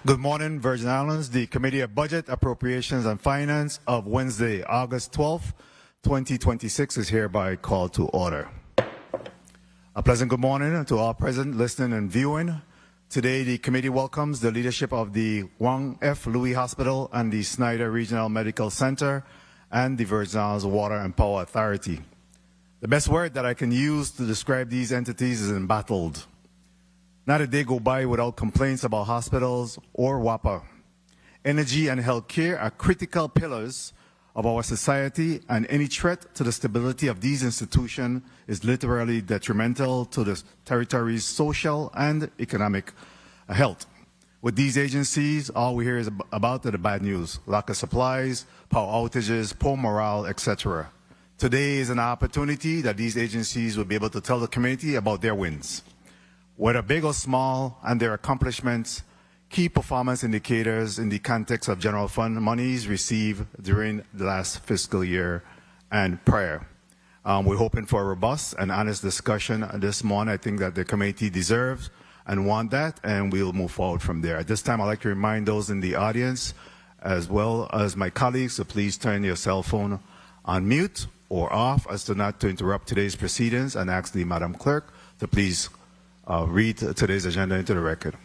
Good morning, Virgin Islands. The Committee of Budget, Appropriations, and Finance of Wednesday, August 12th, 2026 is hereby called to order. A pleasant good morning to all present, listening, and viewing. Today, the committee welcomes the leadership of the Juan F. Louis Hospital and the Schneider Regional Medical Center and the Virgin Islands Water and Power Authority. The best word that I can use to describe these entities is embattled. Not a day go by without complaints about hospitals or WAPA. Energy and healthcare are critical pillars of our society, and any threat to the stability of these institutions is literally detrimental to the territory's social and economic health. With these agencies, all we hear is about the bad news: lack of supplies, power outages, poor morale, etc. Today is an opportunity that these agencies will be able to tell the community about their wins, whether big or small, and their accomplishments, key performance indicators in the context of general fund monies received during the last fiscal year and prior. We're hoping for a robust and honest discussion this morning. I think that the committee deserves and want that, and we'll move forward from there. At this time, I'd like to remind those in the audience, as well as my colleagues, to please turn your cell phone on mute or off as to not to interrupt today's proceedings, and ask the Madam Clerk to please read today's agenda into the record.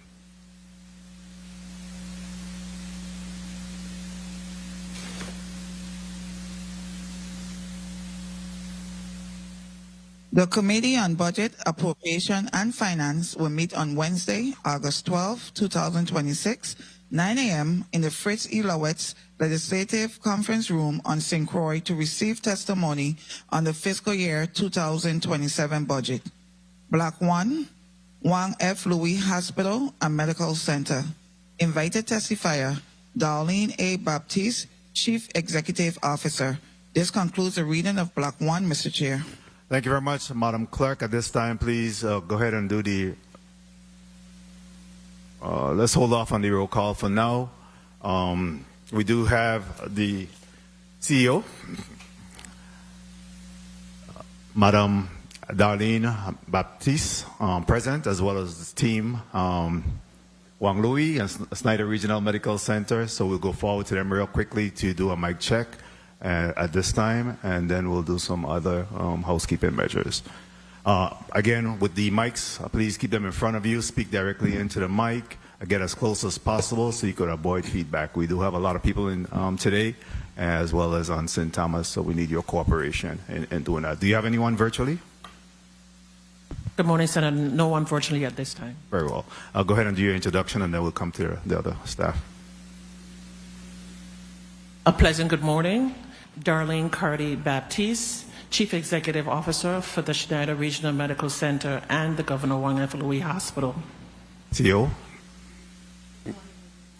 The Committee on Budget, Appropriation, and Finance will meet on Wednesday, August 12, 2026, 9 a.m. in the Frits E. Lawaetz Legislative Conference Room on St. Croix to receive testimony on the fiscal year 2027 budget. Block 1, Juan F. Louis Hospital and Medical Center. Invited testifier, Darlene A. Baptiste, Chief Executive Officer. This concludes the reading of Block 1, Mr. Chair. Thank you very much, Madam Clerk. At this time, please go ahead and do the... let's hold off on the roll call for now. We do have the CEO, Madam Darlene Baptiste, present, as well as the team, Juan Louis and Schneider Regional Medical Center. So we'll go forward to them real quickly to do a mic check at this time, and then we'll do some other housekeeping measures. Again, with the mics, please keep them in front of you, speak directly into the mic, get as close as possible so you could avoid feedback. We do have a lot of people in today, as well as on St. Thomas, so we need your cooperation in doing that. Do you have anyone virtually? Good morning, Senator. No one virtually at this time. Very well. I'll go ahead and do your introduction, and then we'll come to the other staff. A pleasant good morning. Darlene A. Baptiste, Chief Executive Officer for the Schneider Regional Medical Center and the Governor Juan F. Louis Hospital. CEO,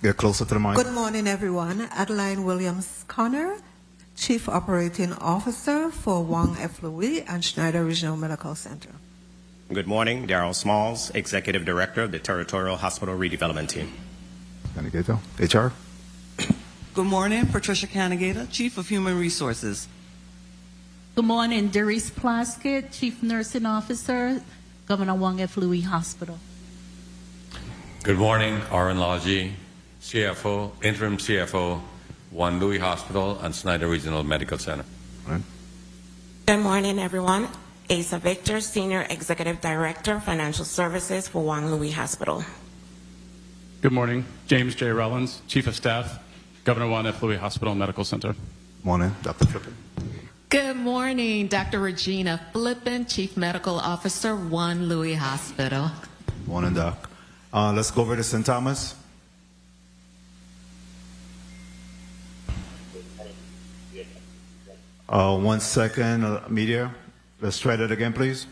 get closer to the mic. Good morning, everyone. Adeline Williams-Connor, Chief Operating Officer for Juan F. Louis and Schneider Regional Medical Center. Good morning, Darryl Smalls, Executive Director of the Territorial Hospital Redevelopment Team. Candidato, HR. Good morning, Patricia Canigata, Chief of Human Resources. Good morning, Doris Plaskett, Chief Nursing Officer, Governor Juan F. Louis Hospital. Good morning, Oren Laji, CFO, Interim CFO, Juan Louis Hospital and Schneider Regional Medical Center. Right. Good morning, everyone. Asa Victor, Senior Executive Director, Financial Services for Juan Louis Hospital. Good morning, James J. Rollins, Chief of Staff, Governor Juan F. Louis Hospital Medical Center. Morning, Dr. Flippen. Good morning, Dr. Regina Flippen, Chief Medical Officer, Juan Louis Hospital. Morning, Doc. Let's go over to St. Thomas. One second, media. Let's try that again, please.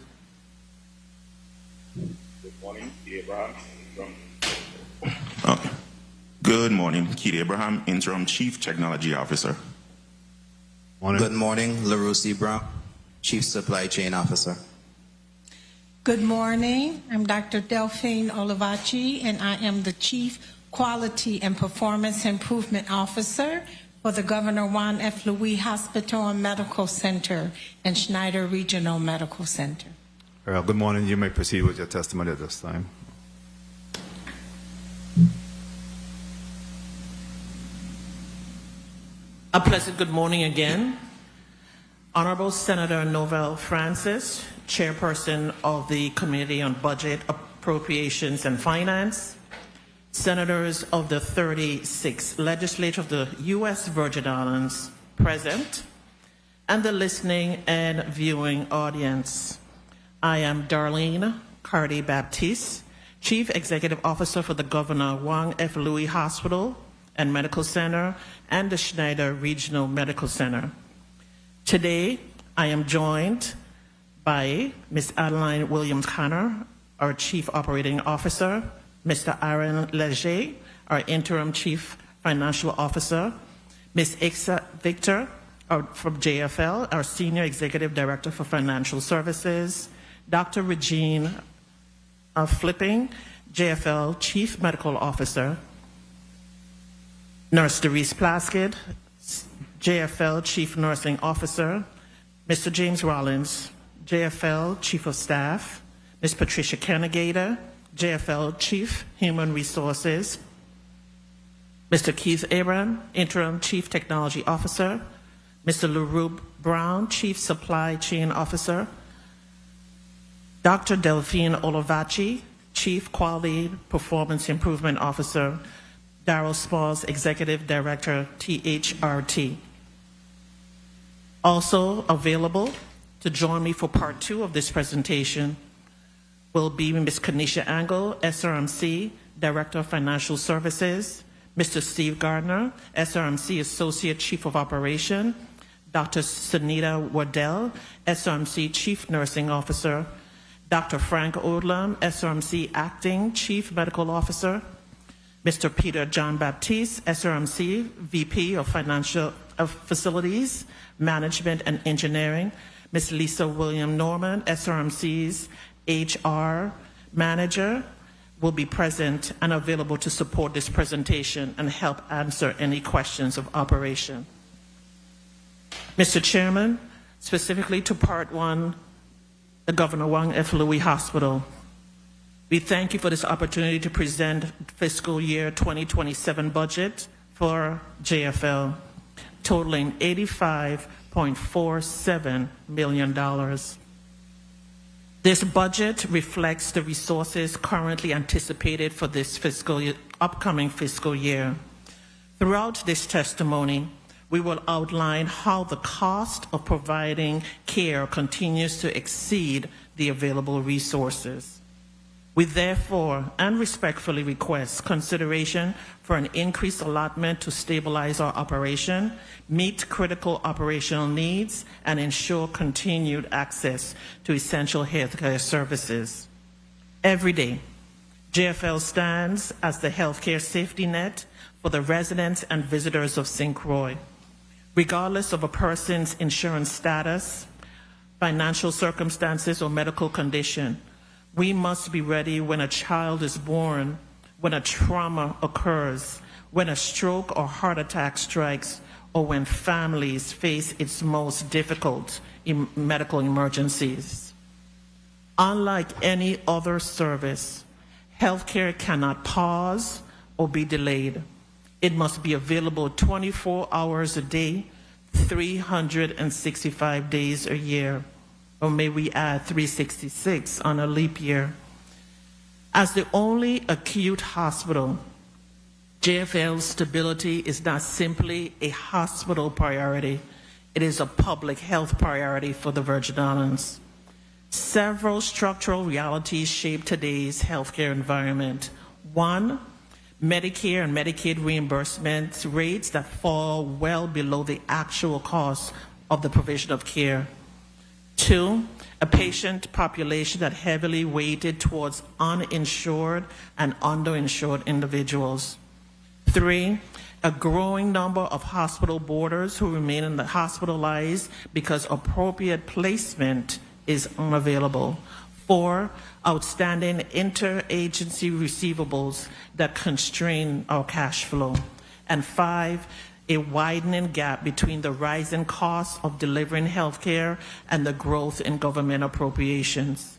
Good morning, Keith Abraham. Good morning, Keith Abraham, Interim Chief Technology Officer. Morning. Good morning, LaRusie Brown, Chief Supply Chain Officer. Good morning, I'm Dr. Delphine Olivaci, and I am the Chief Quality and Performance Improvement Officer for the Governor Juan F. Louis Hospital and Medical Center and Schneider Regional Medical Center. Good morning. You may proceed with your testimony at this time. A pleasant good morning again. Honorable Senator Novell Francis, Chairperson of the Committee on Budget, Appropriations, and Finance, Senators of the 36th Legislature of the U.S. Virgin Islands present, and the listening and viewing audience. I am Darlene A. Baptiste, Chief Executive Officer for the Governor Juan F. Louis Hospital and Medical Center and the Schneider Regional Medical Center. Today, I am joined by Ms. Adeline Williams-Connor, our Chief Operating Officer, Mr. Aaron Leger, our Interim Chief Financial Officer, Ms. Ixa Victor from JFL, our Senior Executive Director for Financial Services, Dr. Regine Flipping, JFL Chief Medical Officer, Nurse Doris Plaskett, JFL Chief Nursing Officer, Mr. James Rollins, JFL Chief of Staff, Ms. Patricia Kennegater, JFL Chief Human Resources, Mr. Keith Abram, Interim Chief Technology Officer, Mr. LaRue Brown, Chief Supply Chain Officer, Dr. Delphine Olivaci, Chief Quality Performance Improvement Officer, Darrell Smalls, Executive Director, THRT. Also available to join me for part 2 of this presentation will be Ms. Kanisha Angle, SRMC, Director of Financial Services, Mr. Steve Gardner, SRMC Associate Chief of Operation, Dr. Sunita Waddell, SRMC Chief Nursing Officer, Dr. Frank Odlam, SRMC Acting Chief Medical Officer, Mr. Peter John Baptiste, SRMC VP of Facilities, Management and Engineering, Ms. Lisa William Norman, SRMC's HR Manager, will be present and available to support this presentation and help answer any questions of operation. Mr. Chairman, specifically to Part 1, the Governor Juan F. Louis Hospital, we thank you for this opportunity to present fiscal year 2027 budget for JFL, totaling $85.47 million. This budget reflects the resources currently anticipated for this upcoming fiscal year. Throughout this testimony, we will outline how the cost of providing care continues to exceed the available resources. We therefore and respectfully request consideration for an increased allotment to stabilize our operation, meet critical operational needs, and ensure continued access to essential healthcare services. Every day, JFL stands as the healthcare safety net for the residents and visitors of St. Croix. Regardless of a person's insurance status, financial circumstances, or medical condition, we must be ready when a child is born, when a trauma occurs, when a stroke or heart attack strikes, or when families face its most difficult medical emergencies. Unlike any other service, healthcare cannot pause or be delayed. It must be available 24 hours a day, 365 days a year, or may we add 366 on a leap year. As the only acute hospital, JFL's stability is not simply a hospital priority, it is a public health priority for the Virgin Islands. Several structural realities shape today's healthcare environment. One, Medicare and Medicaid reimbursement rates that fall well below the actual cost of the provision of care. Two, a patient population that heavily weighted towards uninsured and underinsured individuals. Three, a growing number of hospital boarders who remain hospitalized because appropriate placement is unavailable. Four, outstanding interagency receivables that constrain our cash flow. And five, a widening gap between the rising costs of delivering healthcare and the growth in government appropriations.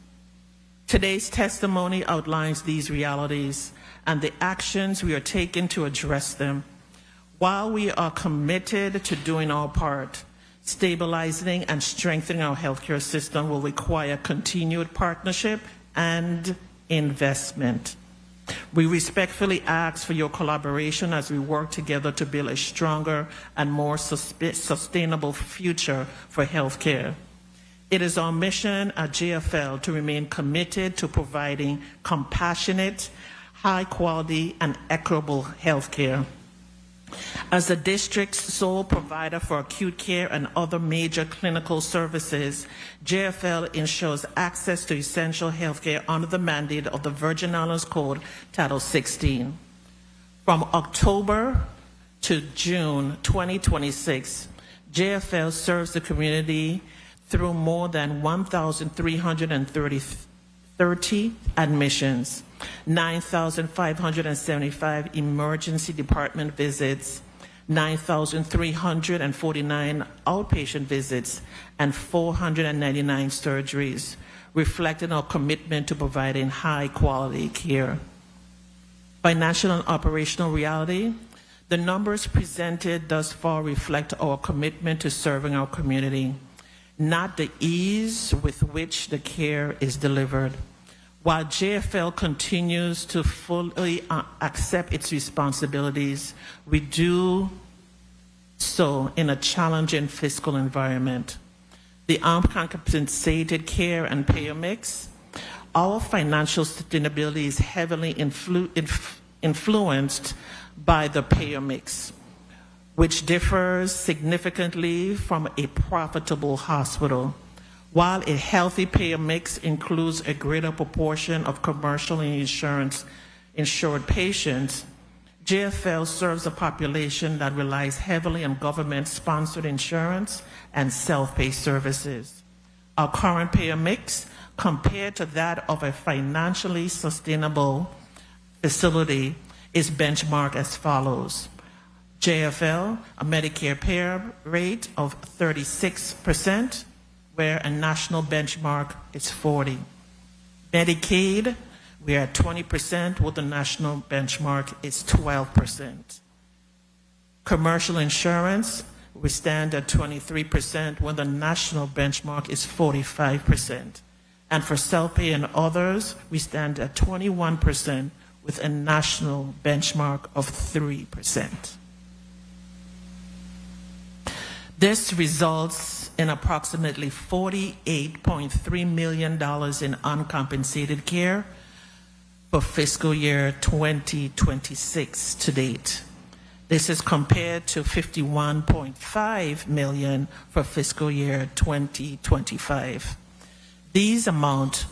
Today's testimony outlines these realities and the actions we are taking to address them. While we are committed to doing our part, stabilizing and strengthening our healthcare system will require continued partnership and investment. We respectfully ask for your collaboration as we work together to build a stronger and more sustainable future for healthcare. It is our mission at JFL to remain committed to providing compassionate, high quality, and equitable healthcare. As the district's sole provider for acute care and other major clinical services, JFL ensures access to essential healthcare under the mandate of the Virgin Islands Code, Title 16. From October to June 2026, JFL serves the community through more than 1,330 admissions, 9,575 emergency department visits, 9,349 outpatient visits, and 499 surgeries, reflecting our commitment to providing high-quality care. Financial and operational reality. The numbers presented thus far reflect our commitment to serving our community, not the ease with which the care is delivered. While JFL continues to fully accept its responsibilities, we do so in a challenging fiscal environment. The uncompensated care and payer mix. Our financial sustainability is heavily influenced by the payer mix, which differs significantly from a profitable hospital. While a healthy payer mix includes a greater proportion of commercial and insured patients, JFL serves a population that relies heavily on government-sponsored insurance and self-pay services. Our current payer mix, compared to that of a financially sustainable facility, is benchmarked as follows. JFL, a Medicare payer rate of 36%, where a national benchmark is 40. Medicaid, we are at 20%, where the national benchmark is 12%. Commercial insurance, we stand at 23%, when the national benchmark is 45%. And for self-pay and others, we stand at 21%, with a national benchmark of 3%. This results in approximately $48.3 million in uncompensated care for fiscal year 2026 to date. This is compared to $51.5 million for fiscal year 2025. These amounts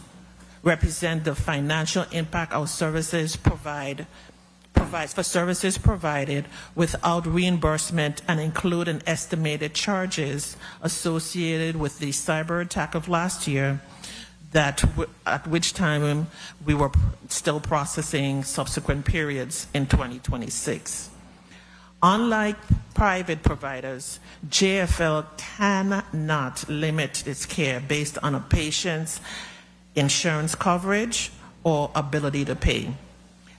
represent the financial impact our services provides for services provided without reimbursement and include an estimated charges associated with the cyber attack of last year, at which time we were still processing subsequent periods in 2026. Unlike private providers, JFL cannot limit its care based on a patient's insurance coverage or ability to pay.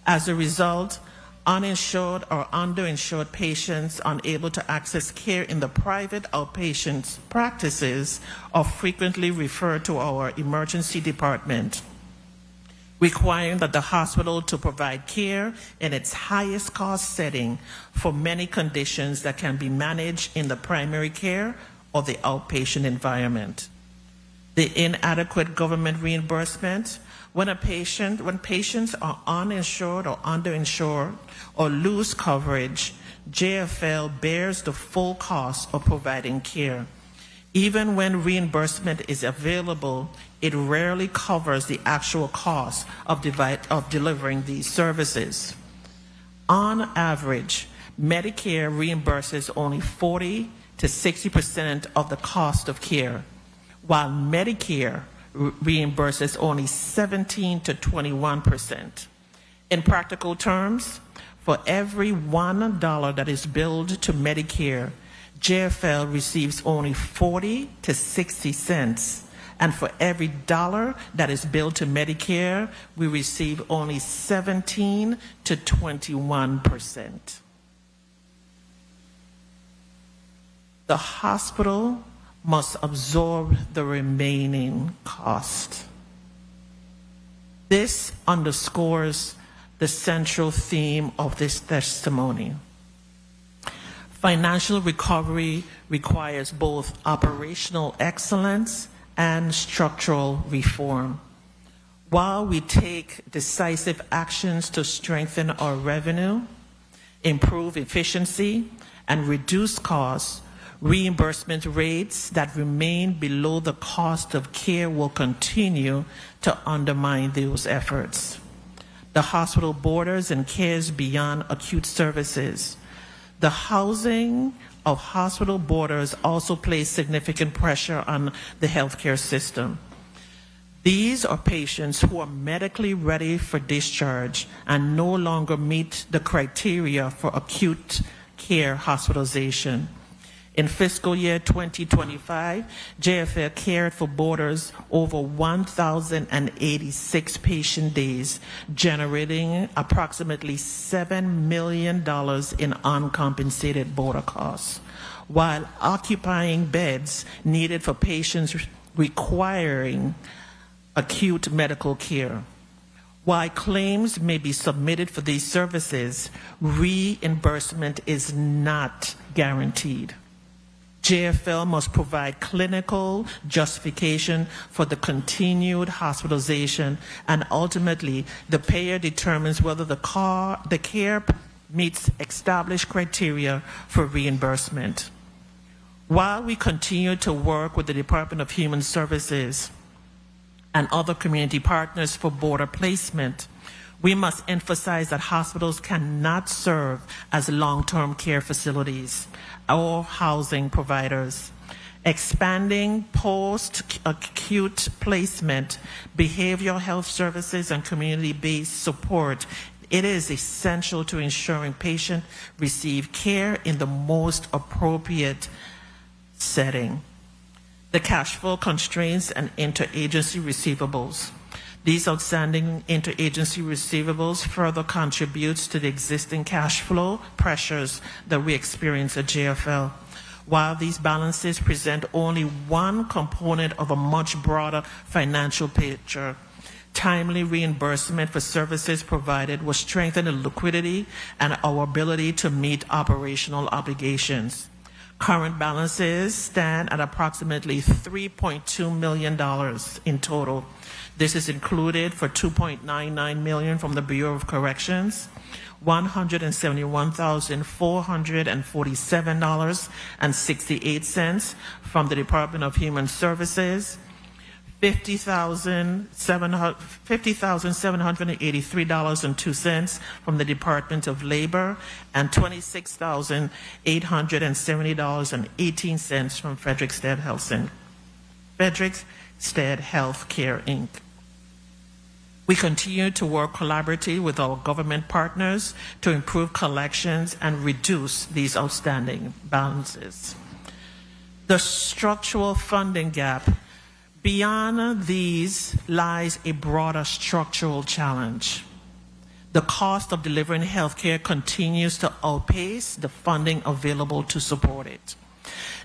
As a result, uninsured or underinsured patients unable to access care in the private outpatient practices are frequently referred to our emergency department, requiring that the hospital to provide care in its highest cost setting for many conditions that can be managed in the primary care or the outpatient environment. The inadequate government reimbursement. When patients are uninsured or underinsured or lose coverage, JFL bears the full cost of providing care. Even when reimbursement is available, it rarely covers the actual cost of delivering these services. On average, Medicare reimburses only 40 to 60% of the cost of care, while Medicare reimburses only 17 to 21%. In practical terms, for every $1 that is billed to Medicare, JFL receives only 40 to 60 cents. And for every dollar that is billed to Medicare, we receive only 17 to 21%. The hospital must absorb the remaining cost. This underscores the central theme of this testimony. Financial recovery requires both operational excellence and structural reform. While we take decisive actions to strengthen our revenue, improve efficiency, and reduce costs, reimbursement rates that remain below the cost of care will continue to undermine those efforts. The hospital borders and cares beyond acute services. The housing of hospital borders also place significant pressure on the healthcare system. These are patients who are medically ready for discharge and no longer meet the criteria for acute care hospitalization. In fiscal year 2025, JFL cared for borders over 1,086 patient days, generating approximately $7 million in uncompensated border costs, while occupying beds needed for patients requiring acute medical care. While claims may be submitted for these services, reimbursement is not guaranteed. JFL must provide clinical justification for the continued hospitalization, and ultimately, the payer determines whether the care meets established criteria for reimbursement. While we continue to work with the Department of Human Services and other community partners for border placement, we must emphasize that hospitals cannot serve as long-term care facilities or housing providers. Expanding post-acute placement, behavioral health services, and community-based support, it is essential to ensuring patients receive care in the most appropriate setting. The cash flow constraints and interagency receivables. These outstanding interagency receivables further contributes to the existing cash flow pressures that we experience at JFL. While these balances present only one component of a much broader financial picture, timely reimbursement for services provided will strengthen the liquidity and our ability to meet operational obligations. Current balances stand at approximately $3.2 million in total. This is included for $2.99 million from the Bureau of Corrections, $171,447.68 from the Department of Human Services, $50,783.02 from the Department of Labor, and $26,870.18 from Frederickstead Health Care, Inc. We continue to work collaboratively with our government partners to improve collections and reduce these outstanding balances. The structural funding gap. Beyond these lies a broader structural challenge. The cost of delivering healthcare continues to outpace the funding available to support it.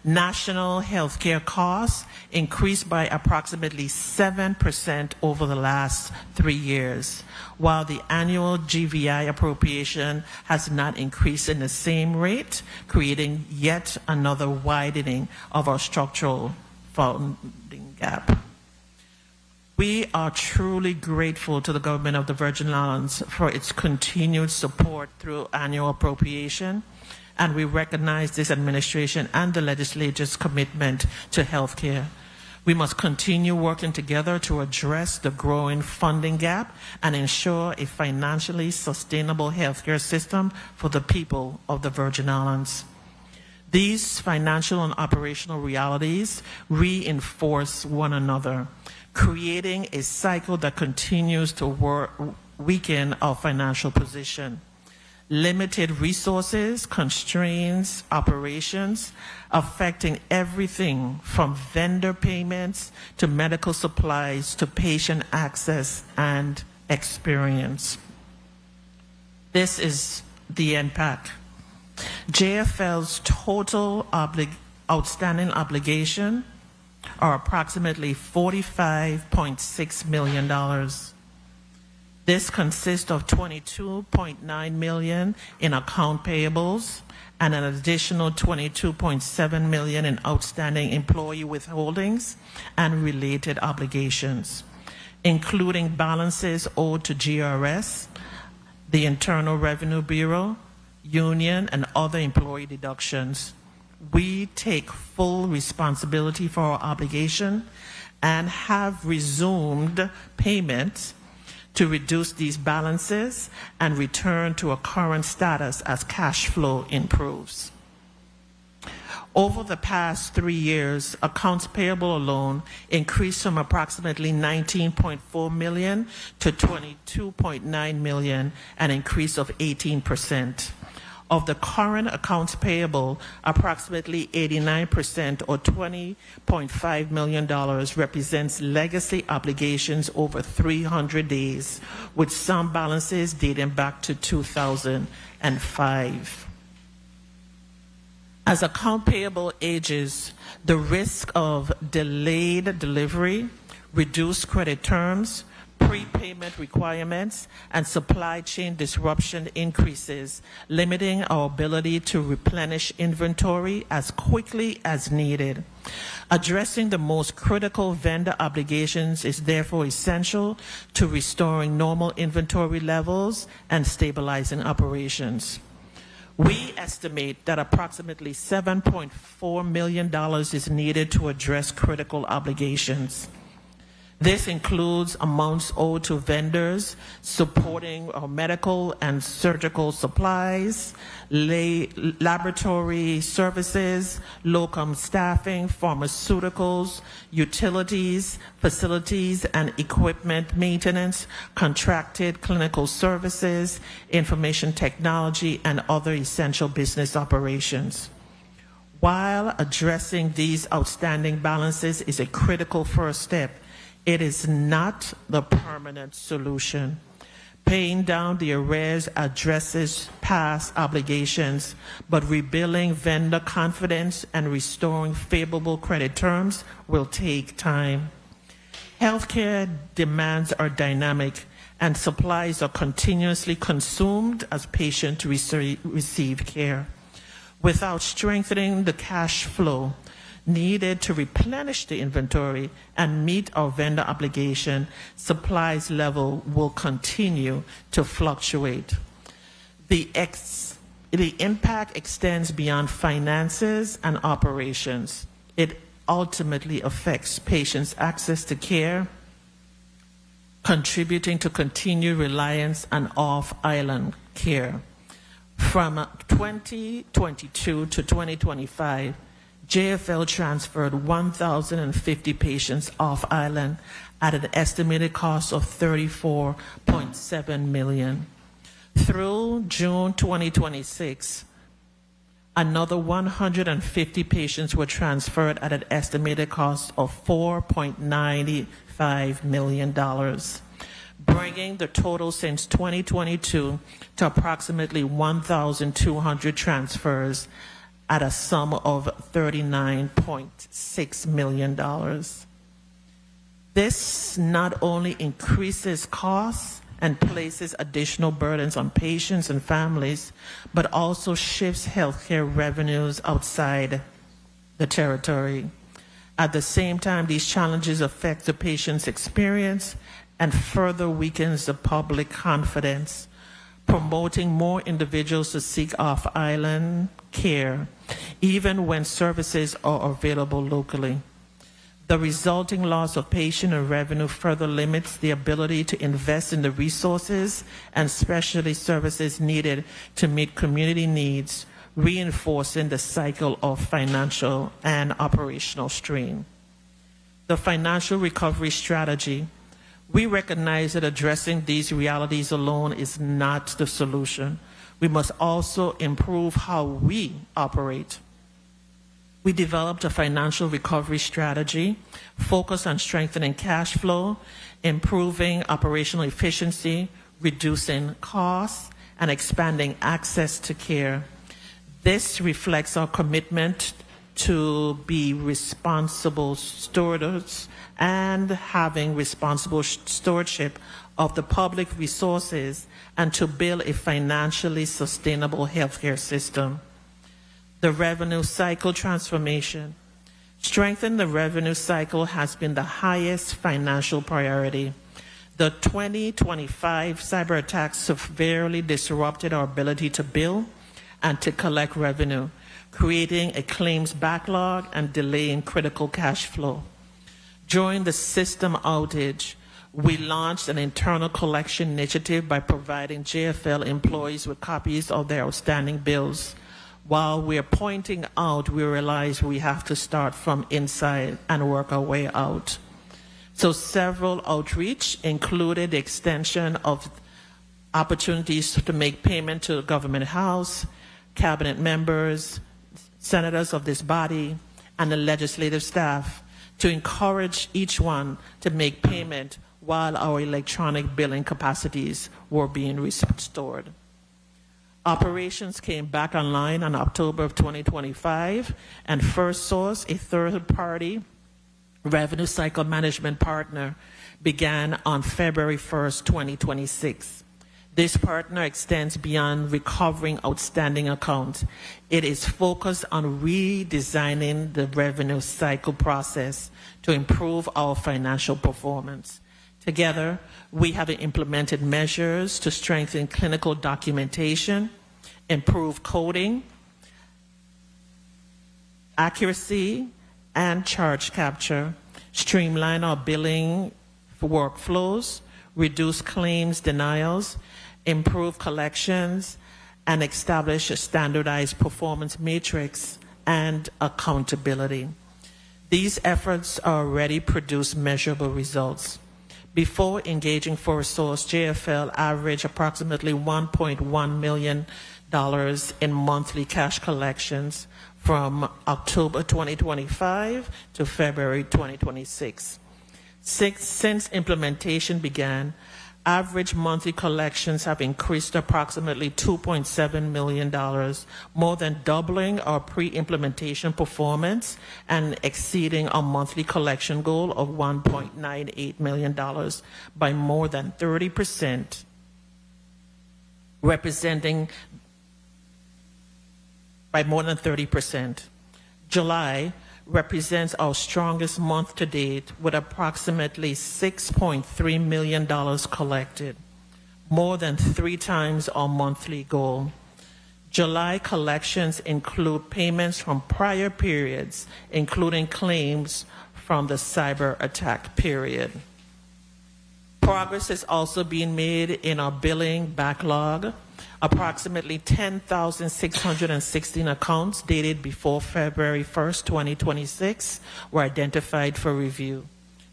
National healthcare costs increased by approximately 7% over the last 3 years, while the annual GVI appropriation has not increased in the same rate, creating yet another widening of our structural funding gap. We are truly grateful to the government of the Virgin Islands for its continued support through annual appropriation, and we recognize this administration and the legislature's commitment to health care. We must continue working together to address the growing funding gap and ensure a financially sustainable healthcare system for the people of the Virgin Islands. These financial and operational realities reinforce one another, creating a cycle that continues to weaken our financial position. Limited resources constrains operations, affecting everything from vendor payments to medical supplies to patient access and experience. This is the impact. JFL's total outstanding obligation are approximately $45.6 million. This consists of $22.9 million in account payables and an additional $22.7 million in outstanding employee withholdings and related obligations, including balances owed to GRS, the Internal Revenue Bureau, union, and other employee deductions. We take full responsibility for our obligation and have resumed payments to reduce these balances and return to a current status as cash flow improves. Over the past 3 years, accounts payable alone increased from approximately $19.4 million to $22.9 million, an increase of 18%. Of the current accounts payable, approximately 89% or $20.5 million represents legacy obligations over 300 days, with some balances dating back to 2005. As account payable ages, the risk of delayed delivery, reduced credit terms, prepayment requirements, and supply chain disruption increases, limiting our ability to replenish inventory as quickly as needed. Addressing the most critical vendor obligations is therefore essential to restoring normal inventory levels and stabilizing operations. We estimate that approximately $7.4 million is needed to address critical obligations. This includes amounts owed to vendors supporting our medical and surgical supplies, laboratory services, locum staffing, pharmaceuticals, utilities, facilities and equipment maintenance, contracted clinical services, information technology, and other essential business operations. While addressing these outstanding balances is a critical first step, it is not the permanent solution. Paying down the arrears addresses past obligations, but rebuilding vendor confidence and restoring favorable credit terms will take time. Healthcare demands are dynamic, and supplies are continuously consumed as patients receive care. Without strengthening the cash flow needed to replenish the inventory and meet our vendor obligation, supplies level will continue to fluctuate. The impact extends beyond finances and operations. It ultimately affects patients' access to care, contributing to continued reliance on off-island care. From 2022 to 2025, JFL transferred 1,050 patients off island at an estimated cost of $34.7 million. Through June 2026, another 150 patients were transferred at an estimated cost of $4.95 million, bringing the total since 2022 to approximately 1,200 transfers at a sum of $39.6 million. This not only increases costs and places additional burdens on patients and families, but also shifts healthcare revenues outside the territory. At the same time, these challenges affect the patient's experience and further weakens the public confidence, promoting more individuals to seek off-island care, even when services are available locally. The resulting loss of patient and revenue further limits the ability to invest in the resources and specialty services needed to meet community needs, reinforcing the cycle of financial and operational strain. The financial recovery strategy. We recognize that addressing these realities alone is not the solution. We must also improve how we operate. We developed a financial recovery strategy focused on strengthening cash flow, improving operational efficiency, reducing costs, and expanding access to care. This reflects our commitment to be responsible stewards and having responsible stewardship of the public resources and to build a financially sustainable healthcare system. The revenue cycle transformation. Strengthening the revenue cycle has been the highest financial priority. The 2025 cyber attacks severely disrupted our ability to bill and to collect revenue, creating a claims backlog and delaying critical cash flow. During the system outage, we launched an internal collection initiative by providing JFL employees with copies of their outstanding bills. While we're pointing out, we realize we have to start from inside and work our way out. So several outreach included the extension of opportunities to make payment to the government house, cabinet members, senators of this body, and the legislative staff to encourage each one to make payment while our electronic billing capacities were being restored. Operations came back online in October of 2025, and First Source, a third-party revenue cycle management partner, began on February 1st, 2026. This partner extends beyond recovering outstanding accounts. It is focused on redesigning the revenue cycle process to improve our financial performance. Together, we have implemented measures to strengthen clinical documentation, improve coding, accuracy, and charge capture, streamline our billing workflows, reduce claims denials, improve collections, and establish a standardized performance matrix and accountability. These efforts already produce measurable results. Before engaging First Source, JFL averaged approximately $1.1 million in monthly cash collections from October 2025 to February 2026. Since implementation began, average monthly collections have increased to approximately $2.7 million, more than doubling our pre-implementation performance and exceeding our monthly collection goal of $1.98 million by more than 30%, representing by more than 30%. July represents our strongest month to date with approximately $6.3 million collected, more than 3 times our monthly goal. July collections include payments from prior periods, including claims from the cyber attack period. Progress is also being made in our billing backlog. Approximately 10,616 accounts dated before February 1st, 2026 were identified for review.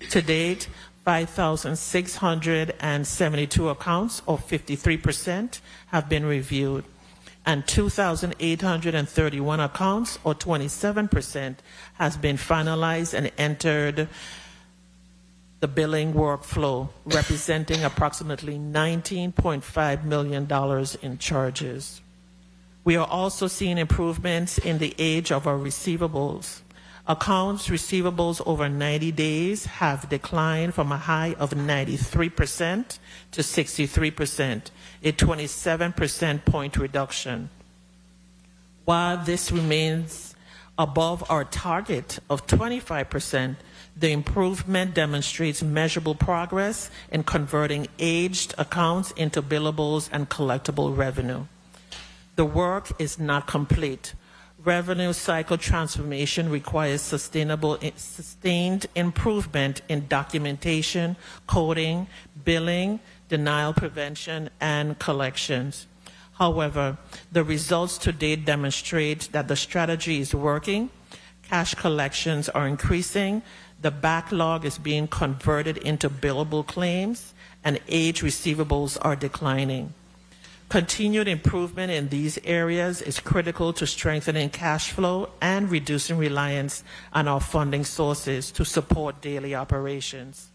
To date, 5,672 accounts, or 53%, have been reviewed, and 2,831 accounts, or 27%, has been finalized and entered the billing workflow, representing approximately $19.5 million in charges. We are also seeing improvements in the age of our receivables. Accounts receivables over 90 days have declined from a high of 93% to 63%, a 27% point reduction. While this remains above our target of 25%, the improvement demonstrates measurable progress in converting aged accounts into billables and collectible revenue. The work is not complete. Revenue cycle transformation requires sustained improvement in documentation, coding, billing, denial prevention, and collections. However, the results to date demonstrate that the strategy is working, cash collections are increasing, the backlog is being converted into billable claims, and aged receivables are declining. Continued improvement in these areas is critical to strengthening cash flow and reducing reliance on our funding sources to support daily operations.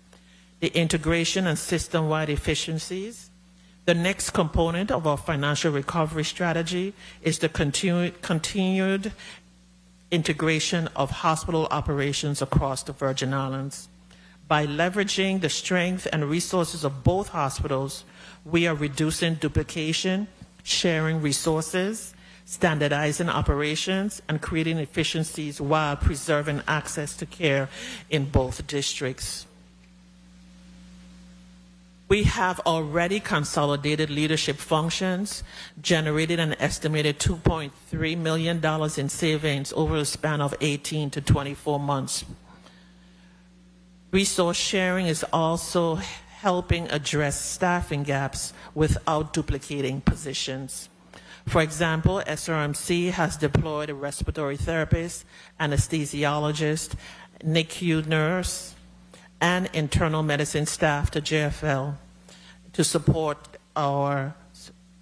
The integration and system-wide efficiencies. The next component of our financial recovery strategy is the continued integration of hospital operations across the Virgin Islands. By leveraging the strength and resources of both hospitals, we are reducing duplication, sharing resources, standardizing operations, and creating efficiencies while preserving access to care in both districts. We have already consolidated leadership functions, generated an estimated $2.3 million in savings over a span of 18 to 24 months. Resource sharing is also helping address staffing gaps without duplicating positions. For example, SRMC has deployed a respiratory therapist, anesthesiologist, NICU nurse, and internal medicine staff to JFL to support our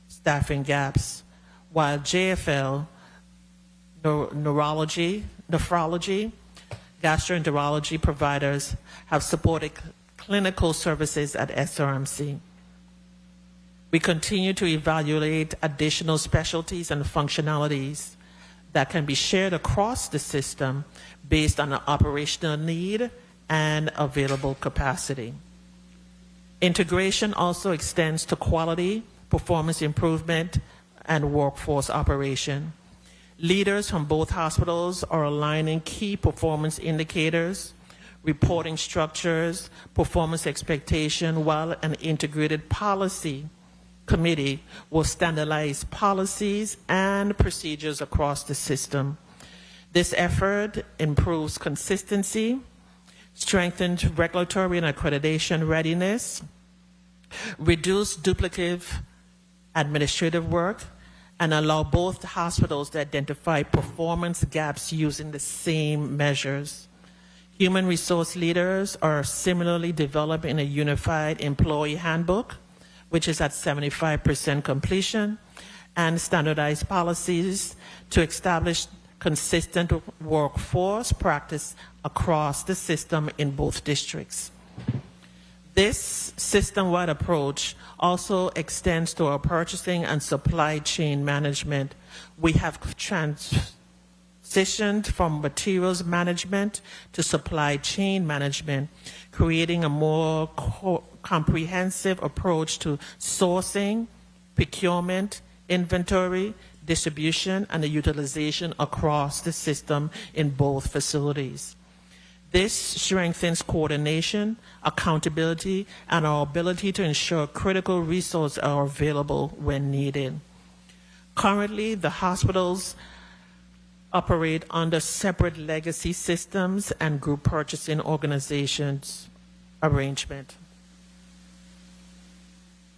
staffing gaps, while JFL, neurology, nephrology, gastroenterology providers have supported clinical services at SRMC. We continue to evaluate additional specialties and functionalities that can be shared across the system based on the operational need and available capacity. Integration also extends to quality, performance improvement, and workforce operation. Leaders from both hospitals are aligning key performance indicators, reporting structures, performance expectation, while an integrated policy committee will standardize policies and procedures across the system. This effort improves consistency, strengthens regulatory and accreditation readiness, reduce duplicative administrative work, and allow both hospitals to identify performance gaps using the same measures. Human resource leaders are similarly developing a unified employee handbook, which is at 75% completion, and standardized policies to establish consistent workforce practice across the system in both districts. This system-wide approach also extends to our purchasing and supply chain management. We have transitioned from materials management to supply chain management, creating a more comprehensive approach to sourcing, procurement, inventory, distribution, and the utilization across the system in both facilities. This strengthens coordination, accountability, and our ability to ensure critical resources are available when needed. Currently, the hospitals operate under separate legacy systems and group purchasing organizations arrangement.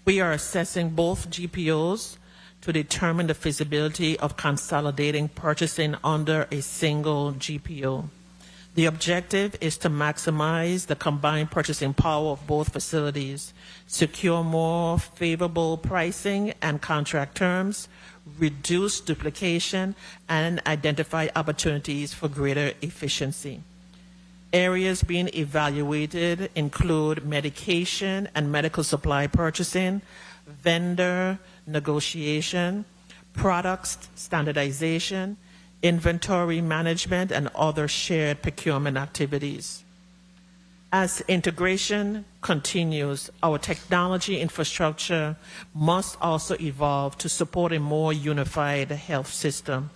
We are assessing both GPOs to determine the feasibility of consolidating purchasing under a single GPO. The objective is to maximize the combined purchasing power of both facilities, secure more favorable pricing and contract terms, reduce duplication, and identify opportunities for greater efficiency. Areas being evaluated include medication and medical supply purchasing, vendor negotiation, products standardization, inventory management, and other shared procurement activities. As integration continues, our technology infrastructure must also evolve to support a more unified health system,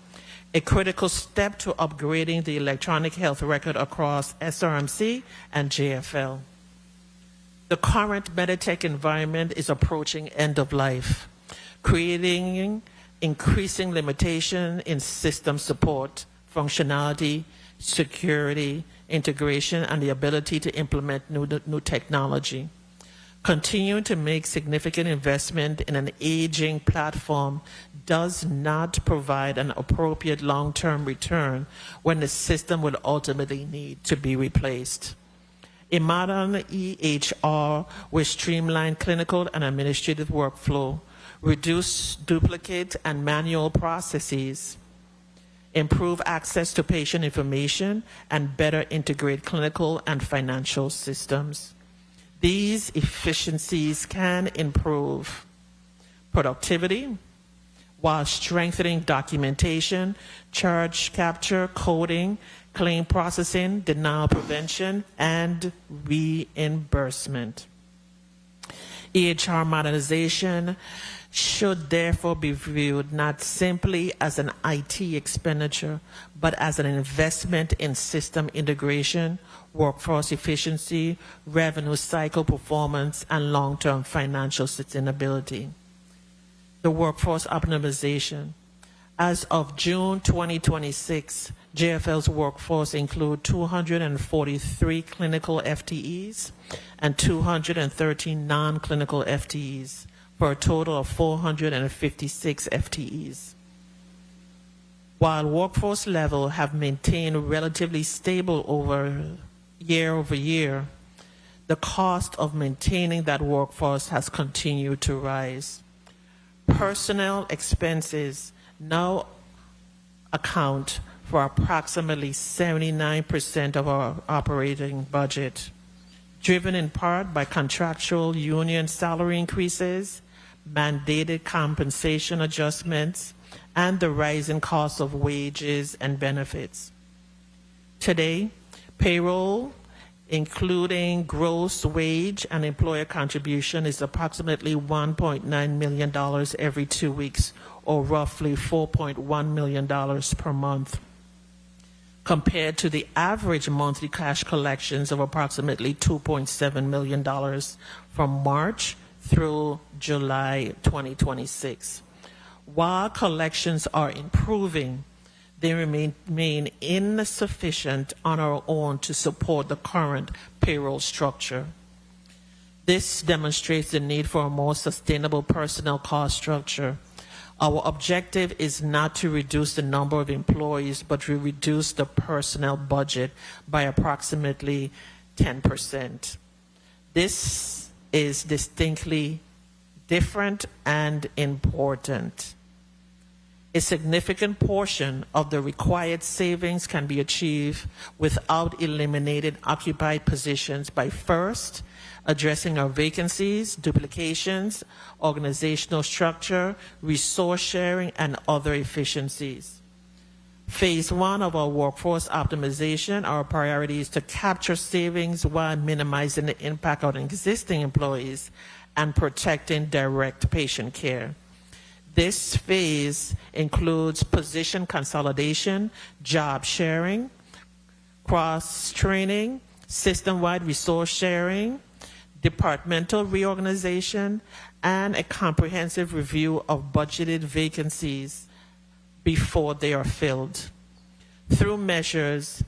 a critical step to upgrading the electronic health record across SRMC and JFL. The current Meditech environment is approaching end of life, creating increasing limitation in system support, functionality, security, integration, and the ability to implement new technology. Continuing to make significant investment in an aging platform does not provide an appropriate long-term return when the system will ultimately need to be replaced. A modern EHR will streamline clinical and administrative workflow, reduce duplicate and manual processes, improve access to patient information, and better integrate clinical and financial systems. These efficiencies can improve productivity while strengthening documentation, charge capture, coding, claim processing, denial prevention, and reimbursement. EHR modernization should therefore be viewed not simply as an IT expenditure, but as an investment in system integration, workforce efficiency, revenue cycle performance, and long-term financial sustainability. The workforce optimization. As of June 2026, JFL's workforce include 243 clinical FTEs and 213 non-clinical FTEs, for a total of 456 FTEs. While workforce levels have maintained relatively stable over year, the cost of maintaining that workforce has continued to rise. Personnel expenses now account for approximately 79% of our operating budget, driven in part by contractual union salary increases, mandated compensation adjustments, and the rising cost of wages and benefits. Today, payroll, including gross wage and employer contribution, is approximately $1.9 million every 2 weeks, or roughly $4.1 million per month, compared to the average monthly cash collections of approximately $2.7 million from March through July 2026. While collections are improving, they remain insufficient on our own to support the current payroll structure. This demonstrates the need for a more sustainable personnel cost structure. Our objective is not to reduce the number of employees, but to reduce the personnel budget by approximately 10%. This is distinctly different and important. A significant portion of the required savings can be achieved without eliminating occupied positions by first addressing our vacancies, duplications, organizational structure, resource sharing, and other efficiencies. Phase 1 of our workforce optimization, our priority is to capture savings while minimizing the impact on existing employees and protecting direct patient care. This phase includes position consolidation, job sharing, cross-training, system-wide resource sharing, departmental reorganization, and a comprehensive review of budgeted vacancies before they are filled. Through measures,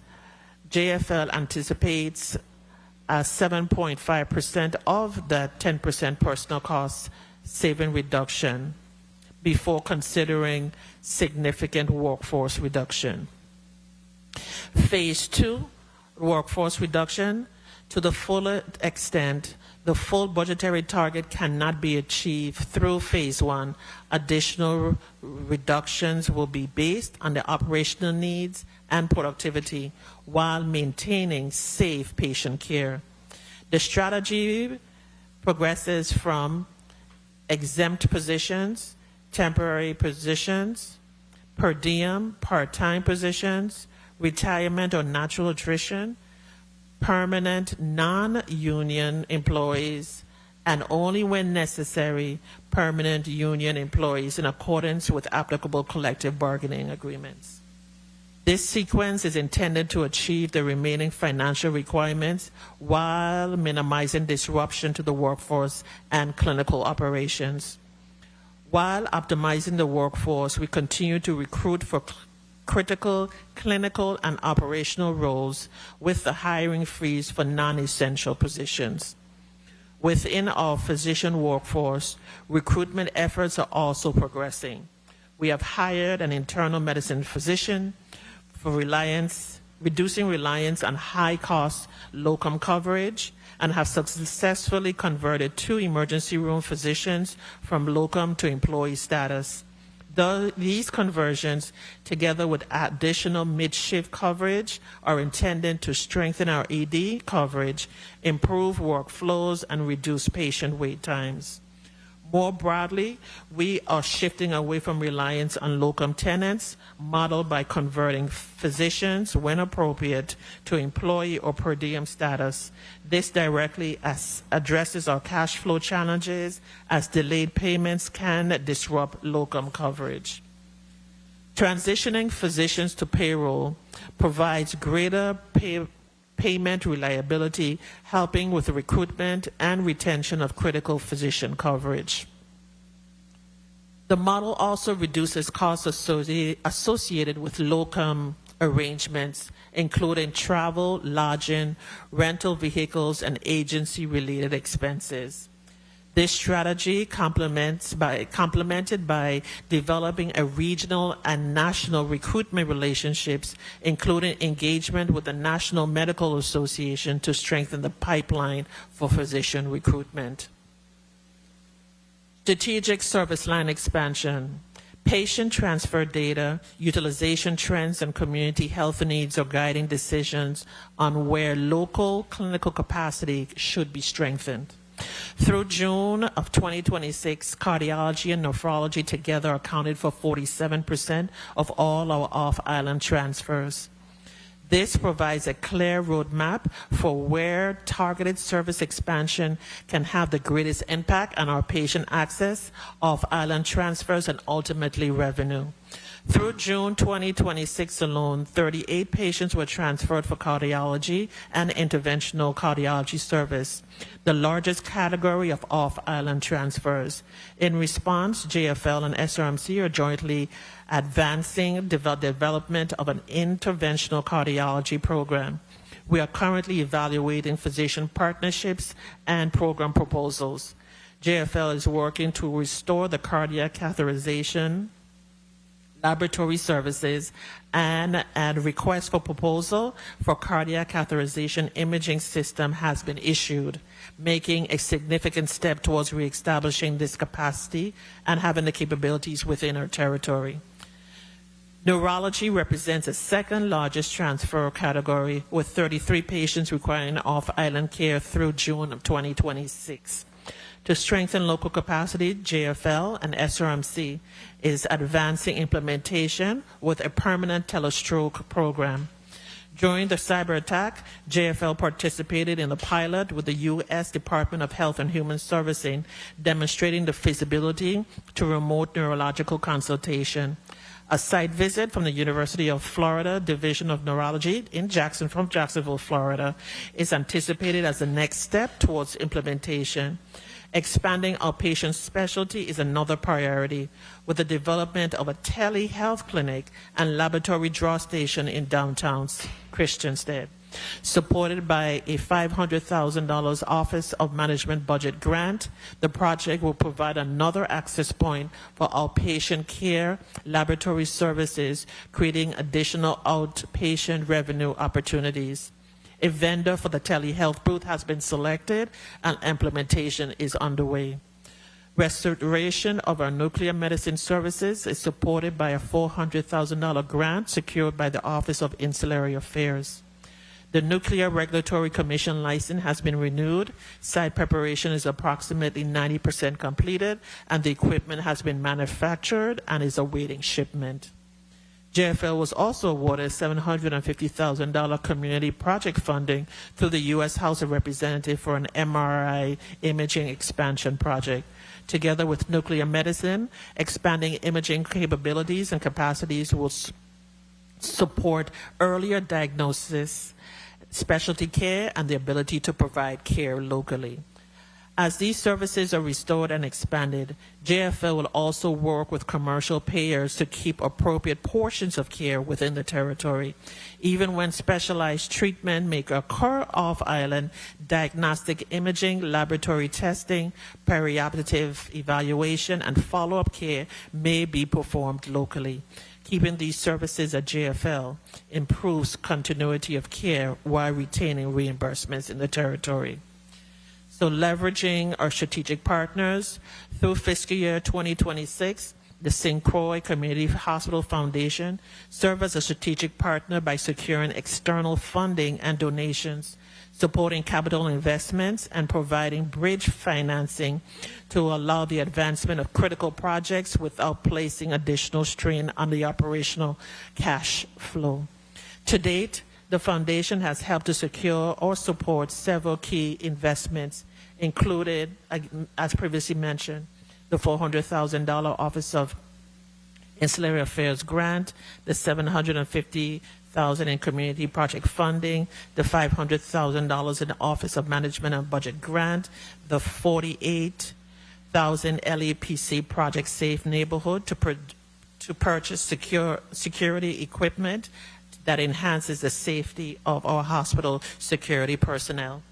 JFL anticipates a 7.5% of the 10% personal cost saving reduction before considering significant workforce reduction. Phase 2, workforce reduction. To the full extent, the full budgetary target cannot be achieved through Phase 1. Additional reductions will be based on the operational needs and productivity while maintaining safe patient care. The strategy progresses from exempt positions, temporary positions, per diem, part-time positions, retirement or natural attrition, permanent non-union employees, and only when necessary, permanent union employees in accordance with applicable collective bargaining agreements. This sequence is intended to achieve the remaining financial requirements while minimizing disruption to the workforce and clinical operations. While optimizing the workforce, we continue to recruit for critical clinical and operational roles with the hiring freeze for non-essential positions. Within our physician workforce, recruitment efforts are also progressing. We have hired an internal medicine physician for reducing reliance on high-cost locum coverage, and have successfully converted 2 emergency room physicians from locum to employee status. These conversions, together with additional mid-shift coverage, are intended to strengthen our ED coverage, improve workflows, and reduce patient wait times. More broadly, we are shifting away from reliance on locum tenens, modeled by converting physicians, when appropriate, to employee or per diem status. This directly addresses our cash flow challenges, as delayed payments can disrupt locum coverage. Transitioning physicians to payroll provides greater payment reliability, helping with the recruitment and retention of critical physician coverage. The model also reduces costs associated with locum arrangements, including travel, lodging, rental vehicles, and agency-related expenses. This strategy, complemented by developing a regional and national recruitment relationships, including engagement with the National Medical Association to strengthen the pipeline for physician recruitment. Strategic service line expansion. Patient transfer data, utilization trends, and community health needs are guiding decisions on where local clinical capacity should be strengthened. Through June of 2026, cardiology and nephrology together accounted for 47% of all our off-island transfers. This provides a clear roadmap for where targeted service expansion can have the greatest impact on our patient access, off-island transfers, and ultimately revenue. Through June 2026 alone, 38 patients were transferred for cardiology and interventional cardiology service, the largest category of off-island transfers. In response, JFL and SRMC are jointly advancing development of an interventional cardiology program. We are currently evaluating physician partnerships and program proposals. JFL is working to restore the cardiac catheterization laboratory services, and a request for proposal for cardiac catheterization imaging system has been issued, making a significant step towards reestablishing this capacity and having the capabilities within our territory. Neurology represents the second largest transfer category, with 33 patients requiring off-island care through June of 2026. To strengthen local capacity, JFL and SRMC is advancing implementation with a permanent telestroke program. During the cyber attack, JFL participated in a pilot with the U.S. Department of Health and Human Services, demonstrating the feasibility to remote neurological consultation. A site visit from the University of Florida Division of Neurology from Jacksonville, Florida, is anticipated as the next step towards implementation. Expanding outpatient specialty is another priority, with the development of a telehealth clinic and laboratory draw station in downtown Christiansted. Supported by a $500,000 Office of Management budget grant, the project will provide another access point for outpatient care, laboratory services, creating additional outpatient revenue opportunities. A vendor for the telehealth booth has been selected and implementation is underway. Restoration of our nuclear medicine services is supported by a $400,000 grant secured by the Office of Ancillary Affairs. The Nuclear Regulatory Commission license has been renewed. Site preparation is approximately 90% completed, and the equipment has been manufactured and is awaiting shipment. JFL was also awarded $750,000 community project funding through the U.S. House of Representatives for an MRI imaging expansion project. Together with nuclear medicine, expanding imaging capabilities and capacities will support earlier diagnosis, specialty care, and the ability to provide care locally. As these services are restored and expanded, JFL will also work with commercial payers to keep appropriate portions of care within the territory. Even when specialized treatment may occur off-island, diagnostic imaging, laboratory testing, perioperative evaluation, and follow-up care may be performed locally. Keeping these services at JFL improves continuity of care while retaining reimbursements in the territory. So leveraging our strategic partners, through fiscal year 2026, The St. Croix Community Hospital Foundation serves as a strategic partner by securing external funding and donations, supporting capital investments, and providing bridge financing to allow the advancement of critical projects without placing additional strain on the operational cash flow. To date, the foundation has helped to secure or support several key investments, included, as previously mentioned, the $400,000 Office of Ancillary Affairs grant, the $750,000 in community project funding, the $500,000 in the Office of Management and Budget grant, the $48,000 LEPC Project Safe Neighborhood to purchase security equipment that enhances the safety of our hospital security personnel,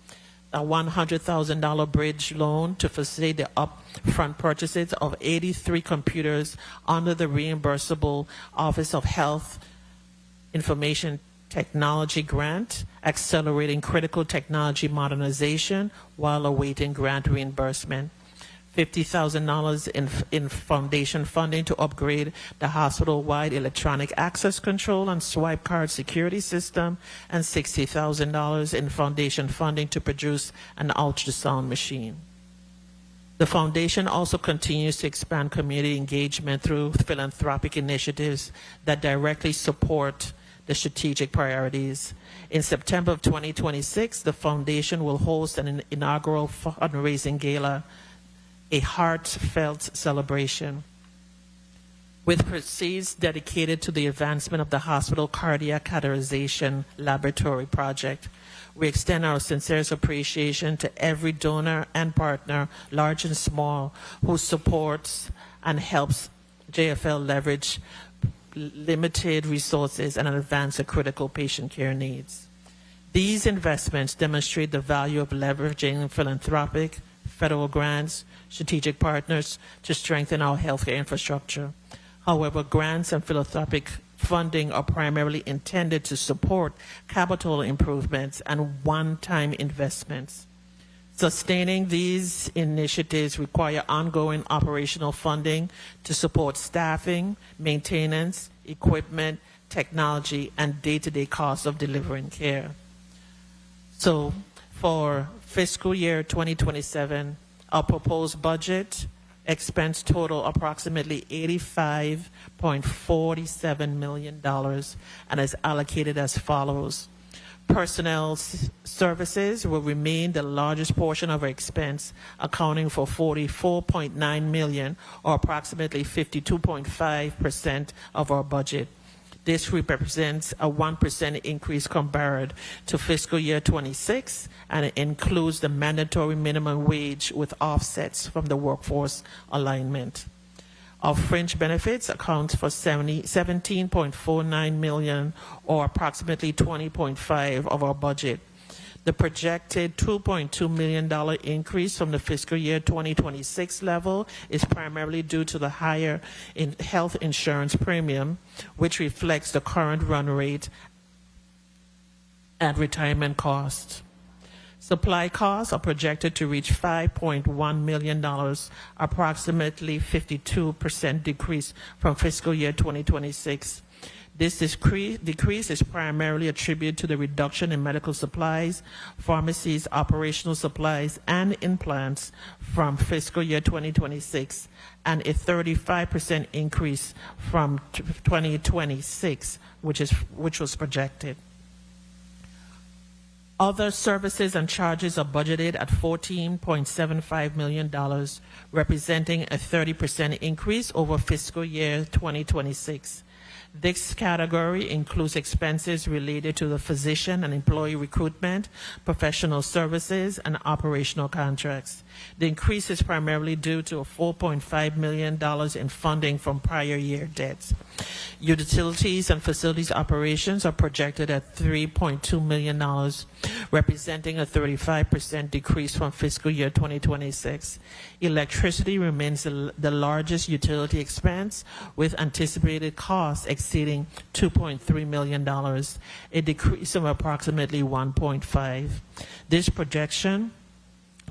a $100,000 bridge loan to facilitate the upfront purchases of 83 computers under the reimbursable Office of Health Information Technology grant, accelerating critical technology modernization while awaiting grant reimbursement. $50,000 in foundation funding to upgrade the hospital-wide electronic access control and swipe card security system, and $60,000 in foundation funding to produce an ultrasound machine. The foundation also continues to expand community engagement through philanthropic initiatives that directly support the strategic priorities. In September of 2026, the foundation will host an inaugural fundraising gala, a heartfelt celebration, with proceeds dedicated to the advancement of the hospital cardiac catheterization laboratory project. We extend our sincerest appreciation to every donor and partner, large and small, who supports and helps JFL leverage limited resources and advance the critical patient care needs. These investments demonstrate the value of leveraging philanthropic, federal grants, strategic partners to strengthen our healthcare infrastructure. However, grants and philanthropic funding are primarily intended to support capital improvements and one-time investments. Sustaining these initiatives require ongoing operational funding to support staffing, maintenance, equipment, technology, and day-to-day costs of delivering care. So for fiscal year 2027, our proposed budget expense total approximately $85.47 million and is allocated as follows. Personnel services will remain the largest portion of our expense, accounting for $44.9 million, or approximately 52.5% of our budget. This represents a 1% increase compared to fiscal year 26, and it includes the mandatory minimum wage with offsets from the workforce alignment. Our fringe benefits account for $17.49 million, or approximately 20.5% of our budget. The projected $2.2 million increase from the fiscal year 2026 level is primarily due to the higher health insurance premium, which reflects the current run rate and retirement costs. Supply costs are projected to reach $5.1 million, approximately 52% decrease from fiscal year 2026. This decrease is primarily attributed to the reduction in medical supplies, pharmacies, operational supplies, and implants from fiscal year 2026, and a 35% increase from 2026, which was projected. Other services and charges are budgeted at $14.75 million, representing a 30% increase over fiscal year 2026. This category includes expenses related to the physician and employee recruitment, professional services, and operational contracts. The increase is primarily due to $4.5 million in funding from prior year debts. Utilities and facilities operations are projected at $3.2 million, representing a 35% decrease from fiscal year 2026. Electricity remains the largest utility expense, with anticipated costs exceeding $2.3 million, a decrease of approximately 1.5%. This projection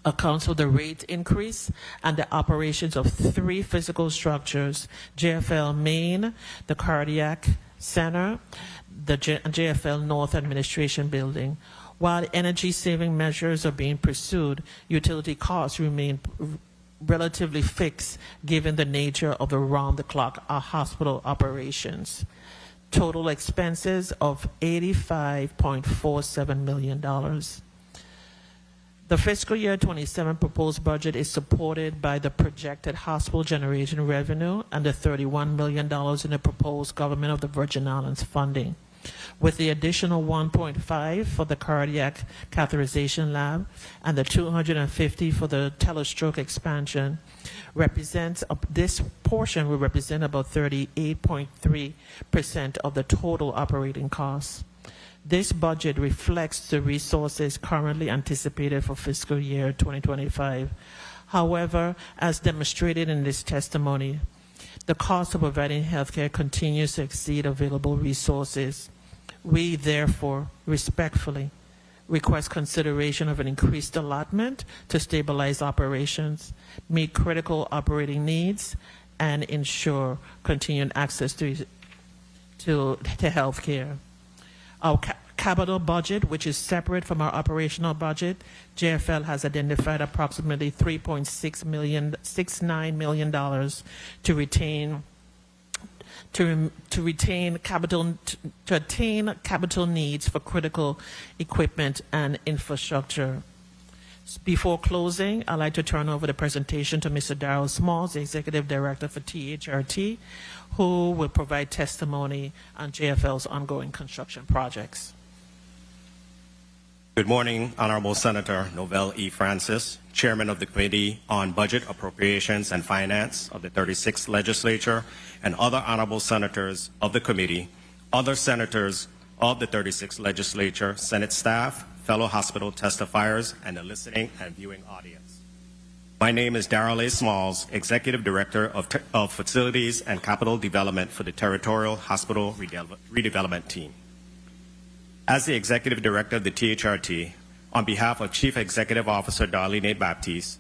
accounts for the rate increase and the operations of 3 physical structures: JFL Main, the Cardiac Center, the JFL North Administration Building. While energy-saving measures are being pursued, utility costs remain relatively fixed given the nature of the round-the-clock hospital operations. Total expenses of $85.47 million. The fiscal year 27 proposed budget is supported by the projected hospital generation revenue and the $31 million in the proposed Government of the Virgin Islands funding, with the additional 1.5 for the cardiac catheterization lab and the 250 for the telestroke expansion. This portion will represent about 38.3% of the total operating costs. This budget reflects the resources currently anticipated for fiscal year 2025. However, as demonstrated in this testimony, the cost of providing healthcare continues to exceed available resources. We, therefore, respectfully request consideration of an increased allotment to stabilize operations, meet critical operating needs, and ensure continued access to health care. Our capital budget, which is separate from our operational budget, JFL has identified approximately $3.69 million to attain capital needs for critical equipment and infrastructure. Before closing, I'd like to turn over the presentation to Mr. Darrell Smalls, the Executive Director for THRT, who will provide testimony on JFL's ongoing construction projects. Good morning, Honorable Senator Novell E. Francis, Chairman of the Committee on Budget, Appropriations, and Finance of the 36th Legislature, and other honorable senators of the committee, other senators of the 36th Legislature, Senate staff, fellow hospital testifiers, and the listening and viewing audience. My name is Darrell A. Smalls, Executive Director of Facilities and Capital Development for the Territorial Hospital Redevelopment Team. As the Executive Director of the THRT, on behalf of Chief Executive Officer Darlene A. Baptiste,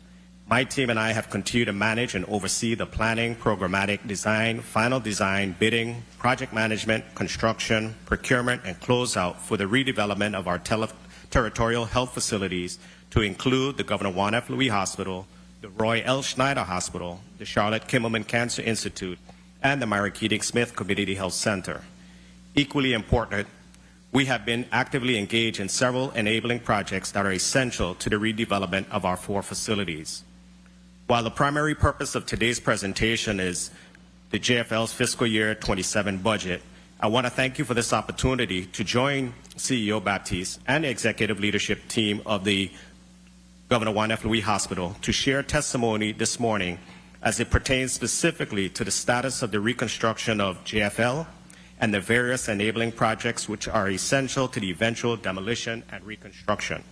my team and I have continued to manage and oversee the planning, programmatic design, final design, bidding, project management, construction, procurement, and closeout for the redevelopment of our territorial health facilities to include the Governor Juan F. Louis Hospital, the Roy L. Schneider Hospital, the Charlotte Kimmelman Cancer Institute, and the Myra Keating Smith Community Health Center. Equally important, we have been actively engaged in several enabling projects that are essential to the redevelopment of our 4 facilities. While the primary purpose of today's presentation is the JFL's fiscal year 27 budget, I want to thank you for this opportunity to join CEO Baptiste and the executive leadership team of the Governor Juan F. Louis Hospital to share testimony this morning as it pertains specifically to the status of the reconstruction of JFL and the various enabling projects which are essential to the eventual demolition and reconstruction.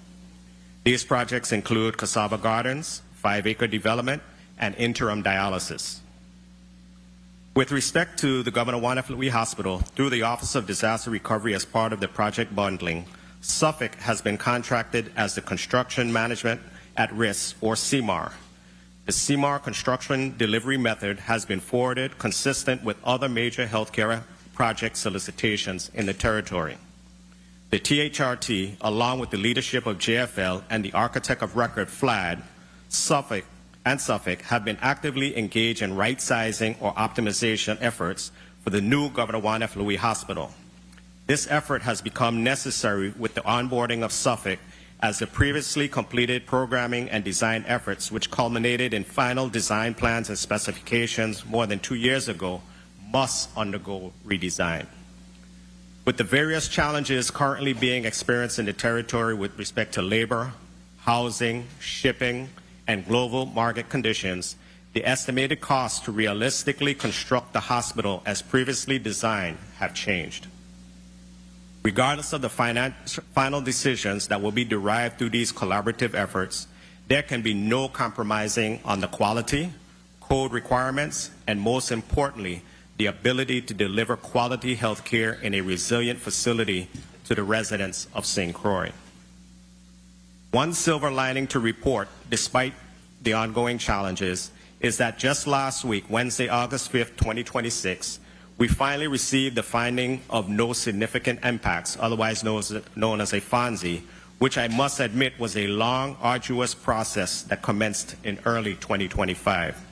These projects include Cassava Gardens, 5-acre development, and interim dialysis. With respect to the Governor Juan F. Louis Hospital, through the Office of Disaster Recovery as part of the project bundling, Suffolk has been contracted as the Construction Management at Risk, or CMAR. The CMAR construction delivery method has been forwarded consistent with other major healthcare project solicitations in the territory. The THRT, along with the leadership of JFL and the architect of record, FLAD, Suffolk, have been actively engaged in right-sizing or optimization efforts for the new Governor Juan F. Louis Hospital. This effort has become necessary with the onboarding of Suffolk as the previously completed programming and design efforts, which culminated in final design plans and specifications more than 2 years ago, must undergo redesign. With the various challenges currently being experienced in the territory with respect to labor, housing, shipping, and global market conditions, the estimated costs to realistically construct the hospital as previously designed have changed. Regardless of the final decisions that will be derived through these collaborative efforts, there can be no compromising on the quality, code requirements, and most importantly, the ability to deliver quality health care in a resilient facility to the residents of St. Croix. One silver lining to report, despite the ongoing challenges, is that just last week, Wednesday, August 5th, 2026, we finally received the finding of no significant impacts, otherwise known as a FONSI, which I must admit was a long, arduous process that commenced in early 2025.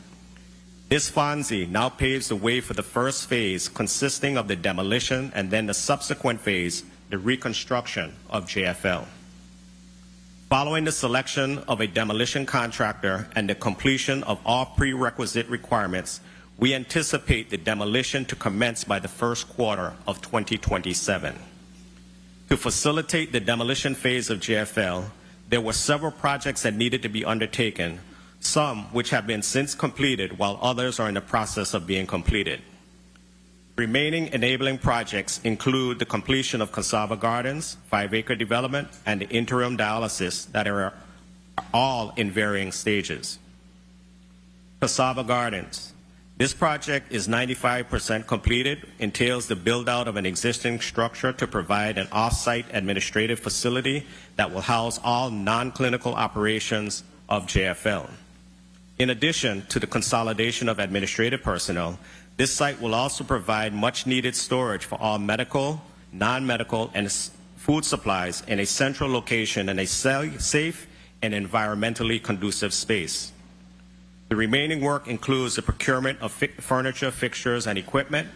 This FONSI now paves the way for the first phase, consisting of the demolition and then the subsequent phase, the reconstruction of JFL. Following the selection of a demolition contractor and the completion of all prerequisite requirements, we anticipate the demolition to commence by the first quarter of 2027. To facilitate the demolition phase of JFL, there were several projects that needed to be undertaken, some which have been since completed while others are in the process of being completed. Remaining enabling projects include the completion of Cassava Gardens, 5-acre development, and the interim dialysis that are all in varying stages. Cassava Gardens. This project is 95% completed, entails the build-out of an existing structure to provide an off-site administrative facility that will house all non-clinical operations of JFL. In addition to the consolidation of administrative personnel, this site will also provide much-needed storage for all medical, non-medical, and food supplies in a central location in a safe and environmentally conducive space. The remaining work includes the procurement of furniture, fixtures, and equipment,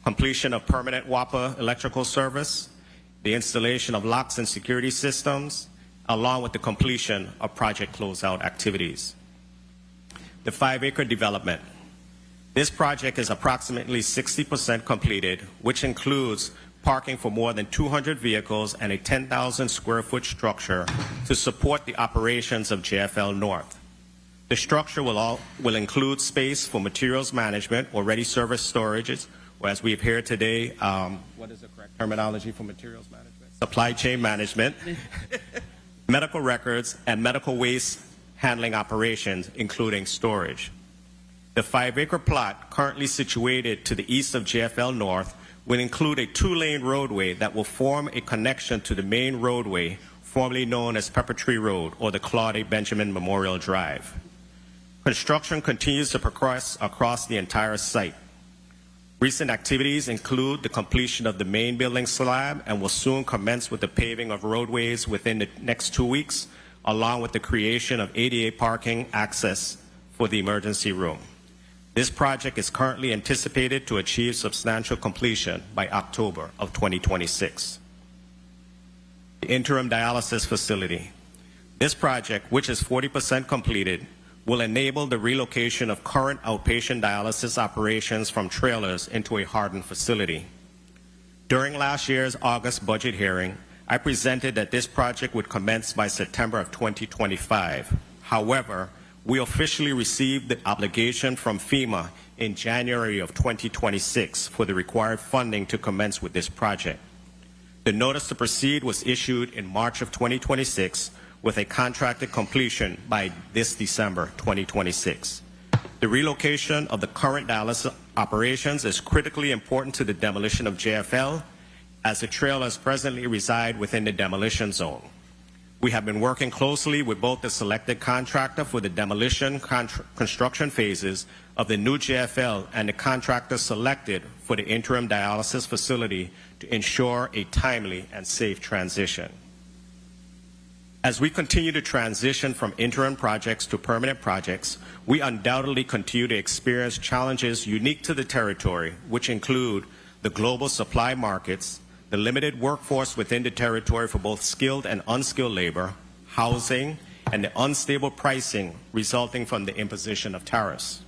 completion of permanent WAPA electrical service, the installation of locks and security systems, along with the completion of project closeout activities. The 5-acre development. This project is approximately 60% completed, which includes parking for more than 200 vehicles and a 10,000 square foot structure to support the operations of JFL North. The structure will include space for materials management or ready service storages, or as we've heard today, what is the correct terminology for materials management? Supply chain management, medical records, and medical waste handling operations, including storage. The 5-acre plot, currently situated to the east of JFL North, will include a 2-lane roadway that will form a connection to the main roadway, formerly known as Pepper Tree Road or the Claude A. Benjamin Memorial Drive. Construction continues to progress across the entire site. Recent activities include the completion of the main building slab and will soon commence with the paving of roadways within the next 2 weeks, along with the creation of ADA parking access for the emergency room. This project is currently anticipated to achieve substantial completion by October of 2026. The interim dialysis facility. This project, which is 40% completed, will enable the relocation of current outpatient dialysis operations from trailers into a hardened facility. During last year's August budget hearing, I presented that this project would commence by September of 2025. However, we officially received the obligation from FEMA in January of 2026 for the required funding to commence with this project. The notice to proceed was issued in March of 2026 with a contracted completion by this December 2026. The relocation of the current dialysis operations is critically important to the demolition of JFL, as the trailers presently reside within the demolition zone. We have been working closely with both the selected contractor for the demolition construction phases of the new JFL and the contractor selected for the interim dialysis facility to ensure a timely and safe transition. As we continue to transition from interim projects to permanent projects, we undoubtedly continue to experience challenges unique to the territory, which include the global supply markets, the limited workforce within the territory for both skilled and unskilled labor, housing, and the unstable pricing resulting from the imposition of tariffs.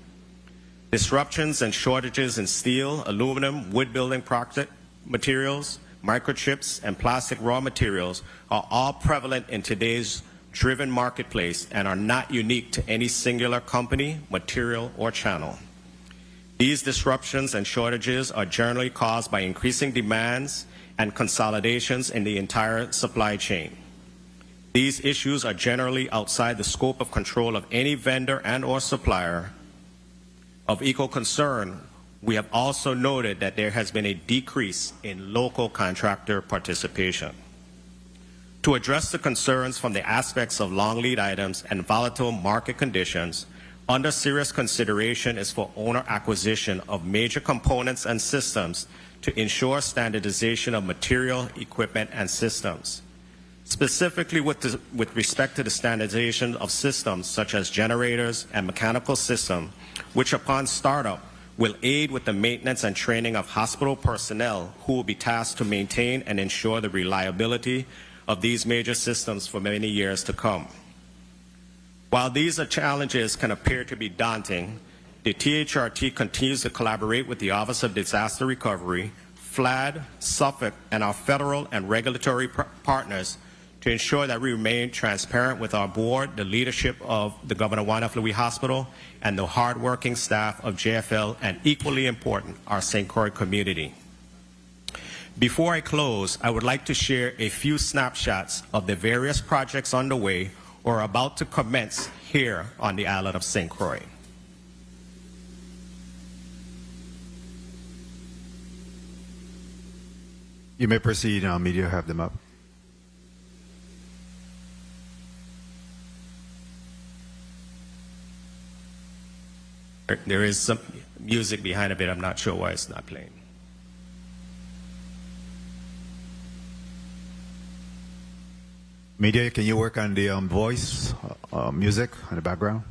Disruptions and shortages in steel, aluminum, wood building project materials, microchips, and plastic raw materials are all prevalent in today's driven marketplace and are not unique to any singular company, material, or channel. These disruptions and shortages are generally caused by increasing demands and consolidations in the entire supply chain. These issues are generally outside the scope of control of any vendor and/or supplier. Of equal concern, we have also noted that there has been a decrease in local contractor participation. To address the concerns from the aspects of long lead items and volatile market conditions, under serious consideration is for owner acquisition of major components and systems to ensure standardization of material, equipment, and systems. Specifically with respect to the standardization of systems such as generators and mechanical systems, which upon startup will aid with the maintenance and training of hospital personnel who will be tasked to maintain and ensure the reliability of these major systems for many years to come. While these challenges can appear to be daunting, the THRT continues to collaborate with the Office of Disaster Recovery, FLAD, Suffolk, and our federal and regulatory partners to ensure that we remain transparent with our board, the leadership of the Governor Juan F. Louis Hospital, and the hardworking staff of JFL, and equally important, our St. Croix community. Before I close, I would like to share a few snapshots of the various projects underway or about to commence here on the island of St. Croix. You may proceed. Media have them up. There is some music behind it. I'm not sure why it's not playing. Media, can you work on the voice music in the background?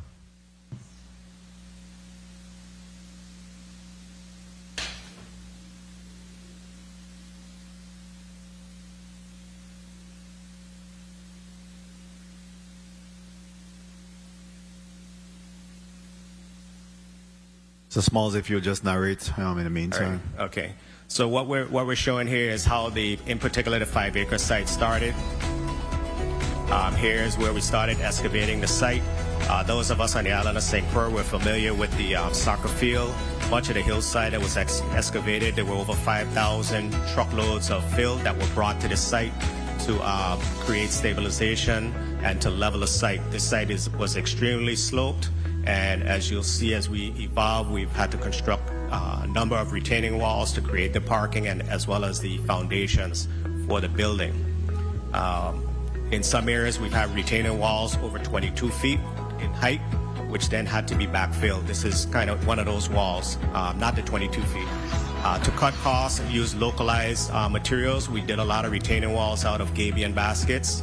So Smalls, if you'll just narrate in the meantime. Right. Okay. So what we're showing here is how in particular the 5-acre site started. Here's where we started excavating the site. Those of us on the island of St. Croix were familiar with the soccer field. Much of the hillside that was excavated. There were over 5,000 truckloads of fill that were brought to the site to create stabilization and to level the site. This site was extremely sloped. And as you'll see, as we evolve, we've had to construct a number of retaining walls to create the parking and as well as the foundations for the building. In some areas, we've had retaining walls over 22 feet in height, which then had to be backfilled. This is kind of one of those walls, not the 22 feet. To cut costs and use localized materials, we did a lot of retaining walls out of gabion baskets,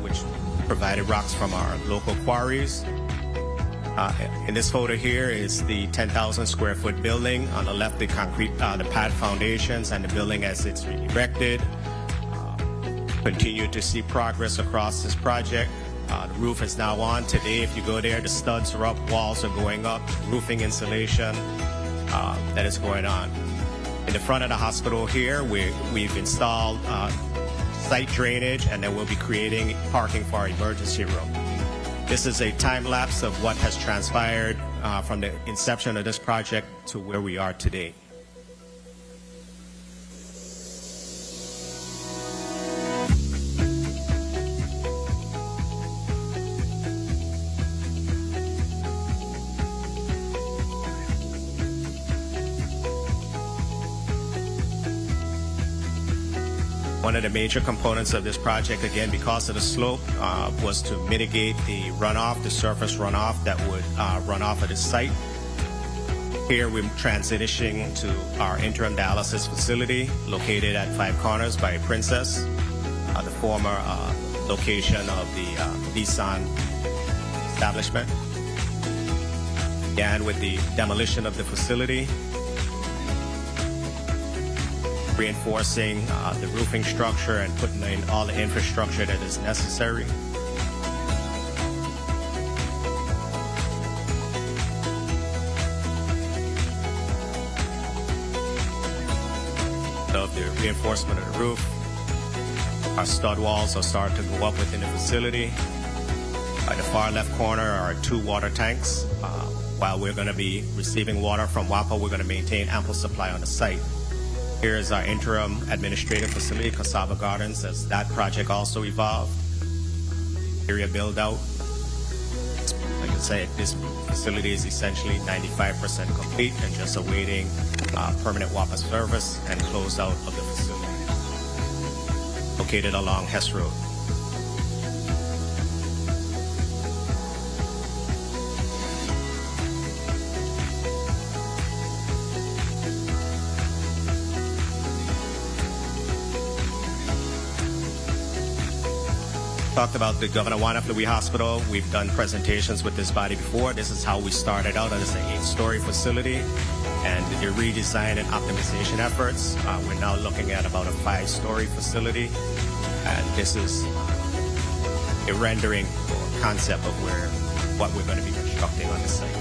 which provided rocks from our local quarries. In this photo here is the 10,000 square foot building. On the left, the concrete, the pad foundations and the building as it's erected. Continue to see progress across this project. The roof is now on. Today, if you go there, the studs are up, walls are going up, roofing insulation that is going on. In the front of the hospital here, we've installed site drainage, and then we'll be creating parking for our emergency room. This is a time lapse of what has transpired from the inception of this project to where we are today. One of the major components of this project, again, because of the slope, was to mitigate the runoff, the surface runoff that would run off of the site. Here we're transitioning to our interim dialysis facility located at Five Corners by Princess, the former location of the Nissan establishment. Began with the demolition of the facility, reinforcing the roofing structure and putting in all the infrastructure that is necessary. Of the reinforcement of the roof. Our stud walls are starting to go up within the facility. By the far left corner are 2 water tanks. While we're going to be receiving water from WAPA, we're going to maintain ample supply on the site. Here is our interim administrative facility, Cassava Gardens, as that project also evolved. Area build out. Like I said, this facility is essentially 95% complete and just awaiting permanent WAPA service and close out of the facility. Located along Hess Road. talked about the Governor Juan F. Louis Hospital. We've done presentations with this body before. This is how we started out as an 8-story facility, and the redesign and optimization efforts. We're now looking at about a 5-story facility, and this is a rendering or concept of what we're going to be constructing on the site.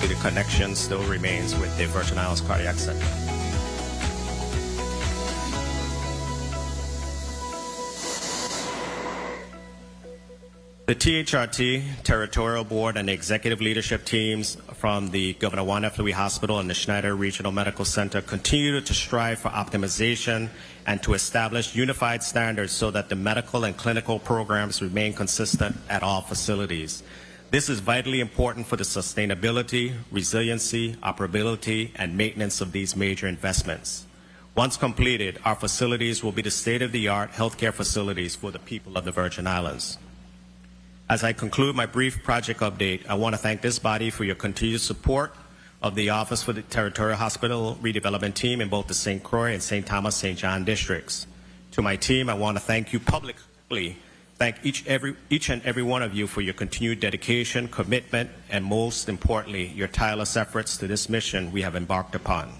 The connection still remains with the Virgin Islands Cardiac Center. The THRT, Territorial Board, and the executive leadership teams from the Governor Juan F. Louis Hospital and the Schneider Regional Medical Center continue to strive for optimization and to establish unified standards so that the medical and clinical programs remain consistent at all facilities. This is vitally important for the sustainability, resiliency, operability, and maintenance of these major investments. Once completed, our facilities will be the state-of-the-art healthcare facilities for the people of the Virgin Islands. As I conclude my brief project update, I want to thank this body for your continued support of the Office for the Territorial Hospital Redevelopment Team in both the St. Croix and St. Thomas St. John districts. To my team, I want to thank you publicly. Thank each and every one of you for your continued dedication, commitment, and most importantly, your tireless efforts to this mission we have embarked upon.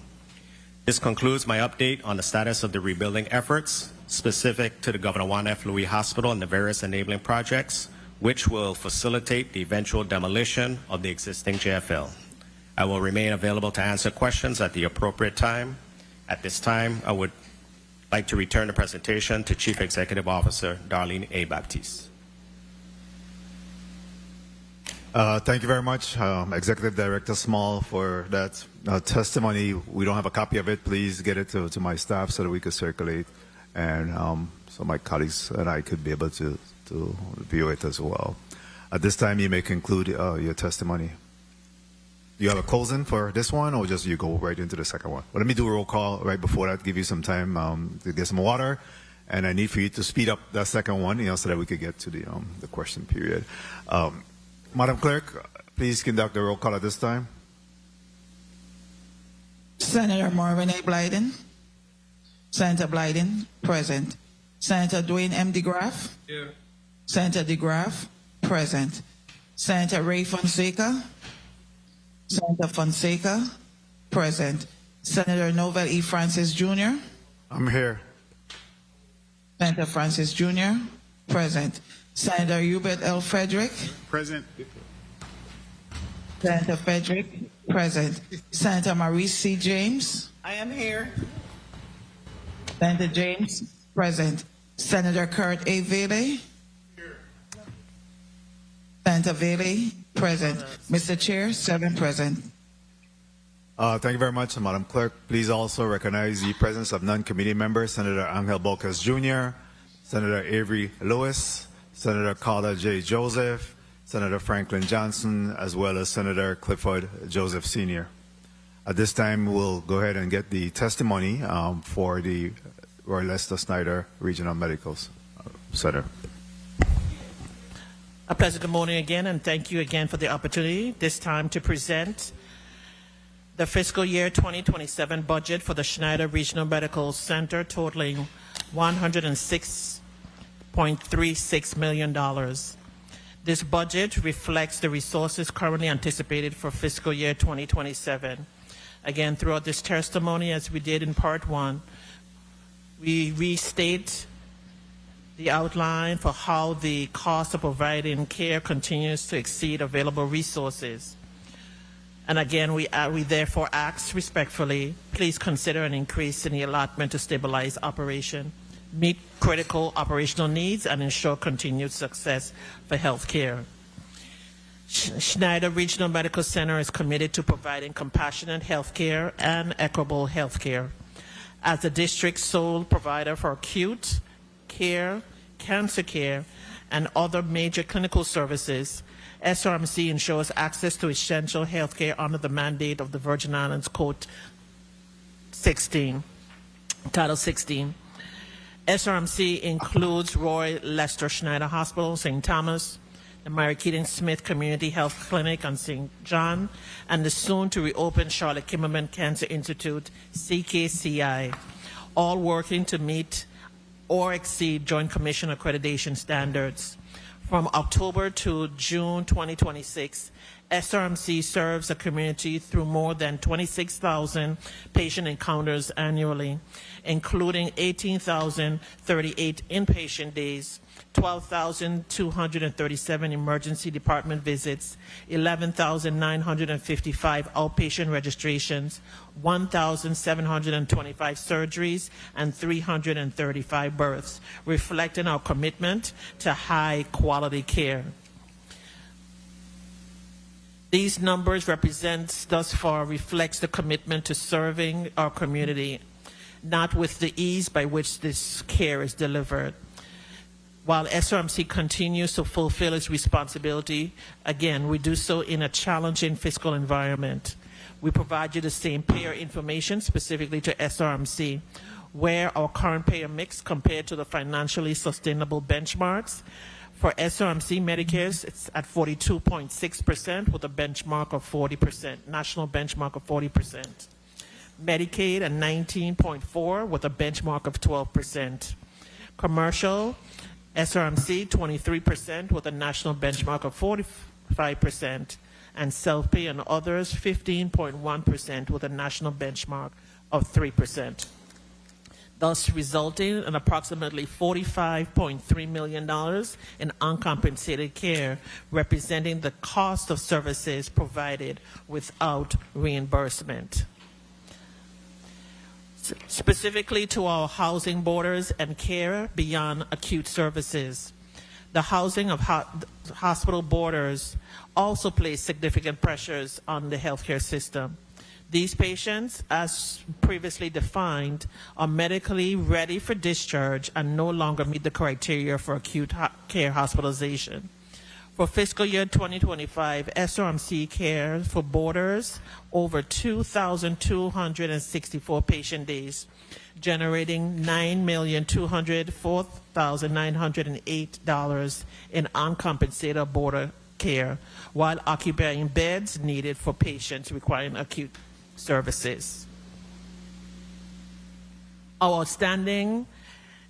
This concludes my update on the status of the rebuilding efforts specific to the Governor Juan F. Louis Hospital and the various enabling projects, which will facilitate the eventual demolition of the existing JFL. I will remain available to answer questions at the appropriate time. At this time, I would like to return the presentation to Chief Executive Officer Darlene A. Baptiste. Thank you very much, Executive Director Small, for that testimony. We don't have a copy of it. Please get it to my staff so that we could circulate, and so my colleagues and I could be able to view it as well. At this time, you may conclude your testimony. Do you have a closing for this one, or just you go right into the second one? Well, let me do a roll call right before that, give you some time to get some water, and I need for you to speed up that second one, so that we could get to the question period. Madam Clerk, please conduct the roll call at this time. Senator Marvin A. Blyden. Senator Blyden, present. Senator Dwayne M. DeGraff. Here. Senator DeGraff, present. Senator Ray Fonseca. Senator Fonseca, present. Senator Novell E. Francis Jr. I'm here. Senator Francis Jr., present. Senator Hubert L. Frederick. Present. Senator Frederick, present. Senator Maurice C. James. I am here. Senator James, present. Senator Kurt A. Vele. Here. Senator Vele, present. Mr. Chair, 7 present. Thank you very much, Madam Clerk. Please also recognize the presence of non-committee members, Senator Angel Bocas Jr., Senator Avery Lewis, Senator Carla J. Joseph, Senator Franklin Johnson, as well as Senator Clifford Joseph Sr. At this time, we'll go ahead and get the testimony for the Roy Lester Schneider Regional Medical Center. A pleasant good morning again, and thank you again for the opportunity this time to present the fiscal year 2027 budget for the Schneider Regional Medical Center, totaling $106.36 million. This budget reflects the resources currently anticipated for fiscal year 2027. Again, throughout this testimony, as we did in part 1, we restate the outline for how the cost of providing care continues to exceed available resources. And again, we therefore ask respectfully, please consider an increase in the allotment to stabilize operation meet critical operational needs, and ensure continued success for healthcare. Schneider Regional Medical Center is committed to providing compassionate healthcare and equitable healthcare. As the district's sole provider for acute care, cancer care, and other major clinical services, SRMC ensures access to essential healthcare under the mandate of the Virgin Islands Code 16, Title 16. SRMC includes Roy Lester Schneider Hospital, St. Thomas, the Mary Keating Smith Community Health Clinic on St. John, and the soon-to-reopen Charlotte Kimmelman Cancer Institute, CKCI, all working to meet or exceed Joint Commission accreditation standards. From October to June 2026, SRMC serves the community through more than 26,000 patient encounters annually, including 18,038 inpatient days, 12,237 emergency department visits, 11,955 outpatient registrations, 1,725 surgeries, and 335 births, reflecting our commitment to high-quality care. These numbers thus far reflects the commitment to serving our community, not with the ease by which this care is delivered. While SRMC continues to fulfill its responsibility, again, we do so in a challenging fiscal environment. We provide you the same payer information specifically to SRMC, where our current payer mix compared to the financially sustainable benchmarks. For SRMC Medicare, it's at 42.6% with a benchmark of 40%, national benchmark of 40%. Medicaid at 19.4% with a benchmark of 12%. Commercial, SRMC 23% with a national benchmark of 45%. And self-pay and others 15.1% with a national benchmark of 3%. Thus resulting in approximately $45.3 million in uncompensated care, representing the cost of services provided without reimbursement. Specifically to our housing borders and care beyond acute services, the housing of hospital borders also place significant pressures on the healthcare system. These patients, as previously defined, are medically ready for discharge and no longer meet the criteria for acute care hospitalization. For fiscal year 2025, SRMC cares for borders over 2,264 patient days, generating $9,204,908 in uncompensated border care, while occupying beds needed for patients requiring acute services. Our outstanding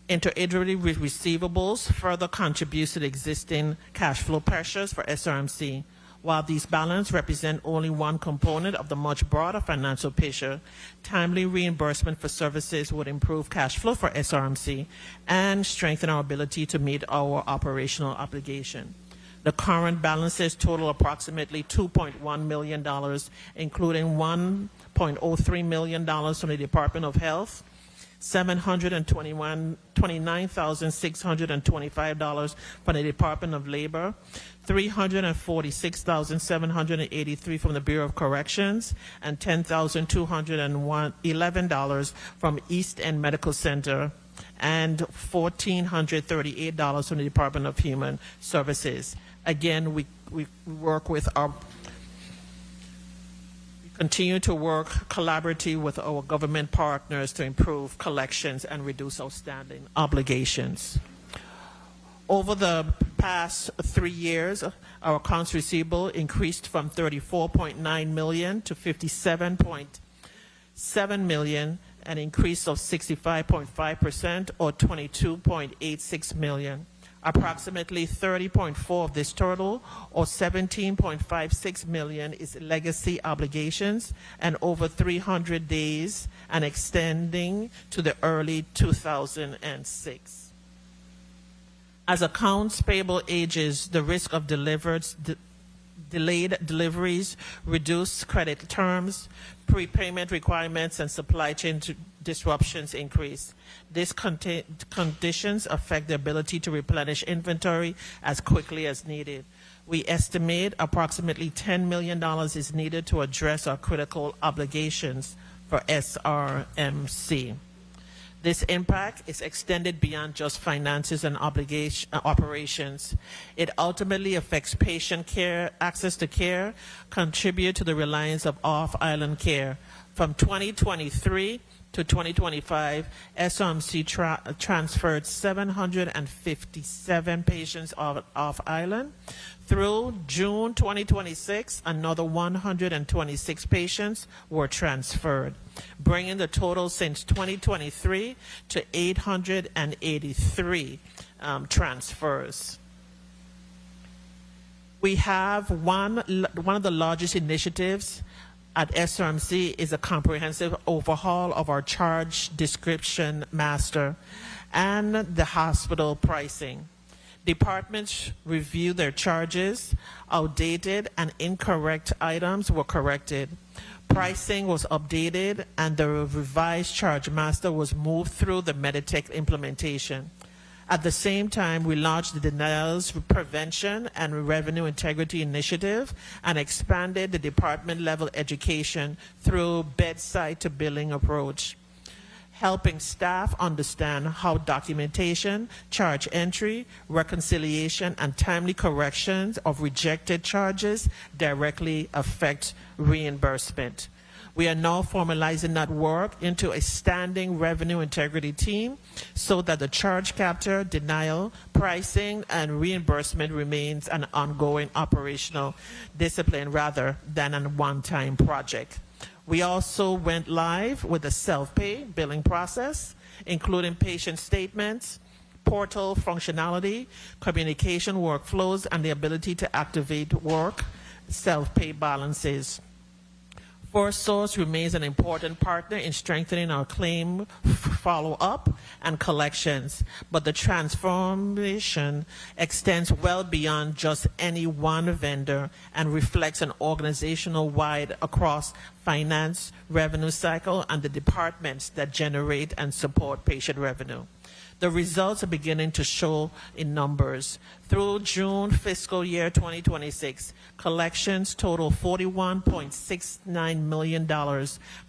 interinterim receivables further contributes to the existing cash flow pressures for SRMC. While these balances represent only one component of the much broader financial picture, timely reimbursement for services would improve cash flow for SRMC and strengthen our ability to meet our operational obligation. The current balances total approximately $2.1 million, including $1.03 million from the Department of Health, $729,625 from the Department of Labor, $346,783 from the Bureau of Corrections, and $10,211 from East End Medical Center, and $1,438 from the Department of Human Services. Again, we work with our continue to work collaboratively with our government partners to improve collections and reduce outstanding obligations. Over the past 3 years, our accounts receivable increased from $34.9 million to $57.7 million, an increase of 65.5% or $22.86 million. Approximately 30.4 of this total, or 17.56 million, is legacy obligations and over 300 days and extending to the early 2006. As accounts payable ages, the risk of delayed deliveries, reduced credit terms, prepayment requirements, and supply chain disruptions increase. These conditions affect the ability to replenish inventory as quickly as needed. We estimate approximately $10 million is needed to address our critical obligations for SRMC. This impact is extended beyond just finances and operations. It ultimately affects patient care, access to care, contribute to the reliance of off-island care. From 2023 to 2025, SRMC transferred 757 patients off-island. Through June 2026, another 126 patients were transferred, bringing the total since 2023 to 883 transfers. We have one of the largest initiatives at SRMC is a comprehensive overhaul of our charge description master and the hospital pricing. Departments review their charges. Outdated and incorrect items were corrected. Pricing was updated, and the revised charge master was moved through the Meditech implementation. At the same time, we launched the Denials Prevention and Revenue Integrity Initiative and expanded the department-level education through bedside-to-billing approach, helping staff understand how documentation, charge entry, reconciliation, and timely corrections of rejected charges directly affect reimbursement. We are now formalizing that work into a standing revenue integrity team so that the charge capture, denial, pricing, and reimbursement remains an ongoing operational discipline rather than a one-time project. We also went live with the self-pay billing process, including patient statements, portal functionality, communication workflows, and the ability to activate work self-pay balances. FirstSource remains an important partner in strengthening our claim follow-up and collections, but the transformation extends well beyond just any one vendor and reflects an organizational-wide across finance, revenue cycle, and the departments that generate and support patient revenue. The results are beginning to show in numbers. Through June fiscal year 2026, collections total $41.69 million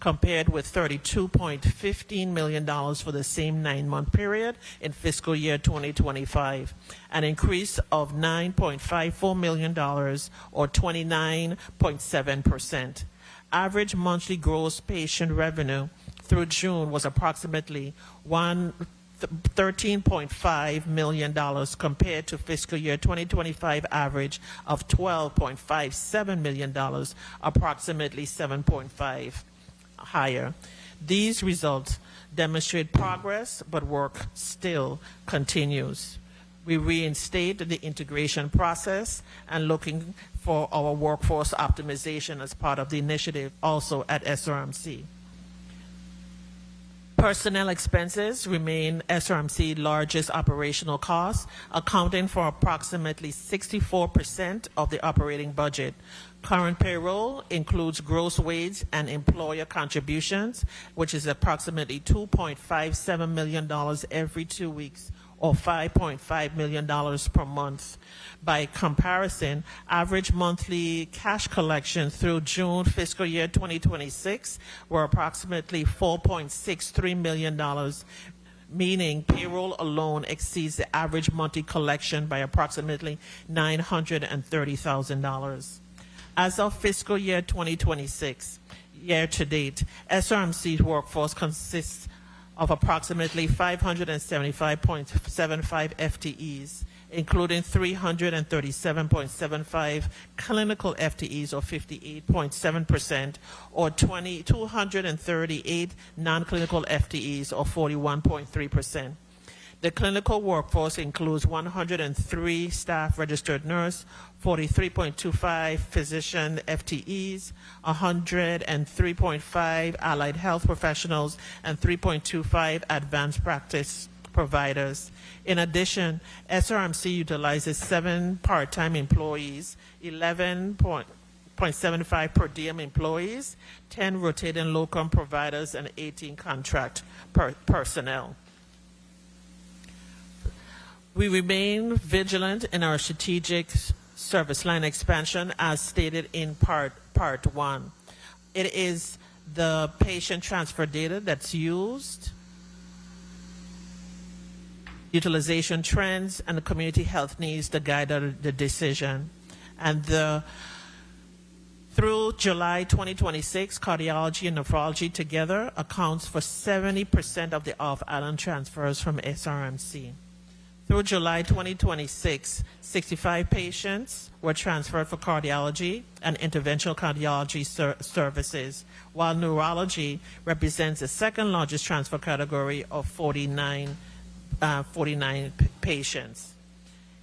compared with $32.15 million for the same 9-month period in fiscal year 2025, an increase of $9.54 million or 29.7%. Average monthly gross patient revenue through June was approximately $13.5 million compared to fiscal year 2025 average of $12.57 million, approximately 7.5 higher. These results demonstrate progress, but work still continues. We reinstate the integration process and looking for our workforce optimization as part of the initiative also at SRMC. Personnel expenses remain SRMC's largest operational cost, accounting for approximately 64% of the operating budget. Current payroll includes gross wage and employer contributions, which is approximately $2.57 million every 2 weeks, or $5.5 million per month. By comparison, average monthly cash collections through June fiscal year 2026 were approximately $4.63 million, meaning payroll alone exceeds the average monthly collection by approximately $930,000. As of fiscal year 2026, year to date, SRMC's workforce consists of approximately 575.75 FTEs, including 337.75 clinical FTEs, or 58.7%, or 238 non-clinical FTEs, or 41.3%. The clinical workforce includes 103 staff registered nurse, 43.25 physician FTEs, 103.5 allied health professionals, and 3.25 advanced practice providers. In addition, SRMC utilizes 7 part-time employees, 11.75 per diem employees, 10 rotating locum providers, and 18 contract personnel. We remain vigilant in our strategic service line expansion as stated in part 1. It is the patient transfer data that's used, utilization trends, and the community health needs to guide the decision. And through July 2026, cardiology and nephrology together accounts for 70% of the off-island transfers from SRMC. Through July 2026, 65 patients were transferred for cardiology and interventional cardiology services, while neurology represents the second largest transfer category of 49 patients.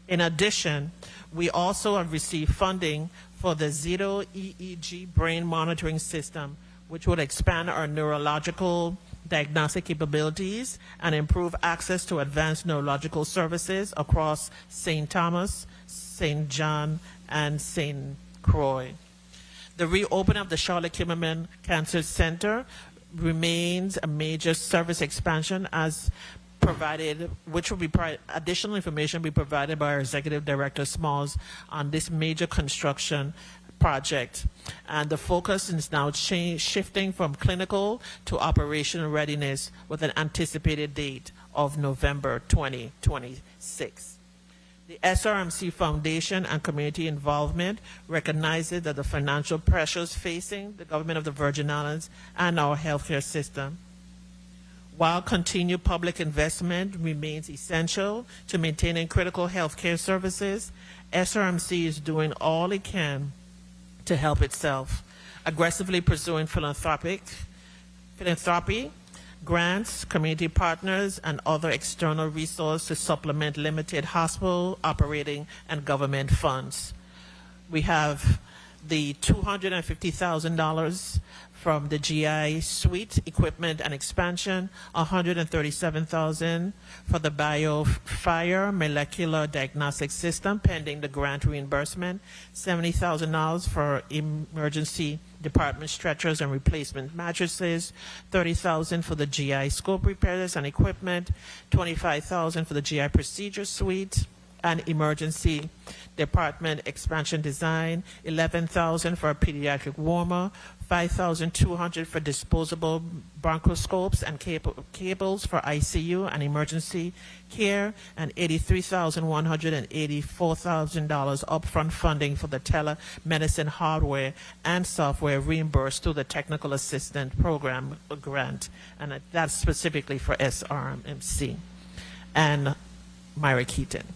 In addition, we also have received funding for the Zito EEG brain monitoring system, which would expand our neurological diagnostic capabilities and improve access to advanced neurological services across St. Thomas, St. John, and St. Croix. The reopening of the Charlotte Kimmerman Cancer Center remains a major service expansion as provided, which will be additional information be provided by our Executive Director Smalls on this major construction project. And the focus is now shifting from clinical to operational readiness with an anticipated date of November 2026. The SRMC Foundation and community involvement recognizes that the financial pressures facing the government of the Virgin Islands and our healthcare system. While continued public investment remains essential to maintaining critical healthcare services, SRMC is doing all it can to help itself, aggressively pursuing philanthropy, grants, community partners, and other external resources to supplement limited hospital operating and government funds. We have the $250,000 from the GI suite equipment and expansion, $137,000 for the BioFire molecular diagnostic system pending the grant reimbursement, $70,000 for emergency department stretchers and replacement mattresses, $30,000 for the GI scope repairs and equipment, $25,000 for the GI procedure suite and emergency department expansion design, $11,000 for a pediatric warmer, $5,200 for disposable bronchoscopes and cables for ICU and emergency care, and $83,184,000 upfront funding for the telemedicine hardware and software reimbursed through the Technical Assistant Program grant, and that's specifically for SRMC and Myra Keaton.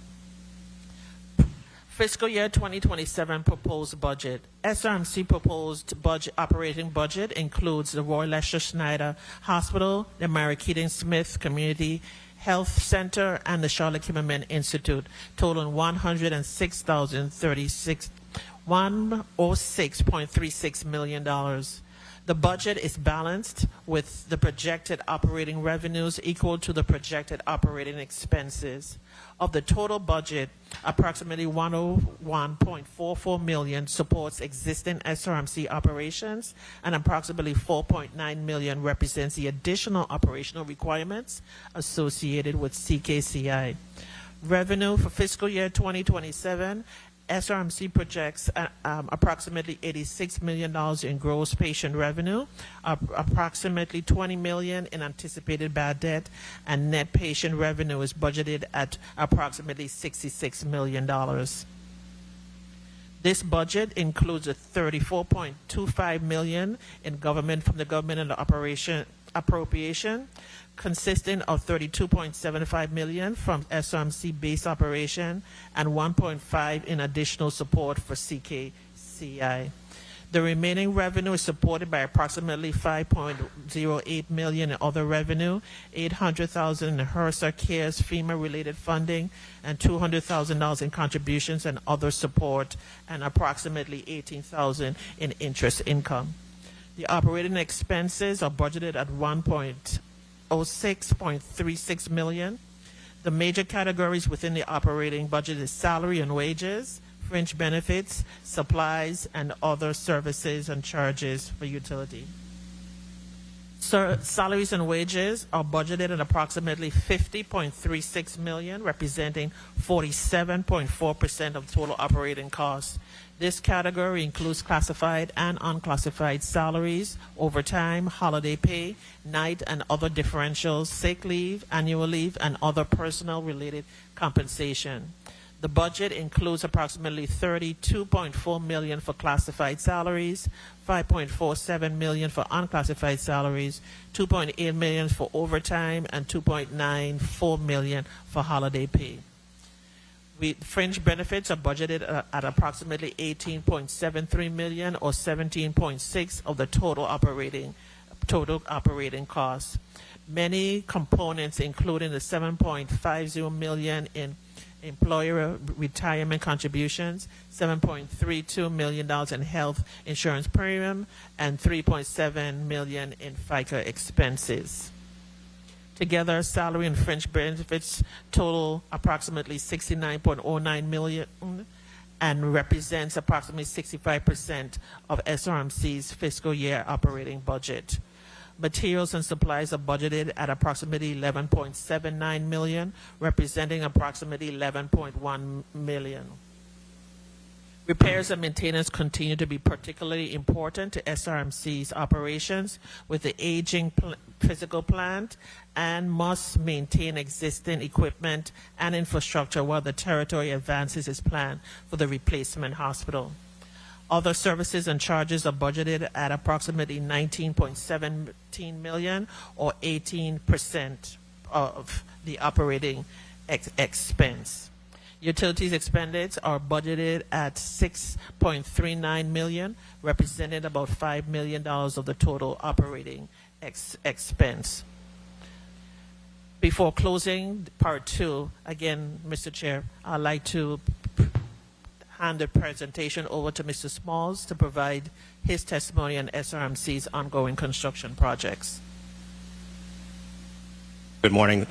Fiscal year 2027 proposed budget. SRMC proposed operating budget includes the Roy Lester Schneider Hospital, the Myra Keaton Smith Community Health Center, and the Charlotte Kimmerman Institute, totaling $106.36 million. The budget is balanced with the projected operating revenues equal to the projected operating expenses. Of the total budget, approximately $101.44 million supports existing SRMC operations, and approximately $4.9 million represents the additional operational requirements associated with CKCI. Revenue for fiscal year 2027, SRMC projects approximately $86 million in gross patient revenue, approximately $20 million in anticipated bad debt, and net patient revenue is budgeted at approximately $66 million. This budget includes a $34.25 million in from the government and the appropriation, consisting of $32.75 million from SRMC base operation and $1.5 in additional support for CKCI. The remaining revenue is supported by approximately $5.08 million in other revenue, $800,000 in HRSA CARES FEMA-related funding, and $200,000 in contributions and other support, and approximately $18,000 in interest income. The operating expenses are budgeted at $1.06.36 million. The major categories within the operating budget is salary and wages, fringe benefits, supplies, and other services and charges for utility. Salaries and wages are budgeted at approximately $50.36 million, representing 47.4% of total operating costs. This category includes classified and unclassified salaries, overtime, holiday pay, night and other differentials, sick leave, annual leave, and other personnel-related compensation. The budget includes approximately $32.4 million for classified salaries, $5.47 million for unclassified salaries, $2.8 million for overtime, and $2.94 million for holiday pay. Fringe benefits are budgeted at approximately $18.73 million, or 17.6% of the total operating costs. Many components, including the $7.50 million in employer retirement contributions, $7.32 million in health insurance premium, and $3.7 million in FICA expenses. Together, salary and fringe benefits total approximately $69.09 million and represents approximately 65% of SRMC's fiscal year operating budget. Materials and supplies are budgeted at approximately $11.79 million, representing approximately $11.1 million. Repairs and maintenance continue to be particularly important to SRMC's operations with the aging physical plant, and must maintain existing equipment and infrastructure while the territory advances its plan for the replacement hospital. Other services and charges are budgeted at approximately $19.17 million, or 18% of the operating expense. Utilities expenditures are budgeted at $6.39 million, representing about $5 million of the total operating expense. Before closing part two, again, Mr. Chair, I'd like to hand the presentation over to Mr. Smalls to provide his testimony on SRMC's ongoing construction projects. Good morning.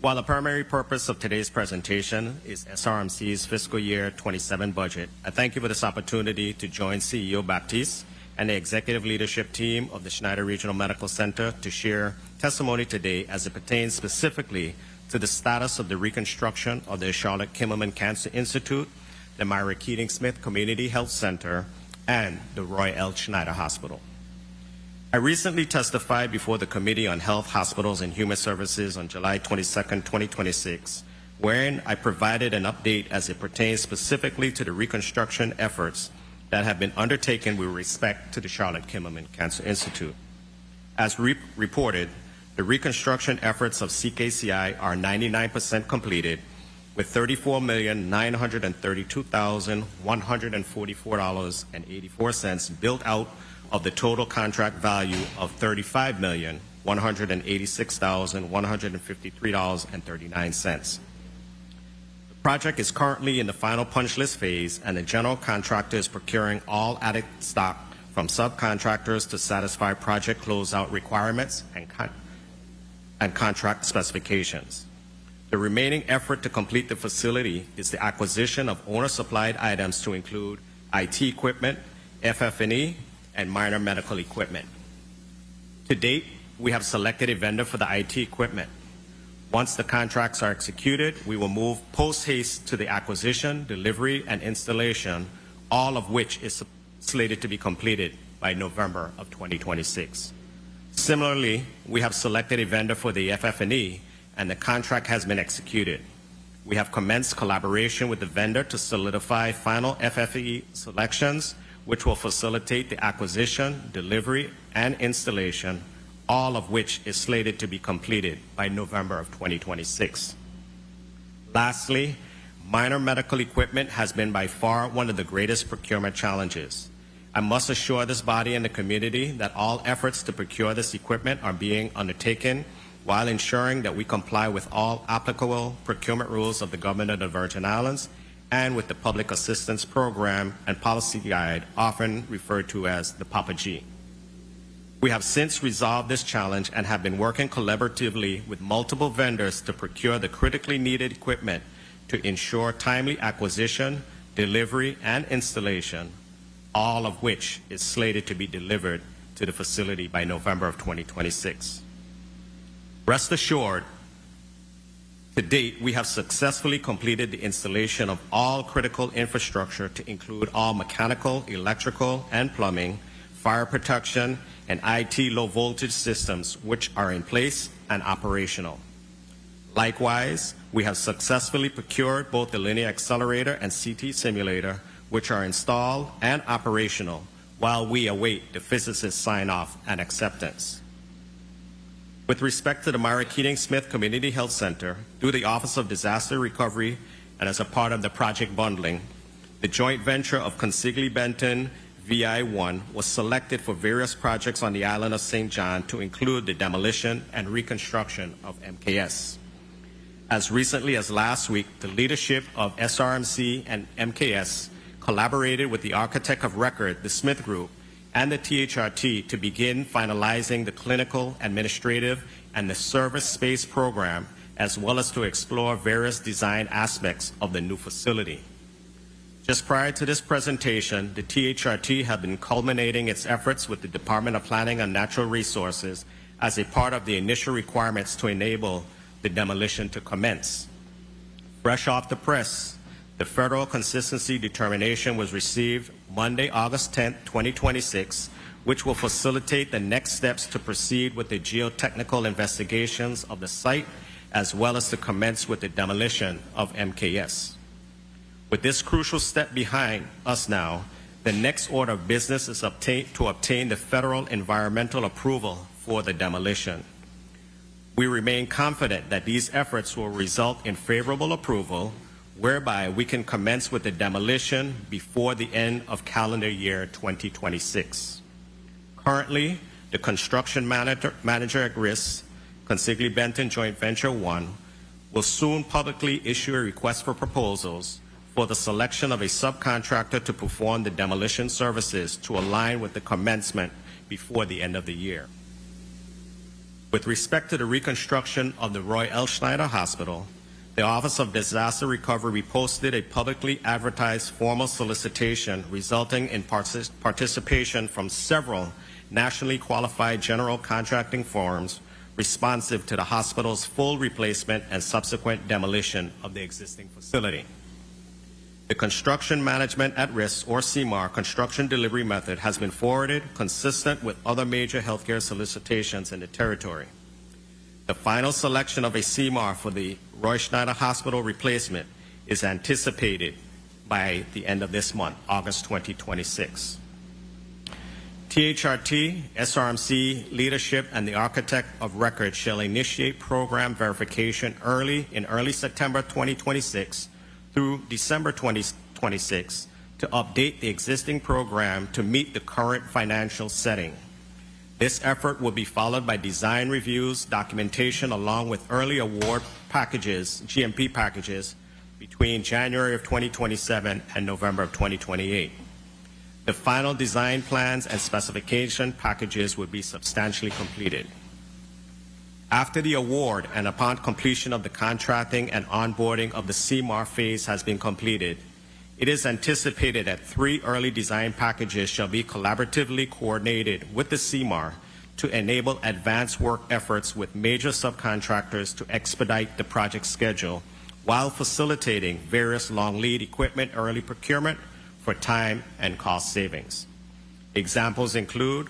While the primary purpose of today's presentation is SRMC's fiscal year 27 budget, I thank you for this opportunity to join CEO Baptiste and the executive leadership team of the Schneider Regional Medical Center to share testimony today as it pertains specifically to the status of the reconstruction of the Charlotte Kimmelman Cancer Institute, the Myra Keating Smith Community Health Center, and the Roy L. Schneider Hospital. I recently testified before the Committee on Health, Hospitals, and Human Services on July 22, 2026, wherein I provided an update as it pertains specifically to the reconstruction efforts that have been undertaken with respect to the Charlotte Kimmelman Cancer Institute. As reported, the reconstruction efforts of CKCI are 99% completed, with $34,932,144.84 built out of the total contract value of $35,186,153.39. The project is currently in the final punch list phase, and the general contractor is procuring all added stock from subcontractors to satisfy project closeout requirements and contract specifications. The remaining effort to complete the facility is the acquisition of owner-supplied items to include IT equipment, FF&E, and minor medical equipment. To date, we have selected a vendor for the IT equipment. Once the contracts are executed, we will move post-haste to the acquisition, delivery, and installation, all of which is slated to be completed by November of 2026. Similarly, we have selected a vendor for the FF&E, and the contract has been executed. We have commenced collaboration with the vendor to solidify final FF&E selections, which will facilitate the acquisition, delivery, and installation, all of which is slated to be completed by November of 2026. Lastly, minor medical equipment has been by far one of the greatest procurement challenges. I must assure this body and the community that all efforts to procure this equipment are being undertaken while ensuring that we comply with all applicable procurement rules of the Government of the Virgin Islands and with the Public Assistance Program and Policy Guide, often referred to as the Papa G. We have since resolved this challenge and have been working collaboratively with multiple vendors to procure the critically needed equipment to ensure timely acquisition, delivery, and installation, all of which is slated to be delivered to the facility by November of 2026. Rest assured, to date, we have successfully completed the installation of all critical infrastructure to include all mechanical, electrical, and plumbing, fire protection, and IT low-voltage systems, which are in place and operational. Likewise, we have successfully procured both the linear accelerator and CT simulator, which are installed and operational, while we await the physicist's sign-off and acceptance. With respect to the Myra Keating Smith Community Health Center, through the Office of Disaster Recovery and as a part of the project bundling, the joint venture of Consigli Benton VI1 was selected for various projects on the island of St. John to include the demolition and reconstruction of MKS. As recently as last week, the leadership of SRMC and MKS collaborated with the architect of record, the Smith Group, and the THRT to begin finalizing the clinical, administrative, and the service space program, as well as to explore various design aspects of the new facility. Just prior to this presentation, the THRT had been culminating its efforts with the Department of Planning and Natural Resources as a part of the initial requirements to enable the demolition to commence. Fresh off the press, the federal consistency determination was received Monday, August 10, 2026, which will facilitate the next steps to proceed with the geotechnical investigations of the site, as well as to commence with the demolition of MKS. With this crucial step behind us now, the next order of business is to obtain the federal environmental approval for the demolition. We remain confident that these efforts will result in favorable approval, whereby we can commence with the demolition before the end of calendar year 2026. Currently, the construction manager at risk, Consigli Benton Joint Venture 1, will soon publicly issue a request for proposals for the selection of a subcontractor to perform the demolition services to align with the commencement before the end of the year. With respect to the reconstruction of the Roy L. Schneider Hospital, the Office of Disaster Recovery posted a publicly advertised formal solicitation resulting in participation from several nationally qualified general contracting firms responsive to the hospital's full replacement and subsequent demolition of the existing facility. The Construction Management at Risk, or CMAR, construction delivery method has been forwarded consistent with other major healthcare solicitations in the territory. The final selection of a CMAR for the Roy Schneider Hospital replacement is anticipated by the end of this month, August 2026. THRT, SRMC leadership, and the architect of record shall initiate program verification in early September 2026 through December 2026 to update the existing program to meet the current financial setting. This effort will be followed by design reviews, documentation, along with early award packages, GMP packages, between January of 2027 and November of 2028. The final design plans and specification packages will be substantially completed. After the award and upon completion of the contracting and onboarding of the CMAR phase has been completed, it is anticipated that 3 early design packages shall be collaboratively coordinated with the CMAR to enable advanced work efforts with major subcontractors to expedite the project schedule while facilitating various long lead equipment early procurement for time and cost savings. Examples include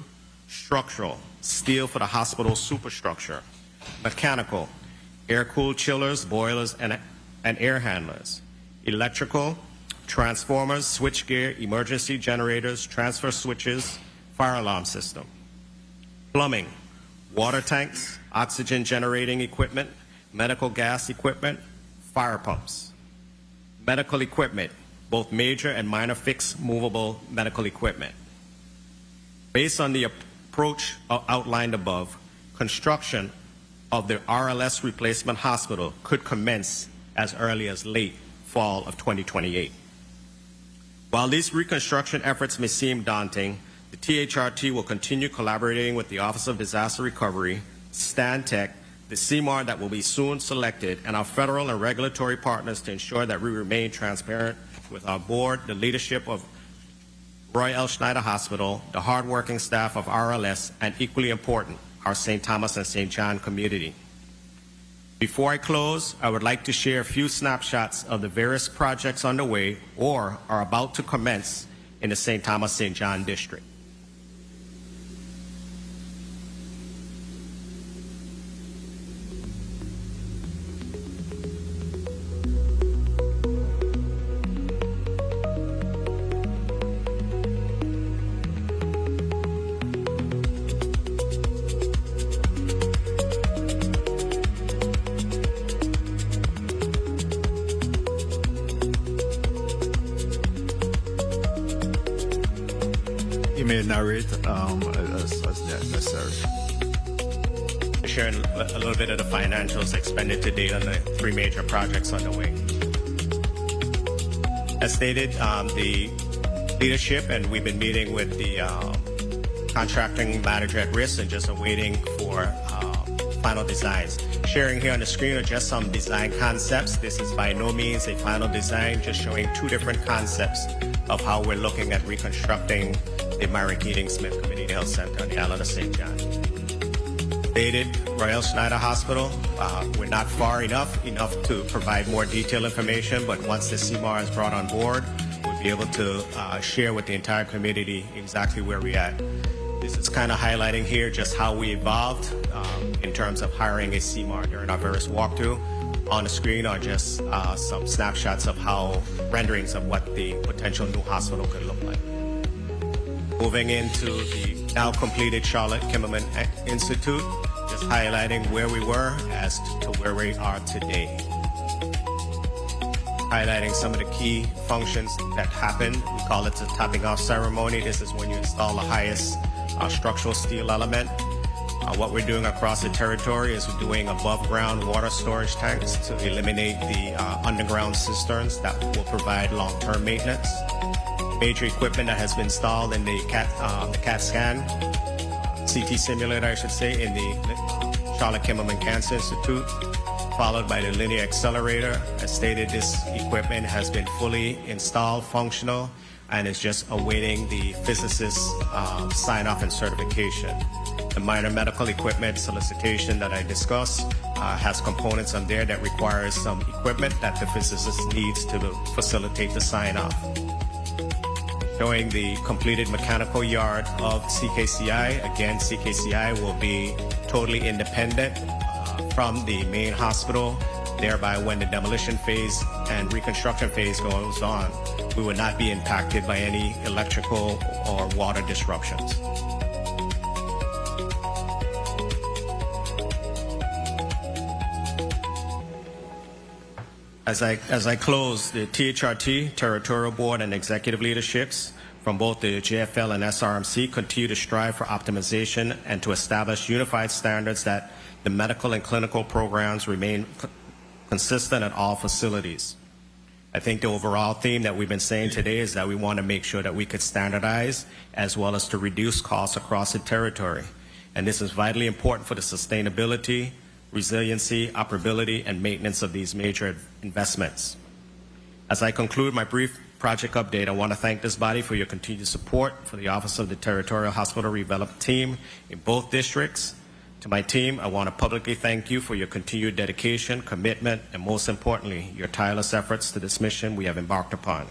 structural, steel for the hospital superstructure, mechanical, air-cooled chillers, boilers, and air handlers, electrical, transformers, switchgear, emergency generators, transfer switches, fire alarm system, plumbing, water tanks, oxygen generating equipment, medical gas equipment, fire pumps, medical equipment, both major and minor fixed movable medical equipment. Based on the approach outlined above, construction of the RLS replacement hospital could commence as early as late fall of 2028. While these reconstruction efforts may seem daunting, The THRT will continue collaborating with the Office of Disaster Recovery, Stantec, the CMAR that will be soon selected, and our federal and regulatory partners to ensure that we remain transparent with our board, the leadership of Roy L. Schneider Hospital, the hardworking staff of RLS, and equally important, our St. Thomas and St. John community. Before I close, I would like to share a few snapshots of the various projects underway or are about to commence in the St. Thomas St. John district. You may narrate as necessary. Sharing a little bit of the financials expended to date on the three major projects underway. As stated, the leadership, and we've been meeting with the contracting manager at risk and just awaiting for final designs. Sharing here on the screen are just some design concepts. This is by no means a final design, just showing two different concepts of how we're looking at reconstructing the Myra Keating Smith Community Health Center on the island of St. John. Stated, Royal Schneider Hospital, we're not far enough to provide more detailed information, but once the CMAR is brought on board, we'll be able to share with the entire community exactly where we're at. This is kind of highlighting here just how we evolved in terms of hiring a CMAR during our various walkthrough. On the screen are just some snapshots of how renderings of what the potential new hospital could look like. Moving into the now completed Charlotte Kimmelman Institute, just highlighting where we were as to where we are today. Highlighting some of the key functions that happened. We call it the topping off ceremony. This is when you install the highest structural steel element. What we're doing across the territory is we're doing above ground water storage tanks to eliminate the underground cisterns that will provide long-term maintenance. Major equipment that has been installed in the CAT scan, CT simulator, I should say, in the Charlotte Kimmelman Cancer Institute, followed by the linear accelerator. As stated, this equipment has been fully installed, functional, and is just awaiting the physicist's sign-off and certification. The minor medical equipment solicitation that I discussed has components on there that requires some equipment that the physicist needs to facilitate the sign-off. Showing the completed mechanical yard of CKCI. Again, CKCI will be totally independent from the main hospital. Thereby, when the demolition phase and reconstruction phase goes on, we will not be impacted by any electrical or water disruptions. As I close, the THRT, Territorial Board, and Executive Leaderships from both the JFL and SRMC continue to strive for optimization and to establish unified standards that the medical and clinical programs remain consistent at all facilities. I think the overall theme that we've been saying today is that we want to make sure that we could standardize as well as to reduce costs across the territory. And this is vitally important for the sustainability, resiliency, operability, and maintenance of these major investments. As I conclude my brief project update, I want to thank this body for your continued support for the Office of the Territorial Hospital Redevelopment Team in both districts. To my team, I want to publicly thank you for your continued dedication, commitment, and most importantly, your tireless efforts to this mission we have embarked upon.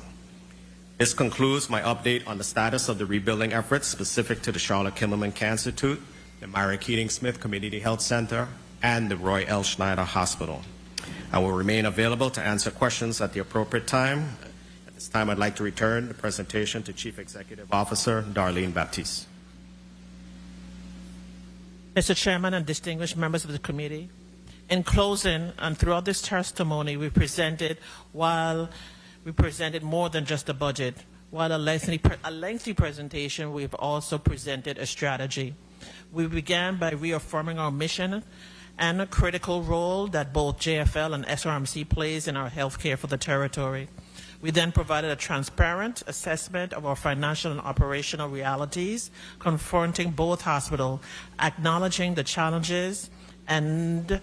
This concludes my update on the status of the rebuilding efforts specific to the Charlotte Kimmelman Cancer Institute, the Myra Keating Smith Community Health Center, and the Roy L. Schneider Hospital. I will remain available to answer questions at the appropriate time. At this time, I'd like to return the presentation to Chief Executive Officer Darlene Baptiste. Mr. Chairman and distinguished members of the committee, in closing and throughout this testimony, we presented more than just a budget. While a lengthy presentation, we've also presented a strategy. We began by reaffirming our mission and a critical role that both JFL and SRMC plays in our healthcare for the territory. We then provided a transparent assessment of our financial and operational realities, confronting both hospitals, acknowledging the challenges and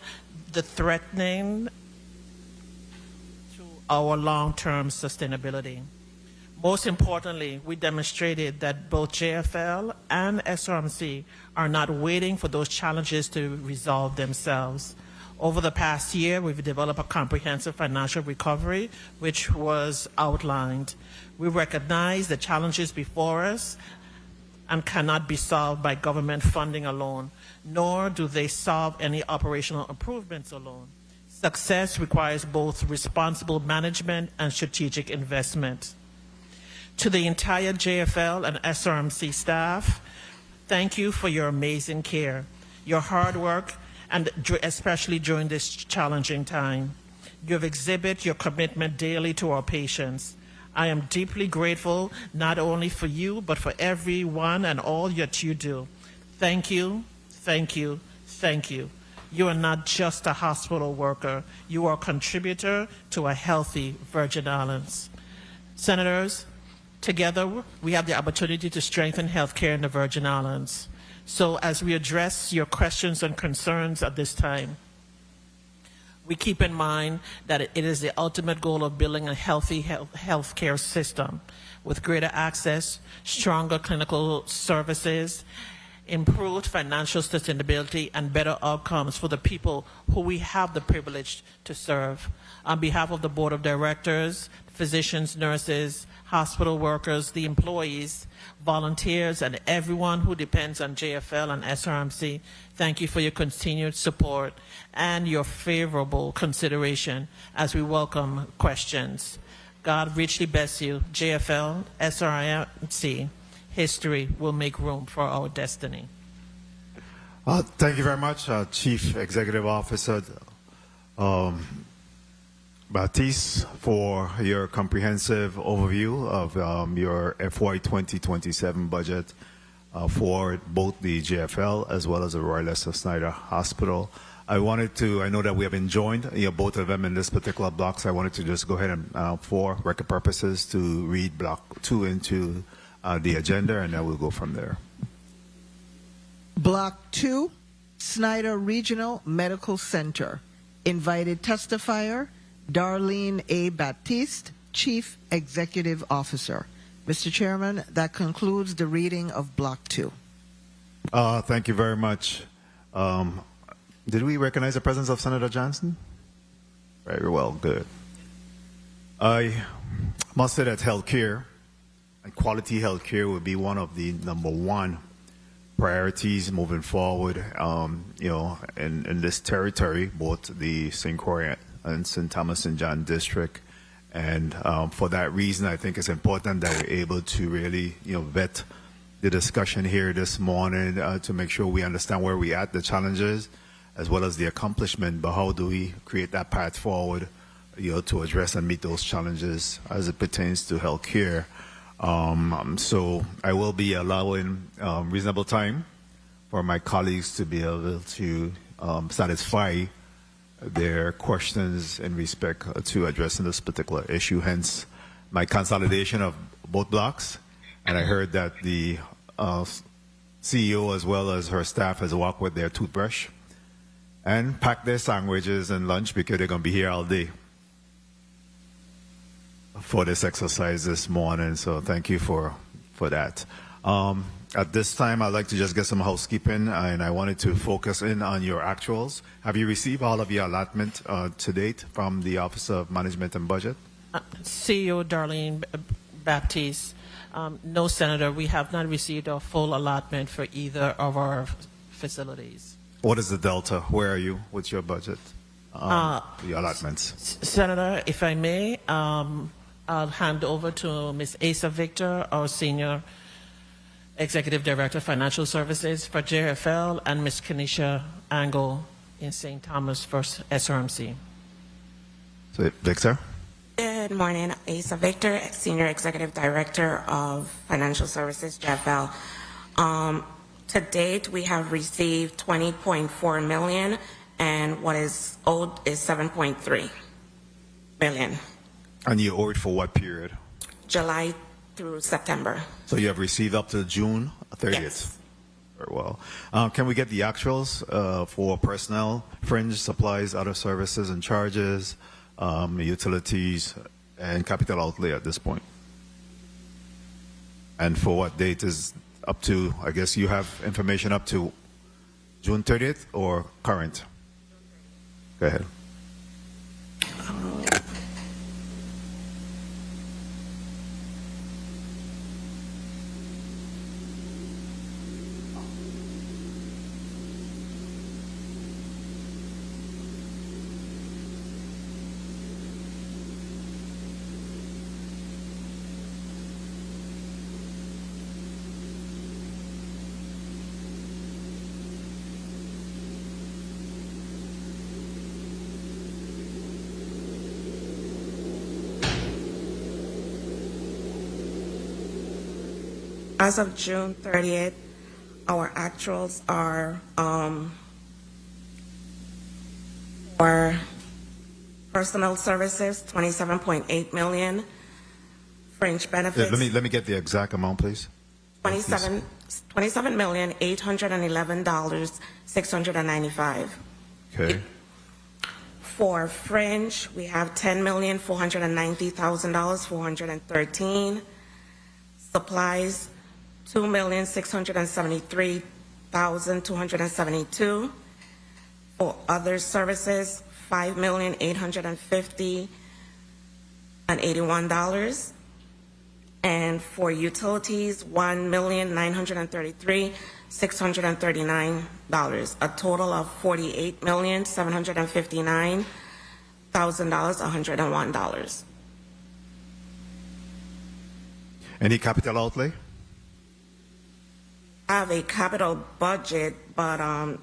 the threatening to our long-term sustainability. Most importantly, we demonstrated that both JFL and SRMC are not waiting for those challenges to resolve themselves. Over the past year, we've developed a comprehensive financial recovery, which was outlined. We recognize the challenges before us and cannot be solved by government funding alone, nor do they solve any operational improvements alone. Success requires both responsible management and strategic investment. To the entire JFL and SRMC staff, thank you for your amazing care, your hard work, and especially during this challenging time. You have exhibited your commitment daily to our patients. I am deeply grateful not only for you, but for everyone and all that you do. Thank you, thank you, thank you. You are not just a hospital worker. You are a contributor to a healthy Virgin Islands. Senators, together we have the opportunity to strengthen healthcare in the Virgin Islands. So as we address your questions and concerns at this time, we keep in mind that it is the ultimate goal of building a healthy healthcare system with greater access, stronger clinical services, improved financial sustainability, and better outcomes for the people who we have the privilege to serve. On behalf of the Board of Directors, physicians, nurses, hospital workers, the employees, volunteers, and everyone who depends on JFL and SRMC, thank you for your continued support and your favorable consideration as we welcome questions. God richly bless you, JFL, SRMC. History will make room for our destiny. Thank you very much, Chief Executive Officer Baptiste, for your comprehensive overview of your FY 2027 budget for both the JFL as well as the Royal Leicester Schneider Hospital. I know that we have been joined, both of them in this particular block, so I wanted to just go ahead and, for record purposes, to read Block 2 into the agenda, and then we'll go from there. Block 2, Schneider Regional Medical Center. Invited testifier, Darlene A. Baptiste, Chief Executive Officer. Mr. Chairman, that concludes the reading of Block 2. Thank you very much. Did we recognize the presence of Senator Johnson? Very well, good. I must say that healthcare and quality healthcare would be one of the #1 priorities moving forward, in this territory, both the St. Croix and St. Thomas and John District. And for that reason, I think it's important that we're able to really, vet the discussion here this morning to make sure we understand where we're at, the challenges, as well as the accomplishment, but how do we create that path forward, to address and meet those challenges as it pertains to healthcare. So I will be allowing reasonable time for my colleagues to be able to satisfy their questions in respect to addressing this particular issue, hence my consolidation of both blocks. And I heard that the CEO as well as her staff has walked with their toothbrush and packed their sandwiches and lunch because they're going to be here all day for this exercise this morning. So thank you for that. At this time, I'd like to just get some housekeeping, and I wanted to focus in on your actuals. Have you received all of your allotment to date from the Office of Management and Budget? CEO Darlene Baptiste, no, Senator, we have not received a full allotment for either of our facilities. What is the delta? Where are you with your budget, the allotments? Senator, if I may, I'll hand over to Ms. Asa Victor, our Senior Executive Director, Financial Services for JFL, and Ms. Kenisha Angle in St. Thomas for SRMC. So, Victor? Good morning, Asa Victor, Senior Executive Director of Financial Services, JFL. To date, we have received $20.4 million, and what is owed is $7.3 million. And you owe it for what period? July through September. So you have received up to June 30th? Yes. Very well. Can we get the actuals for personnel, fringe, supplies, other services and charges, utilities, and capital outlay at this point? And for what date is up to? I guess you have information up to June 30th or current? Go ahead. As of June 30th, our actuals are for personnel services, $27.8 million. Fringe benefits. Let me get the exact amount, please. $27,811,695. Okay. For fringe, we have $10,490,413. Supplies, $2,673,272. For other services, $5,850,081. And for utilities, $1,933,639. A total of $48,759,101. Any capital outlay? I have a capital budget, but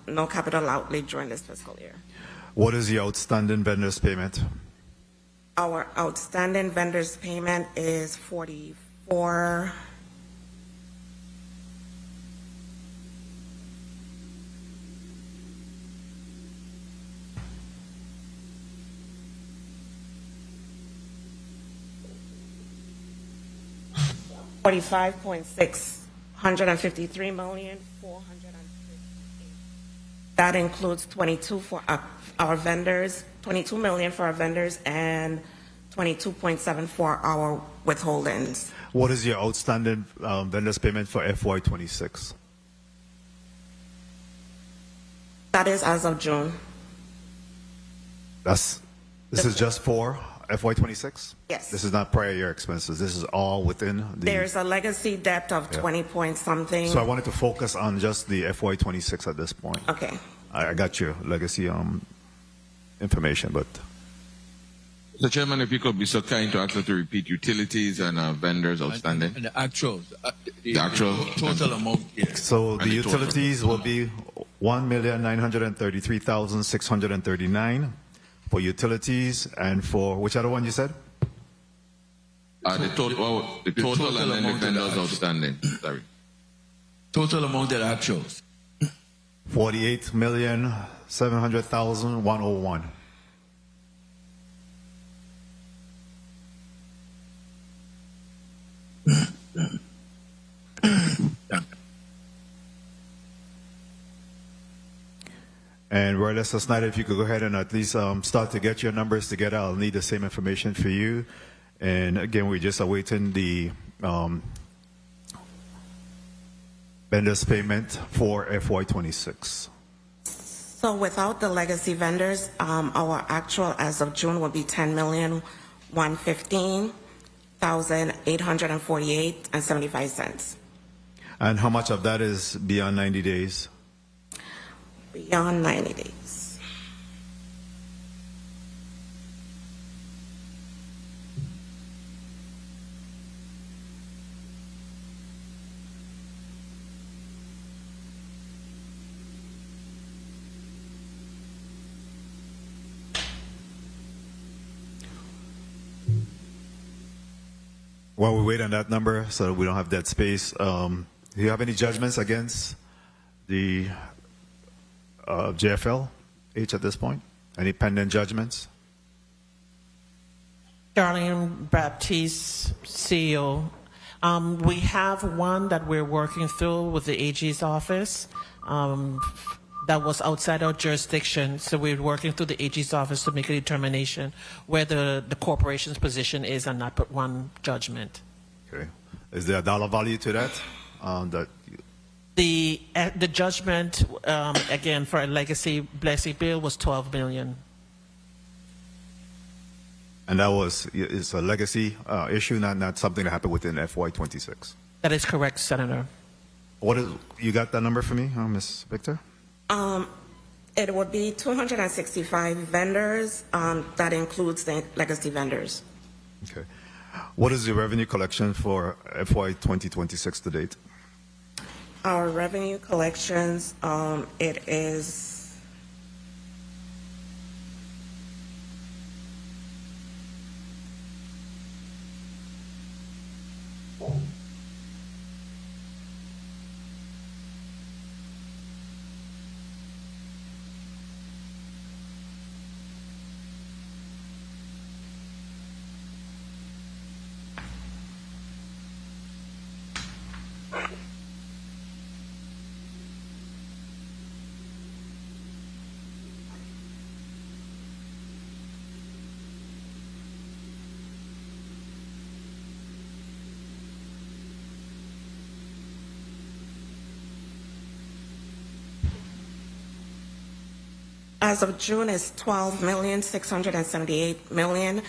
no capital outlay during this fiscal year. What is the outstanding vendors payment? Our outstanding vendors payment is $44. $45,653,458,000. That includes 22 for our vendors, 22 million for our vendors, and 22.7 for our withholdings. What is your outstanding vendors payment for FY26? That is as of June. This is just for FY26? Yes. This is not prior year expenses. This is all within the. There's a legacy debt of 20 point something. So I wanted to focus on just the FY26 at this point. Okay. I got your legacy information, but. Mr. Chairman, if you could be so kind to ask us to repeat utilities and vendors outstanding. And the actual. The actual. Total amount here. So the utilities will be $1,933,639 for utilities, and for which other one you said? The total and then the vendors outstanding. Sorry. Total amount of actuals. $48,700,101. And Royalist Schneider, if you could go ahead and at least start to get your numbers together, I'll need the same information for you. And again, we're just awaiting the vendors payment for FY26. So without the legacy vendors, our actual as of June will be $10,115,848.75. And how much of that is beyond 90 days? Beyond 90 days. While we wait on that number so that we don't have dead space, do you have any judgments against the JFL H at this point? Any pending judgments? Darlene Baptiste, CEO. We have one that we're working through with the AG's office that was outside our jurisdiction. So we're working through the AG's office to make a determination where the corporation's position is and not put one judgment. Okay. Is there a dollar value to that? The judgment, again, for a legacy blessing bill was $12 million. And it's a legacy issue, not something that happened within FY26. That is correct, Senator. You got that number for me, Ms. Victor? It would be 265 vendors. That includes the legacy vendors. Okay. What is the revenue collection for FY 2026 to date? Our revenue collections, it is as of June is 12,678,000.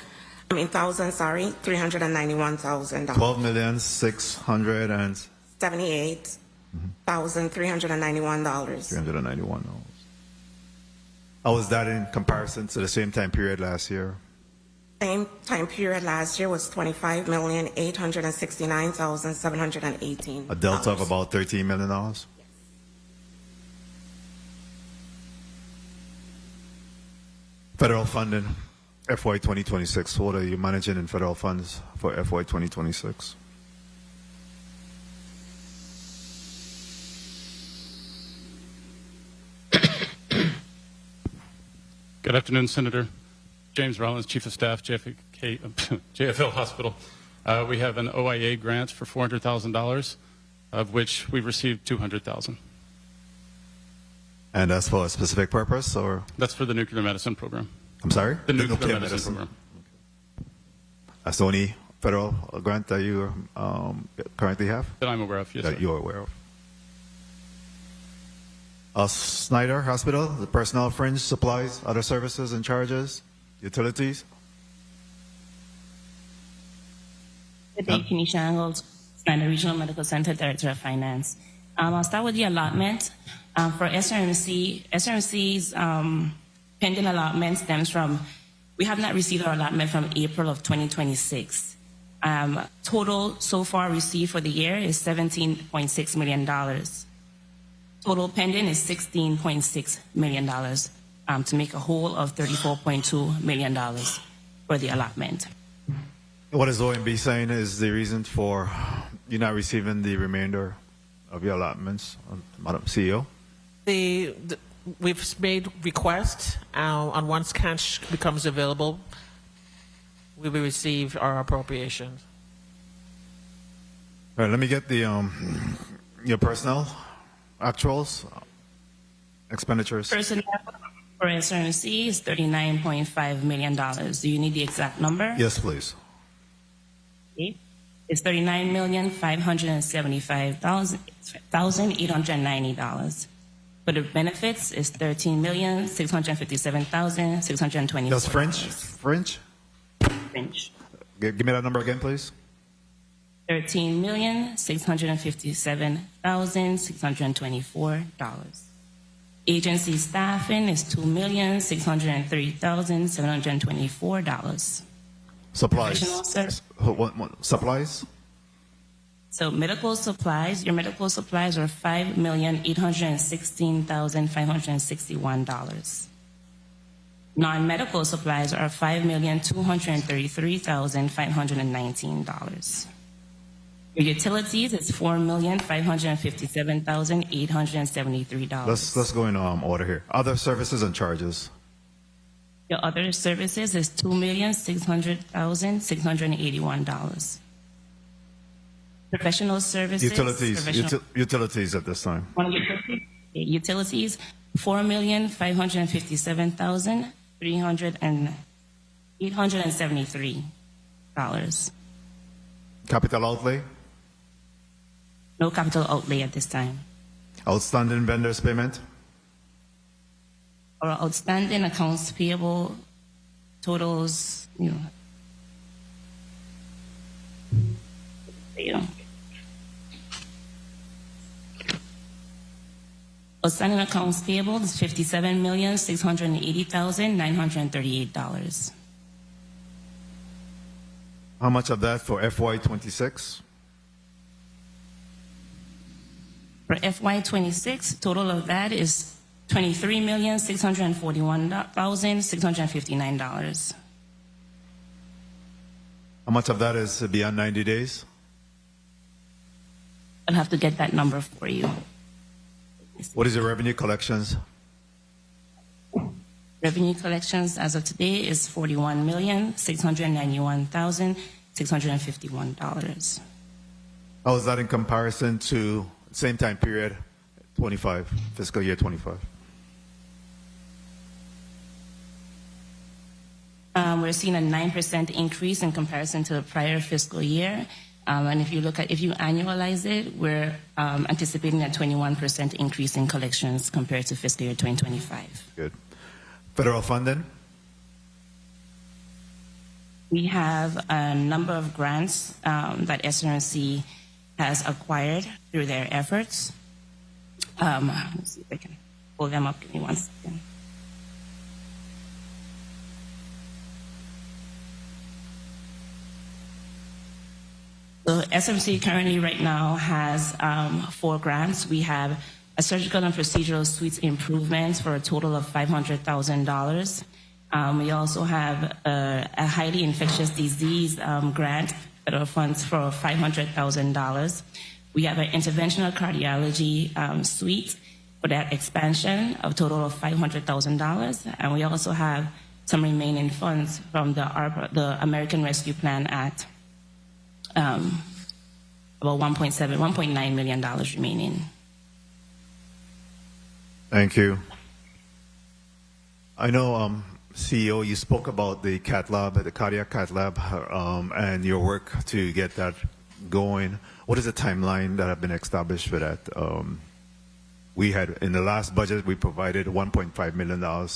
I mean, thousand. Sorry, $391,000. 12,600,000 $78,391. $391. How was that in comparison to the same time period last year? Same time period last year was $25,869,718. A delta of about $13 million? Federal funding, FY 2026. What are you managing in federal funds for FY 2026? Good afternoon, Senator. James Rollins, Chief of Staff, JFL Hospital. We have an OIA grant for $400,000, of which we've received $200,000. And that's for a specific purpose, or? That's for the nuclear medicine program. I'm sorry? The nuclear medicine program. That's the only federal grant that you currently have? That I'm aware of, yes, that sir. you're aware of. Schneider Hospital, the personnel, fringe, supplies, other services and charges, utilities. Good day, Kenisha Angles, Schneider Regional Medical Center, Director of Finance. I'll start with the allotment. For SRMC, SRMC's pending allotment stems from, we have not received our allotment from April of 2026. Total so far received for the year is $17.6 million. Total pending is $16.6 million to make a whole of $34.2 million for the allotment. What is OMB saying is the reason for you not receiving the remainder of your allotments, Madam CEO? We've made requests, and once cash becomes available, we will receive our appropriations. All right, let me get the your personnel actuals, expenditures. Personnel for SRMC is $39.5 million. Do you need the exact number? Yes, please. Okay. It's $39,575,890. For the benefits, is $13,657,620. That's French? French? French. Give me that number again, please. $13,657,624. Agency staffing is $2,603,724. Supplies. Supplies? So medical supplies, your medical supplies are $5,816,561. Non-medical supplies are $5,233,519. Your utilities is $4,557,873. Let's go in order here. Other services and charges. Your other services is $2,600,681. Professional services. Utilities at this time. Utilities, $4,557,873. Capital outlay. No capital outlay at this time. Outstanding vendors payment. Our outstanding accounts payable totals, outstanding accounts payable is $57,680,938. How much of that for FY26? For FY26, total of that is $23,641,659. How much of that is beyond 90 days? I'll have to get that number for you. What is your revenue collections? Revenue collections as of today is $41,691,651. How is that in comparison to same time period, 25, fiscal year 25? We're seeing a 9% increase in comparison to the prior fiscal year. And if you annualize it, we're anticipating a 21% increase in collections compared to fiscal year 2025. Good. Federal funding? We have a number of grants that SRMC has acquired through their efforts. Let's see if I can pull them up. Give me 1 second. So SMC currently right now has 4 grants. We have a surgical and procedural suites improvements for a total of $500,000. We also have a highly infectious disease grant, federal funds for $500,000. We have an interventional cardiology suite for that expansion of a total of $500,000. And we also have some remaining funds from the American Rescue Plan Act. About $1.9 million remaining. Thank you. I know, CEO, you spoke about the cath lab, the cardiac cath lab, and your work to get that going. What is the timeline that have been established for that? We had, in the last budget, we provided $1.5 million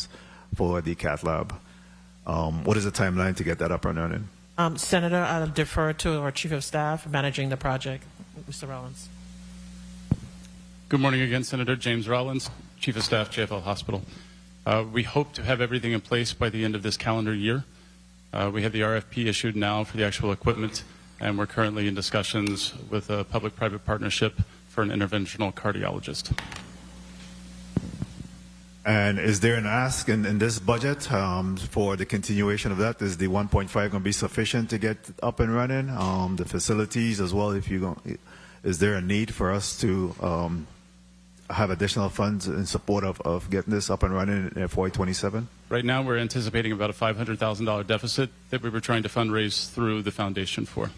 for the cath lab. What is the timeline to get that up and running? Senator, I'll defer to our Chief of Staff managing the project, Mr. Rollins. Good morning again, Senator. James Rollins, Chief of Staff, JFL Hospital. We hope to have everything in place by the end of this calendar year. We have the RFP issued now for the actual equipment, and we're currently in discussions with a public-private partnership for an interventional cardiologist. And is there an ask in this budget for the continuation of that? Is the 1.5 going to be sufficient to get up and running? The facilities as well, is there a need for us to have additional funds in support of getting this up and running in FY27? Right now, we're anticipating about a $500,000 deficit that we were trying to fundraise through the foundation for.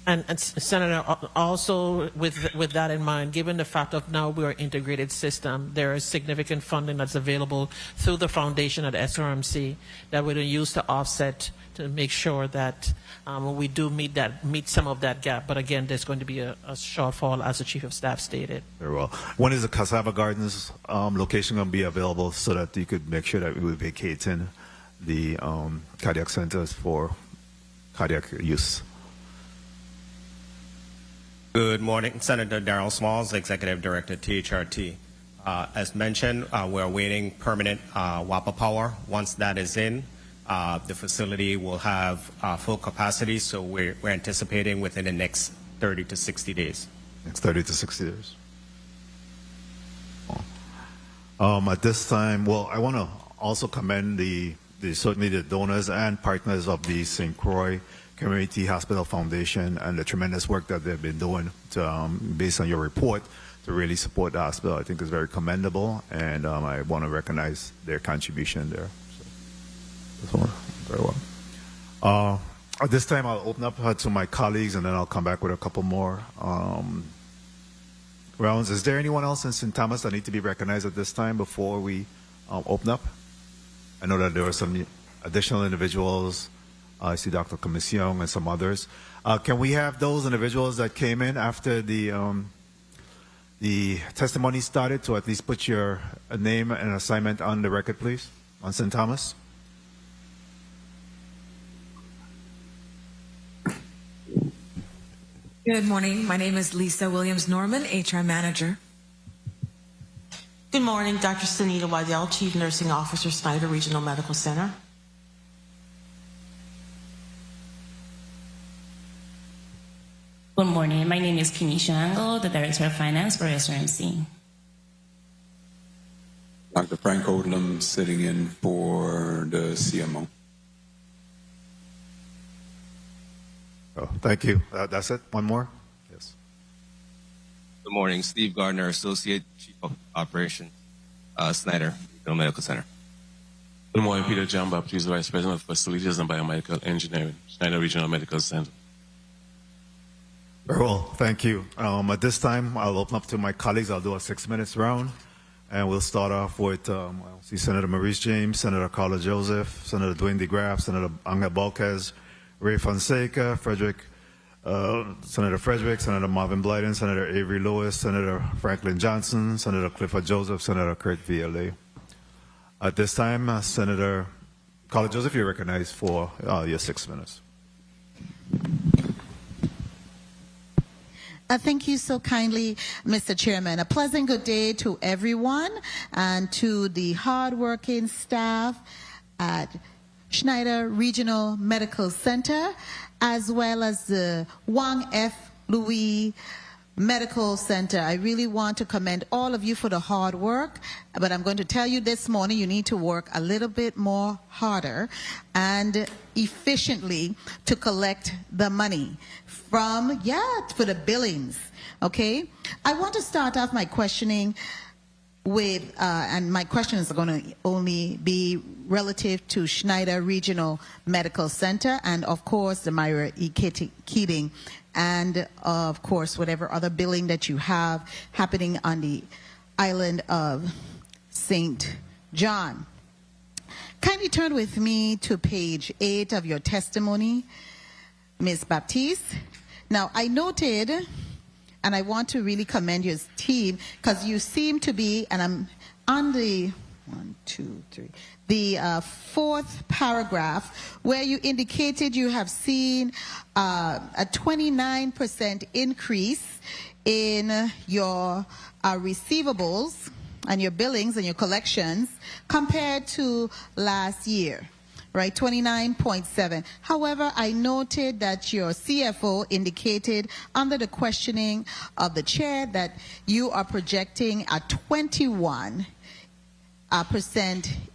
And Senator, also with that in mind, given the fact of now we're an integrated system, there is significant funding that's available through the foundation at SRMC that we're going to use to offset to make sure that we do meet some of that gap. But again, there's going to be a shortfall, as the Chief of Staff stated. Very well. When is the Cassava Gardens location going to be available so that you could make sure that we will vacate in the cardiac centers for cardiac use? Good morning, Senator Darrell Smalls, Executive Director, THRT. As mentioned, we're awaiting permanent WAPA power. Once that is in, the facility will have full capacity, so we're anticipating within the next 30 to 60 days. Next 30 to 60 days. At this time, well, I want to also commend certainly the donors and partners of the St. Croix Community Hospital Foundation and the tremendous work that they've been doing based on your report really support the hospital. I think is very commendable, and I want to recognize their contribution there. So, that's all. Very well. At this time, I'll open up to my colleagues, and then I'll come back with a couple more rounds. Is there anyone else in St. Thomas that need to be recognized at this time before we open up? I know that there are some additional individuals. I see Dr. Commission and some others. Can we have those individuals that came in after the testimony started to at least put your name and assignment on the record, please, on St. Thomas? Good morning. My name is Lisa Williams Norman, HR Manager. Good morning, Dr. Sunita Waddell, Chief Nursing Officer, Schneider Regional Medical Center. Good morning. My name is Kenisha Angle, the Director of Finance for SRMC. Dr. Frank Odlum sitting in for the CMO. Oh, thank you. That's it? One more? Yes. Good morning. Steve Gardner, Associate Chief of Operations, Schneider Regional Medical Center. Good morning. Peter John Baptiste, Vice President of Facilities and Biomedical Engineering, Schneider Regional Medical Center. Very well. Thank you. At this time, I'll open up to my colleagues. I'll do a 6 minutes round. And we'll start off with, I see Senator Maurice James, Senator Carla Joseph, Senator Dwayne DeGraff, Senator Angel Balquez, Ray Fonseca, Senator Frederick, Senator Marvin Blyden, Senator Avery Lewis, Senator Franklin Johnson, Senator Clifford Joseph, Senator Kurt VLA. At this time, Senator Carla Joseph, you're recognized for your 6 minutes. Thank you so kindly, Mr. Chairman. A pleasant good day to everyone and to the hardworking staff at Schneider Regional Medical Center, as well as the Juan F. Louis Medical Center. I really want to commend all of you for the hard work, but I'm going to tell you this morning you need to work a little bit more harder and efficiently to collect the money for the billings, okay? I want to start off my questioning with, and my questions are going to only be relative to Schneider Regional Medical Center and, of course, the Myra E. Keating, and, of course, whatever other billing that you have happening on the island of St. John. Kindly turn with me to page 8 of your testimony, Ms. Baptiste. Now, I noted, and I want to really commend your team, because you seem to be, and I'm on the the fourth paragraph, where you indicated you have seen a 29% increase in your receivables and your billings and your collections compared to last year. Right, 29.7. However, I noted that your CFO indicated under the questioning of the chair that you are projecting a 21%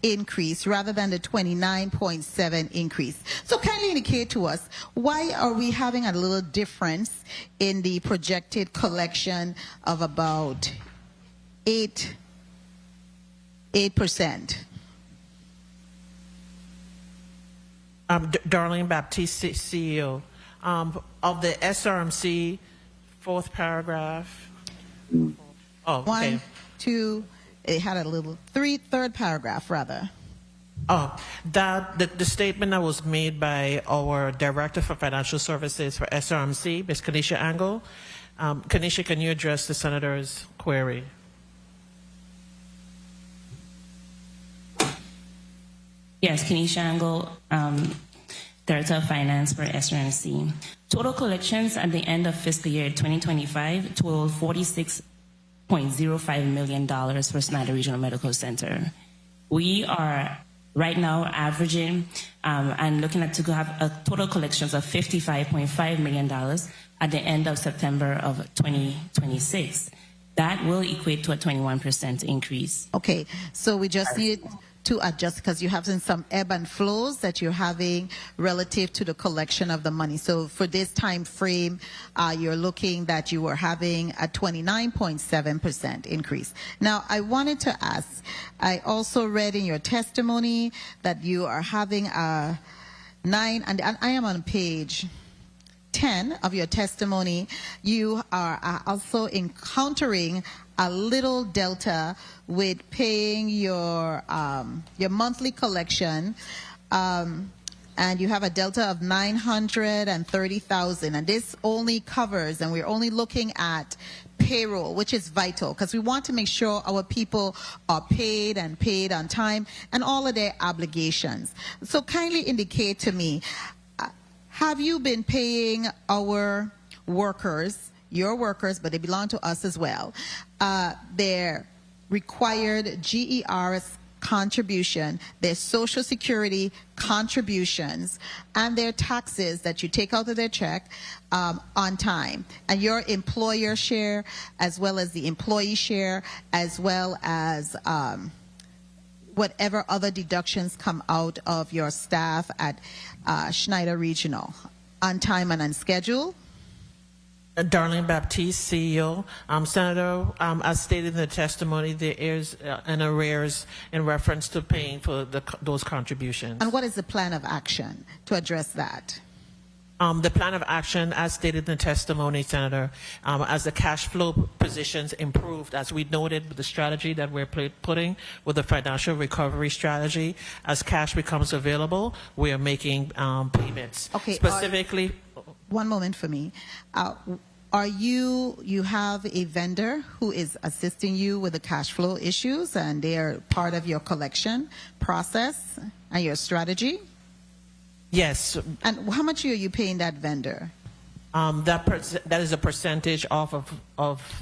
increase rather than the 29.7 increase. So kindly indicate to us, why are we having a little difference in the projected collection of about 8%? Darlene Baptiste, CEO. Of the SRMC, fourth paragraph. Oh, okay. 1, 2, it had a little, third paragraph, rather. Oh, the statement that was made by our Director for Financial Services for SRMC, Ms. Kenisha Angle. Kenisha, can you address the Senator's query? Yes, Kenisha Angle, Director of Finance for SRMC. Total collections at the end of fiscal year 2025 totaled $46.05 million for Schneider Regional Medical Center. We are right now averaging and looking at to have a total collections of $55.5 million at the end of September of 2026. That will equate to a 21% increase. Okay, so we just need to adjust because you're having some ebb and flows that you're having relative to the collection of the money. So for this time frame, you're looking that you were having a 29.7% increase. Now, I wanted to ask, I also read in your testimony that you are having a 9, and I am on page 10 of your testimony. You are also encountering a little delta with paying your monthly collection, and you have a delta of 930,000, and this only covers, and we're only looking at payroll, which is vital because we want to make sure our people are paid and paid on time and all of their obligations. So kindly indicate to me, have you been paying our workers, your workers, but they belong to us as well, their required GERS contribution, their Social Security contributions, and their taxes that you take out of their check on time, and your employer share, as well as the employee share, as well as whatever other deductions come out of your staff at Schneider Regional, on time and on schedule? Darlene Baptiste, CEO. Senator, as stated in the testimony, there is an arrears in reference to paying for those contributions. And what is the plan of action to address that? The plan of action, as stated in the testimony, Senator, as the cash flow positions improved, as we noted with the strategy that we're putting with the financial recovery strategy, as cash becomes available, we are making payments. Okay. Specifically, one moment for me. You have a vendor who is assisting you with the cash flow issues, and they are part of your collection process and your strategy? yes. And how much are you paying that vendor? That is a percentage off of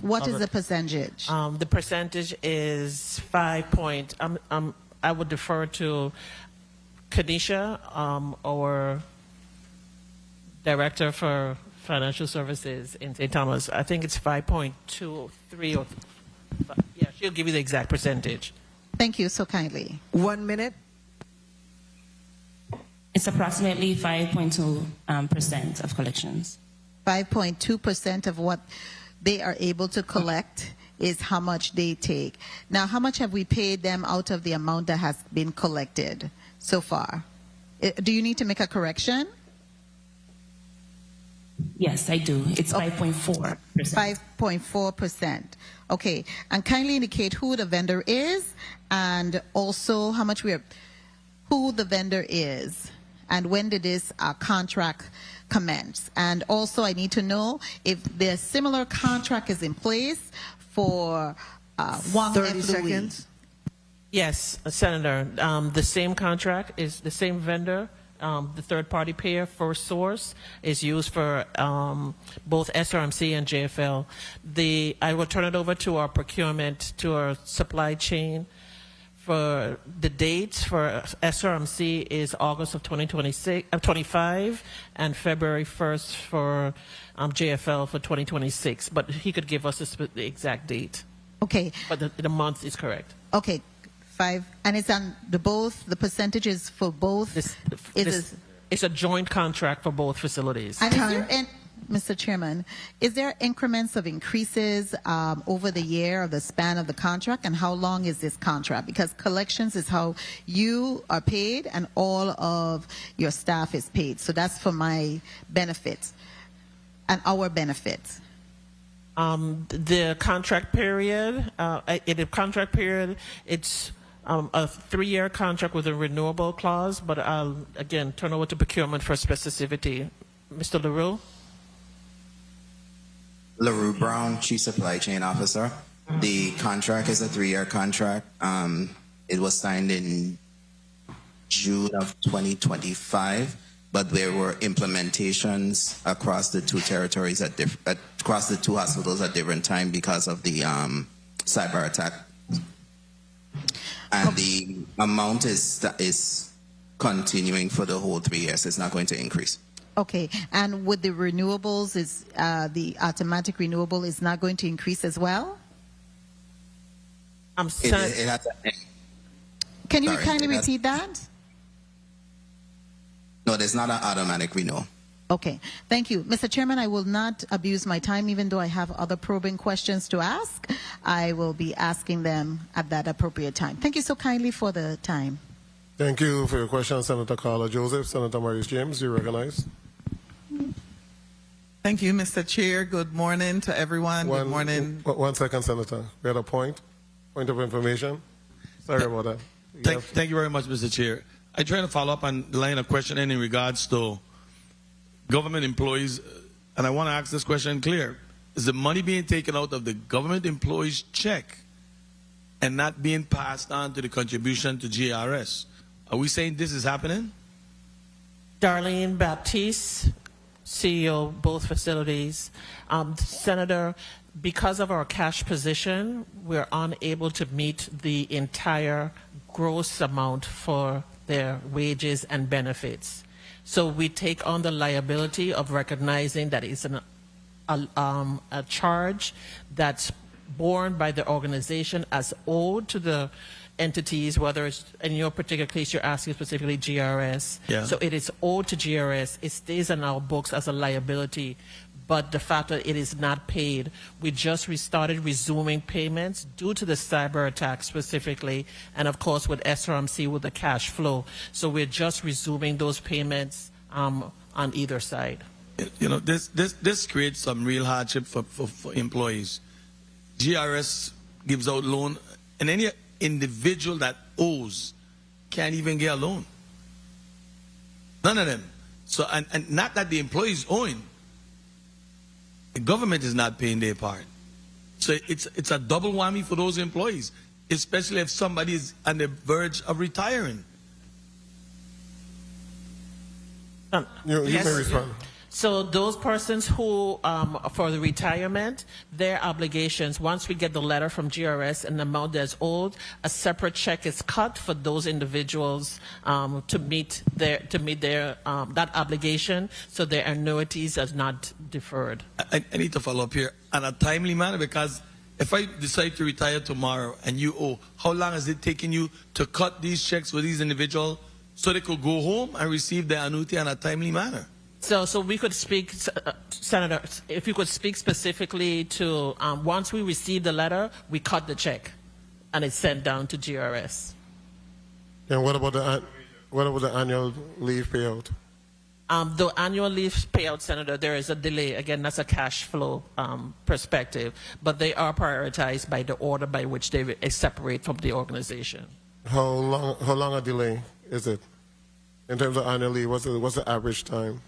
What is the percentage? The percentage is 5 point. I would defer to Kanisha, our director for financial services in St. Thomas. I think it's 5.23 or yeah. She'll give you the exact percentage. Thank you so kindly. 1 minute. It's approximately 5.2% of collections. 5.2% of what they are able to collect is how much they take. Now, how much have we paid them out of the amount that has been collected so far? Do you need to make a correction? Yes, I do. It's 5.4%. 5.4%. Okay. And kindly indicate who the vendor is, and also how much who the vendor is, and when did this contract commence. And also I need to know if the similar contract is in place for Juan 30 seconds. Yes, Senator. The same contract is the same vendor. The third-party payer for source is used for both SRMC and JFL. I will turn it over to our procurement, to our supply chain. For the dates for SRMC is August of 2025 and February 1st for JFL for 2026. But he could give us the exact date. Okay. But the month is correct. Okay. 5, and it's on the percentages for both. It's a joint contract for both facilities. And Mr. Chairman, is there increments of increases over the year of the span of the contract, and how long is this contract? Because collections is how you are paid and all of your staff is paid. So that's for my benefit and our benefits. The contract period, it's a 3-year contract with a renewable clause, but I'll, again, turn over to procurement for specificity. Mr. LaRue? LaRue Brown, Chief Supply Chain Officer. The contract is a 3-year contract. It was signed in June of 2025, but there were implementations across the 2 territories across the 2 hospitals at different times because of the cyber attack. And the amount is continuing for the whole 3 years. It's not going to increase. Okay, and with the renewables, is the automatic renewable is not going to increase as well? It has Can you Sorry, kindly that's- repeat that? No, there's not an automatic renewal. Okay, thank you. Mr. Chairman, I will not abuse my time, even though I have other probing questions to ask. I will be asking them at that appropriate time. Thank you so kindly for the time. Thank you for your question, Senator Carla Joseph. Senator Maurice James, you recognize. Thank you, Mr. Chair. Good morning to everyone. Good morning. 1 second, Senator. We had a point of information. Sorry about that. Thank you very much, Mr. Chair. I try to follow up on the line of questioning in regards to government employees, and I want to ask this question clear. Is the money being taken out of the government employees' check and not being passed on to the contribution to GRS? Are we saying this is happening? Darlene Baptiste, CEO of both facilities. Senator, because of our cash position, we're unable to meet the entire gross amount for their wages and benefits. So we take on the liability of recognizing that it's a charge that's borne by the organization as owed to the entities, whether it's, in your particular case, you're asking specifically GRS. Yeah. So it is owed to GRS. It stays in our books as a liability. But the fact that it is not paid, we just restarted resuming payments due to the cyber attack specifically, and of course with SRMC with the cash flow. So we're just resuming those payments on either side. You know, this creates some real hardship for employees. GRS gives out loan, and any individual that owes can't even get a loan. None of them. So, and not that the employee is owing. The government is not paying their part. So it's a double whammy for those employees, especially if somebody is on the verge of retiring. You may respond. So those persons who, for the retirement, their obligations, once we get the letter from GRS and the amount that's owed, a separate check is cut for those individuals to meet their that obligation, so their annuities are not deferred. I need to follow up here on a timely manner, because if I decide to retire tomorrow and you owe, how long is it taking you to cut these checks for these individuals so they could go home and receive their annuity in a timely manner? So we could speak, Senator, if you could speak specifically to, once we receive the letter, we cut the check and it's sent down to GRS. And what about the annual leave payout? The annual leave payout, Senator, there is a delay. Again, that's a cash flow perspective, but they are prioritized by the order by which they separate from the organization. How long a delay is it in terms of annual leave? What's the average time?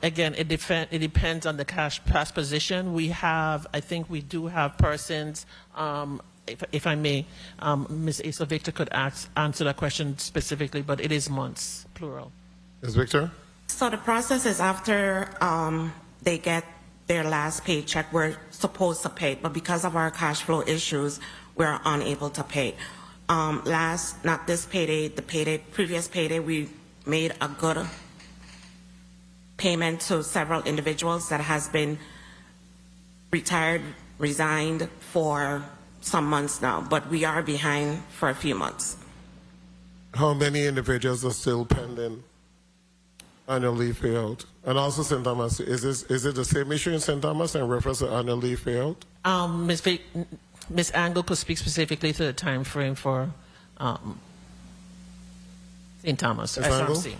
Again, it depends on the cash position. I think we do have persons, if I may, Ms. Asa Victor could answer that question specifically, but it is months, plural. Ms. Victor? So the process is after they get their last paycheck, we're supposed to pay, but because of our cash flow issues, we're unable to pay. Not this payday, previous payday, we made a good payment to several individuals that has been resigned for some months now, but we are behind for a few months. How many individuals are still pending annual leave payout? And also St. Thomas, is it the same issue in St. Thomas in reference to annual leave payout? Ms. Angle could speak specifically to the time frame for St. Thomas, SRC.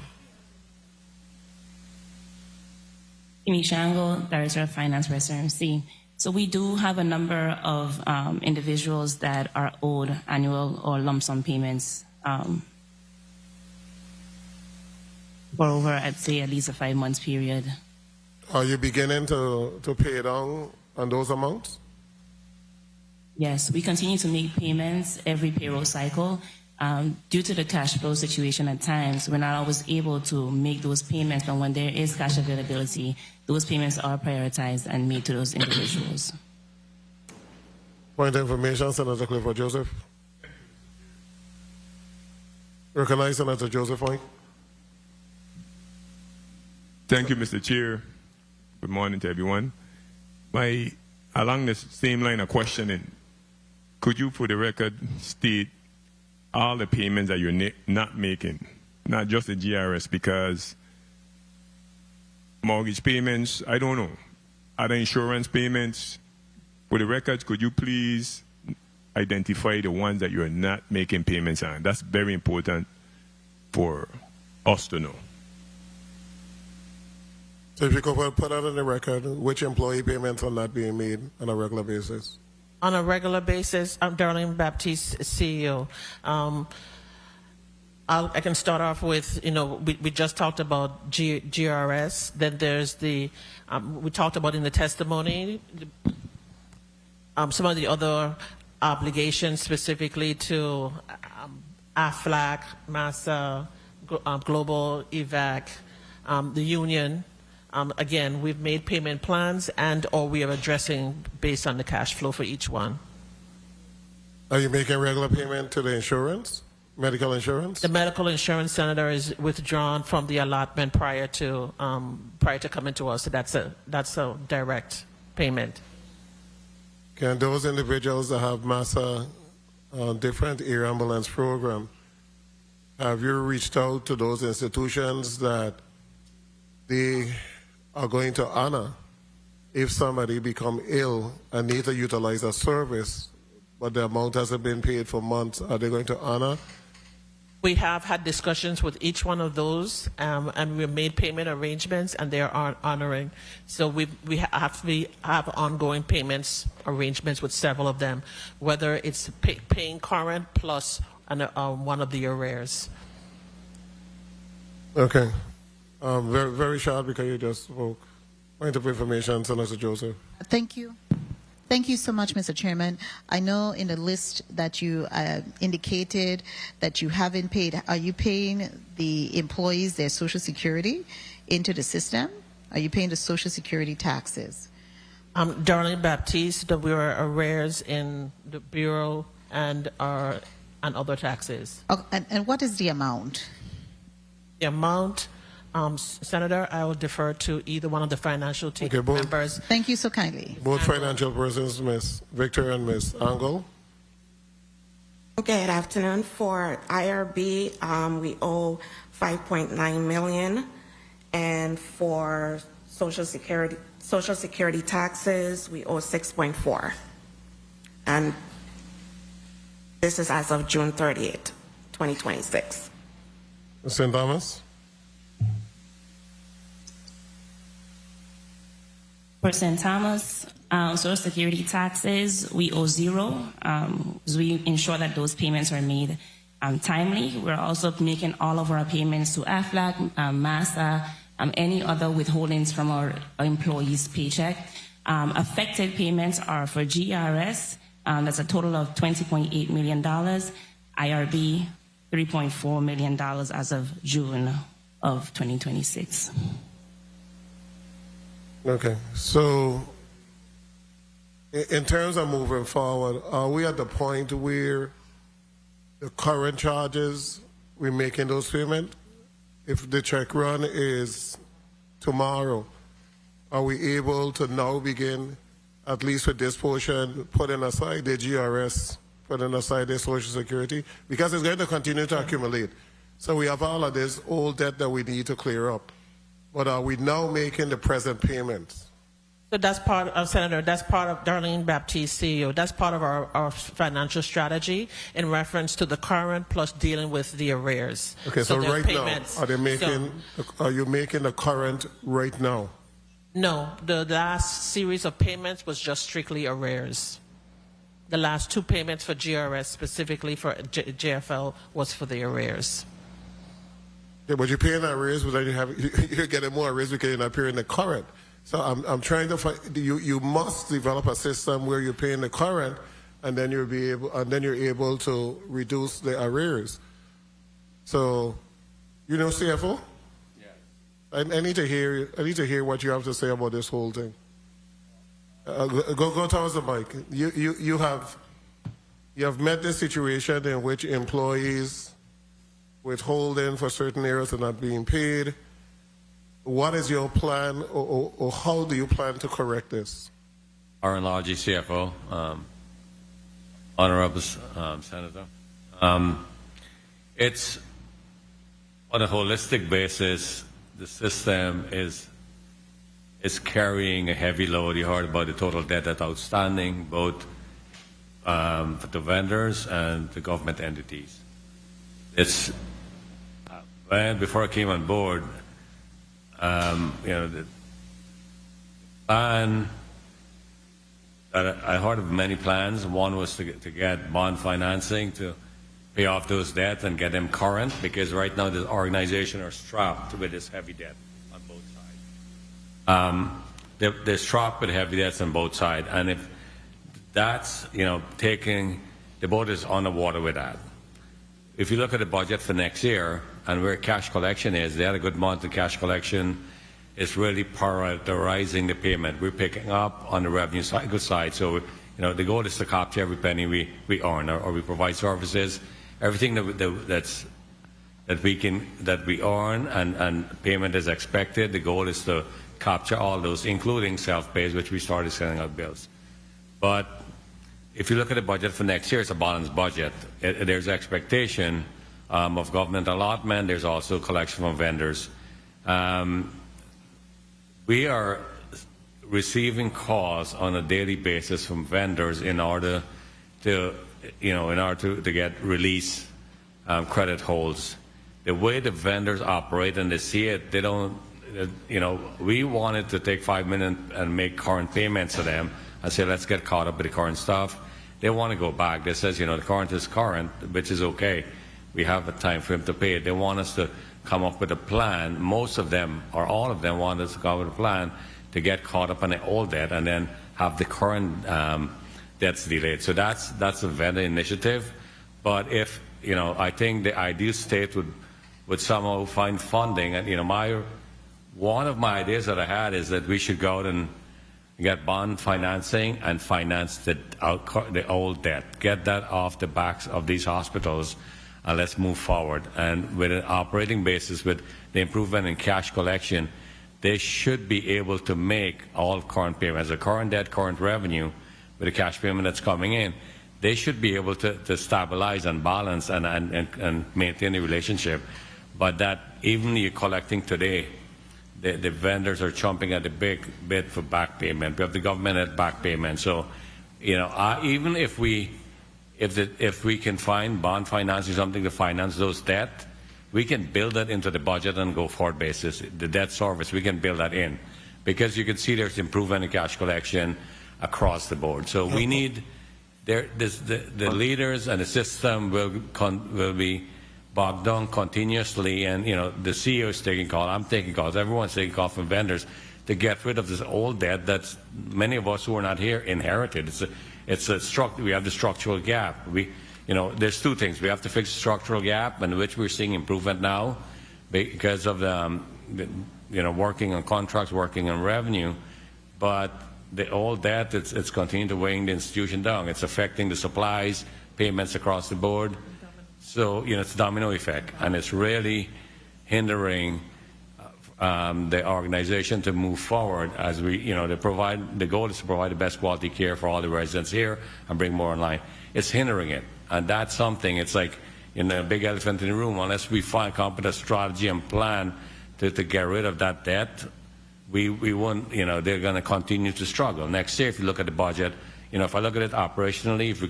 Kenisha Angle, Director of Finance for SRMC. So we do have a number of individuals that are owed annual or lump sum payments for over, I'd say, at least a 5 months period. Are you beginning to pay down on those amounts? Yes, we continue to make payments every payroll cycle. Due to the cash flow situation at times, we're not always able to make those payments, but when there is cash availability, those payments are prioritized and made to those individuals. Point of information, Senator Clifford Joseph. Recognize Senator Joseph White. Thank you, Mr. Chair. Good morning to everyone. Along the same line of questioning, could you, for the record, state all the payments that you're not making, not just the GRS, because mortgage payments, I don't know, other insurance payments. For the records, could you please identify the ones that you're not making payments on? That's very important for us to know. So if you could put out on the record which employee payments are not being made on a regular basis. On a regular basis, I'm Darlene Baptiste, CEO. I can start off with, we just talked about GRS. Then there's we talked about in the testimony, some of the other obligations specifically to AFLAC, MASA, Global EVAC, the union. Again, we've made payment plans and or we are addressing based on the cash flow for each one. Are you making regular payment to the insurance, medical insurance? The medical insurance, Senator, is withdrawn from the allotment prior to coming to us. So that's a direct payment. Can those individuals that have MASA, different air ambulance program, have you reached out to those institutions that they are going to honor if somebody become ill and need to utilize a service, but the amount hasn't been paid for months? Are they going to honor? We have had discussions with each one of those, and we've made payment arrangements, and they are honoring. So we have ongoing payments arrangements with several of them, whether it's paying current plus one of the arrears. Okay. Very, very short because you just spoke. Point of information, Senator Joseph. Thank you. Thank you so much, Mr. Chairman. I know in the list that you indicated that you haven't paid. Are you paying the employees their Social Security into the system? Are you paying the Social Security taxes? Darlene Baptiste, we are arrears in the Bureau and other taxes. Oh, and what is the amount? The amount, Senator, I will defer to either one of the financial team members. Thank you so kindly. Both financial persons, Ms. Victor and Ms. Angle. Good afternoon. For IRB, we owe $5.9 million, and for Social Security taxes, we owe $6.4, and this is as of June 30th, 2026. St. Thomas. For St. Thomas, Social Security taxes, we owe $0. We ensure that those payments are made timely. We're also making all of our payments to AFLAC, MASA, any other withholdings from our employees' paycheck. Affected payments are for GRS, that's a total of $20.8 million, IRB, $3.4 million as of June of 2026. Okay, so in terms of moving forward, are we at the point where the current charges, we're making those payments? If the check run is tomorrow, are we able to now begin, at least with this portion, putting aside the GRS, putting aside the Social Security? Because it's going to continue to accumulate. So we have all of this old debt that we need to clear up. But are we now making the present payments? So that's part of, Senator, that's part of Darlene Baptiste, CEO. That's part of our financial strategy in reference to the current plus dealing with the arrears. Okay, so right payments. Now, are you making the current right now? No, the last series of payments was just strictly arrears. The last two payments for GRS, specifically for JFL, was for the arrears. Yeah, but you're paying arrears, but then you're getting more arrears because you're not paying the current. So I'm trying to find, you must develop a system where you're paying the current, and then you're able to reduce the arrears. So, CFO? Yeah. I need to hear what you have to say about this whole thing. Go towards the mic. You have met this situation in which employees withholding for certain areas are not being paid. What is your plan, or how do you plan to correct this? RN Law, GCFO, Honorable Senator. It's on a holistic basis, the system is carrying a heavy load. You heard about the total debt that's outstanding, both for the vendors and the government entities. It's before I came on board, the plan I heard of many plans. One was to get bond financing to pay off those debts and get them current, because right now the organization are strapped with this heavy debt on both sides. They're strapped with heavy debts on both sides, and if that's taking the boat is on the water with that. If you look at the budget for next year and where cash collection is, they had a good month of cash collection. It's really prioritizing the payment. We're picking up on the revenue cycle side. So, the goal is to capture every penny we earn or we provide services. Everything that we earn and payment is expected. The goal is to capture all those, including self-pays, which we started sending out bills. But if you look at the budget for next year, it's a balanced budget. There's expectation of government allotment. There's also collection from vendors. We are receiving calls on a daily basis from vendors in order to get release credit holds. The way the vendors operate and they see it, they don't. We wanted to take 5 minutes and make current payments to them and say, let's get caught up with the current stuff. They want to go back. They says, the current is current, which is okay. We have a time frame to pay it. They want us to come up with a plan. Most of them, or all of them, want us to come up with a plan to get caught up on the old debt and then have the current debts delayed. So that's a vendor initiative. But if, I think the ideal state would somehow find funding. And, one of my ideas that I had is that we should go out and get bond financing and finance the old debt. Get that off the backs of these hospitals, and let's move forward. And with an operating basis, with the improvement in cash collection, they should be able to make all current payments, the current debt, current revenue, with the cash payment that's coming in. They should be able to stabilize and balance and maintain the relationship. But that even you're collecting today, the vendors are chomping at the big bit for back payment. We have the government at back payment. So, even if we can find bond financing, something to finance those debt, we can build that into the budget on a go-forward basis. The debt service, we can build that in, because you can see there's improvement in cash collection across the board. So we need the leaders and the system will be bogged down continuously, and the CEO is taking calls, I'm taking calls, everyone's taking calls from vendors to get rid of this old debt that many of us who are not here inherited. We have the structural gap. There's two things. We have to fix the structural gap, in which we're seeing improvement now because of the working on contracts, working on revenue. But the old debt, it's continuing to weighing the institution down. It's affecting the supplies, payments across the board. So, it's a domino effect, and it's really hindering the organization to move forward as the goal is to provide the best quality care for all the residents here and bring more online. It's hindering it, and that's something, it's like, a big elephant in the room. Unless we come up with a strategy and plan to get rid of that debt, we won't, they're going to continue to struggle. Next year, if you look at the budget, if I look at it operationally, if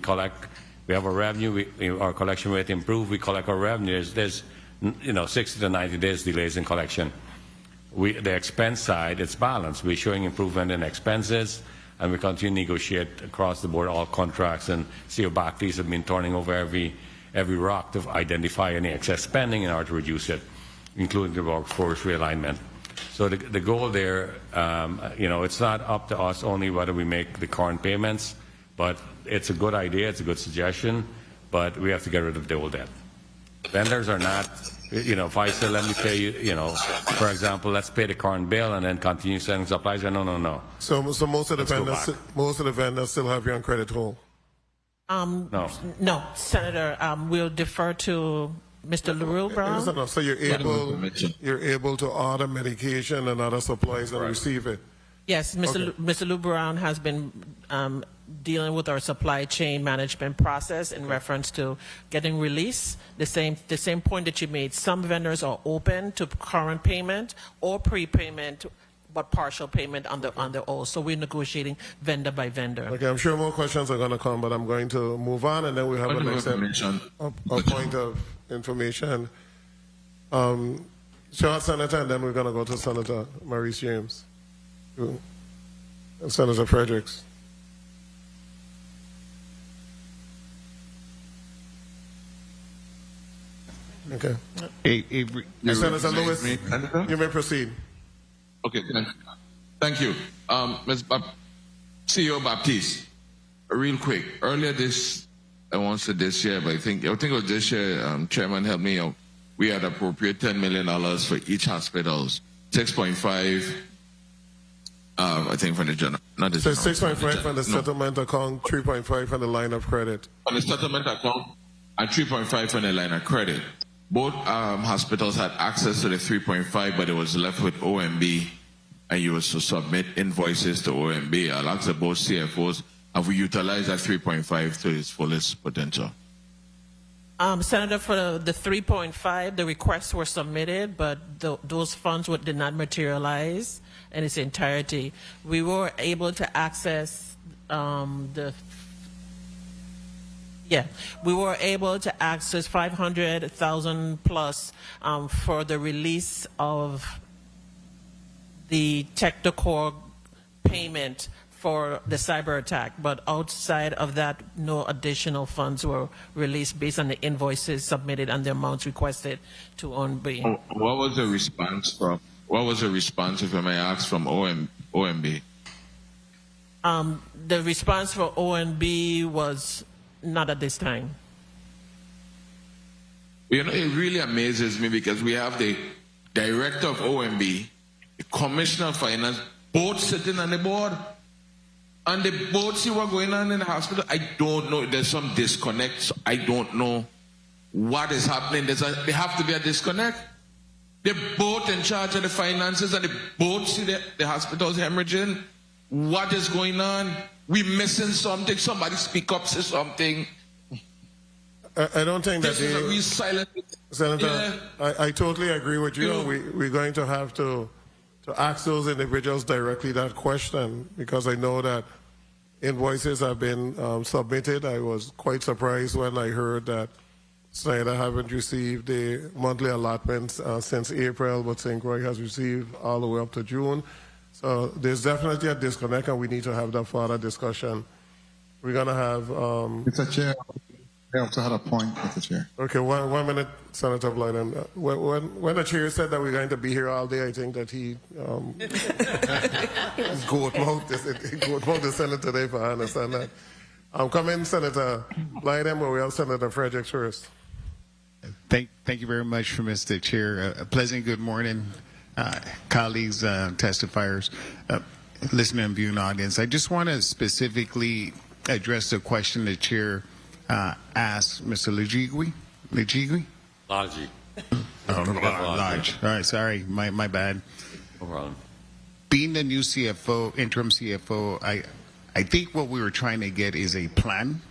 we have a revenue, our collection rate improve, we collect our revenue. There's 60 to 90 days delays in collection. The expense side, it's balanced. We're showing improvement in expenses, and we continue to negotiate across the board all contracts, and CEO Baptiste have been turning over every rock to identify any excess spending in order to reduce it, including the workforce realignment. So the goal there, it's not up to us only whether we make the current payments, but it's a good idea, it's a good suggestion, but we have to get rid of the old debt. Vendors are not, if I say, let me pay you, for example, let's pay the current bill and then continue sending supplies. No. So most of the vendors still have you on credit hold? No, Senator, we'll defer to Mr. LaRue Brown. So you're able to order medication and other supplies and receive it. Yes, Mr. Lou Brown has been dealing with our supply chain management process in reference to getting release. The same point that you made. Some vendors are open to current payment or prepayment, but partial payment on the old. So we're negotiating vendor by vendor. Okay, I'm sure more questions are going to come, but I'm going to move on, and then we have a next point of information. Short Senator, and then we're going to go to Senator Maurice James. Senator Fredericks. Okay. Senator Lewis, you may proceed. Okay, thank you. CEO Baptiste, real quick. Earlier I won't say this year, but I think it was this year, Chairman helped me out. We had appropriate $10 million for each hospital, 6.5, I think from the general, not the so general. 6.5 from the settlement account, 3.5 from the line of credit. On the settlement account, and 3.5 from the line of credit. Both hospitals had access to the 3.5, but it was left with OMB, and you were to submit invoices to OMB. I'll ask the both CFOs, have we utilized that 3.5 to its fullest potential? Senator, for the 3.5, the requests were submitted, but those funds did not materialize in its entirety. We were able to access we were able to access 500,000 plus for the release of the technical payment for the cyber attack, but outside of that, no additional funds were released based on the invoices submitted and the amounts requested to OMB. What was the response from? What was the response, if I may ask, from OMB? The response for OMB was not at this time. You know, it really amazes me because we have the director of OMB, the commissioner of finance, both sitting on the board. And they both see what's going on in the hospital. I don't know. There's some disconnect. So I don't know what is happening. There have to be a disconnect. They're both in charge of the finances and they both see the hospitals hemorrhaging. What is going on? We missing something. Somebody speak up, say something. I don't think this that is a real silent. Senator, yeah. I totally agree with you. We're going to have to ask those individuals directly that question because I know that invoices have been submitted. I was quite surprised when I heard that Schneider haven't received the monthly allotments since April, but St. Croix has received all the way up to June. So there's definitely a disconnect, and we need to have that further discussion. We're going to have... Mr. Chair, I also had a point, Mr. Chair. Okay, one minute, Senator Blyden. When the chair said that we're going to be here all day, I think that he goat-mouthed the Senate today, if I understand that. Come in, Senator Blyden, where we have Senator Fredericks first. Thank you very much, Mr. Chair. A pleasant good morning, colleagues, testifiers, listening and viewing audience. I just want to specifically address the question the chair asked Mr. Lajigui. Lodgy. Oh, Lodge. All right, sorry, my bad. No problem. Being the new CFO, interim CFO, I think what we were trying to get is a plan.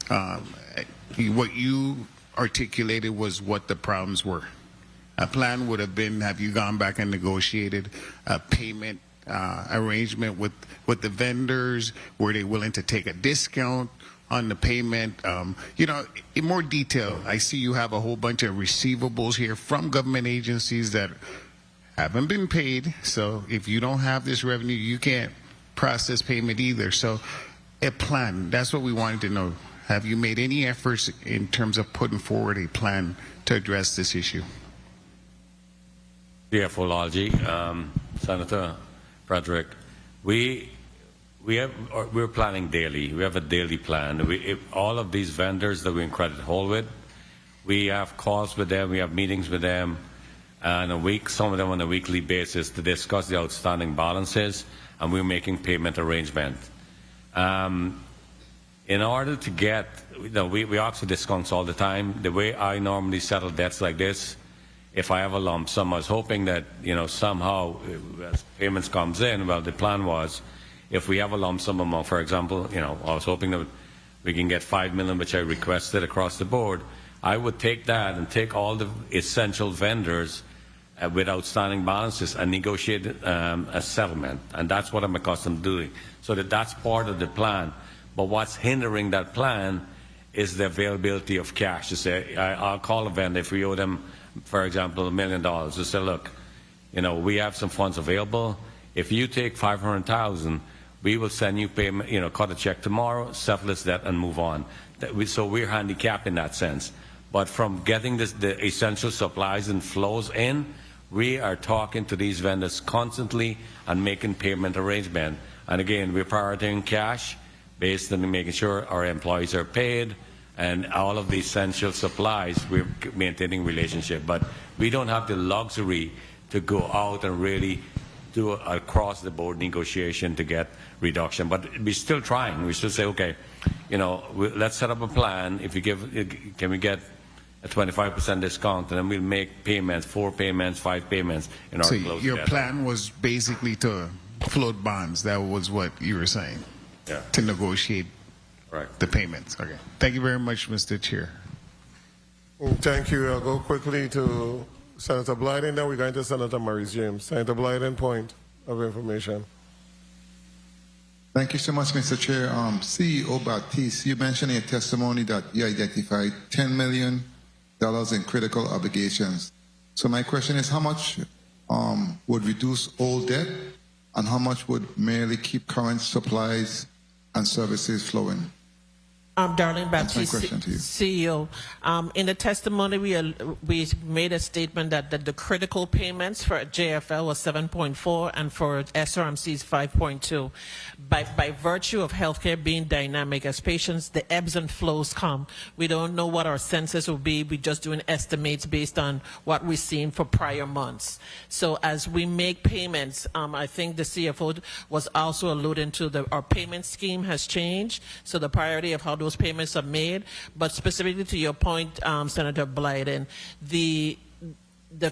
What you articulated was what the problems were. A plan would have been, have you gone back and negotiated a payment arrangement with the vendors? Were they willing to take a discount on the payment? You know, in more detail, I see you have a whole bunch of receivables here from government agencies that haven't been paid. So if you don't have this revenue, you can't process payment either. So a plan, that's what we wanted to know. Have you made any efforts in terms of putting forward a plan to address this issue? CFO Senator Frederick, we're planning daily. We have a daily plan. All of these vendors that we're in credit hold with, we have calls with them, we have meetings with them, and some of them on a weekly basis to discuss the outstanding balances, and we're making payment arrangements. In order to get, we ask for discounts all the time. The way I normally settle debts like this if I have a lump sum, I was hoping that, somehow as payments comes in, well, the plan was if we have a lump sum amount, for example, I was hoping that we can get $5 million, which I requested across the board. I would take that and take all the essential vendors with outstanding balances and negotiate a settlement. And that's what I'm accustomed to doing. So that's part of the plan. But what's hindering that plan is the availability of cash. To say, I'll call a vendor if we owe them, for example, $1 million. To say, look, we have some funds available. If you take $500,000, we will send you payment, cut a check tomorrow, settle this debt, and move on. So we're handicapped in that sense. But from getting the essential supplies and flows in, we are talking to these vendors constantly and making payment arrangements. And again, we're prioritizing cash based on making sure our employees are paid and all of the essential supplies, we're maintaining relationship. But we don't have the luxury to go out and really do across the board negotiation to get reduction. But we're still trying. We still say, okay, let's set up a plan. If you can we get a 25% discount, and then we'll make payments, 4 payments, 5 payments in our close. Your plan was basically to float bonds. That was what you were saying. Yeah. To negotiate right. the payments. Okay. Thank you very much, Mr. Chair. Thank you. I'll go quickly to Senator Blyden. Then we're going to Senator Maurice James. Senator Blyden, point of information. Thank you so much, Mr. Chair. CEO Baptiste, you mentioned in your testimony that you identified $10 million in critical obligations. So my question is, how much would reduce old debt, and how much would merely keep current supplies and services flowing? Darlene Baptiste, That's my question to you. CEO. In the testimony, we made a statement that the critical payments for JFL was 7.4 and for SRMC is 5.2. By virtue of healthcare being dynamic, as patients, the ebbs and flows come. We don't know what our census will be. We're just doing estimates based on what we've seen for prior months. So as we make payments, I think the CFO was also alluding to our payment scheme has changed. So the priority of how those payments are made. But specifically to your point, Senator Blyden, the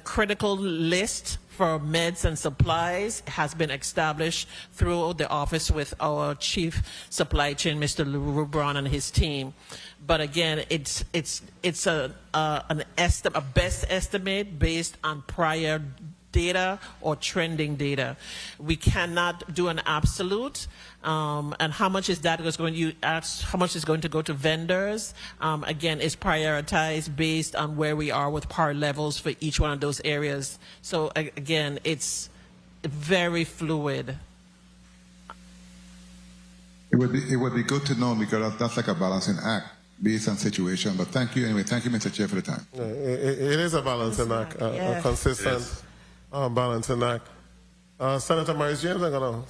critical list for meds and supplies has been established through the office with our chief supply chain, Mr. Rubron, and his team. But again, it's a best estimate based on prior data or trending data. We cannot do an absolute. And how much is that going? You asked how much is going to go to vendors. Again, it's prioritized based on where we are with par levels for each one of those areas. So again, it's very fluid. It would be good to know, because that's like a balancing act based on situation. But thank you anyway. Thank you, Mr. Chair, for the time. It is a balancing act, a consistent balancing act. Senator Maurice James, I'm going to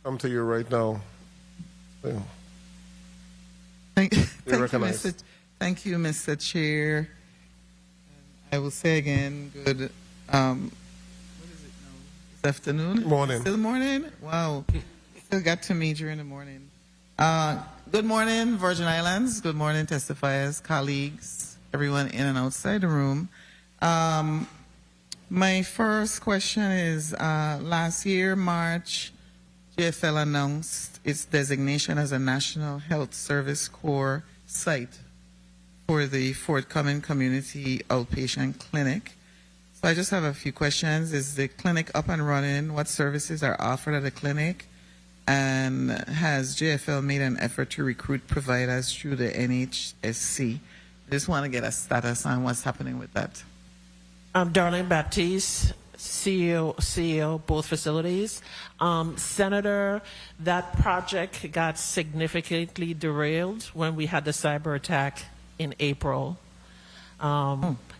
come to you right now. Thank you, Mr. Chair. I will say again, good. What is it now? This afternoon? Morning. Still morning? Wow. Still got to me during the morning. Good morning, Virgin Islands. Good morning, testifiers, colleagues, everyone in and outside the room. My first question is, last year, March, JFL announced its designation as a National Health Service Corps site for the forthcoming community outpatient clinic. So I just have a few questions. Is the clinic up and running? What services are offered at the clinic? And has JFL made an effort to recruit providers through the NHSC? I just want to get a status on what's happening with that. Darlene Baptiste, CEO, both facilities. Senator, that project got significantly derailed when we had the cyber attack in April.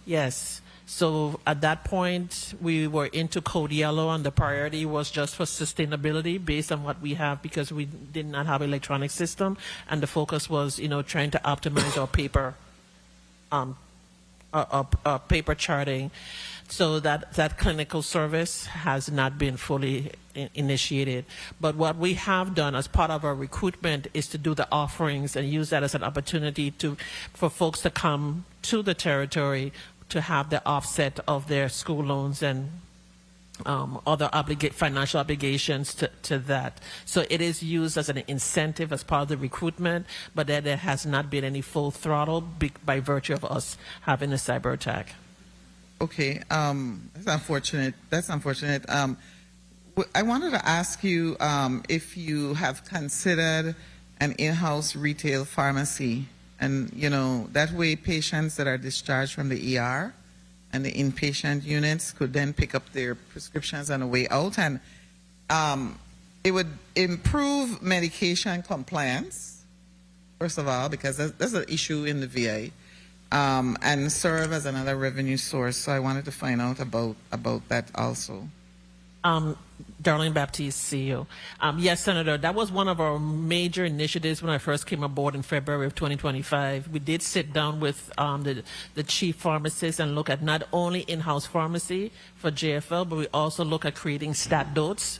Yes. So at that point, we were into code yellow, and the priority was just for sustainability based on what we have, because we did not have electronic system, and the focus was, trying to optimize our paper, paper charting. So that clinical service has not been fully initiated. But what we have done as part of our recruitment is to do the offerings and use that as an opportunity for folks to come to the territory to have the offset of their school loans and other financial obligations to that. So it is used as an incentive as part of the recruitment, but that there has not been any full throttle by virtue of us having a cyber attack. Okay, that's unfortunate. That's unfortunate. I wanted to ask you if you have considered an in-house retail pharmacy, and that way patients that are discharged from the ER and the inpatient units could then pick up their prescriptions on the way out, and it would improve medication compliance, first of all, because that's an issue in the VA, and serve as another revenue source. So I wanted to find out about that also. Darlene Baptiste, CEO. Yes, Senator, that was one of our major initiatives when I first came aboard in February of 2025. We did sit down with the chief pharmacist and look at not only in-house pharmacy for JFL, but we also look at creating stat doses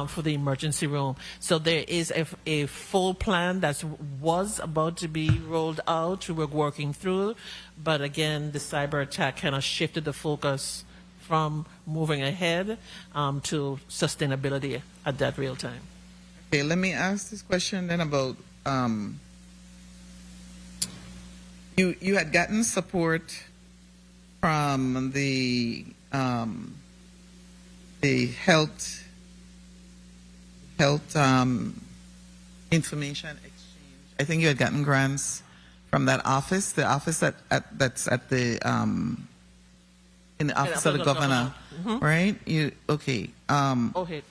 for the emergency room. So there is a full plan that was about to be rolled out. We're working through, but again, the cyber attack kind of shifted the focus from moving ahead to sustainability at that real time. Okay, let me ask this question then about you had gotten support from the health information exchange. I think you had gotten grants from that office, the office that's at the in the office of the governor, right?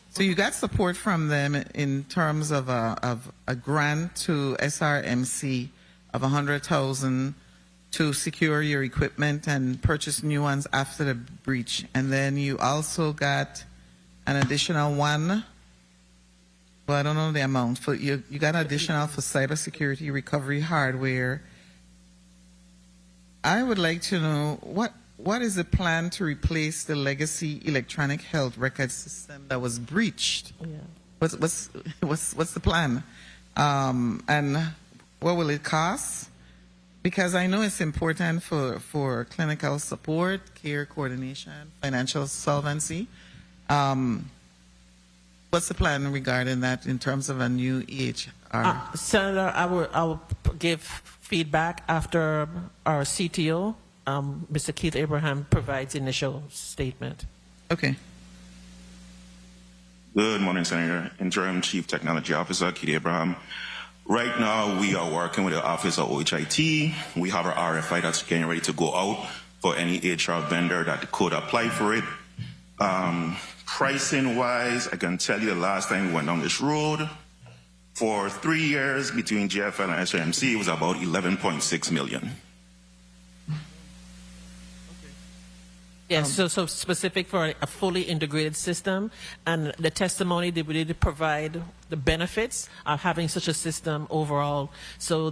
So you got support from them in terms of a grant to SRMC of $100,000 to secure your equipment and purchase new ones after the breach, and then you also got an additional one. Well, I don't know the amount. For you got an additional for cybersecurity recovery hardware. I would like to know what is the plan to replace the legacy electronic health record system that was breached? Yeah. What's the plan? And what will it cost? Because I know it's important for clinical support, care coordination, financial solvency. What's the plan regarding that in terms of a new EHR? Senator, I will give feedback after our CTO, Mr. Keith Abraham, provides initial statement. Okay. Good morning, Senator. Interim Chief Technology Officer Keith Abraham. Right now, we are working with the Office of OHIT. We have our RFI that's getting ready to go out for any HR vendor that could apply for it. Pricing-wise, I can tell you the last time we went down this road, for 3 years between JFL and SRMC, it was about $11.6 million. Yes, so specific for a fully integrated system, and the testimony that we did provide the benefits of having such a system overall. So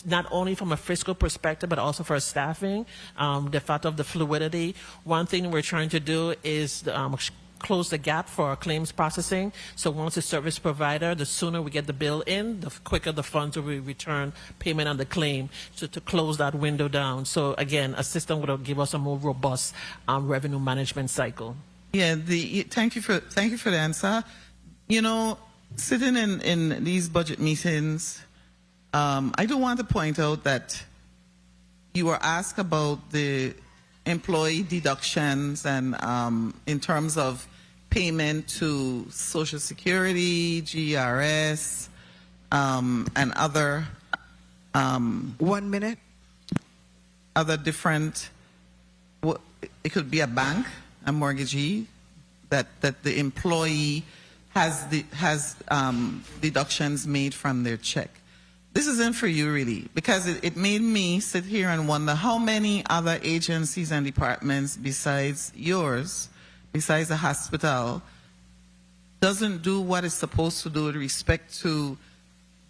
not only from a fiscal perspective, but also for staffing, the fact of the fluidity. One thing we're trying to do is close the gap for our claims processing. So once a service provider, the sooner we get the bill in, the quicker the funds will be returned, payment on the claim, so to close that window down. So again, a system would give us a more robust revenue management cycle. Yeah, thank you for the answer. You know, sitting in these budget meetings, I do want to point out that you were asked about the employee deductions and in terms of payment to Social Security, GRS, and other 1 minute, other different. It could be a bank, a mortgagee, that the employee has deductions made from their check. This isn't for you, really, because it made me sit here and wonder how many other agencies and departments besides yours, besides the hospital, doesn't do what it's supposed to do with respect to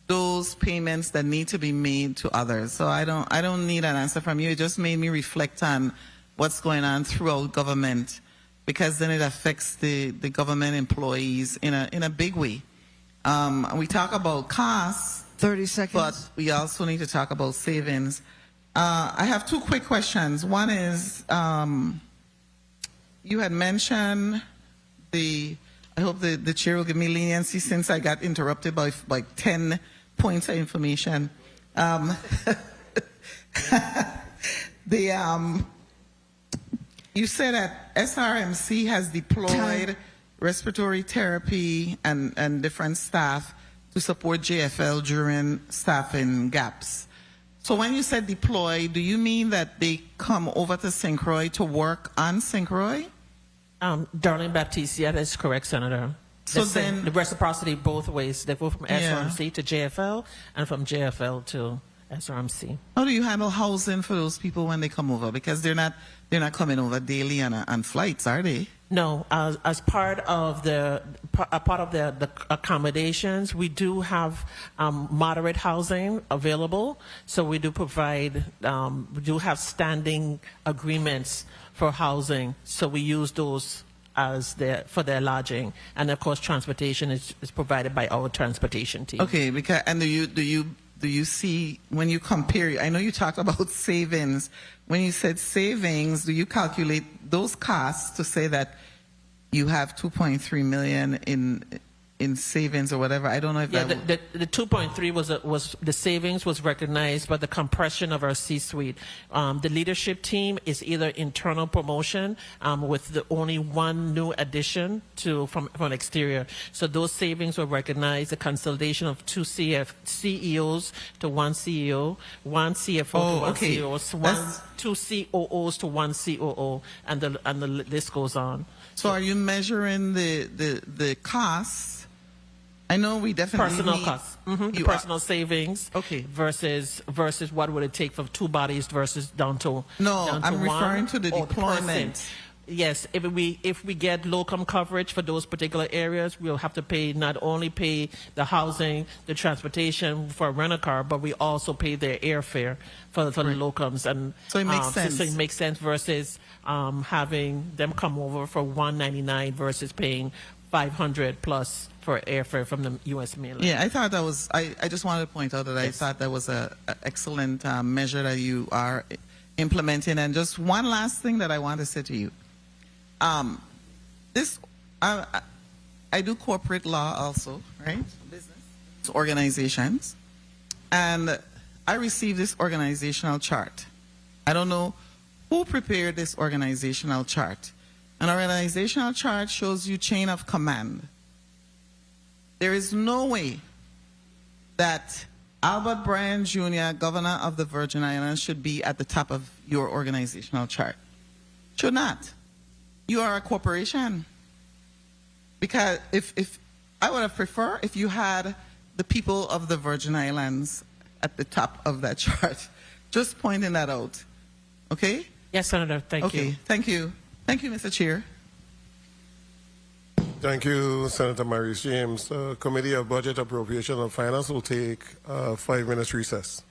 those payments that need to be made to others. So I don't need an answer from you. It just made me reflect on what's going on throughout government, because then it affects the government employees in a big way. We talk about costs. 30 seconds. But we also need to talk about savings. I have two quick questions. One is, you had mentioned I hope the chair will give me leniency since I got interrupted by like 10 points of information. You said that SRMC has deployed respiratory therapy and different staff to support JFL during staffing gaps. So when you said deploy, do you mean that they come over to St. Croix to work on St. Croix? Darlene Baptiste, yeah, that's correct, Senator. So then the reciprocity both ways. They go from Yeah. SRMC to JFL and from JFL to SRMC. How do you handle housing for those people when they come over? Because they're not coming over daily on flights, are they? No, as part of the accommodations, we do have moderate housing available. So we do provide, we do have standing agreements for housing. So we use those for their lodging, and of course transportation is provided by our transportation team. Okay, because do you see when you compare? I know you talked about savings. When you said savings, do you calculate those costs to say that you have 2.3 million in savings or whatever? I don't know if the 2.3 was the savings was recognized by the compression of our C-suite. The leadership team is either internal promotion with the only one new addition from exterior. So those savings were recognized. The consolidation of two CEOs to one CEO, one CFO to one CEO, two COOs to one COO, and the list goes on. So are you measuring the costs? I know we definitely personal costs, personal savings, versus what would it take for two bodies versus down to I'm referring to the deployment. Yes, if we get locum coverage for those particular areas, we'll have to not only pay the housing, the transportation for a rental car, but we also pay their airfare for the locums, and so it makes sense. So it makes sense versus having them come over for $199 versus paying $500 plus for airfare from the U.S. mainland. Yeah, I thought that was. I just wanted to point out that I thought that was an excellent measure that you are implementing. And just one last thing that I want to say to you. I do corporate law also, right? Business organizations, and I received this organizational chart. I don't know who prepared this organizational chart. An organizational chart shows you chain of command. There is no way that Albert Bryan Jr., Governor of the Virgin Islands, should be at the top of your organizational chart. Should not. You are a corporation. Because if I would have preferred if you had the people of the Virgin Islands at the top of that chart. Just pointing that out. Okay? Yes, Senator. Thank you. Okay. Thank you. Thank you, Mr. Chair. Thank you, Senator Maurice James. Committee of Budget, Appropriation and Finance will take a 5-minute recess.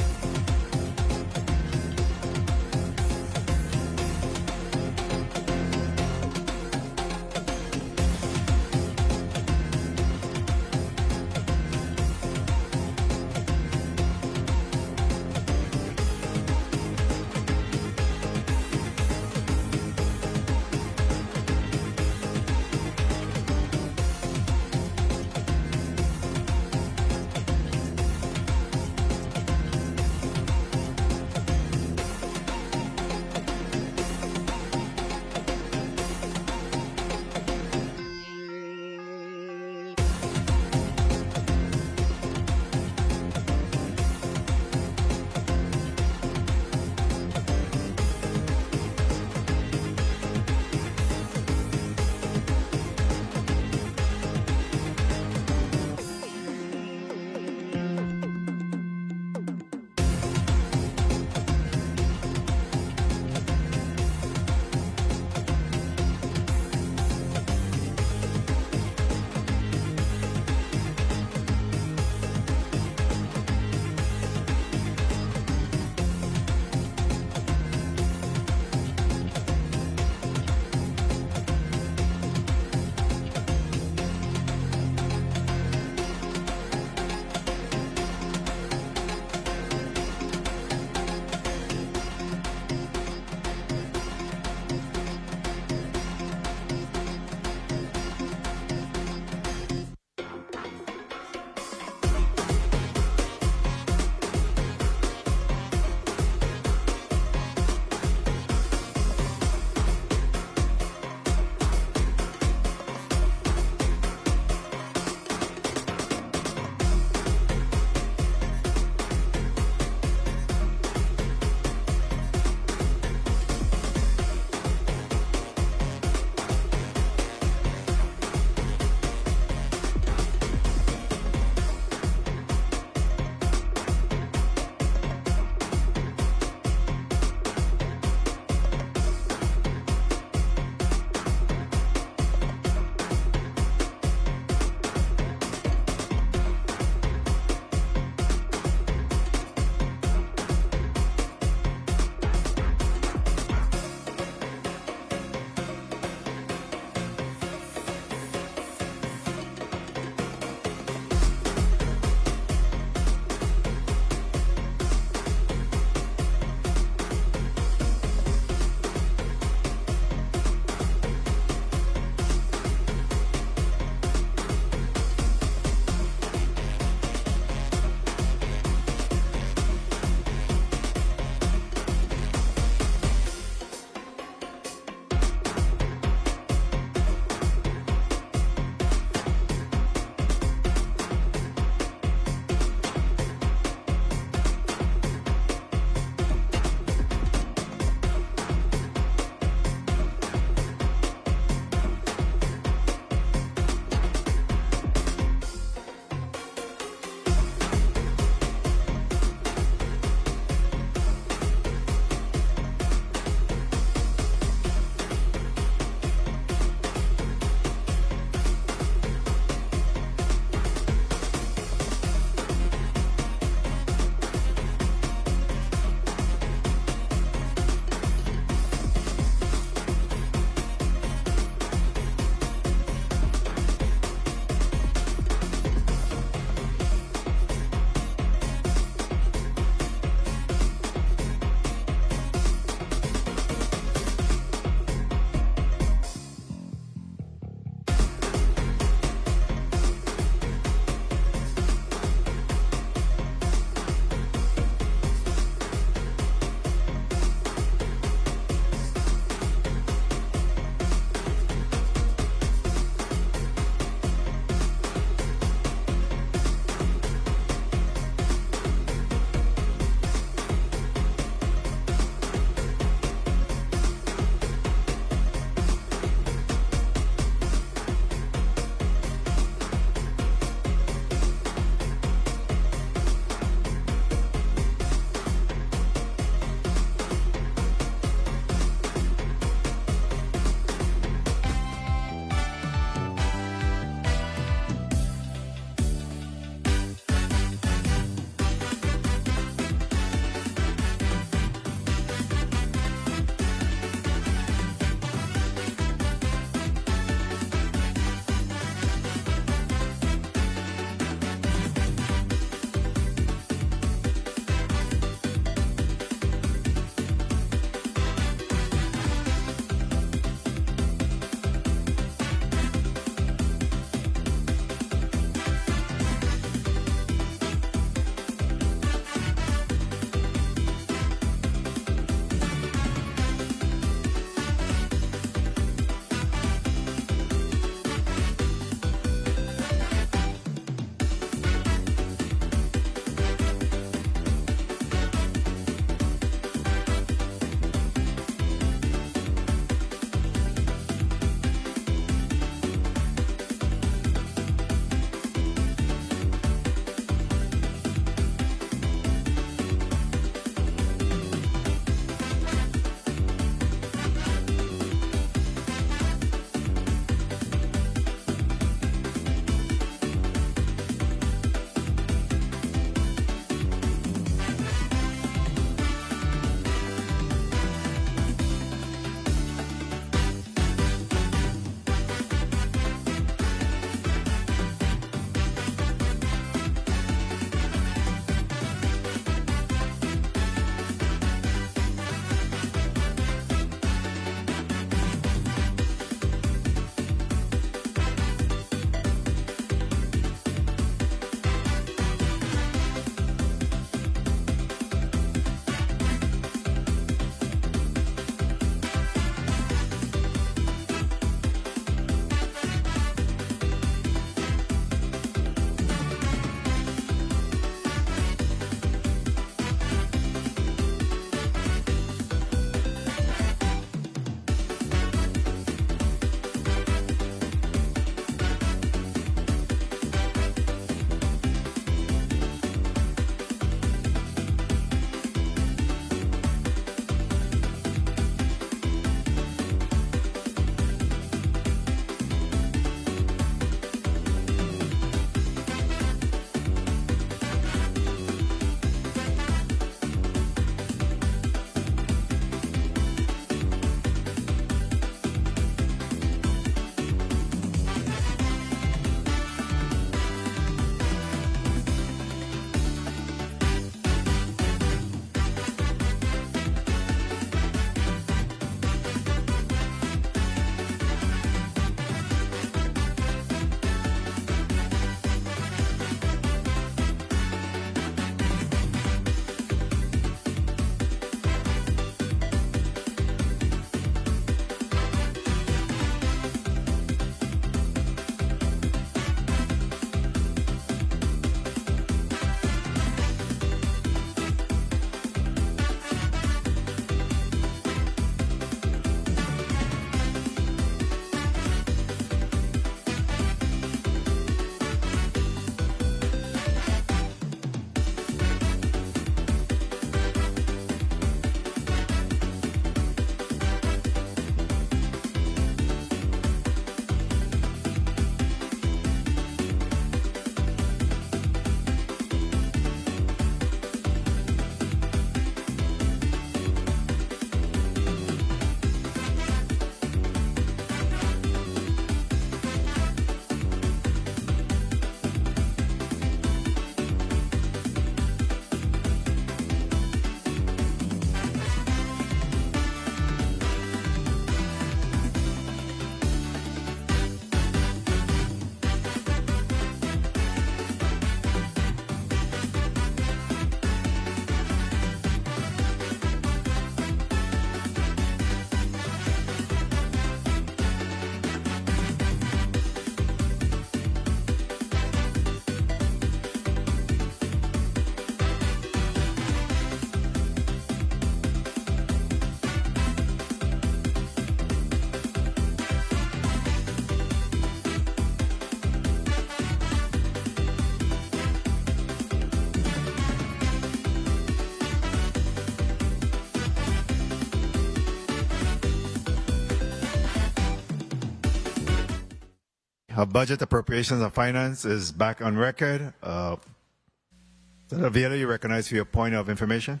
Budget, Appropriations, and Finance is back on record. Senator Vieira, you recognize for your point of information.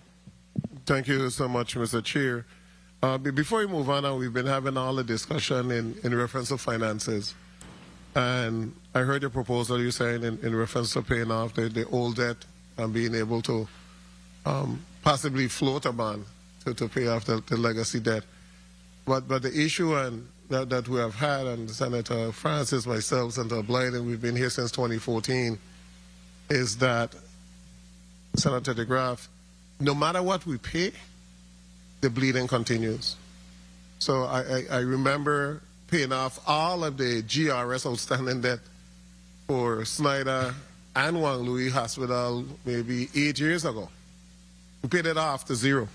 Thank you so much, Mr. Chair. Before we move on, we've been having all the discussion in reference to finances. And I heard your proposal you're saying in reference to paying off the old debt and being able to possibly float a bond to pay off the legacy debt. But the issue that we have had, and Senator Francis, myself, Senator Blyden, we've been here since 2014, is that, Senator DeGraff, no matter what we pay, the bleeding continues. So I remember paying off all of the GRS outstanding debt for Schneider and Juan Louis Hospital maybe 8 years ago. We paid it off to zero.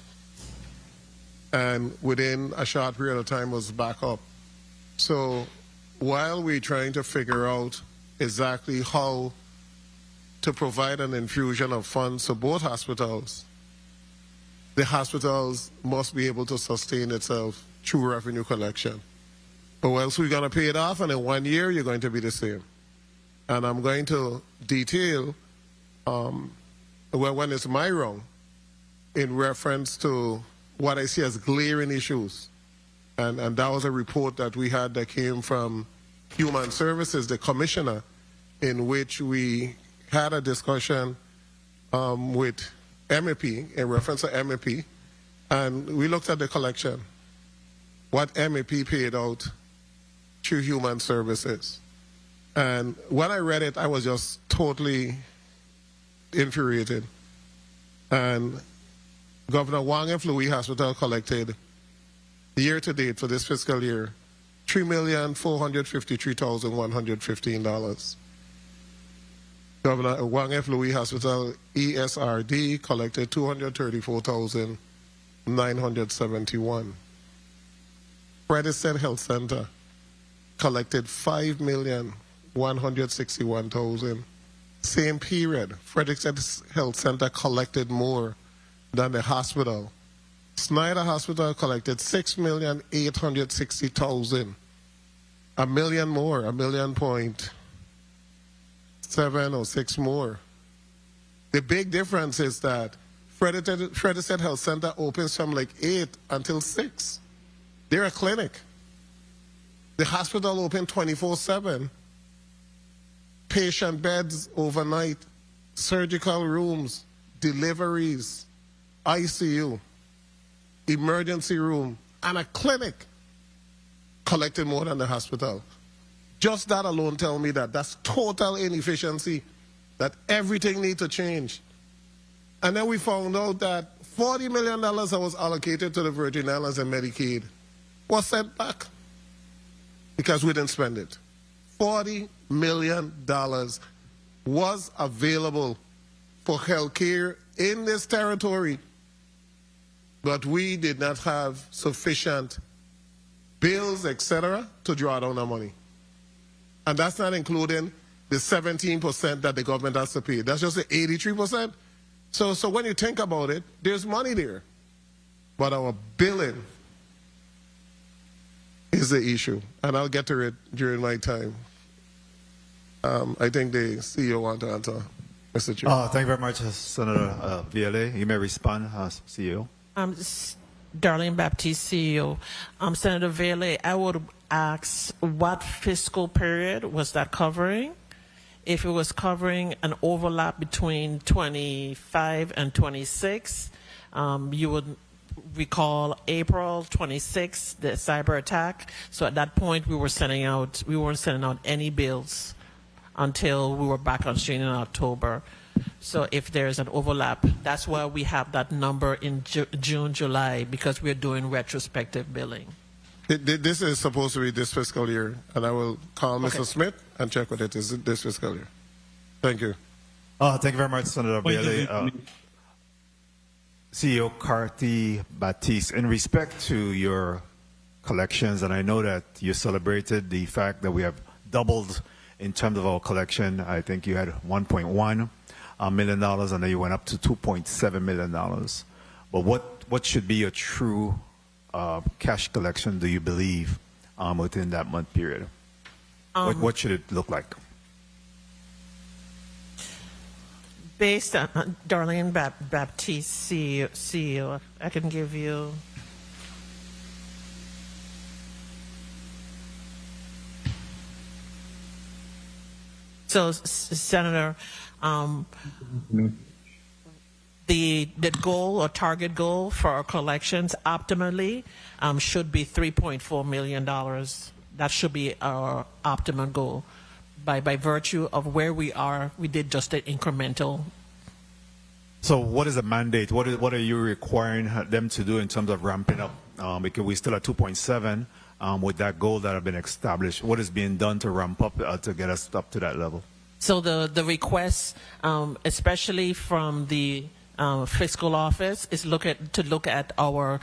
And within a short period of time was back up. So while we're trying to figure out exactly how to provide an infusion of funds to both hospitals, the hospitals must be able to sustain itself through revenue collection. Or else we're going to pay it off, and in 1 year, you're going to be the same. And I'm going to detail when it's my wrong in reference to what I see as glaring issues. And that was a report that we had that came from Human Services, the commissioner, in which we had a discussion with MEP, in reference to MEP, and we looked at the collection, what MEP paid out to Human Services. And when I read it, I was just totally infuriated. And Governor Wang F. Louis Hospital collected, year to date for this fiscal year, $3,453,115. Governor Wang F. Louis Hospital, ESRD, collected $234,971. Frits Health Center collected $5,161,000. Same period, Frits Health Center collected more than the hospital. Schneider Hospital collected $6,860,000. $1 million more, $1.7 or 6 more. The big difference is that Frits Health Center opens from like 8 until 6. They're a clinic. The hospital open 24/7. Patient beds overnight, surgical rooms, deliveries, ICU, emergency room, and a clinic collected more than the hospital. Just that alone tell me that that's total inefficiency, that everything needs to change. And then we found out that $40 million that was allocated to the Virgin Islands and Medicaid was sent back because we didn't spend it. $40 million was available for health care in this territory, but we did not have sufficient bills, etc., to draw down our money. And that's not including the 17% that the government has to pay. That's just the 83%. So when you think about it, there's money there. But our billing is the issue. And I'll get to it during my time. I think the CEO wants to answer, Mr. Chair. Thank you very much, Senator Vieira. You may respond, CEO. Darlene Baptiste, CEO. Senator Vieira, I would ask what fiscal period was that covering? If it was covering an overlap between 25 and 26, you would recall April 26, the cyber attack. So at that point, we weren't sending out any bills until we were back on stream in October. So if there's an overlap, that's why we have that number in June, July, because we're doing retrospective billing. This is supposed to be this fiscal year, and I will call Mr. Smith and check with it this fiscal year. Thank you. Thank you very much, Senator Vieira. CEO Carty Baptiste, in respect to your collections, and I know that you celebrated the fact that we have doubled in terms of our collection. I think you had $1.1 million, and then you went up to $2.7 million. But what should be a true cash collection, do you believe, within that month period? What should it look like? Based on Darlene Baptiste, CEO, I can give you. So, Senator, the goal or target goal for our collections optimally should be $3.4 million. That should be our optimum goal. By virtue of where we are, we did just an incremental. So what is the mandate? What are you requiring them to do in terms of ramping up? Because we're still at 2.7 with that goal that have been established. What is being done to ramp up to get us up to that level? So the request, especially from the fiscal office, is to look at our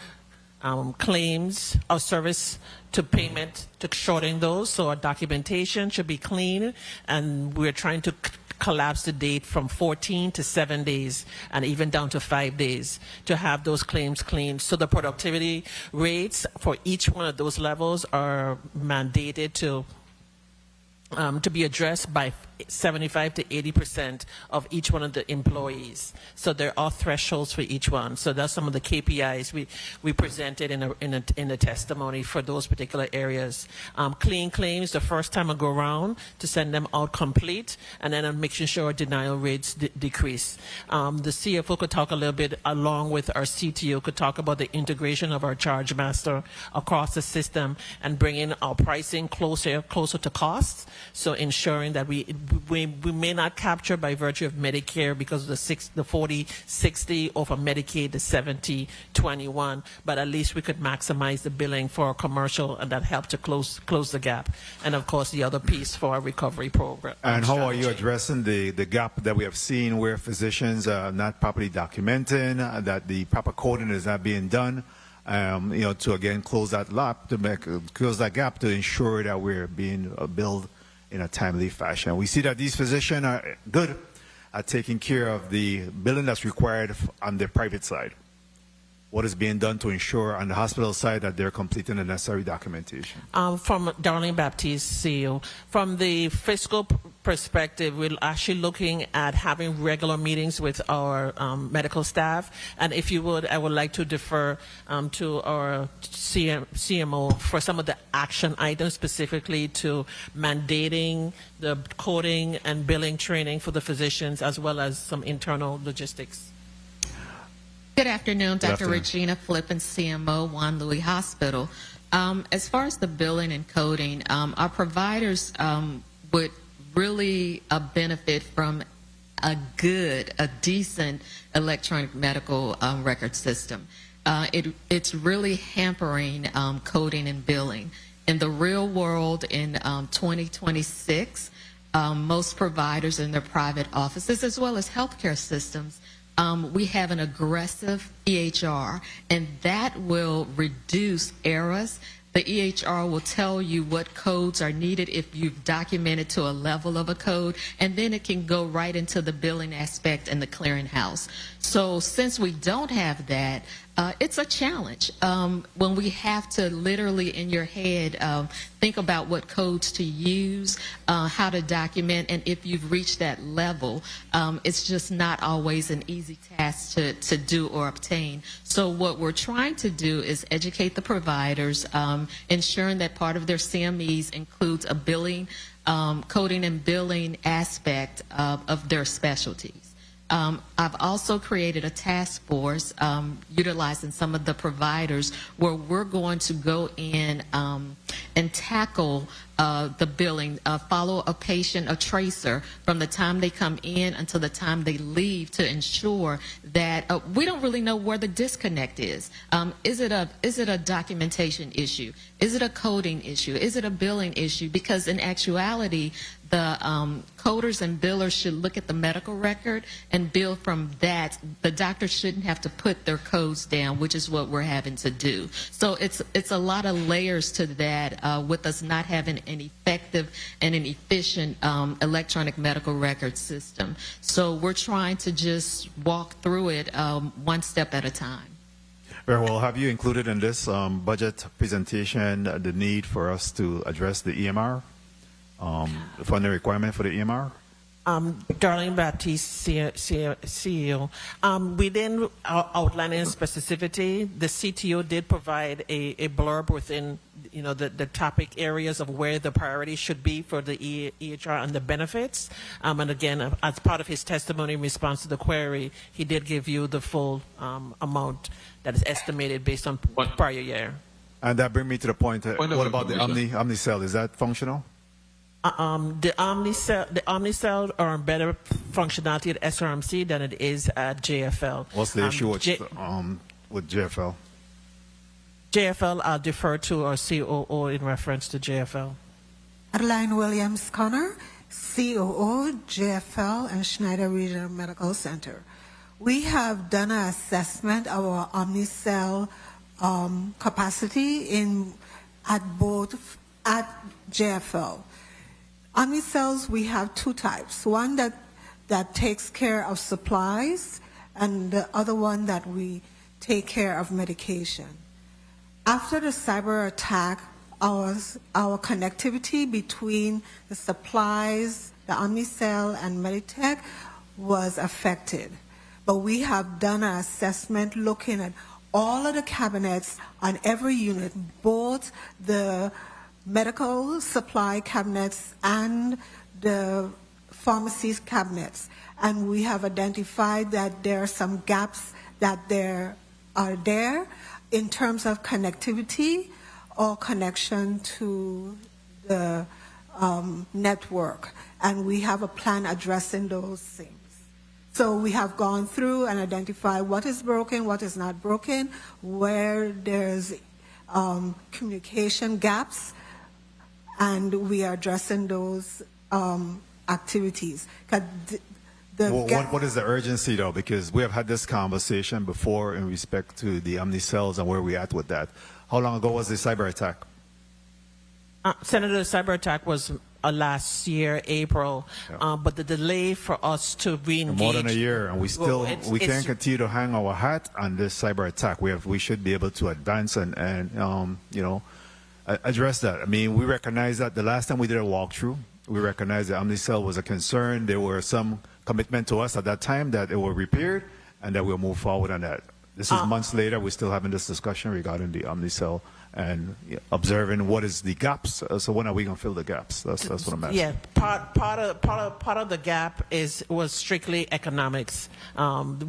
claims, our service to payment, to shorten those. So our documentation should be clean, and we're trying to collapse the date from 14 to 7 days and even down to 5 days to have those claims clean. So the productivity rates for each one of those levels are mandated to be addressed by 75 to 80% of each one of the employees. So there are thresholds for each one. So that's some of the KPIs we presented in the testimony for those particular areas. Clean claims the first time I go around to send them out complete, and then I'm making sure denial rates decrease. The CFO could talk a little bit, along with our CTO, could talk about the integration of our charge master across the system and bringing our pricing closer to costs. So ensuring that we may not capture by virtue of Medicare because of the 40-60, or for Medicaid the 70-21, but at least we could maximize the billing for our commercial, and that helped to close the gap. And of course the other piece for our recovery program. And how are you addressing the gap that we have seen where physicians are not properly documenting, that the proper coding is not being done? To again close that gap to ensure that we're being billed in a timely fashion. We see that these physicians are good at taking care of the billing that's required on the private side. What is being done to ensure on the hospital side that they're completing the necessary documentation? From Darlene Baptiste, CEO, from the fiscal perspective, we're actually looking at having regular meetings with our medical staff. And if you would, I would like to defer to our CMO for some of the action items, specifically to mandating the coding and billing training for the physicians, as well as some internal logistics. Good afternoon, Dr. Regina Flippin, CMO, Juan Louis Hospital. As far as the billing and coding, our providers would really benefit from a decent electronic medical record system. It's really hampering coding and billing. In the real world, in 2026, most providers in their private offices, as well as healthcare systems, we have an aggressive EHR, and that will reduce errors. The EHR will tell you what codes are needed if you've documented to a level of a code, and then it can go right into the billing aspect and the clearinghouse. So since we don't have that, it's a challenge when we have to literally in your head think about what codes to use, how to document, and if you've reached that level, it's just not always an easy task to do or obtain. So what we're trying to do is educate the providers, ensuring that part of their CMEs includes a billing, coding and billing aspect of their specialties. I've also created a task force utilizing some of the providers where we're going to go in and tackle the billing, follow a patient, a tracer, from the time they come in until the time they leave to ensure that we don't really know where the disconnect is. Is it a documentation issue? Is it a coding issue? Is it a billing issue? Because in actuality, the coders and billers should look at the medical record and bill from that. The doctor shouldn't have to put their codes down, which is what we're having to do. So it's a lot of layers to that with us not having an effective and an efficient electronic medical record system. So we're trying to just walk through it one step at a time. Very well. Have you included in this budget presentation the need for us to address the EMR? funding requirement for the EMR? Darlene Baptiste, CEO. We didn't outline in specificity. The CTO did provide a blurb within, the topic areas of where the priority should be for the EHR and the benefits. And again, as part of his testimony in response to the query, he did give you the full amount that is estimated based on prior year. And that brings me to the point. What about the OmniCell? Is that functional? The OmniCell are better functionality at SRMC than it is at JFL. What's the issue with JFL? JFL, I'll defer to our COO in reference to JFL. Adeline Williams-Connor, COO, JFL, and Schneider Regional Medical Center. We have done an assessment of our OmniCell capacity at JFL. OmniCells, we have two types. One that takes care of supplies, and the other one that we take care of medication. After the cyber attack, our connectivity between the supplies, the OmniCell, and Meditech was affected. But we have done an assessment looking at all of the cabinets on every unit, both the medical supply cabinets and the pharmacies cabinets. And we have identified that there are some gaps that are there in terms of connectivity or connection to the network. And we have a plan addressing those things. So we have gone through and identified what is broken, what is not broken, where there's communication gaps, and we are addressing those activities. What is the urgency, though? Because we have had this conversation before in respect to the OmniCells and where we're at with that. How long ago was the cyber attack? Senator, the cyber attack was last year, April, but the delay for us to re-engage... More than a year, and we can't continue to hang our hat on this cyber attack. We should be able to advance and address that. I mean, we recognize that the last time we did a walkthrough, we recognized that OmniCell was a concern. There were some commitment to us at that time that it will repaired and that we'll move forward on that. This is months later. We're still having this discussion regarding the OmniCell and observing what is the gaps. So when are we going to fill the gaps? That's what I'm asking. Yeah, part of the gap was strictly economics.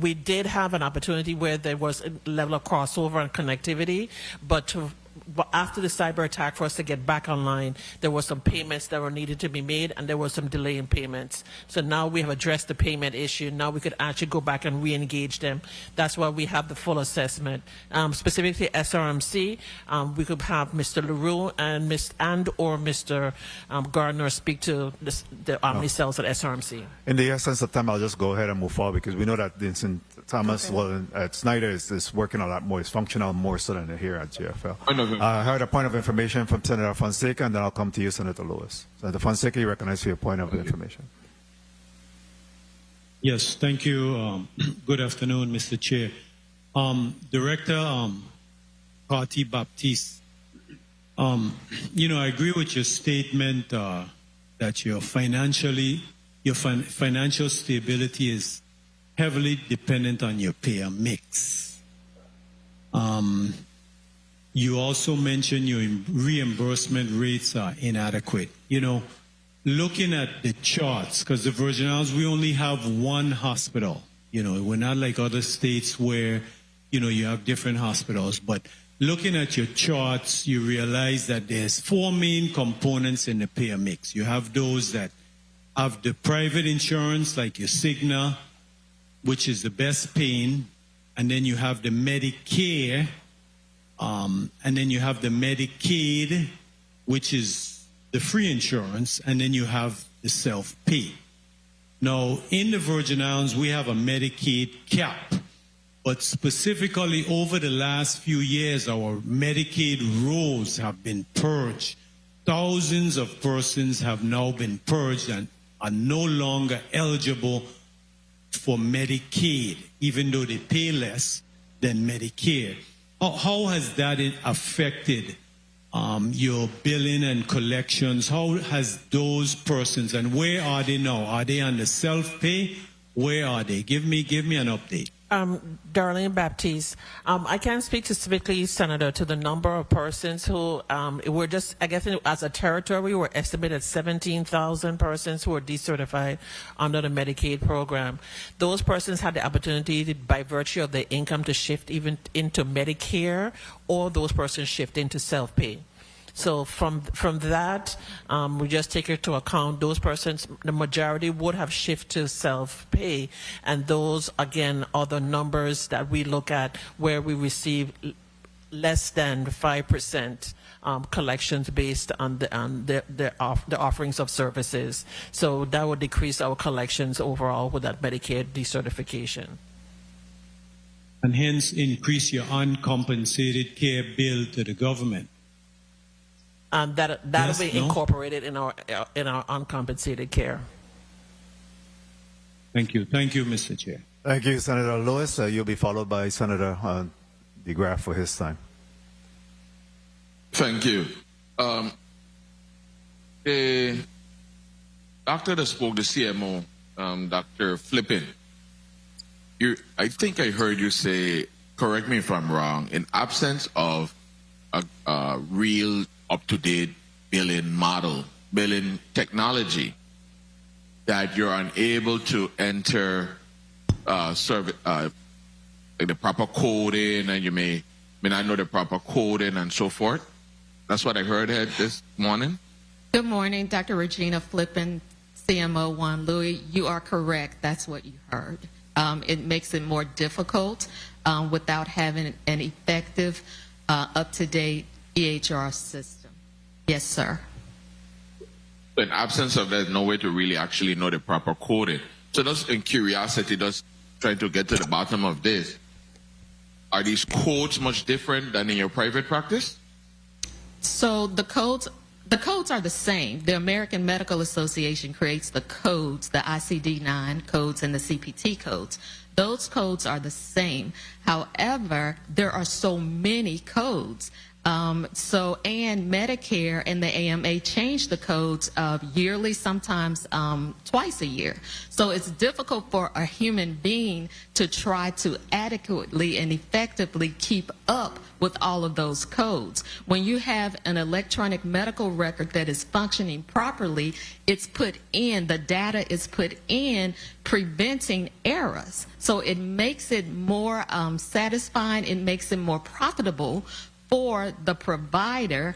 We did have an opportunity where there was a level of crossover and connectivity, but after the cyber attack, for us to get back online, there were some payments that were needed to be made, and there was some delay in payments. So now we have addressed the payment issue. Now we could actually go back and re-engage them. That's why we have the full assessment. Specifically SRMC, we could have Mr. LaRue and Mr. Gardner speak to the OmniCells at SRMC. In the essence of time, I'll just go ahead and move forward because we know that Vincent Thomas, at Schneider is working a lot more. It's functional more so than here at JFL. I heard a point of information from Senator Fonseca, and then I'll come to you, Senator Lewis. Senator Fonseca, you recognize your point of information. Yes, thank you. Good afternoon, Mr. Chair. Director Party Baptiste, I agree with your statement that your financial stability is heavily dependent on your payer mix. You also mentioned your reimbursement rates are inadequate. Looking at the charts, because the Virgin Islands, we only have one hospital. We're not like other states where, you have different hospitals. But looking at your charts, you realize that there's four main components in the payer mix. You have those that have the private insurance, like your Cigna, which is the best paying. And then you have the Medicare, and then you have the Medicaid, which is the free insurance, and then you have the self-pay. Now, in the Virgin Islands, we have a Medicaid cap, but specifically over the last few years, our Medicaid rolls have been purged. Thousands of persons have now been purged and are no longer eligible for Medicaid, even though they pay less than Medicare. How has that affected your billing and collections. How has those persons, and where are they now? Are they on the self-pay? Where are they? Give me an update. Darlene Baptiste, I can't speak specifically, Senator, to the number of persons who were just, I guess, as a territory, we're estimated 17,000 persons who were decertified under the Medicaid program. Those persons had the opportunity, by virtue of their income, to shift even into Medicare, or those persons shift into self-pay. So from that, we just take into account those persons, the majority would have shifted to self-pay, and those, again, are the numbers that we look at where we receive less than 5% collections based on the offerings of services. So that would decrease our collections overall with that Medicare decertification. And hence increase your uncompensated care bill to the government. That'll be incorporated in our uncompensated care. Thank you, Mr. Chair. Thank you, Senator Lewis. You'll be followed by Senator DeGraff for his time. Thank you. The doctor that spoke, the CMO, Dr. Flippin, I think I heard you say, correct me if I'm wrong, in absence of a real up-to-date billing technology, that you're unable to enter the proper coding, and you may not know the proper coding and so forth. That's what I heard this morning. Good morning, Dr. Regina Flippin, CMO Juan Louis. You are correct. That's what you heard. It makes it more difficult without having an effective, up-to-date EHR system. Yes, sir. In absence of that, no way to really actually know the proper coding. So just in curiosity, just trying to get to the bottom of this. Are these codes much different than in your private practice? So the codes are the same. The American Medical Association creates the codes, the ICD-9 codes and the CPT codes. Those codes are the same. However, there are so many codes. And Medicare and the AMA change the codes yearly, sometimes twice a year. So it's difficult for a human being to try to adequately and effectively keep up with all of those codes. When you have an electronic medical record that is functioning properly, it's put in, the data is put in, preventing errors. So it makes it more satisfying, it makes it more profitable for the provider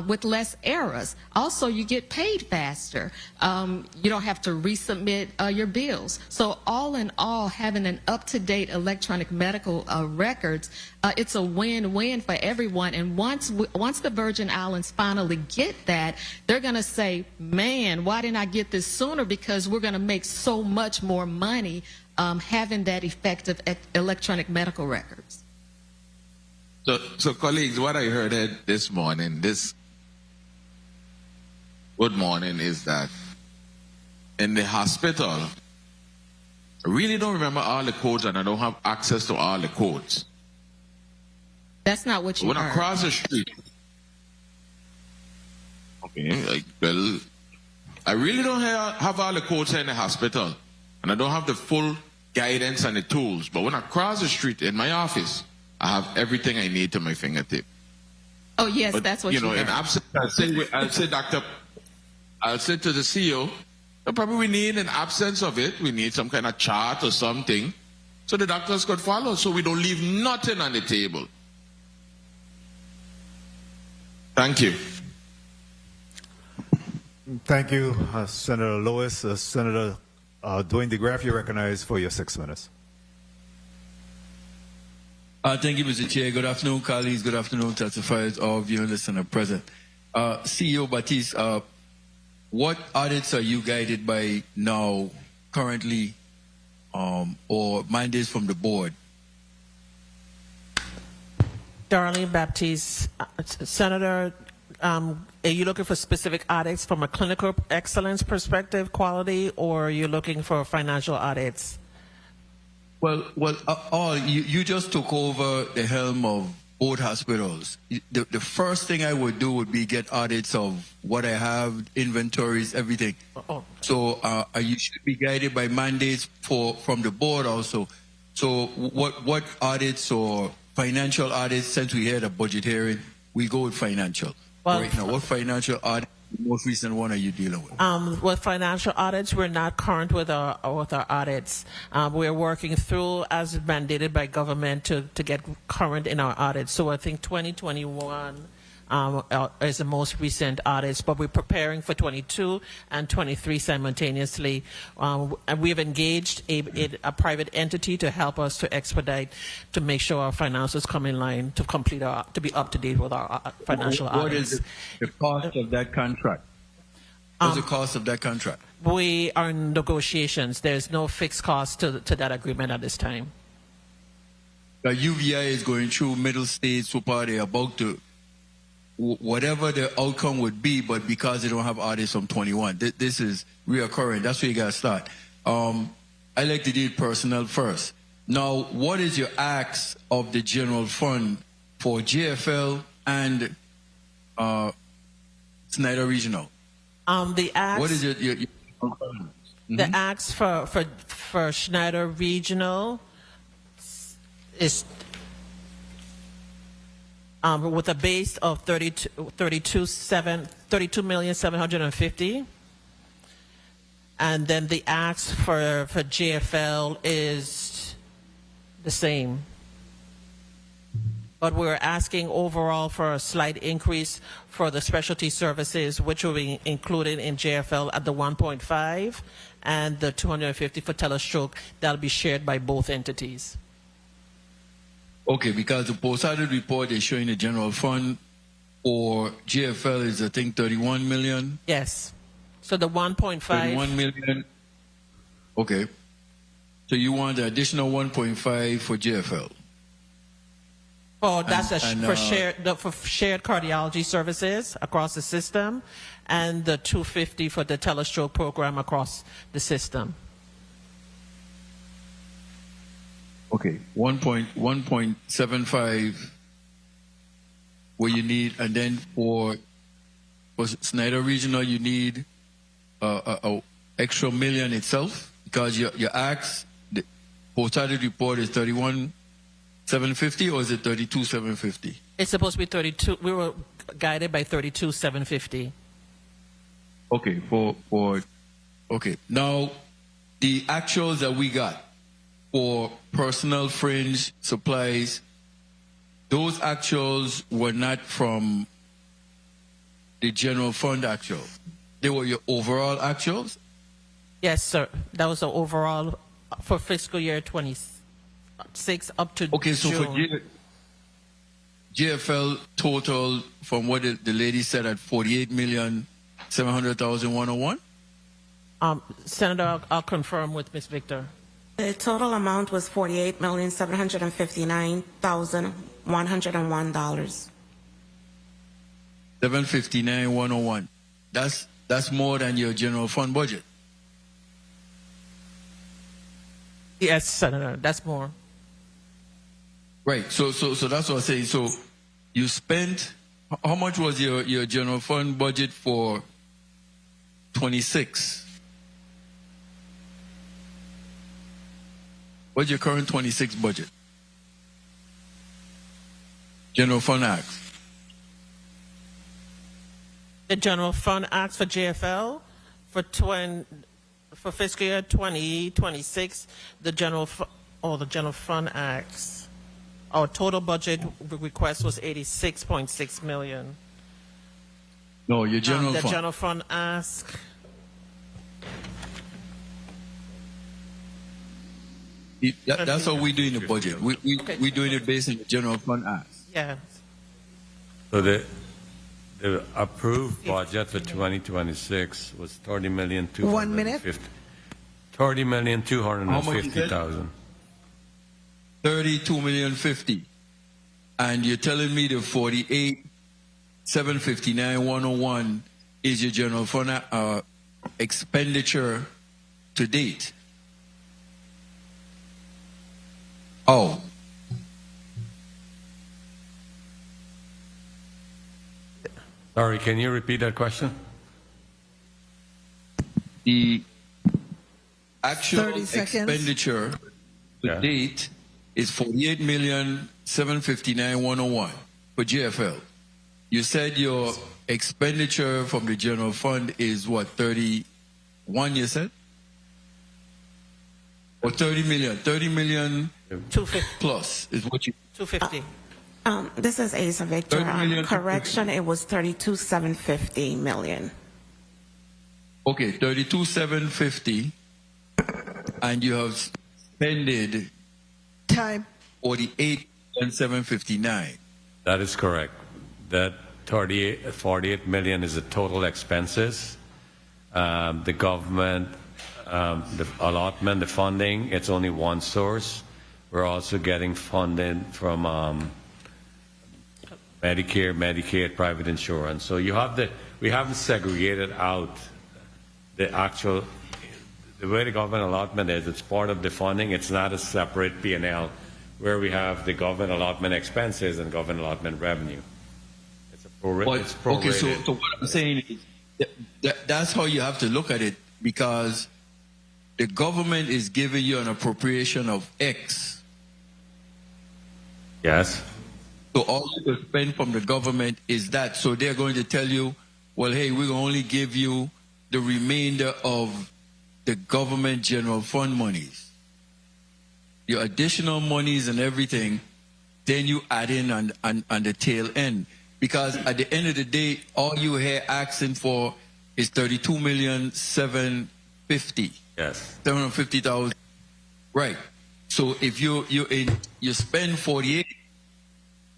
with less errors. Also, you get paid faster. You don't have to resubmit your bills. So all in all, having an up-to-date electronic medical records, it's a win-win for everyone. And once the Virgin Islands finally get that, they're going to say, man, why didn't I get this sooner? Because we're going to make so much more money having that effective electronic medical records. So colleagues, what I heard this morning, good morning, is that in the hospital, I really don't remember all the codes and I don't have access to all the codes. That's not what you heard. When I cross the street, okay, well, I really don't have all the codes in the hospital and I don't have the full guidance and the tools. But when I cross the street in my office, I have everything I need to my fingertip. Oh, yes, but, that's what you heard. In absence, I'll say to the CEO, probably we need, in absence of it, we need some kind of chart or something so the doctors could follow, so we don't leave nothing on the table. Thank you. Thank you, Senator Lewis. Senator Dwayne DeGraff, you're recognized for your 6 minutes. Thank you, Mr. Chair. Good afternoon, colleagues. Good afternoon, testifiers, all viewing, listeners present. CEO Baptiste, what audits are you guided by now, currently, or mandates from the board? Darlene Baptiste, Senator, are you looking for specific audits from a clinical excellence perspective, quality, or are you looking for financial audits? Well, you just took over the helm of both hospitals, the first thing I would do would be get audits of what I have, inventories, everything. So you should be guided by mandates from the board also. So what audits or financial audits, since we had a budget hearing, we go with financial. Well, right now, what financial audit, the most recent one, are you dealing with? With financial audits, we're not current with our audits. We're working through, as mandated by government, to get current in our audits. So I think 2021 is the most recent audits, but we're preparing for 22 and 23 simultaneously. And we've engaged a private entity to help us to expedite, to make sure our finances come in line to be up to date with our financial audits. What is the cost of that contract? What's the cost of that contract? We are in negotiations. There's no fixed cost to that agreement at this time. UVI is going through middle stage, so far they're about to, whatever the outcome would be, but because they don't have audits from 21, this is reoccurring. That's where you got to start. I like to deal personnel first. Now, what is your ask of the general fund for GFL and Schneider Regional? The ask. What is it? The ask for Schneider Regional is with a base of 32,750,000, and then the ask for GFL is the same. But we're asking overall for a slight increase for the specialty services, which will be included in JFL at the 1.5, and the 250 for telestroke. That'll be shared by both entities. Okay, because the post-audit report is showing the general fund for GFL is, I think, 31 million. Yes. So the 1.5. 31 million. Okay. So you want the additional 1.5 for GFL? Oh, that's for shared cardiology services across the system, and the 250 for the telestroke program across the system. Okay, 1.75 where you need, and then for Schneider Regional you need a extra million itself, because your ask, the post-audit report is 31,750, or is it 32,750? It's supposed to be 32. We were guided by 32,750. Okay, okay. Now, the actuals that we got for personal fringe supplies, those actuals were not from the general fund actual. They were your overall actuals? Yes, sir. That was the overall for fiscal year 26 up to okay, so June. for GFL total, from what the lady said, at 48,700,101? Senator, I'll confirm with Ms. Victor. The total amount was $48,759,101. 759,101. That's more than your general fund budget. Yes, Senator, that's more. Right. So that's what I'm saying. So you spent, how much was your general fund budget for 26? What's your current 26 budget? General fund act. The general fund acts for JFL for fiscal year 2026. The general fund acts. Our total budget request was 86.6 million. No, your general fund. The general fund ask. That's how we do in the budget. We doing it based on the general fund ask. Yeah. So the approved budget for 2026 was 30,250,000. 1 minute. 30,250,000. 32,050,000, and you're telling me the 48,759,101 is your general fund expenditure to date. Oh. Sorry, can you repeat that question? The actual 30 seconds. expenditure to date is 48,759,101 for GFL. You said your expenditure from the general fund is what, 31, you said? Or 30 million? 30 million 250 plus is what you... 250. This is Asa Victor. 30 million. Correction, it was 32,750 million. Okay, 32,750, and you have spended Time. 48,759. That is correct. That 48 million is the total expenses. The government, the allotment, the funding, it's only one source. We're also getting funding from Medicare, Medicaid, private insurance. So you have we haven't segregated out the actual, the way the government allotment is, it's part of the funding. It's not a separate P&L where we have the government allotment expenses and government allotment revenue. It's prorated. Okay, so what I'm saying is that's how you have to look at it, because the government is giving you an appropriation of X. Yes. So all you can spend from the government is that. So they're going to tell you, well, hey, we're going to only give you the remainder of the government general fund monies. Your additional monies and everything, then you add in on the tail end. Because at the end of the day, all you hear asking for is 32,750,000. Yes. 750,000. Right. So if you spend 48,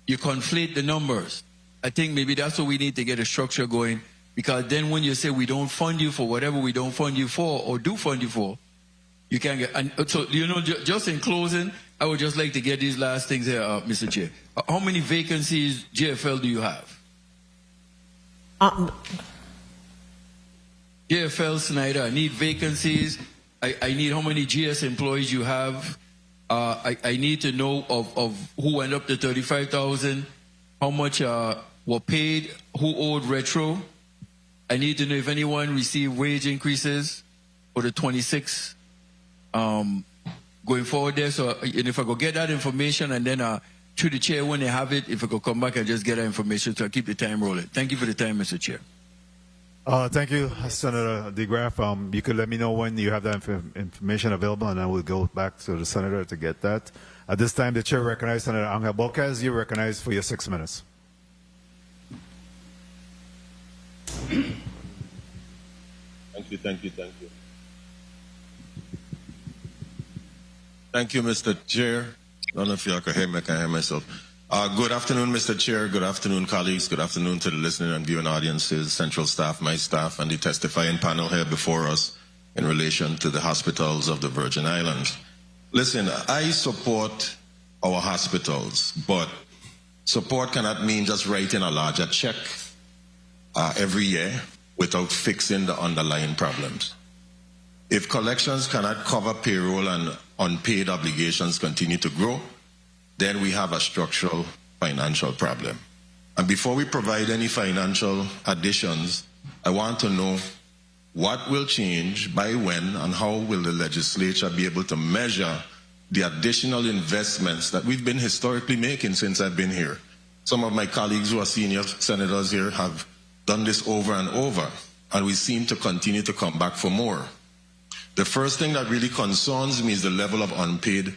you conflate the numbers. I think maybe that's what we need to get a structure going, because then when you say we don't fund you for whatever we don't fund you for or do fund you for, you can't get. And so, just in closing, I would just like to get these last things here, Mr. Chair. How many vacancies GFL do you have? GFL Schneider, I need vacancies. I need how many GS employees you have. I need to know of who went up to 35,000, how much were paid, who owed retro. I need to know if anyone received wage increases for the 26 going forward there. So, and if I could get that information, and then through the chair when they have it, if I could come back and just get that information, so I keep the time rolling. Thank you for the time, Mr. Chair. Thank you, Senator DeGraff. You could let me know when you have that information available, and I will go back to the senator to get that. At this time, the chair recognizes Senator Angel Bocas. You're recognized for your 6 minutes. Thank you. Thank you, Mr. Chair. I don't know if y'all can hear me. I can hear myself. Good afternoon, Mr. Chair. Good afternoon, colleagues. Good afternoon to the listening and viewing audiences, central staff, my staff, and the testifying panel here before us in relation to the hospitals of the Virgin Islands. Listen, I support our hospitals, but support cannot mean just writing a larger check every year without fixing the underlying problems. If collections cannot cover payroll and unpaid obligations continue to grow, then we have a structural financial problem. And before we provide any financial additions, I want to know what will change, by when, and how will the legislature be able to measure the additional investments that we've been historically making since I've been here. Some of my colleagues who are senior senators here have done this over and over, and we seem to continue to come back for more. The first thing that really concerns me is the level of unpaid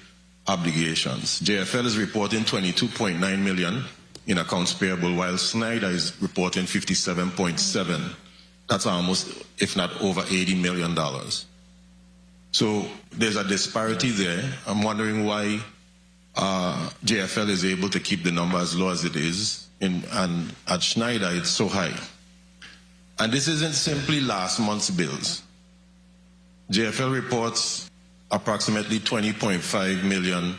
obligations. JFL is reporting 22.9 million in accounts payable, while Schneider is reporting 57.7. That's almost, if not over, $80 million. So there's a disparity there. I'm wondering why JFL is able to keep the number as low as it is, and at Schneider it's so high. And this isn't simply last month's bills. JFL reports approximately 20.5 million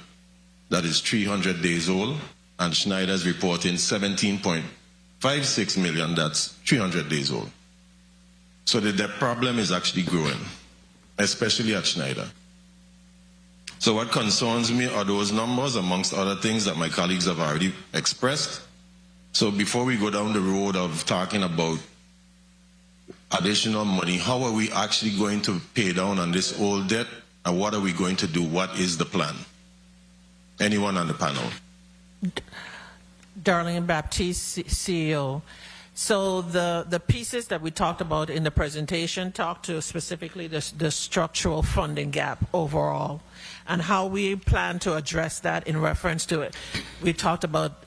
that is 300 days old, and Schneider is reporting 17.56 million that's 300 days old. So the debt problem is actually growing, especially at Schneider. So what concerns me are those numbers, amongst other things that my colleagues have already expressed. So before we go down the road of talking about additional money, how are we actually going to pay down on this old debt, and what are we going to do? What is the plan? Anyone on the panel? Darlene Baptiste, CEO. So the pieces that we talked about in the presentation talk to specifically the structural funding gap overall and how we plan to address that in reference to it. We talked about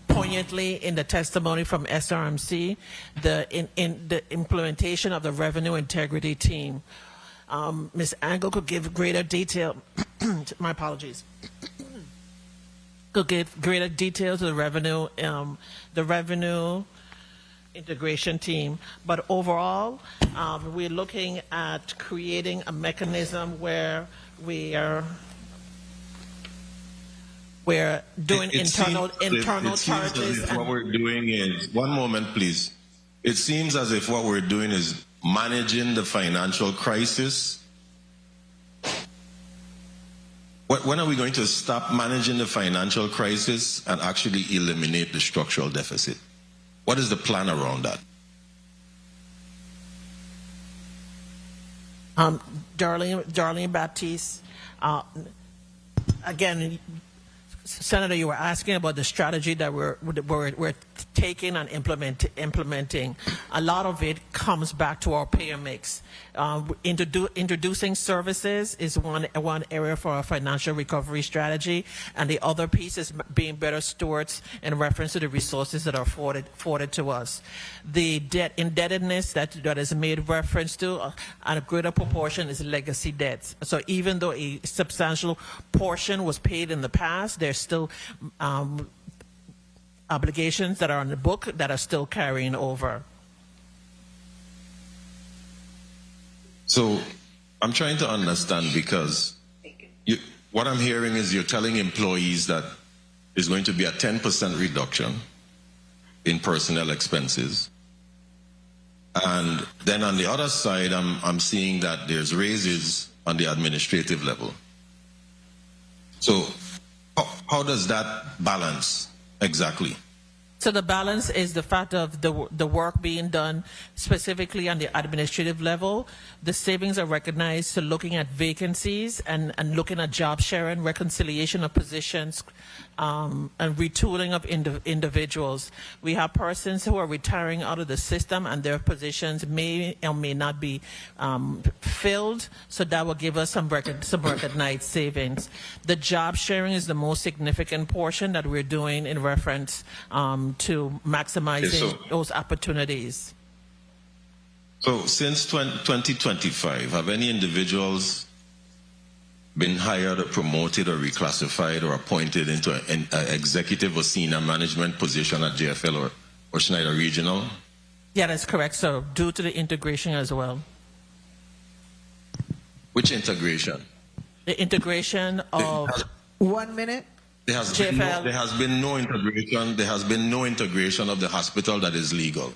poignantly in the testimony from SRMC, the implementation of the revenue integrity team. Ms. Angle could give greater detail. My apologies. Could give greater detail to the revenue integration team. But overall, we're looking at creating a mechanism where we're doing internal charges. And what we're doing is, one moment please. It seems as if what we're doing is managing the financial crisis. When are we going to stop managing the financial crisis and actually eliminate the structural deficit? What is the plan around that? Darlene Baptiste, again, Senator, you were asking about the strategy that we're taking and implementing. A lot of it comes back to our payer mix. Introducing services is one area for our financial recovery strategy, and the other piece is being better stewards in reference to the resources that are afforded to us. The debt indebtedness that is made reference to, and a greater proportion is legacy debts. So even though a substantial portion was paid in the past, there's still obligations that are on the book that are still carrying over. So I'm trying to understand, because what I'm hearing is you're telling employees that there's going to be a 10% reduction in personnel expenses. And then on the other side, I'm seeing that there's raises on the administrative level. So how does that balance exactly? So the balance is the fact of the work being done specifically on the administrative level. The savings are recognized to looking at vacancies and looking at job sharing, reconciliation of positions, and retooling of individuals. We have persons who are retiring out of the system and their positions may or may not be filled, so that will give us some recognized savings. The job sharing is the most significant portion that we're doing in reference to maximizing those opportunities. So since 2025, have any individuals been hired or promoted or reclassified or appointed into an executive or senior management position at JFL or Schneider Regional? Yeah, that's correct, sir, due to the integration as well. Which integration? The integration of... 1 minute. There has been no integration. There has been no integration of the hospital that is legal.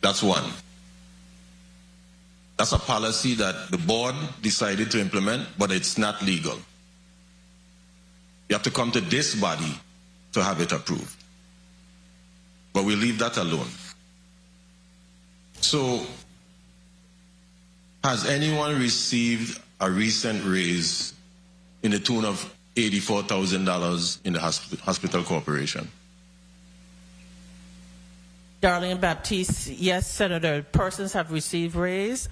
That's one. That's a policy that the board decided to implement, but it's not legal. You have to come to this body to have it approved. But we leave that alone. So, has anyone received a recent raise in the tune of $84,000 in the hospital corporation? Darlene Baptiste, yes, Senator. Persons have received raise.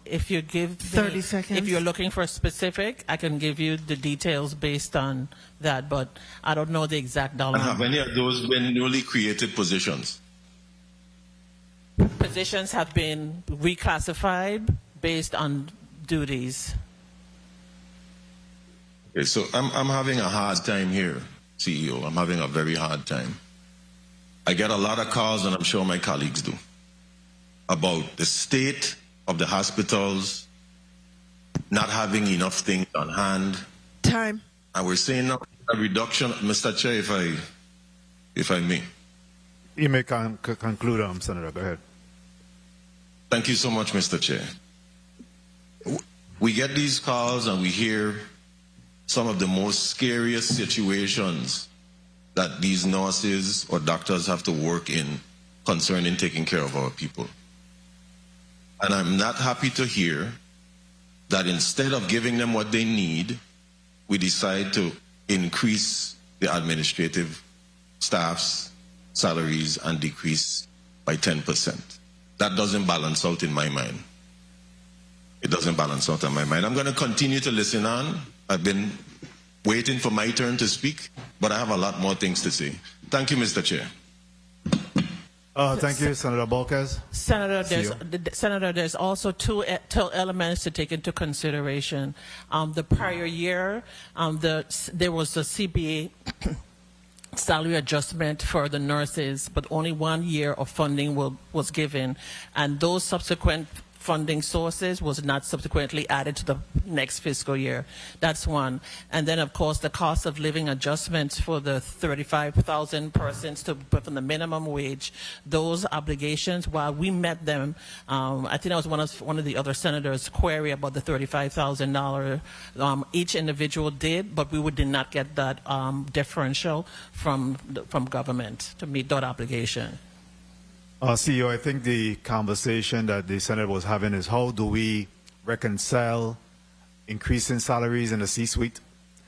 If you give 30 seconds. If you're looking for a specific, I can give you the details based on that, but I don't know the exact dollar. And have any of those been newly created positions? Positions have been reclassified based on duties. Okay, so I'm having a hard time here, CEO. I'm having a very hard time. I get a lot of calls, and I'm sure my colleagues do, about the state of the hospitals, not having enough things on hand. Time. And we're seeing a reduction. Mr. Chair, if I may. You may conclude, Senator. Go ahead. Thank you so much, Mr. Chair. We get these calls and we hear some of the most scariest situations that these nurses or doctors have to work in concerning taking care of our people. And I'm not happy to hear that instead of giving them what they need, we decide to increase the administrative staff's salaries and decrease by 10%. That doesn't balance out in my mind. It doesn't balance out in my mind. I'm going to continue to listen on. I've been waiting for my turn to speak, but I have a lot more things to say. Thank you, Mr. Chair. Thank you, Senator Bolkes. Senator, there's also two elements to take into consideration. The prior year, there was a CBA salary adjustment for the nurses, but only 1 year of funding was given, and those subsequent funding sources was not subsequently added to the next fiscal year. That's one. And then, of course, the cost of living adjustments for the 35,000 persons from the minimum wage, those obligations, while we met them, I think that was one of the other senators' query about the $35,000. Each individual did, but we did not get that differential from government to meet that obligation. CEO, I think the conversation that the Senate was having is how do we reconcile increasing salaries in the C-suite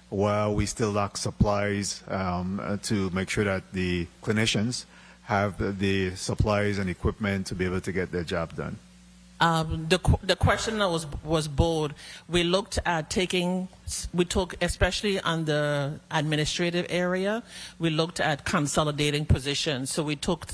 while we still lack supplies to make sure that the clinicians have the supplies and equipment to be able to get their job done? The question that was bold. We looked at especially on the administrative area, we looked at consolidating positions. So we took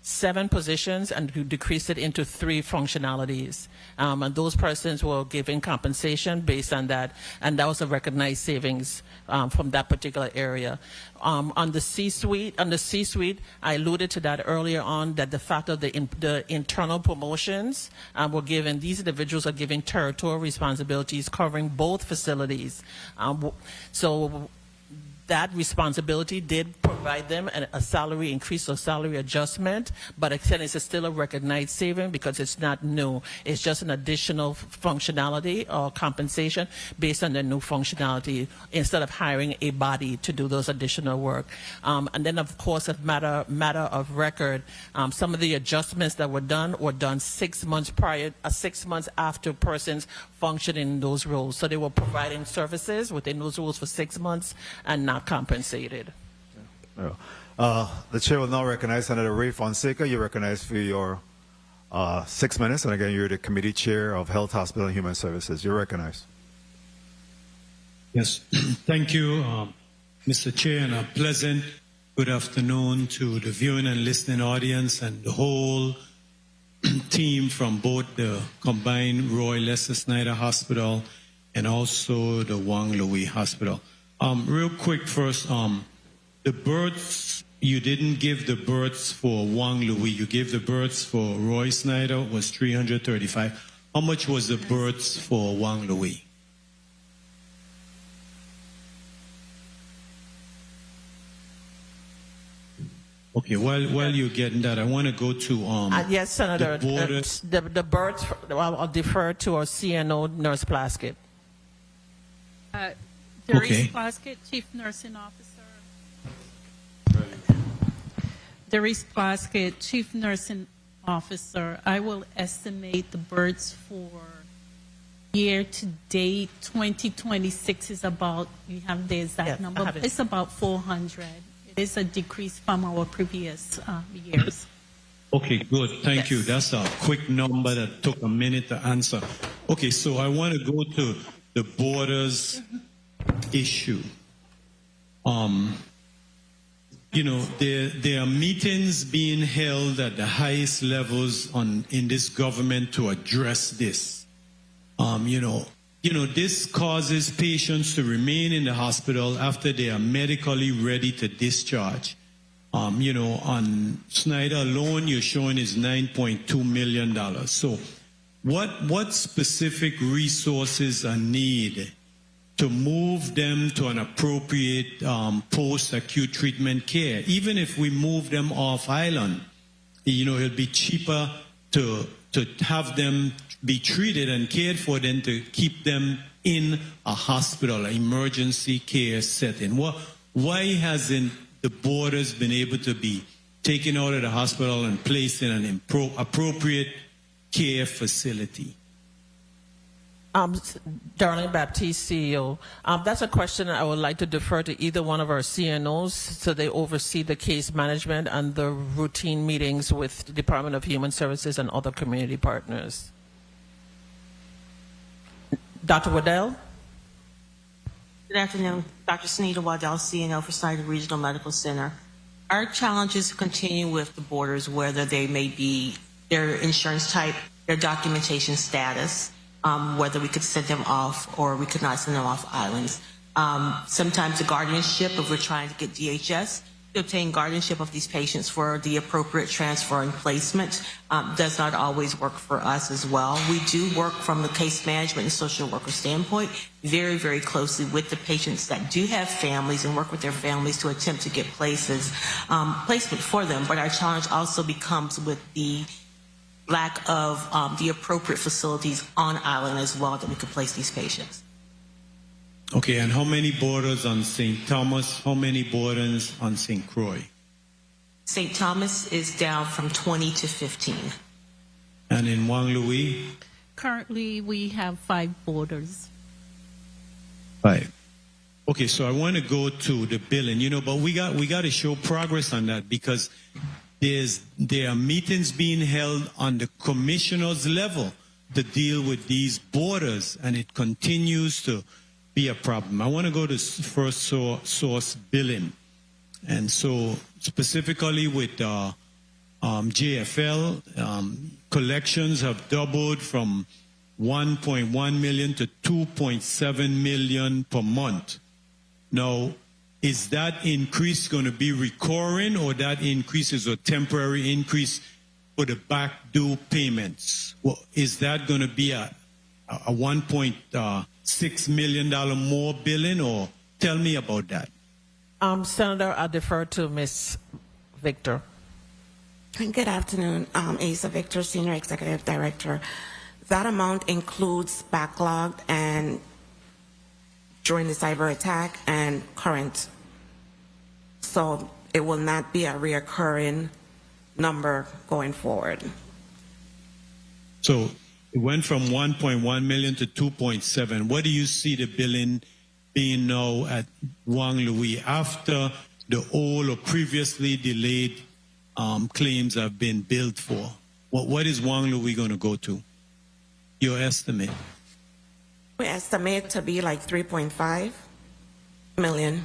7 positions and we decreased it into 3 functionalities. And those persons were given compensation based on that, and that was a recognized savings from that particular area. On the C-suite, I alluded to that earlier on, that the fact of the internal promotions were given, these individuals are given territorial responsibilities covering both facilities. So that responsibility did provide them a salary increase or salary adjustment, but again, it's still a recognized saving because it's not new. It's just an additional functionality or compensation based on the new functionality instead of hiring a body to do those additional work. And then, of course, a matter of record, some of the adjustments that were done 6 months prior, 6 months after persons functioning in those roles. So they were providing services within those roles for 6 months and not compensated. The chair will now recognize Senator Ray Fonseca. You're recognized for your 6 minutes, and again, you're the committee chair of Health, Hospital, and Human Services. You're recognized. Yes, thank you, Mr. Chair, and a pleasant good afternoon to the viewing and listening audience and the whole team from both the combined Roy Lester Schneider Hospital and also the Juan Louis Hospital. Real quick first, the births, you didn't give the births for Juan Louis. You gave the births for Roy Schneider, was 335. How much was the births for Juan Louis? Okay, while you're getting that, I want to go to yes, Senator. The births, I'll defer to our CNO, Nurse Plaskett. Doris Plaskett, Chief Nursing Officer. Doris Plaskett, Chief Nursing Officer. I will estimate the births for year to date 2026 is about, you have the exact number, it's about 400. It is a decrease from our previous years. Okay, good. Thank you. That's a quick number that took a minute to answer. Okay, so I want to go to the borders issue. You know, there are meetings being held at the highest levels in this government to address this. You know, this causes patients to remain in the hospital after they are medically ready to discharge. You know, on Schneider alone, you're showing is $9.2 million. So what specific resources are needed to move them to an appropriate post-acute treatment care? Even if we move them off island, you know, it'll be cheaper to have them be treated and cared for than to keep them in a hospital, an emergency care setting. Why hasn't the boarders been able to be taken out of the hospital and placed in an appropriate care facility? Darlene Baptiste, CEO. That's a question I would like to defer to either one of our CNOs so they oversee the case management and the routine meetings with the Department of Human Services and other community partners. Dr. Waddell? Good afternoon. Dr. Sunita Waddell, CNO for Schneider Regional Medical Center. Our challenges continue with the borders, whether they may be their insurance type, their documentation status, whether we could send them off or we could not send them off islands. Sometimes the guardianship, if we're trying to get DHS to obtain guardianship of these patients for the appropriate transfer and placement, does not always work for us as well. We do work from the case management and social worker standpoint very, very closely with the patients that do have families and work with their families to attempt to get placement for them. But our challenge also becomes with the lack of the appropriate facilities on island as well that we could place these patients. Okay, and how many borders on St. Thomas? How many borders on St. Croix? St. Thomas is down from 20 to 15. And in Juan Louis? Currently, we have 5 borders. 5. Okay, so I want to go to the billing, but we got to show progress on that because there are meetings being held on the commissioner's level to deal with these borders, and it continues to be a problem. I want to go to first source billing. And so specifically with JFL, collections have doubled from 1.1 million to 2.7 million per month. Now, is that increase going to be recurring, or that increase is a temporary increase for the back due payments? Well, is that going to be a $1.6 million more billing, or tell me about that? Senator, I defer to Ms. Victor. Good afternoon. Asa Victor, Senior Executive Director. That amount includes backlogged and during the cyber attack and current. So it will not be a reoccurring number going forward. So it went from 1.1 million to 2.7. What do you see the billing being now at Juan Louis after the old or previously delayed claims have been billed for? What is Juan Louis going to go to? Your estimate? We estimate to be like 3.5 million.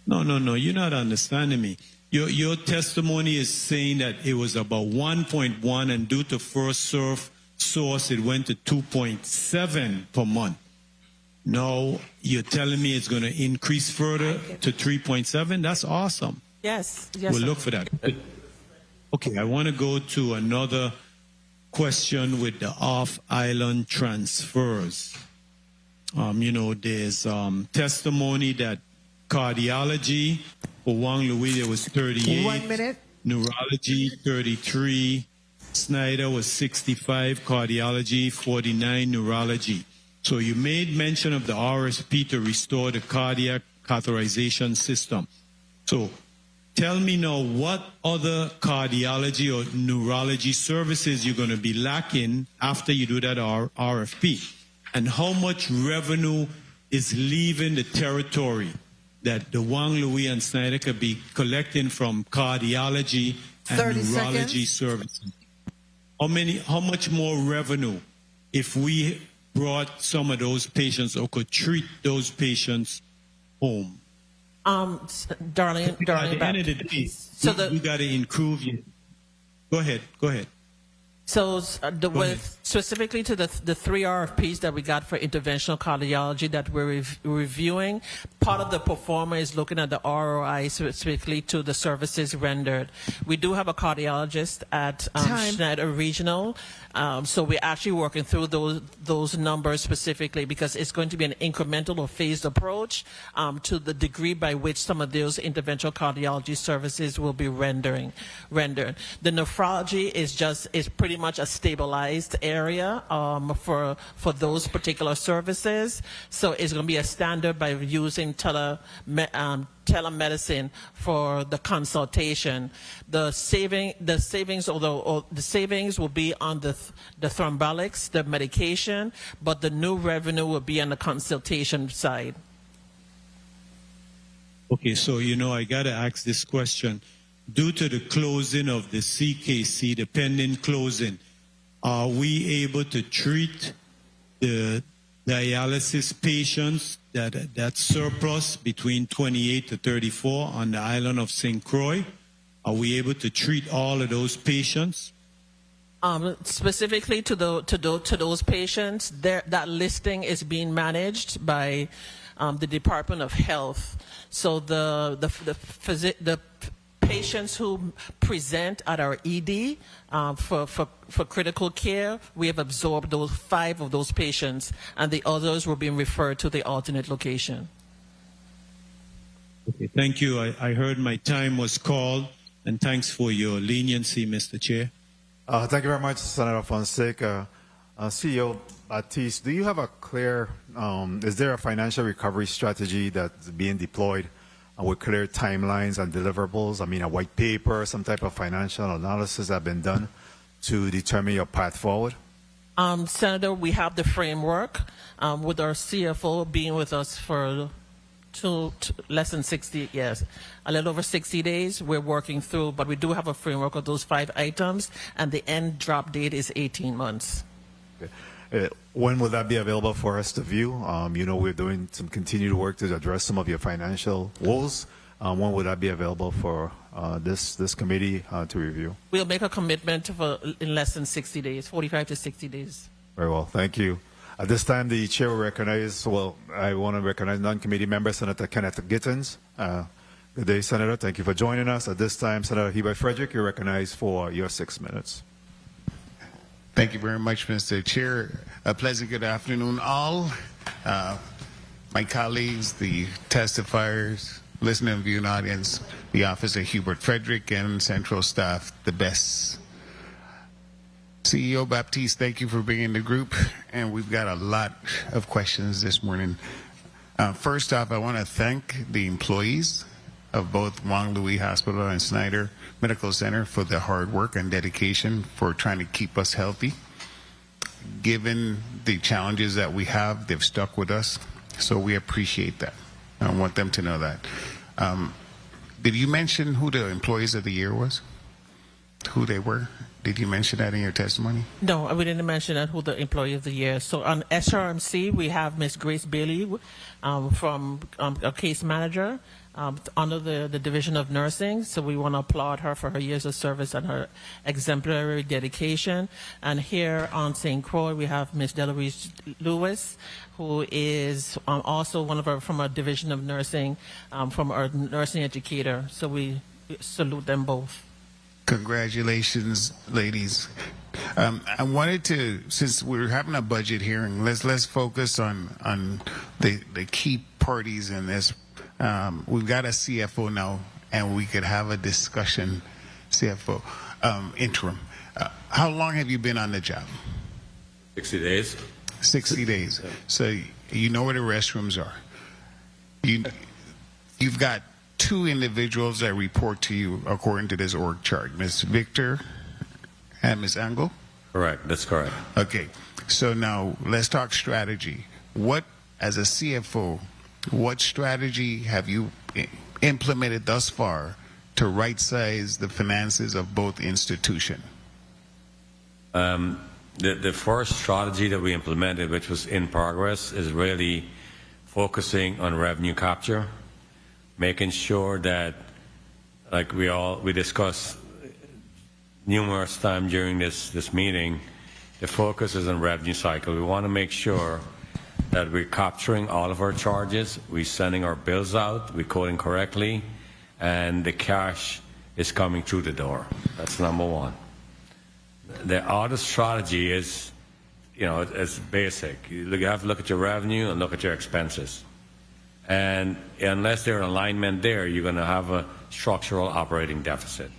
No, you're not understanding me. Your testimony is saying that it was about 1.1, and due to first serve source, it went to 2.7 per month. Now you're telling me it's going to increase further to 3.7? That's awesome. Yes. We'll look for that. Okay, I want to go to another question with the off-island transfers. There's testimony that cardiology for Juan Louis, there was 38. 1 minute. Neurology, 33. Schneider was 65. Cardiology, 49. Neurology. So you made mention of the RSP to restore the cardiac catheterization system. So tell me now what other cardiology or neurology services you're going to be lacking after you do that RFP, and how much revenue is leaving the territory that the Juan Louis and Schneider could be collecting from cardiology and neurology services. How much more revenue if we brought some of those patients or could treat those patients home? Darlene, at the end of the day, you got to improve. Go ahead. So with specifically to the 3 RFPs that we got for interventional cardiology that we're reviewing, part of the performer is looking at the ROI specifically to the services rendered. We do have a cardiologist at Schneider Regional, so we're actually working through those numbers specifically because it's going to be an incremental or phased approach to the degree by which some of those interventional cardiology services will be rendered. The nephrology is pretty pretty much a stabilized area for those particular services. So it's going to be a standard by using telemedicine for the consultation. The savings will be on the thrombolytics, the medication, but the new revenue will be on the consultation side. Okay, so I got to ask this question. Due to the closing of the CKC, the pending closing, are we able to treat the dialysis patients that surplus between 28 to 34 on the island of St. Croix? Are we able to treat all of those patients? Specifically to those patients, that listing is being managed by the Department of Health. So the patients who present at our ED for critical care, we have absorbed 5 of those patients, and the others were being referred to the alternate location. Okay, thank you. I heard my time was called, and thanks for your leniency, Mr. Chair. Thank you very much, Senator Fonseca. CEO Baptiste, do you have a clear, is there a financial recovery strategy that's being deployed with clear timelines and deliverables? I mean, a white paper, some type of financial analysis have been done to determine your path forward? Senator, we have the framework with our CFO being with us for less than 60, yes, a little over 60 days. We're working through, but we do have a framework of those 5 items, and the end drop date is 18 months. Okay. When will that be available for us to view? We're doing some continued work to address some of your financial woes. When will that be available for this committee to review? We'll make a commitment in less than 60 days, 45 to 60 days. Very well, thank you. At this time, the chair will recognize, I want to recognize non-committee member, Senator Kenneth Gittins. Good day, Senator. Thank you for joining us. At this time, Senator Heber Frederick, you're recognized for your 6 minutes. Thank you very much, Mr. Chair. A pleasant good afternoon, all. My colleagues, the testifiers, listening and viewing audience, the Office of Hubert Frederick, and central staff, the best. CEO Baptiste, thank you for bringing the group, and we've got a lot of questions this morning. First off, I want to thank the employees of both Juan Louis Hospital and Schneider Medical Center for their hard work and dedication for trying to keep us healthy. Given the challenges that we have, they've stuck with us, so we appreciate that. I want them to know that. Did you mention who the employees of the year was? Who they were? Did you mention that in your testimony? No, we didn't mention that who the employee of the year. So on SRMC, we have Ms. Grace Bailey from a case manager under the Division of Nursing. So we want to applaud her for her years of service and her exemplary dedication. And here on St. Croix, we have Ms. Deloise Lewis, who is also from a Division of Nursing, from our nursing educator. So we salute them both. Congratulations, ladies. I wanted to, since we're having a budget hearing, let's focus on the key parties in this. We've got a CFO now, and we could have a discussion. CFO, interim. How long have you been on the job? 60 days. 60 days. So you know where the restrooms are. You've got 2 individuals that report to you according to this org chart, Ms. Victor and Ms. Angle? Correct, that's correct. Okay, so now let's talk strategy. As a CFO, what strategy have you implemented thus far to right-size the finances of both institutions? The first strategy that we implemented, which was in progress, is really focusing on revenue capture, making sure that, like we discussed numerous times during this meeting, the focus is on revenue cycle. We want to make sure that we're capturing all of our charges, we're sending our bills out, we're coding correctly, and the cash is coming through the door. That's number one. The other strategy is, it's basic. You have to look at your revenue and look at your expenses. And unless there's alignment there, you're going to have a structural operating deficit.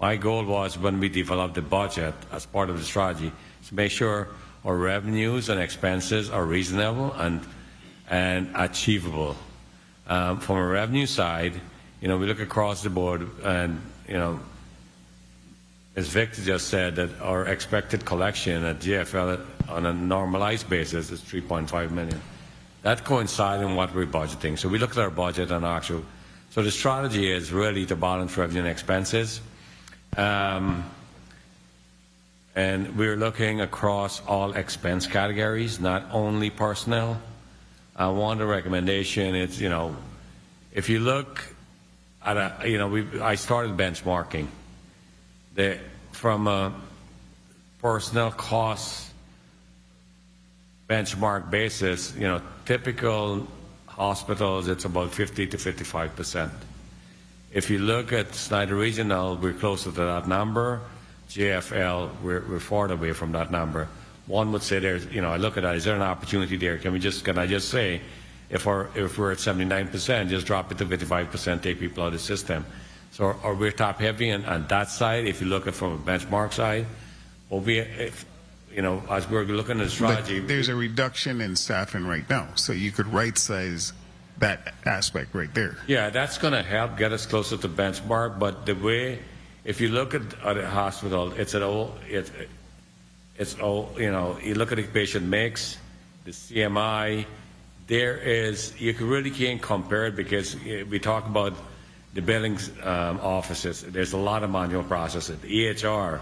my goal was when we developed the budget as part of the strategy to make sure our revenues and expenses are reasonable and achievable. From a revenue side, we look across the board, and as Victor just said, that our expected collection at GFL on a normalized basis is 3.5 million. That coincides in what we're budgeting. So we look at our budget and actual. So the strategy is really to balance revenue and expenses. And we're looking across all expense categories, not only personnel. One of the recommendation is, if you look at I started benchmarking. From a personnel cost benchmark basis, typical hospitals, it's about 50 to 55%. If you look at Schneider Regional, we're closer to that number. JFL, we're far away from that number. One would say there's, I look at that, is there an opportunity there? Can I just say, if we're at 79%, just drop it to 55%, take people out of the system. So are we top heavy on that side? If you look at from a benchmark side, as we're looking at the strategy. But there's a reduction in staffing right now, so you could right size that aspect right there. Yeah, that's going to help get us closer to benchmark. But the way, if you look at a hospital, you look at the patient mix, the CMI. You really can't compare it because we talk about the billing offices. There's a lot of manual processes. The EHR,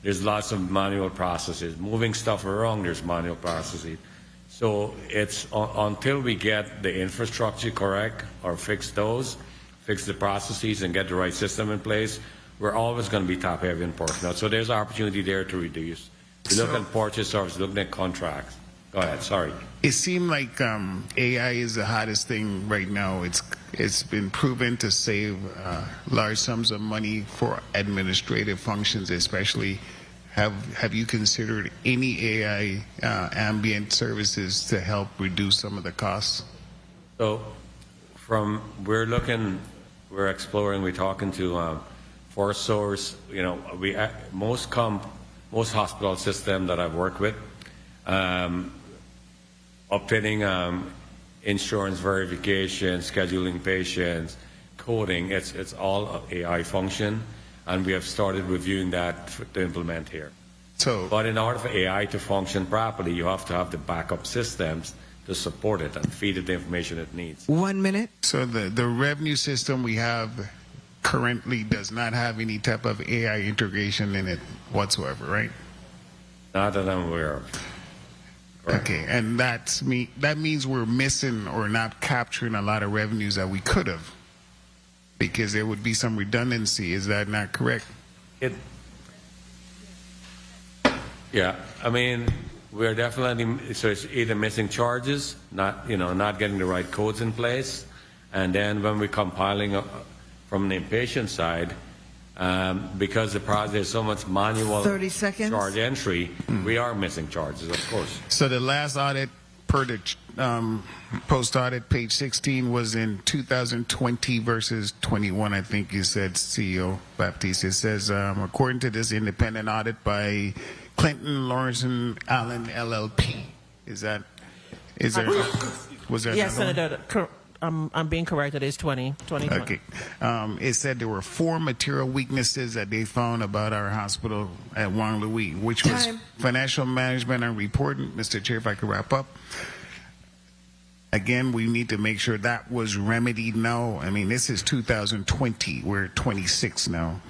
there's lots of manual processes. Moving stuff around, there's manual processes. So it's until we get the infrastructure correct or fix the processes and get the right system in place, we're always going to be top heavy in personnel. So there's opportunity there to reduce. We look at purchase service, looking at contracts. Go ahead, sorry. It seemed like AI is the hottest thing right now. It's been proven to save large sums of money for administrative functions, especially. Have you considered any AI ambient services to help reduce some of the costs? So, we're exploring. We're talking to ForSource. Most hospital system that I've worked with. Obtaining insurance verification, scheduling patients, coding, it's all AI function, and we have started reviewing that to implement here. But in order for AI to function properly, you have to have the backup systems to support it and feed it the information it needs. 1 minute. So the revenue system we have currently does not have any type of AI integration in it whatsoever, right? Not that I'm aware of. Correct. Okay, and that means we're missing or not capturing a lot of revenues that we could have, because there would be some redundancy. Is that not correct? Yeah, I mean, we're definitely, so it's either missing charges, not getting the right codes in place, and then when we're compiling from the inpatient side, because there's so much manual 30 seconds. charge entry, we are missing charges, of course. So the last audit per the post-audit, page 16, was in 2020 versus 21, I think you said, CEO Baptiste. It says, according to this independent audit by Clinton Lawrence Allen LLP. Was there Yes, another one? Senator. I'm being corrected. It's 2020. Okay. It said there were 4 material weaknesses that they found about our hospital at Juan Louis, which was financial management and reporting. Mr. Chair, if I could wrap up. Again, we need to make sure that was remedied now. I mean, this is 2020. We're 26 now.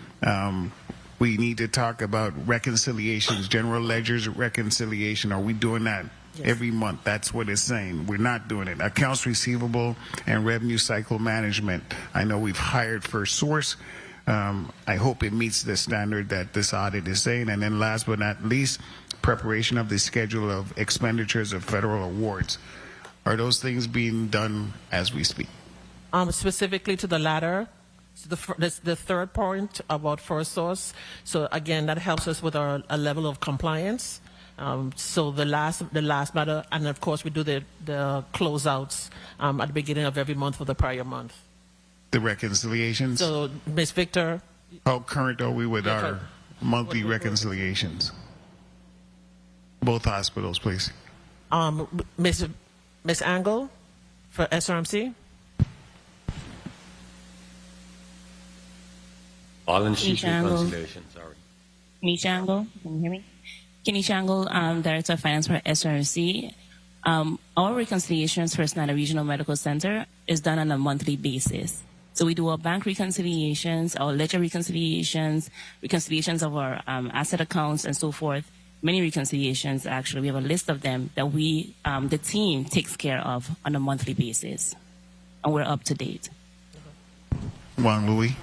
We need to talk about reconciliations, general ledgers reconciliation. Are we doing that? Yes. Every month? That's what it's saying. We're not doing it. Accounts receivable and revenue cycle management. I know we've hired FirstSource. I hope it meets the standard that this audit is saying. And then last but not least, preparation of the schedule of expenditures of federal awards. Are those things being done as we speak? Specifically to the latter, the third point about FirstSource. So again, that helps us with a level of compliance. So the last matter, and of course we do the closeouts at the beginning of every month for the prior month. The reconciliations? So Ms. Victor, How current are we with our monthly reconciliations? Both hospitals, please. Miss Angle for SRMC. Balance sheet Kenisha Angle. reconciliation, sorry. Kenisha Angle, can you hear me? Kenisha Angle, Director of Finance for SRC. Our reconciliations for Schneider Regional Medical Center is done on a monthly basis. So we do our bank reconciliations, our ledger reconciliations, reconciliations of our asset accounts and so forth. Many reconciliations, actually. We have a list of them that we, the team takes care of on a monthly basis. And we're up to date. Juan Louis.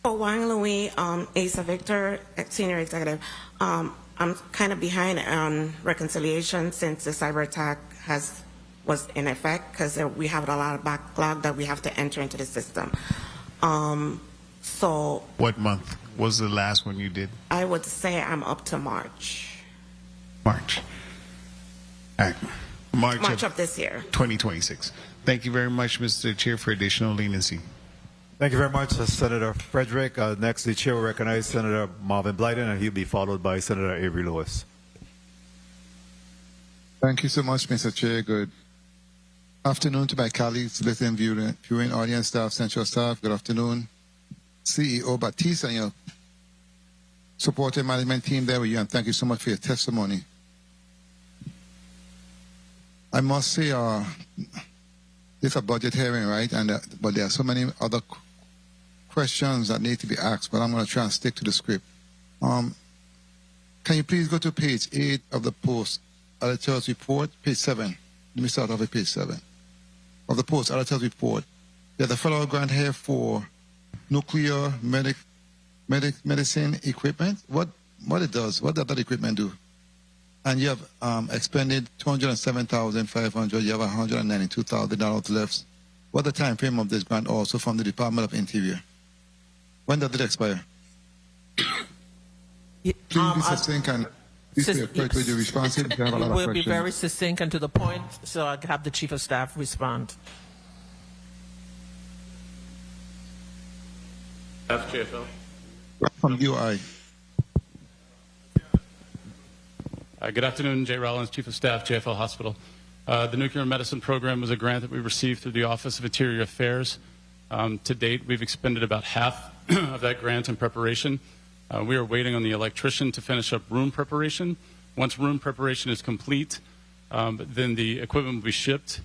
For Juan Louis, Asa Victor, Senior Executive, I'm kind of behind on reconciliation since the cyber attack was in effect because we have a lot of backlog that we have to enter into the system. So What month was the last one you did? I would say I'm up to March. March. All right. March of this year. 2026. Thank you very much, Mr. Chair, for additional leniency. Thank you very much, Senator Frederick. Next, the chair will recognize Senator Marvin Blyden, and he'll be followed by Senator Avery Lewis. Thank you so much, Mr. Chair. Good afternoon to my colleagues, listening, viewing audience, staff, central staff. Good afternoon. CEO Baptiste and your supporting management team there with you, and thank you so much for your testimony. I must say, it's a budget hearing, right? But there are so many other questions that need to be asked, but I'm going to try and stick to the script. Can you please go to page 8 of the post editor's report, page 7. Let me start off with page 7 of the post editor's report. There's a federal grant here for nuclear medicine equipment. What it does? What does that equipment do? And you have expended $207,500. You have $192,000 left. What the time frame of this grant also from the Department of Interior? When does it expire? Please be succinct and please be appropriately responsive. You have a lot of We'll be questions. very succinct and to the point, so I'll have the Chief of Staff respond. Staff JFL. From UI. Good afternoon, Jay Rollins, Chief of Staff, JFL Hospital. The Nuclear Medicine Program was a grant that we received through the Office of Interior Affairs. To date, we've expended about half of that grant in preparation. We are waiting on the electrician to finish up room preparation. Once room preparation is complete, then the equipment will be shipped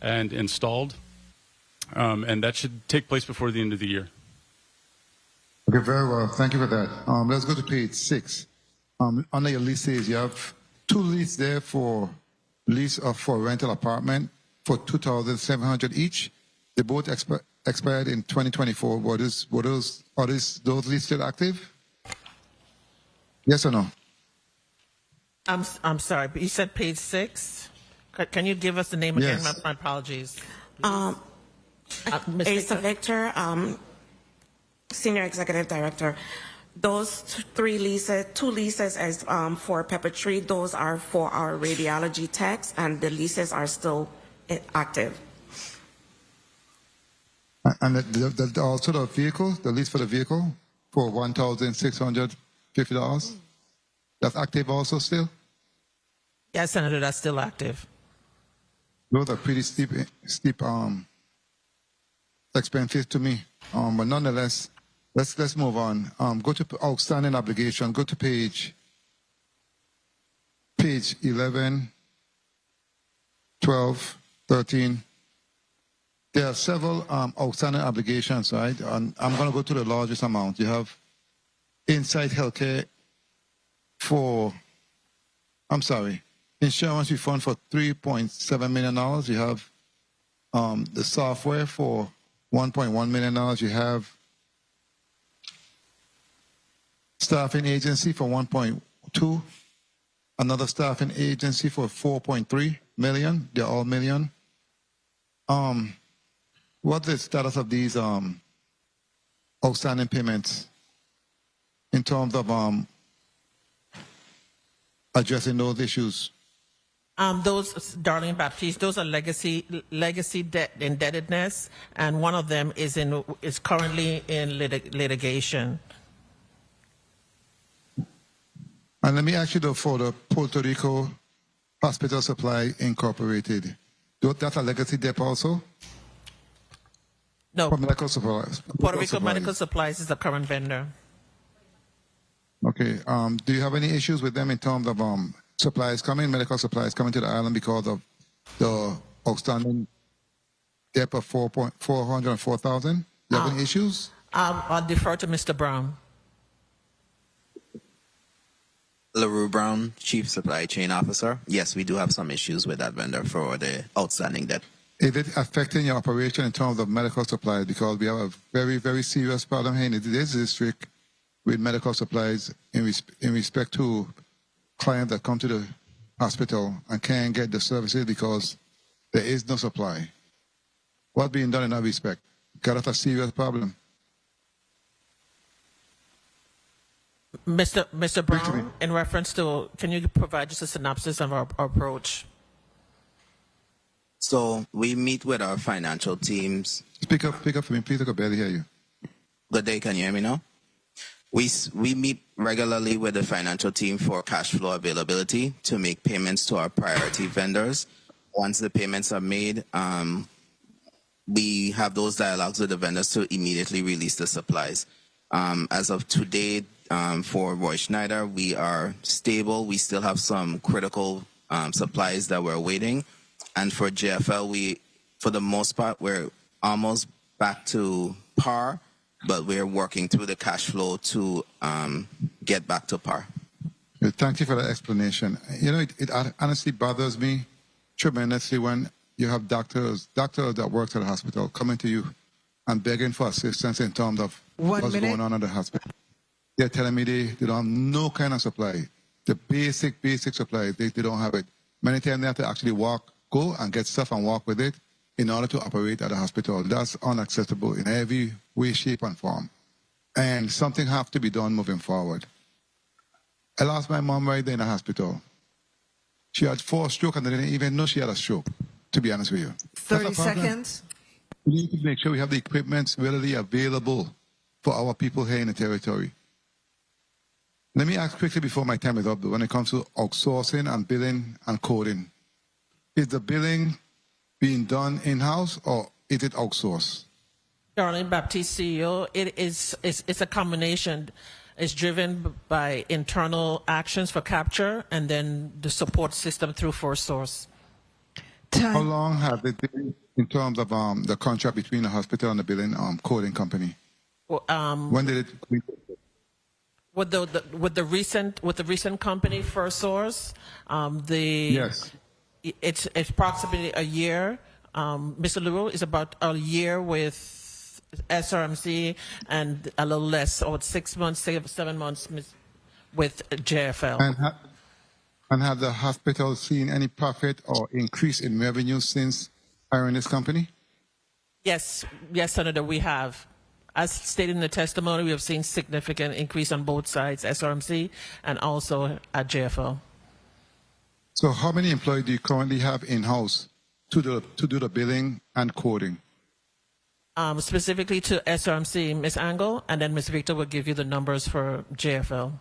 and installed, and that should take place before the end of the year. Okay, very well. Thank you for that. Let's go to page 6. Under your leases, you have 2 leases there for lease for rental apartment for $2,700 each. They both expired in 2024. Are those leases still active? Yes or no? I'm sorry, but you said page 6. Can you give us the name again? Yes. My apologies. Asa Victor, Senior Executive Director. Those 2 leases as for Pepper Tree, those are for our radiology techs, and the leases are still active. And also the vehicle, the lease for the vehicle for $1,650. That's active also still? Yes, Senator, that's still active. Those are pretty steep expenses to me. But nonetheless, let's move on. Go to outstanding obligation. Go to page 11, 12, 13. There are several outstanding obligations, right? And I'm going to go to the largest amount. You have Insight Healthcare insurance refund for $3.7 million. You have the software for $1.1 million. You have staffing agency for 1.2, another staffing agency for 4.3 million. They're all million. What's the status of these outstanding payments in terms of addressing those issues? Those, Darlene Baptiste, those are legacy debt indebtedness, and one of them is currently in litigation. And let me ask you though, for the Puerto Rico Hospital Supply Incorporated, that's a legacy debt also? No. For medical supplies. Puerto Rico Medical Supplies is the current vendor. Okay. Do you have any issues with them in terms of supplies coming, medical supplies coming to the island because of the outstanding debt of $404,000? Do you have any issues? I'll defer to Mr. Brown. LaRue Brown, Chief Supply Chain Officer. Yes, we do have some issues with that vendor for the outstanding debt. Is it affecting your operation in terms of medical supplies? Because we have a very, very serious problem here in this district with medical supplies in respect to clients that come to the hospital and can't get the services because there is no supply. What's being done in that respect? Got us a serious problem. Mr. Brown, in reference to, can you provide just a synopsis of our approach? So we meet with our financial teams. Speak up for me, please. I can barely hear you. Good day, can you hear me now? We meet regularly with the financial team for cash flow availability to make payments to our priority vendors. Once the payments are made, we have those dialogues with the vendors to immediately release the supplies. As of today, for Roy Schneider, we are stable. We still have some critical supplies that we're waiting. And for JFL, for the most part, we're almost back to par, but we're working through the cash flow to get back to par. Thank you for that explanation. You know, it honestly bothers me tremendously when you have doctors that work at the hospital coming to you and begging for assistance in terms of what's going on at the hospital. They're telling me they don't have no kind of supply. The basic supply, they don't have it. Many times they have to actually go and get stuff and walk with it in order to operate at the hospital. That's unacceptable in every way, shape, and form. And something has to be done moving forward. I lost my mom right there in the hospital. She had 4 strokes and I didn't even know she had a stroke, to be honest with you. 30 seconds. We need to make sure we have the equipment readily available for our people here in the territory. Let me ask quickly before my time is up, when it comes to outsourcing and billing and coding, is the billing being done in-house or is it outsourced? Darlene Baptiste, CEO, it's a combination. It's driven by internal actions for capture and then the support system through FirstSource. How long have it been in terms of the contract between the hospital and the billing coding company? When did it? With the recent company FirstSource, yes, it's approximately a year. Mr. LaRue is about a year with SRMC and a little less, or 6 months, 7 months with JFL. And have the hospital seen any profit or increase in revenue since hiring this company? Yes, Senator, we have. As stated in the testimony, we have seen significant increase on both sides, SRMC and also at JFL. So how many employees do you currently have in-house to do the billing and coding? Specifically to SRMC, Ms. Angle, and then Ms. Victor will give you the numbers for JFL.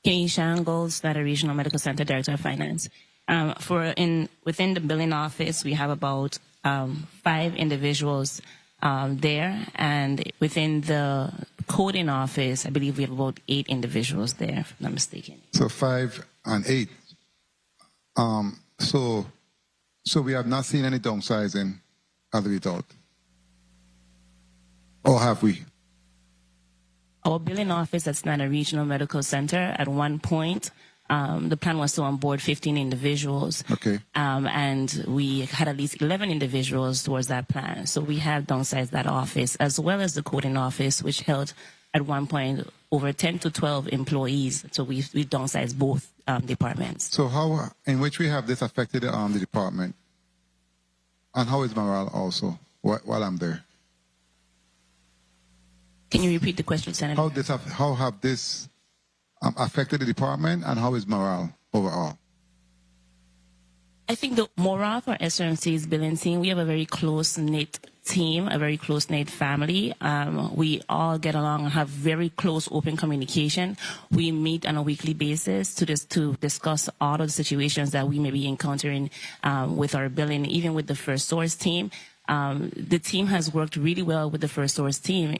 Keisha Angles, that Regional Medical Center Director of Finance. Within the billing office, we have about 5 individuals there, and within the coding office, I believe we have about 8 individuals there, if I'm not mistaken. So 5 and 8. So we have not seen any downsizing as a result, or have we? Our billing office at Schneider Regional Medical Center, at one point, the plan was to onboard 15 individuals. Okay. And we had at least 11 individuals towards that plan. So we have downsized that office, as well as the coding office, which held at one point over 10 to 12 employees. So we downsized both departments. So how, in which way have this affected the department? And how is morale also while I'm there? Can you repeat the question, Senator? How have this affected the department, and how is morale overall? I think the morale for SRMC's billing team, we have a very close-knit team, a very close-knit family. We all get along and have very close, open communication. We meet on a weekly basis to discuss all of the situations that we may be encountering with our billing, even with the First Source team. The team has worked really well with the First Source team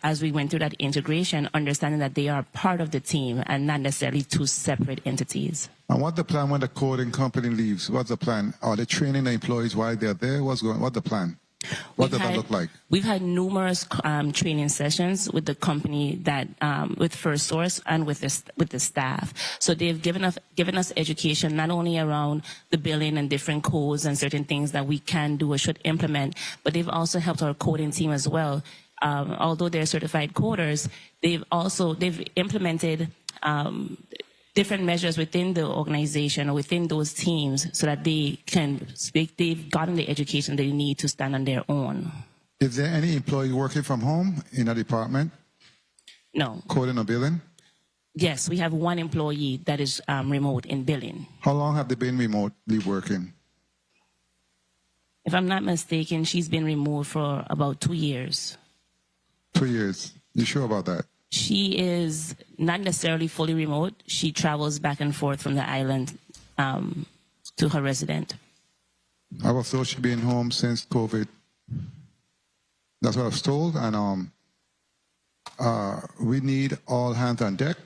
as we went through that integration, understanding that they are part of the team and not necessarily two separate entities. And what's the plan when the coding company leaves? What's the plan? Are they training the employees while they're there? What's the plan? What does that look like? We've had numerous training sessions with the company that with First Source and with the staff. So they've given us education not only around the billing and different codes and certain things that we can do or should implement, but they've also helped our coding team as well. Although they're certified coders, they've implemented different measures within the organization or within those teams so that they've gotten the education they need to stand on their own. Is there any employee working from home in a department? No. Coding or billing? Yes, we have one employee that is remote in billing. How long have they been remotely working? If I'm not mistaken, she's been removed for about 2 years. 2 years. You sure about that? She is not necessarily fully remote. She travels back and forth from the island to her resident. I was told she's been home since COVID. That's what I was told. And we need all hands on deck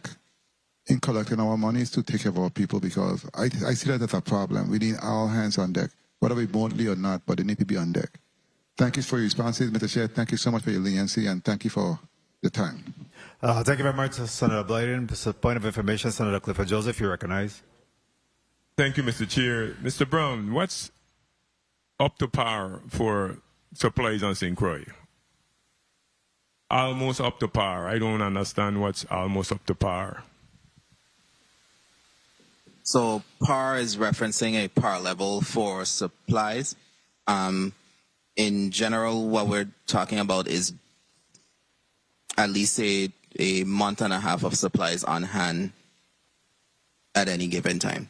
in collecting our monies to take care of our people, because I see that as a problem. We need all hands on deck, whether remotely or not, but they need to be on deck. Thank you for your responses, Mr. Chair. Thank you so much for your leniency, and thank you for the time. Thank you very much, Senator Blyden. Just a point of information, Senator Clifford Joseph, you recognize. Thank you, Mr. Chair. Mr. Brown, what's up to par for supplies on St. Croix? Almost up to par. I don't understand what's almost up to par. So par is referencing a par level for supplies. In general, what we're talking about is at least a month and a half of supplies on hand at any given time.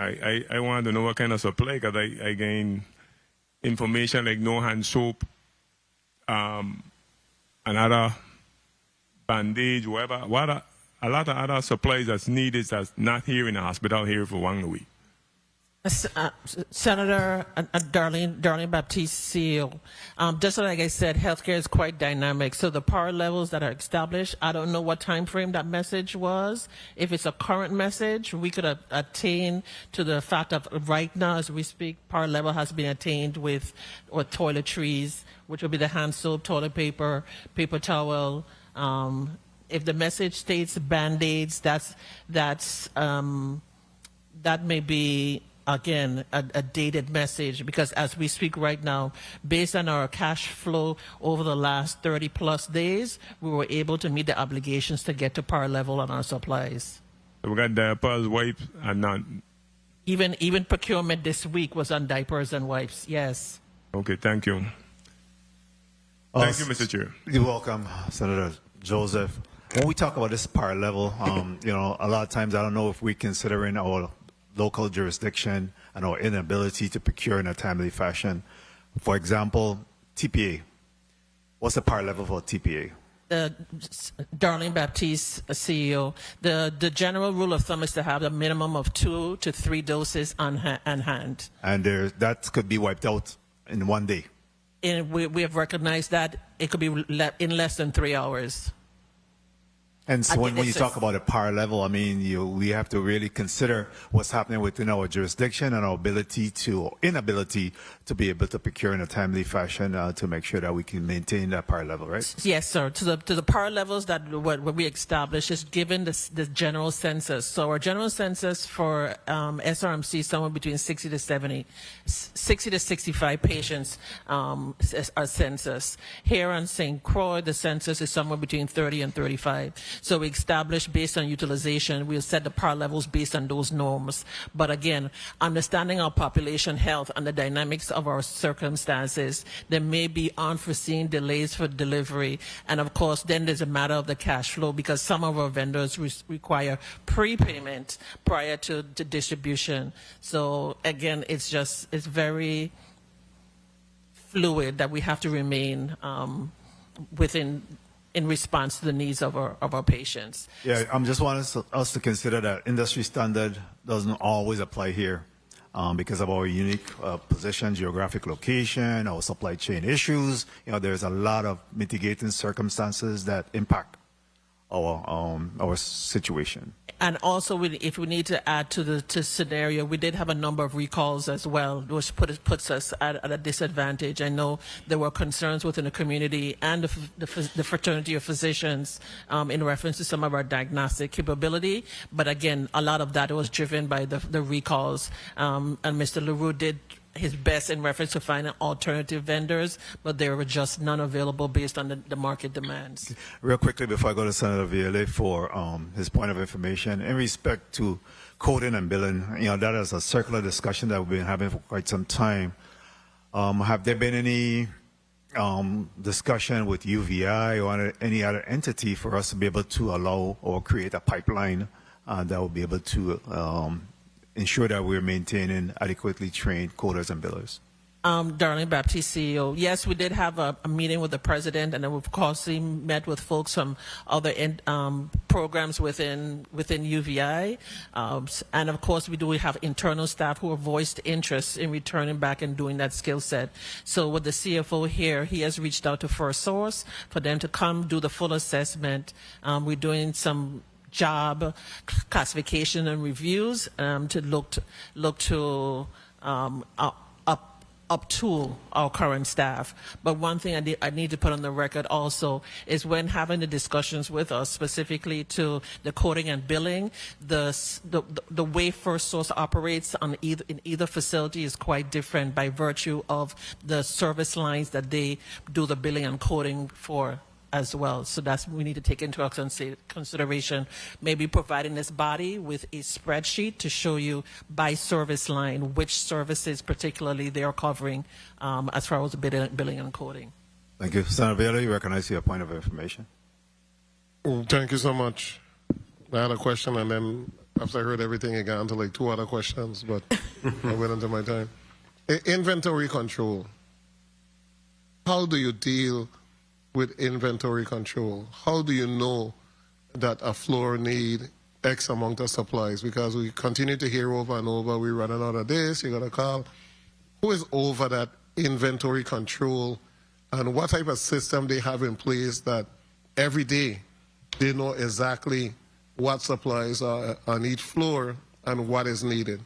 I wanted to know what kind of supply, because I gain information like no hand soap, another bandage, whatever. A lot of other supplies that's needed that's not here in the hospital here for 1 week. Senator Darlene Baptiste, CEO. Just like I said, healthcare is quite dynamic. So the power levels that are established, I don't know what time frame that message was. If it's a current message, we could attain to the fact of right now as we speak, power level has been attained with toiletries, which would be the hand soap, toilet paper, paper towel. If the message states Band-Aids, that may be, again, a dated message, because as we speak right now, based on our cash flow over the last 30 plus days, we were able to meet the obligations to get to par level on our supplies. So we got diapers, wipes, and none. Even procurement this week was on diapers and wipes, yes. Okay, thank you. Thank you, Mr. Chair. You're welcome, Senator Joseph. When we talk about this par level, a lot of times I don't know if we consider in our local jurisdiction and our inability to procure in a timely fashion. For example, TPA. What's the par level for TPA? Darlene Baptiste, CEO. The general rule of thumb is to have a minimum of 2 to 3 doses on hand. And that could be wiped out in 1 day. And we have recognized that it could be in less than 3 hours. And so when you talk about a par level, I mean, we have to really consider what's happening within our jurisdiction and our inability to be able to procure in a timely fashion to make sure that we can maintain that par level, right? Yes, sir. To the par levels that what we established is given the general census. So our general census for SRMC is somewhere between 60 to 65 patients are census. Here on St. Croix, the census is somewhere between 30 and 35. So we establish based on utilization, we'll set the power levels based on those norms. But again, understanding our population health and the dynamics of our circumstances, there may be unforeseen delays for delivery. And of course, then there's a matter of the cash flow, because some of our vendors require prepayment prior to distribution. So again, it's very fluid that we have to remain in response to the needs of our patients. Yeah, I'm just wanting us to consider that industry standard doesn't always apply here because of our unique position, geographic location, our supply chain issues. There's a lot of mitigating circumstances that impact our situation. And also, if we need to add to the scenario, we did have a number of recalls as well, which puts us at a disadvantage. I know there were concerns within the community and the fraternity of physicians in reference to some of our diagnostic capability. But again, a lot of that was driven by the recalls. And Mr. LaRue did his best in reference to finding alternative vendors, but there were just none available based on the market demands. Real quickly before I go to Senator Viale for his point of information, in respect to coding and billing, that is a circular discussion that we've been having for quite some time. Have there been any discussion with UVI or any other entity for us to be able to allow or create a pipeline that will be able to ensure that we're maintaining adequately trained coders and billers? Darlene Baptiste, CEO. Yes, we did have a meeting with the president, and then of course we met with folks from other programs within UVI, and of course we have internal staff who have voiced interest in returning back and doing that skill set. So with the CFO here, he has reached out to First Source for them to come do the full assessment. We're doing some job classification and reviews to look to up to our current staff. But one thing I need to put on the record also is when having the discussions with us specifically to the coding and billing, the way First Source operates in either facility is quite different by virtue of the service lines that they do the billing and coding for as well. So we need to take into consideration, maybe providing this body with a spreadsheet to show you by service line which services particularly they are covering as far as billing and coding. Thank you. Senator Viale, you recognize your point of information. Thank you so much. I had a question, and then after I heard everything, it got into like 2 other questions, but I went into my time. Inventory control. How do you deal with inventory control? How do you know that a floor need X amount of supplies? Because we continue to hear over and over, we're running out of this, you got to call. Who is over that inventory control, and what type of system they have in place that every day they know exactly what supplies are on each floor and what is needed?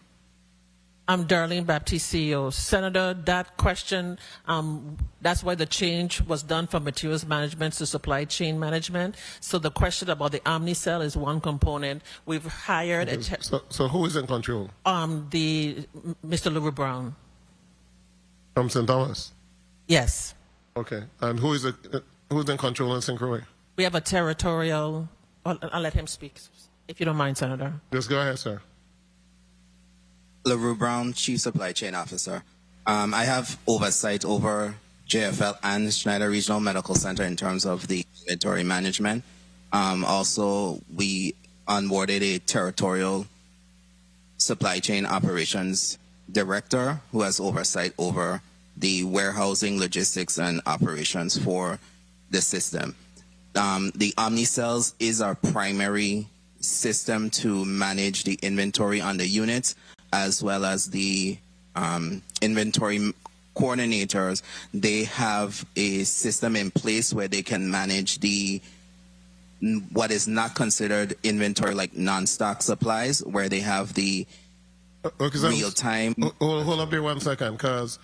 I'm Darlene Baptiste, CEO. Senator, that question, that's why the change was done from materials management to supply chain management. So the question about the OmniCell is one component. We've hired So who is in control? Mr. LaRue Brown. From St. Thomas? Yes. Okay. And who's in control in St. Croix? We have a territorial. I'll let him speak, if you don't mind, Senator. Just go ahead, sir. LaRue Brown, Chief Supply Chain Officer. I have oversight over JFL and Schneider Regional Medical Center in terms of the inventory management. Also, we onboarded a territorial supply chain operations director who has oversight over the warehousing, logistics, and operations for the system. The OmniCells is our primary system to manage the inventory on the units, as well as the inventory coordinators. They have a system in place where they can manage what is not considered inventory, like non-stock supplies, where they have the real-time. Hold up there 1 second, because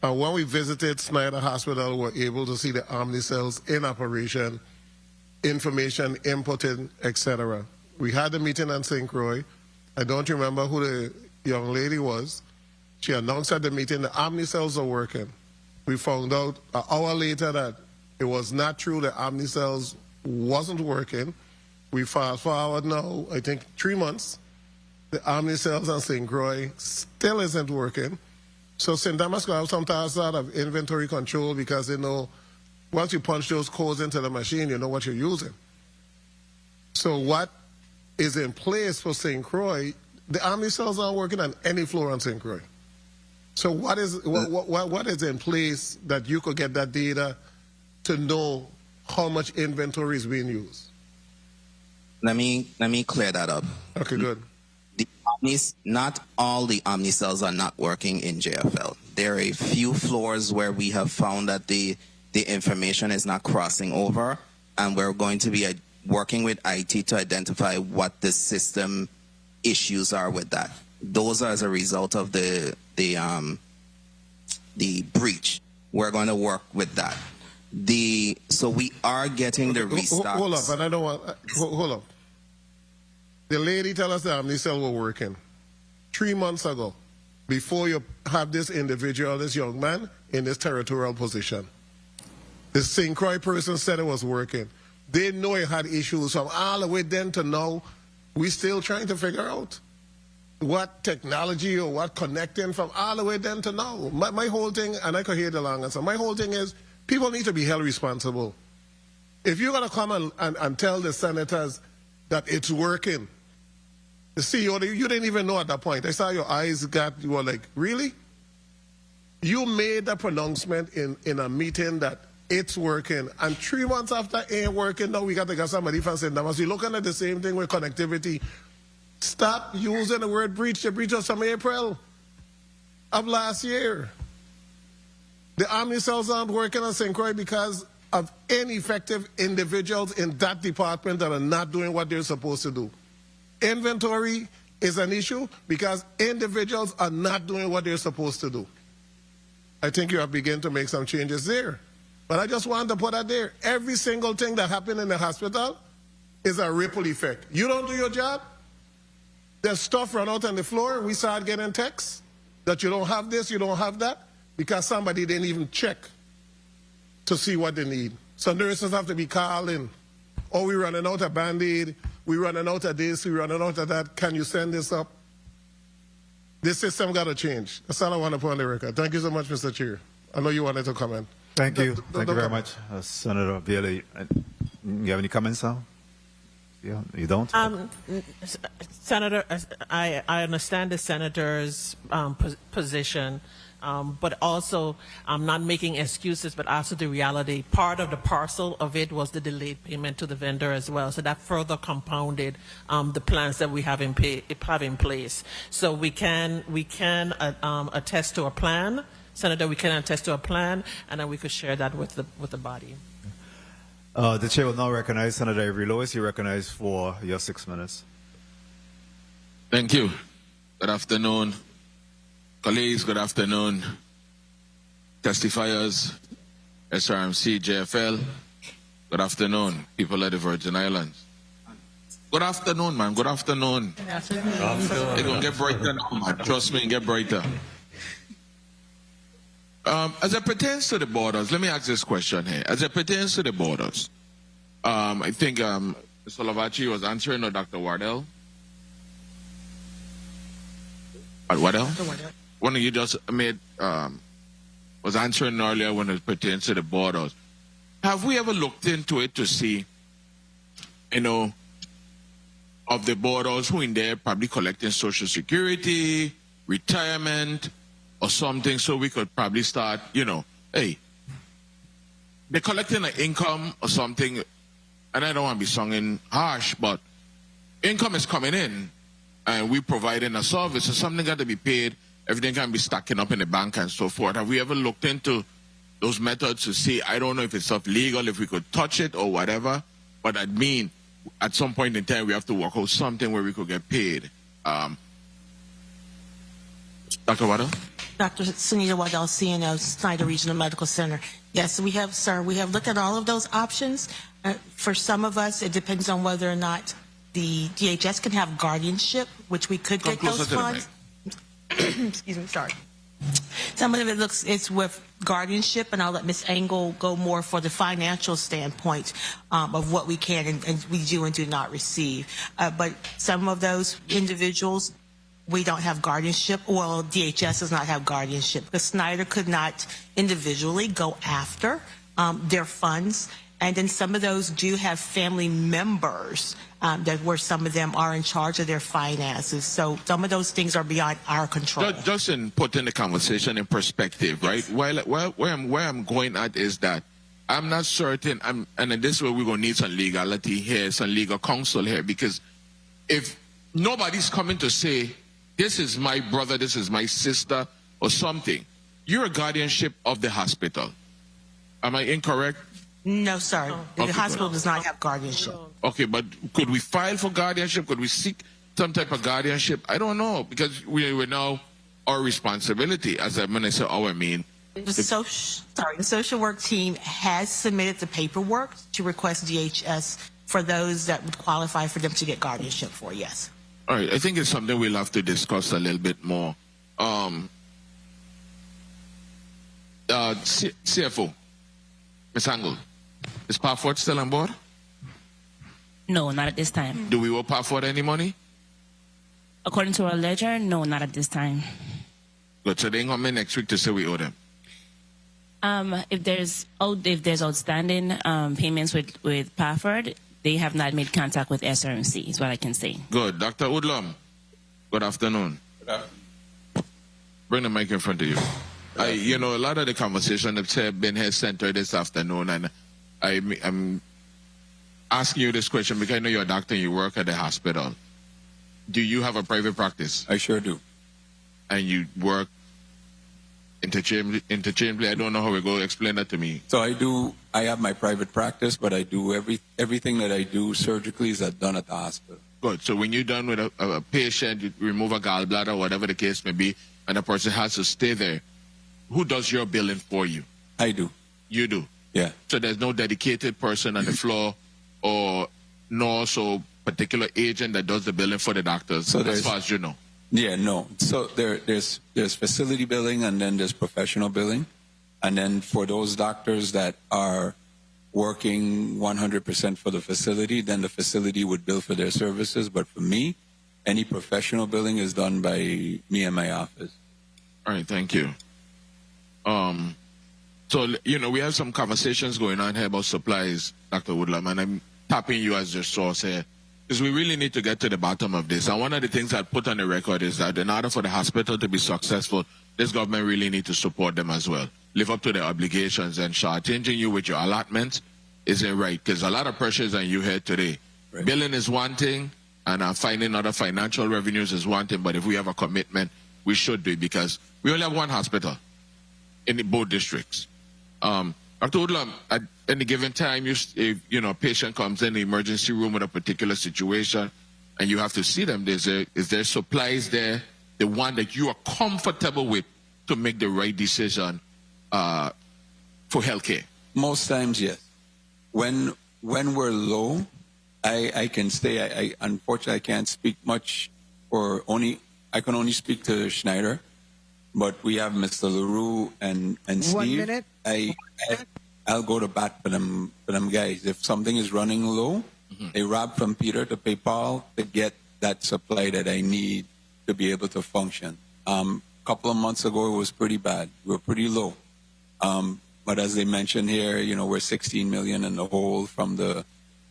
when we visited Schneider Hospital, we were able to see the OmniCells in operation, information inputted, etc. We had a meeting on St. Croix. I don't remember who the young lady was. She announced at the meeting the OmniCells are working. We found out an hour later that it was not true, the OmniCells wasn't working. We fast forward now, I think 3 months. The Omni cells and St. Croix still isn't working. So St. Thomas will have some sort of inventory control because they know once you punch those codes into the machine, you know what you're using. So what is in place for St. Croix, the Omni cells aren't working on any floor on St. Croix. So what is in place that you could get that data to know how much inventory is being used? Let me clear that up. Okay, good. Not all the Omni cells are not working in JFL. There are a few floors where we have found that the information is not crossing over, and we're going to be working with IT to identify what the system issues are with that. Those are as a result of the breach. We're going to work with that. So we are getting the restarts. Hold up, and I don't want. Hold up. The lady tell us the Omni cell were working 3 months ago, before you have this individual, this young man, in this territorial position. The St. Croix person said it was working. They know it had issues from all the way then to now. We still trying to figure out what technology or what connecting from all the way then to now. My whole thing, and I could hear the long answer, my whole thing is people need to be held responsible. If you're going to come and tell the senators that it's working, the CEO, you didn't even know at that point. I saw your eyes you were like, really? You made a pronouncement in a meeting that it's working, and 3 months after it ain't working, now we got to get somebody from St. Thomas. You're looking at the same thing with connectivity. Stop using the word breach. The breach was from April of last year. The Omni cells aren't working on St. Croix because of ineffective individuals in that department that are not doing what they're supposed to do. Inventory is an issue because individuals are not doing what they're supposed to do. I think you have begun to make some changes there. But I just wanted to put that there. Every single thing that happened in the hospital is a ripple effect. You don't do your job, there's stuff run out on the floor. We start getting texts that you don't have this, you don't have that, because somebody didn't even check to see what they need. So nurses have to be called in. Oh, we're running out of Band-Aid, we're running out of this, we're running out of that. Can you send this up? This system got to change. That's all I want to put on the record. Thank you so much, Mr. Chair. I know you wanted to comment. Thank you. Thank you very much. Senator Viola, you have any comments now? Yeah, you don't? Senator, I understand the senator's position, but also I'm not making excuses, but also the reality. Part of the parcel of it was the delayed payment to the vendor as well, so that further compounded the plans that we have in place. So we can attest to a plan. Senator, we can attest to a plan, and then we could share that with the body. The chair will now recognize Senator Avery Lewis. You recognize for your 6 minutes. Thank you. Good afternoon, colleagues. Good afternoon, testifiers, SRMC, JFL. Good afternoon, people of the Virgin Islands. Good afternoon, man. Good afternoon. Good afternoon. It's going to get brighter now, man. Trust me, get brighter. As it pertains to the borders, let me ask this question here. As it pertains to the borders, I think Mr. Lawaetz was answering, or Dr. Wardell? Wardell? One of you just made was answering earlier when it pertains to the borders. Have we ever looked into it to see, of the borders who in there probably collecting Social Security, retirement, or something, so we could probably start, hey, they're collecting an income or something, and I don't want to be sounding harsh, but income is coming in, and we providing a service, so something got to be paid, everything can be stacking up in the bank and so forth. Have we ever looked into those methods to see, I don't know if it's legal, if we could touch it or whatever, but I mean, at some point in time, we have to work out something where we could get paid. Dr. Waddell? Dr. Sunita Waddell, CNO, Schneider Regional Medical Center. Yes, we have, sir. We have looked at all of those options. For some of us, it depends on whether or not the DHS can have guardianship, which we could get those funds. Excuse me, sorry. Some of it it's with guardianship, and I'll let Ms. Engel go more for the financial standpoint of what we can and we do and do not receive. But some of those individuals, we don't have guardianship. Well, DHS does not have guardianship because Schneider could not individually go after their funds. And then some of those do have family members that where some of them are in charge of their finances. So some of those things are beyond our control. Just in putting the conversation in perspective, right? Where I'm going at is that I'm not certain, and this is where we're going to need some legality here, some legal counsel here, because if nobody's coming to say, this is my brother, this is my sister, or something, you're a guardianship of the hospital. Am I incorrect? No, sir. The hospital does not have guardianship. Okay, but could we file for guardianship? Could we seek some type of guardianship? I don't know, because we're now our responsibility. As when I say our, I mean the social work team has submitted the paperwork to request DHS for those that would qualify for them to get guardianship for. Yes. All right, I think it's something we'll have to discuss a little bit more. CFO, Ms. Angle, is Parford still on board? No, not at this time. Do we owe Parford any money? According to our ledger, no, not at this time. Good, so they ain't coming next week to say we owe them. If there's outstanding payments with Parford, they have not made contact with SRMC, is what I can say. Good. Dr. Udlum, good afternoon. Bring the mic in front of you. A lot of the conversation have been here centered this afternoon, and I'm asking you this question because I know you're a doctor and you work at the hospital. Do you have a private practice? I sure do. And you work interchangeably? I don't know how we go. Explain that to me. So I have my private practice, but I do everything that I do surgically is done at the hospital. Good. So when you're done with a patient, you remove a gallbladder, whatever the case may be, and the person has to stay there, who does your billing for you? I do. You do? Yeah. So there's no dedicated person on the floor or nurse or particular agent that does the billing for the doctors, as far as you know? Yeah, no. So there's facility billing, and then there's professional billing. And then for those doctors that are working 100% for the facility, then the facility would bill for their services. But for me, any professional billing is done by me and my office. All right, thank you. So, we have some conversations going on here about supplies, Dr. Woodlam, and I'm tapping you as your source here, because we really need to get to the bottom of this. And one of the things I put on the record is that in order for the hospital to be successful, this government really needs to support them as well. Live up to their obligations, and shortchanging you with your allotments isn't right, because a lot of pressure is on you here today. Right. Billing is one thing, and finding other financial revenues is one thing, but if we have a commitment, we should do it, because we only have one hospital in both districts. Dr. Woodlam, at any given time, if a patient comes in the emergency room with a particular situation, and you have to see them, is there supplies there, the one that you are comfortable with to make the right decision for healthcare? Most times, yes. When we're low, I can stay. Unfortunately, I can't speak much, I can only speak to Schneider. But we have Mr. LaRue and Steve. 1 minute. I'll go to bat for them guys. If something is running low, they rob from Peter to pay Paul to get that supply that I need to be able to function. A couple of months ago, it was pretty bad. We were pretty low. But as they mentioned here, we're 16 million in the hole from the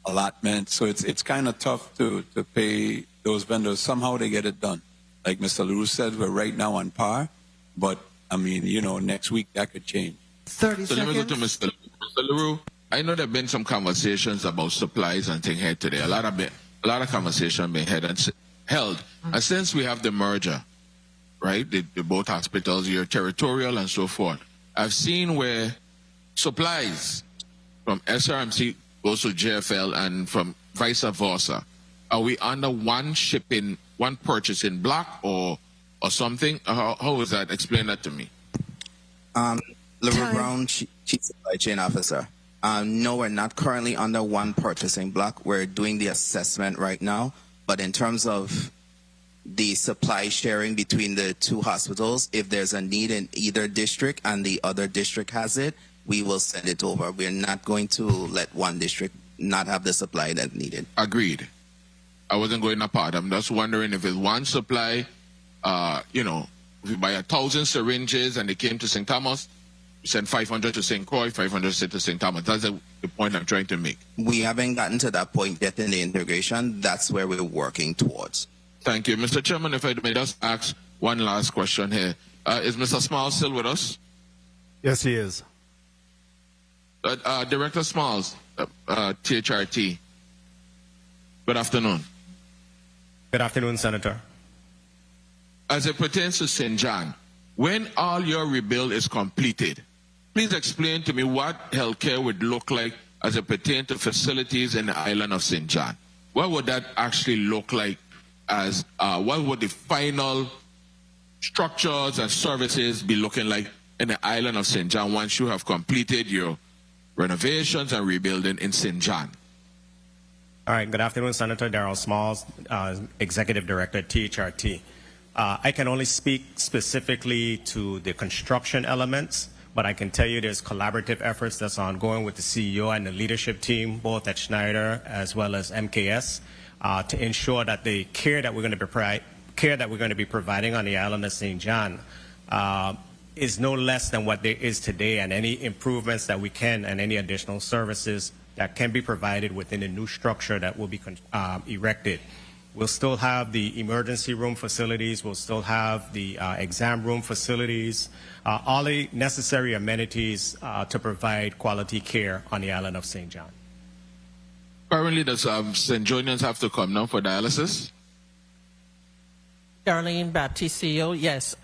allotment. So it's kind of tough to pay those vendors. Somehow they get it done. Like Mr. LaRue said, we're right now on par. But, next week that could change. 30 seconds. Let me go to Mr. LaRue. I know there have been some conversations about supplies and things here today. A lot of conversation being held. And since we have the merger, right, the both hospitals, your territorial and so forth, I've seen where supplies from SRMC goes to JFL and from vice versa. Are we under one shipping, one purchase in block or something? How is that? Explain that to me. LaRue Brown, Chief Supply Chain Officer. No, we're not currently under one purchasing block. We're doing the assessment right now. But in terms of the supply sharing between the two hospitals. If there's a need in either district and the other district has it, we will send it over. We're not going to let one district not have the supply that's needed. Agreed. I wasn't going apart. I'm just wondering if it's one supply, you know, if you buy 1,000 syringes and they came to St. Thomas, you send 500 to St. Croix, 500 to St. Thomas. That's the point I'm trying to make. We haven't gotten to that point yet in the integration. That's where we're working towards. Thank you. Mr. Chairman, if I may just ask one last question here. Is Mr. Smalls still with us? Yes, he is. Director Smalls, THRT. Good afternoon. Good afternoon, Senator. As it pertains to St. John, when all your rebuild is completed, please explain to me what healthcare would look like as it pertains to facilities in the island of St. John. What would that actually look like? As what would the final structures and services be looking like in the island of St. John once you have completed your renovations and rebuilding in St. John? All right. Good afternoon, Senator. Darrell Smalls, Executive Director at THRT. I can only speak specifically to the construction elements, but I can tell you there's collaborative efforts that's ongoing with the CEO and the leadership team, both at Schneider as well as MKS, to ensure that the care that we're going to be providing on the island of St. John is no less than what there is today, and any improvements that we can and any additional services that can be provided within the new structure that will be erected. We'll still have the emergency room facilities. We'll still have the exam room facilities, all the necessary amenities to provide quality care on the island of St. John. Currently, does St. John's have to come now for dialysis? Darlene, Baptiste, CEO, yes,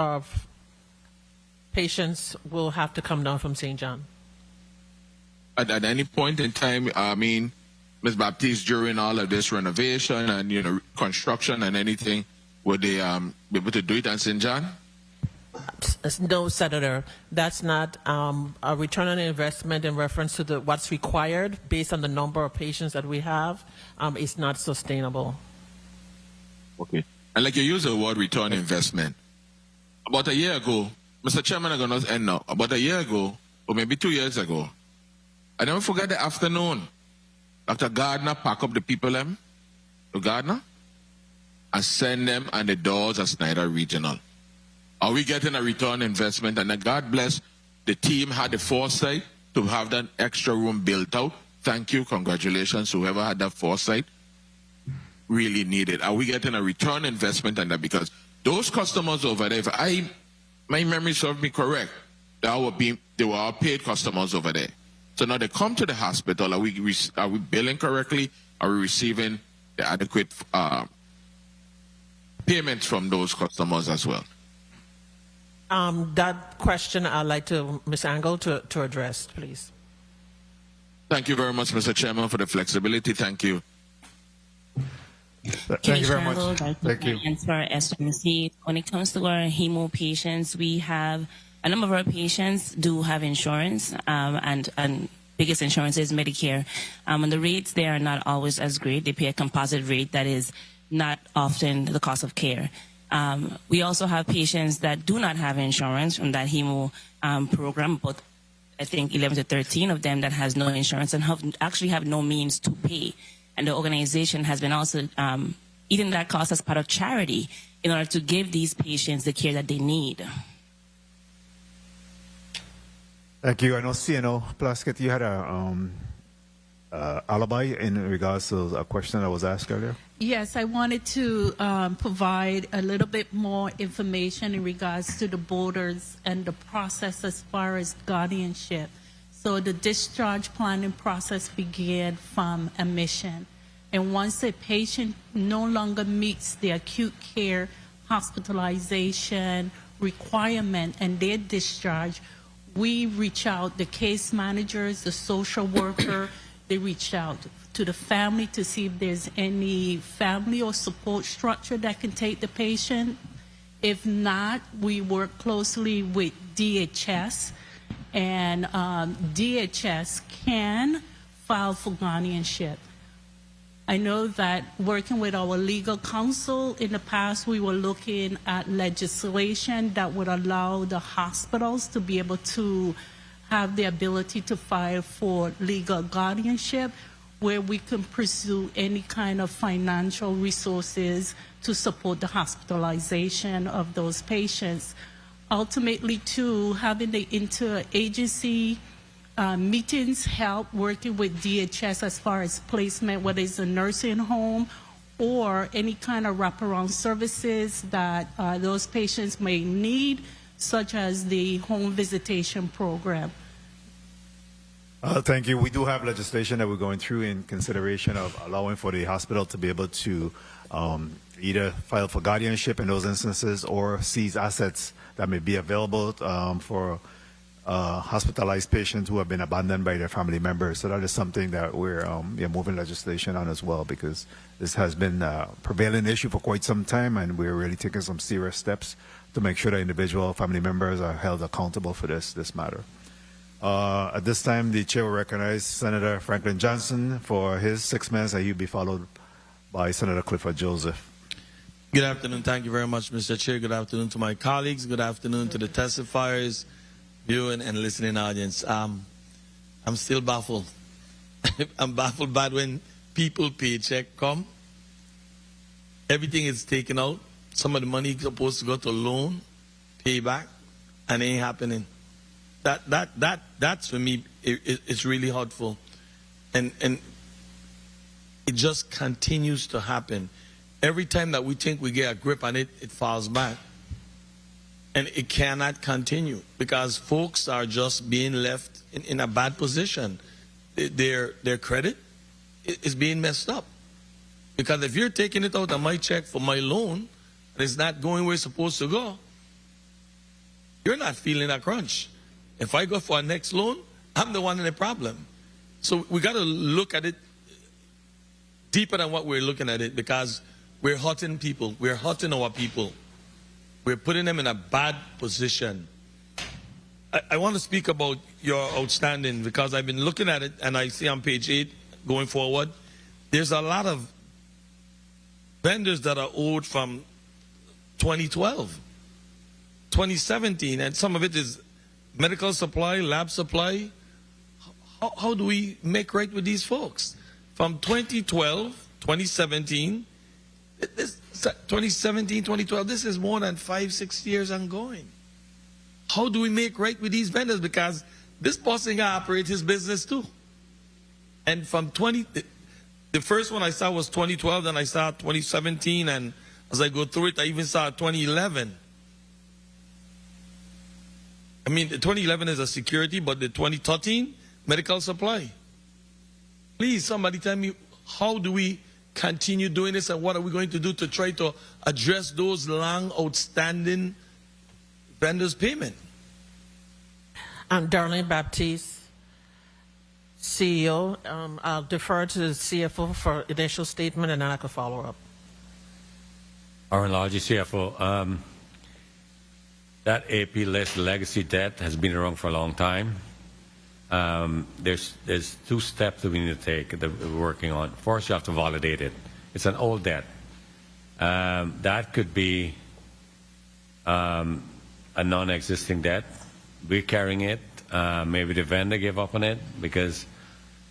patients will have to come down from St. John. At any point in time, I mean, Ms. Baptiste, during all of this renovation and, you know, construction and anything, would they be able to do it at St. John? No, Senator, that's not a return on investment in reference to what's required based on the number of patients that we have. It's not sustainable. Okay. And like you use the word return investment. About a year ago, Mr. Chairman, I'm going to end now. About a year ago, or maybe 2 years ago, I never forget the afternoon. Dr. Gardner pack up the people to Gardner and send them on the doors of Schneider Regional. Are we getting a return investment? And then God bless, the team had the foresight to have that extra room built out. Thank you. Congratulations. Whoever had that foresight really needed. Are we getting a return investment on that? Because those customers over there, if my memory serves me correct, they were all paid customers over there. So now they come to the hospital. Are we billing correctly? Are we receiving the adequate payments from those customers as well? That question I'd like Ms. Angle to address, please. Thank you very much, Mr. Chairman, for the flexibility. Thank you. Thank you very much. Thank you. For SMC, when it comes to our hemo patients, we have a number of our patients do have insurance, and biggest insurance is Medicare. And the rates there are not always as great. They pay a composite rate that is not often the cost of care. We also have patients that do not have insurance from that hemo program, but I think 11 to 13 of them that has no insurance and actually have no means to pay. And the organization has been also eating that cost as part of charity in order to give these patients the care that they need. Thank you. I know CNO Plaskett, you had a alibi in regards to a question that was asked earlier. Yes, I wanted to provide a little bit more information in regards to the borders and the process as far as guardianship. So the discharge planning process began from admission. And once a patient no longer meets the acute care hospitalization requirement and their discharge, we reach out, the case managers, the social worker, they reach out to the family to see if there's any family or support structure that can take the patient. If not, we work closely with DHS, and DHS can file for guardianship. I know that working with our legal counsel in the past, we were looking at legislation that would allow the hospitals to be able to have the ability to file for legal guardianship, where we can pursue any kind of financial resources to support the hospitalization of those patients. Ultimately, too, having the interagency meetings help working with DHS as far as placement, whether it's a nursing home or any kind of wraparound services that those patients may need, such as the home visitation program. Thank you. We do have legislation that we're going through in consideration of allowing for the hospital to be able to either file for guardianship in those instances or seize assets that may be available for hospitalized patients who have been abandoned by their family members. So that is something that we're moving legislation on as well, because this has been a prevailing issue for quite some time, and we're really taking some serious steps to make sure that individual family members are held accountable for this matter. At this time, the chair will recognize Senator Franklin Johnson for his 6 minutes, and he'll be followed by Senator Clifford Joseph. Good afternoon. Thank you very much, Mr. Chair. Good afternoon to my colleagues. Good afternoon to the testifiers, viewing and listening audience. I'm still baffled. I'm baffled by when people paycheck come, everything is taken out. Some of the money is supposed to go to loan, payback, and it ain't happening. That's for me, it's really hurtful. And it just continues to happen. Every time that we think we get a grip on it, it falls back. And it cannot continue because folks are just being left in a bad position. Their credit is being messed up. Because if you're taking it out of my check for my loan, and it's not going where it's supposed to go, you're not feeling a crunch. If I go for a next loan, I'm the one in the problem. So we got to look at it deeper than what we're looking at it, because we're hurting people. We're hurting our people. We're putting them in a bad position. I want to speak about your outstanding, because I've been looking at it and I see on page 8 going forward, there's a lot of vendors that are owed from 2012, 2017, and some of it is medical supply, lab supply. How do we make right with these folks? From 2012, 2017, 2012, this is more than 5-6 years ongoing. How do we make right with these vendors? Because this person can operate his business too. And from the first one I saw was 2012, then I saw 2017, and as I go through it, I even saw 2011. I mean, the 2011 is a security, but the 2013, medical supply. Please, somebody tell me, how do we continue doing this, and what are we going to do to try to address those long outstanding vendors' payment? I'm Darlene Baptiste, CEO. I'll defer to the CFO for initial statement, and then I can follow up. Our largest CFO, that AP list legacy debt has been around for a long time. There's 2 steps that we need to take that we're working on. First, you have to validate it. It's an old debt. That could be a non-existing debt. We're carrying it. Maybe the vendor gave up on it because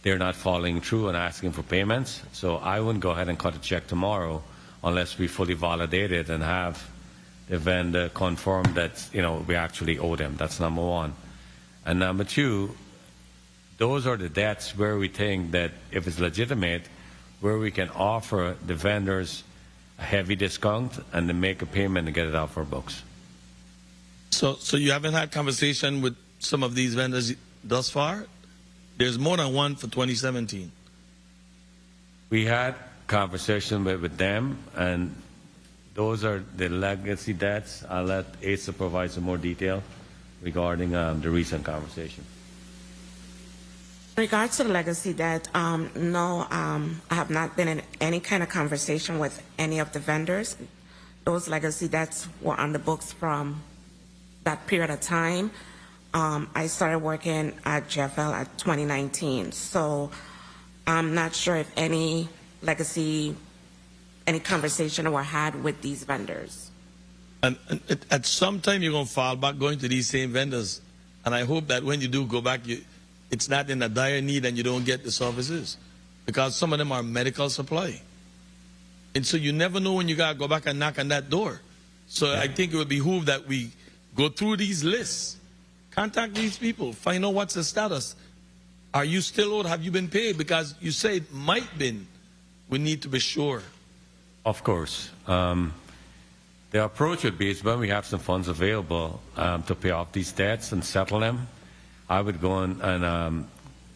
they're not following through and asking for payments. So I wouldn't go ahead and cut a check tomorrow unless we fully validate it and have the vendor confirm that we actually owe them. That's number one. And number two, those are the debts where we think that if it's legitimate, where we can offer the vendors a heavy discount and then make a payment and get it out for books. So you haven't had conversation with some of these vendors thus far? There's more than one for 2017. We had conversation with them, and those are the legacy debts. I'll let Asa provide some more detail regarding the recent conversation. In regards to the legacy debt, no, I have not been in any kind of conversation with any of the vendors. Those legacy debts were on the books from that period of time. I started working at JFL at 2019, so I'm not sure if any legacy, any conversation or had with these vendors. And at some time, you're going to fall back going to these same vendors. And I hope that when you do go back, it's not in a dire need and you don't get the services. Because some of them are medical supply. And so you never know when you got to go back and knock on that door. So I think it would behoove that we go through these lists, contact these people, find out what's the status. Are you still owed? Have you been paid? Because you say it might been. We need to be sure. Of course. The approach would be is when we have some funds available to pay off these debts and settle them, I would go and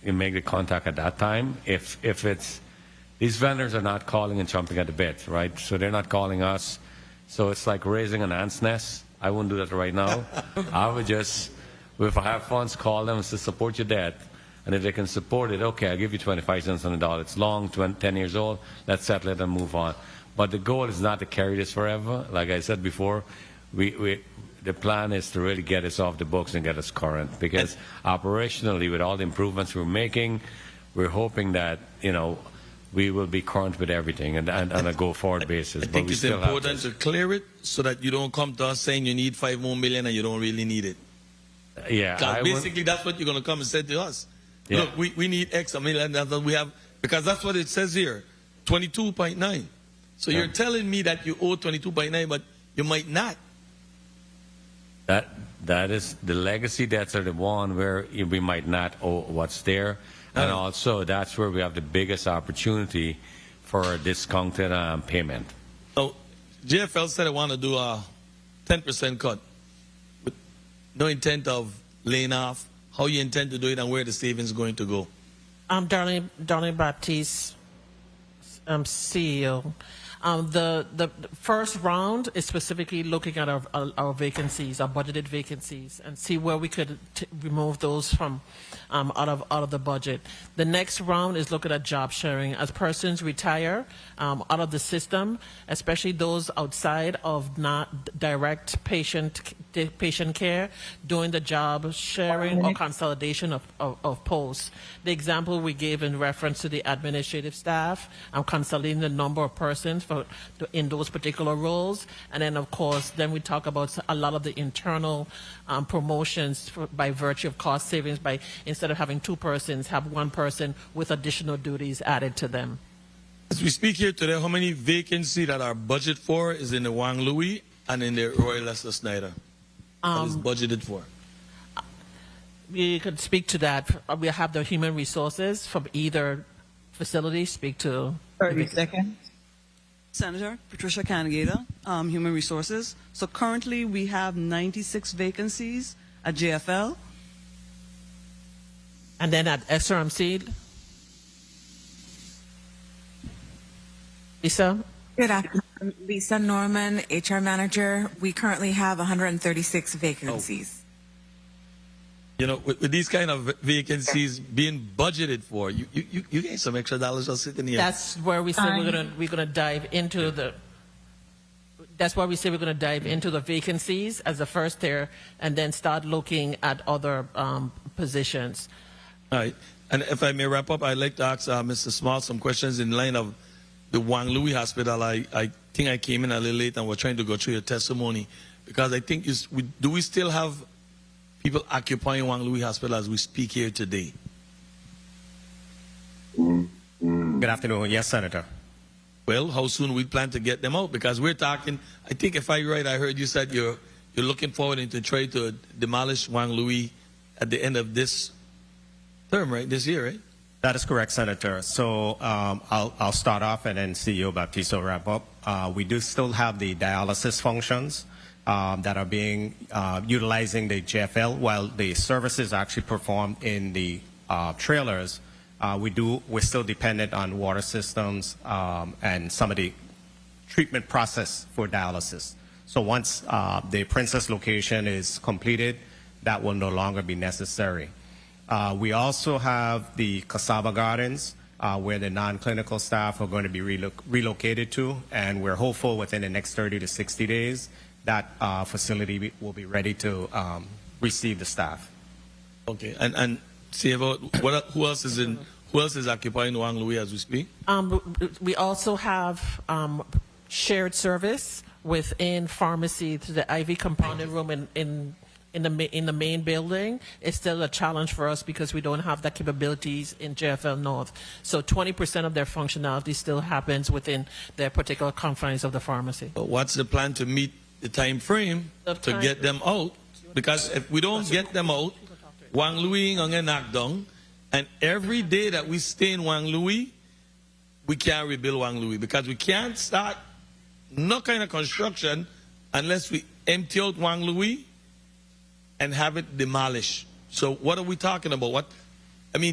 make the contact at that time. If it's, these vendors are not calling and chomping at the bit, right? So they're not calling us. So it's like raising an ant's nest. I wouldn't do that right now. I would just, if I have funds, call them and say, support your debt. And if they can support it, okay, I'll give you 25 cents on the dollar. It's long, 10 years old. Let's settle it and move on. But the goal is not to carry this forever. Like I said before, the plan is to really get us off the books and get us current. Because operationally, with all the improvements we're making, we're hoping that, we will be current with everything and on a go-forward basis. I think it's important to clear it so that you don't come to us saying you need $5 more million and you don't really need it. Yeah. Because basically that's what you're going to come and say to us. Yeah. Look, we need X million, that's what we have, because that's what it says here, 22.9. So you're telling me that you owe 22.9, but you might not. That is, the legacy debts are the one where we might not owe what's there. And also, that's where we have the biggest opportunity for a discounted payment. So, JFL said I want to do a 10% cut with no intent of laying off. How you intend to do it and where the savings going to go? Darlene Baptiste, CEO. The first round is specifically looking at our vacancies, our budgeted vacancies, and see where we could remove those from out of the budget. The next round is looking at job sharing. As persons retire out of the system, especially those outside of not direct patient care, doing the job sharing or consolidation of posts. The example we gave in reference to the administrative staff, consolidating the number of persons in those particular roles. And then, of course, then we talk about a lot of the internal promotions by virtue of cost savings by instead of having 2 persons, have 1 person with additional duties added to them. As we speak here today, how many vacancies that are budgeted for is in the Juan Louis and in the Royal Leicester Schneider? That is budgeted for. We could speak to that. We have the human resources from either facility speak to. 30 seconds. Senator Patricia Canagator, Human Resources. So currently we have 96 vacancies at JFL. And then at SRMC, Lisa? Good afternoon. Lisa Norman, HR Manager. We currently have 136 vacancies. With these kind of vacancies being budgeted for, you get some extra dollars just sitting here. That's where we say we're gonna dive into the. That's why we say we're going to dive into the vacancies as the first tier, and then start looking at other positions. All right, and if I may wrap up, I'd like to ask Mr. Small some questions in line of the Juan Louis Hospital. I think I came in a little late and we're trying to go through your testimony because I think do we still have people occupying Juan Louis Hospital as we speak here today? Good afternoon. Yes, Senator. Well, how soon we plan to get them out? Because we're talking, I think if I'm right, I heard you said you're looking forward to try to demolish Juan Louis at the end of this term, right? This year, right? That is correct, Senator. So I'll start off and then CEO Baptiste will wrap up. We do still have the dialysis functions that are being utilizing the JFL while the services are actually performed in the trailers. We're still dependent on water systems and some of the treatment process for dialysis. So once the Princess location is completed, that will no longer be necessary. We also have the Cassava Gardens where the non-clinical staff are going to be relocated to, and we're hopeful within the next 30 to 60 days that facility will be ready to receive the staff. Okay, and see about who else is in Who else is occupying Wang Louis as we speak? We also have shared service within pharmacy to the IV compounding room in the main building. It's still a challenge for us because we don't have the capabilities in JFL North. So 20% of their functionality still happens within their particular confines of the pharmacy. But what's the plan to meet the time frame to get them out? Because if we don't get them out, Wang Louis gonna get knocked down, and every day that we stay in Wang Louis, we can't rebuild Wang Louis because we can't start no kind of construction unless we empty out Wang Louis and have it demolished. So what are we talking about?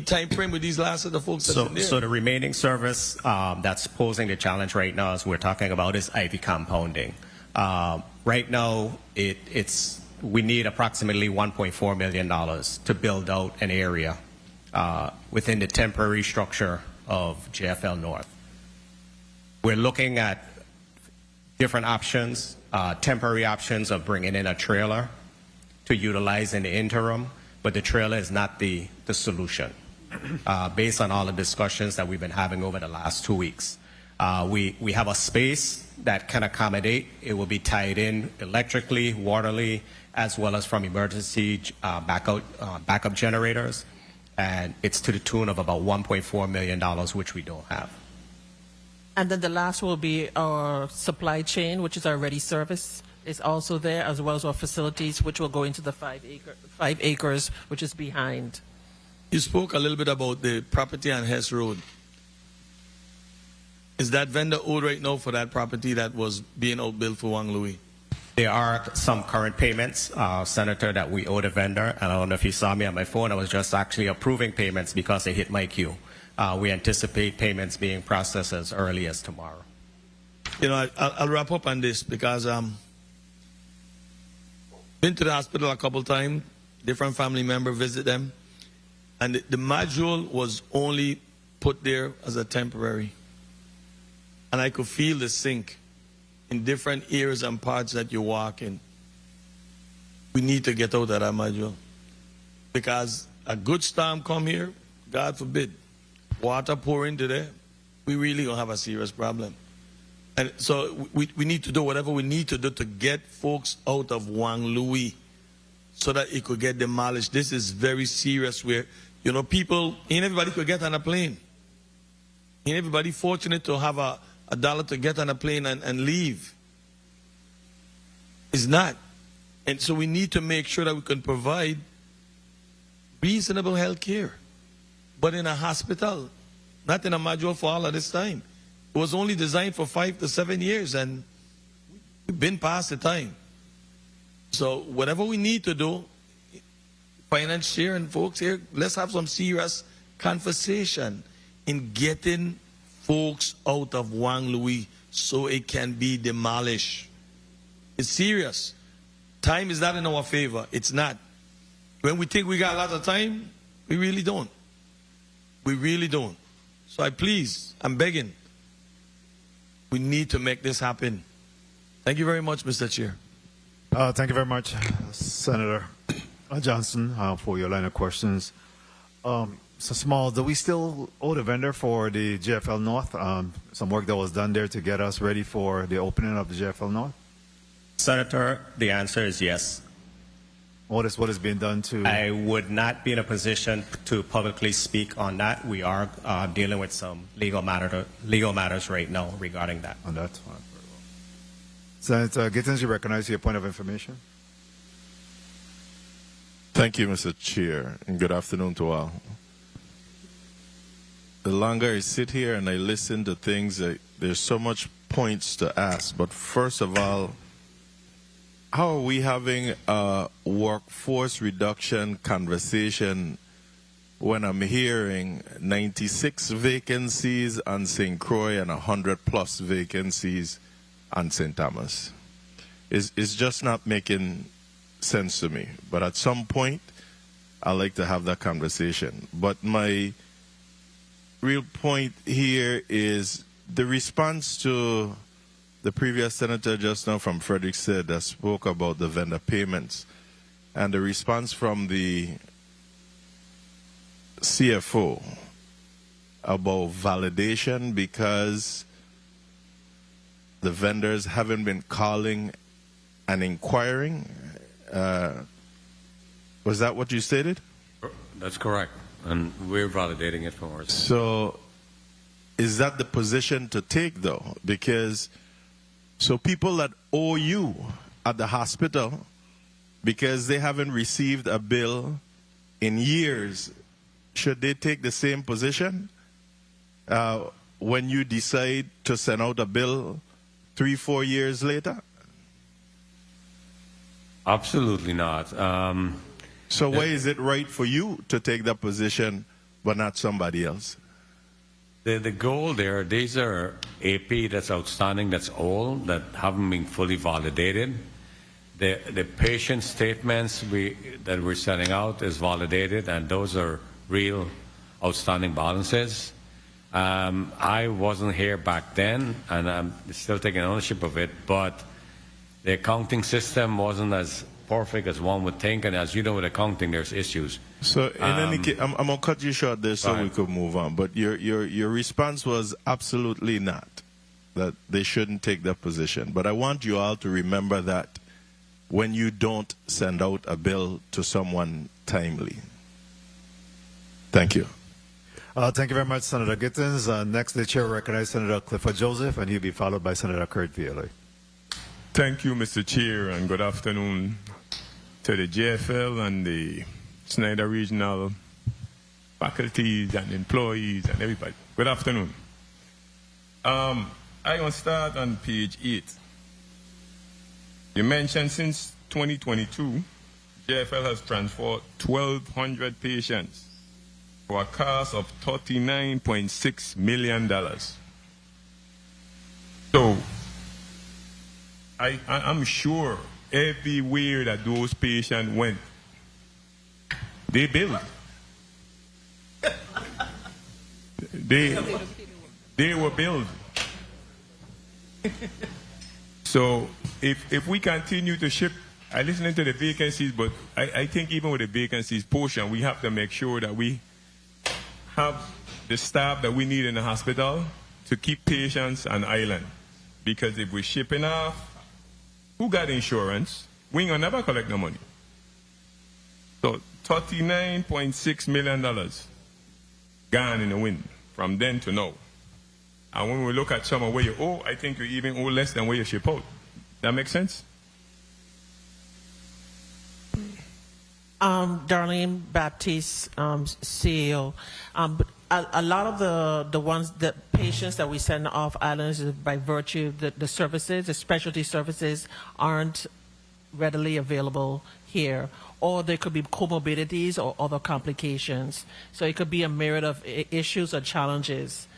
Time frame with these last of the folks that are there? So the remaining service that's posing the challenge right now, as we're talking about, is IV compounding. Right now, we need approximately $1.4 million to build out an area within the temporary structure of JFL North. We're looking at different options, temporary options of bringing in a trailer to utilize in the interim, but the trailer is not the solution. Based on all the discussions that we've been having over the last 2 weeks, we have a space that can accommodate. It will be tied in electrically, waterly, as well as from emergency backup generators, and it's to the tune of about $1.4 million, which we don't have. And then the last will be our supply chain, which is our ready service. Is also there, as well as our facilities, which will go into the 5 acres, which is behind. You spoke a little bit about the property on Hess Road. Is that vendor owed right now for that property that was being outbilled for Wang Louis? There are some current payments, Senator, that we owe the vendor. And I don't know if you saw me on my phone. I was just actually approving payments because they hit my queue. We anticipate payments being processed as early as tomorrow. I'll wrap up on this because been to the hospital a couple times, different family member visit them, and the module was only put there as a temporary. And I could feel the sink in different areas and parts that you walk in. We need to get out of that module because a good storm come here, God forbid, water pour into there, we really gonna have a serious problem. And so we need to do whatever we need to do to get folks out of Wang Louis so that it could get demolished. This is very serious where, people, ain't everybody could get on a plane. Ain't everybody fortunate to have a dollar to get on a plane and leave. It's not. And so we need to make sure that we can provide reasonable health care. But in a hospital, not in a module for all of this time. It was only designed for 5 to 7 years, and we've been past the time. So whatever we need to do, finance share and folks here, let's have some serious conversation in getting folks out of Wang Louis so it can be demolished. It's serious. Time is not in our favor. It's not. When we think we got a lot of time, we really don't. We really don't. So I'm begging, we need to make this happen. Thank you very much, Mr. Chair. Thank you very much, Senator Johnson, for your line of questions. So Small, do we still owe the vendor for the JFL North? Some work that was done there to get us ready for the opening of the JFL North? Senator, the answer is yes. What is being done to? I would not be in a position to publicly speak on that. We are dealing with some legal matters right now regarding that. On that, very well. Senator Gittins, you recognize your point of information. Thank you, Mr. Chair, and good afternoon to all. The longer I sit here and I listen to things, there's so much points to ask. But first of all, how are we having a workforce reduction conversation when I'm hearing 96 vacancies on St. Croix and 100+ vacancies on St. Thomas? It's just not making sense to me. But at some point, I like to have that conversation. But my real point here is the response to the previous senator just now from Frederick said that spoke about the vendor payments, and the response from the CFO about validation because the vendors haven't been calling and inquiring. Was that what you stated? That's correct, and we're validating it from our side. So is that the position to take, though? Because so people that owe you at the hospital because they haven't received a bill in years, should they take the same position when you decide to send out a bill 3-4 years later? Absolutely not. So why is it right for you to take that position but not somebody else? The goal there, these are AP that's outstanding, that's old, that haven't been fully validated. The patient statements that we're sending out is validated, and those are real outstanding balances. I wasn't here back then, and I'm still taking ownership of it, but the accounting system wasn't as perfect as one would think, and as you know with accounting, there's issues. So in any case, I'm going to cut you short there so Right. we could move on. But your response was absolutely not, that they shouldn't take that position. But I want you all to remember that when you don't send out a bill to someone timely. Thank you. Thank you very much, Senator Gittins. Next, the chair recognizes Senator Clifford Joseph, and he'll be followed by Senator Kurt Viola. Thank you, Mr. Chair, and good afternoon to the JFL and the Schneider Regional faculties and employees and everybody. Good afternoon. I want to start on page 8. You mentioned since 2022, JFL has transferred 1,200 patients for a cost of $39.6 million. So, I'm sure everywhere that those patients went, they billed. They were billed. So if we continue to ship, I listening to the vacancies, but I think even with the vacancies portion, we have to make sure that we have the staff that we need in the hospital to keep patients on island. Because if we're shipping off, who got insurance? We ain't gonna never collect no money. So $39.6 million gone in the wind from then to now. And when we look at some of where you owe, I think you even owe less than where you ship out. That makes sense? Darlene Baptiste, CEO. But a lot of the patients that we send off islands is by virtue of the services, the specialty services aren't readily available here, or there could be comorbidities or other complications. So it could be a myriad of issues or challenges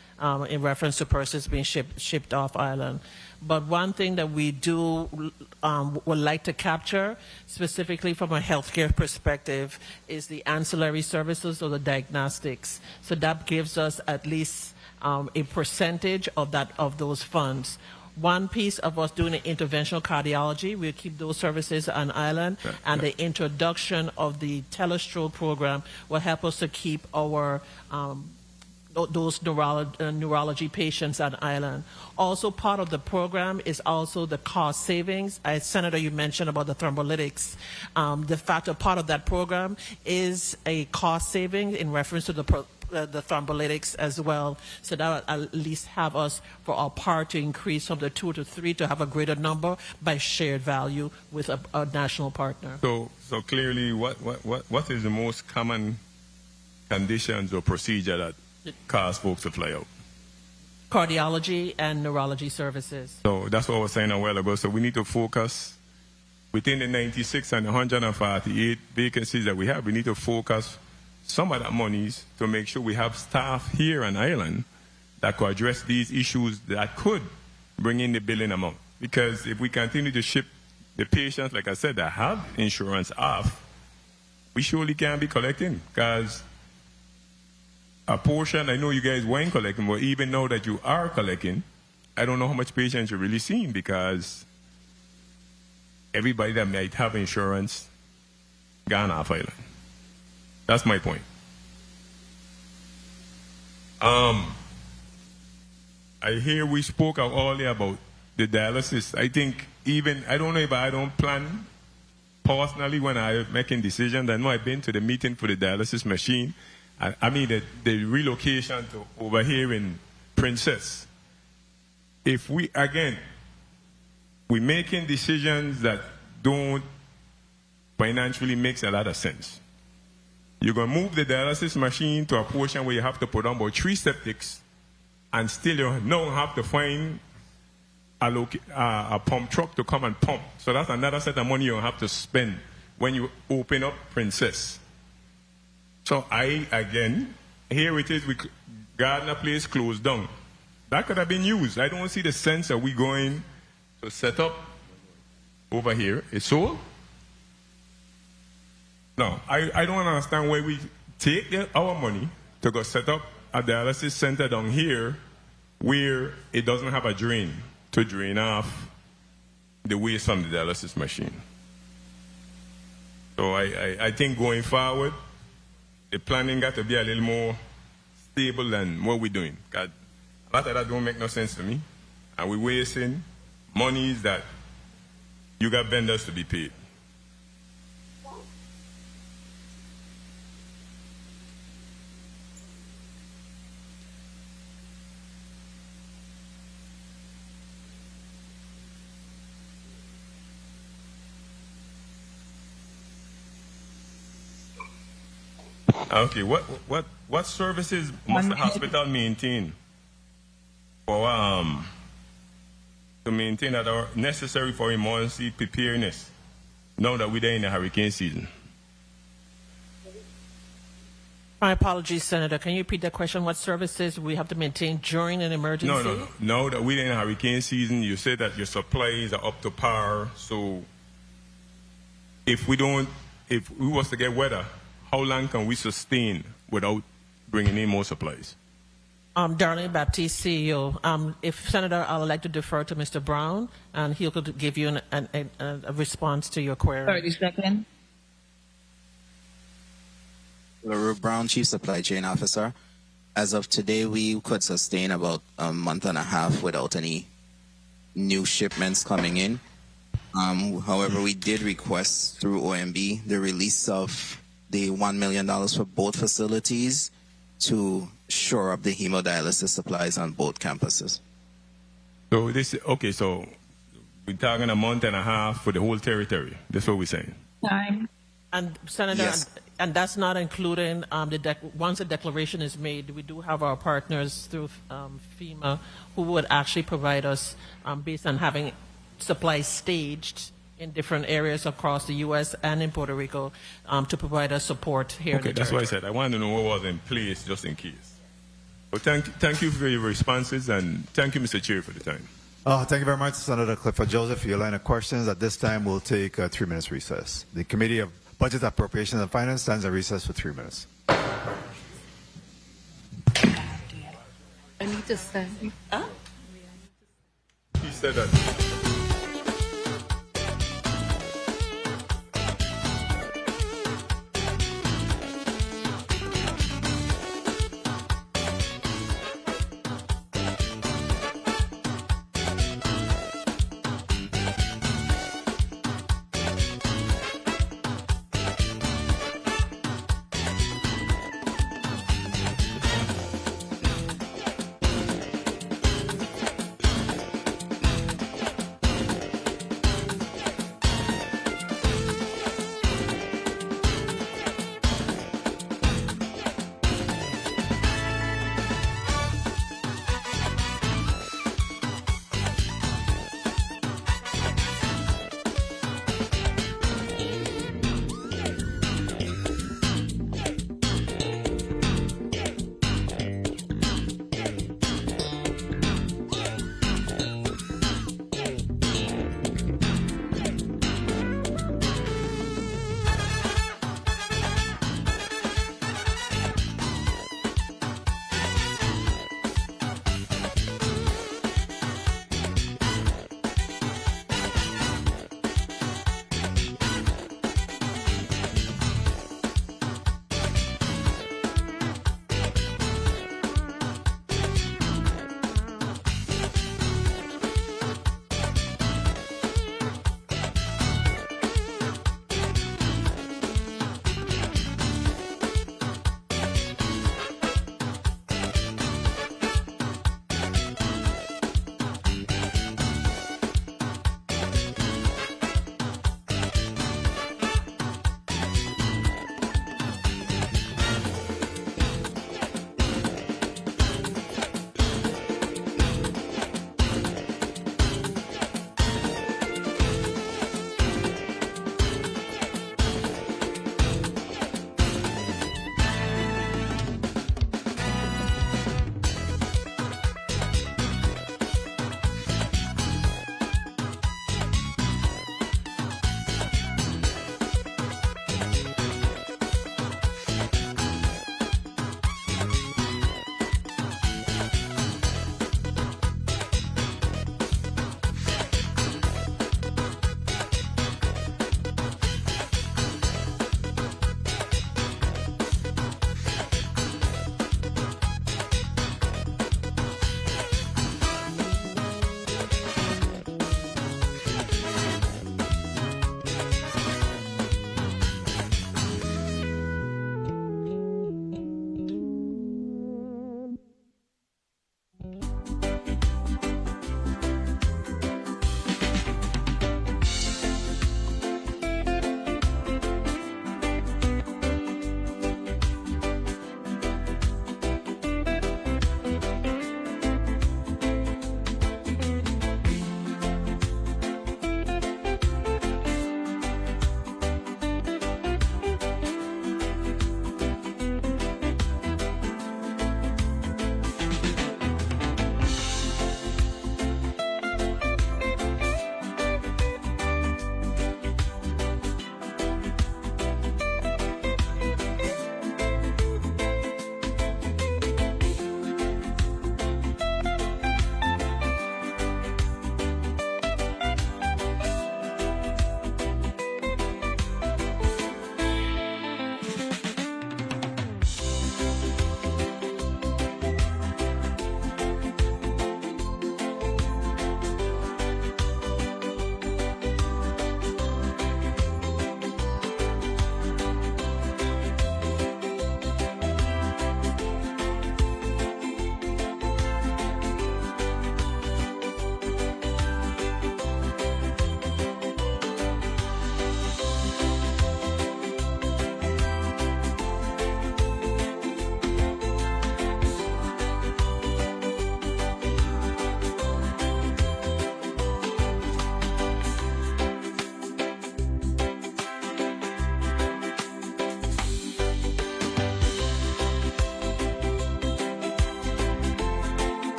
in reference to persons being shipped off island. But one thing that we do would like to capture, specifically from a healthcare perspective, is the ancillary services or the diagnostics. So that gives us at least a percentage of those funds. One piece of us doing the interventional cardiology, we'll keep those services on island, and the introduction of the telestroke program will help us to keep our those neurology patients on island. Also, part of the program is also the cost savings. Senator, you mentioned about the thrombolytics. The fact that part of that program is a cost saving in reference to the thrombolytics as well. So that will at least have us, for our part, to increase from the 2 to 3 to have a greater number by shared value with a national partner. So clearly, what is the most common conditions or procedure that cause folks to fly out? Cardiology and neurology services. So that's what I was saying a while ago. So we need to focus within the 96 and 148 vacancies that we have. We need to focus some of that monies to make sure we have staff here on island that could address these issues that could bring in the billing amount. Because if we continue to ship the patients, like I said, that have insurance off, we surely can't be collecting. Because a portion, I know you guys weren't collecting, but even now that you are collecting, I don't know how much patients you're really seeing, because everybody that might have insurance gone off island. That's my point. I hear we spoke earlier about the dialysis. I think I don't know if I don't plan personally when I'm making decisions. I know I've been to the meeting for the dialysis machine. I mean the relocation to over here in Princess. If we're making decisions that don't financially makes a lot of sense. You're going to move the dialysis machine to a portion where you have to put on about 3 septics, and still you now have to find a pump truck to come and pump. So that's another set of money you have to spend when you open up Princess. So here it is, Gardner Place closed down. That could have been used. I don't see the sense of we going to set up over here. It's sold? No, I don't understand why we take our money to go set up a dialysis center down here where it doesn't have a drain to drain off the waste from the dialysis machine. So I think going forward, the planning got to be a little more stable than what we're doing. God, a lot of that don't make no sense to me. And we're wasting monies that you got vendors to be paid. Okay, what services must the hospital maintain for to maintain that are necessary for emergency preparedness now that we're in the hurricane season? My apologies, Senator. Can you repeat that question? What services we have to maintain during an emergency? No. Now that we're in the hurricane season, you said that your supplies are up to par. So if we was to get weather, how long can we sustain without bringing in more supplies? Darlene Baptiste, CEO. If Senator, I would like to defer to Mr. Brown, and he could give you a response to your query. 30 seconds. LaRue Brown, Chief Supply Chain Officer. As of today, we could sustain about a month and a half without any new shipments coming in. However, we did request through OMB the release of the $1 million for both facilities to shore up the hemodialysis supplies on both campuses. So so we're talking a month and a half for the whole territory. That's what we're saying. Time. And Senator, Yes. and that's not including once a declaration is made, we do have our partners through FEMA who would actually provide us, based on having supplies staged in different areas across the U.S. and in Puerto Rico, to provide us support here. Okay, in the that's why I territory. said I wanted to know what was in place just in case. But thank you for your responses, and thank you, Mr. Chair, for the time. Thank you very much, Senator Clifford Joseph, for your line of questions. At this time, we'll take a 3 minutes recess. The Committee of Budget, Appropriations, and Finance stands at recess for 3 minutes. I need to say. He said that.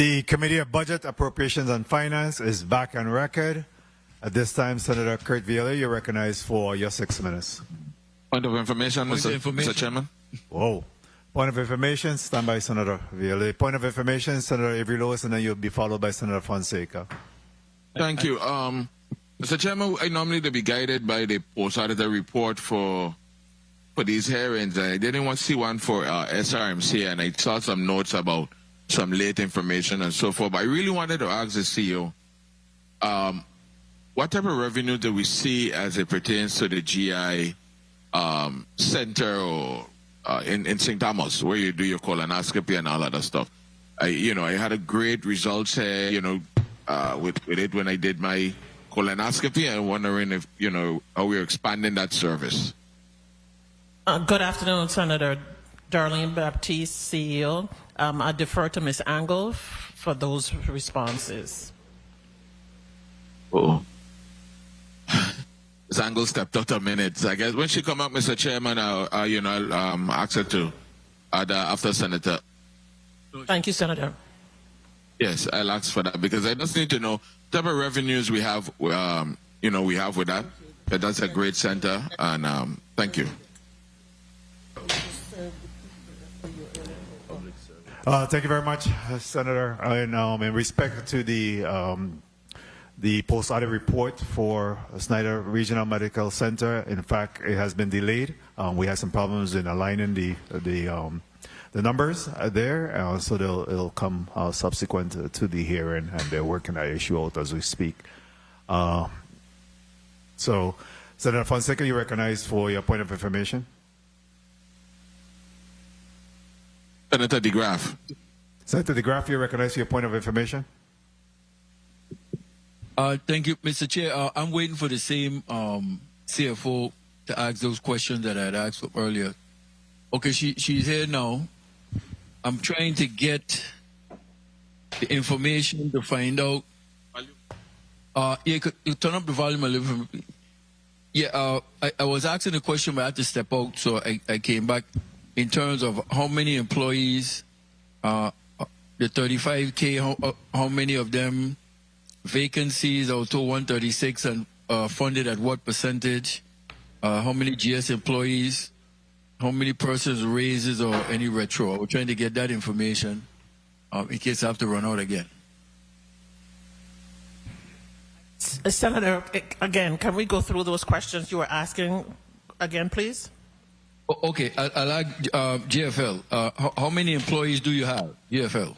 The Committee of Budget, Appropriations, and Finance is back on record. At this time, Senator Kurt Viola, you're recognized for your 6 minutes. Point of information, Mr. Chairman. Whoa. Point of information, stand by Senator Viola. Point of information, Senator Avery Lewis, and then you'll be followed by Senator Fonseca. Thank you. Mr. Chairman, I normally to be guided by the post-auditor report for these hearings. I didn't want to see one for SRMC, and I saw some notes about some late information and so forth. But I really wanted to ask the CEO, what type of revenue do we see as it pertains to the GI center or in St. Thomas, where you do your colonoscopy and all that stuff? I had a great results here, with it when I did my colonoscopy, and wondering if, how we're expanding that service. Good afternoon, Senator Darlene Baptiste, CEO. I defer to Ms. Angle for those responses. Oh. Ms. Angle stepped out a minute. I guess when she come up, Mr. Chairman, I'll ask her to after Senator. Thank you, Senator. Yes, I'll ask for that because I just need to know the type of revenues we have, we have with that. That's a great center, and thank you. Thank you very much, Senator. And in respect to the post-audit report for Schneider Regional Medical Center, in fact, it has been delayed. We had some problems in aligning the numbers there, so it'll come subsequent to the hearing, and they're working that issue out as we speak. So, Senator Fonseca, you recognized for your point of information. Senator DeGraff. Senator DeGraff, you recognize for your point of information. Thank you, Mr. Chair. I'm waiting for the same CFO to ask those questions that I had asked earlier. Okay, she's here now. I'm trying to get the information to find out. Yeah, you turn up the volume a little bit. Yeah, I was asking a question, but I had to step out, so I came back. In terms of how many employees, the 35K, how many of them vacancies, out of 136, and funded at what percentage? How many GS employees? How many persons raises or any retro? We're trying to get that information in case I have to run out again. Senator, again, can we go through those questions you were asking again, please? Okay, I like GFL. How many employees do you have, GFL?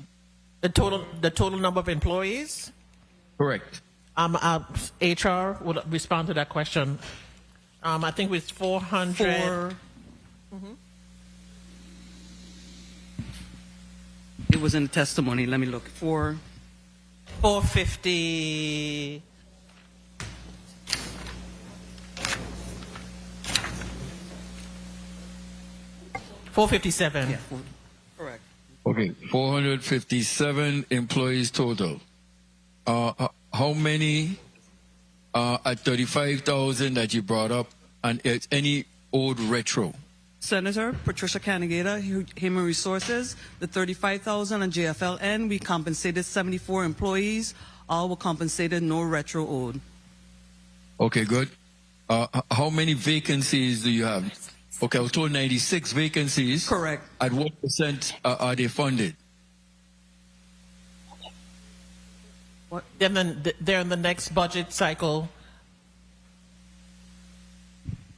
The total number of employees? Correct. HR would respond to that question. I think it's 400. It was in the testimony. Let me look. 450. 457. Yeah, correct. Okay, 457 employees total. How many at 35,000 that you brought up, and any old retro? Senator Patricia Canigata, Human Resources, the 35,000 on JFLN, we compensated 74 employees. All were compensated, no retro owed. Okay, good. How many vacancies do you have? Okay, I was told 96 vacancies. Correct. At what percent are they funded? What? They're in the next budget cycle.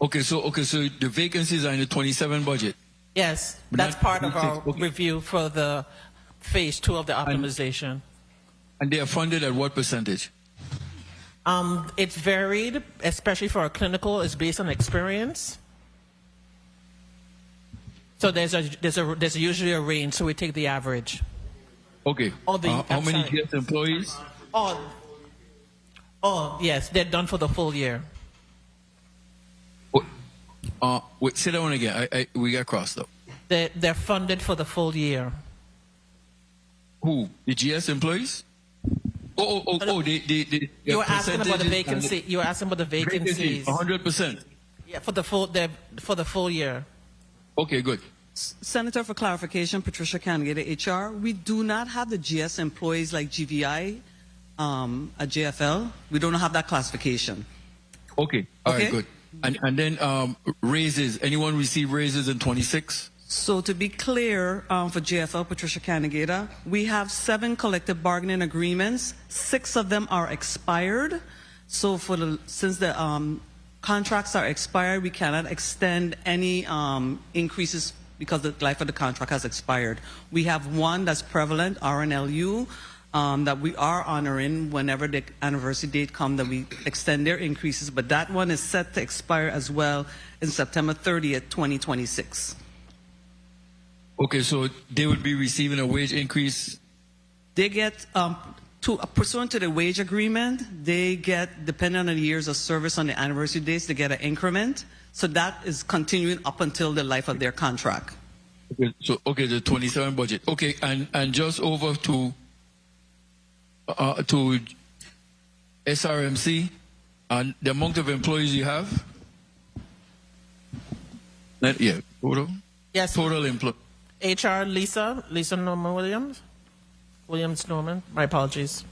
Okay, so the vacancies are in the 27 budget. Yes, that's part of our review for the phase 2 of the optimization. And they are funded at what percentage? It's varied, especially for our clinical. It's based on experience. So there's usually a range. So we take the average. Okay. How many GS employees? Oh, yes, they're done for the full year. Wait, sit down again. We got crossed up. They're funded for the full year. Who? The GS employees? You were asking about the vacancy. You were asking about the vacancies. 100%. Yeah, for the full year. Okay, good. Senator, for clarification, Patricia Canigata, HR, we do not have the GS employees like GVI at JFL. We don't have that classification. Okay. All right, Okay. good. And then raises. Anyone receive raises in 26? So to be clear, for JFL, Patricia Canigata, we have 7 collective bargaining agreements. 6 of them are expired. So since the contracts are expired, we cannot extend any increases because the life of the contract has expired. We have 1 that's prevalent, RNLU, that we are honoring whenever the anniversary date comes, that we extend their increases, but that one is set to expire as well in September 30th, 2026. Okay, so they would be receiving a wage increase. They get, pursuant to the wage agreement, they get, depending on the years of service on the anniversary dates, they get an increment. So that is continuing up until the life of their contract. Okay, so the 27 budget. Okay, and just over to SRMC and the amount of employees you have. Yeah, total. Yes. Total employees. HR, Lisa Norman Williams Norman. My apologies.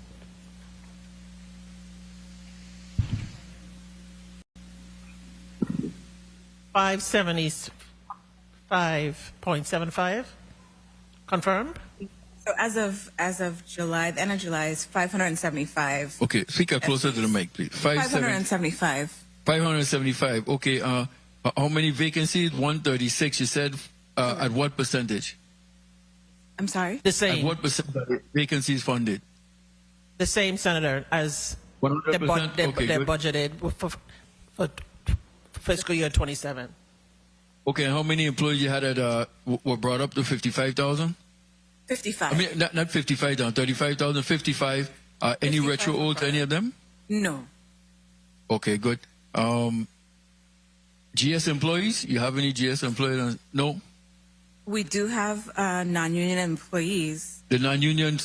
$575.75. Confirmed. So as of July, the end of July is 575. Okay, speak closer to the mic, please. 575. 575. Okay. How many vacancies? 136. You said. At what percentage? I'm sorry? The same. At what percentage vacancies funded? The same, Senator, as 100%? they're budgeted for fiscal year 27. Okay, and how many employees you had that were brought up to 55,000? 55. I mean, not 55,000, 35,000, 55. Any retro old to any of them? No. Okay, good. GS employees? You have any GS employees? No? We do have non-union employees. The non-union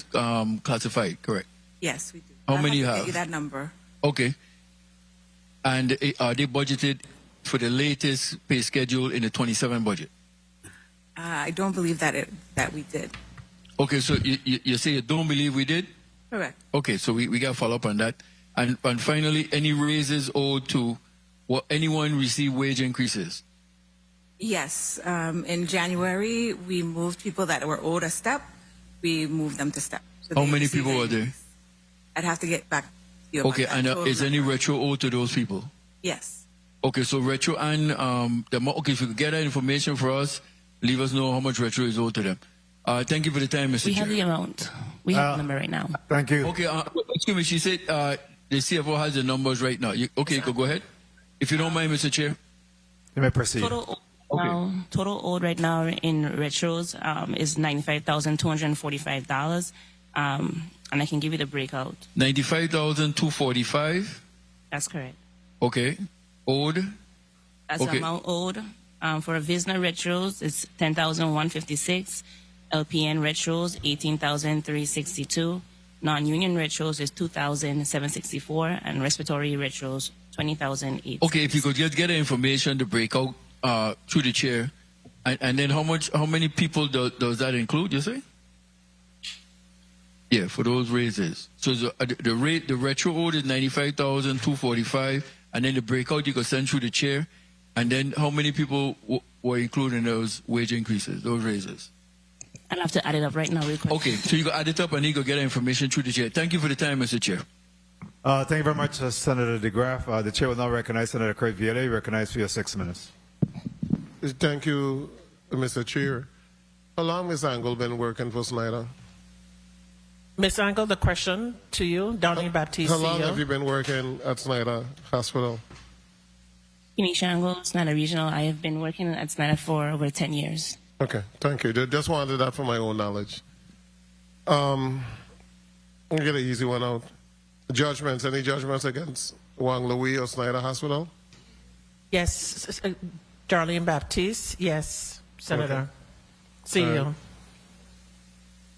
classified, correct? Yes, we do. How many you I'll have? get you that number. Okay. And are they budgeted for the latest pay schedule in the 27 budget? I don't believe that we did. Okay, so you say you don't believe we did? Correct. Okay, so we got to follow up on that. And finally, any raises owed to anyone receive wage increases? Yes. In January, we moved people that were owed a step. We moved them to step. So How they many received people a- were there? I'd have to get back to you about Okay, that and total is any number. retro owed to those people? Yes. Okay, so retro and okay, if you could get that information for us, leave us know how much retro is owed to them. Thank you for the time, Mr. We Chair. have the amount. We have the number right now. Thank you. Okay, excuse me. She said the CFO has the numbers right now. You could go ahead. If you don't mind, Mr. Chair. You may proceed. Total owed right now in retros is $95,245. And I can give you the breakout. 95,245. That's correct. Okay. Owed. That's the amount owed. For Visna retros, it's 10,156. LPN retros, 18,362. Non-union retros is 2,764, and respiratory retros, 20,008. Okay, if you could just get the information, the breakout through the chair, and then how many people does that include? You say? Yeah, for those raises. So the rate, the retro owed is 95,245, and then the breakout you could send through the chair, and then how many people were included in those wage increases, those raises? I'll have to add it up right now real quick. Okay, so you can add it up and you can get the information through the chair. Thank you for the time, Mr. Chair. Thank you very much, Senator DeGraff. The chair will now recognize Senator Croix. Recognized for your 6 minutes. Thank you, Mr. Chair. How long has Angle been working for Schneider? Ms. Angle, the question to you, Darlene Baptiste, How long CEO. have you been working at Schneider Hospital? Kinesia Angle, Schneider Regional. I have been working at Schneider for over 10 years. Okay, thank you. Just wanted that for my own knowledge. I'll get an easy one out. Judgments, any judgments against Wang Louis or Schneider Hospital? Yes, Darlene Baptiste. Yes, Senator. CEO.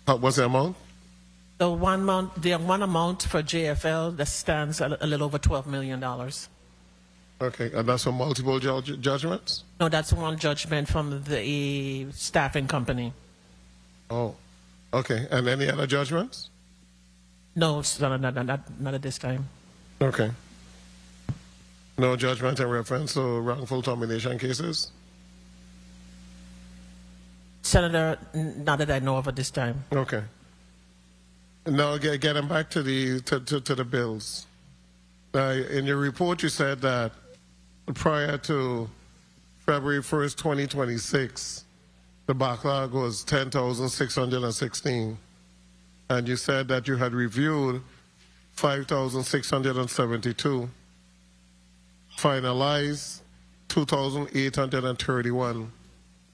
What's the amount? The one amount for JFL that stands a little over $12 million. Okay, and that's for multiple judgments? No, that's one judgment from the staffing company. Oh, okay. And any other judgments? No, not at this time. Okay. No judgment in reference to wrongful termination cases? Senator, not that I know of at this time. Okay. Now, getting back to the bills. In your report, you said that prior to February 1st, 2026, the backlog was 10,616. And you said that you had reviewed 5,672, finalized 2,831.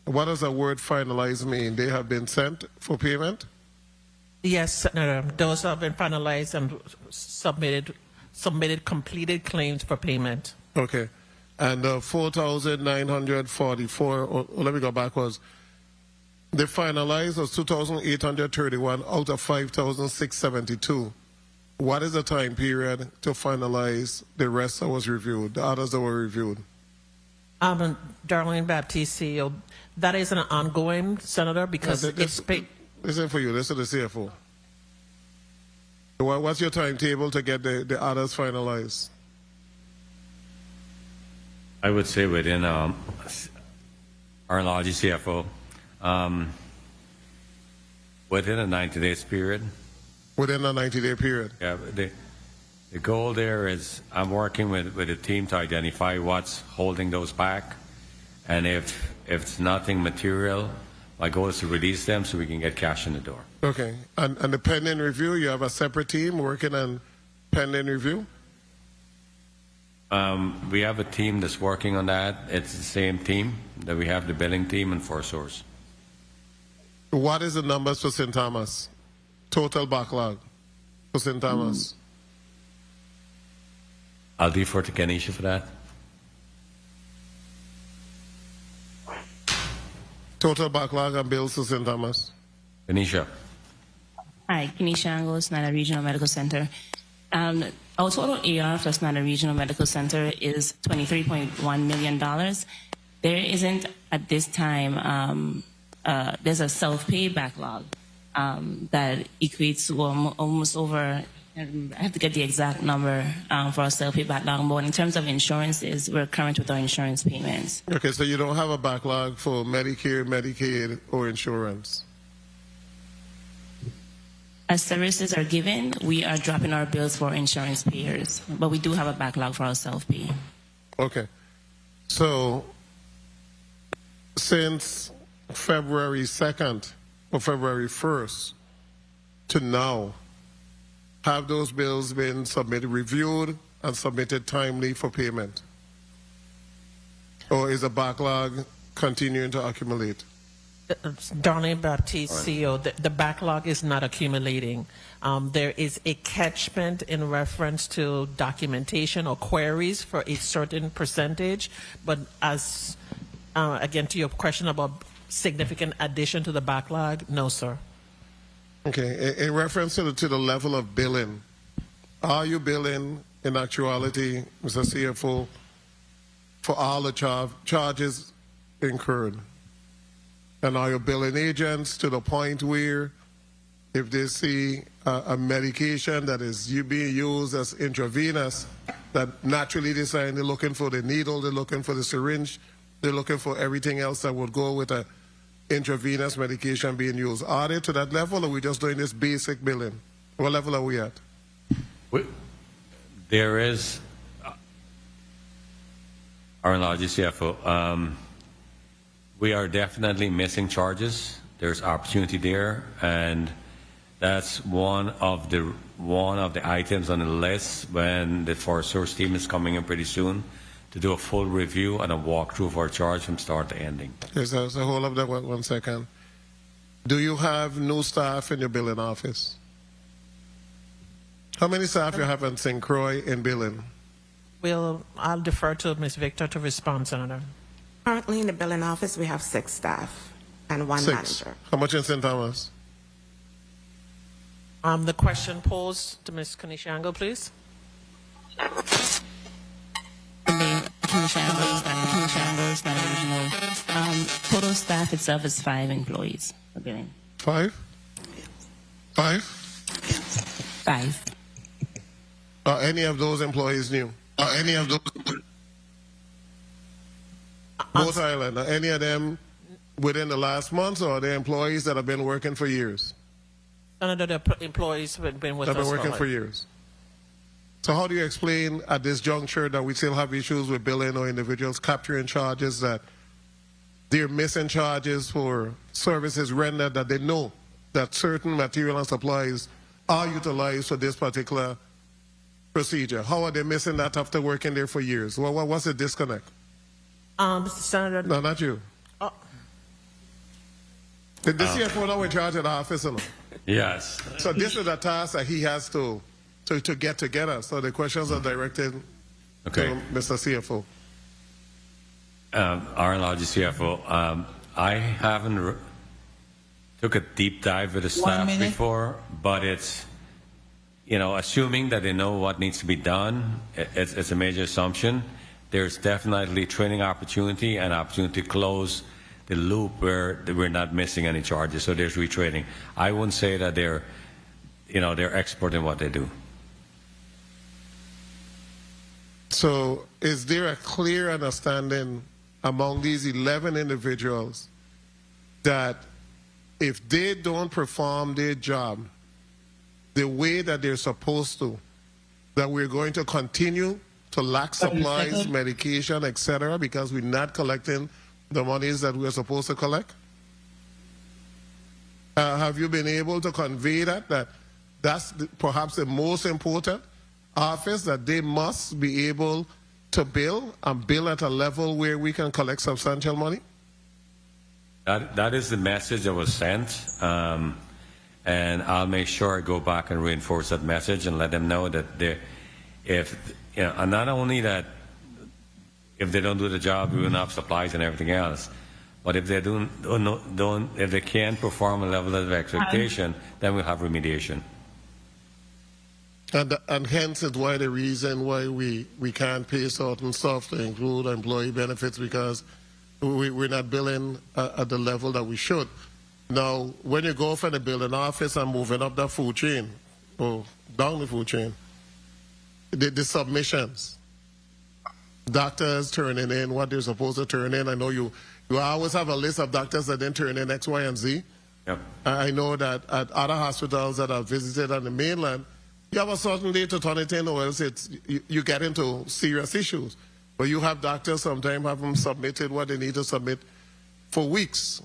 What does the word finalized mean? They have been sent for payment? Yes, Senator. Those have been finalized and submitted completed claims for payment. Okay. And 4,944, let me go backwards. The finalized was 2,831 out of 5,672. What is the time period to finalize the rest that was reviewed, the others that were reviewed? Darlene Baptiste, CEO, that is an ongoing, Senator, because it's paid. This isn't for you, this is the CFO. What's your timetable to get the others finalized? I would say within our largest CFO, within a 90 days period. Within a 90-day period? Yeah, the goal there is I'm working with a team to identify what's holding those back. And if it's nothing material, my goal is to release them so we can get cash in the door. Okay. And the pending review, you have a separate team working on pending review? We have a team that's working on that. It's the same team that we have, the billing team and ForSource. What is the numbers for St. Thomas? Total backlog for St. Thomas? I'll defer to Kenisha for that. Total backlog and bills to St. Thomas? Kenisha. Hi, Kenisha Angle, Schneider Regional Medical Center. Our total AR for Schneider Regional Medical Center is $23.1 million. There isn't, at this time, there's a self-pay backlog that equates to almost over, I have to get the exact number for our self-pay backlog, but in terms of insurances, we're current with our insurance payments. Okay, so you don't have a backlog for Medicare, Medicaid, or insurance? As services are given, we are dropping our bills for insurance payers, but we do have a backlog for our self-pay. Okay. So, since February 2nd or February 1st to now, have those bills been submitted, reviewed, and submitted timely for payment? Or is the backlog continuing to accumulate? Darlene Baptiste, CEO, the backlog is not accumulating. There is a catchment in reference to documentation or queries for a certain percentage, but as, again, to your question about significant addition to the backlog, no, sir. Okay, in reference to the level of billing, are you billing in actuality, Mr. CFO, for all the charges incurred? And are you billing agents to the point where if they see a medication that is being used as intravenous, that naturally they say they're looking for the needle, they're looking for the syringe, they're looking for everything else that would go with a intravenous medication being used? Are they to that level, or are we just doing this basic billing? What level are we at? There is our largest CFO. We are definitely missing charges. There's opportunity there, and that's one of the items on the list when the ForSource team is coming in pretty soon to do a full review and a walkthrough of our charge from start to ending. Okay, so hold up that 1 second. Do you have new staff in your billing office? How many staff you have in St. Croix in billing? I'll defer to Ms. Victor to respond, Senator. Currently in the billing office, we have 6 staff and 1 manager. How much in St. Thomas? The question posed to Ms. Kanishango, please. Shangles, Schneider Regional. Total staff itself is 5 employees for billing. 5? 5? 5. Are any of those employees new? Are any of those? Both Island. Are any of them within the last month, or are they employees that have been working for years? None of the employees have been with us. That have been working like- for years. So how do you explain at this juncture that we still have issues with billing or individuals capturing charges, that they're missing charges for services rendered that they know that certain material and supplies are utilized for this particular procedure? How are they missing that after working there for years? What's the disconnect? Mr. Senator. No, not you. The CFO now in charge of the office, you know? Yes. So this is a task that he has to get together. So the questions are directed to Mr. CFO. Our largest CFO. I haven't took a deep dive with the staff before, but it's, assuming that they know what needs to be done, it's a major assumption. There's definitely training opportunity and opportunity to close the loop where we're not missing any charges. So there's retraining. I wouldn't say that they're expert in what they do. So is there a clear understanding among these 11 individuals that if they don't perform their job the way that they're supposed to, that we're going to continue to lack supplies, medication, etc., because we're not collecting the monies that we're supposed to collect? Have you been able to convey that's perhaps the most important office, that they must be able to bill and bill at a level where we can collect substantial money? That is the message that was sent, and I'll make sure I go back and reinforce that message and let them know that and not only that, if they don't do the job, we will not have supplies and everything else. But if they if they can't perform a level of expectation, then we'll have remediation. And hence it's why the reason why we can't pay certain stuff to include employee benefits, because we're not billing at the level that we should. Now, when you go from the billing office and moving up the food chain, or down the food chain, the submissions, doctors turning in what they're supposed to turn in. I know you always have a list of doctors that didn't turn in X, Y, and Z. Yep. I know that at other hospitals that I've visited on the mainland, you have a certain day to turn it in, or else you get into serious issues. But you have doctors sometimes have them submitted what they need to submit for weeks.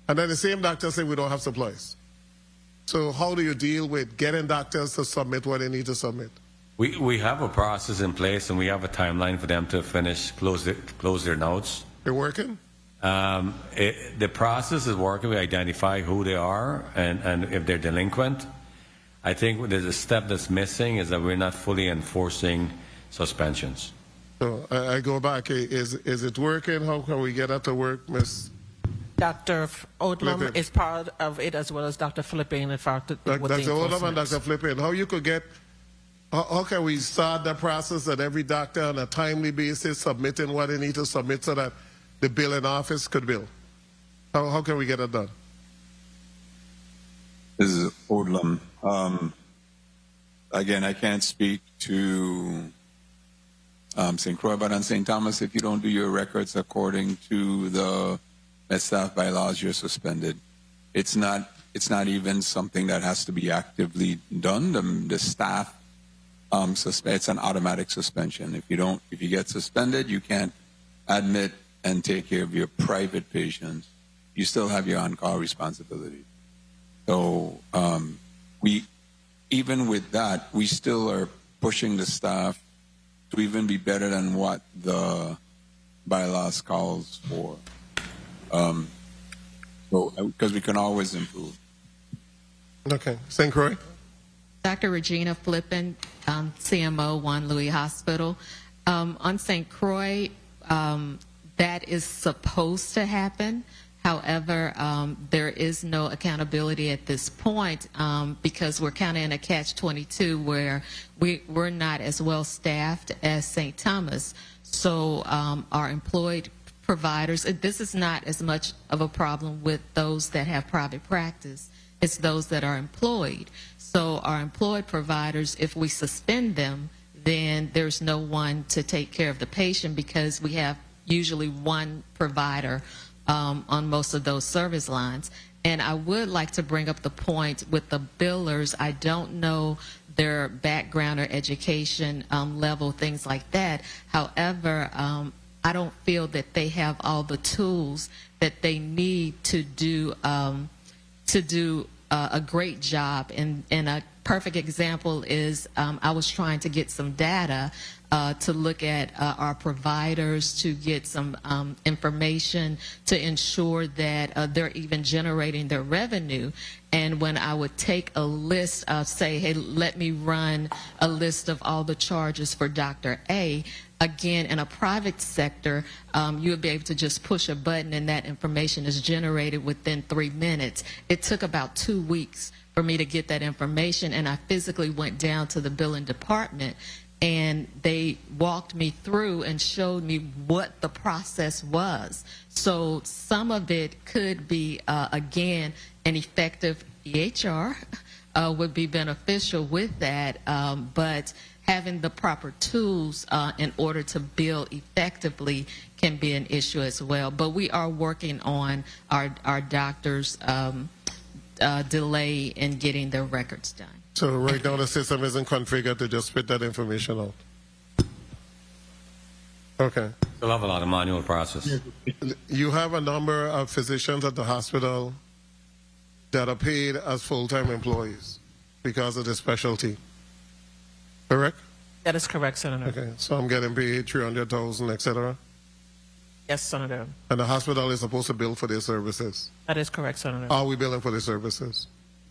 And then the same doctors say we don't have supplies. So how do you deal with getting doctors to submit what they need to submit? We have a process in place, and we have a timeline for them to close their notes. They're working? The process is working. We identify who they are and if they're delinquent. I think there's a step that's missing, is that we're not fully enforcing suspensions. So I go back. Is it working? How can we get that to work, Ms.? Dr. Odlum is part of it, as well as Dr. Philippine. In fact, Dr. Odlum and Dr. Philippine, how can we start the process that every doctor on a timely basis submitting what they need to submit so that the billing office could bill? How can we get it done? This is Odlum. Again, I can't speak to St. Croix, but on St. Thomas, if you don't do your records according to the Met Staff bylaws, you're suspended. It's not even something that has to be actively done. The staff it's an automatic suspension. If you get suspended, you can't admit and take care of your private patients. You still have your on-call responsibility. So even with that, we still are pushing the staff to even be better than what the bylaws calls for. Because we can always improve. Okay. St. Croix? Dr. Regina Flippin, CMO, Juan Louis Hospital. On St. Croix, that is supposed to happen. However, there is no accountability at this point because we're kind of in a catch-22 where we're not as well staffed as St. Thomas. So our employed providers, this is not as much of a problem with those that have private practice. It's those that are employed. So our employed providers, if we suspend them, then there's no one to take care of the patient because we have usually one provider on most of those service lines. And I would like to bring up the point with the billers. I don't know their background or education level, things like that. However, I don't feel that they have all the tools that they need to do a great job. And a perfect example is I was trying to get some data to look at our providers, to get some information to ensure that they're even generating their revenue. And when I would take a list of, say, hey, let me run a list of all the charges for Dr. A, again, in a private sector, you would be able to just push a button and that information is generated within 3 minutes. It took about 2 weeks for me to get that information, and I physically went down to the billing department, and they walked me through and showed me what the process was. So some of it could be, again, an effective EHR would be beneficial with that, but having the proper tools in order to bill effectively can be an issue as well. But we are working on our doctors' delay in getting their records done. So right now the system isn't configured to just spit that information out. Okay. We'll have a lot of manual process. You have a number of physicians at the hospital that are paid as full-time employees because of the specialty. Correct? That is correct, Senator. Okay, so I'm getting paid $300,000, etc. Yes, Senator. And the hospital is supposed to bill for their services. That is correct, Senator. Are we billing for their services?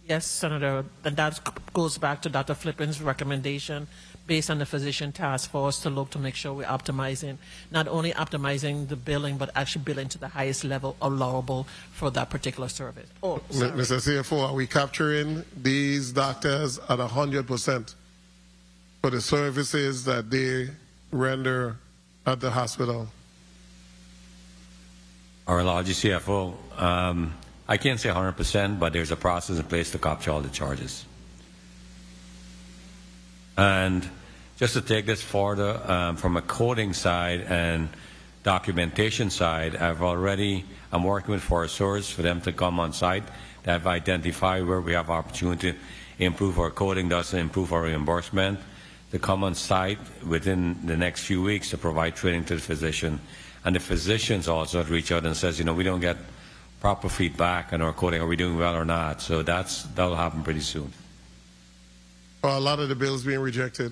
Yes, Senator. And that goes back to Dr. Flippin's recommendation based on the physician task force to look to make sure we're optimizing, not only optimizing the billing, but actually billing to the highest level allowable for that particular service. Oh, sorry. Mr. CFO, are we capturing these doctors at 100% for the services that they render at the hospital? Our largest CFO, I can't say 100%, but there's a process in place to capture all the charges. And just to take this further, from a coding side and documentation side, I'm working with foresters for them to come on site to have identified where we have opportunity to improve our coding, thus improve our reimbursement, to come on site within the next few weeks to provide training to the physician. And the physicians also reach out and says, we don't get proper feedback on our coding. Are we doing well or not? So that'll happen pretty soon. Are a lot of the bills being rejected?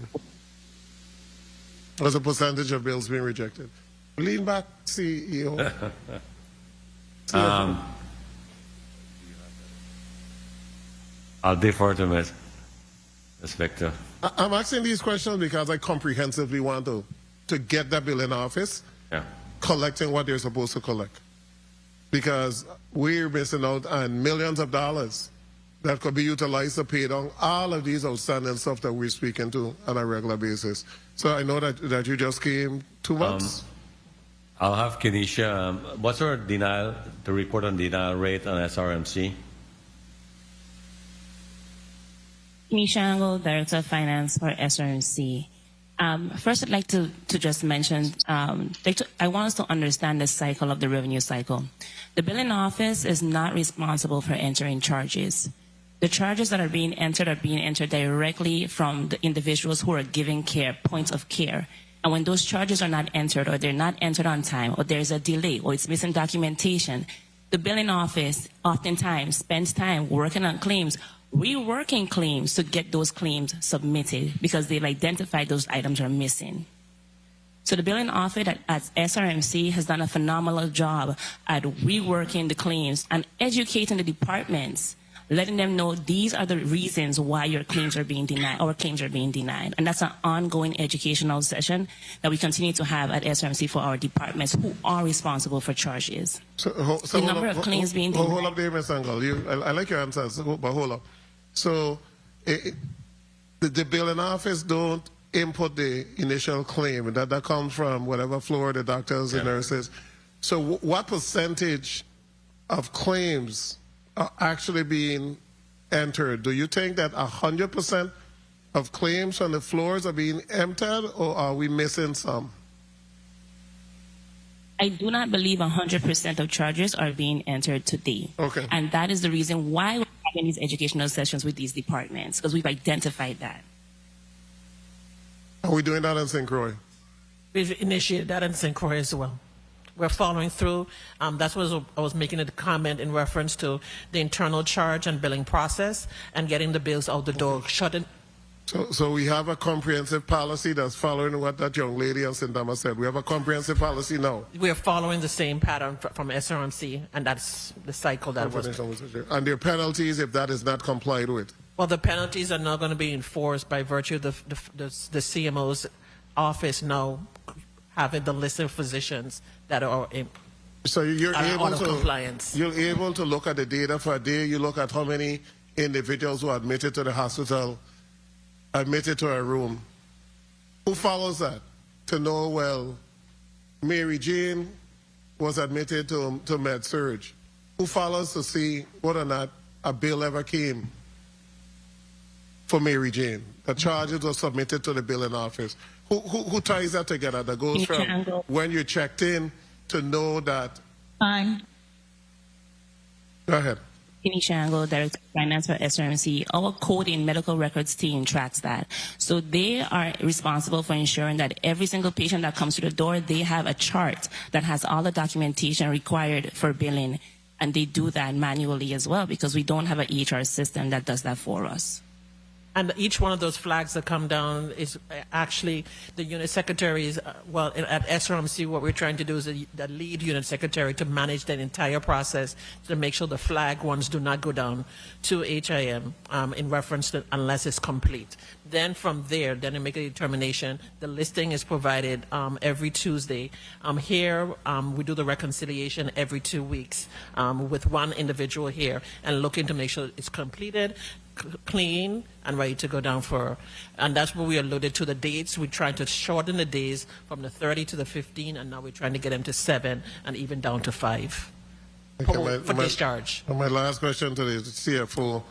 What's the percentage of bills being rejected? Lean back, CEO. I'll defer to Ms. Victor. I'm asking these questions because I comprehensively want to get that bill in office, collecting what they're supposed to collect. Because we're missing out on millions of dollars that could be utilized to pay down all of these outstanding stuff that we're speaking to on a regular basis. So I know that you just came 2 months. I'll have Kenisha. What's our the report on denial rate on SRMC? Kenisha Angle, Director of Finance for SRMC. First, I'd like to just mention, I want us to understand the cycle of the revenue cycle. The billing office is not responsible for entering charges. The charges that are being entered directly from the individuals who are giving care, points of care. And when those charges are not entered, or they're not entered on time, or there's a delay, or it's missing documentation, the billing office oftentimes spends time working on claims, reworking claims to get those claims submitted because they've identified those items are missing. So the billing office at SRMC has done a phenomenal job at reworking the claims and educating the departments, letting them know these are the reasons why your claims are being denied, our claims are being denied. And that's an ongoing educational session that we continue to have at SRMC for our departments who are responsible for charges. So the number of claims being denied. Hold up there, Ms. Angle. I like your answers, but hold up. So the billing office don't input the initial claim, and that comes from whatever floor the doctors and nurses. So what percentage of claims are actually being entered? Do you think that 100% of claims on the floors are being entered, or are we missing some? I do not believe 100% of charges are being entered today. Okay. And that is the reason why we're having these educational sessions with these departments, because we've identified that. Are we doing that in St. Croix? We've initiated that in St. Croix as well. We're following through. That's what I was making a comment in reference to the internal charge and billing process and getting the bills out the door, shutting. So we have a comprehensive policy that's following what that young lady in St. Thomas said. We have a comprehensive policy now. We are following the same pattern from SRMC, and that's the cycle that was. And there are penalties if that is not complied with. Well, the penalties are not going to be enforced by virtue of the CMO's office now having the list of physicians that are so you're able out of to compliance. You're able to look at the data for a day. You look at how many individuals who are admitted to the hospital, admitted to a room. Who follows that to know, well, Mary Jane was admitted to med-surg? Who follows to see whether or not a bill ever came for Mary Jane? The charges were submitted to the billing office. Who ties that together? That goes from when you checked in to know that. Time. Go ahead. Kenny Shangle, Director of Finance for SRMC, our coding medical records team tracks that. So they are responsible for ensuring that every single patient that comes to the door, they have a chart that has all the documentation required for billing. And they do that manually as well because we don't have an EHR system that does that for us. And each one of those flags that come down is actually the unit secretaries. Well, at SRMC, what we're trying to do is the lead unit secretary to manage that entire process to make sure the flag ones do not go down to HIM in reference to unless it's complete. Then from there, then they make a determination. The listing is provided every Tuesday. Here, we do the reconciliation every 2 weeks with one individual here and looking to make sure it's completed, clean, and ready to go down for. And that's where we alluded to the dates. We're trying to shorten the days from the 30 to the 15, and now we're trying to get them to 7 and even down to 5 for discharge. My last question to the CFO.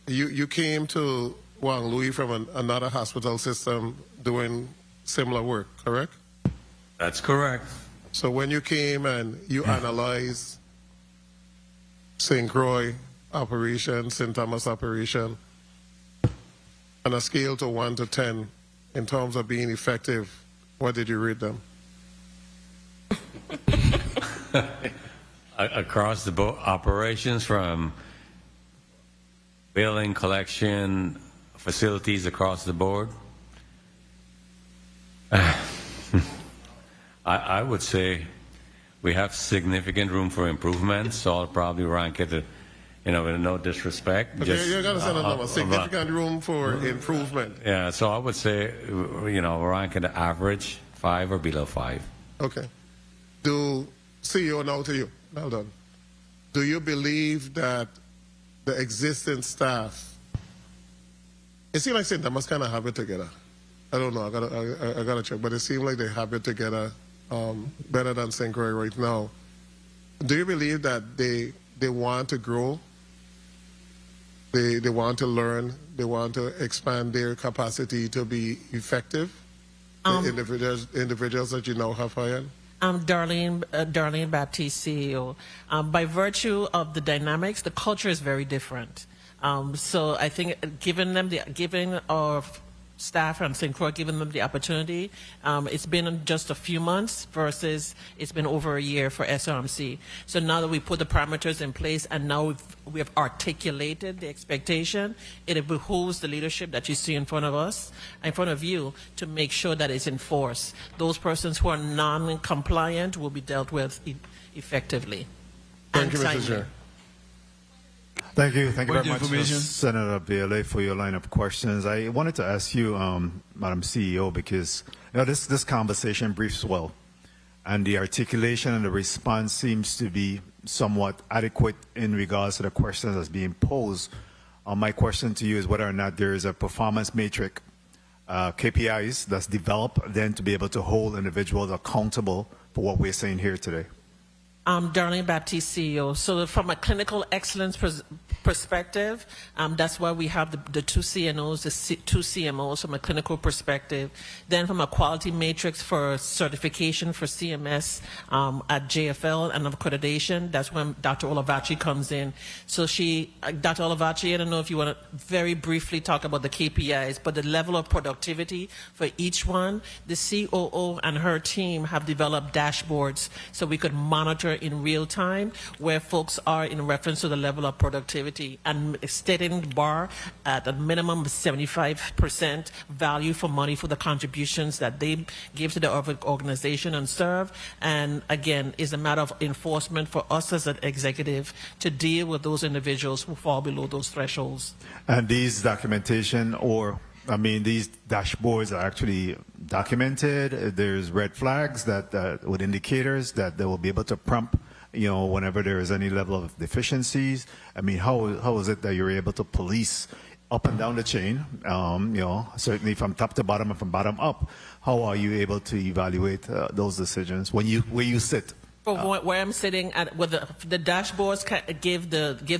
You came to Juan Louis from another hospital system doing similar work, correct? That's correct. So when you came and you analyzed St. Croix operation, St. Thomas operation, on a scale to 1 to 10 in terms of being effective, what did you rate them? Across the board, operations from billing, collection, facilities across the board. I would say we have significant room for improvement, so I'll probably rank it, with no disrespect. Okay, you got to say a significant room for improvement. Yeah, so I would say, rank it average, 5 or below 5. Okay. CEO, now to you. Well done. Do you believe that the existing staff, it seems like St. Thomas kind of have it together. I don't know, I gotta check, but it seems like they have it together better than St. Croix right now. Do you believe that they want to grow? They want to learn, they want to expand their capacity to be effective? The individuals that you now have hired? Darlene Baptiste, CEO. By virtue of the dynamics, the culture is very different. So I think giving our staff and St. Croix, giving them the opportunity, it's been just a few months versus it's been over a year for SRMC. So now that we put the parameters in place and now we have articulated the expectation, it behooves the leadership that you see in front of us, in front of you, to make sure that it's enforced. Those persons who are non-compliant will be dealt with effectively. Thank you, Mr. Chair. Thank you very much, Senator BLA, for your line of questions. I wanted to ask you, Madam CEO, because this conversation briefs well, and the articulation and the response seems to be somewhat adequate in regards to the questions that's being posed. My question to you is whether or not there is a performance matrix KPIs that's developed then to be able to hold individuals accountable for what we're saying here today? Darlene Baptiste, CEO. So from a clinical excellence perspective, that's why we have the two CNOs, two CMOs from a clinical perspective. Then from a quality matrix for certification for CMS at JFL and accreditation, that's when Dr. Olavachi comes in. So Dr. Olavachi, I don't know if you want to very briefly talk about the KPIs, but the level of productivity for each one, the COO and her team have developed dashboards so we could monitor in real time where folks are in reference to the level of productivity and setting the bar at a minimum of 75% value for money for the contributions that they give to the organization and serve. And again, is a matter of enforcement for us as an executive to deal with those individuals who fall below those thresholds. And these documentation these dashboards are actually documented. There's red flags that with indicators that they will be able to prompt, whenever there is any level of deficiencies. How is it that you're able to police up and down the chain? Certainly from top to bottom and from bottom up. How are you able to evaluate those decisions where you sit? Where I'm sitting at, with the dashboards give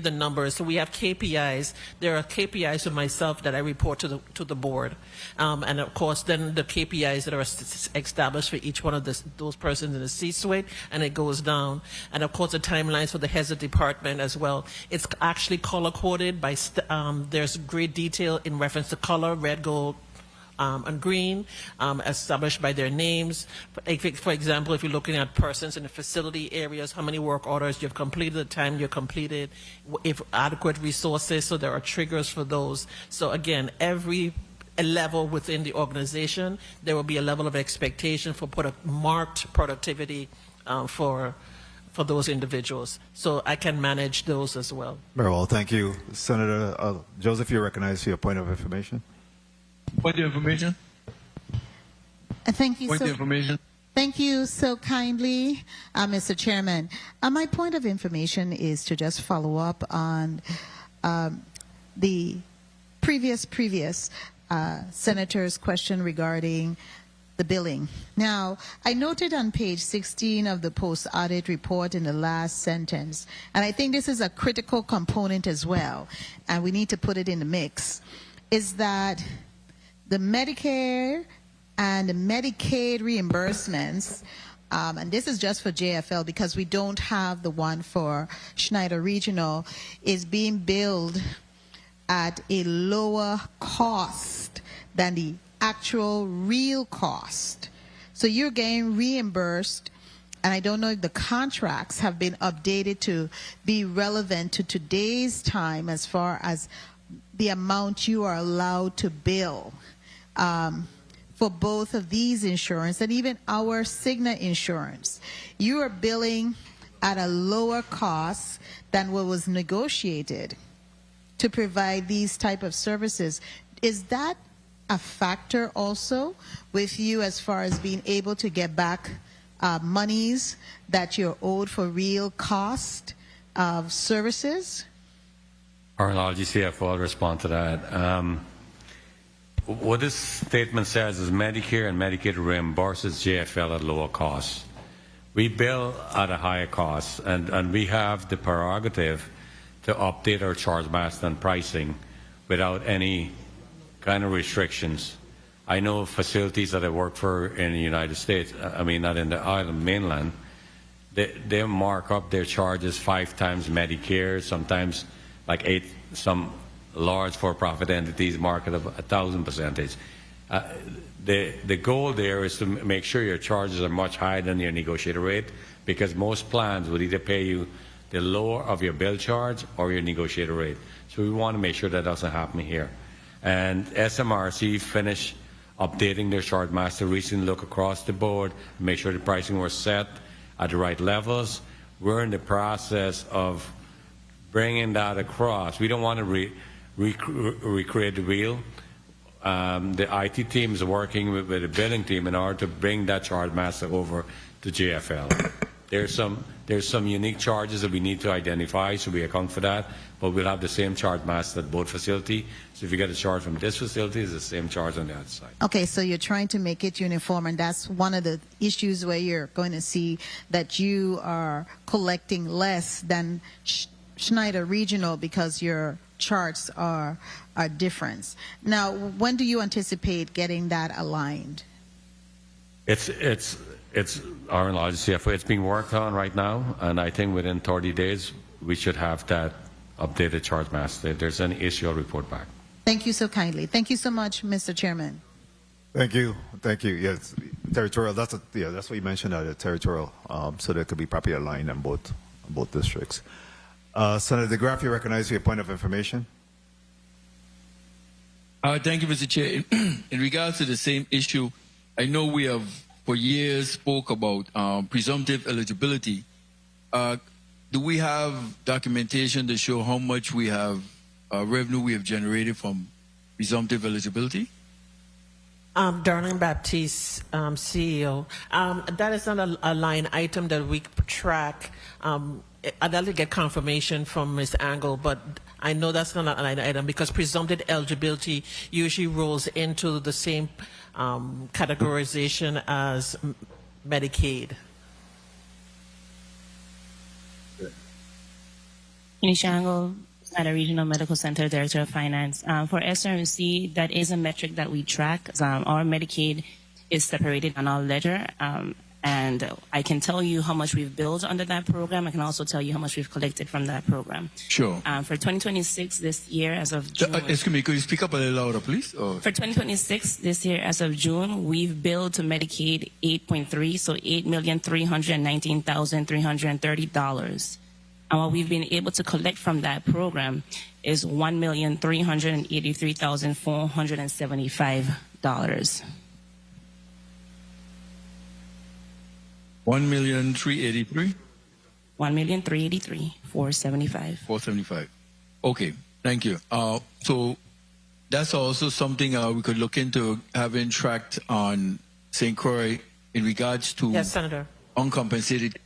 the numbers. So we have KPIs. There are KPIs for myself that I report to the board, and of course then the KPIs that are established for each one of those persons in the C-suite, and it goes down. And of course the timelines for the heads of department as well. It's actually color coded by. There's great detail in reference to color, red, gold, and green, established by their names. For example, if you're looking at persons in the facility areas, how many work orders you've completed, the time you've completed, if adequate resources, so there are triggers for those. So again, every level within the organization, there will be a level of expectation for marked productivity for those individuals. So I can manage those as well. Very well, thank you. Senator Joseph, you're recognized for your point of information. Point of information. Thank you. Point of information. Thank you so kindly, Mr. Chairman. My point of information is to just follow up on the previous senator's question regarding the billing. Now, I noted on page 16 of the post-audit report in the last sentence, and I think this is a critical component as well, and we need to put it in the mix, is that the Medicare and the Medicaid reimbursements, and this is just for JFL because we don't have the one for Schneider Regional, is being billed at a lower cost than the actual real cost. So you're getting reimbursed, and I don't know if the contracts have been updated to be relevant to today's time as far as the amount you are allowed to bill. For both of these insurance and even our Cigna insurance, you are billing at a lower cost than what was negotiated to provide these type of services. Is that a factor also with you as far as being able to get back monies that you're owed for real cost of services? Arnology CFO, I'll respond to that. What this statement says is Medicare and Medicaid reimburses JFL at lower costs. We bill at a higher cost, and we have the prerogative to update our charge master and pricing without any kind of restrictions. I know facilities that I work for in the United States, not in the island mainland, they mark up their charges 5 times Medicare, sometimes like 8, some large for-profit entities market of 1,000%. The goal there is to make sure your charges are much higher than your negotiated rate, because most plans would either pay you the lower of your bill charge or your negotiated rate. So we want to make sure that doesn't happen here. And SMRC finished updating their charge master recently, look across the board, make sure the pricing was set at the right levels. We're in the process of bringing that across. We don't want to recreate the wheel. The IT team is working with the billing team in order to bring that charge master over to JFL. there's some unique charges that we need to identify, so we account for that. But we'll have the same charge master at both facilities. So if you get a charge from this facility, it's the same charge on the other side. Okay, so you're trying to make it uniform, and that's one of the issues where you're going to see that you are collecting less than Schneider Regional because your charts are different. Now, when do you anticipate getting that aligned? It's our largest CFO. It's being worked on right now, and I think within 30 days we should have that updated charge master. If there's any issue, I'll report back. Thank you so kindly. Thank you so much, Mr. Chairman. Thank you. Yes, territorial. That's what you mentioned. Territorial, so that could be properly aligned on both districts. Senator DeGraff, you recognize your point of information. Thank you, Mr. Chair. In regards to the same issue, I know we have for years spoke about presumptive eligibility. Do we have documentation to show how much we have revenue we have generated from presumptive eligibility? Darlene Baptiste, CEO. That is not a line item that we track. I'd like to get confirmation from Ms. Angle, but I know that's not a line item because presumptive eligibility usually rolls into the same categorization as Medicaid. Kenisha Angle, Schneider Regional Medical Center Director of Finance. For SRMC, that is a metric that we track. Our Medicaid is separated on our ledger, and I can tell you how much we've billed under that program. I can also tell you how much we've collected from that program. Sure. For 2026 this year, as of June. Excuse me, could you speak up a little louder, please? For 2026 this year, as of June, we've billed to Medicaid 8.3, so $8,319,330. And what we've been able to collect from that program is $1,383,475. $1,383,000? $1,383,475. 475. Okay, thank you. So that's also something we could look into having tracked on St. Croix in regards to Yes, Senator. uncompensated.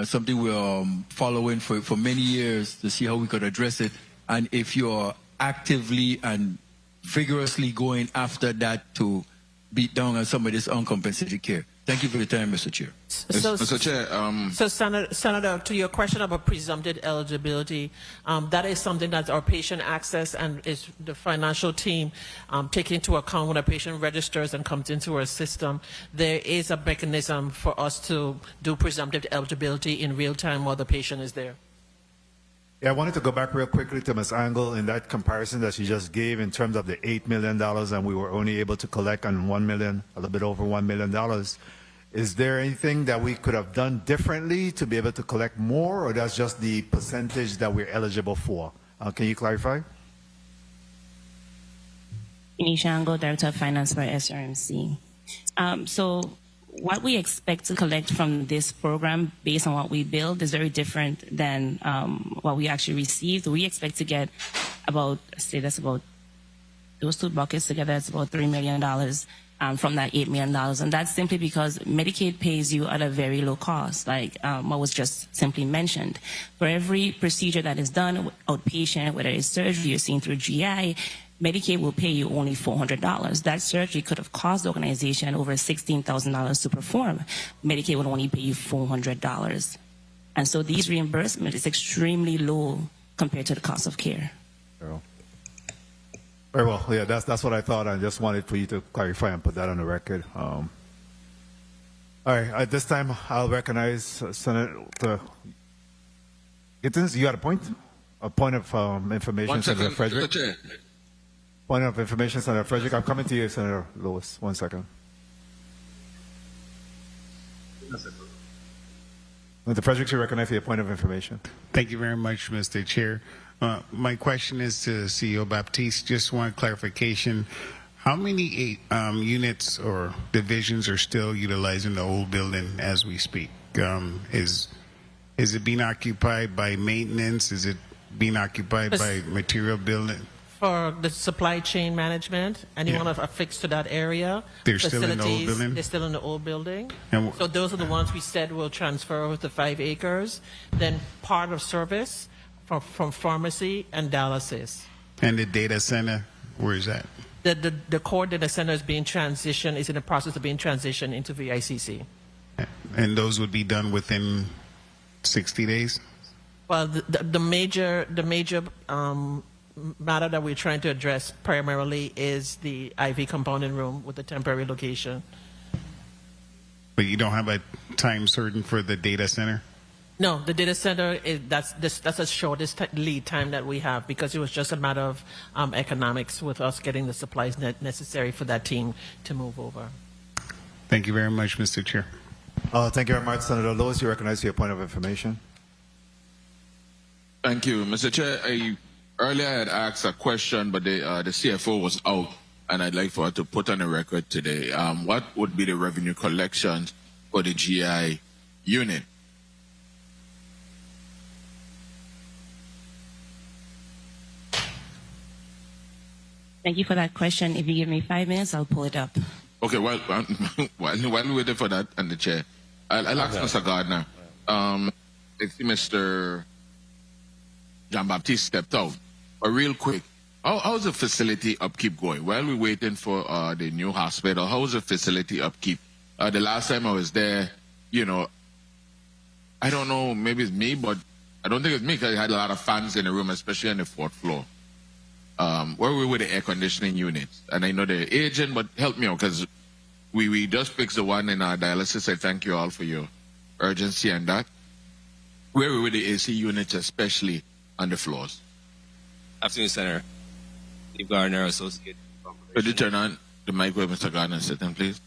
Something we're following for many years to see how we could address it. And if you're actively and vigorously going after that to beat down on some of this uncompensated care. Thank you for your time, Mr. Chair. Mr. Chair. So, Senator, to your question about presumptive eligibility, that is something that our patient access and is the financial team take into account when a patient registers and comes into our system. There is a mechanism for us to do presumptive eligibility in real time while the patient is there. Yeah, I wanted to go back real quickly to Ms. Angle in that comparison that she just gave in terms of the $8 million, and we were only able to collect on $1 million, a little bit over $1 million. Is there anything that we could have done differently to be able to collect more, or that's just the percentage that we're eligible for? Can you clarify? Kenisha Angle, Director of Finance for SRMC. So what we expect to collect from this program based on what we build is very different than what we actually received. We expect to get about, those two buckets together, it's about $3 million from that $8 million. And that's simply because Medicaid pays you at a very low cost, like what was just simply mentioned. For every procedure that is done outpatient, whether it's surgery you're seen through GI, Medicaid will pay you only $400. That surgery could have cost the organization over $16,000 to perform. Medicaid would only pay you $400. And so these reimbursements is extremely low compared to the cost of care. Very well. Yeah, that's what I thought. I just wanted for you to clarify and put that on the record. All right. At this time, I'll recognize Senator Gittins. You got a point? A point of information, 1 second, Senator Frederick? Mr. Chair. Point of information, Senator Frederick. I'm coming to you, Senator Lewis. 1 second. Senator Frederick, you recognize your point of information. Thank you very much, Mr. Chair. My question is to CEO Baptiste. Just one clarification. How many units or divisions are still utilizing the old building as we speak? Is it being occupied by maintenance? Is it being occupied by material building? For the supply chain management, anyone affixed to that area, They're still in the old building? They're still in the old building. And So those are the ones we said will transfer over to 5 acres. Then part of service from pharmacy and dialysis. And the data center, where is that? The core data center is being transitioned, is in the process of being transitioned into VICC. And those would be done within 60 days? Well, the major matter that we're trying to address primarily is the IV compounding room with the temporary location. But you don't have a time certain for the data center? No, the data center that's the shortest lead time that we have because it was just a matter of economics with us getting the supplies necessary for that team to move over. Thank you very much, Mr. Chair. Thank you very much, Senator Lewis. You recognize for your point of information. Thank you, Mr. Chair. Earlier I had asked a question, but the CFO was out, and I'd like for her to put on the record today. What would be the revenue collections for the GI unit? Thank you for that question. If you give me 5 minutes, I'll pull it up. Okay, well, while we're waiting for that and the chair, I'll ask Mr. Gardner. I see Mr. John Baptiste stepped out. But real quick, how's the facility upkeep going? While we're waiting for the new hospital, how's the facility upkeep? The last time I was there, I don't know, maybe it's me, but I don't think it's me because I had a lot of fans in the room, especially on the 4th floor. Where were we with the air conditioning units? And I know they're aging, but help me out because we just fixed the one in our dialysis. I thank you all for your urgency and that. Where were we with the AC units, especially on the floors? Afternoon, Senator. Steve Gardner, Associate. Could you turn on the mic where Mr. Gardner is sitting, please?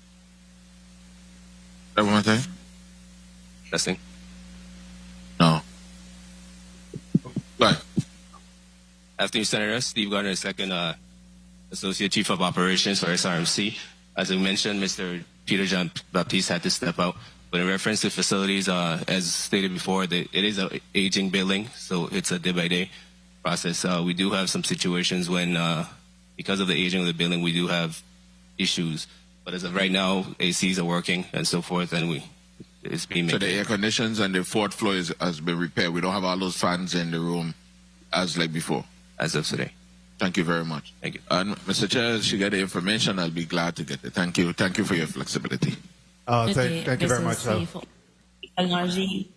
One more time? Testing. No. Go ahead. Afternoon, Senator. Steve Gardner, Second Associate Chief of Operations for SRMC. As I mentioned, Mr. Peter John Baptiste had to step out. But in reference to facilities, as stated before, it is an aging building, so it's a day-by-day process. We do have some situations when, because of the aging of the building, we do have issues. But as of right now, ACs are working and so forth, and it's being maintained. So the air conditions and the 4th floor has been repaired. We don't have all those fans in the room as like before. As of today. Thank you very much. Thank you. And Mr. Chair, if you get the information, I'll be glad to get it. Thank you. Thank you for your flexibility. Thank you very much. Technology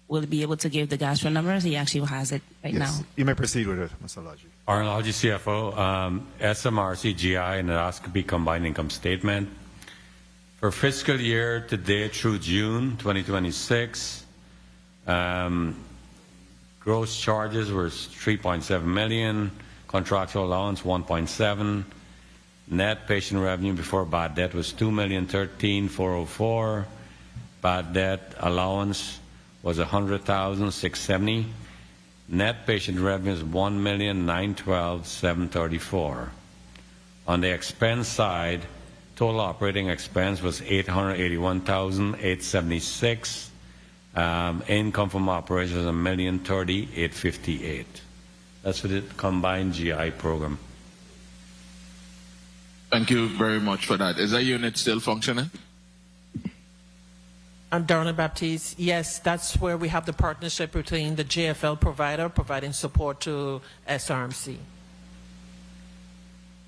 will be able to give the gastro numbers. He actually has it right now. You may proceed with it, Mr. Laji. Arnology CFO, SMRC GI and endoscopy combined income statement. For fiscal year to date through June 2026, gross charges were 3.7 million, contractual allowance 1.7, net patient revenue before bad debt was 2,013,404, bad debt allowance was 100,670, net patient revenue is 1,912,734. On the expense side, total operating expense was 881,876. Income from operations is 1,030,858. That's for the combined GI program. Thank you very much for that. Is that unit still functioning? And Darlene Baptiste, yes, that's where we have the partnership between the JFL provider providing support to SRMC.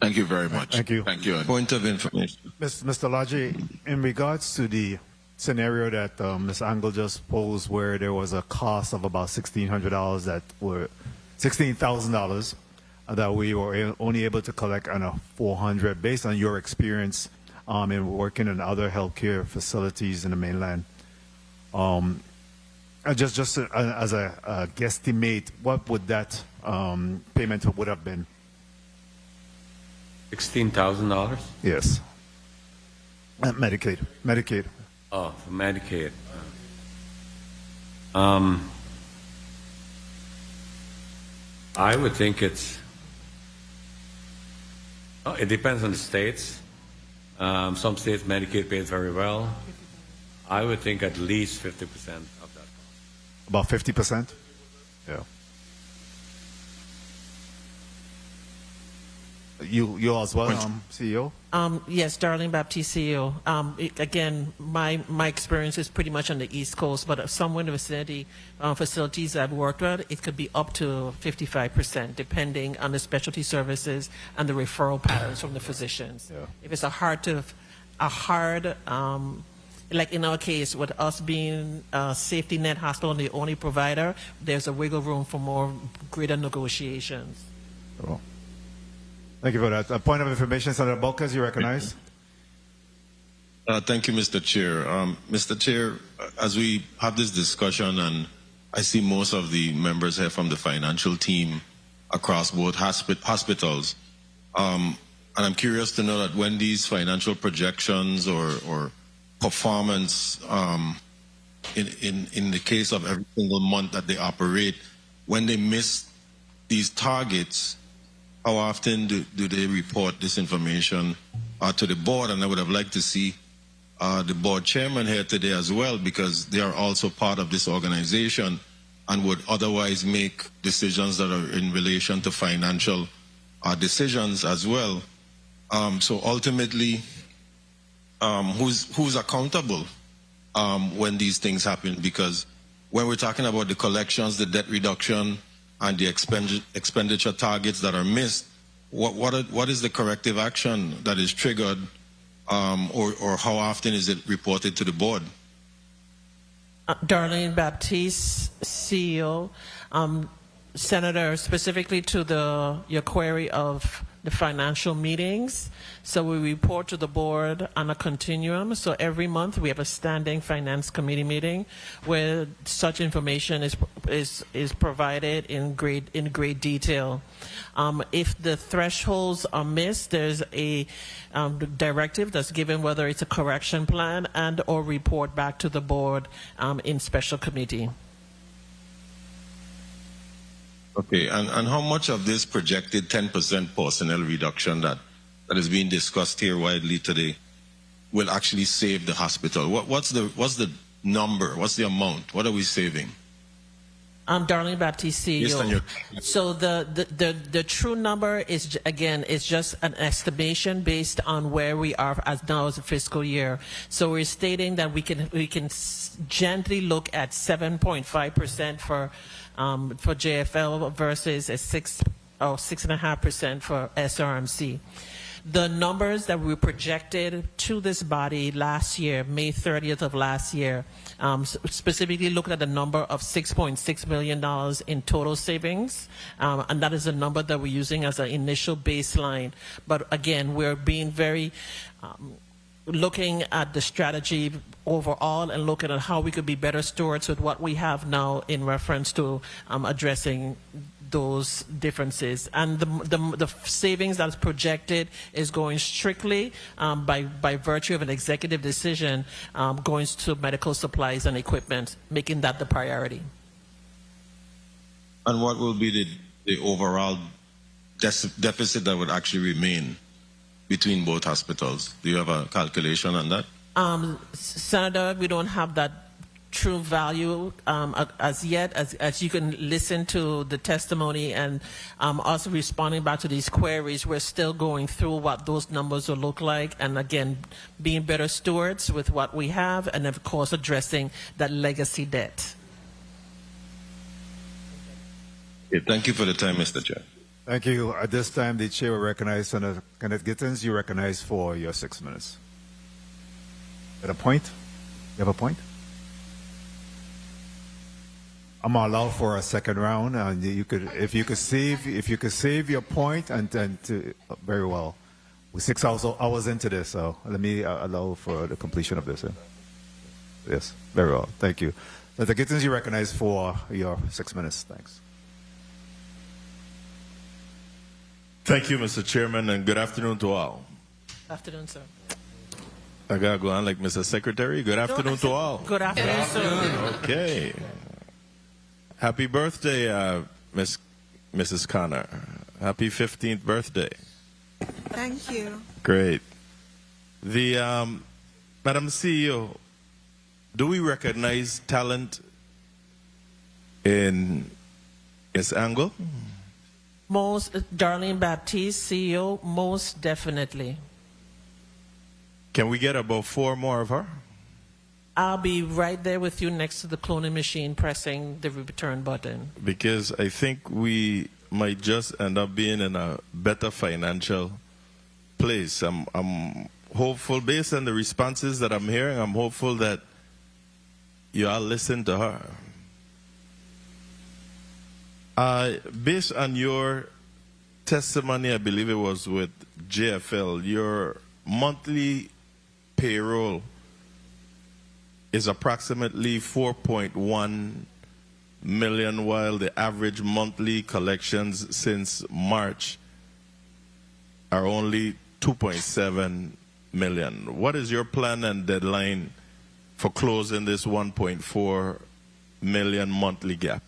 Thank you very much. Thank you. Thank you. Point of information. Mr. Laji, in regards to the scenario that Ms. Angle just posed where there was a cost of about $1,600 that were $16,000 that we were only able to collect on a 400 based on your experience in working in other healthcare facilities in the mainland. Just as a guesstimate, what would that payment would have been? $16,000? Yes. Medicaid. Oh, for Medicaid. I would think it depends on the states. Some states Medicaid pays very well. I would think at least 50% of that cost. About 50%? Yeah. You as well, CEO? Yes, Darlene Baptiste, CEO. Again, my experience is pretty much on the East Coast, but somewhere in the vicinity facilities I've worked with, it could be up to 55%, depending on the specialty services and the referral patterns from the physicians. Yeah. If it's like in our case, with us being a safety net hospital and the only provider, there's a wiggle room for more greater negotiations. Cool. Thank you for that. A point of information, Senator Bulkers, you recognize? Thank you, Mr. Chair. Mr. Chair, as we have this discussion, and I see most of the members here from the financial team across both hospitals, and I'm curious to know that when these financial projections or performance, in the case of every single month that they operate, when they miss these targets, how often do they report this information to the board? And I would have liked to see the board chairman here today as well, because they are also part of this organization and would otherwise make decisions that are in relation to financial decisions as well. So ultimately, who's accountable when these things happen? Because when we're talking about the collections, the debt reduction, and the expenditure targets that are missed, what is the corrective action that is triggered, or how often is it reported to the board? Darlene Baptiste, CEO. Senator, specifically to your query of the financial meetings. So we report to the board on a continuum. So every month we have a standing finance committee meeting where such information is provided in great detail. If the thresholds are missed, there's a directive that's given, whether it's a correction plan and or report back to the board in special committee. Okay, and how much of this projected 10% personnel reduction that is being discussed here widely today will actually save the hospital? What's the number? What's the amount? What are we saving? Darlene Baptiste, CEO. So the true number is, again, it's just an estimation based on where we are as now as a fiscal year. So we're stating that we can gently look at 7.5% for JFL versus a 6.5% for SRMC. The numbers that we projected to this body last year, May 30th of last year, specifically looking at the number of $6.6 million in total savings, and that is a number that we're using as an initial baseline. But again, we're being very looking at the strategy overall and looking at how we could be better stewards with what we have now in reference to addressing those differences. And the savings that's projected is going strictly by virtue of an executive decision going to medical supplies and equipment, making that the priority. And what will be the overall deficit that would actually remain between both hospitals? Do you have a calculation on that? Senator, we don't have that true value as yet. As you can listen to the testimony and us responding back to these queries, we're still going through what those numbers will look like, and again, being better stewards with what we have, and of course addressing that legacy debt. Okay, thank you for the time, Mr. Chair. Thank you. At this time, the chair will recognize Senator Kenneth Gittens. You recognize for your 6 minutes. At a point? You have a point? I'm gonna allow for a second round, and you could, if you could save your point, and very well. We're 6 hours into this, so let me allow for the completion of this. Yes, very well. Thank you. Senator Gittens, you recognize for your 6 minutes. Thanks. Thank you, Mr. Chairman, and good afternoon to all. Good afternoon, sir. I gotta go on like Mr. Secretary. Good afternoon to all. Good afternoon, sir. Okay. Happy birthday, Mrs. Connor. Happy 15th birthday. Thank you. Great. The Madam CEO, do we recognize talent in this angle? Darlene Baptiste, CEO, most definitely. Can we get about 4 more of her? I'll be right there with you next to the cloning machine pressing the return button. Because I think we might just end up being in a better financial place. I'm hopeful, based on the responses that I'm hearing, I'm hopeful that you all listen to her. Based on your testimony, I believe it was with JFL, your monthly payroll is approximately 4.1 million, while the average monthly collections since March are only 2.7 million. What is your plan and deadline for closing this 1.4 million monthly gap?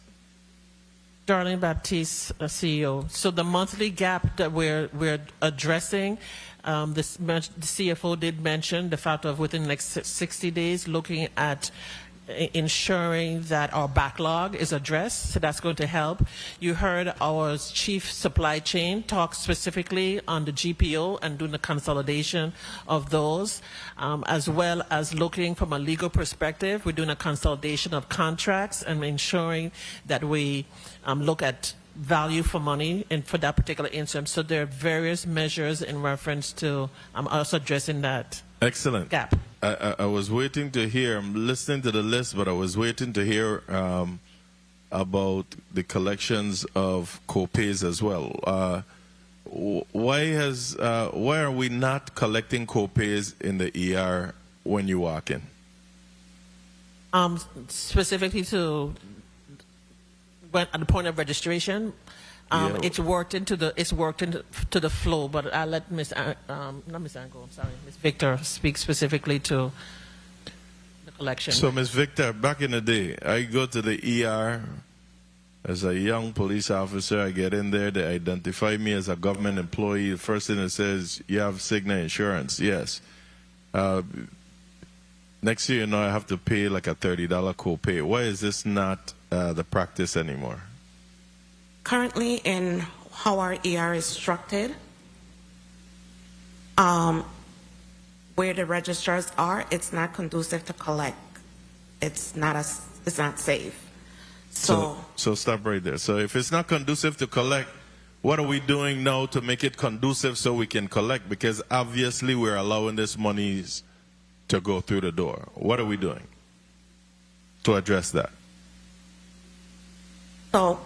Darlene Baptiste, CEO. So the monthly gap that we're addressing, the CFO did mention the fact of within the next 60 days looking at ensuring that our backlog is addressed, so that's going to help. You heard our chief supply chain talk specifically on the GPO and doing the consolidation of those, as well as looking from a legal perspective. We're doing a consolidation of contracts and ensuring that we look at value for money and for that particular instance. So there are various measures in reference to us addressing that. Excellent. Gap. I was waiting to hear, I'm listening to the list, but I was waiting to hear about the collections of co-pays as well. Why are we not collecting co-pays in the ER when you walk in? Specifically to at the point of registration, it's worked into the flow. But I'll let Miss Victor speak specifically to the collection. So, Miss Victor, back in the day, I go to the ER as a young police officer. I get in there, they identify me as a government employee. The first thing it says, you have Cigna insurance. Yes. Next thing you know, I have to pay like a $30 copay. Why is this not the practice anymore? Currently, in how our ER is structured, where the registrars are, it's not conducive to collect. It's not safe. So stop right there. So if it's not conducive to collect, what are we doing now to make it conducive so we can collect? Because obviously we're allowing this monies to go through the door. What are we doing to address that? So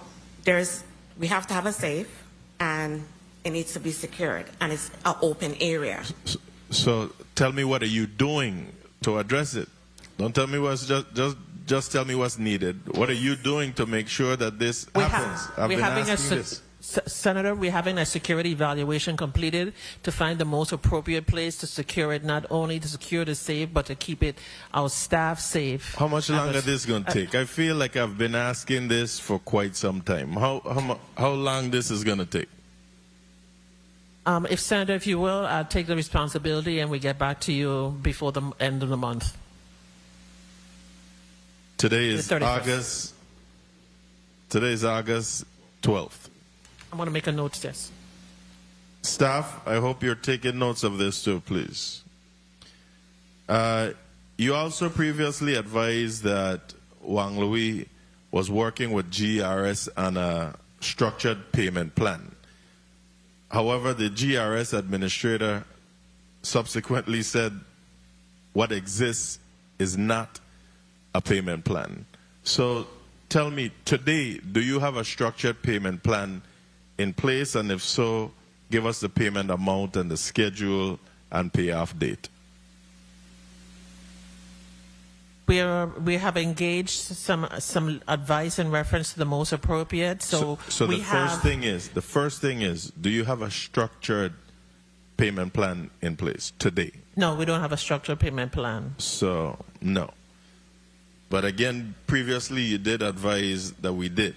we have to have a safe, and it needs to be secured, and it's an open area. So tell me, what are you doing to address it? Don't tell me what's just tell me what's needed. What are you doing to make sure that this happens? I've been asking this. Senator, we're having a security evaluation completed to find the most appropriate place to secure it, not only to secure the safe, but to keep our staff safe. How much longer is this going to take? I feel like I've been asking this for quite some time. How long this is going to take? Senator, if you will, I'll take the responsibility and we get back to you before the end of the month. Today is August 12th. I want to make a note of this. Staff, I hope you're taking notes of this too, please. You also previously advised that Juan Louis was working with GRS on a structured payment plan. However, the GRS administrator subsequently said what exists is not a payment plan. So tell me, today, do you have a structured payment plan in place, and if so, give us the payment amount and the schedule and payoff date? We have engaged some advice in reference to the most appropriate. So the first thing is, do you have a structured payment plan in place today? No, we don't have a structured payment plan. So no. But again, previously you did advise that we did.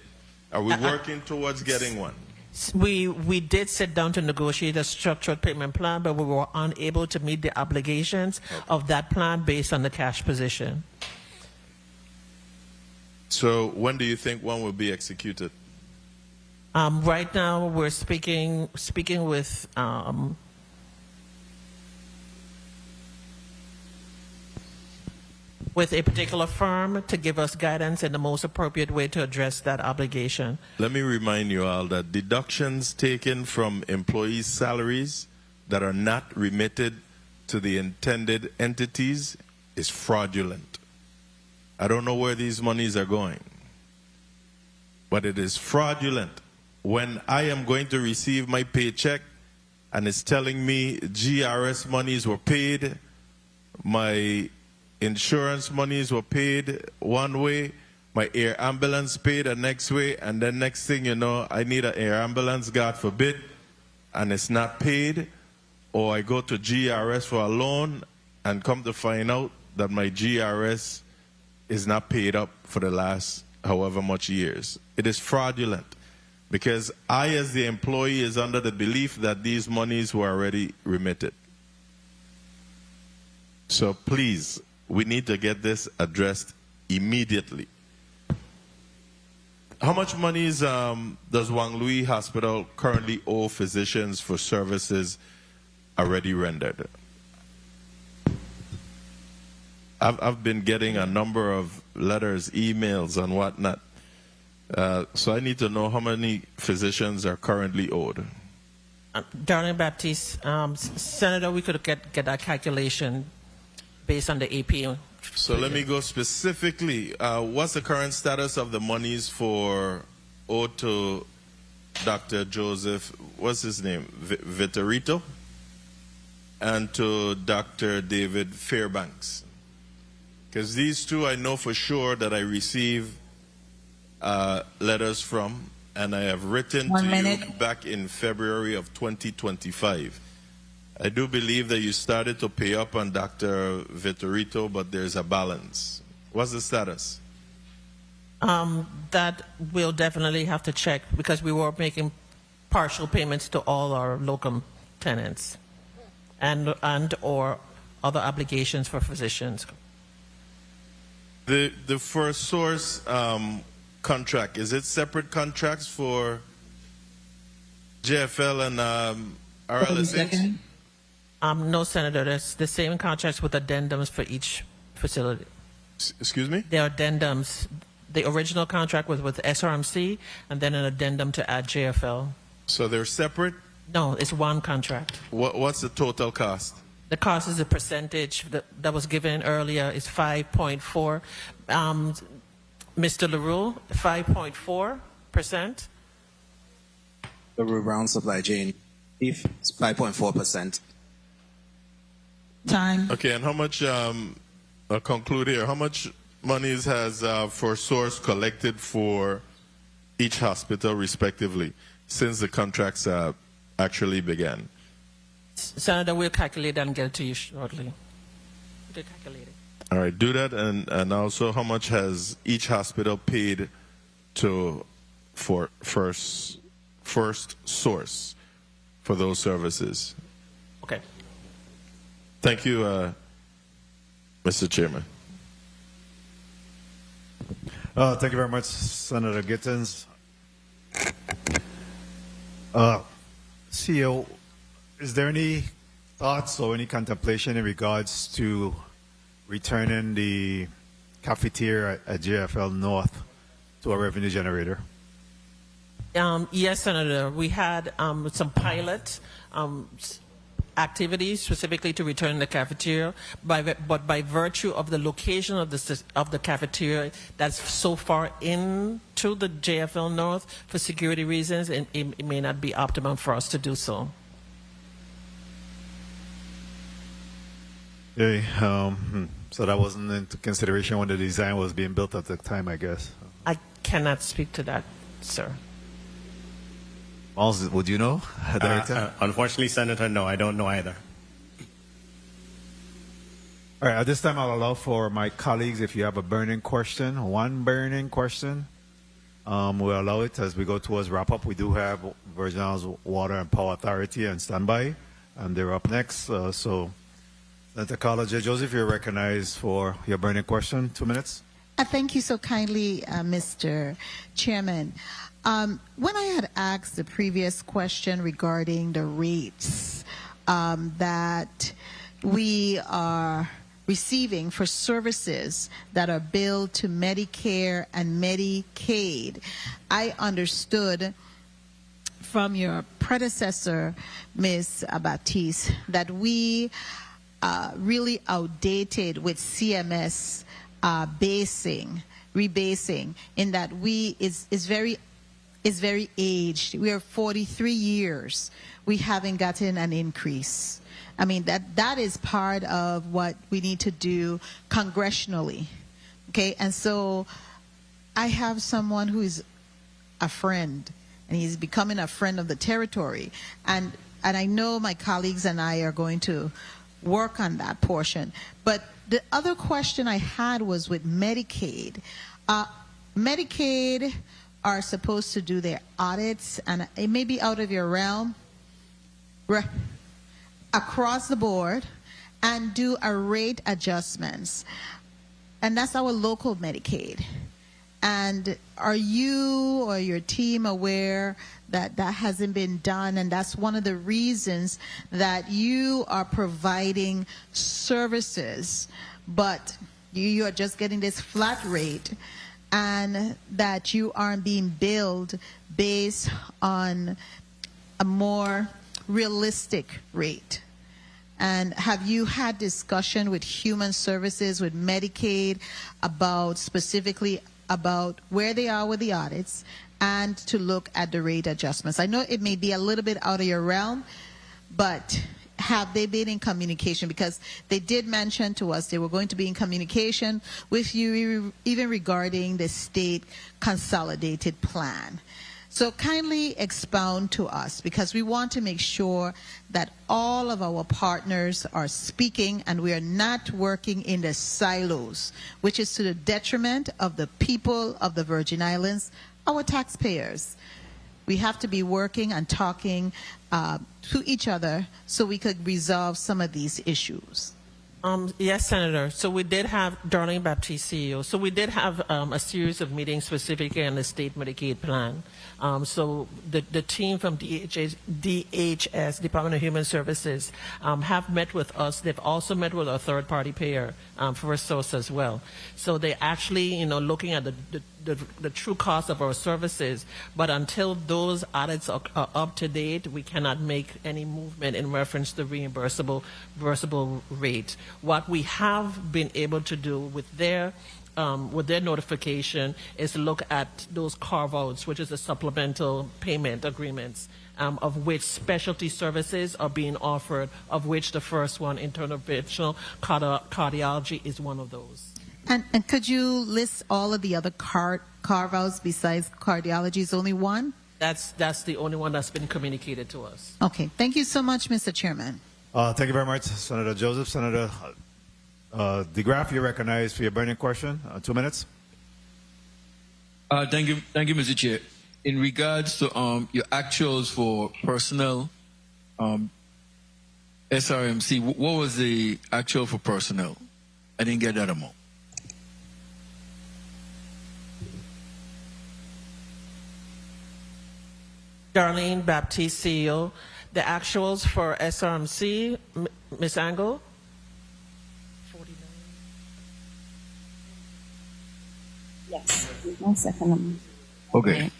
Are we working towards getting one? We did sit down to negotiate a structured payment plan, but we were unable to meet the obligations of that plan based on the cash position. So when do you think one will be executed? Right now, we're speaking with a particular firm to give us guidance in the most appropriate way to address that obligation. Let me remind you all that deductions taken from employees' salaries that are not remitted to the intended entities is fraudulent. I don't know where these monies are going, but it is fraudulent. When I am going to receive my paycheck and it's telling me GRS monies were paid, my insurance monies were paid one way, my air ambulance paid the next way, and then next thing you know, I need an air ambulance, God forbid, and it's not paid, or I go to GRS for a loan and come to find out that my GRS is not paid up for the last however much years. It is fraudulent because I, as the employee, is under the belief that these monies were already remitted. So please, we need to get this addressed immediately. How much monies does Juan Louis Hospital currently owe physicians for services already rendered? I've been getting a number of letters, emails, and whatnot. So I need to know how many physicians are currently owed. Darlene Baptiste, Senator, we could get that calculation based on the AP. So let me go specifically. What's the current status of the monies for owed to Dr. Joseph, what's his name, Vitorito, and to Dr. David Fairbanks? Because these two I know for sure that I receive letters from, and I have written to you back in February of 2025. I do believe that you started to pay up on Dr. Vitorito, but there's a balance. What's the status? That we'll definitely have to check because we were making partial payments to all our locum tenants and or other obligations for physicians. The first source contract, is it separate contracts for JFL and RLSH? No, Senator. There's the same contracts with addendums for each facility. Excuse me? There are addendums. The original contract was with SRMC, and then an addendum to add JFL. So they're separate? No, it's one contract. What's the total cost? The cost is a percentage that was given earlier. It's 5.4. Mr. LaRue, 5.4%. LaRue Brown Supply Chain, if it's 5.4%. Time. Okay, and how much, I'll conclude here, how much monies has for source collected for each hospital respectively since the contracts actually began? Senator, we'll calculate and get it to you shortly. We'll calculate it. All right, do that, and also how much has each hospital paid for first source for those services? Okay. Thank you, Mr. Chairman. Thank you very much, Senator Gittins. CEO, is there any thoughts or any contemplation in regards to returning the cafeteria at JFL North to a revenue generator? Yes, Senator. We had some pilot activities specifically to return the cafeteria, but by virtue of the location of the cafeteria that's so far into the JFL North for security reasons, it may not be optimum for us to do so. Okay, so that wasn't into consideration when the design was being built at the time, I guess. I cannot speak to that, sir. Miles, would you know, Director? Unfortunately, Senator, no, I don't know either. All right, at this time, I'll allow for my colleagues, if you have a burning question, one burning question, we'll allow it as we go towards wrap-up. We do have Virgin Islands Water and Power Authority on standby, and they're up next. So, Senator Carla J. Joseph, you're recognized for your burning question. 2 minutes. Thank you so kindly, Mr. Chairman. When I had asked the previous question regarding the rates that we are receiving for services that are billed to Medicare and Medicaid, I understood from your predecessor, Ms. Baptiste, that we really outdated with CMS rebasing, in that is very aged. We are 43 years. We haven't gotten an increase. I mean, that is part of what we need to do congressionally. Okay, and so I have someone who is a friend, and he's becoming a friend of the territory. And I know my colleagues and I are going to work on that portion. But the other question I had was with Medicaid. Medicaid are supposed to do their audits, and it may be out of your realm, across the board, and do a rate adjustments. And that's our local Medicaid. And are you or your team aware that that hasn't been done? And that's one of the reasons that you are providing services, but you are just getting this flat rate, and that you aren't being billed based on a more realistic rate. And have you had discussion with Human Services, with Medicaid, about specifically about where they are with the audits and to look at the rate adjustments? I know it may be a little bit out of your realm, but have they been in communication? Because they did mention to us they were going to be in communication with you even regarding the state consolidated plan. So kindly expound to us, because we want to make sure that all of our partners are speaking and we are not working in the silos, which is to the detriment of the people of the Virgin Islands, our taxpayers. We have to be working and talking to each other so we could resolve some of these issues. Yes, Senator. So we did have Darlene Baptiste, CEO. So we did have a series of meetings specifically on the state Medicaid plan. So the team from DHS, Department of Human Services, have met with us. They've also met with our third-party payer, First Source as well. So they're actually, looking at the true cost of our services. But until those audits are up to date, we cannot make any movement in reference to reimbursable rate. What we have been able to do with their notification is look at those carve-outs, which is the supplemental payment agreements, of which specialty services are being offered, of which the first one, interventional cardiology, is one of those. And could you list all of the other carve-outs besides cardiology? Is only one? That's the only one that's been communicated to us. Okay. Thank you so much, Mr. Chairman. Thank you very much, Senator Joseph. Senator DeGraff, you're recognized for your burning question. 2 minutes. Thank you, Mr. Chair. In regards to your actuals for personnel, SRMC, what was the actual for personnel? I didn't get that amount. Darlene Baptiste, CEO. The actuals for SRMC, Ms. Angle? 49. Yes. 1 second. Okay.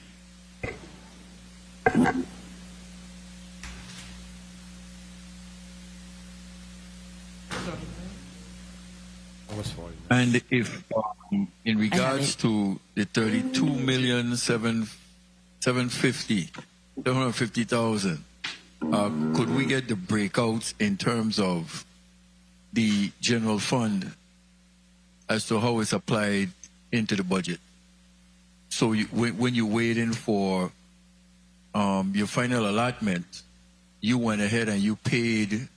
And if in regards to the 750,000, could we get the breakouts in terms of the general fund as to how it's applied into the budget? So when you're waiting for your final allotment, you went ahead and you paid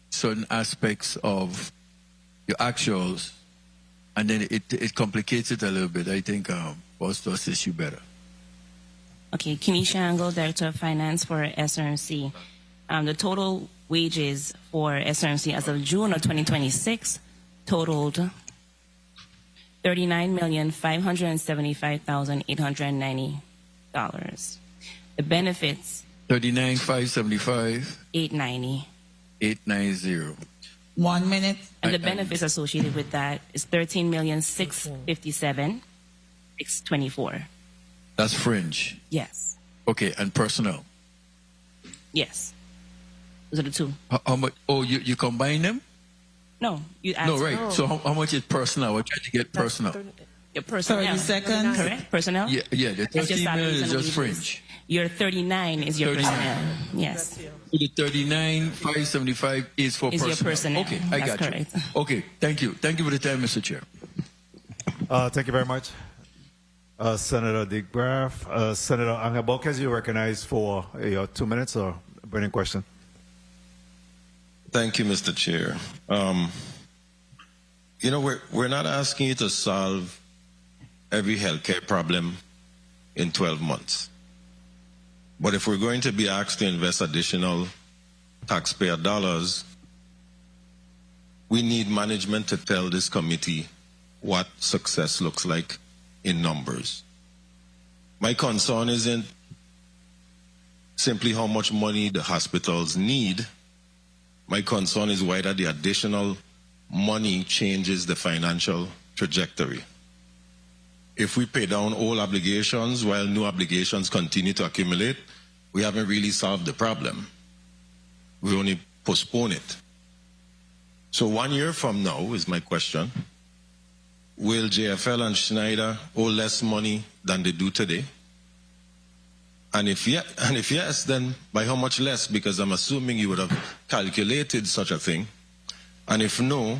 certain aspects of your actuals, and then it complicates it a little bit. I think for us to assist you better. Okay, Kenisha Angle, Director of Finance for SRMC. The total wages for SRMC as of June of 2026 totaled $39,575,890. The benefits, 39,575, $890. 890. 1 minute. And the benefits associated with that is $13,657,624. That's fringe. Yes. Okay, and personnel. Yes. Those are the two. How much? Oh, you combine them? No, you add. No, right. So how much is personnel? We're trying to get personnel. Your personnel. 30 seconds. Correct? Personnel? Yeah, the That's just 13 million salaries is and just wages. fringe. Your 39 is your 39. personnel. Yes. So the 39,575 is for Is your personnel. Okay, I That's got correct. you. Okay, thank you. Thank you for the time, Mr. Chair. Thank you very much. Senator De Graaf. Senator Angel Borges, you recognize for your 2 minutes or burning question. Thank you, Mr. Chair. We're not asking you to solve every healthcare problem in 12 months. But if we're going to be asked to invest additional taxpayer dollars, we need management to tell this committee what success looks like in numbers. My concern isn't simply how much money the hospitals need. My concern is whether the additional money changes the financial trajectory. If we pay down all obligations while new obligations continue to accumulate, we haven't really solved the problem. We only postpone it. So 1 year from now is my question. Will JFL and Schneider owe less money than they do today? And if yes, then by how much less? Because I'm assuming you would have calculated such a thing. And if no,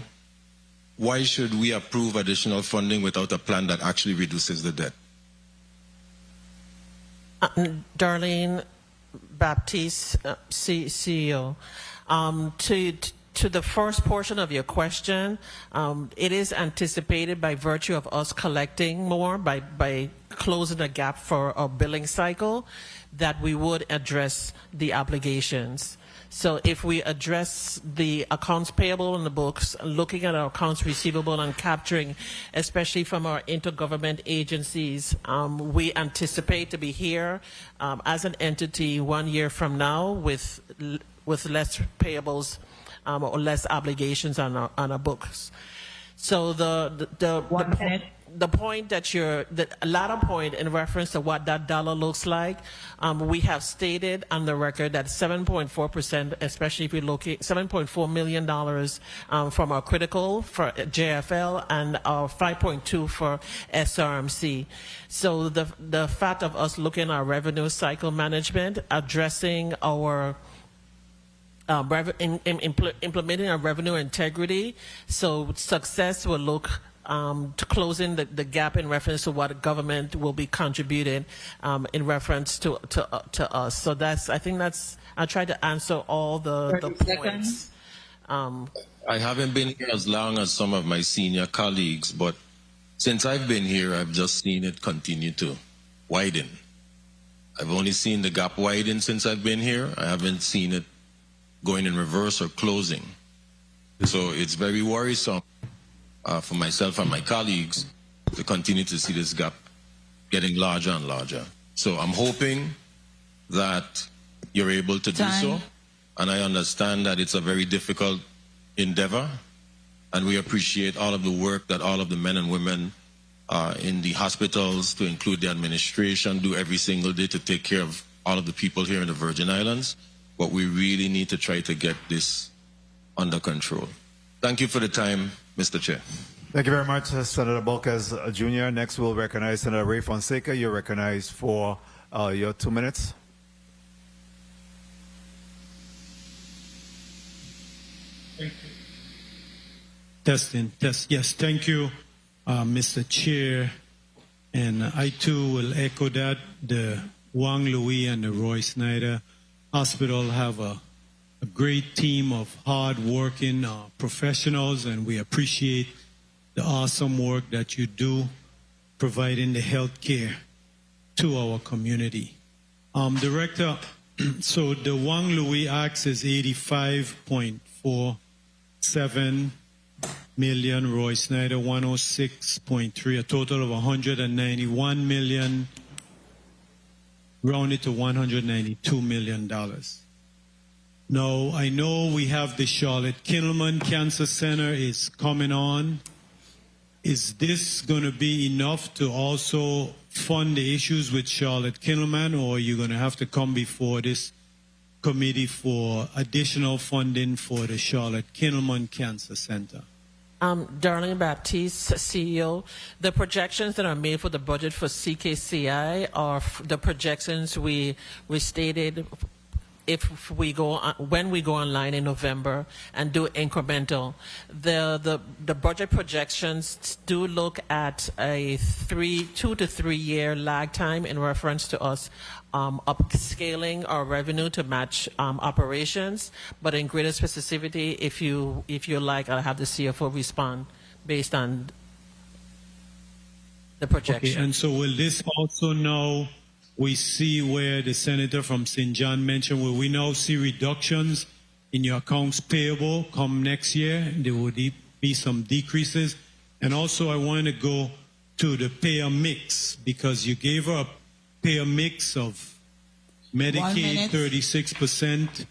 why should we approve additional funding without a plan that actually reduces the debt? Darlene, Baptiste, CEO. To the first portion of your question, it is anticipated by virtue of us collecting more, by closing the gap for our billing cycle, that we would address the obligations. So if we address the accounts payable in the books, looking at our accounts receivable and capturing, especially from our intergovernment agencies, we anticipate to be here as an entity 1 year from now with less payables or less obligations on our books. So the point that the latter point in reference to what that dollar looks like, we have stated on the record that 7.4%, especially if we look at $7.4 million from our critical for JFL and our 5.2 for SRMC. So the fact of us looking at our revenue cycle management, addressing our implementing our revenue integrity, so success will look to closing the gap in reference to what the government will be contributing in reference to us. So I tried to answer all the points. I haven't been here as long as some of my senior colleagues, but since I've been here, I've just seen it continue to widen. I've only seen the gap widen since I've been here. I haven't seen it going in reverse or closing. So it's very worrisome for myself and my colleagues to continue to see this gap getting larger and larger. So I'm hoping that you're able to do so. And I understand that it's a very difficult endeavor. And we appreciate all of the work that all of the men and women in the hospitals, to include the administration, do every single day to take care of all of the people here in the Virgin Islands. But we really need to try to get this under control. Thank you for the time, Mr. Chair. Thank you very much, Senator Borges Jr. Next, we'll recognize Senator Ray Fonseca. You're recognized for your 2 minutes. Thank you. Testing. Yes, thank you, Mr. Chair. And I too will echo that. The Juan Louis and the Roy Schneider Hospital have a great team of hard-working professionals, and we appreciate the awesome work that you do providing the health care to our community. Director, so the Juan Louis Act is 85.47 million, Roy Schneider 106.3, a total of 191 million rounded to $192 million. Now, I know we have the Charlotte Kindelman Cancer Center is coming on. Is this going to be enough to also fund the issues with Charlotte Kindelman, or are you going to have to come before this committee for additional funding for the Charlotte Kindelman Cancer Center? Darlene Baptiste, CEO. The projections that are made for the budget for CKCI are the projections we stated if we go when we go online in November and do incremental. The budget projections do look at a 2 to 3 year lag time in reference to us upscaling our revenue to match operations. But in greater specificity, if you like, I'll have the CFO respond based on the projection. Okay, and so will this also now we see where the senator from St. John mentioned, will we now see reductions in your accounts payable come next year? There will be some decreases. And also I want to go to the payer mix, because you gave her a payer mix of Medicaid 36%,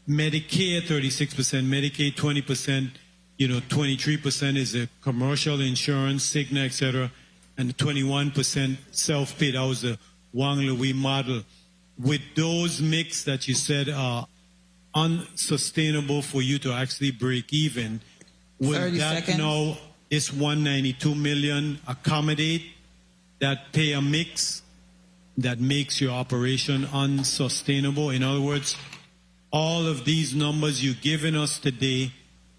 Medicare 36%, Medicaid 20%, 23% is a commercial insurance, Cigna, etc., and 21% self-paid. That was the Juan Louis model. With those mix that you said are unsustainable for you to actually break even, will that now, this $192 million accommodate that payer mix that makes your operation unsustainable? In other words, all of these numbers you've given us today,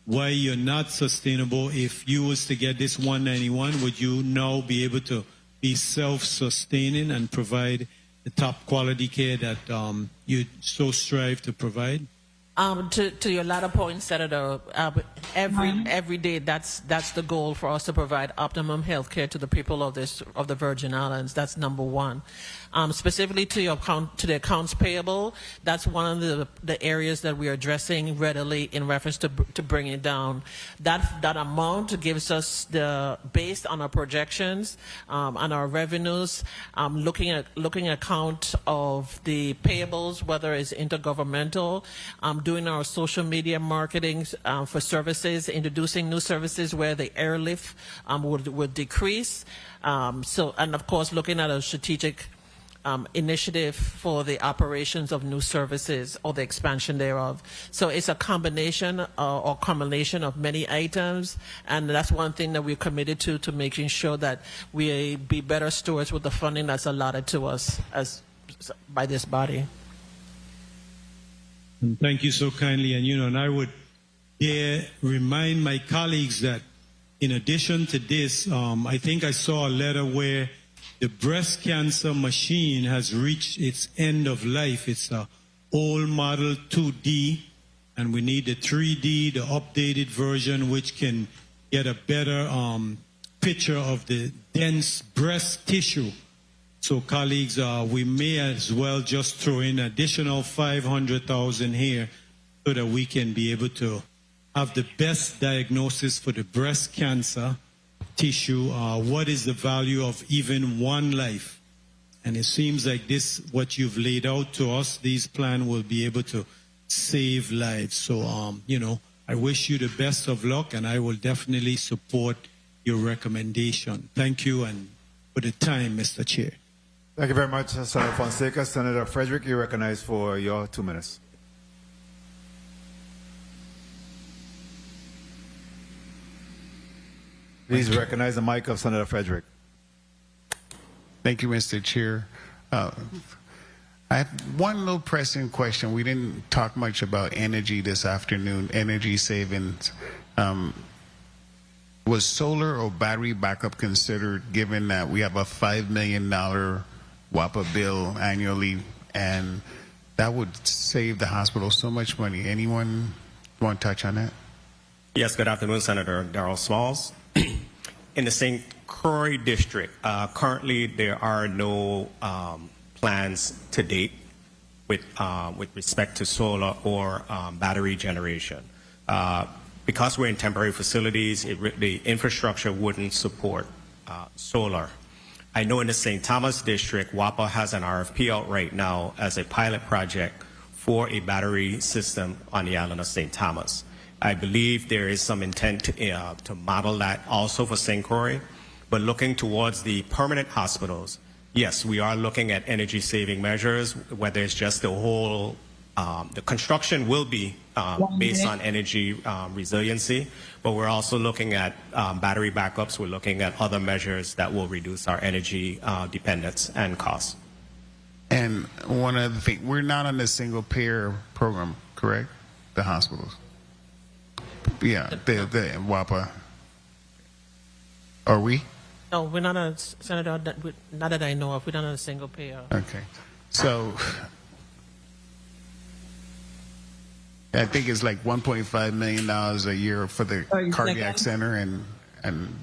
why you're not sustainable, if you was to get this 191, would you now be able to be self-sustaining and provide the top quality care that you so strive to provide? To your latter point, Senator, every day that's the goal for us to provide optimum health care to the people of the Virgin Islands. That's number one. Specifically to the accounts payable, that's one of the areas that we are addressing readily in reference to bringing it down. That amount gives us based on our projections and our revenues, looking at account of the payables, whether it's intergovernmental, doing our social media marketing for services, introducing new services where the airlift would decrease. And of course, looking at a strategic initiative for the operations of new services or the expansion thereof. So it's a combination or combination of many items, and that's one thing that we're committed to making sure that we be better stewards with the funding that's allotted to us by this body. And thank you so kindly. And I would remind my colleagues that in addition to this, I think I saw a letter where the breast cancer machine has reached its end of life. It's a old model 2D, and we need the 3D, the updated version, which can get a better picture of the dense breast tissue. So colleagues, we may as well just throw in additional $500,000 here so that we can be able to have the best diagnosis for the breast cancer tissue. What is the value of even one life? And it seems like this, what you've laid out to us, these plans will be able to save lives. So, I wish you the best of luck, and I will definitely support your recommendation. Thank you and for the time, Mr. Chair. Thank you very much, Senator Fonseca. Senator Frederick, you're recognized for your 2 minutes. Please recognize the mic of Senator Frederick. Thank you, Mr. Chair. I have one little pressing question. We didn't talk much about energy this afternoon, energy savings. Was solar or battery backup considered, given that we have a $5 million WAPA bill annually, and that would save the hospital so much money? Anyone want to touch on that? Yes, good afternoon, Senator Darrell Smalls. In the St. Croix district, currently there are no plans to date with respect to solar or battery generation. Because we're in temporary facilities, the infrastructure wouldn't support solar. I know in the St. Thomas district, WAPA has an RFP out right now as a pilot project for a battery system on the island of St. Thomas. I believe there is some intent to model that also for St. Croix, but looking towards the permanent hospitals, yes, we are looking at energy saving measures, whether it's just the whole, the construction will be based on energy resiliency, but we're also looking at battery backups. We're looking at other measures that will reduce our energy dependence and costs. And one other thing, we're not on the single payer program, correct? The hospitals. Yeah, the WAPA. Are we? No, we're not a Senator. Not that I know of. We're not on a single payer. Okay. So I think it's like $1.5 million a year for the cardiac center and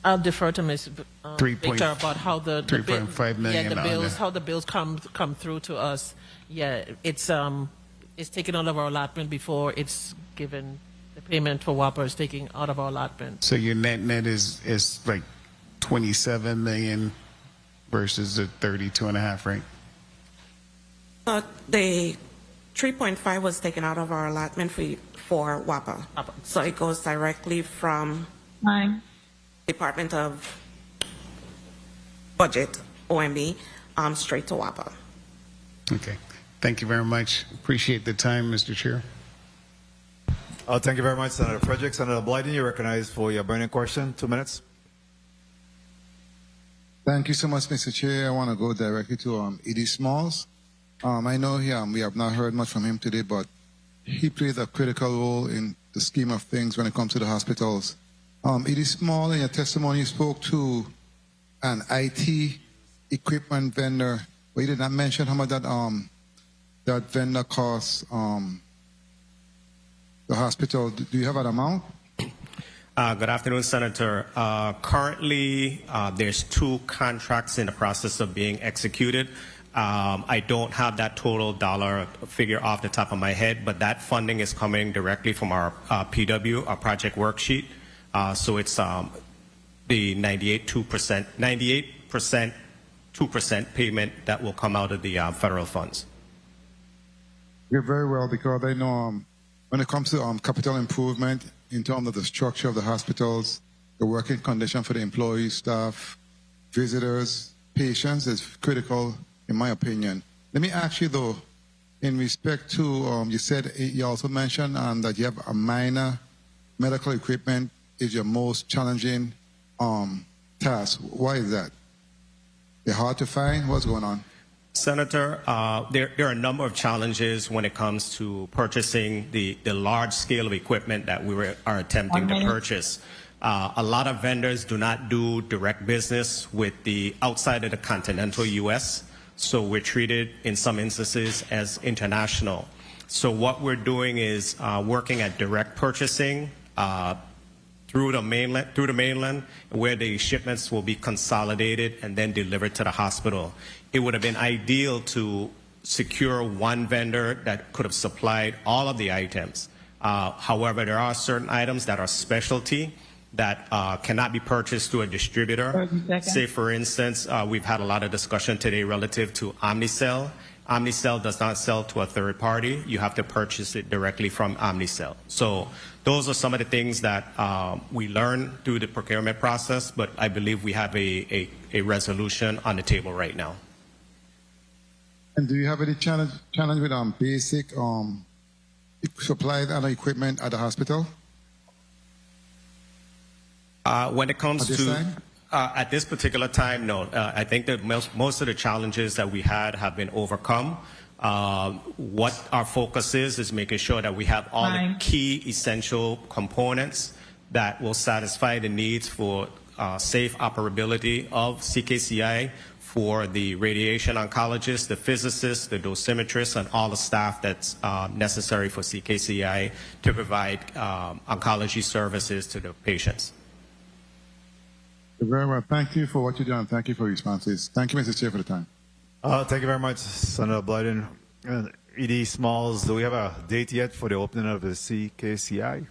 I'll defer to Ms. Victor about how the 3.5 million. Yeah, the bills, that. how the bills come through to us. Yeah, it's taken out of our allotment before it's given. The payment for WAPA is taken out of our allotment. So your net is like 27 million versus the 32.5, right? The 3.5 was taken out of our allotment for WAPA. So it goes directly from Department of Budget, OMB, straight to WAPA. Okay. Thank you very much. Appreciate the time, Mr. Chair. Thank you very much, Senator Frederick. Senator Blyden, you're recognized for your burning question. 2 minutes. Thank you so much, Mr. Chair. I want to go directly to E.D. Smalls. I know we have not heard much from him today, but he plays a critical role in the scheme of things when it comes to the hospitals. E.D. Small, in your testimony, you spoke to an IT equipment vendor, but you did not mention how much that vendor costs the hospital. Do you have an amount? Good afternoon, Senator. Currently, there's 2 contracts in the process of being executed. I don't have that total dollar figure off the top of my head, but that funding is coming directly from our PW, our project worksheet. So it's the 98%, 2% payment that will come out of the federal funds. You're very well, because I know when it comes to capital improvement in terms of the structure of the hospitals, the working condition for the employees, staff, visitors, patients is critical, in my opinion. Let me ask you, though, in respect to, you also mentioned that you have a minor medical equipment is your most challenging task. Why is that? They're hard to find? What's going on? Senator, there are a number of challenges when it comes to purchasing the large scale of equipment that are attempting to purchase. A lot of vendors do not do direct business with the outside of the continental U.S., so we're treated in some instances as international. So what we're doing is working at direct purchasing through the mainland, where the shipments will be consolidated and then delivered to the hospital. It would have been ideal to secure one vendor that could have supplied all of the items. However, there are certain items that are specialty that cannot be purchased through a distributor. Say, for instance, we've had a lot of discussion today relative to Omnicell. Omnicell does not sell to a third party. You have to purchase it directly from Omnicell. So those are some of the things that we learn through the procurement process, but I believe we have a resolution on the table right now. And do you have any challenge with basic supplies and equipment at the hospital? When it comes to at this particular time, no. I think that most of the challenges that we had have been overcome. What our focus is making sure that we have all the key essential components that will satisfy the needs for safe operability of CKCI for the radiation oncologists, the physicists, the dosimetrists, and all the staff that's necessary for CKCI to provide oncology services to the patients. Very well. Thank you for what you do, and thank you for your responses. Thank you, Mr. Chair, for the time. Thank you very much, Senator Blyden. E.D. Smalls, do we have a date yet for the opening of the CKCI?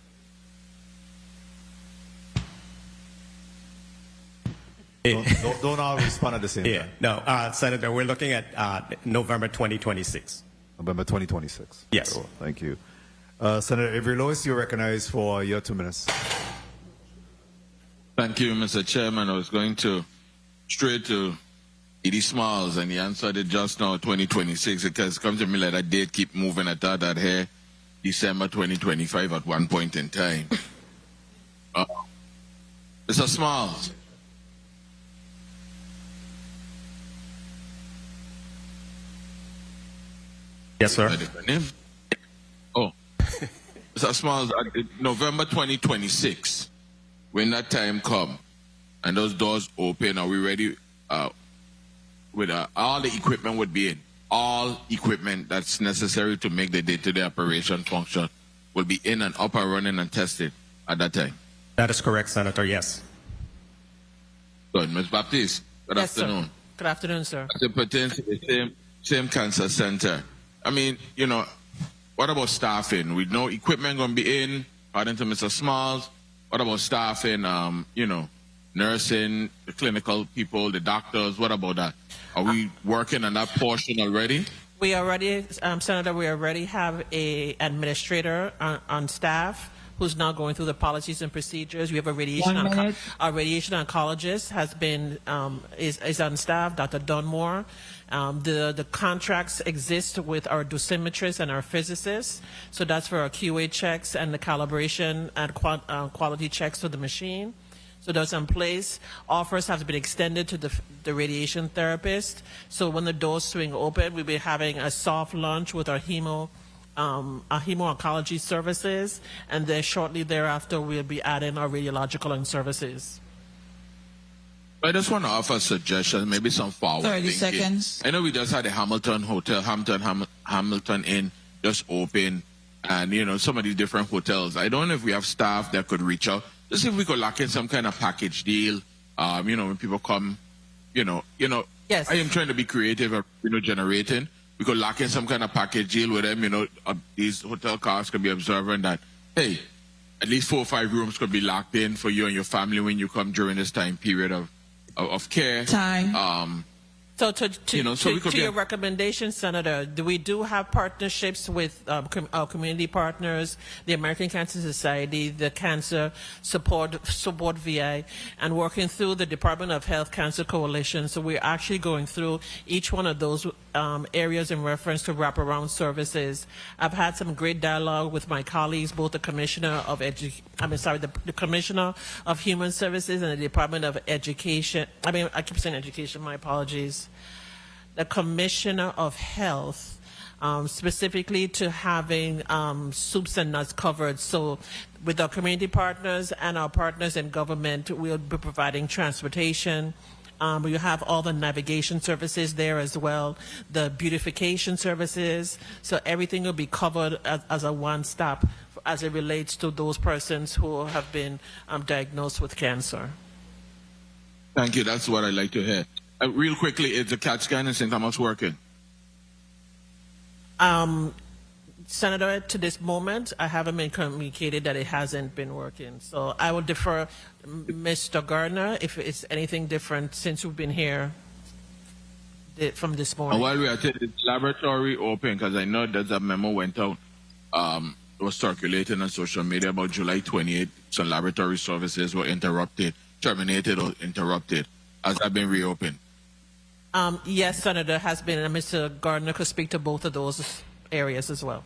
Don't all respond at the same time. No, Senator, we're looking at November 2026. November 2026. Yes. Sure. Thank you. Senator Avery Lewis, you're recognized for your 2 minutes. Thank you, Mr. Chairman. I was going to straight to Edie Smalls, and he answered it just now, 2026, because it comes to me like that date keep moving. I thought that here, December 2025 at one point in time. Mr. Smalls. Yes, sir. Oh, Mr. Smalls, November 2026, when that time come and those doors open, are we ready with all the equipment would be in? All equipment that's necessary to make the day-to-day operation function will be in and up and running and tested at that time? That is correct, Senator, yes. Good. Ms. Baptiste, good Yes, sir. afternoon. Good afternoon, sir. As it pertains to the same cancer center, I mean, you know, what about staffing? We know equipment going to be in, according to Mr. Smalls. What about staffing, you know, nursing, the clinical people, the doctors? What about that? Are we working on that portion already? We already, Senator, we already have a administrator on staff who's now going through the policies and procedures. We have a radiation oncologist has been is on staff, Dr. Dunmore. The contracts exist with our dosimetrists and our physicists, so that's for our QA checks and the calibration and quality checks of the machine. So those in place. Offers have been extended to the radiation therapist. So when the doors swing open, we'll be having a soft launch with our hemo-oncology services, and then shortly thereafter we'll be adding our radiological services. I just want to offer a suggestion, maybe some forward 30 thinking. seconds. I know we just had the Hamilton Hotel, Hamilton Inn just open, and you know some of these different hotels. I don't know if we have staff that could reach out. Just see if we could lock in some kind of package deal. You know, when people come, you know. Yes. I am trying to be creative, generating. We could lock in some kind of package deal with them. You know, these hotel costs could be observant that, hey, at least 4 or 5 rooms could be locked in for you and your family when you come during this time period of care. Time. So to be your recommendation, Senator, we do have partnerships with our community partners, the American Cancer Society, the Cancer Support VI, and working through the Department of Health Cancer Coalition. So we're actually going through each one of those areas in reference to wraparound services. I've had some great dialogue with my colleagues, both the Commissioner of the Commissioner of Human Services and the Department of Education. I keep saying education, my apologies. The Commissioner of Health, specifically to having soups and nuts covered. So with our community partners and our partners in government, we'll be providing transportation. We have all the navigation services there as well, the beautification services. So everything will be covered as a one-stop as it relates to those persons who have been diagnosed with cancer. Thank you. That's what I'd like to hear. Real quickly, is the CAT scan in St. Thomas working? Senator, to this moment, I haven't been communicated that it hasn't been working. So I will defer Mr. Gardner if it's anything different since we've been here from this morning. And while we are at the laboratory open, because I know that memo went out, it was circulating on social media about July 28th. Some laboratory services were terminated or interrupted. Has that been reopened? Yes, Senator, has been, and Mr. Gardner could speak to both of those areas as well.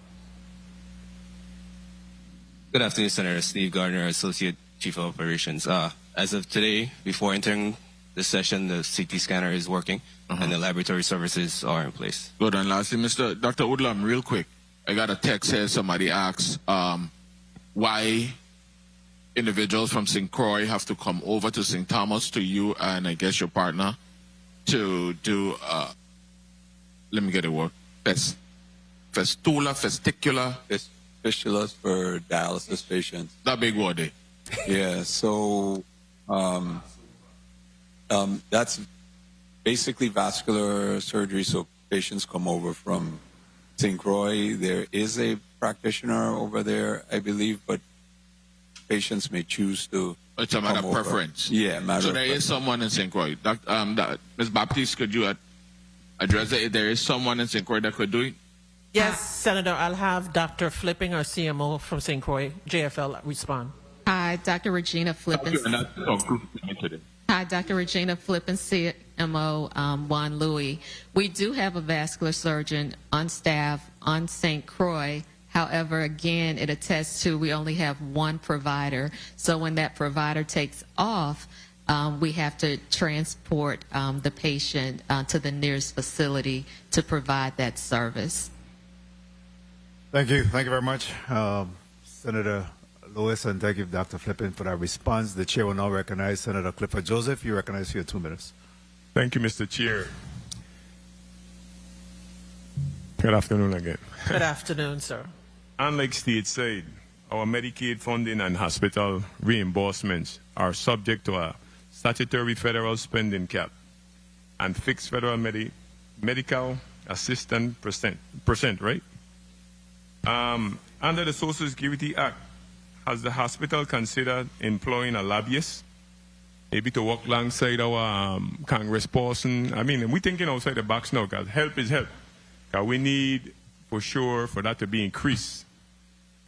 Good afternoon, Senator. Steve Gardner, Associate Chief of Operations. As of today, before entering the session, the CT scanner is working and the laboratory services are in place. Good. And lastly, Dr. Woodlam, real quick. I got a text here. Somebody asked why individuals from St. Croix have to come over to St. Thomas to you and I guess your partner to do, let me get a word, festicular. Fistulas for dialysis patients. That big word, eh? Yeah, so that's basically vascular surgery. So patients come over from St. Croix. There is a practitioner over there, I believe, but patients may choose to. It's a matter of come over. preference. Yeah, matter So of there is preference. someone in St. Croix. Ms. Baptiste, could you address it? There is someone in St. Croix that could do it? Yes, Senator, I'll have Dr. Flipping, our CMO from St. Croix, JFL, respond. Hi, Dr. Regina Flippin. Hi, Dr. Regina Flippin, CMO, Juan Louis. We do have a vascular surgeon on staff on St. Croix. However, again, it attests to we only have one provider. So when that provider takes off, we have to transport the patient to the nearest facility to provide that service. Thank you. Thank you very much, Senator Lewis, and thank you, Dr. Flippin, for that response. The chair will now recognize Senator Clifford Joseph. You recognize for your 2 minutes. Thank you, Mr. Chair. Good afternoon again. Good afternoon, sir. Unlike stateside, our Medicaid funding and hospital reimbursements are subject to a statutory federal spending cap and fixed federal medical assistance percent, right? Under the Social Security Act, has the hospital considered employing a lobbyist, maybe to work alongside our congressperson? I mean, we're thinking outside the box now, because help is help. We need, for sure, for that to be increased.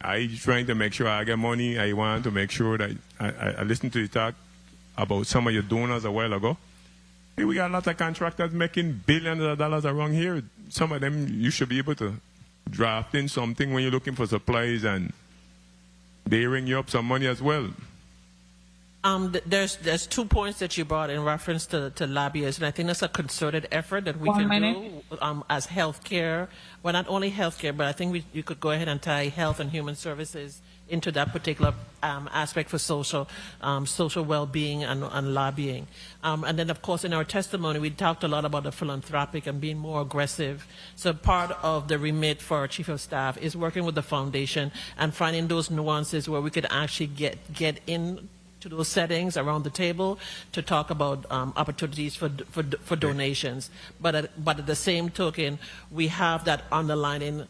I trying to make sure I get money. I want to make sure that I listened to you talk about some of your donors a while ago. Hey, we got a lot of contractors making billions of dollars around here. Some of them, you should be able to draft in something when you're looking for supplies, and they ring you up some money as well. There's 2 points that you brought in reference to lobbyists, and I think that's a concerted effort that we can do as healthcare. Well, not only healthcare, but I think you could go ahead and tie health and human services into that particular aspect for social well-being and lobbying. And then, of course, in our testimony, we talked a lot about the philanthropic and being more aggressive. So part of the remit for our chief of staff is working with the foundation and finding those nuances where we could actually get in to those settings around the table to talk about opportunities for donations. But at the same token, we have that underlining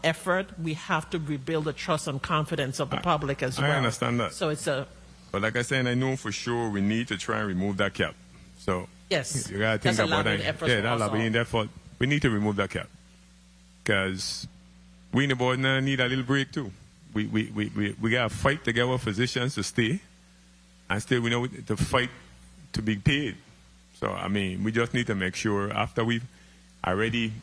effort. We have to rebuild the trust and confidence of the public as well. I understand that. So it's a... But like I said, I know for sure we need to try and remove that cap. So yes, you gotta think that's about lobbying that. effort Yeah, that also. lobbying effort. We need to remove that cap, because we in the board now need a little break too. We gotta fight to get our physicians to stay, and still we know to fight to be paid. So I mean, we just need to make sure after we've already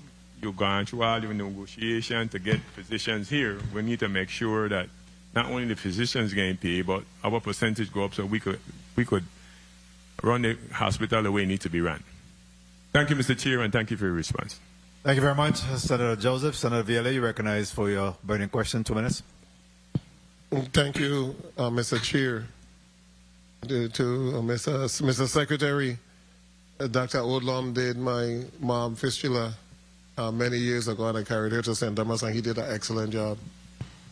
you've gone through all your negotiation to get physicians here, we need to make sure that not only the physicians getting paid, but our percentage go up so we could run the hospital the way it needs to be run. Thank you, Mr. Chair, and thank you for your response. Thank you very much, Senator Joseph. Senator VLA, you recognize for your burning question, 2 minutes. Thank you, Mr. Chair. To Mr. Secretary, Dr. Odlum did my mom fistula many years ago, and I carried her to St. Thomas, and he did an excellent job.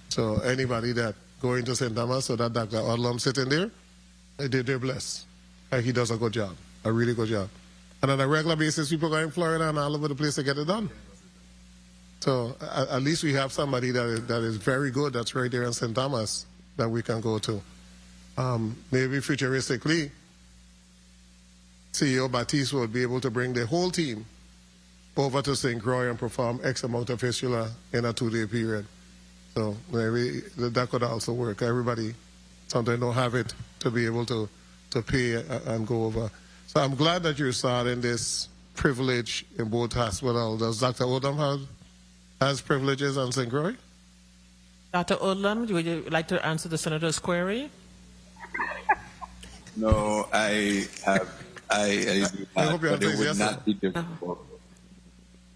So anybody that going to St. Thomas, so that Dr. Odlum sitting there, they're blessed. And he does a good job, a really good job. And on a regular basis, people go in Florida and all over the place to get it done. So at least we have somebody that is very good that's right there in St. Thomas that we can go to. Maybe futuristically, CEO Baptiste will be able to bring the whole team over to St. Croix and perform X amount of fistula in a 2-day period. So maybe that could also work. Everybody sometimes don't have it to be able to pay and go over. So I'm glad that you're starting this privilege in both hospitals. Does Dr. Odom has privileges on St. Croix? Dr. Odlum, would you like to answer the senator's query? No, I hope your but it answer is would yes, not be difficult.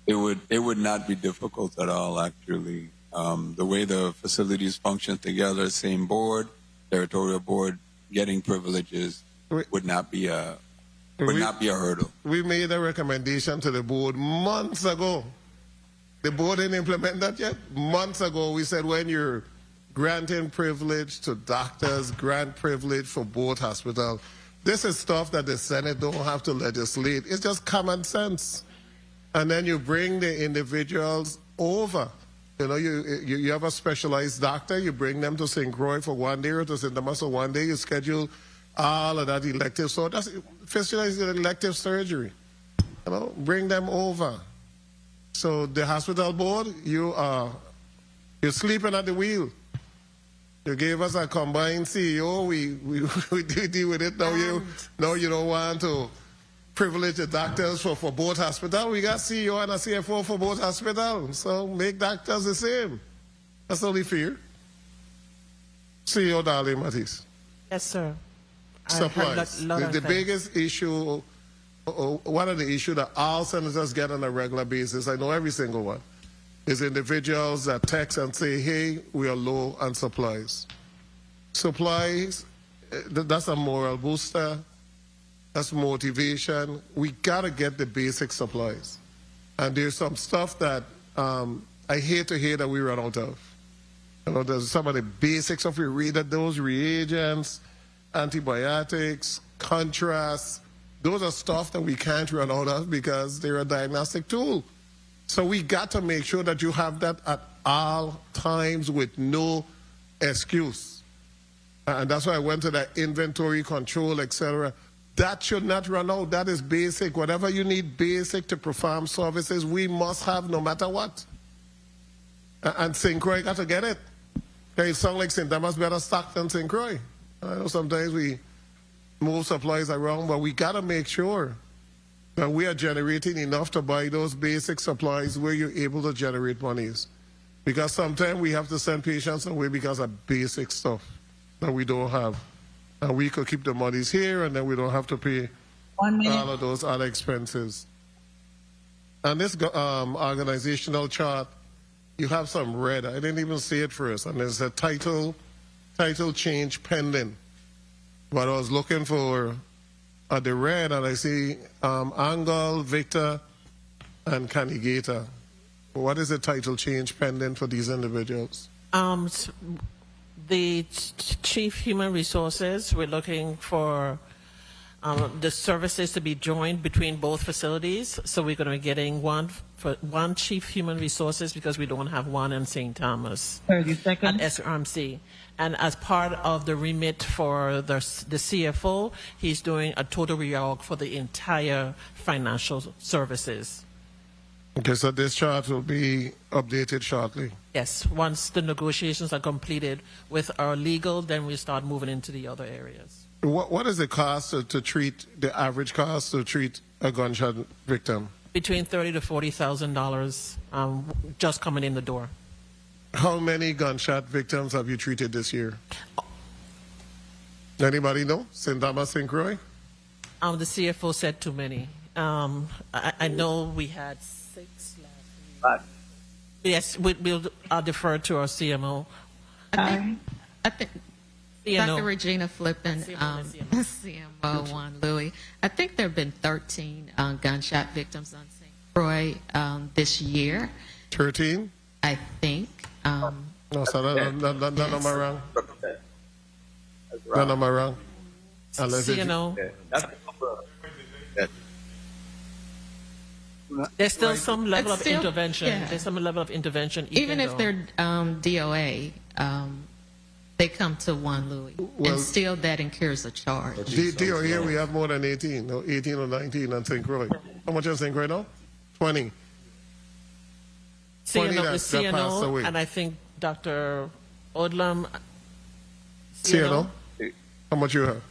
It would not be difficult at all, actually. The way the facilities function together, same board, territorial board, getting privileges would not be a hurdle. We made a recommendation to the board months ago. The board didn't implement that yet. Months ago, we said when you're granting privilege to doctors, grant privilege for both hospitals. This is stuff that the Senate don't have to legislate. It's just common sense. And then you bring the individuals over. You know, you have a specialized doctor, you bring them to St. Croix for 1 day or to St. Thomas for 1 day, you schedule all of that elective. So that's fistula is an elective surgery. You know, bring them over. So the hospital board, you're sleeping at the wheel. You gave us a combined CEO. We deal with it. Now you don't want to privilege the doctors for both hospitals. We got CEO and a CFO for both hospitals. So make doctors the same. That's only fair. CEO Darlene Baptiste. Yes, sir. Supplies. The biggest issue, one of the issues that all senators get on a regular basis, I know every single one, is individuals that text and say, hey, we are low on supplies. Supplies, that's a moral booster. That's motivation. We got to get the basic supplies. And there's some stuff that I hate to hear that we run out of. You know, there's some of the basics of we read that those reagents, antibiotics, contrast, those are stuff that we can't run out of because they're a diagnostic tool. So we got to make sure that you have that at all times with no excuse. And that's why I went to that inventory control, etc. That should not run out. That is basic. Whatever you need basic to perform services, we must have no matter what. And St. Croix got to get it. Okay, it sounds like St. Thomas better stocked than St. Croix. I know sometimes we move supplies around, but we got to make sure that we are generating enough to buy those basic supplies where you're able to generate monies. Because sometimes we have to send patients away because of basic stuff that we don't have. And we could keep the monies here, and then we don't have to pay all of those other expenses. And this organizational chart, you have some red. I didn't even see it first. And there's a title change pending. But I was looking for the red, and I see Angle, Victor, and Canigata. What is the title change pending for these individuals? The Chief Human Resources, we're looking for the services to be joined between both facilities. So we're going to be getting one Chief Human Resources because we don't have one in St. Thomas. 30 seconds. At SRMC. And as part of the remit for the CFO, he's doing a total reorg for the entire financial services. Okay, so this chart will be updated shortly. Yes, once the negotiations are completed with our legal, then we start moving into the other areas. What is the cost to treat, the average cost to treat a gunshot victim? Between $30,000 to $40,000 just coming in the door. How many gunshot victims have you treated this year? Anybody know? St. Thomas, St. Croix? The CFO said too many. I know we had 6 last week. Yes, I'll defer to our CMO. I think CNO. Dr. Regina Flippin, CMO Juan Louis. I think there have been 13 gunshot victims on St. Croix this year. 13? I think. No, so none of them are wrong. None of them are wrong. CNO. There's still some level of intervention. Yeah. There's some level of intervention. Even if they're DOA, they come to Juan Louis. And still that incurs a charge. DOA, we have more than 18. No, 18 or 19 on St. Croix. How much on St. Croix now? 20. CNO is that passed away. CNO, and I think Dr. Odlam. CNO? How much you have?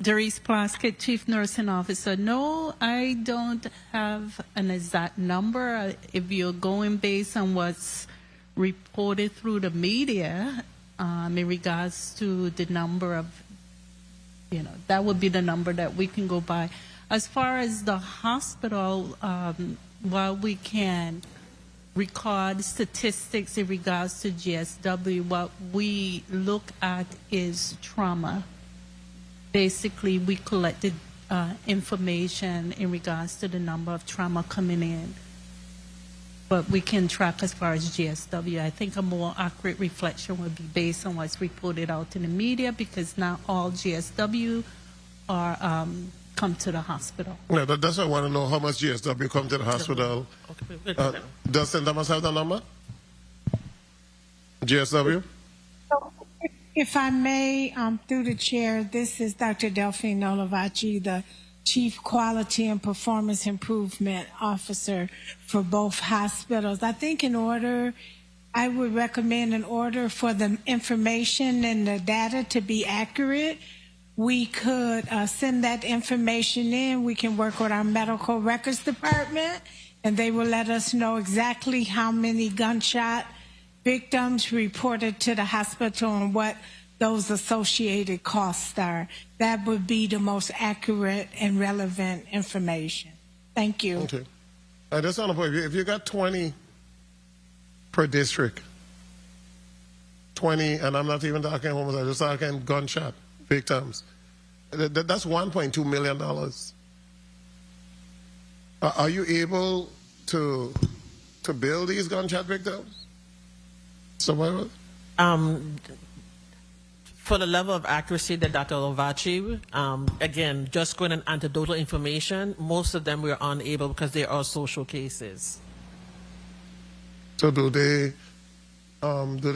Doris Plaskett, Chief Nursing Officer. No, I don't have an exact number. If you're going based on what's reported through the media in regards to the number of, that would be the number that we can go by. As far as the hospital, while we can record statistics in regards to GSW, what we look at is trauma. Basically, we collected information in regards to the number of trauma coming in. But we can track as far as GSW. I think a more accurate reflection would be based on what's reported out in the media, because not all GSW are come to the hospital. Yeah, that's why I want to know how much GSW come to the hospital. Does St. Thomas have the number? GSW? If I may, through the chair, this is Dr. Delphine Lawaetz, the Chief Quality and Performance Improvement Officer for both hospitals. I think I would recommend in order for the information and the data to be accurate, we could send that information in. We can work with our medical records department, and they will let us know exactly how many gunshot victims reported to the hospital and what those associated costs are. That would be the most accurate and relevant information. Thank you. Okay. I just want to point, if you got 20 per district, 20, and I'm not even talking homicide, I'm just talking gunshot victims, that's $1.2 million. Are you able to bill these gunshot victims? Survivors? For the level of accuracy that Dr. Lawaetz, again, just going on anecdotal information, most of them we're unable because they are social cases. So do they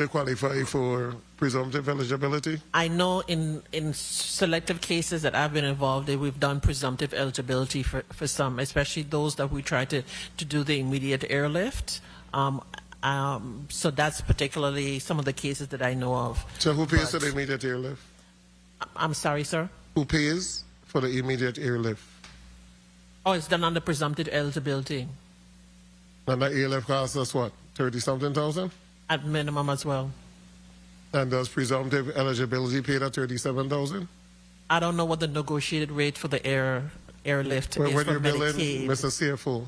qualify for presumptive eligibility? I know in selective cases that I've been involved in, we've done presumptive eligibility for some, especially those that we try to do the immediate airlift. So that's particularly some of the cases that I know of. So who pays for the immediate airlift? I'm sorry, sir? Who pays for the immediate airlift? Oh, it's done under presumptive eligibility. And that airlift costs us what, 30-something thousand? At minimum as well. And does presumptive eligibility pay that 37,000? I don't know what the negotiated rate for the airlift is when for you're billing, Medicaid. Mr. CFO,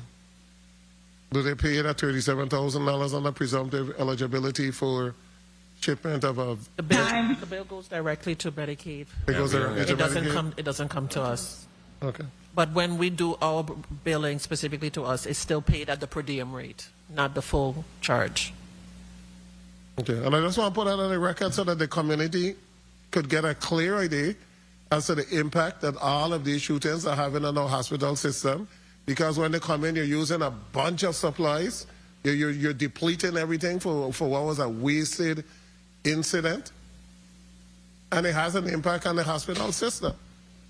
do they pay that $37,000 on the presumptive eligibility for shipment of a... The bill goes directly to Medicaid. It goes directly to Medicaid? It doesn't come to us. Okay. But when we do our billing specifically to us, it's still paid at the per diem rate, not the full charge. Okay, and I just want to put that on the record so that the community could get a clear idea as to the impact that all of these shootings are having on our hospital system. Because when they come in, you're using a bunch of supplies. You're depleting everything for what was a wasted incident. And it has an impact on the hospital system.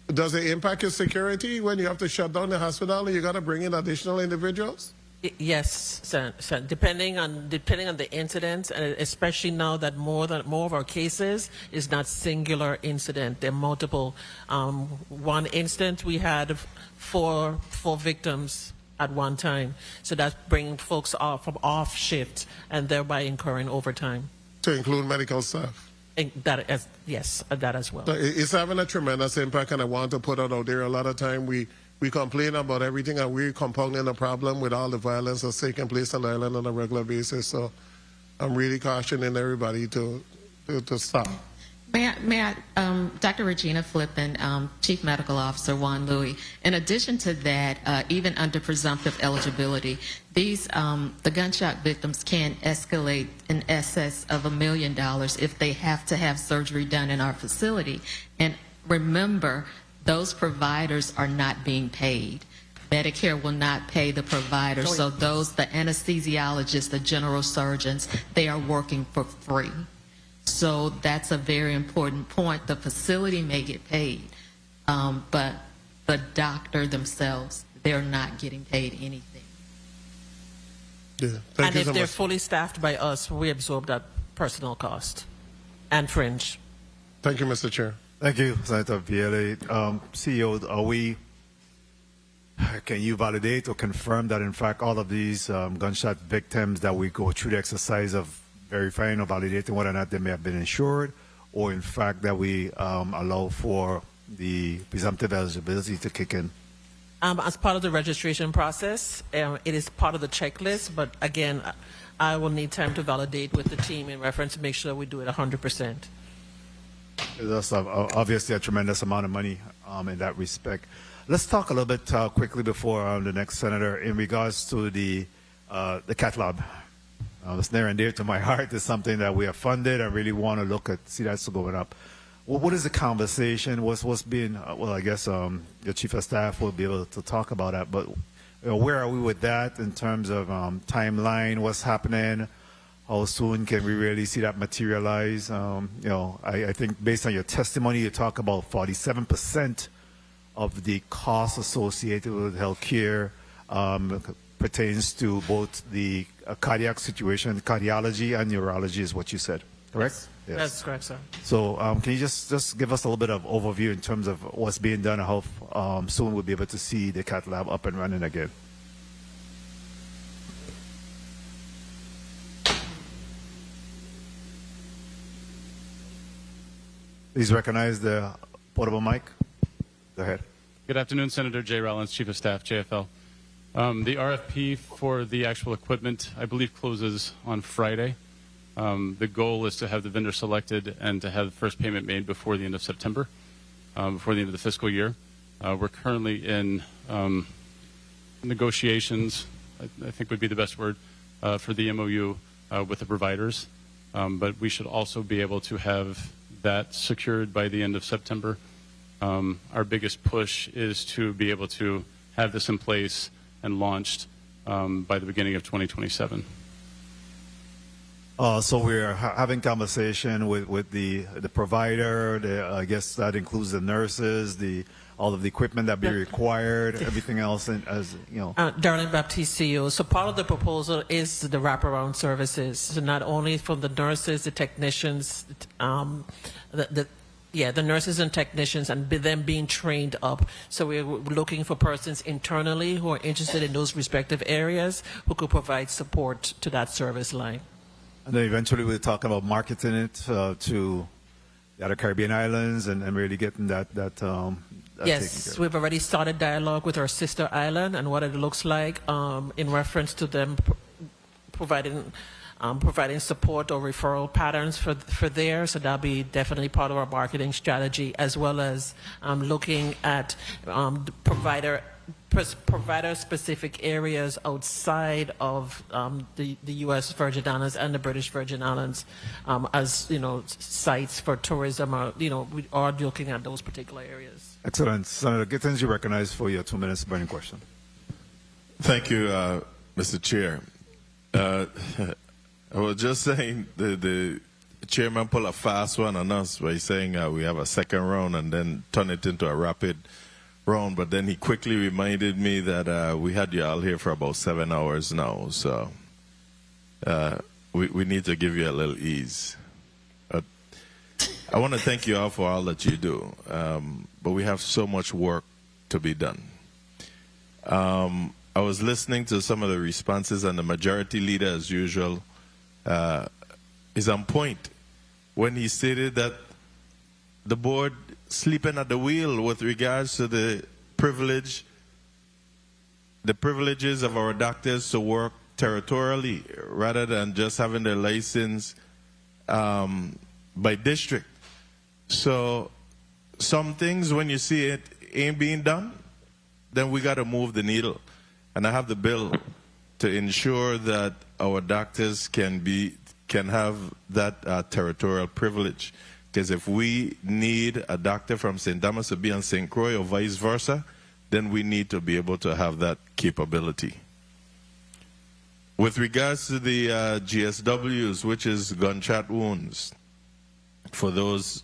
Does it impact your security when you have to shut down the hospital and you got to bring in additional individuals? Yes, sir. Depending on the incidents, and especially now that more of our cases is not singular incident. They're multiple. One incident we had four victims at one time, so that's bringing folks off from off shift and thereby incurring overtime. To include medical staff. Yes, that as well. So it's having a tremendous impact, and I want to put it out there. A lot of time we complain about everything, and we're compounding the problem with all the violence that's taking place on the island on a regular basis. So I'm really cautioning everybody to stop. May I, Dr. Regina Flippin, Chief Medical Officer Juan Louis. In addition to that, even under presumptive eligibility, these the gunshot victims can escalate in excess of $1 million if they have to have surgery done in our facility. And remember, those providers are not being paid. Medicare will not pay the providers. So those, the anesthesiologists, the general surgeons, they are working for free. So that's a very important point. The facility may get paid, but the doctor themselves, they're not getting paid anything. Yeah, and if they're fully staffed by us, we absorb that personal cost and fringe. Thank you, Mr. Chair. Thank you, Senator Vielle. CEO, can you validate or confirm that in fact all of these gunshot victims that we go through the exercise of verifying or validating whether or not they may have been insured, or in fact that we allow for the presumptive eligibility to kick in? As part of the registration process, it is part of the checklist, but again, I will need time to validate with the team in reference to make sure we do it 100%. That's obviously a tremendous amount of money in that respect. Let's talk a little bit quickly before the next senator in regards to the cat lab. It's near and dear to my heart. It's something that we have funded. I really want to see that's going up. what is the conversation? What's being? Well, I guess your chief of staff will be able to talk about that. But where are we with that in terms of timeline? What's happening? How soon can we really see that materialize? I think based on your testimony, you talk about 47% of the costs associated with healthcare pertains to both the cardiac situation, cardiology, and neurology, is what you said, correct? Yes. That's correct, sir. So can you just give us a little bit of overview in terms of what's being done and how soon we'll be able to see the cath lab up and running again? Please recognize the portable mic. Go ahead. Good afternoon, Senator Jay Rollins, Chief of Staff, JFL. The RFP for the actual equipment, I believe, closes on Friday. The goal is to have the vendor selected and to have the first payment made before the end of September, before the end of the fiscal year. We're currently in negotiations, I think would be the best word, for the MOU with the providers. But we should also be able to have that secured by the end of September. Our biggest push is to be able to have this in place and launched by the beginning of 2027. So we're having conversation with the provider. I guess that includes the nurses, all of the equipment that be required, everything else, and as you know. Darlene Baptiste, CEO. So part of the proposal is the wraparound services. So not only from the nurses, the technicians, the nurses and technicians, and them being trained up. So we're looking for persons internally who are interested in those respective areas who could provide support to that service line. And then eventually we'll talk about marketing it to the other Caribbean islands and really getting that Yes, we've already started dialogue with our sister island and what it looks like in reference to them providing support or referral patterns for there. So that'll be definitely part of our marketing strategy, as well as looking at provider-specific areas outside of the U.S. Virgin Islands and the British Virgin Islands as sites for tourism. We are looking at those particular areas. Excellent. Senator Gittins, you recognize for your 2 minutes burning question. Thank you, Mr. Chair. I was just saying the chairman pulled a fast one on us by saying we have a second round and then turn it into a rapid round. But then he quickly reminded me that we had you all here for about 7 hours now. So we need to give you a little ease. I want to thank you all for all that you do. But we have so much work to be done. I was listening to some of the responses, and the majority leader, as usual, is on point when he stated that the board sleeping at the wheel with regards to the privileges of our doctors to work territorially rather than just having their license by district. So some things, when you see it ain't being done, then we got to move the needle. And I have the bill to ensure that our doctors can have that territorial privilege. Because if we need a doctor from St. Thomas to be on St. Croix or vice versa, then we need to be able to have that capability. With regards to the GSWs, which is gunshot wounds, for those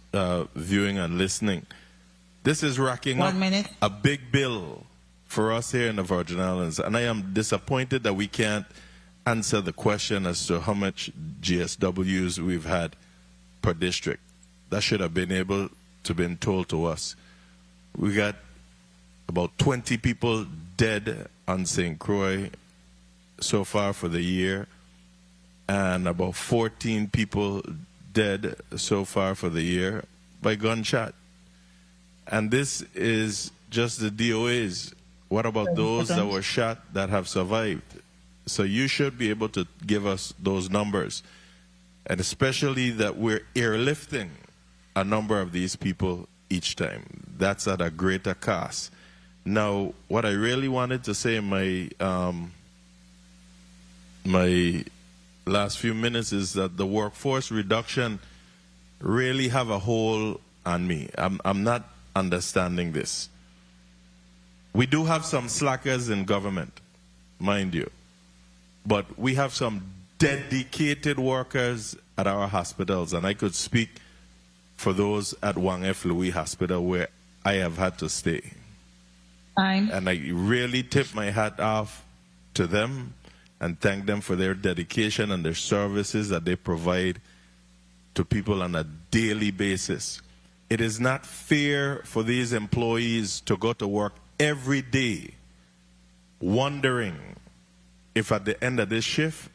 viewing and listening, this is racking up a big bill for us here in the Virgin Islands. And I am disappointed that we can't answer the question as to how much GSWs we've had per district. That should have been able to been told to us. We got about 20 people dead on St. Croix so far for the year, and about 14 people dead so far for the year by gunshot. And this is just the DOAs. What about those that were shot that have survived? So you should be able to give us those numbers. And especially that we're airlifting a number of these people each time. That's at a greater cost. Now, what I really wanted to say in my last few minutes is that the workforce reduction really have a hole on me. I'm not understanding this. We do have some slackers in government, mind you, but we have some dedicated workers at our hospitals, and I could speak for those at Juan F. Louis Hospital where I have had to stay. Fine. And I really tip my hat off to them and thank them for their dedication and their services that they provide to people on a daily basis. It is not fair for these employees to go to work every day wondering if at the end of this shift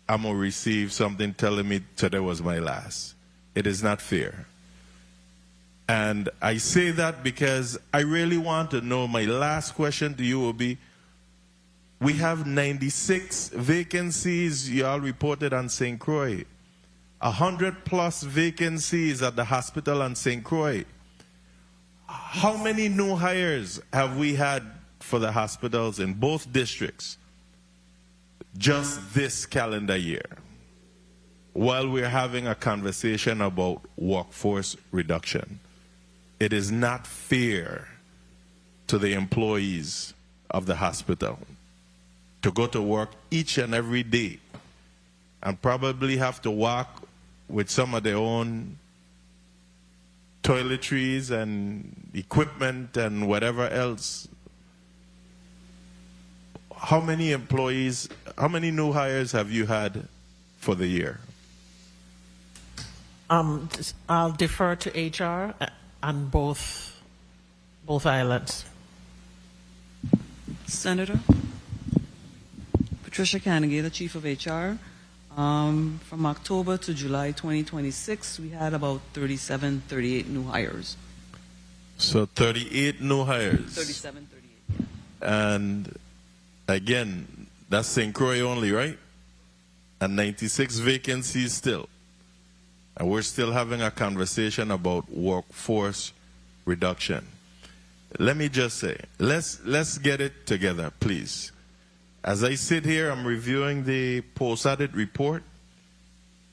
I'm going to receive something telling me today was my last. It is not fair. And I say that because I really want to know, my last question to you will be, we have 96 vacancies, you all reported on St. Croix. 100+ vacancies at the hospital on St. Croix. How many new hires have we had for the hospitals in both districts just this calendar year, while we're having a conversation about workforce reduction? It is not fair to the employees of the hospital to go to work each and every day and probably have to walk with some of their own toiletries and equipment and whatever else. How many employees, how many new hires have you had for the year? I'll defer to HR on both islands. Senator Patricia Canigay, the Chief of HR. From October to July 2026, we had about 38 new hires. So 38 new hires. 38. And again, that's St. Croix only, right? And 96 vacancies still. And we're still having a conversation about workforce reduction. Let me just say, let's get it together, please. As I sit here, I'm reviewing the post-audit report,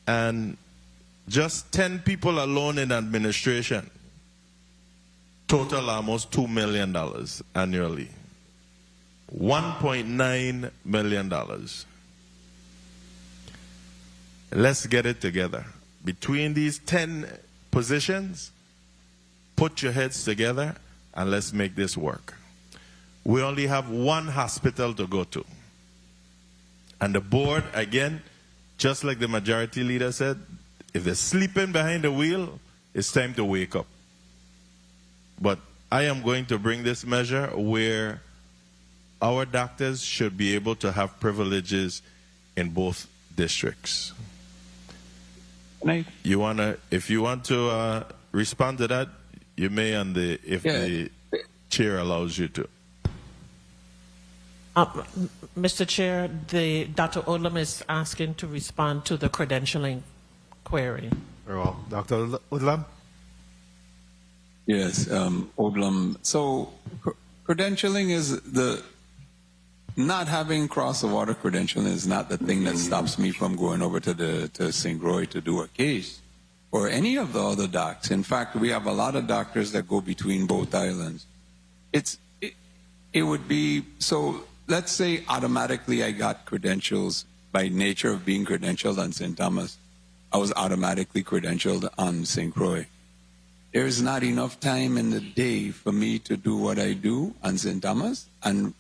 and just 10 people alone in administration total almost $2 million annually. $1.9 million. Let's get it together. Between these 10 positions, put your heads together and let's make this work. We only have one hospital to go to. And the board, again, just like the majority leader said, if they're sleeping behind the wheel, it's time to wake up. But I am going to bring this measure where our doctors should be able to have privileges in both districts. You wanna, if you want to respond to that, you may, and if the chair allows you to. Mr. Chair, Dr. Odlum is asking to respond to the credentialing query. Very well. Dr. Odlum? Yes, Odlum. So credentialing is not having cross the water credentialing is not the thing that stops me from going over to St. Croix to do a case or any of the other docs. In fact, we have a lot of doctors that go between both islands. It would be, so let's say automatically I got credentials by nature of being credentialed on St. Thomas. I was automatically credentialed on St. Croix. There is not enough time in the day for me to do what I do on St. Thomas and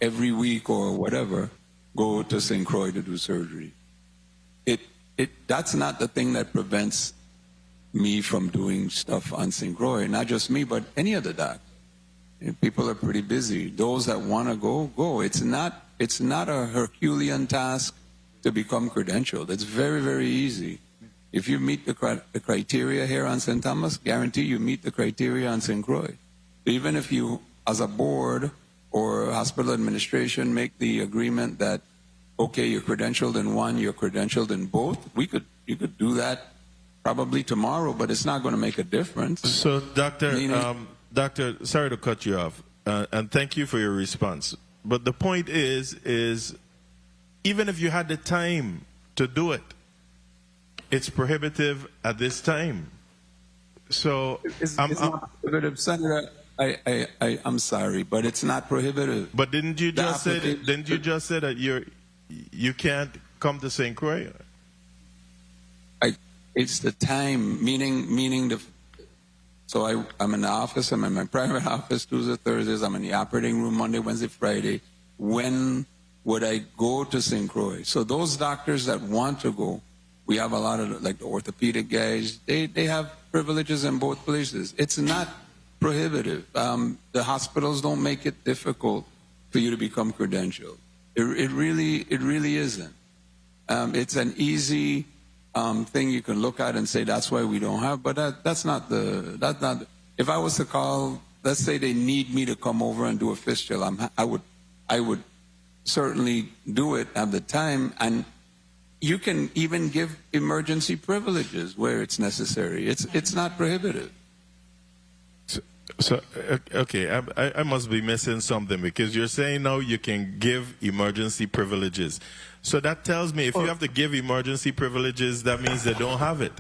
every week or whatever go to St. Croix to do surgery. That's not the thing that prevents me from doing stuff on St. Croix. Not just me, but any other doc. People are pretty busy. Those that want to go. It's not a Herculean task to become credentialed. It's very, very easy. If you meet the criteria here on St. Thomas, guarantee you meet the criteria on St. Croix. Even if you, as a board or hospital administration, make the agreement that, okay, you're credentialed in one, you're credentialed in both, you could do that probably tomorrow, but it's not going to make a difference. So, Doctor, sorry to cut you off, and thank you for your response. But the point is even if you had the time to do it, it's prohibitive at this time So It's not prohibitive, Senator. I'm sorry, but it's not prohibitive. But didn't you just say that you can't come to St. Croix? It's the time, meaning the. So I'm in the office. I'm in my private office Tuesdays, Thursdays. I'm in the operating room Monday, Wednesday, Friday. When would I go to St. Croix? So those doctors that want to go, we have a lot of like the orthopedic guys. They have privileges in both places. It's not prohibitive. The hospitals don't make it difficult for you to become credentialed. It really isn't. It's an easy thing you can look at and say that's why we don't have. But that's not. If I was to call, let's say they need me to come over and do a fistula, I would certainly do it at the time. And you can even give emergency privileges where it's necessary. It's not prohibitive. So okay, I must be missing something, because you're saying now you can give emergency privileges. So that tells me if you have to give emergency privileges, that means they don't have it.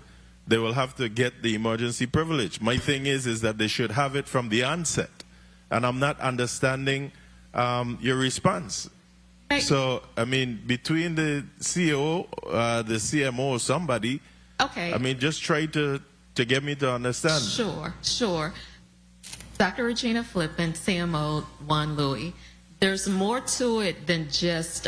They will have to get the emergency privilege. My thing is that they should have it from the onset, and I'm not understanding your response. So I mean, between the CEO, the CMO, or somebody. Okay. I mean, just try to get me to understand. Sure. Dr. Regina Flippin, CMO, Juan Louis. There's more to it than just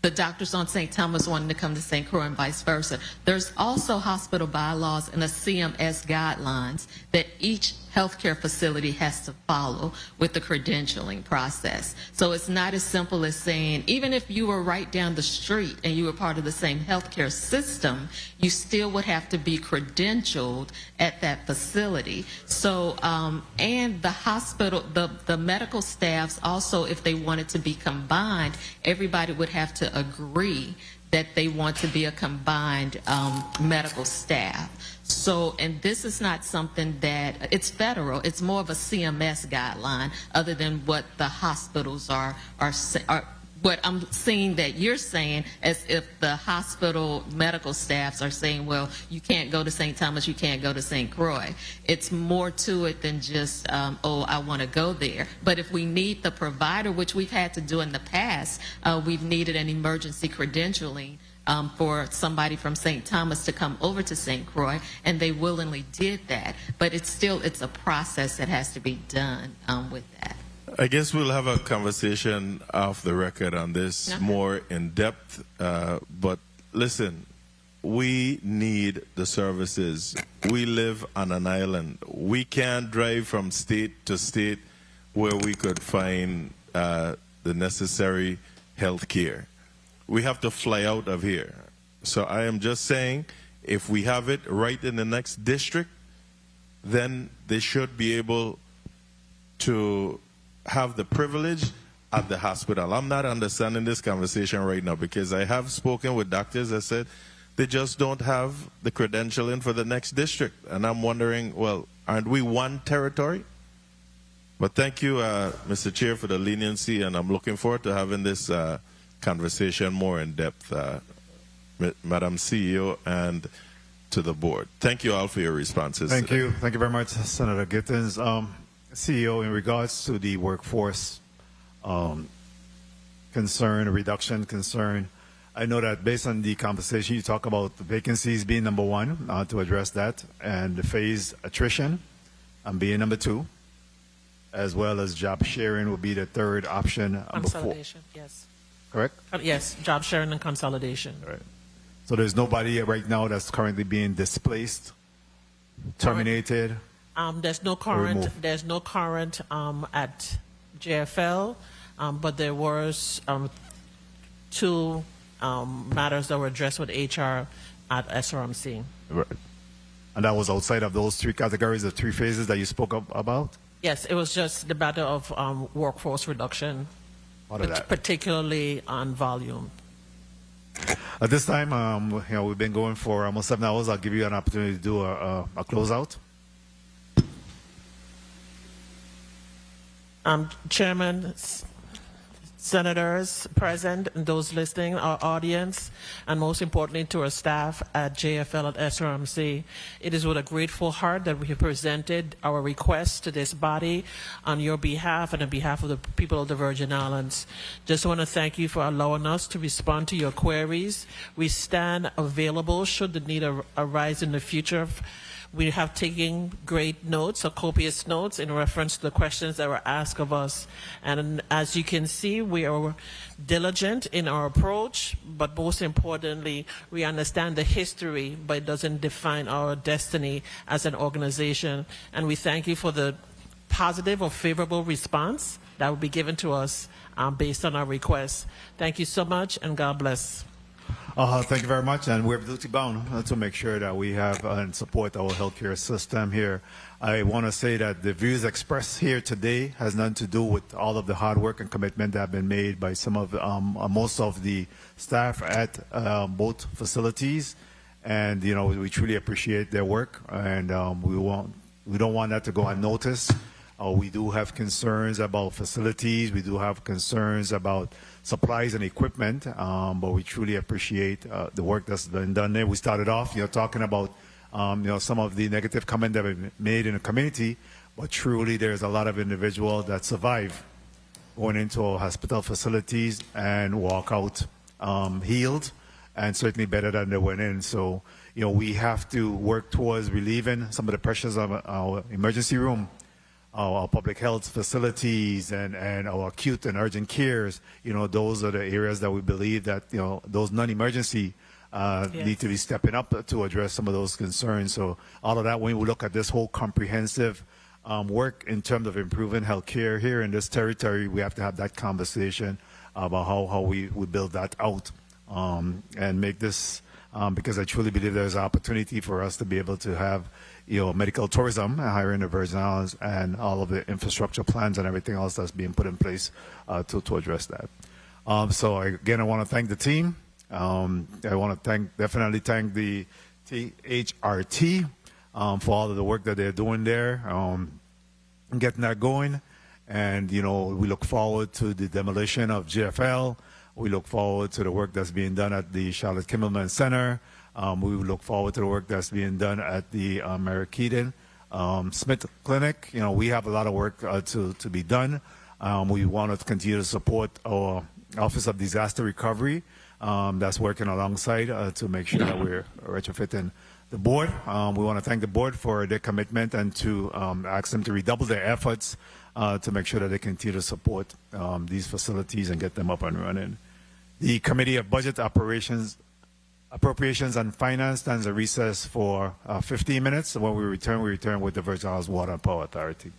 the doctors on St. Thomas wanting to come to St. Croix and vice versa. There's also hospital bylaws and the CMS guidelines that each healthcare facility has to follow with the credentialing process. So it's not as simple as saying, even if you were right down the street and you were part of the same healthcare system, you still would have to be credentialed at that facility. So, and the hospital, the medical staffs also, if they wanted to be combined, everybody would have to agree that they want to be a combined medical staff. So, and this is not something that, it's federal, it's more of a CMS guideline other than what the hospitals are what I'm seeing that you're saying, as if the hospital medical staffs are saying, well, you can't go to St. Thomas, you can't go to St. Croix. It's more to it than just, oh, I want to go there. But if we need the provider, which we've had to do in the past, we've needed an emergency credentialing for somebody from St. Thomas to come over to St. Croix, and they willingly did that. But it's a process that has to be done with that. I guess we'll have a conversation off the record on this more in depth. But listen, we need the services. We live on an island. We can't drive from state to state where we could find the necessary health care. We have to fly out of here. So I am just saying, if we have it right in the next district, then they should be able to have the privilege at the hospital. I'm not understanding this conversation right now, because I have spoken with doctors that said they just don't have the credentialing for the next district. And I'm wondering, well, aren't we one territory? But thank you, Mr. Chair, for the leniency, and I'm looking forward to having this conversation more in depth, Madam CEO, and to the board. Thank you all for your responses. Thank you very much, Senator Gittins. CEO, in regards to the workforce reduction concern, I know that based on the conversation, you talk about the vacancies being number one to address that, and the phased attrition being number two, as well as job sharing will be the third option. Consolidation, yes. Correct? Yes, job sharing and consolidation. Right. So there's nobody right now that's currently being displaced, terminated. There's no current at JFL, but there was two matters that were addressed with HR at SRMC. Right. And that was outside of those three categories, the three phases that you spoke about? Yes, it was just the matter of workforce reduction, particularly on volume. At this time, we've been going for almost 7 hours. I'll give you an opportunity to do a closeout. senators present and those listening, our audience, and most importantly to our staff at JFL and SRMC. It is with a grateful heart that we have presented our request to this body on your behalf and on behalf of the people of the Virgin Islands. Just want to thank you for allowing us to respond to your queries. We stand available should the need arise in the future. We have taken great notes, or copious notes, in reference to the questions that were asked of us. And as you can see, we are diligent in our approach, but most importantly, we understand the history, but it doesn't define our destiny as an organization. And we thank you for the positive or favorable response that will be given to us based on our requests. Thank you so much, and God bless. Thank you very much, and we're duty bound to make sure that we have and support our healthcare system here. I want to say that the views expressed here today has nothing to do with all of the hard work and commitment that have been made by some of most of the staff at both facilities, and we truly appreciate their work, and we don't want that to go unnoticed. We do have concerns about facilities. We do have concerns about supplies and equipment, but we truly appreciate the work that's been done there. We started off, talking about, some of the negative comments that have been made in the community, but truly there's a lot of individuals that survive going into our hospital facilities and walk out healed and certainly better than they went in. So, we have to work towards relieving some of the pressures of our emergency room, our public health facilities, and our acute and urgent cares. Those are the areas that we believe that, those non-emergency need to be stepping up to address some of those concerns. So all of that, when we look at this whole comprehensive work in terms of improving health care here in this territory, we have to have that conversation about how we build that out and make this, because I truly believe there's an opportunity for us to be able to have medical tourism here in the Virgin Islands, and all of the infrastructure plans and everything else that's being put in place to address that. So again, I want to thank the team. I want to definitely thank the THRT for all of the work that they're doing there, getting that going. And, we look forward to the demolition of GFL. We look forward to the work that's being done at the Charlotte Kimmelman Center. We look forward to the work that's being done at the Mary Keaton Smith Clinic. We have a lot of work to be done. We want to continue to support our Office of Disaster Recovery that's working alongside to make sure that we're retrofitting the board. We want to thank the board for their commitment and to ask them to redouble their efforts to make sure that they continue to support these facilities and get them up and running. The Committee of Budget Appropriations and Finance stands a recess for 15 minutes. When we return with the Virgin Islands Water and Power Authority.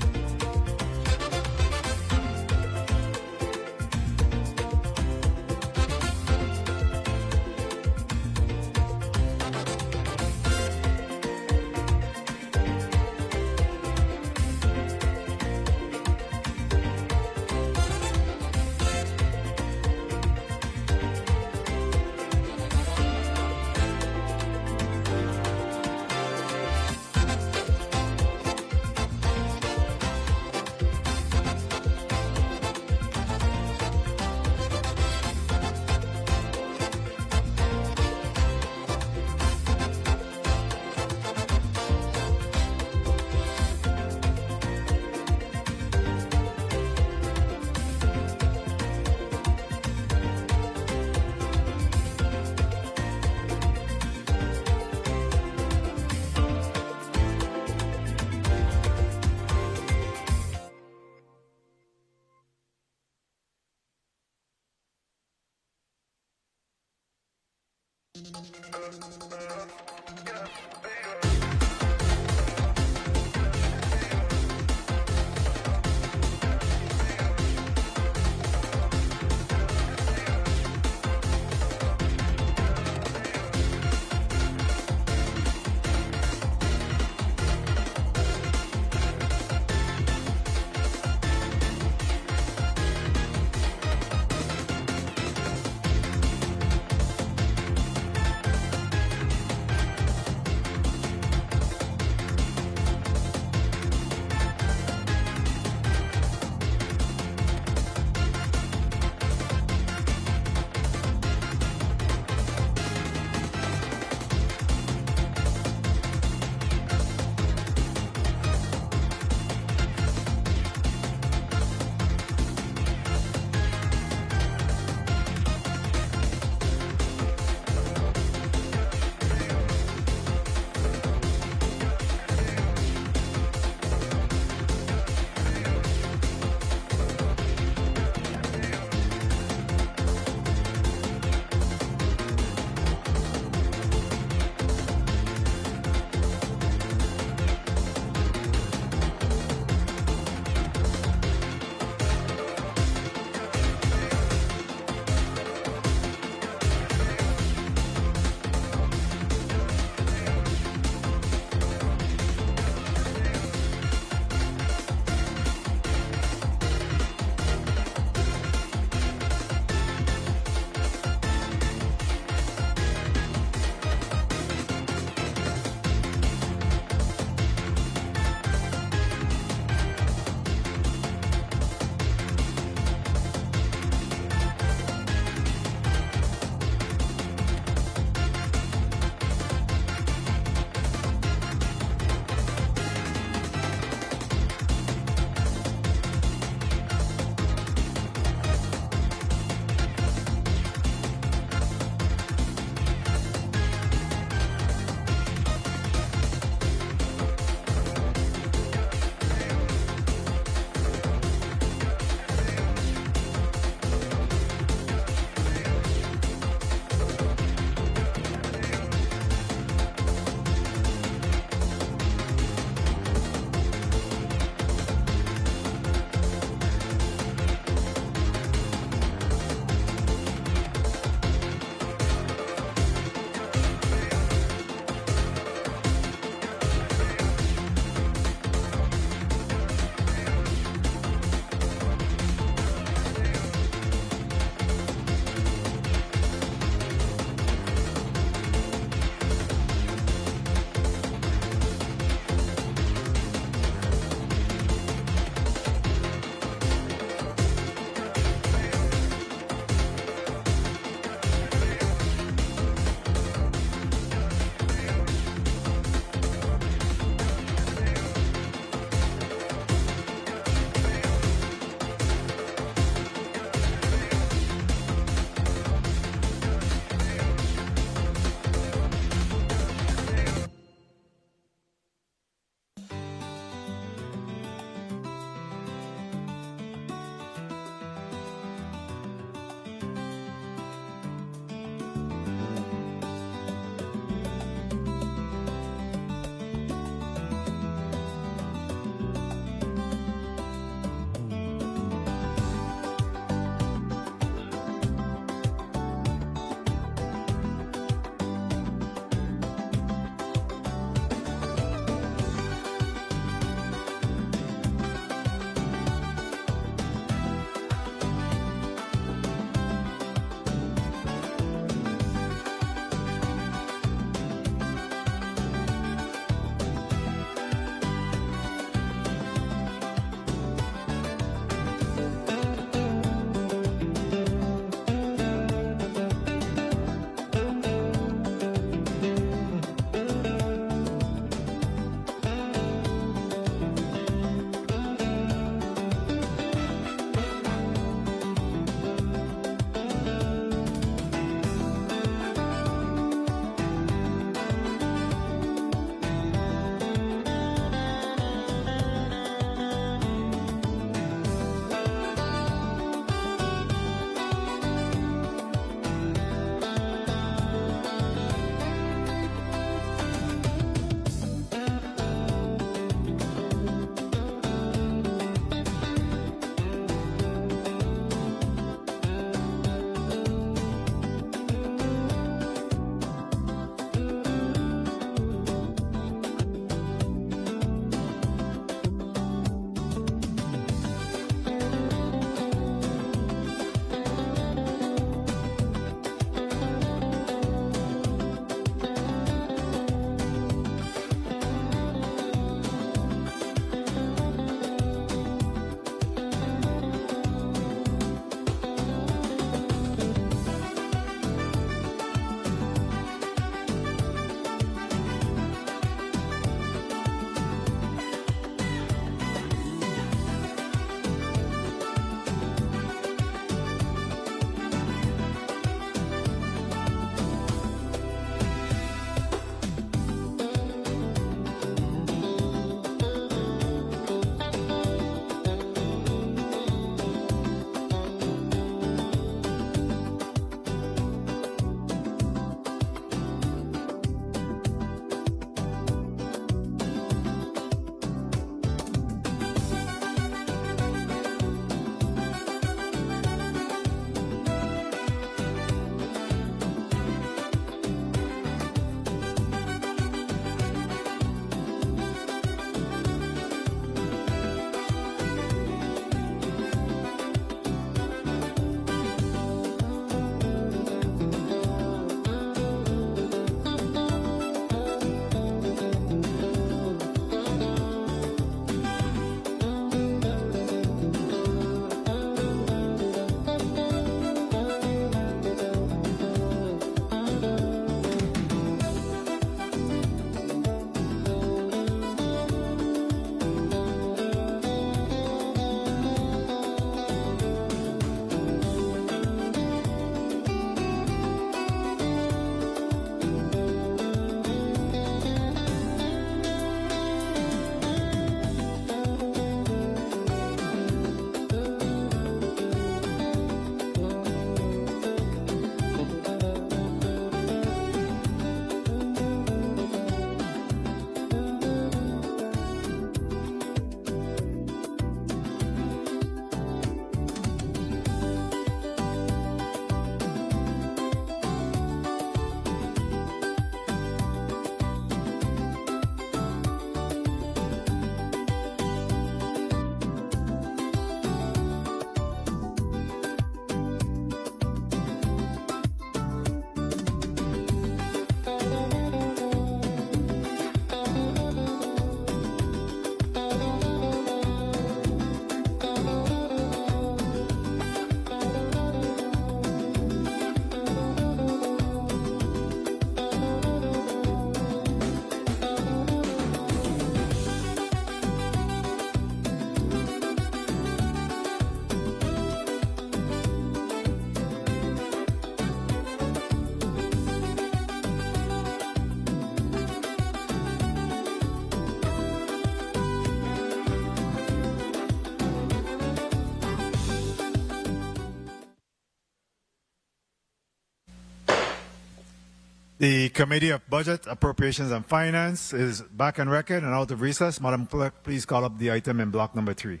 The Committee of Budget, Appropriations, and Finance is back on record and out of recess. Madam Clerk, please call up the item in block number 3.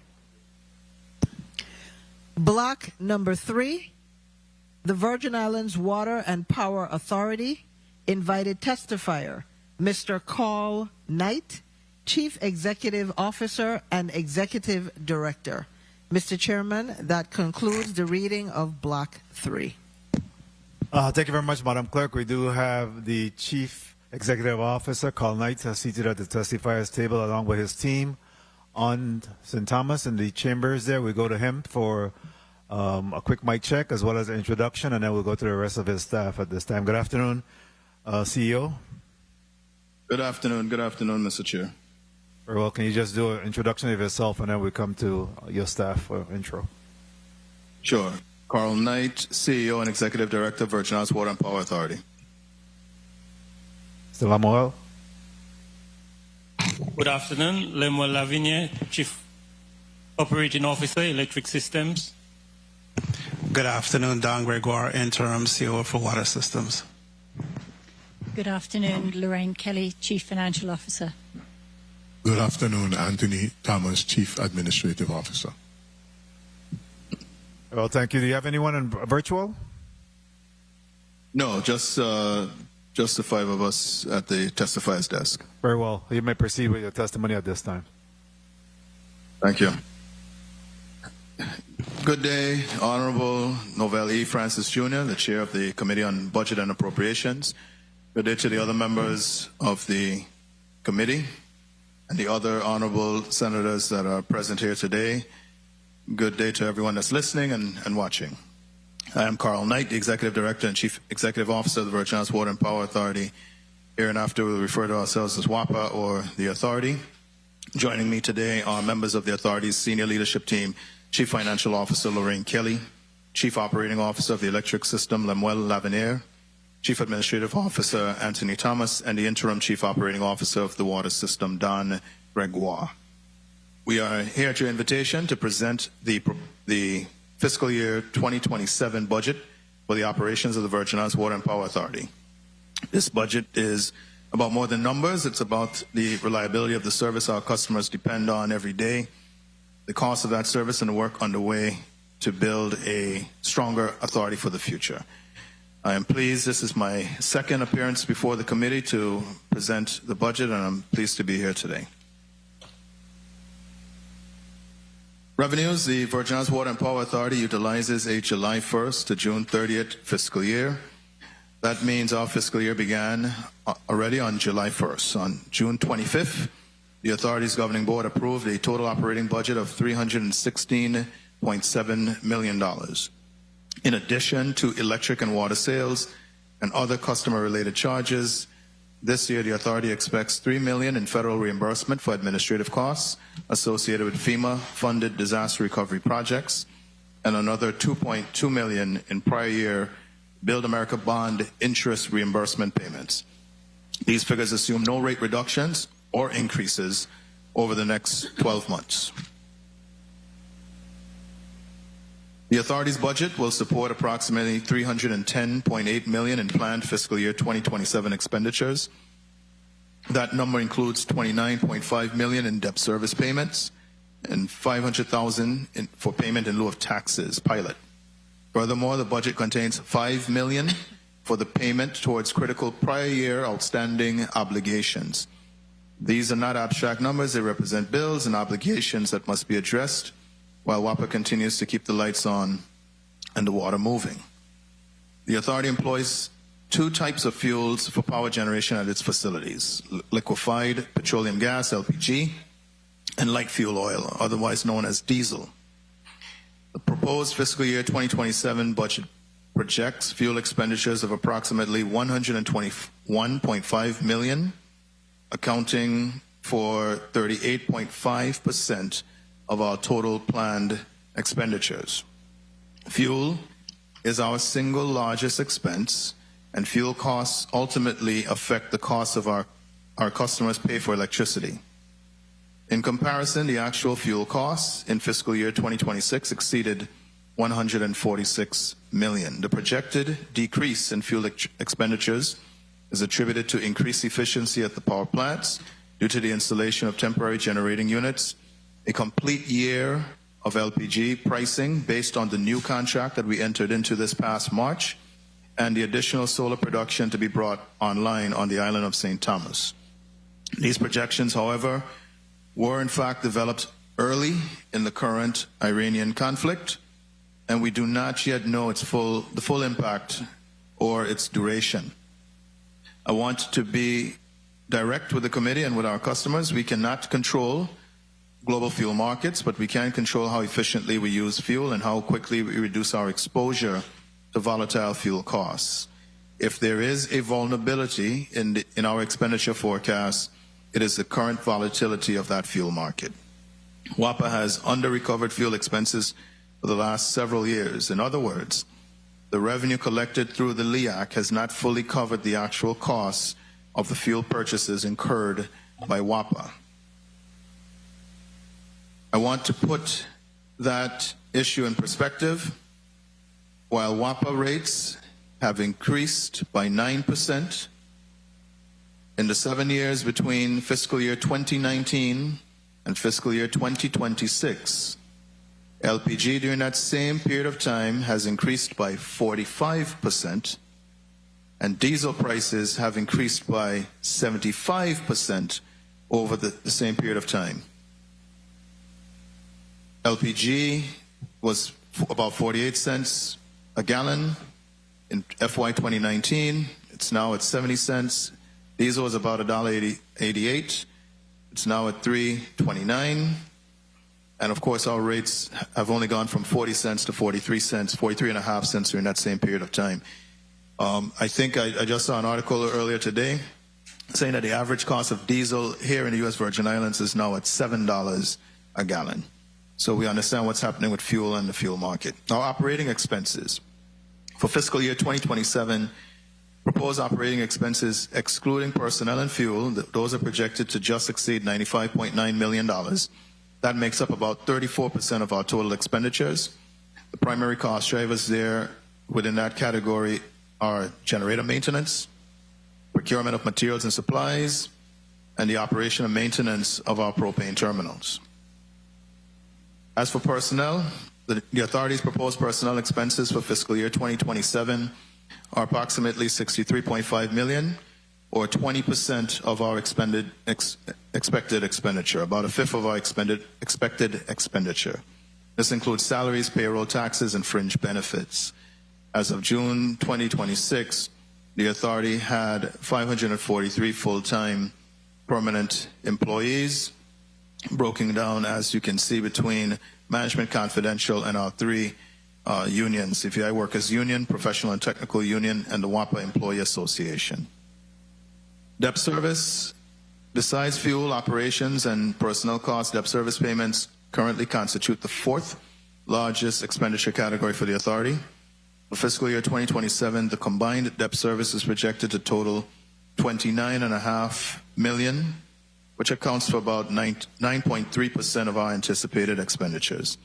Block number 3, the Virgin Islands Water and Power Authority invited testifier, Mr. Carl Knight, Chief Executive Officer and Executive Director. Mr. Chairman, that concludes the reading of Block 3. Thank you very much, Madam Clerk. We do have the Chief Executive Officer, Carl Knight, seated at the testifier's table along with his team on St. Thomas in the chambers there. We go to him for a quick mic check as well as an introduction, and then we'll go to the rest of his staff at this time. Good afternoon, CEO. Good afternoon, Mr. Chair. Very well. Can you just do an introduction of yourself, and then we come to your staff for intro? Sure. Carl Knight, CEO and Executive Director, Virgin Islands Water and Power Authority. Mr. Lamoel. Good afternoon. Lemuel Lavigne, Chief Operating Officer, Electric Systems. Good afternoon. Don Gregoire, Interim CEO for Water Systems. Good afternoon. Lorraine Kelly, Chief Financial Officer. Good afternoon. Anthony Thomas, Chief Administrative Officer. Well, thank you. Do you have anyone in virtual? No, just the 5 of us at the testifier's desk. Very well. You may proceed with your testimony at this time. Thank you. Good day, Honorable Novell E. Francis Jr., the Chair of the Committee on Budget and Appropriations. Good day to the other members of the committee and the other honorable senators that are present here today. Good day to everyone that's listening and watching. I am Carl Knight, the Executive Director and Chief Executive Officer of the Virgin Islands Water and Power Authority. Hereinafter, we'll refer to ourselves as WAPA or the Authority. Joining me today are members of the Authority's senior leadership team, Chief Financial Officer Lorraine Kelly, Chief Operating Officer of the Electric System Lemuel Lavigne, Chief Administrative Officer Anthony Thomas, and the Interim Chief Operating Officer of the Water System, Don Gregoire. We are here at your invitation to present the fiscal year 2027 budget for the operations of the Virgin Islands Water and Power Authority. This budget is about more than numbers. It's about the reliability of the service our customers depend on every day, the cost of that service, and the work underway to build a stronger authority for the future. I am pleased. This is my second appearance before the committee to present the budget, and I'm pleased to be here today. Revenues, the Virgin Islands Water and Power Authority utilizes a July 1st to June 30th fiscal year. That means our fiscal year began already on July 1st. On June 25th, the Authority's Governing Board approved a total operating budget of $316.7 million. In addition to electric and water sales and other customer-related charges, this year the Authority expects $3 million in federal reimbursement for administrative costs associated with FEMA-funded disaster recovery projects and another $2.2 million in prior year Build America bond interest reimbursement payments. These figures assume no rate reductions or increases over the next 12 months. The Authority's budget will support approximately $310.8 million in planned fiscal year 2027 expenditures. That number includes $29.5 million in debt service payments and $500,000 for payment in lieu of taxes pilot. Furthermore, the budget contains $5 million for the payment towards critical prior year outstanding obligations. These are not abstract numbers. They represent bills and obligations that must be addressed while WAPA continues to keep the lights on and the water moving. The Authority employs 2 types of fuels for power generation at its facilities: liquefied petroleum gas, LPG, and light fuel oil, otherwise known as diesel. The proposed fiscal year 2027 budget projects fuel expenditures of approximately $121.5 million, accounting for 38.5% of our total planned expenditures. Fuel is our single largest expense, and fuel costs ultimately affect the cost of our customers pay for electricity. In comparison, the actual fuel costs in fiscal year 2026 exceeded $146 million. The projected decrease in fuel expenditures is attributed to increased efficiency at the power plants due to the installation of temporary generating units, a complete year of LPG pricing based on the new contract that we entered into this past March, and the additional solar production to be brought online on the island of St. Thomas. These projections, however, were in fact developed early in the current Iranian conflict, and we do not yet know the full impact or its duration. I want to be direct with the committee and with our customers. We cannot control global fuel markets, but we can control how efficiently we use fuel and how quickly we reduce our exposure to volatile fuel costs. If there is a vulnerability in our expenditure forecast, it is the current volatility of that fuel market. WAPA has under-recovered fuel expenses for the last several years. In other words, the revenue collected through the LEAC has not fully covered the actual costs of the fuel purchases incurred by WAPA. I want to put that issue in perspective. While WAPA rates have increased by 9% in the 7 years between fiscal year 2019 and fiscal year 2026, LPG during that same period of time has increased by 45%, and diesel prices have increased by 75% over the same period of time. LPG was about 48 cents a gallon in FY 2019. It's now at 70 cents. Diesel was about $1.88. It's now at $3.29. And of course, our rates have only gone from 40 cents to 43 cents, 43.5 cents during that same period of time. I think I just saw an article earlier today saying that the average cost of diesel here in the U.S. Virgin Islands is now at $7 a gallon. So we understand what's happening with fuel and the fuel market. Our operating expenses. For fiscal year 2027, proposed operating expenses excluding personnel and fuel, those are projected to just exceed $95.9 million. That makes up about 34% of our total expenditures. The primary cost drivers there within that category are generator maintenance, procurement of materials and supplies, and the operation and maintenance of our propane terminals. As for personnel, the authority's proposed personnel expenses for fiscal year 2027 are approximately $63.5 million, or 20% of our expected expenditure, about a fifth of our expected expenditure. This includes salaries, payroll, taxes, and fringe benefits. As of June 2026, the authority had 543 full-time permanent employees, broken down, as you can see, between Management Confidential and our three unions, CPI Workers Union, Professional and Technical Union, and the WAPA Employee Association. Debt service, besides fuel, operations, and personnel costs, debt service payments currently constitute the fourth largest expenditure category for the authority. For fiscal year 2027, the combined debt service is projected to total $29.5 million, which accounts for about 9.3% of our anticipated expenditures.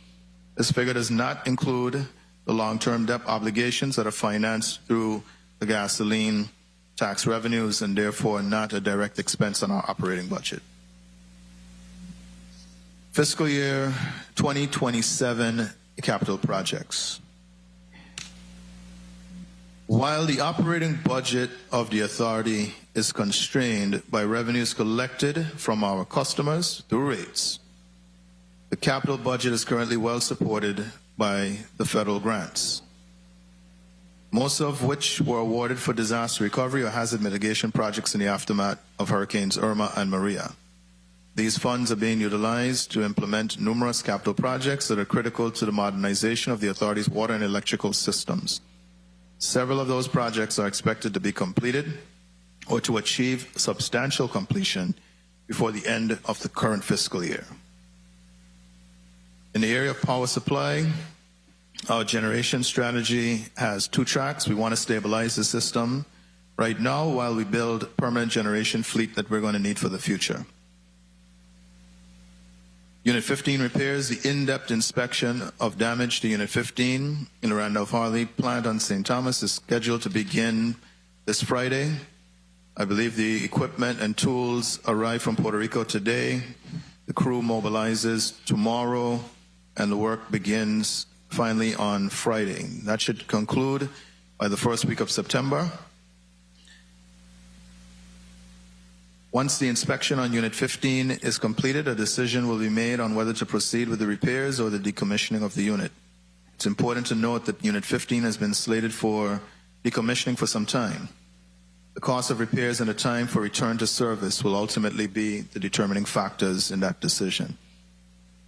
This figure does not include the long-term debt obligations that are financed through the gasoline tax revenues and therefore not a direct expense on our operating budget. Fiscal year 2027 capital projects. While the operating budget of the authority is constrained by revenues collected from our customers through rates, the capital budget is currently well supported by the federal grants, most of which were awarded for disaster recovery or hazard mitigation projects in the aftermath of Hurricanes Irma and Maria. These funds are being utilized to implement numerous capital projects that are critical to the modernization of the authority's water and electrical systems. Several of those projects are expected to be completed or to achieve substantial completion before the end of the current fiscal year. In the area of power supply, our generation strategy has two tracks. We want to stabilize the system right now while we build permanent generation fleet that we're going to need for the future. Unit 15 repairs, the in-depth inspection of damage to Unit 15 in the Randolph-Harley plant on St. Thomas is scheduled to begin this Friday. I believe the equipment and tools arrive from Puerto Rico today. The crew mobilizes tomorrow, and the work begins finally on Friday. That should conclude by the first week of September. Once the inspection on Unit 15 is completed, a decision will be made on whether to proceed with the repairs or the decommissioning of the unit. It's important to note that Unit 15 has been slated for decommissioning for some time. The cost of repairs and the time for return to service will ultimately be the determining factors in that decision.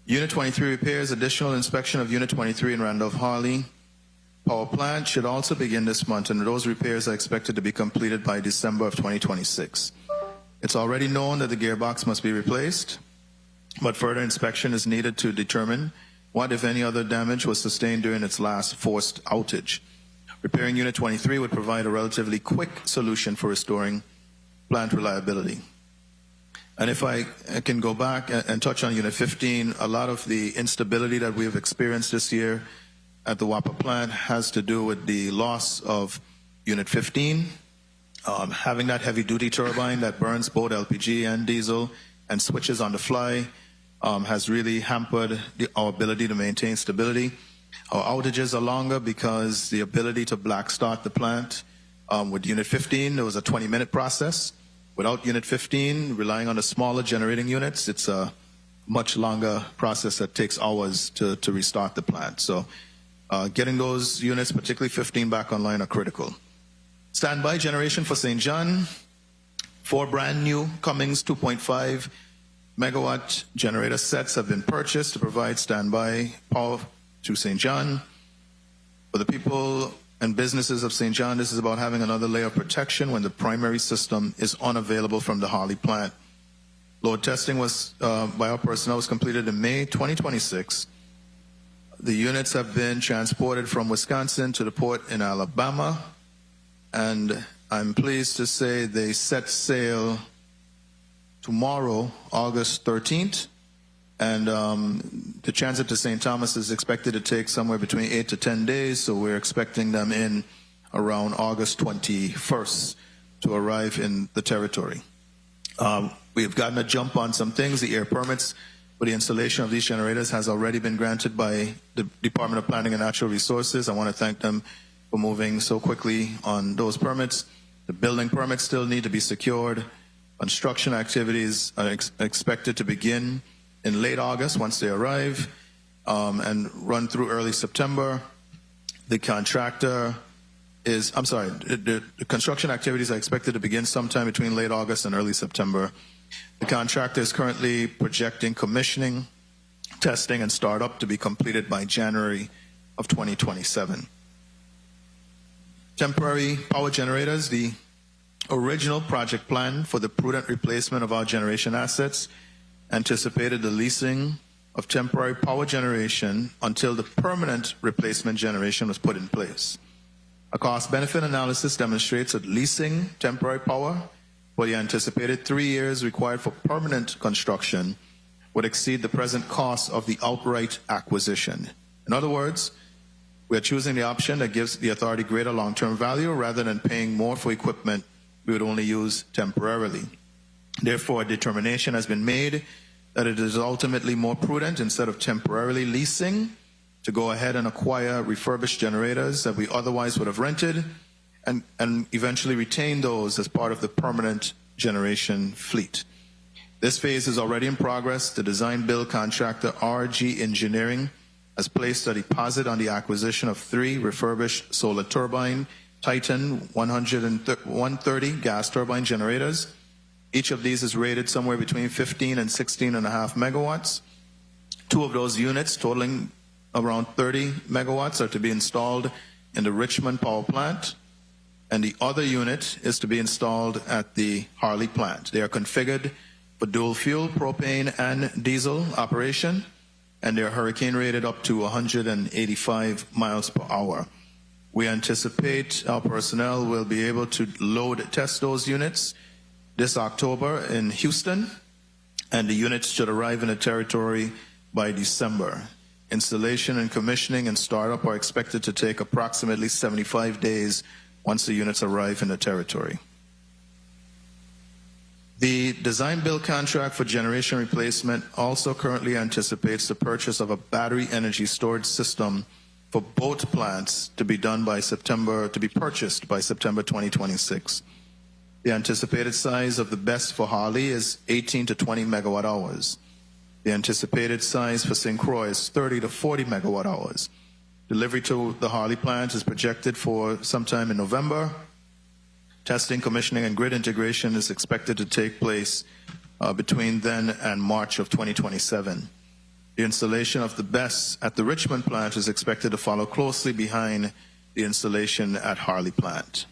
Unit 23 repairs, additional inspection of Unit 23 in Randolph-Harley Power Plant should also begin this month, and those repairs are expected to be completed by December of 2026. It's already known that the gearbox must be replaced, but further inspection is needed to determine what, if any, other damage was sustained during its last forced outage. Repairing Unit 23 would provide a relatively quick solution for restoring plant reliability. And if I can go back and touch on Unit 15, a lot of the instability that we have experienced this year at the WAPA plant has to do with the loss of Unit 15. Having that heavy-duty turbine that burns both LPG and diesel and switches on the fly has really hampered our ability to maintain stability. Our outages are longer because the ability to black start the plant. With Unit 15, there was a 20-minute process. Without Unit 15, relying on the smaller generating units, it's a much longer process that takes hours to restart the plant. So getting those units, particularly 15, back online are critical. Standby generation for St. John. 4 brand new Cummins 2.5 megawatt generator sets have been purchased to provide standby power to St. John. For the people and businesses of St. John, this is about having another layer of protection when the primary system is unavailable from the Harley plant. Load testing was by our personnel was completed in May 2026. The units have been transported from Wisconsin to the port in Alabama, and I'm pleased to say they set sail tomorrow, August 13th, and the transit to St. Thomas is expected to take somewhere between 8 to 10 days, so we're expecting them in around August 21st to arrive in the territory. We've gotten a jump on some things. The air permits for the installation of these generators has already been granted by the Department of Planning and Natural Resources. I want to thank them for moving so quickly on those permits. The building permits still need to be secured. Construction activities are expected to begin in late August once they arrive and run through early September. The contractor is, the construction activities are expected to begin sometime between late August and early September. The contractor is currently projecting commissioning, testing, and startup to be completed by January of 2027. Temporary power generators. The original project plan for the prudent replacement of our generation assets anticipated the leasing of temporary power generation until the permanent replacement generation was put in place. A cost-benefit analysis demonstrates that leasing temporary power for the anticipated 3 years required for permanent construction would exceed the present cost of the outright acquisition. In other words, we are choosing the option that gives the authority greater long-term value rather than paying more for equipment we would only use temporarily. Therefore, a determination has been made that it is ultimately more prudent, instead of temporarily leasing, to go ahead and acquire refurbished generators that we otherwise would have rented and eventually retain those as part of the permanent generation fleet. This phase is already in progress. The design build contractor RG Engineering has placed a deposit on the acquisition of 3 refurbished solar turbine Titan 130 gas turbine generators. Each of these is rated somewhere between 15 and 16.5 megawatts. 2 of those units, totaling around 30 megawatts, are to be installed in the Richmond power plant, and the other unit is to be installed at the Harley plant. They are configured for dual fuel, propane and diesel operation, and they're hurricane rated up to 185 miles per hour. We anticipate our personnel will be able to load test those units this October in Houston, and the units should arrive in the territory by December. Installation and commissioning and startup are expected to take approximately 75 days once the units arrive in the territory. The design build contract for generation replacement also currently anticipates the purchase of a battery energy storage system for both plants to be purchased by September 2026. The anticipated size of the BESS for Harley is 18 to 20 megawatt hours. The anticipated size for St. Croix is 30 to 40 megawatt hours. Delivery to the Harley plant is projected for sometime in November. Testing, commissioning, and grid integration is expected to take place between then and March of 2027. The installation of the BESS at the Richmond plant is expected to follow closely behind the installation at Harley plant.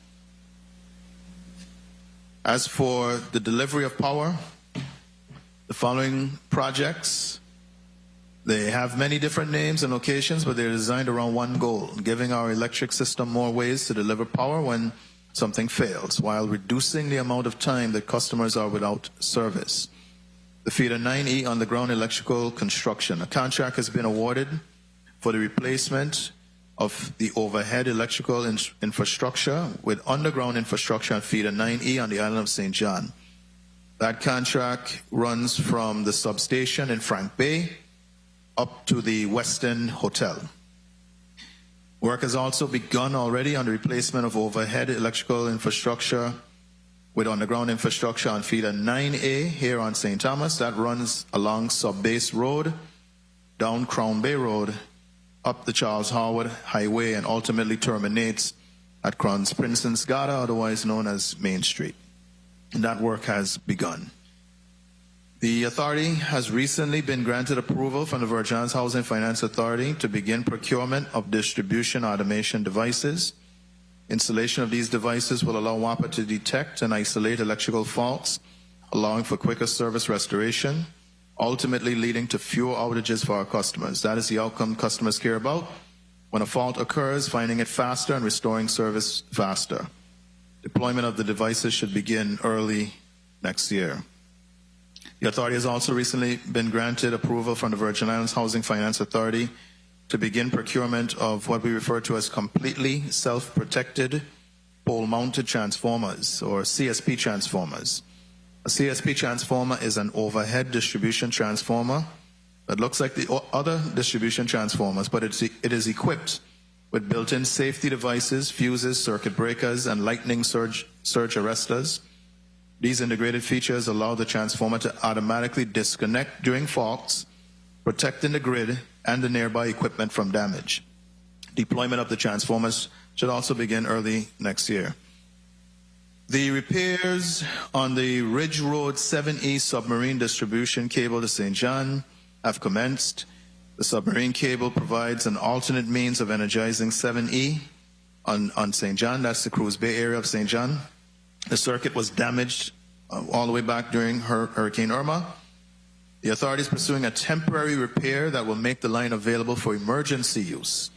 As for the delivery of power, the following projects, they have many different names and locations, but they're designed around one goal, giving our electric system more ways to deliver power when something fails, while reducing the amount of time that customers are without service. The Feeder 9E underground electrical construction. A contract has been awarded for the replacement of the overhead electrical infrastructure with underground infrastructure on Feeder 9E on the island of St. John. That contract runs from the substation in Frank Bay up to the Westin Hotel. Work has also begun already on the replacement of overhead electrical infrastructure with underground infrastructure on Feeder 9A here on St. Thomas. That runs along Sub-Base Road, down Crown Bay Road, up the Charles Howard Highway, and ultimately terminates at Crown's Princess Gata, otherwise known as Main Street. And that work has begun. The authority has recently been granted approval from the Virgin Islands Housing Finance Authority to begin procurement of distribution automation devices. Installation of these devices will allow WAPA to detect and isolate electrical faults, allowing for quicker service restoration, ultimately leading to fewer outages for our customers. That is the outcome customers care about. When a fault occurs, finding it faster and restoring service faster. Deployment of the devices should begin early next year. The authority has also recently been granted approval from the Virgin Islands Housing Finance Authority to begin procurement of what we refer to as completely self-protected pole-mounted transformers, or CSP transformers. A CSP transformer is an overhead distribution transformer that looks like the other distribution transformers, but it is equipped with built-in safety devices, fuses, circuit breakers, and lightning surge arresters. These integrated features allow the transformer to automatically disconnect during faults, protecting the grid and the nearby equipment from damage. Deployment of the transformers should also begin early next year. The repairs on the Ridge Road 7E submarine distribution cable to St. John have commenced. The submarine cable provides an alternate means of energizing 7E on St. John. That's the Cruz Bay area of St. John. The circuit was damaged all the way back during Hurricane Irma. The authority is pursuing a temporary repair that will make the line available for emergency use.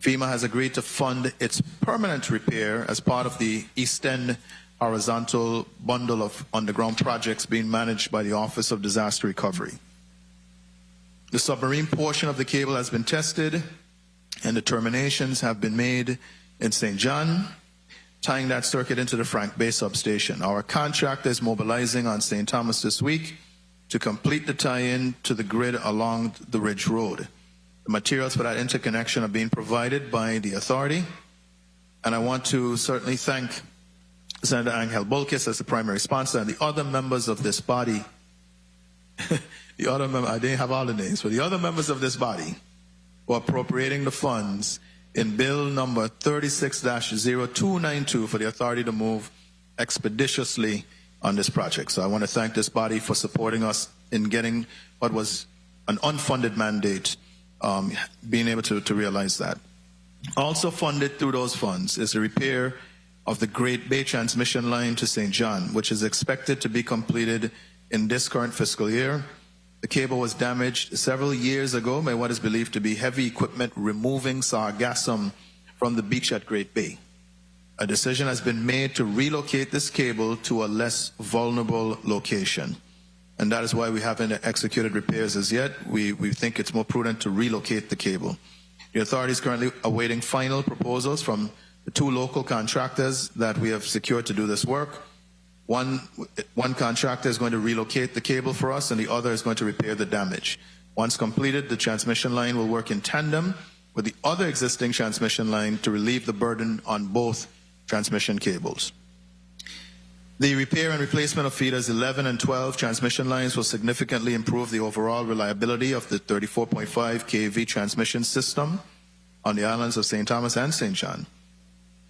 FEMA has agreed to fund its permanent repair as part of the East End horizontal bundle of underground projects being managed by the Office of Disaster Recovery. The submarine portion of the cable has been tested and determinations have been made in St. John, tying that circuit into the Frank Bay substation. Our contractor is mobilizing on St. Thomas this week to complete the tie-in to the grid along the Ridge Road. The materials for that interconnection are being provided by the authority, and I want to certainly thank Senator Angel Bolkis as the primary sponsor and the other members of this body. I didn't have all the names, but the other members of this body who are appropriating the funds in Bill number 36-0292 for the authority to move expeditiously on this project. So I want to thank this body for supporting us in getting what was an unfunded mandate, being able to realize that. Also funded through those funds is the repair of the Great Bay transmission line to St. John, which is expected to be completed in this current fiscal year. The cable was damaged several years ago by what is believed to be heavy equipment removing sargassum from the beach at Great Bay. A decision has been made to relocate this cable to a less vulnerable location. And that is why we haven't executed repairs as yet. We think it's more prudent to relocate the cable. The authority is currently awaiting final proposals from the two local contractors that we have secured to do this work. One contractor is going to relocate the cable for us, and the other is going to repair the damage. Once completed, the transmission line will work in tandem with the other existing transmission line to relieve the burden on both transmission cables. The repair and replacement of feeders 11 and 12 transmission lines will significantly improve the overall reliability of the 34.5 kV transmission system on the islands of St. Thomas and St. John.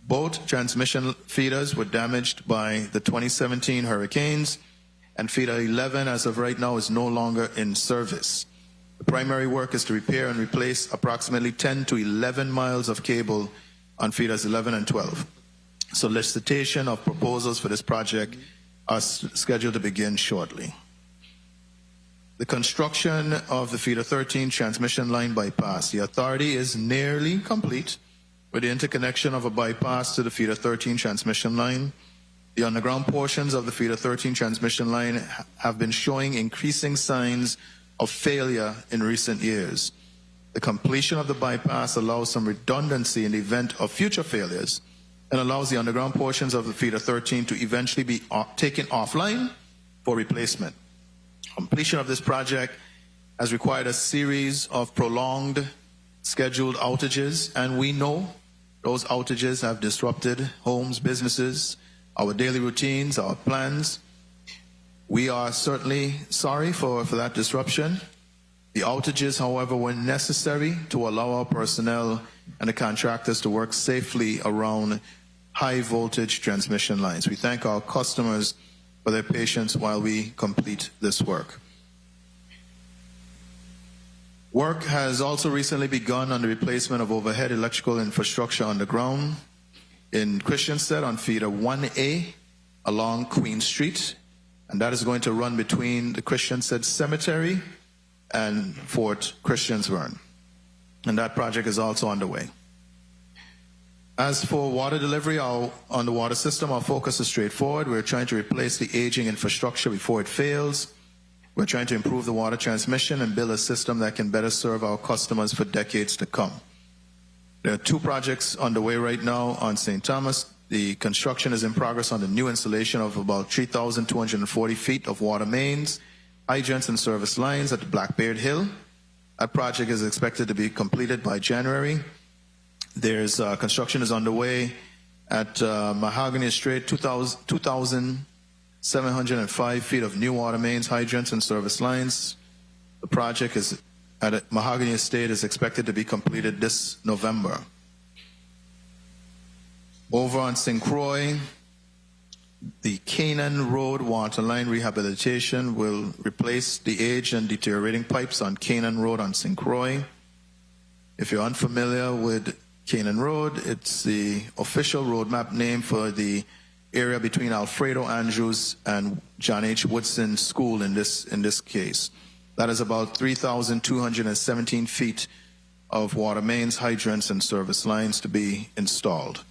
Both transmission feeders were damaged by the 2017 hurricanes, and feeder 11 as of right now is no longer in service. The primary work is to repair and replace approximately 10 to 11 miles of cable on feeders 11 and 12. Solicitation of proposals for this project are scheduled to begin shortly. The construction of the feeder 13 transmission line bypass. The authority is nearly complete with the interconnection of a bypass to the feeder 13 transmission line. The underground portions of the feeder 13 transmission line have been showing increasing signs of failure in recent years. The completion of the bypass allows some redundancy in the event of future failures and allows the underground portions of the feeder 13 to eventually be taken offline for replacement. Completion of this project has required a series of prolonged scheduled outages, and we know those outages have disrupted homes, businesses, our daily routines, our plans. We are certainly sorry for that disruption. The outages, however, were necessary to allow our personnel and the contractors to work safely around high voltage transmission lines. We thank our customers for their patience while we complete this work. Work has also recently begun on the replacement of overhead electrical infrastructure underground in Christiansted on feeder 1A along Queen Street, and that is going to run between the Christiansted Cemetery and Fort Christiansburn, and that project is also underway. As for water delivery on the water system, our focus is straightforward. We're trying to replace the aging infrastructure before it fails. We're trying to improve the water transmission and build a system that can better serve our customers for decades to come. There are 2 projects underway right now on St. Thomas. The construction is in progress on the new installation of about 3,240 feet of water mains, hydrants, and service lines at the Blackbeard Hill. That project is expected to be completed by January. There's construction is underway at Mahogany Estate, 2,705 feet of new water mains, hydrants, and service lines. The project is at Mahogany Estate is expected to be completed this November. Over on St. Croix, the Canaan Road water line rehabilitation will replace the aged and deteriorating pipes on Canaan Road on St. Croix. If you're unfamiliar with Canaan Road, it's the official roadmap name for the area between Alfredo Andrews and John H. Woodson School in this case. That is about 3,217 feet of water mains, hydrants, and service lines to be installed.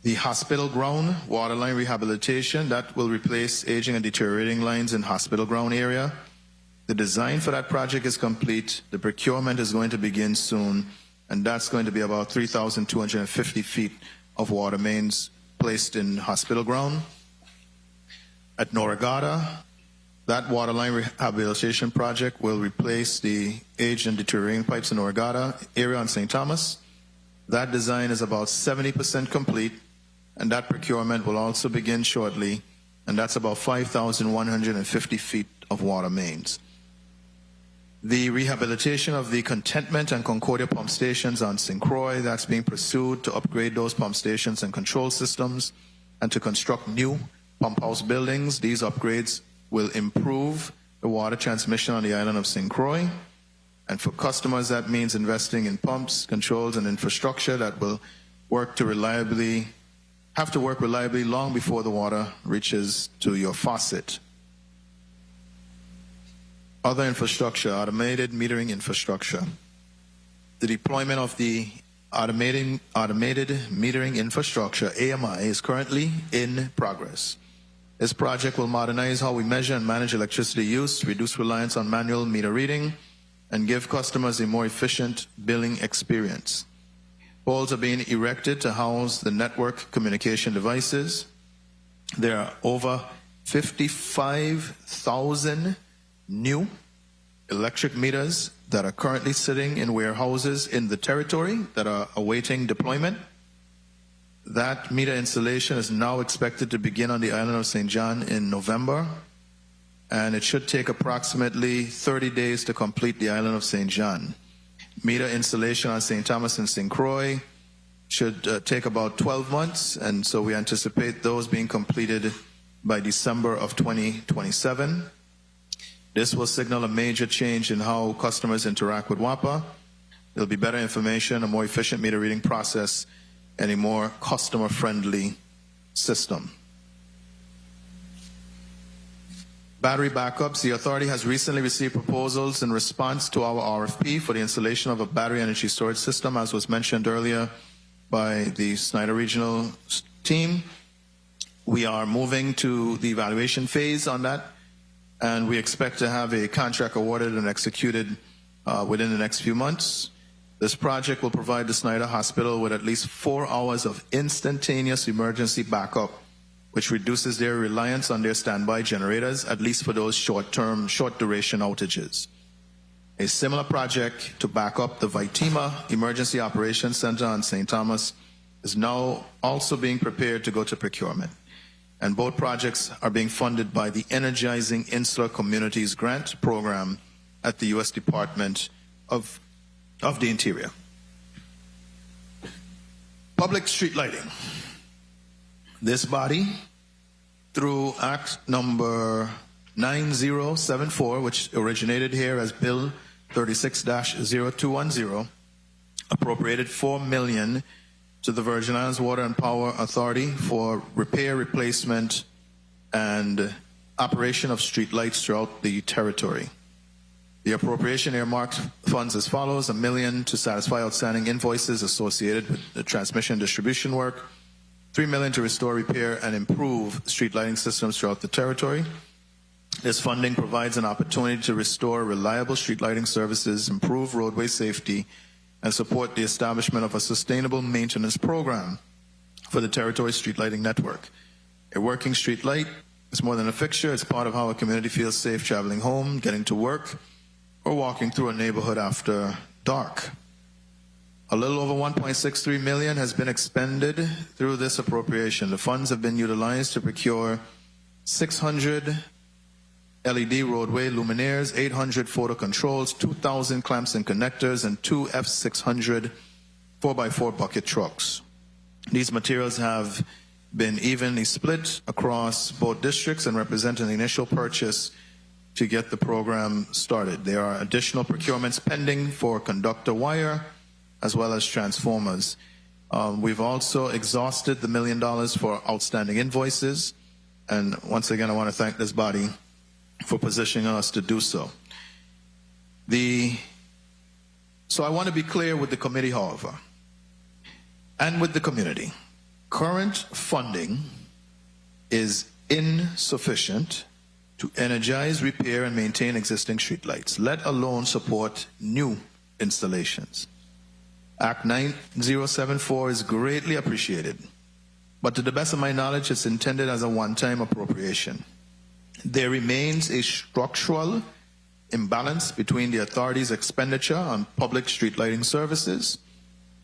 The hospital ground water line rehabilitation, that will replace aging and deteriorating lines in hospital ground area. The design for that project is complete. The procurement is going to begin soon, and that's going to be about 3,250 feet of water mains placed in hospital ground. At Noragata, that water line rehabilitation project will replace the aged and deteriorating pipes in Noragata area on St. Thomas. That design is about 70% complete, and that procurement will also begin shortly, and that's about 5,150 feet of water mains. The rehabilitation of the Contentment and Concordia pump stations on St. Croix, that's being pursued to upgrade those pump stations and control systems and to construct new pump house buildings. These upgrades will improve the water transmission on the island of St. Croix. And for customers, that means investing in pumps, controls, and infrastructure that will work reliably long before the water reaches to your faucet. Other infrastructure, automated metering infrastructure. The deployment of the automated metering infrastructure, AMI, is currently in progress. This project will modernize how we measure and manage electricity use, reduce reliance on manual meter reading, and give customers a more efficient billing experience. Poles are being erected to house the network communication devices. There are over 55,000 new electric meters that are currently sitting in warehouses in the territory that are awaiting deployment. That meter installation is now expected to begin on the island of St. John in November, and it should take approximately 30 days to complete the island of St. John. Meter installation on St. Thomas and St. Croix should take about 12 months, and so we anticipate those being completed by December of 2027. This will signal a major change in how customers interact with WAPA. There'll be better information, a more efficient meter reading process, and a more customer-friendly system. Battery backups. The authority has recently received proposals in response to our RFP for the installation of a battery energy storage system, as was mentioned earlier by the Schneider Regional team. We are moving to the evaluation phase on that, and we expect to have a contract awarded and executed within the next few months. This project will provide the Schneider Hospital with at least 4 hours of instantaneous emergency backup, which reduces their reliance on their standby generators, at least for those short-term, short-duration outages. A similar project to back up the Vitima Emergency Operations Center on St. Thomas is now also being prepared to go to procurement. And both projects are being funded by the Energizing Insular Communities Grant Program at the U.S. Department of the Interior. Public street lighting. This body, through Act number 9074, which originated here as Bill 36-0210, appropriated $4 million to the Virgin Islands Water and Power Authority for repair, replacement, and operation of street lights throughout the territory. The appropriation earmarked funds as follows: $1 million to satisfy outstanding invoices associated with the transmission distribution work, $3 million to restore, repair, and improve street lighting systems throughout the territory. This funding provides an opportunity to restore reliable street lighting services, improve roadway safety, and support the establishment of a sustainable maintenance program for the territory's street lighting network. A working street light is more than a fixture. It's part of how a community feels safe traveling home, getting to work, or walking through a neighborhood after dark. A little over $1.63 million has been expended through this appropriation. The funds have been utilized to procure 600 LED roadway luminaires, 800 photo controls, 2,000 clamps and connectors, and 2 F600 4x4 bucket trucks. These materials have been evenly split across both districts and represent an initial purchase to get the program started. There are additional procurements pending for conductor wire as well as transformers. We've also exhausted the $1 million for outstanding invoices, and once again I want to thank this body for positioning us to do so. So I want to be clear with the committee, however, and with the community. Current funding is insufficient to energize, repair, and maintain existing streetlights, let alone support new installations. Act 9074 is greatly appreciated, but to the best of my knowledge, it's intended as a one-time appropriation. There remains a structural imbalance between the authority's expenditure on public street lighting services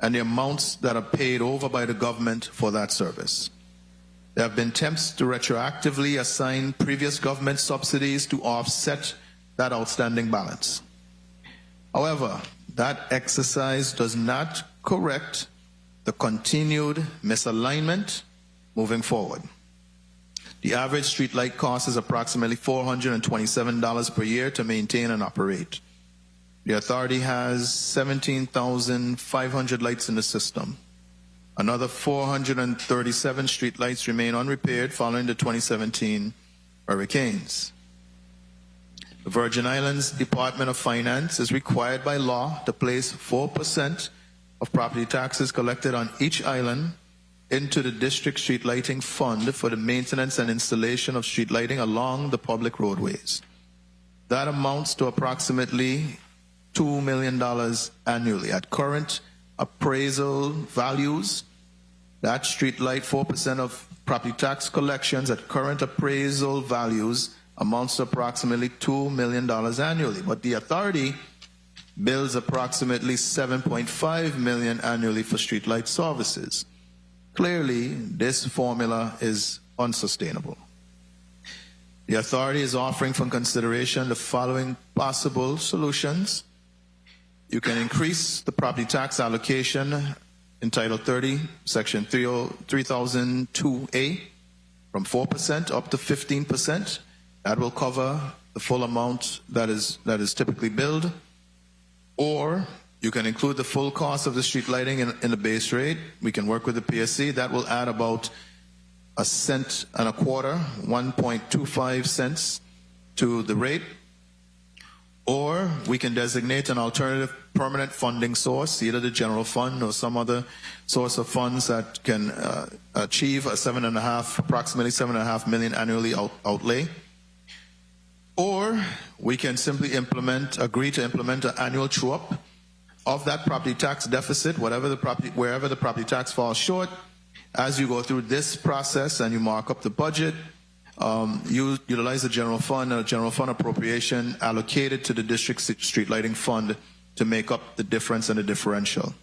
and the amounts that are paid over by the government for that service. There have been attempts to retroactively assign previous government subsidies to offset that outstanding balance. However, that exercise does not correct the continued misalignment moving forward. The average streetlight cost is approximately $427 per year to maintain and operate. The authority has 17,500 lights in the system. Another 437 streetlights remain unrepaired following the 2017 hurricanes. The Virgin Islands Department of Finance is required by law to place 4% of property taxes collected on each island into the district street lighting fund for the maintenance and installation of street lighting along the public roadways. That amounts to approximately $2 million annually. At current appraisal values, that street light, 4% of property tax collections at current appraisal values amounts to approximately $2 million annually, but the authority bills approximately $7.5 million annually for streetlight services. Clearly, this formula is unsustainable. The authority is offering for consideration the following possible solutions. You can increase the property tax allocation in Title 30, Section 3002A, from 4% up to 15%. That will cover the full amount that is typically billed. Or you can include the full cost of the street lighting in the base rate. We can work with the PSC. That will add about 1.25 cents, 1.25 cents to the rate. Or we can designate an alternative permanent funding source, either the general fund or some other source of funds that can achieve approximately $7.5 million annually outlay. Or we can simply agree to implement an annual true-up of that property tax deficit, wherever the property tax falls short. As you go through this process and you mark up the budget, you utilize the general fund and a general fund appropriation allocated to the district street lighting fund to make up the difference and the differential.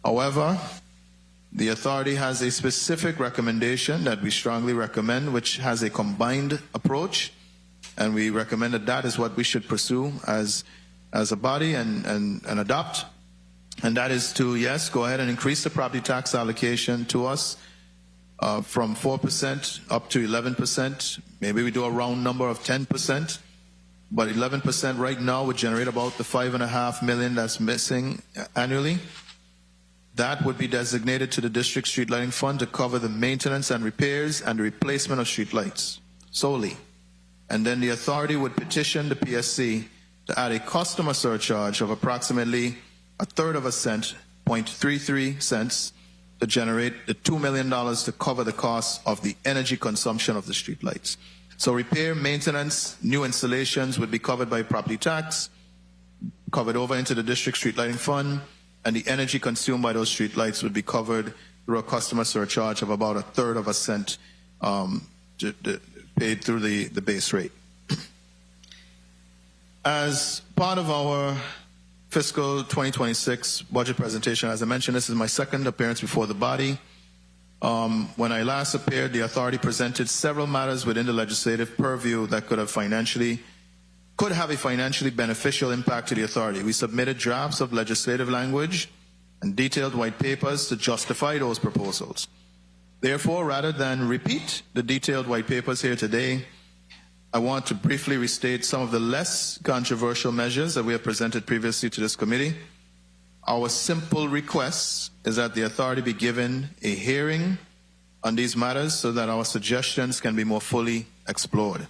However, the authority has a specific recommendation that we strongly recommend, which has a combined approach, and we recommend that is what we should pursue as a body and adopt. And that is to, yes, go ahead and increase the property tax allocation to us from 4% up to 11%. Maybe we do a round number of 10%, but 11% right now would generate about the $5.5 million that's missing annually. That would be designated to the district street lighting fund to cover the maintenance and repairs and the replacement of street lights solely. And then the authority would petition the PSC to add a customer surcharge of approximately 1/3 cent, 0.33 cents, to generate the $2 million to cover the cost of the energy consumption of the streetlights. So repair, maintenance, new installations would be covered by property tax, covered over into the district street lighting fund, and the energy consumed by those streetlights would be covered through a customer surcharge of about 1/3 cent paid through the base rate. As part of our fiscal 2026 budget presentation, as I mentioned, this is my second appearance before the body. When I last appeared, the authority presented several matters within the legislative purview that could have a financially beneficial impact to the authority. We submitted drafts of legislative language and detailed white papers to justify those proposals. Therefore, rather than repeat the detailed white papers here today, I want to briefly restate some of the less controversial measures that we have presented previously to this committee. Our simple request is that the authority be given a hearing on these matters so that our suggestions can be more fully explored.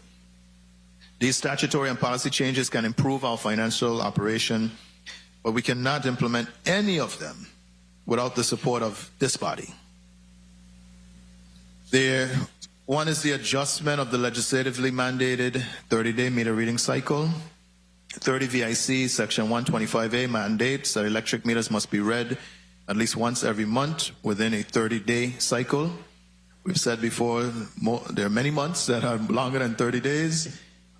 These statutory and policy changes can improve our financial operation, but we cannot implement any of them without the support of this body. One is the adjustment of the legislatively mandated 30-day meter reading cycle. 30 VIC Section 125A mandates that electric meters must be read at least once every month within a 30-day cycle. We've said before, there are many months that are longer than 30 days.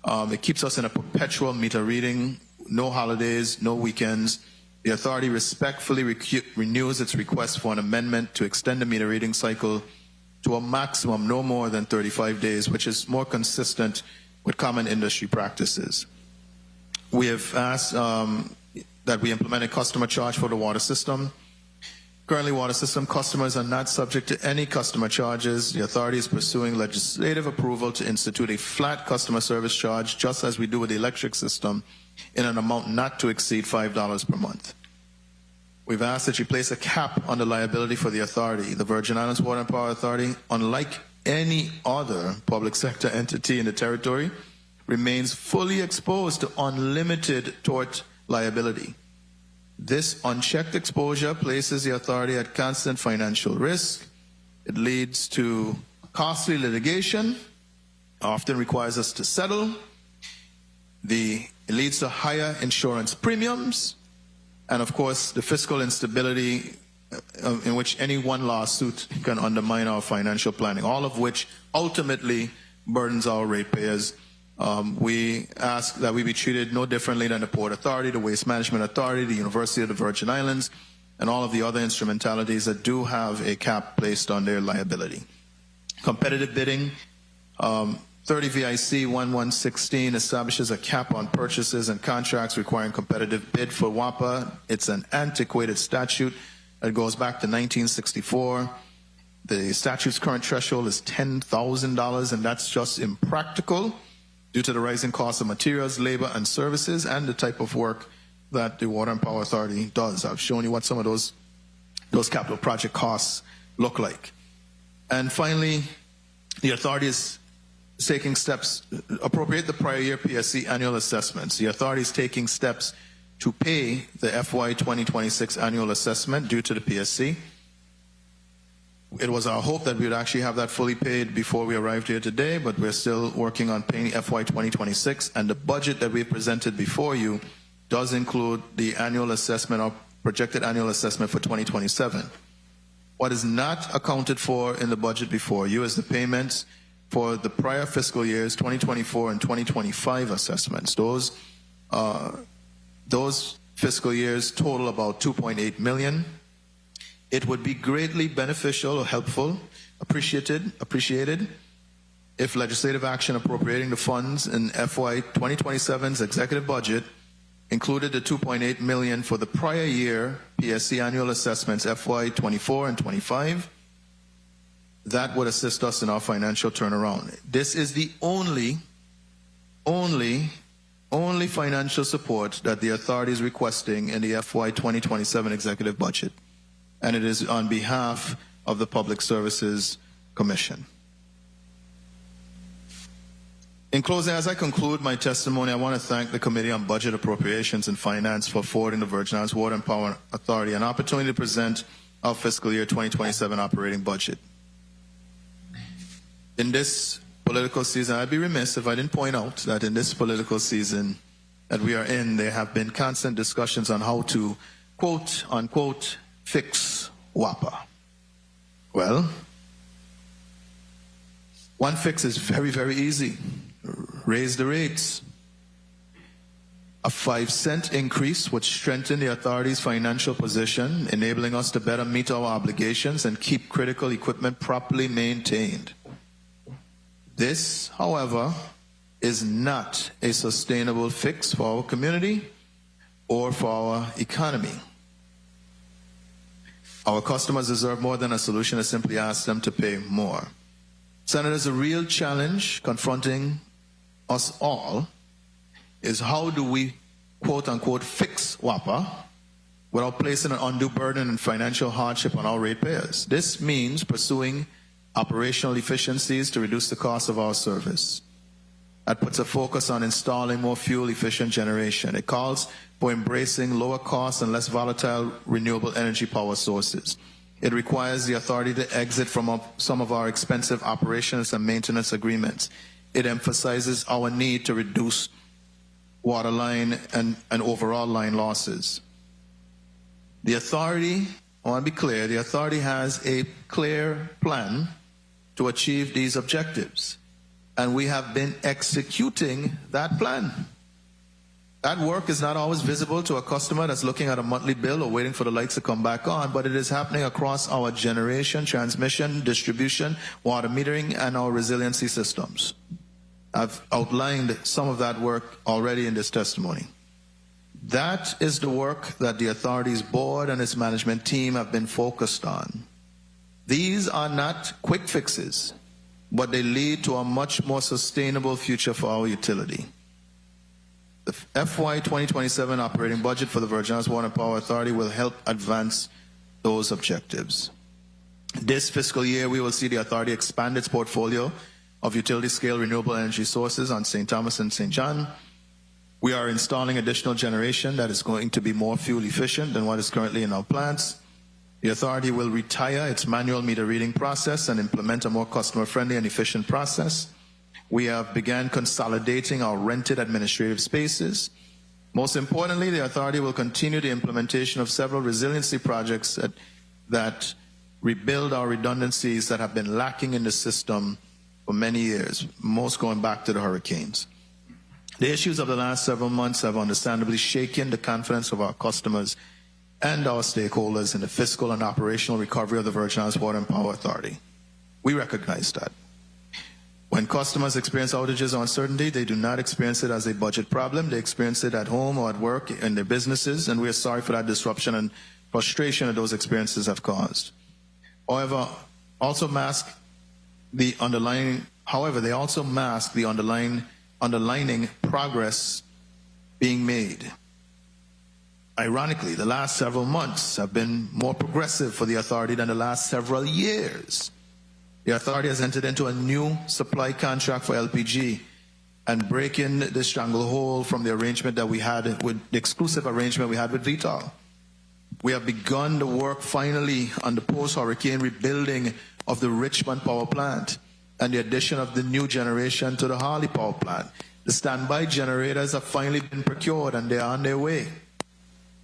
It keeps us in a perpetual meter reading, no holidays, no weekends. The authority respectfully renews its request for an amendment to extend the meter reading cycle to a maximum no more than 35 days, which is more consistent with common industry practices. We have asked that we implement a customer charge for the water system. Currently, water system customers are not subject to any customer charges. The authority is pursuing legislative approval to institute a flat customer service charge, just as we do with the electric system, in an amount not to exceed $5 per month. We've asked that you place a cap on the liability for the authority. The Virgin Islands Water and Power Authority, unlike any other public sector entity in the territory, remains fully exposed to unlimited tort liability. This unchecked exposure places the authority at constant financial risk. It leads to costly litigation, often requires us to settle. It leads to higher insurance premiums. And of course, the fiscal instability in which any one lawsuit can undermine our financial planning, all of which ultimately burdens our ratepayers. We ask that we be treated no differently than the Port Authority, the Waste Management Authority, the University of the Virgin Islands, and all of the other instrumentalities that do have a cap placed on their liability. Competitive bidding, 30 VIC 1116 establishes a cap on purchases and contracts requiring competitive bid for WAPA. It's an antiquated statute that goes back to 1964. The statute's current threshold is $10,000, and that's just impractical due to the rising cost of materials, labor, and services, and the type of work that the Water and Power Authority does. I've shown you what some of those capital project costs look like. And finally, the authority is taking steps, appropriate the prior year PSC annual assessments. The authority is taking steps to pay the FY 2026 annual assessment due to the PSC. It was our hope that we would actually have that fully paid before we arrived here today, but we're still working on paying FY 2026, and the budget that we presented before you does include the annual assessment or projected annual assessment for 2027. What is not accounted for in the budget before you is the payments for the prior fiscal years, 2024 and 2025 assessments. Those fiscal years total about $2.8 million. It would be greatly beneficial or helpful, appreciated if legislative action appropriating the funds in FY 2027's executive budget included the $2.8 million for the prior year PSC annual assessments FY 24 and 25. That would assist us in our financial turnaround. This is the only financial support that the authority is requesting in the FY 2027 executive budget, and it is on behalf of the Public Services Commission. In closing, as I conclude my testimony, I want to thank the Committee on Budget, Appropriations, and Finance for affording the Virgin Islands Water and Power Authority an opportunity to present our fiscal year 2027 operating budget. In this political season, I'd be remiss if I didn't point out that in this political season that we are in, there have been constant discussions on how to, quote unquote, fix WAPA. Well, one fix is very, very easy. Raise the rates. A 5-cent increase would strengthen the authority's financial position, enabling us to better meet our obligations and keep critical equipment properly maintained. This, however, is not a sustainable fix for our community or for our economy. Our customers deserve more than a solution to simply ask them to pay more. Senators, a real challenge confronting us all is how do we, quote unquote, fix WAPA without placing an undue burden and financial hardship on our ratepayers. This means pursuing operational efficiencies to reduce the cost of our service. That puts a focus on installing more fuel-efficient generation. It calls for embracing lower cost and less volatile renewable energy power sources. It requires the authority to exit from some of our expensive operations and maintenance agreements. It emphasizes our need to reduce water line and overall line losses. The authority, I want to be clear, the authority has a clear plan to achieve these objectives, and we have been executing that plan. That work is not always visible to a customer that's looking at a monthly bill or waiting for the lights to come back on, but it is happening across our generation, transmission, distribution, water metering, and our resiliency systems. I've outlined some of that work already in this testimony. That is the work that the authority's board and its management team have been focused on. These are not quick fixes, but they lead to a much more sustainable future for our utility. The FY 2027 operating budget for the Virgin Islands Water and Power Authority will help advance those objectives. This fiscal year, we will see the authority expand its portfolio of utility-scale renewable energy sources on St. Thomas and St. John. We are installing additional generation that is going to be more fuel efficient than what is currently in our plants. The authority will retire its manual meter reading process and implement a more customer-friendly and efficient process. We have begun consolidating our rented administrative spaces. Most importantly, the authority will continue the implementation of several resiliency projects that that rebuild our redundancies that have been lacking in the system for many years, most going back to the hurricanes. The issues of the last several months have understandably shaken the confidence of our customers and our stakeholders in the fiscal and operational recovery of the Virgin Islands Water and Power Authority. We recognize that. When customers experience outages or uncertainty, they do not experience it as a budget problem. They experience it at home or at work in their businesses, and we are sorry for that disruption and frustration that those experiences have caused. However, they also mask the underlying progress being made. Ironically, the last several months have been more progressive for the authority than the last several years. The authority has entered into a new supply contract for LPG and breaking the stranglehold from the arrangement that we had with the exclusive arrangement we had with Vital. We have begun the work finally on the post-hurricane rebuilding of the Richmond power plant and the addition of the new generation to the Harley power plant. The standby generators have finally been procured and they are on their way.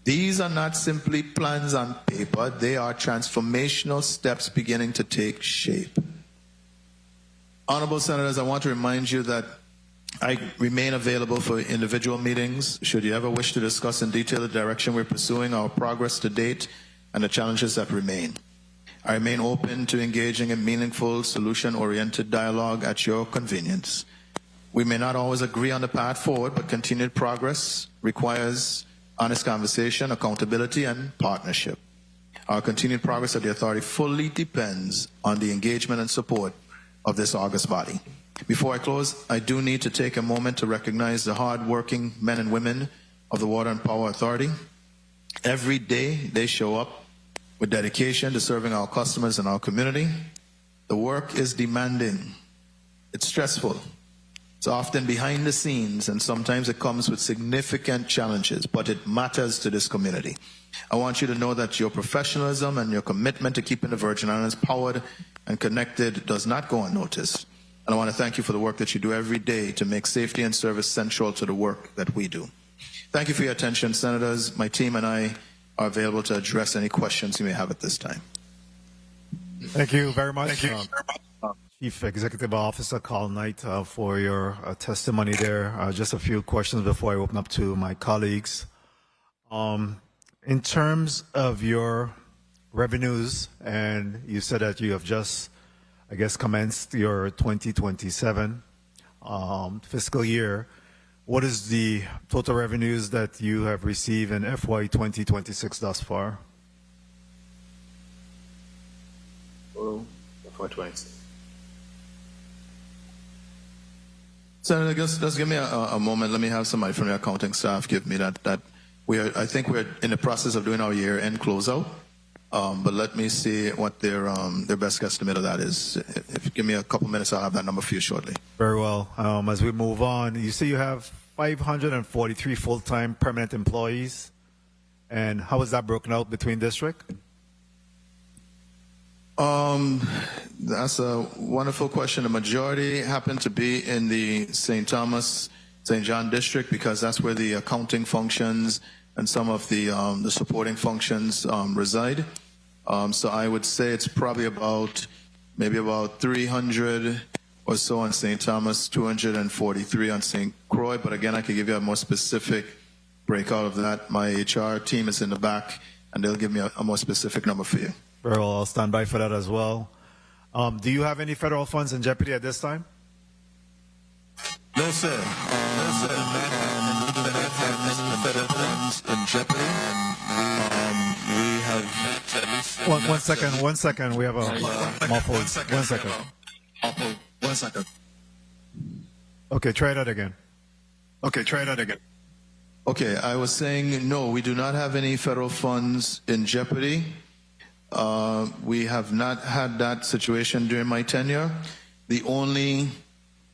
These are not simply plans on paper, they are transformational steps beginning to take shape. Honorable Senators, I want to remind you that I remain available for individual meetings should you ever wish to discuss in detail the direction we're pursuing, our progress to date, and the challenges that remain. I remain open to engaging in meaningful, solution-oriented dialogue at your convenience. We may not always agree on the path forward, but continued progress requires honest conversation, accountability, and partnership. Our continued progress at the authority fully depends on the engagement and support of this august body. Before I close, I do need to take a moment to recognize the hard-working men and women of the Water and Power Authority. Every day they show up with dedication to serving our customers and our community. The work is demanding. It's stressful. It's often behind the scenes, and sometimes it comes with significant challenges, but it matters to this community. I want you to know that your professionalism and your commitment to keeping the Virgin Islands powered and connected does not go unnoticed. And I want to thank you for the work that you do every day to make safety and service central to the work that we do. Thank you for your attention, Senators. My team and I are available to address any questions you may have at this time. Thank you very much. Chief Executive Officer Carl Knight, for your testimony there. Just a few questions before I open up to my colleagues. In terms of your revenues, and you said that you have just, I guess, commenced your 2027 fiscal year. What is the total revenues that you have received in FY 2026 thus far? FY 26. Senator, just give me a moment. Let me have somebody from the accounting staff give me that. I think we're in the process of doing our year-end closeout. But let me see what their best estimate of that is. If you give me a couple minutes, I'll have that number for you shortly. Very well. As we move on, you say you have 543 full-time permanent employees. And how is that broken out between district? That's a wonderful question. The majority happen to be in the St. Thomas, St. John district because that's where the accounting functions and some of the supporting functions reside. So I would say it's probably maybe about 300 or so on St. Thomas, 243 on St. Croix. But again, I could give you a more specific breakout of that. My HR team is in the back, and they'll give me a more specific number for you. Very well. I'll stand by for that as well. Do you have any federal funds in jeopardy at this time? No, sir. No, sir. Federal funds in jeopardy. We have... One second. We have a muffled. 1 second. One second. Okay, try that again. Okay, I was saying, no, we do not have any federal funds in jeopardy. We have not had that situation during my tenure. The only,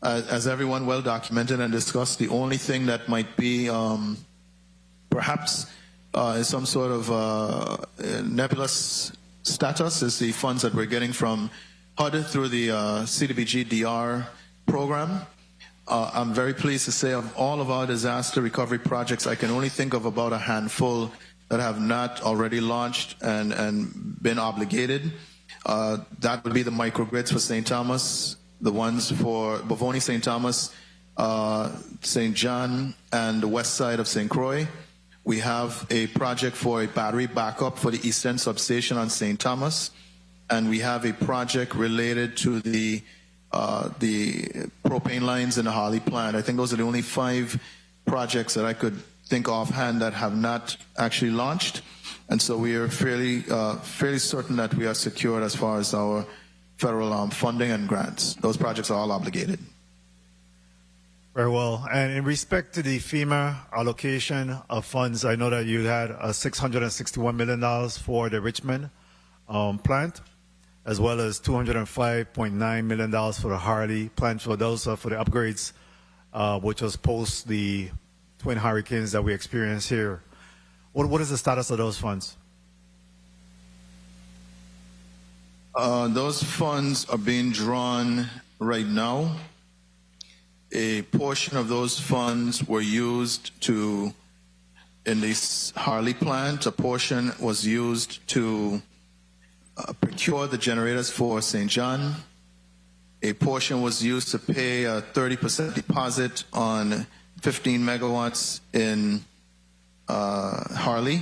as everyone well documented and discussed, the only thing that might be perhaps is some sort of nebulous status is the funds that we're getting from HUD through the CDBG DR program. I'm very pleased to say of all of our disaster recovery projects, I can only think of about a handful that have not already launched and been obligated. That would be the microgrids for St. Thomas, the ones for Bavoni, St. Thomas, St. John, and the west side of St. Croix. We have a project for a battery backup for the East End substation on St. Thomas, and we have a project related to the propane lines in the Harley plant. I think those are the only 5 projects that I could think offhand that have not actually launched, and so we are fairly certain that we are secured as far as our federal funding and grants. Those projects are all obligated. Very well. And in respect to the FEMA allocation of funds, I know that you had $661 million for the Richmond plant, as well as $205.9 million for the Harley plant. For those for the upgrades, which was post the twin hurricanes that we experienced here. What is the status of those funds? Those funds are being drawn right now. A portion of those funds were used in this Harley plant. A portion was used to procure the generators for St. John. A portion was used to pay a 30% deposit on 15 megawatts in Harley.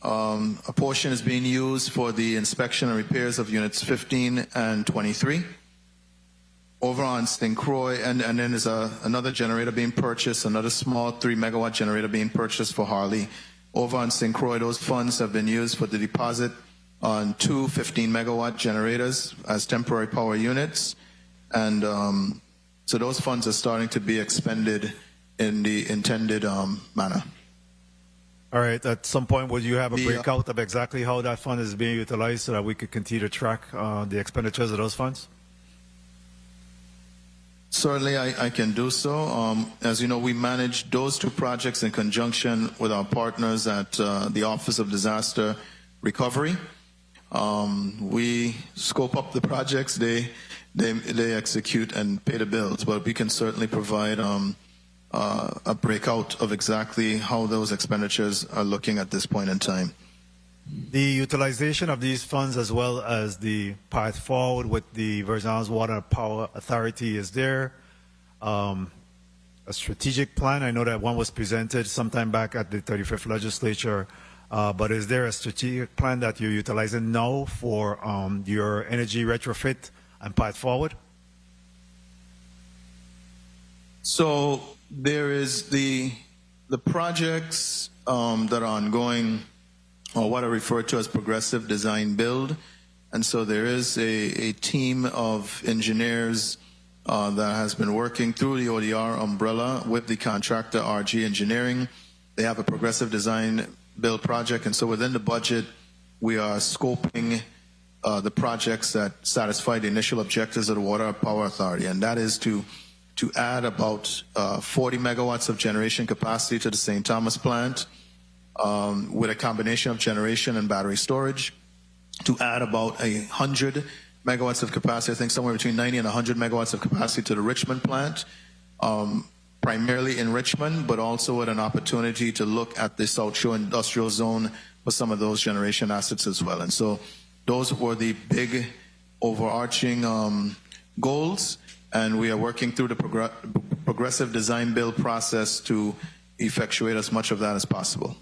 A portion is being used for the inspection and repairs of units 15 and 23. Over on St. Croix, and then there's another generator being purchased, another small 3-megawatt generator being purchased for Harley. Over on St. Croix, those funds have been used for the deposit on 2 15-megawatt generators as temporary power units. And so those funds are starting to be expended in the intended manner. All right. At some point, will you have a breakout of exactly how that fund is being utilized so that we could continue to track the expenditures of those funds? Certainly, I can do so. As you know, we manage those 2 projects in conjunction with our partners at the Office of Disaster Recovery. We scope up the projects, they execute and pay the bills, but we can certainly provide a breakout of exactly how those expenditures are looking at this point in time. The utilization of these funds, as well as the path forward with the Virgin Islands Water and Power Authority, is there a strategic plan? I know that one was presented sometime back at the 35th legislature, but is there a strategic plan that you're utilizing now for your energy retrofit and path forward? So there is the projects that are ongoing, or what I refer to as progressive design build. And so there is a team of engineers that has been working through the ODR umbrella with the contractor RG Engineering. They have a progressive design build project, and so within the budget, we are scoping the projects that satisfy the initial objectives of the Water and Power Authority, and that is to add about 40 megawatts of generation capacity to the St. Thomas plant, with a combination of generation and battery storage, to add about 100 megawatts of capacity, I think somewhere between 90 and 100 megawatts of capacity to the Richmond plant, primarily in Richmond, but also with an opportunity to look at the South Shore Industrial Zone for some of those generation assets as well. And so those were the big overarching goals, and we are working through the progressive design build process to effectuate as much of that as possible.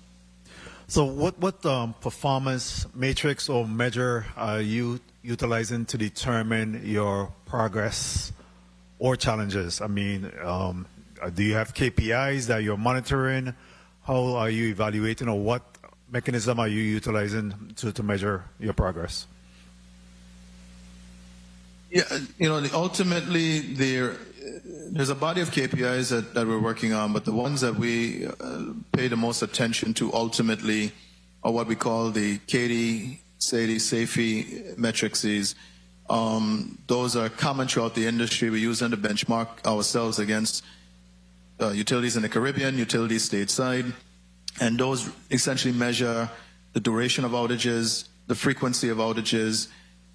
So what performance matrix or measure are you utilizing to determine your progress or challenges? I mean, do you have KPIs that you're monitoring? How are you evaluating, or what mechanism are you utilizing to measure your progress? Yeah, ultimately there's a body of KPIs that we're working on, but the ones that we pay the most attention to ultimately are what we call the KD, SAIDI, SAFE metrics. Those are common throughout the industry. We use them to benchmark ourselves against utilities in the Caribbean, utilities stateside, and those essentially measure the duration of outages, the frequency of outages,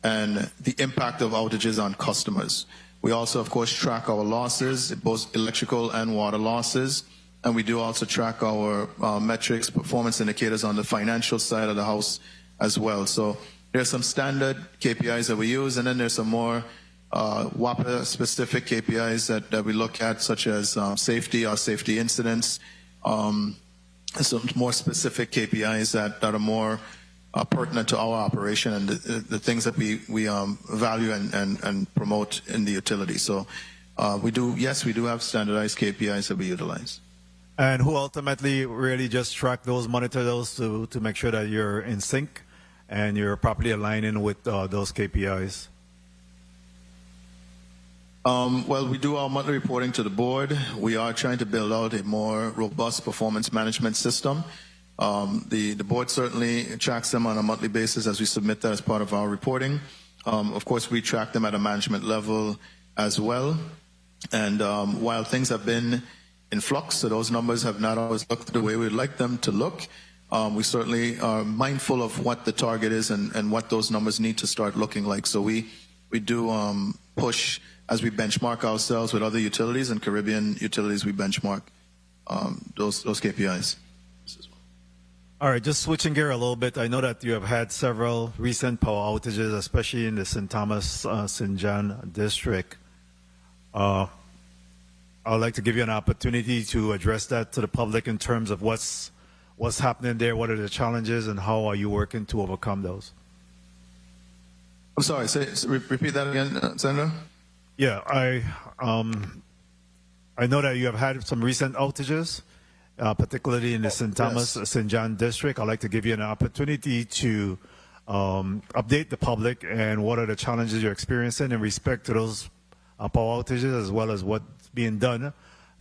and the impact of outages on customers. We also, of course, track our losses, both electrical and water losses, and we do also track our metrics, performance indicators on the financial side of the house as well. So there's some standard KPIs that we use, and then there's some more WAPA-specific KPIs that we look at, such as safety or safety incidents, some more specific KPIs that are more pertinent to our operation and the things that we value and promote in the utility. So we do have standardized KPIs that we utilize. And who ultimately really just track those, monitor those to make sure that you're in sync and you're properly aligning with those KPIs? Well, we do our monthly reporting to the board. We are trying to build out a more robust performance management system. The board certainly tracks them on a monthly basis as we submit that as part of our reporting. Of course, we track them at a management level as well. And while things have been in flux, so those numbers have not always looked the way we'd like them to look, we certainly are mindful of what the target is and what those numbers need to start looking like. So we do push as we benchmark ourselves with other utilities and Caribbean utilities. We benchmark those KPIs. All right, just switching gear a little bit. I know that you have had several recent power outages, especially in the St. Thomas, St. John district. I would like to give you an opportunity to address that to the public in terms of what's happening there, what are the challenges, and how are you working to overcome those? I'm sorry, repeat that again, Senator? Yeah, I know that you have had some recent outages, particularly in the St. Thomas, yes. St. John district. I'd like to give you an opportunity to update the public and what are the challenges you're experiencing in respect to those power outages, as well as what's being done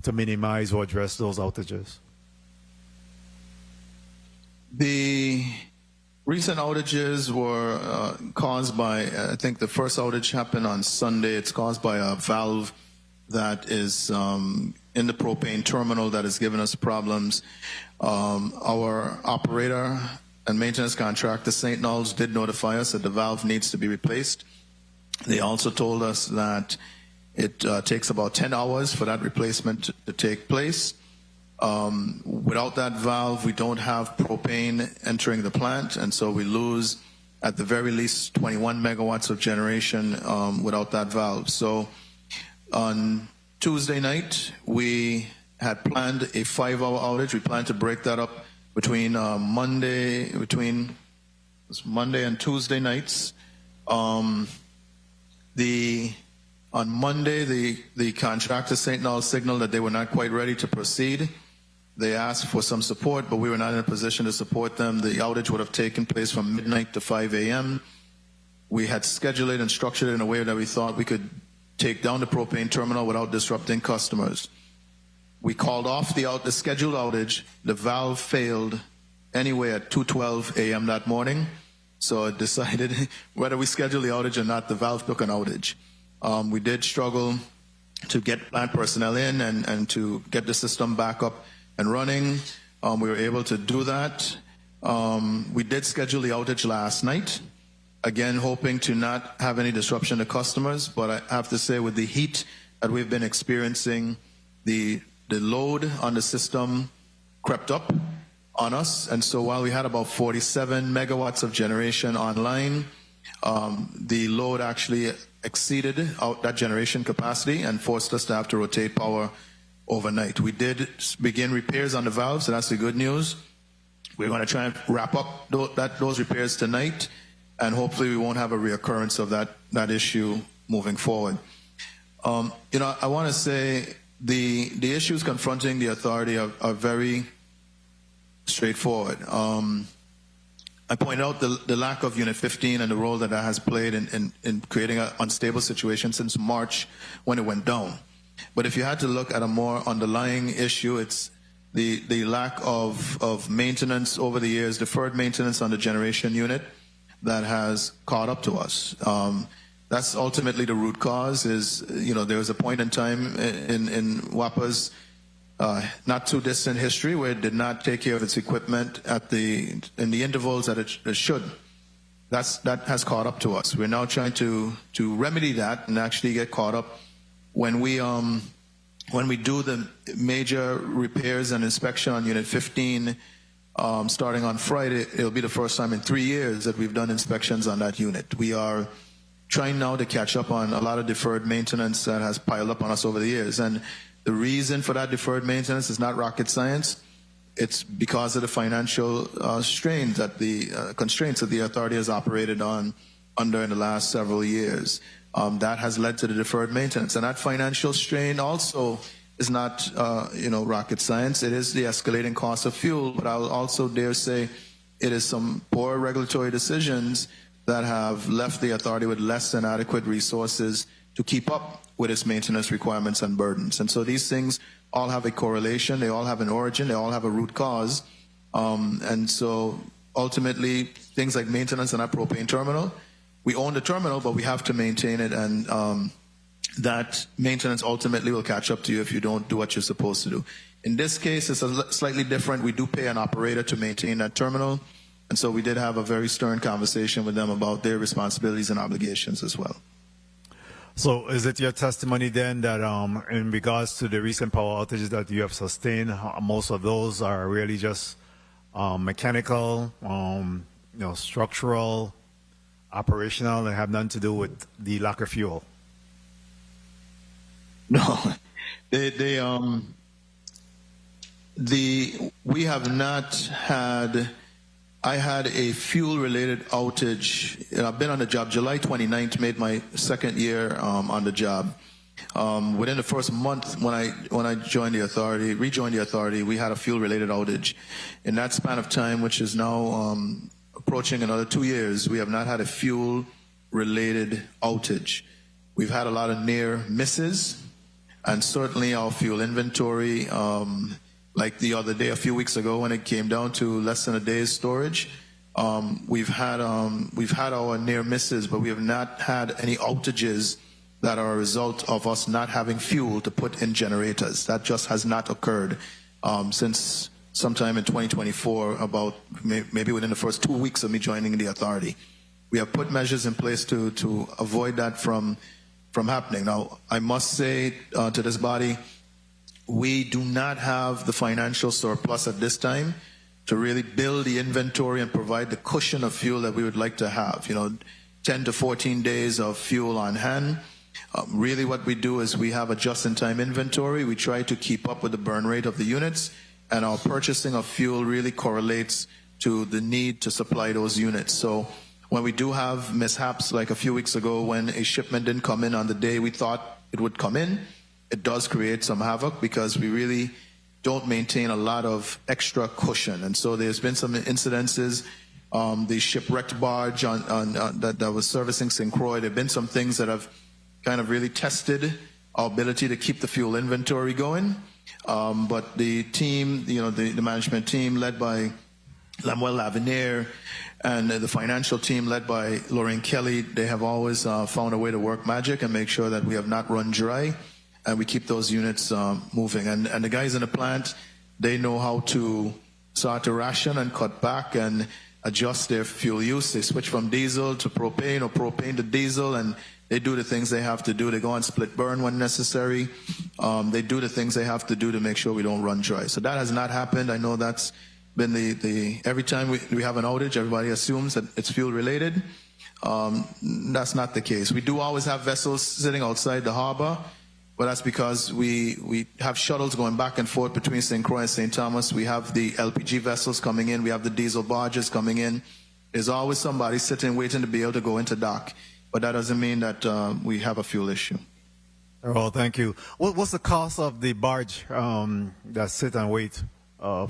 to minimize or address those outages. The recent outages were caused by, I think the first outage happened on Sunday. It's caused by a valve that is in the propane terminal that has given us problems. Our operator and maintenance contractor, St. Knolls, did notify us that the valve needs to be replaced. They also told us that it takes about 10 hours for that replacement to take place. Without that valve, we don't have propane entering the plant, and so we lose at the very least 21 megawatts of generation without that valve. So on Tuesday night, we had planned a 5-hour outage. We planned to break that up between Monday and Tuesday nights. On Monday, the contractor, St. Knolls, signaled that they were not quite ready to proceed. They asked for some support, but we were not in a position to support them. The outage would have taken place from midnight to 5 a.m. We had scheduled it and structured it in a way that we thought we could take down the propane terminal without disrupting customers. We called off the scheduled outage. The valve failed anyway at 2:12 a.m. that morning. So it decided whether we schedule the outage or not, the valve took an outage. We did struggle to get plant personnel in and to get the system back up and running. We were able to do that. We did schedule the outage last night, again hoping to not have any disruption to customers, but I have to say with the heat that we've been experiencing, the load on the system crept up on us, and so while we had about 47 megawatts of generation online, the load actually exceeded out that generation capacity and forced us to have to rotate power overnight. We did begin repairs on the valves, so that's the good news. We're going to try and wrap up those repairs tonight, and hopefully we won't have a reoccurrence of that issue moving forward. I want to say the issues confronting the authority are very straightforward. I point out the lack of Unit 15 and the role that has played in creating an unstable situation since March when it went down. But if you had to look at a more underlying issue, it's the lack of maintenance over the years, deferred maintenance on the generation unit that has caught up to us. That's ultimately the root cause. There was a point in time in WAPA's not too distant history where it did not take care of its equipment in the intervals that it should. That has caught up to us. We're now trying to remedy that and actually get caught up. When we when we do the major repairs and inspection on Unit 15, starting on Friday, it'll be the first time in 3 years that we've done inspections on that unit. We are trying now to catch up on a lot of deferred maintenance that has piled up on us over the years. And the reason for that deferred maintenance is not rocket science. It's because of the financial strains that the constraints that the authority has operated under in the last several years. That has led to the deferred maintenance. And that financial strain also is not, rocket science. It is the escalating cost of fuel, but I'll also dare say it is some poor regulatory decisions that have left the authority with less than adequate resources to keep up with its maintenance requirements and burdens. And so these things all have a correlation, they all have an origin, they all have a root cause. And so ultimately, things like maintenance on our propane terminal, we own the terminal, but we have to maintain it, and that maintenance ultimately will catch up to you if you don't do what you're supposed to do. In this case, it's slightly different. We do pay an operator to maintain that terminal, and so we did have a very stern conversation with them about their responsibilities and obligations as well. So is it your testimony then that in regards to the recent power outages that you have sustained, most of those are really just mechanical, structural, operational, and have nothing to do with the lack of fuel? No, we have not had. I had a fuel-related outage. I've been on the job. July 29th made my second year on the job. Within the first month, when I rejoined the authority, we had a fuel-related outage. In that span of time, which is now approaching another 2 years, we have not had a fuel-related outage. We've had a lot of near misses, and certainly our fuel inventory. Like the other day, a few weeks ago, when it came down to less than a day's storage, we've had our near misses, but we have not had any outages that are a result of us not having fuel to put in generators. That just has not occurred since sometime in 2024, about maybe within the first 2 weeks of me joining the authority. We have put measures in place to avoid that from happening. Now, I must say to this body, we do not have the financial surplus at this time to really build the inventory and provide the cushion of fuel that we would like to have. 10 to 14 days of fuel on hand. Really what we do is we have a just-in-time inventory. We try to keep up with the burn rate of the units, and our purchasing of fuel really correlates to the need to supply those units. So when we do have mishaps, like a few weeks ago when a shipment didn't come in on the day we thought it would come in, it does create some havoc because we really don't maintain a lot of extra cushion. And so there's been some incidences. The shipwrecked barge that was servicing St. Croix, there have been some things that have kind of really tested our ability to keep the fuel inventory going. But the team, the management team led by Lawaetz and the financial team led by Lorraine Kelly, they have always found a way to work magic and make sure that we have not run dry. And we keep those units moving. And the guys in the plant, they know how to start to ration and cut back and adjust their fuel use. They switch from diesel to propane or propane to diesel, and they do the things they have to do. They go on split burn when necessary. They do the things they have to do to make sure we don't run dry. So that has not happened. I know that's been every time we have an outage, everybody assumes that it's fuel related. That's not the case. We do always have vessels sitting outside the harbor. But that's because we have shuttles going back and forth between St. Croix and St. Thomas. We have the LPG vessels coming in. We have the diesel barges coming in. There's always somebody sitting waiting to be able to go into dock. But that doesn't mean that we have a fuel issue. Oh, thank you. What's the cost of the barge that sit and wait to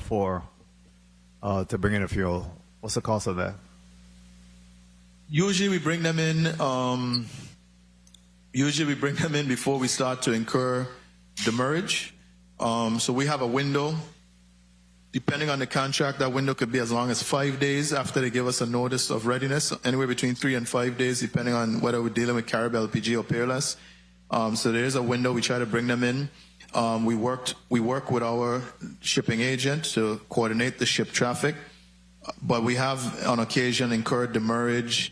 bring in the fuel? What's the cost of that? Usually we bring them in. Before we start to incur demurrage. So we have a window. Depending on the contract, that window could be as long as 5 days after they give us a notice of readiness, anywhere between 3 and 5 days, depending on whether we're dealing with Carib LPG or Peerless. So there is a window. We try to bring them in. We work with our shipping agent to coordinate the ship traffic. But we have, on occasion, incurred demurrage.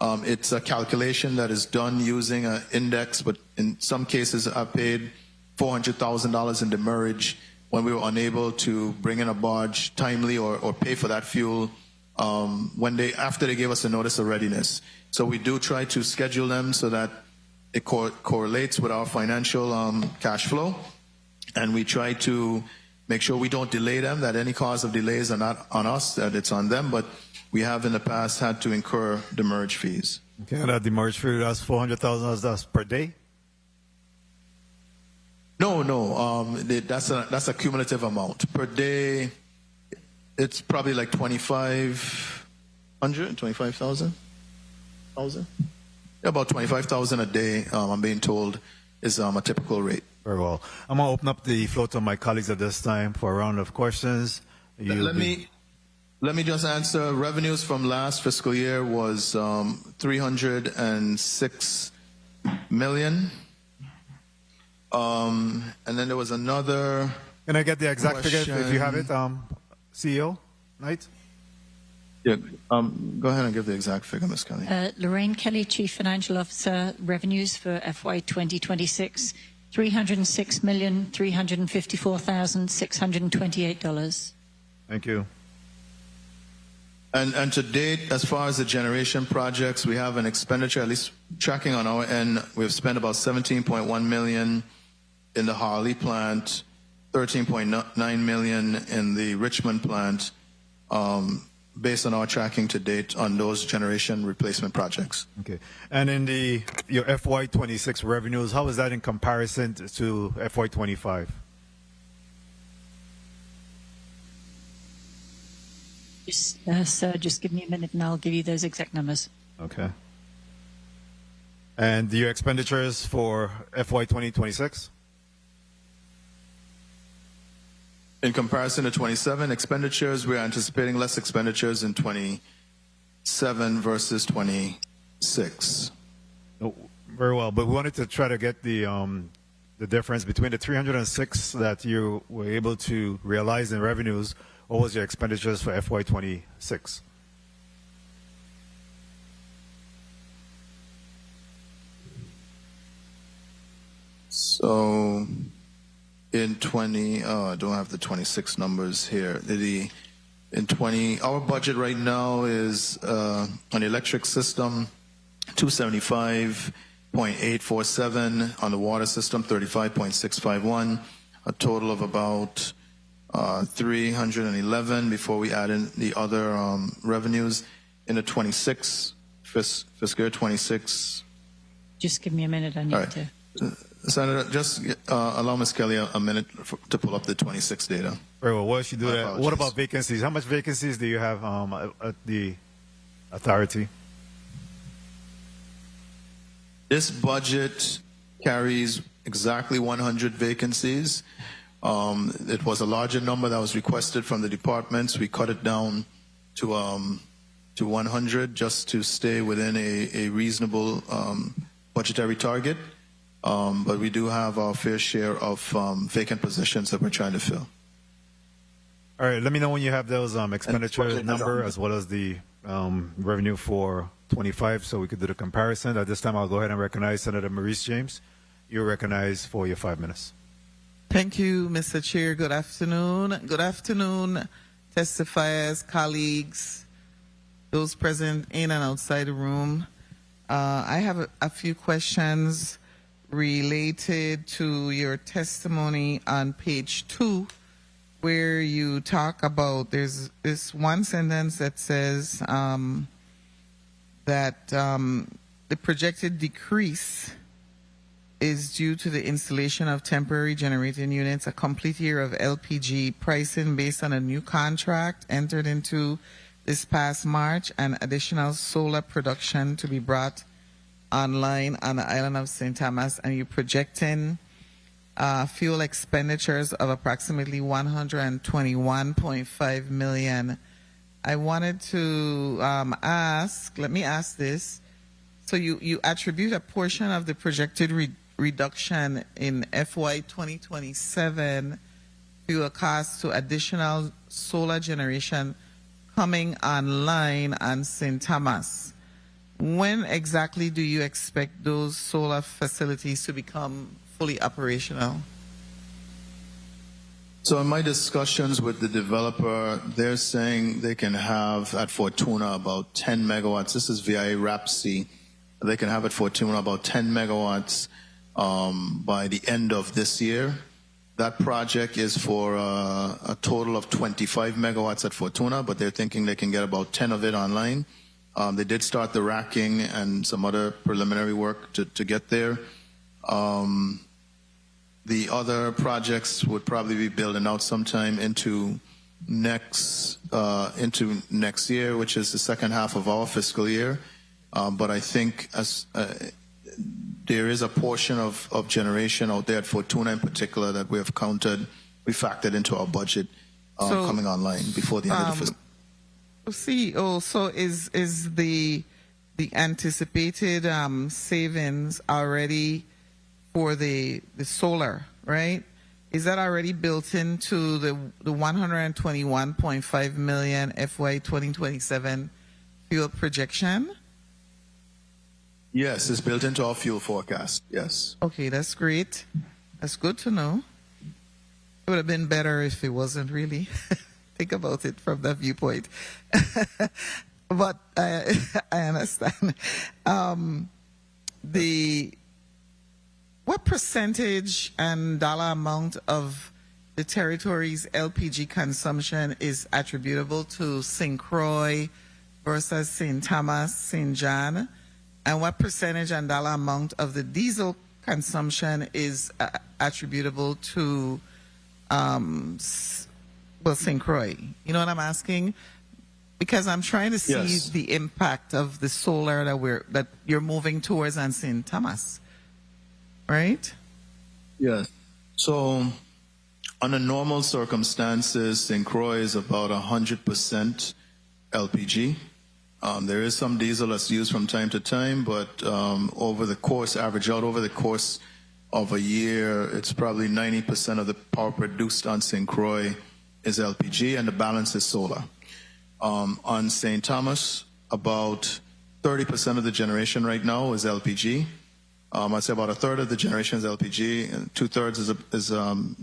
It's a calculation that is done using an index, but in some cases I've paid $400,000 in demurrage when we were unable to bring in a barge timely or pay for that fuel after they gave us a notice of readiness. So we do try to schedule them so that it correlates with our financial cash flow, and we try to make sure we don't delay them, that any cause of delays are not on us, that it's on them, but we have in the past had to incur demurrage fees. Okay, and that demurrage fee, that's $400,000 per day? No, that's a cumulative amount. Per day, it's probably like 25,000? About 25,000 a day, I'm being told, is a typical rate. Very well. I'm going to open up the floor to my colleagues at this time for a round of questions. Let me just answer. Revenues from last fiscal year was $306 million. And then there was another. Can I get the exact question. figure if you have it, CEO Knight? Yeah, go ahead and give the exact figure, Ms. Kelly. Lorraine Kelly, Chief Financial Officer, revenues for FY 2026, $306,354,628. Thank you. And to date, as far as the generation projects, we have an expenditure, at least tracking on our end, we've spent about $17.1 million in the Harley plant, $13.9 million in the Richmond plant, based on our tracking to date on those generation replacement projects. Okay. And in your FY26 revenues, how is that in comparison to FY25? Sir, just give me a minute and I'll give you those exact numbers. Okay. And your expenditures for FY 2026? In comparison to 27 expenditures, we're anticipating less expenditures in 27 versus 26. Oh, very well, but we wanted to try to get the difference between the 306 that you were able to realize in revenues. What was your expenditures for FY 26? So in 20, I don't have the 26 numbers here. In 20, our budget right now is on the electric system, 275.847, on the water system, 35.651, a total of about 311 before we add in the other revenues. In the 26 fiscal year 26. Just give me a minute. I need to. Senator, just allow Ms. Kelly a minute to pull up the 26 data. Very well. While she do that, what about vacancies? How much vacancies do you have at the authority? This budget carries exactly 100 vacancies. It was a larger number that was requested from the departments. We cut it down to 100 just to stay within a reasonable budgetary target. But we do have our fair share of vacant positions that we're trying to fill. All right, let me know when you have those expenditure number as well as the revenue for 25 so we could do the comparison. At this time, I'll go ahead and recognize Senator Maurice James. You're recognized for your 5 minutes. Thank you, Mr. Chair. Good afternoon. Good afternoon, testifiers, colleagues, those present in and outside the room. I have a few questions related to your testimony on page 2, where you talk about, there's this one sentence that says that the projected decrease is due to the installation of temporary generating units, a complete year of LPG pricing based on a new contract entered into this past March, and additional solar production to be brought online on the island of St. Thomas, and you're projecting fuel expenditures of approximately $121.5 million. I wanted to let me ask this. So you attribute a portion of the projected reduction in FY 2027 to a cost to additional solar generation coming online on St. Thomas. When exactly do you expect those solar facilities to become fully operational? So in my discussions with the developer, they're saying they can have at Fortuna about 10 megawatts. This is VIA RAPC. They can have at Fortuna about 10 megawatts by the end of this year. That project is for a total of 25 megawatts at Fortuna, but they're thinking they can get about 10 of it online. They did start the racking and some other preliminary work to get there. The other projects would probably be building out sometime into next year, which is the second half of our fiscal year. But I think there is a portion of generation out there at Fortuna in particular that we factored into our budget coming online before the end of the fiscal. CEO, so is the anticipated savings already for the solar, right? Is that already built into the 121.5 million FY 2027 fuel projection? Yes, it's built into our fuel forecast. Yes. Okay, that's great. That's good to know. It would have been better if it wasn't really. Think about it from that viewpoint. But I understand. What percentage and dollar amount of the territory's LPG consumption is attributable to St. Croix versus St. Thomas, St. John? And what percentage and dollar amount of the diesel consumption is attributable to, St. Croix? You know what I'm asking? Because I'm trying to see Yes. the impact of the solar that you're moving towards on St. Thomas. Right? Yes. So, under normal circumstances, St. Croix is about 100% LPG. There is some diesel that's used from time to time, but average out over the course of a year, it's probably 90% of the power produced on St. Croix is LPG, and the balance is solar. On St. Thomas, about 30% of the generation right now is LPG. I'd say about a third of the generation is LPG, and 2/3 is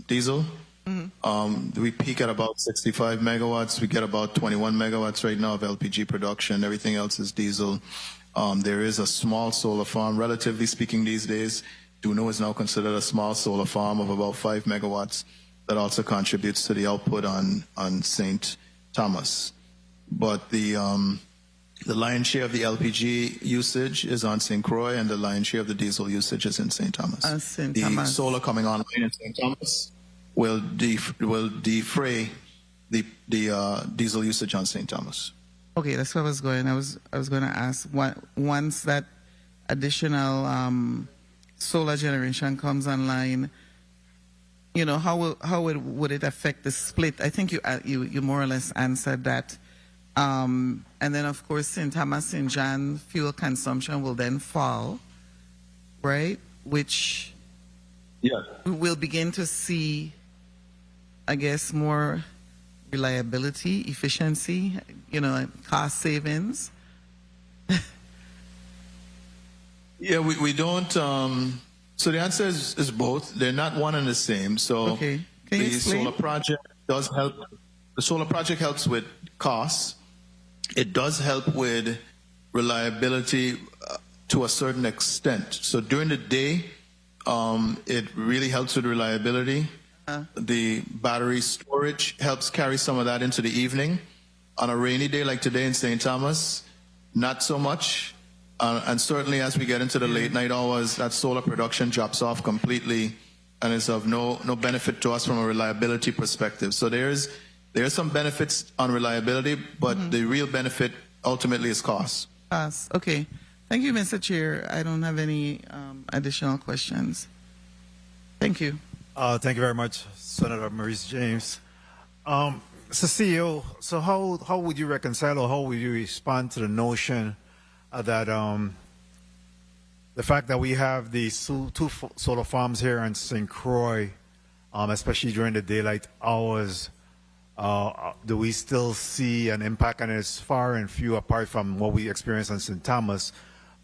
diesel. Mm-hmm. We peak at about 65 megawatts. We get about 21 megawatts right now of LPG production. Everything else is diesel. There is a small solar farm, relatively speaking these days. Duno is now considered a small solar farm of about 5 megawatts that also contributes to the output on St. Thomas. But the lion's share of the LPG usage is on St. Croix, and the lion's share of the diesel usage is in St. Thomas. The solar coming online in St. Thomas will defray the diesel usage on St. Thomas. Okay, that's what I was going. I was going to ask. Once that additional solar generation comes online, you know, how would it affect the split? I think you more or less answered that. And then, of course, St. Thomas, St. John fuel consumption will then fall, right? Which we'll begin to see, I guess, more reliability, efficiency, you know, cost savings. Yeah, we don't. So the answer is both. They're not one and the same. So okay. Can you explain? Solar project does help. The solar project helps with costs. It does help with reliability to a certain extent. So during the day, it really helps with reliability. The battery storage helps carry some of that into the evening. On a rainy day like today in St. Thomas, not so much. And certainly as we get into the late night hours, that solar production drops off completely and is of no benefit to us from a reliability perspective. So there's some benefits on reliability, but the real benefit ultimately is cost. Cost. Okay. Thank you, Mr. Chair. I don't have any additional questions. Thank you. Thank you very much, Senator Maurice James. So CEO, so how would you reconcile or how would you respond to the notion that the fact that we have these two solar farms here in St. Croix, especially during the daylight hours, do we still see an impact? And it's far and few apart from what we experience in St. Thomas,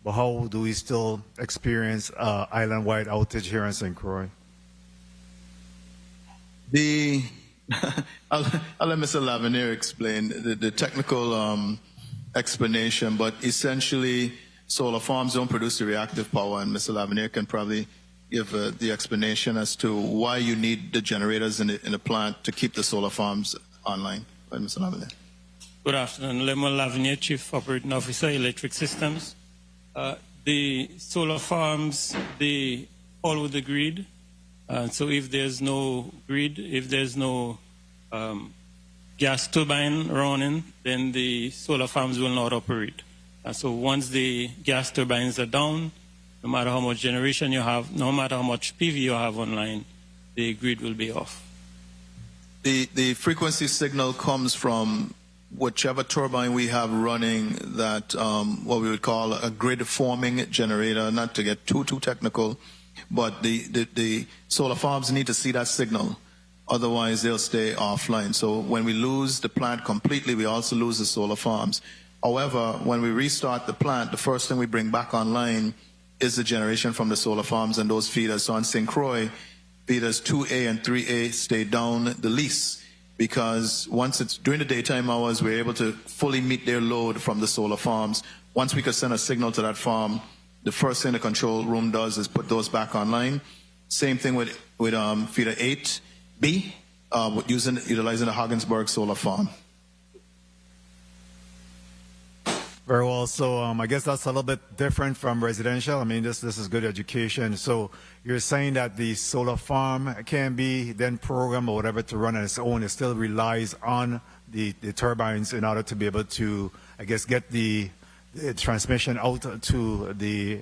but how do we still experience island-wide outage here in St. Croix? The I'll let Mr. Lavinier explain the technical explanation, but essentially solar farms don't produce the reactive power, and Mr. Lavinier can probably give the explanation as to why you need the generators in the plant to keep the solar farms online. Go ahead, Mr. Lavinier. Good afternoon. Lemuel Lavinier, Chief Operating Officer, Electric Systems. The solar farms, they follow the grid. So if there's no grid, if there's no gas turbine running, then the solar farms will not operate. So once the gas turbines are down, no matter how much generation you have, no matter how much PV you have online, the grid will be off. The frequency signal comes from whichever turbine we have running, that what we would call a grid forming generator, not to get too technical, but the solar farms need to see that signal. Otherwise, they'll stay offline. So when we lose the plant completely, we also lose the solar farms. However, when we restart the plant, the first thing we bring back online is the generation from the solar farms and those feeders. So on St. Croix, feeders 2A and 3A stay down the least, because once it's during the daytime hours, we're able to fully meet their load from the solar farms. Once we can send a signal to that farm, the first thing the control room does is put those back online. Same thing with feeder 8B, utilizing the Hoggensburg solar farm. Very well. So I guess that's a little bit different from residential. I mean, this is good education. So you're saying that the solar farm can be then programmed or whatever to run on its own. It still relies on the turbines in order to be able to, I guess, get the transmission out to the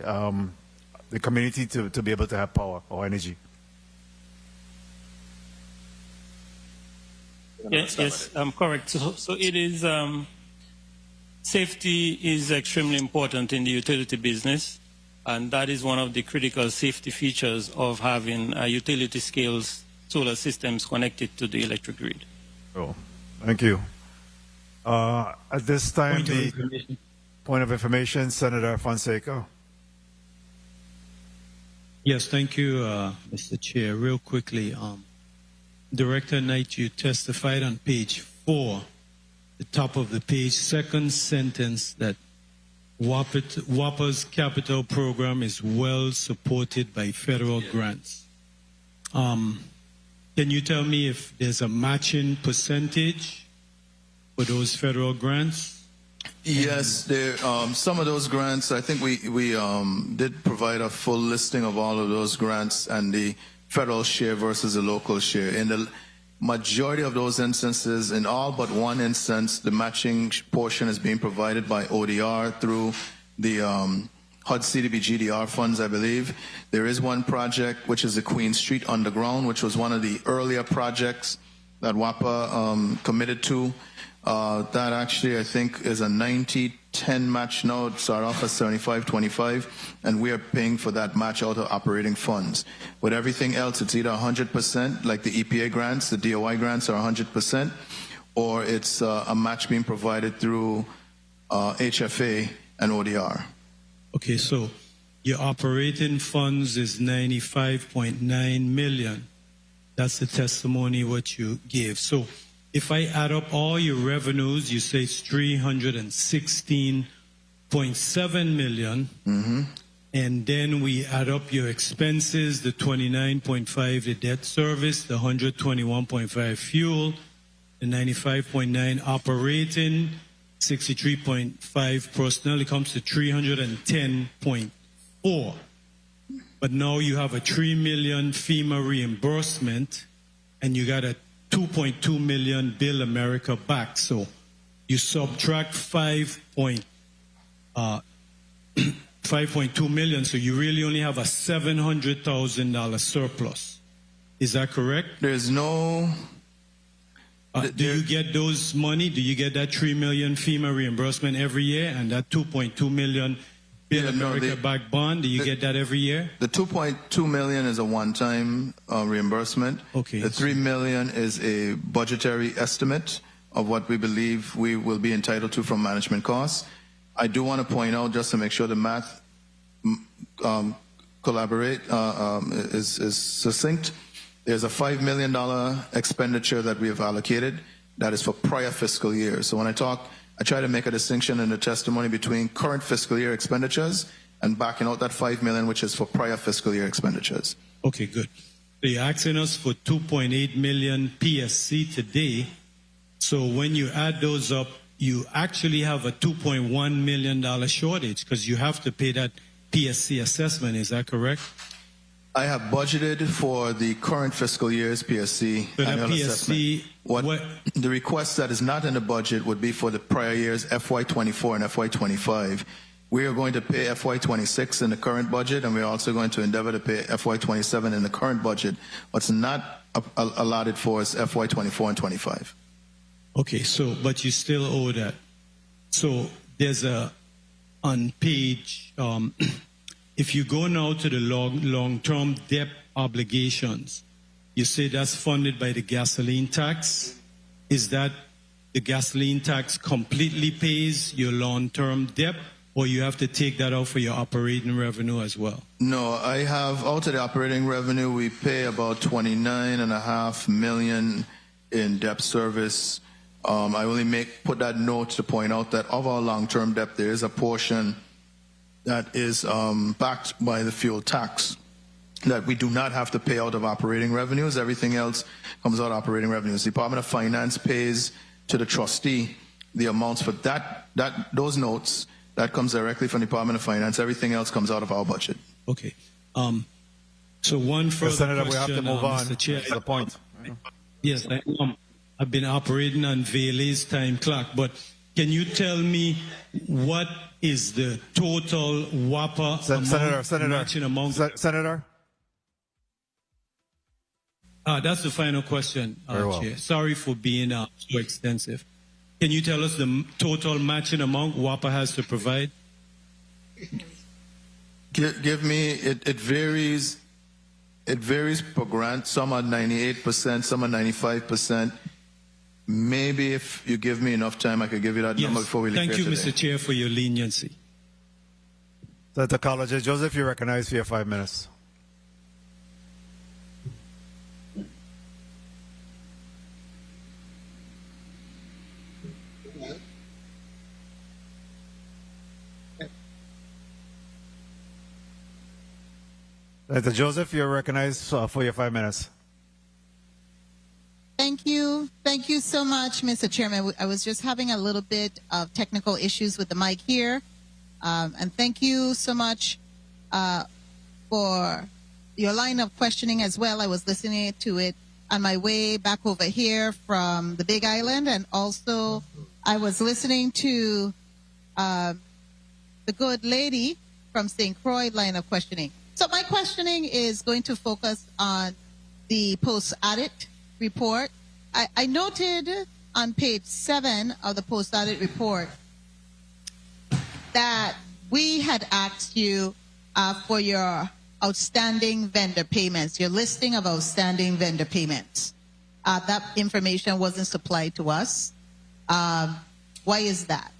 community to be able to have power or energy. Yes, correct. So it is. Safety is extremely important in the utility business, and that is one of the critical safety features of having utility scale solar systems connected to the electric grid. Oh, thank you. At this time, point of information, Senator Fonseca. Yes, thank you, Mr. Chair. Real quickly, Director Knight, you testified on page 4. The top of the page, second sentence, that WAPA's capital program is well supported by federal grants. Can you tell me if there's a matching percentage for those federal grants? Yes, there some of those grants. I think we did provide a full listing of all of those grants and the federal share versus the local share. In the majority of those instances, in all but one instance, the matching portion is being provided by ODR through the HUD CDB GDR funds, I believe. There is one project, which is the Queen Street Underground, which was one of the earlier projects that WAPA committed to. That actually, I think, is a 90-10 match now. It started off as 75-25, and we are paying for that match out of operating funds. With everything else, it's either 100%, like the EPA grants, the DOI grants are 100%, or it's a match being provided through HFA and ODR. Okay, so your operating funds is 95.9 million. That's the testimony what you gave. So if I add up all your revenues, you say it's 316.7 million. Mm-hmm. And then we add up your expenses, the 29.5, the debt service, the 121.5 fuel, the 95.9 operating, 63.5 personnel. It comes to 310.4. But now you have a 3 million FEMA reimbursement, and you got a 2.2 million Bill America back. So you subtract 5.2 million, so you really only have a $700,000 surplus. Is that correct? There's no... do you get those money? Do you get that 3 million FEMA reimbursement every year, and that 2.2 million Bill America back bond? Do you get that every year? The 2.2 million is a one-time reimbursement. Okay. The 3 million is a budgetary estimate of what we believe we will be entitled to from management costs. I do want to point out, just to make sure the math is succinct, There's a $5 million expenditure that we have allocated that is for prior fiscal years. So when I talk, I try to make a distinction in the testimony between current fiscal year expenditures and backing out that $5 million, which is for prior fiscal year expenditures. Okay, good. So you're asking us for 2.8 million PSC today. So when you add those up, you actually have a $2.1 million shortage because you have to pay that PSC assessment. Is that correct? I have budgeted for the current fiscal year's PSC But annual PSC, assessment. The request that is not in the budget would be for the prior years FY24 and FY25. We are going to pay FY26 in the current budget, and we're also going to endeavor to pay FY27 in the current budget. What's not allotted for is FY24 and 25. Okay, so, but you still owe that. So there's on page, if you go now to the long-term debt obligations, you say that's funded by the gasoline tax. Is that the gasoline tax completely pays your long-term debt, or you have to take that out for your operating revenue as well? No, I have, out of the operating revenue, we pay about $29.5 million in debt service. I only put that note to point out that of our long-term debt, there is a portion that is backed by the fuel tax that we do not have to pay out of operating revenues. Everything else comes out of operating revenues. The Department of Finance pays to the trustee the amounts for those notes. That comes directly from the Department of Finance. Everything else comes out of our budget. Okay. So one further Senator, question, we have to move on. Mr. Chair. That's the point. Yes, I've been operating on Vale's time clock, but can you tell me what is the total WAPA matching amount? Senator? That's the final question, Chair. Sorry for being so extensive. Can you tell us the total matching amount WAPA has to provide? Give me, it varies. It varies per grant. Some are 98%, some are 95%. Maybe if you give me enough time, I could give you that number before we leave Thank here you, today. Mr. Chair, for your leniency. Senator College, Joseph, you're recognized for your 5 minutes. Senator Joseph, you're recognized for your 5 minutes. Thank you. Thank you so much, Mr. Chairman. I was just having a little bit of technical issues with the mic here. And thank you so much for your line of questioning as well. I was listening to it on my way back over here from the Big Island. And also I was listening to the good lady from St. Croix line of questioning. So my questioning is going to focus on the post-audit report. I noted on page 7 of the post-audit report that we had asked you for your outstanding vendor payments, your listing of outstanding vendor payments. That information wasn't supplied to us. Why is that?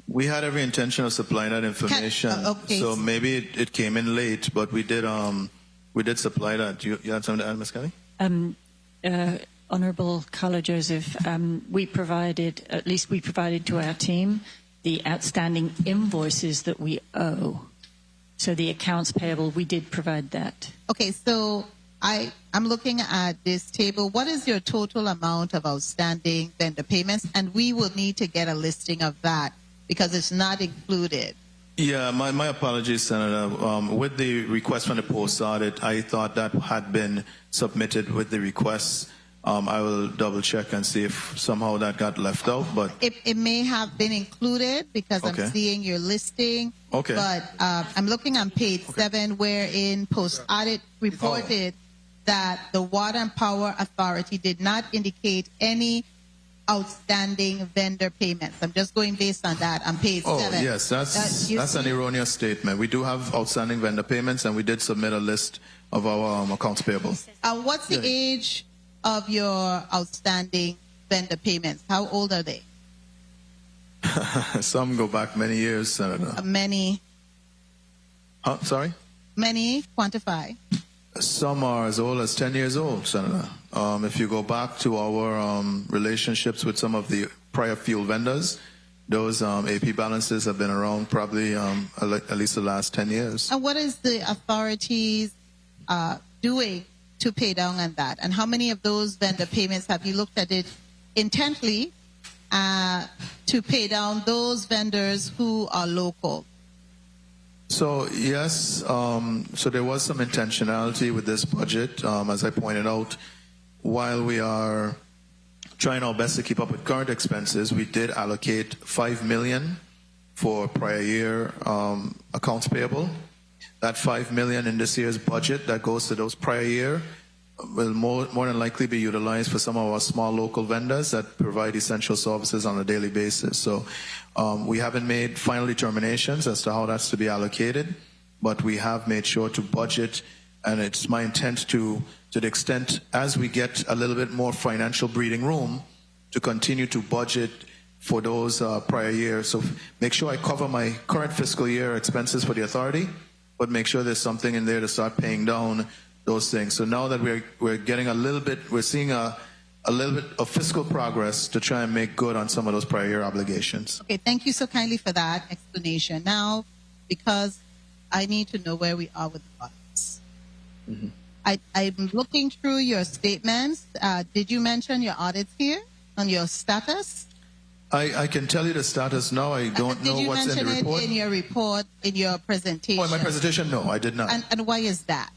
We had every intention of supplying that information. Okay. So maybe it came in late, but we did supply that. You had something to add, Ms. Kelly? Honourable Carla Joseph, we provided to our team the outstanding invoices that we owe. So the accounts payable, we did provide that. Okay, so I'm looking at this table. What is your total amount of outstanding vendor payments? And we will need to get a listing of that because it's not included. Yeah, my apologies, Senator. With the request from the post audit, I thought that had been submitted with the request. I will double check and see if somehow that got left out. But it may have been included because Okay. I'm seeing your listing. Okay. But I'm looking on page 7 wherein post audit reported that the Water and Power Authority did not indicate any outstanding vendor payments. I'm just going based on that on page 7. Yes, that's an erroneous statement. We do have outstanding vendor payments, and we did submit a list of our accounts payable. What's the age of your outstanding vendor payments? How old are they? Some go back many years, Senator. Many. Sorry? Many. Quantify. Some are as old as 10 years old, Senator. If you go back to our relationships with some of the prior fuel vendors, those AP balances have been around probably at least the last 10 years. And what is the authorities doing to pay down on that? And how many of those vendor payments have you looked at it intently to pay down those vendors who are local? So yes, so there was some intentionality with this budget. As I pointed out, while we are trying our best to keep up with current expenses, we did allocate $5 million for prior year accounts payable. That $5 million in this year's budget that goes to those prior year will more than likely be utilized for some of our small local vendors that provide essential services on a daily basis. So we haven't made final determinations as to how that's to be allocated, but we have made sure to budget, and it's my intent to the extent as we get a little bit more financial breathing room, to continue to budget for those prior years. So make sure I cover my current fiscal year expenses for the authority, but make sure there's something in there to start paying down those things. So now that we're getting a little bit, we're seeing a little bit of fiscal progress to try and make good on some of those prior year obligations. Okay, thank you so kindly for that explanation. Now, because I need to know where we are with the audits. Mm-hmm. I'm looking through your statements. Did you mention your audits here on your status? I can tell you the status now. I don't know what's in the report. Did you mention it in your report, in your presentation? Oh, in my presentation? No, I did not. And why is that?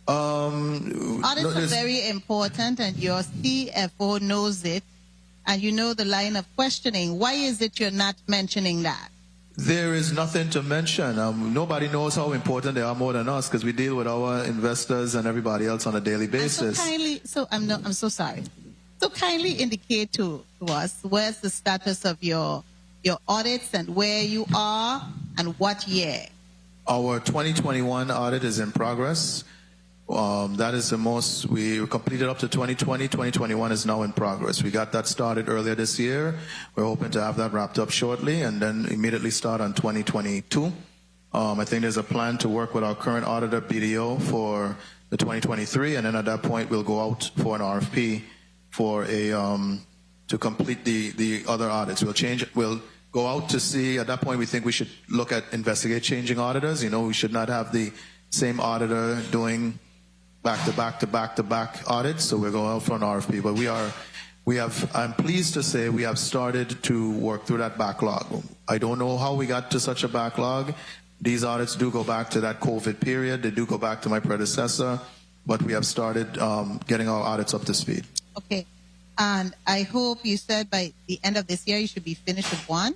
Audits are very important, and your CFO knows it, and you know the line of questioning. Why is it you're not mentioning that? There is nothing to mention. Nobody knows how important they are more than us, because we deal with our investors and everybody else on a daily basis. I'm so sorry. So kindly indicate to us where's the status of your audits and where you are and what year. Our 2021 audit is in progress. That is the most we completed up to 2020. 2021 is now in progress. We got that started earlier this year. We're hoping to have that wrapped up shortly and then immediately start on 2022. I think there's a plan to work with our current auditor, BDO, for the 2023, and then at that point we'll go out for an RFP for to complete the other audits. We'll go out to see. At that point, we think we should look at investigate changing auditors. You know, we should not have the same auditor doing back-to-back audits, so we're going out for an RFP. But I'm pleased to say we have started to work through that backlog. I don't know how we got to such a backlog. These audits do go back to that COVID period. They do go back to my predecessor, but we have started getting our audits up to speed. Okay. And I hope you said by the end of this year you should be finished with one?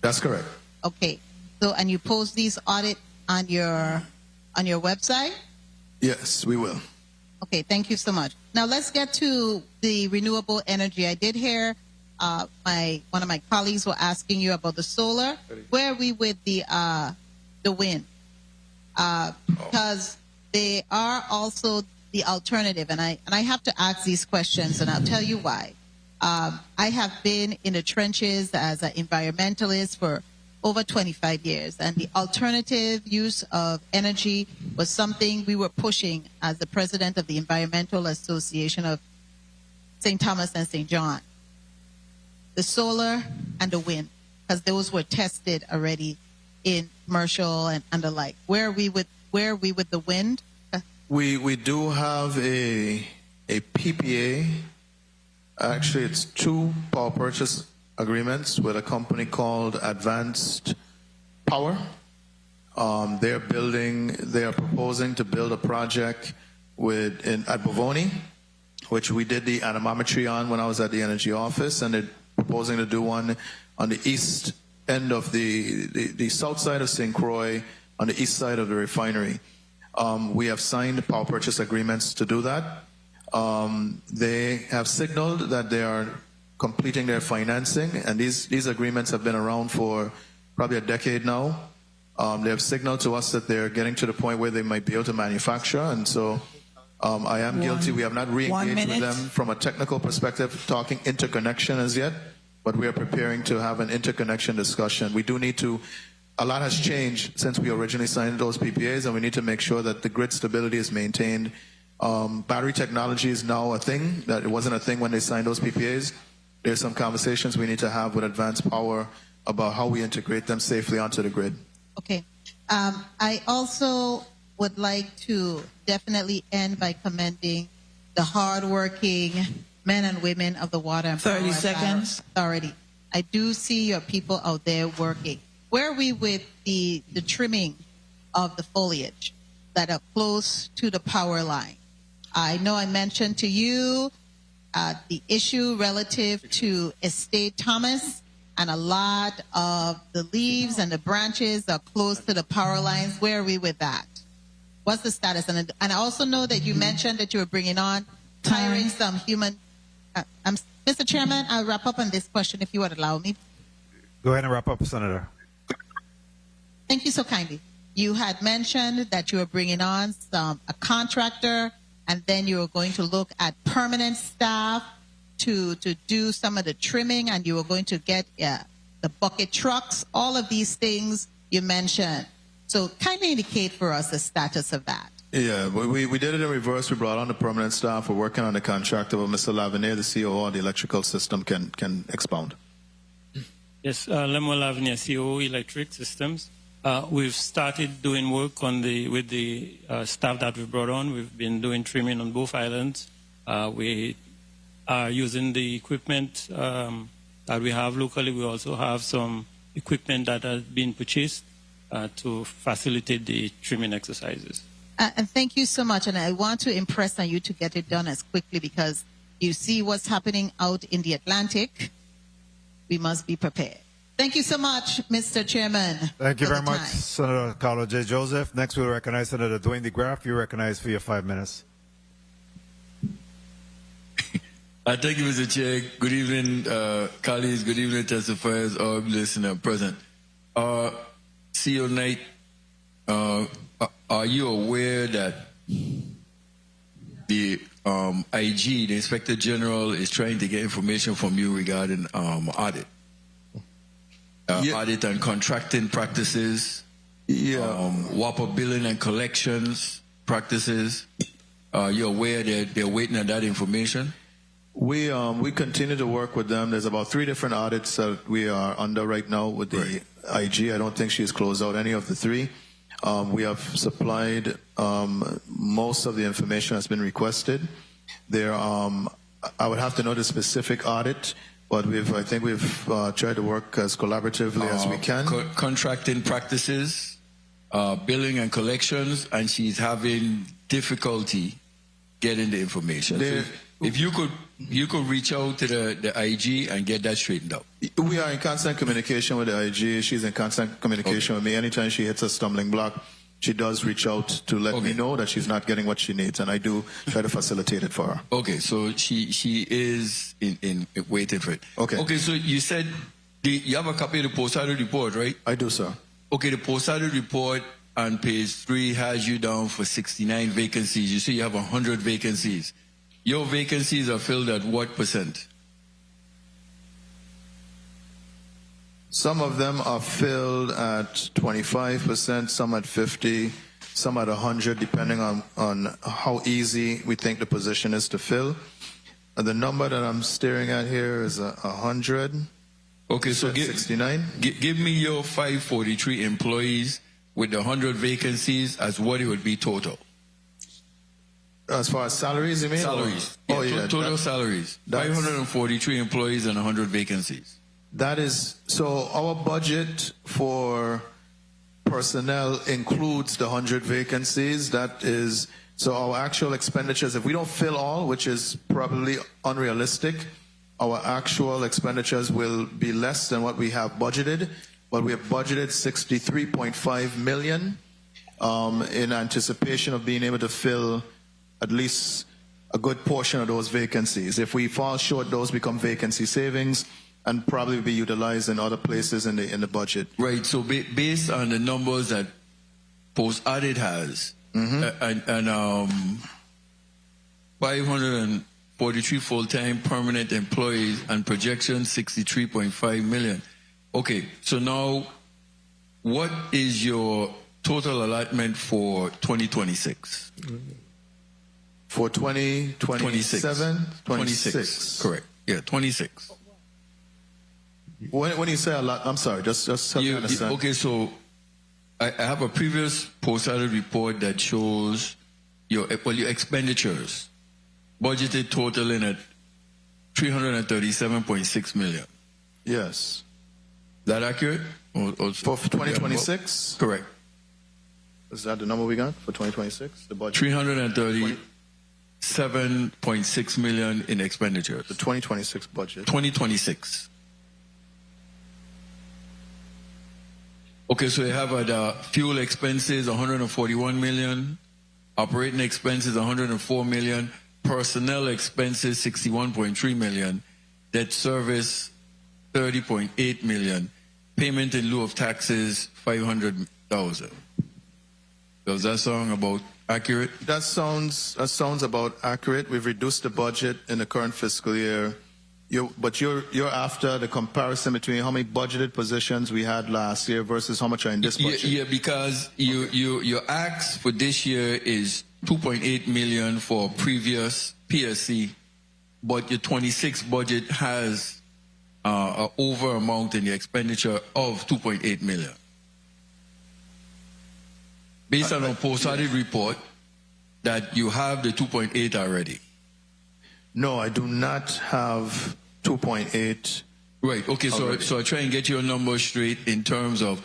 That's correct. Okay. So, and you post these audits on your website? Yes, we will. Okay, thank you so much. Now let's get to the renewable energy. I did hear one of my colleagues were asking you about the solar. Where are we with the wind? Because they are also the alternative, and I have to ask these questions, and I'll tell you why. I have been in the trenches as an environmentalist for over 25 years, and the alternative use of energy was something we were pushing as the president of the Environmental Association of St. Thomas and St. John. The solar and the wind, because those were tested already in commercial and the like. Where are we with the wind? We do have a PPA. Actually, it's 2 power purchase agreements with a company called Advanced Power. They are proposing to build a project at Bovoni, which we did the anemometry on when I was at the energy office, and they're proposing to do one on the east end of the south side of St. Croix, on the east side of the refinery. We have signed power purchase agreements to do that. They have signaled that they are completing their financing, and these agreements have been around for probably a decade now. They have signaled to us that they're getting to the point where they might be able to manufacture, and so I am guilty. We have not re-engaged with them from a technical perspective, talking interconnection as yet, but we are preparing to have an interconnection discussion. We do need to a lot has changed since we originally signed those PPAs, and we need to make sure that the grid stability is maintained. Battery technology is now a thing that it wasn't a thing when they signed those PPAs. There's some conversations we need to have with Advanced Power about how we integrate them safely onto the grid. Okay. I also would like to definitely end by commending the hardworking men and women of the Water and 30 Power seconds. Authority. I do see your people out there working. Where are we with the trimming of the foliage that are close to the power line? I know I mentioned to you the issue relative to Estate Thomas, and a lot of the leaves and the branches are close to the power lines. Where are we with that? What's the status? And I also know that you mentioned that you were bringing on, hiring some human. Mr. Chairman, I'll wrap up on this question if you would allow me. Go ahead and wrap up, Senator. Thank you so kindly. You had mentioned that you were bringing on a contractor, and then you were going to look at permanent staff to do some of the trimming, and you were going to get the bucket trucks, all of these things you mentioned. So kindly indicate for us the status of that. Yeah, we did it in reverse. We brought on the permanent staff. We're working on the contractor, but Mr. Lawaetz, the COO of the electrical system, can expound. Yes, Lemuel Lavinia, COO Electric Systems. We've started doing work on with the staff that we've brought on. We've been doing trimming on both islands. We are using the equipment that we have locally. We also have some equipment that has been purchased to facilitate the trimming exercises. And thank you so much. And I want to impress on you to get it done as quickly, because you see what's happening out in the Atlantic. We must be prepared. Thank you so much, Mr. Chairman. Thank you very much, Senator Carlo J. Joseph. Next, we'll recognize Senator Dwayne DeGraff. You're recognized for your 5 minutes. Thank you, Mr. Chair. Good evening, colleagues. Good evening, testifiers, all listeners present. CEO Knight, are you aware that the IG, the Inspector General, is trying to get information from you regarding audit? Audit and contracting practices, WAPA billing and collections practices. Are you aware that they're waiting on that information? We continue to work with them. There's about 3 different audits that we are under right now with the IG. I don't think she's closed out any of the 3. We have supplied most of the information that's been requested. There, I would have to know the specific audit, but I think we've tried to work as collaboratively as we can. Contracting practices, billing and collections, and she's having difficulty getting the information. So if you could reach out to the IG and get that straightened out. We are in constant communication with the IG. She's in constant communication with me. Anytime she hits a stumbling block, she does reach out to let me know that she's not getting what she needs, and I do try to facilitate it for her. Okay, so she is in waiting for it. Okay, so you said you have a copy of the post-audit report, right? I do, sir. Okay, the post-audit report on page 3 has you down for 69 vacancies. You say you have 100 vacancies. Your vacancies are filled at what percent? Some of them are filled at 25%, some at 50%, some at 100%, depending on how easy we think the position is to fill. The number that I'm staring at here is 100. Okay, so 69. Give me your 543 employees with the 100 vacancies as what it would be total. As far as salaries, you mean? Salaries. Total salaries. 543 employees and 100 vacancies. That is, so our budget for personnel includes the 100 vacancies. That is, so our actual expenditures, if we don't fill all, which is probably unrealistic, our actual expenditures will be less than what we have budgeted, but we have budgeted $63.5 million in anticipation of being able to fill at least a good portion of those vacancies. If we fall short, those become vacancy savings and probably be utilized in other places in the budget. Right, so based on the numbers that post-audit has, and 543 full-time permanent employees and projection 63.5 million. Okay, so now what is your total allotment for 2026? For 2027? 26. Correct. Yeah, 26. When you say a lot, I'm sorry, just help me understand. Okay, so I have a previous post-audit report that shows your expenditures budgeted totaling at 337.6 million. Yes. That accurate? For 2026? Correct. Is that the number we got for 2026? The budget? 337.6 million in expenditures. The 2026 budget. 2026. Okay, so you have fuel expenses 141 million, operating expenses 104 million, personnel expenses 61.3 million, debt service 30.8 million, payment in lieu of taxes 500,000. Does that sound about accurate? That sounds about accurate. We've reduced the budget in the current fiscal year. But you're after the comparison between how many budgeted positions we had last year versus how much are in this budget. Yeah, because your ask for this year is 2.8 million for previous PSC, but your 26 budget has an over amount in the expenditure of 2.8 million. Based on a post-audit report that you have the 2.8 already. No, I do not have 2.8. Right. Okay. So I try and get your numbers straight in terms of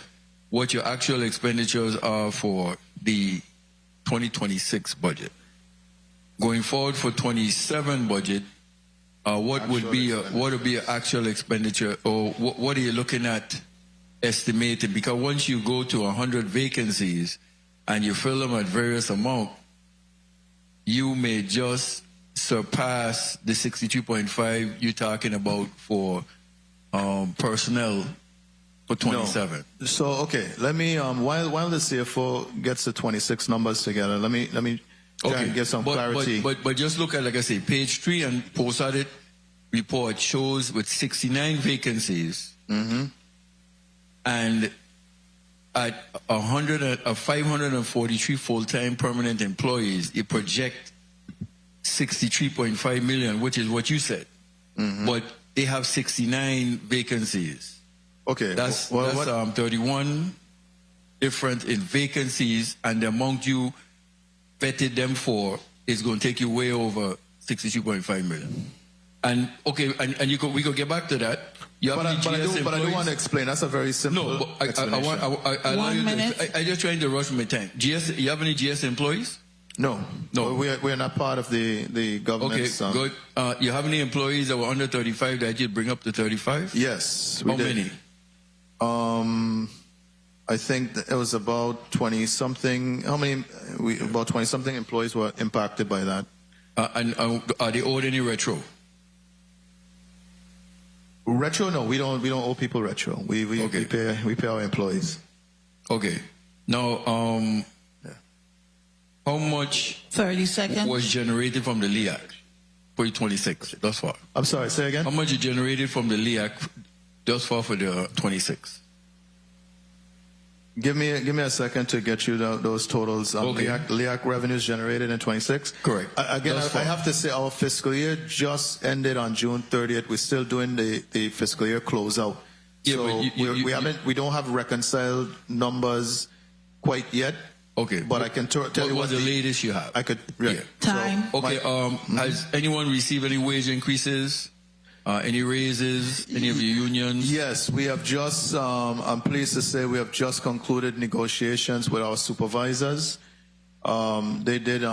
what your actual expenditures are for the 2026 budget. Going forward for 27 budget, what would be your actual expenditure, or what are you looking at estimated? Because once you go to 100 vacancies and you fill them at various amount, you may just surpass the 62.5 you're talking about for personnel for 27. No. So okay, let me while the CFO gets the 26 numbers together, let me try and get some clarity. But just look at, like I say, page 3 and post-audit report shows with 69 vacancies and at 543 full-time permanent employees, you project 63.5 million, which is what you said. But they have 69 vacancies. Okay. That's 31 different in vacancies, and the amount you vetted them for is going to take you way over 62.5 million. And okay, and we could get back to that. But I do want to explain. That's a very simple. No, but I just trying to rush my time. GS, you have any GS employees? No. We're not part of the government. Okay, good. You have any employees that were under 35 that you bring up to 35? Yes. How many? I think that it was about 20-something. How many? About 20-something employees were impacted by that. And are they owed any retro? Retro? No, we don't owe people retro. We pay our employees. Okay. Now, how much 30 seconds was generated from the LEAC for 26 thus far? I'm sorry, say again? How much you generated from the LEAC thus far for the 26? Give me a second to get you those totals. LEAC revenues generated in 26. Correct. Again, I have to say our fiscal year just ended on June 30th. We're still doing the fiscal year closeout. Yeah, so we don't have reconciled numbers quite yet. Okay. But I can tell you what the latest you have. I could. Yeah. Time. So, okay. Has anyone received any wage increases? Any raises? Any of your unions? Yes, we have just, I'm pleased to say we have just concluded negotiations with our supervisors. They did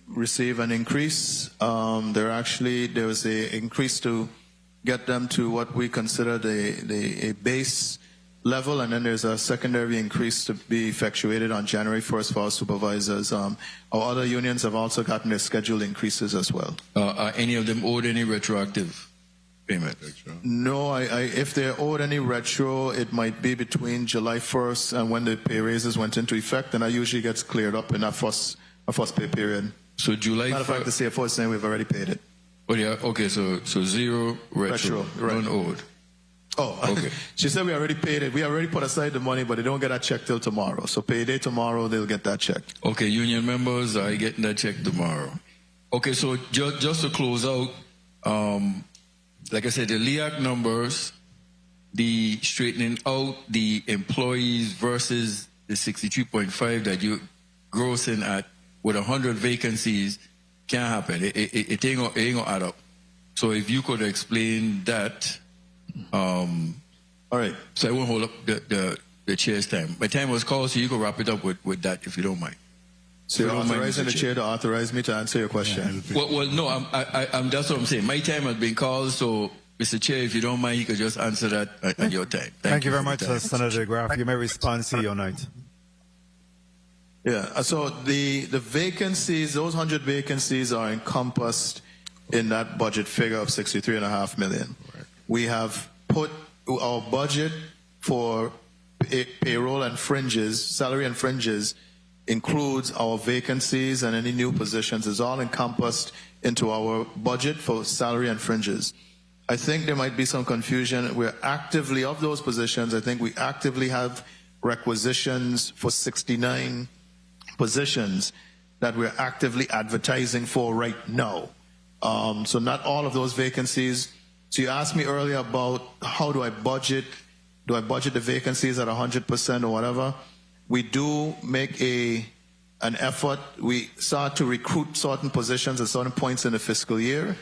receive an increase. There was an increase to get them to what we consider a base level, and then there's a secondary increase to be effectuated on January 1st for our supervisors. Our other unions have also gotten their scheduled increases as well. Are any of them owed any retroactive payment? No, if they're owed any retro, it might be between July 1st and when the pay raises went into effect, and that usually gets cleared up in our first pay period. So July 1st. Matter of fact, the CFO is saying we've already paid it. Oh yeah, okay, so zero retro, right. none owed. Oh, Okay. She said we already paid it. We already put aside the money, but they don't get that check till tomorrow. So payday tomorrow, they'll get that check. Okay, union members are getting that check tomorrow. Okay, so just to close out, like I said, the LEAC numbers, the straightening out the employees versus the 63.5 that you're grossing at with 100 vacancies can't happen. It ain't gonna add up. So if you could explain that. All right. So I won't hold up the chair's time. My time was called, so you can wrap it up with that if you don't mind. So you're authorizing the chair to authorize me to answer your question? Yeah. Well, no, I'm that's what I'm saying. My time has been called, so Mr. Chair, if you don't mind, you could just answer that at your time. Thank you very much, Senator DeGraff. You may respond, CEO Knight. Yeah, so the vacancies, those 100 vacancies are encompassed in that budget figure of $63.5 million. Right. We have put our budget for payroll and fringes, salary and fringes, includes our vacancies and any new positions. Is all encompassed into our budget for salary and fringes. I think there might be some confusion. We're actively, of those positions, I think we actively have requisitions for 69 positions that we're actively advertising for right now. So not all of those vacancies. So you asked me earlier about how do I budget? Do I budget the vacancies at 100% or whatever? We do make an effort. We start to recruit certain positions at certain points in the fiscal year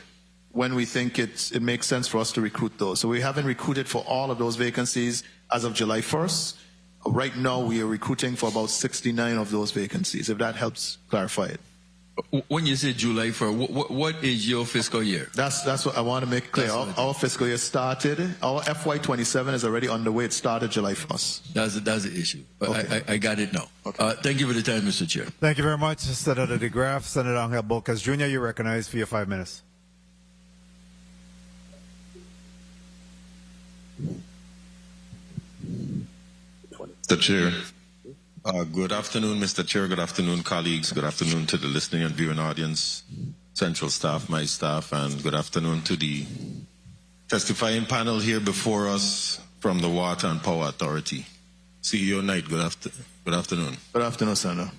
when we think it makes sense for us to recruit those. So we haven't recruited for all of those vacancies as of July 1st. Right now, we are recruiting for about 69 of those vacancies, if that helps clarify it. When you say July 1st, what is your fiscal year? That's what I want to make clear. Our fiscal year started, our FY27 is already underway. It started July 1st. That's the issue. But okay. I got it now. Okay. Thank you for the time, Mr. Chair. Thank you very much, Senator DeGraff. Senator Angel Bocas Jr., you're recognized for your 5 minutes. Mr. Chair. Good afternoon, Mr. Chair. Good afternoon, colleagues. Good afternoon to the listening and viewing audience, central staff, my staff, and good afternoon to the testifying panel here before us from the Water and Power Authority. CEO Knight, good afternoon. Good afternoon, Senator.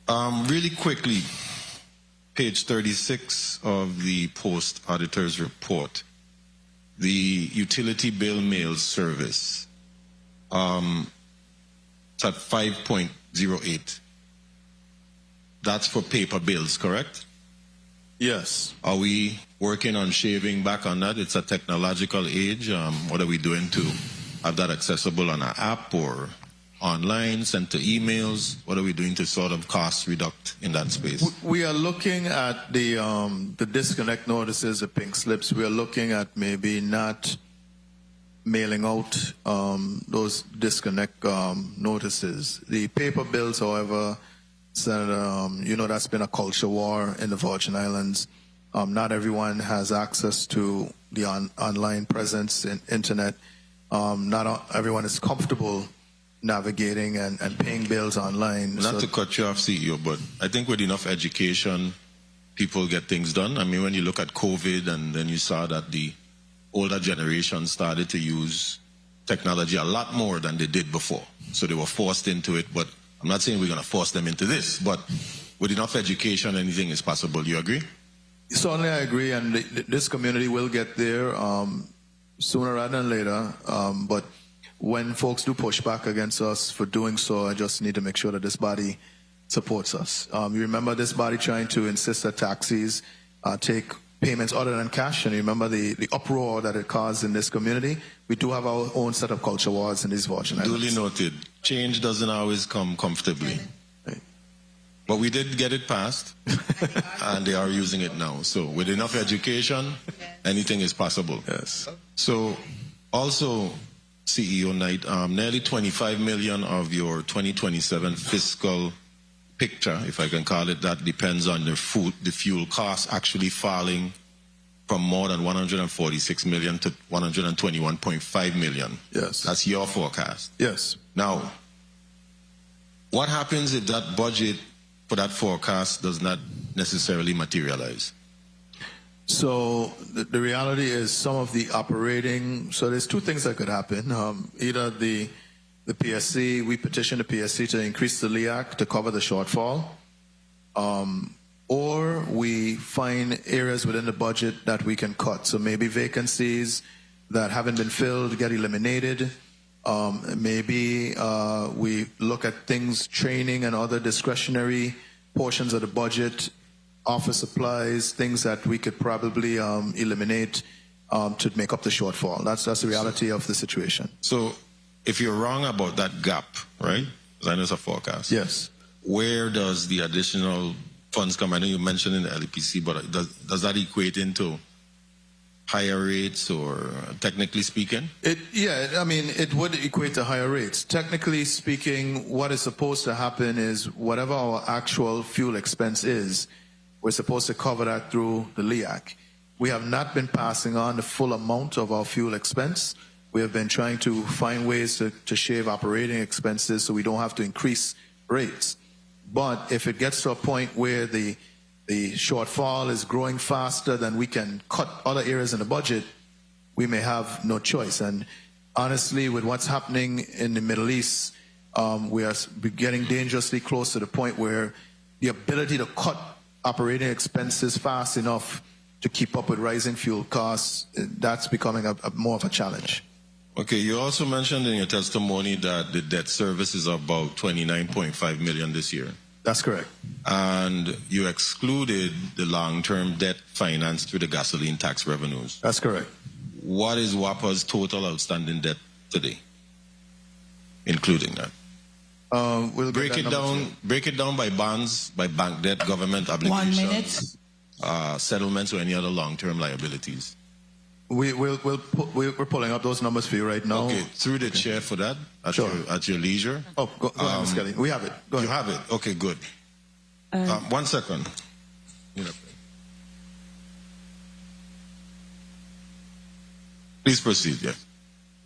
Really quickly, page 36 of the Post Auditor's Report, the utility bill mail service. It's at 5.08. That's for paper bills, correct? Yes. Are we working on shaving back on that? It's a technological age. What are we doing to have that accessible on our app or online, sent to emails? What are we doing to sort of cost reduct in that space? We are looking at the disconnect notices, the pink slips. We are looking at maybe not mailing out those disconnect notices. The paper bills, however, Senator, you know that's been a culture war in the Virgin Islands. Not everyone has access to the online presence in internet. Not everyone is comfortable navigating and paying bills online. Not to cut you off, CEO, but I think with enough education, people get things done. I mean, when you look at COVID and then you saw that the older generation started to use technology a lot more than they did before. So they were forced into it, but I'm not saying we're going to force them into this, but with enough education, anything is possible. You agree? Certainly I agree, and this community will get there sooner rather than later. But when folks do push back against us for doing so, I just need to make sure that this body supports us. You remember this body trying to insist that taxis take payments other than cash, and you remember the uproar that it caused in this community. We do have our own set of culture wars in these Virgin Islands. Duly noted. Change doesn't always come comfortably. Right. But we did get it passed, and they are using it now. So with enough education, anything is possible. Yes. So also, CEO Knight, nearly 25 million of your 2027 fiscal picture, if I can call it that, depends on the fuel costs actually falling from more than 146 million to 121.5 million. Yes. That's your forecast. Yes. Now, what happens if that budget for that forecast does not necessarily materialize? So the reality is some of the operating, so there's two things that could happen. Either the PSC, we petition the PSC to increase the LEAC to cover the shortfall, or we find areas within the budget that we can cut. So maybe vacancies that haven't been filled get eliminated. Maybe we look at things, training and other discretionary portions of the budget, office supplies, things that we could probably eliminate to make up the shortfall. That's the reality of the situation. So if you're wrong about that gap, right? Because I know it's a forecast. Yes. Where does the additional funds come? I know you mentioned in the LEPC, but does that equate into higher rates, or technically speaking? It would equate to higher rates. Technically speaking, what is supposed to happen is whatever our actual fuel expense is, we're supposed to cover that through the LEAC. We have not been passing on the full amount of our fuel expense. We have been trying to find ways to shave operating expenses so we don't have to increase rates. But if it gets to a point where the shortfall is growing faster than we can cut other areas in the budget, we may have no choice. And honestly, with what's happening in the Middle East, we are getting dangerously close to the point where the ability to cut operating expenses fast enough to keep up with rising fuel costs, that's becoming more of a challenge. Okay, you also mentioned in your testimony that the debt service is about $29.5 million this year. That's correct. And you excluded the long-term debt financed through the gasoline tax revenues. That's correct. What is WAPA's total outstanding debt today, including that? We'll break it down by bonds, by bank debt, government obligations, 1 minute. Settlements, or any other long-term liabilities. We're pulling up those numbers for you right now. Okay, through the chair for that at your leisure. Oh, go ahead, Ms. Kelly. We have it. Go ahead. You have it. Okay, good. 1 second. Please proceed. Yes.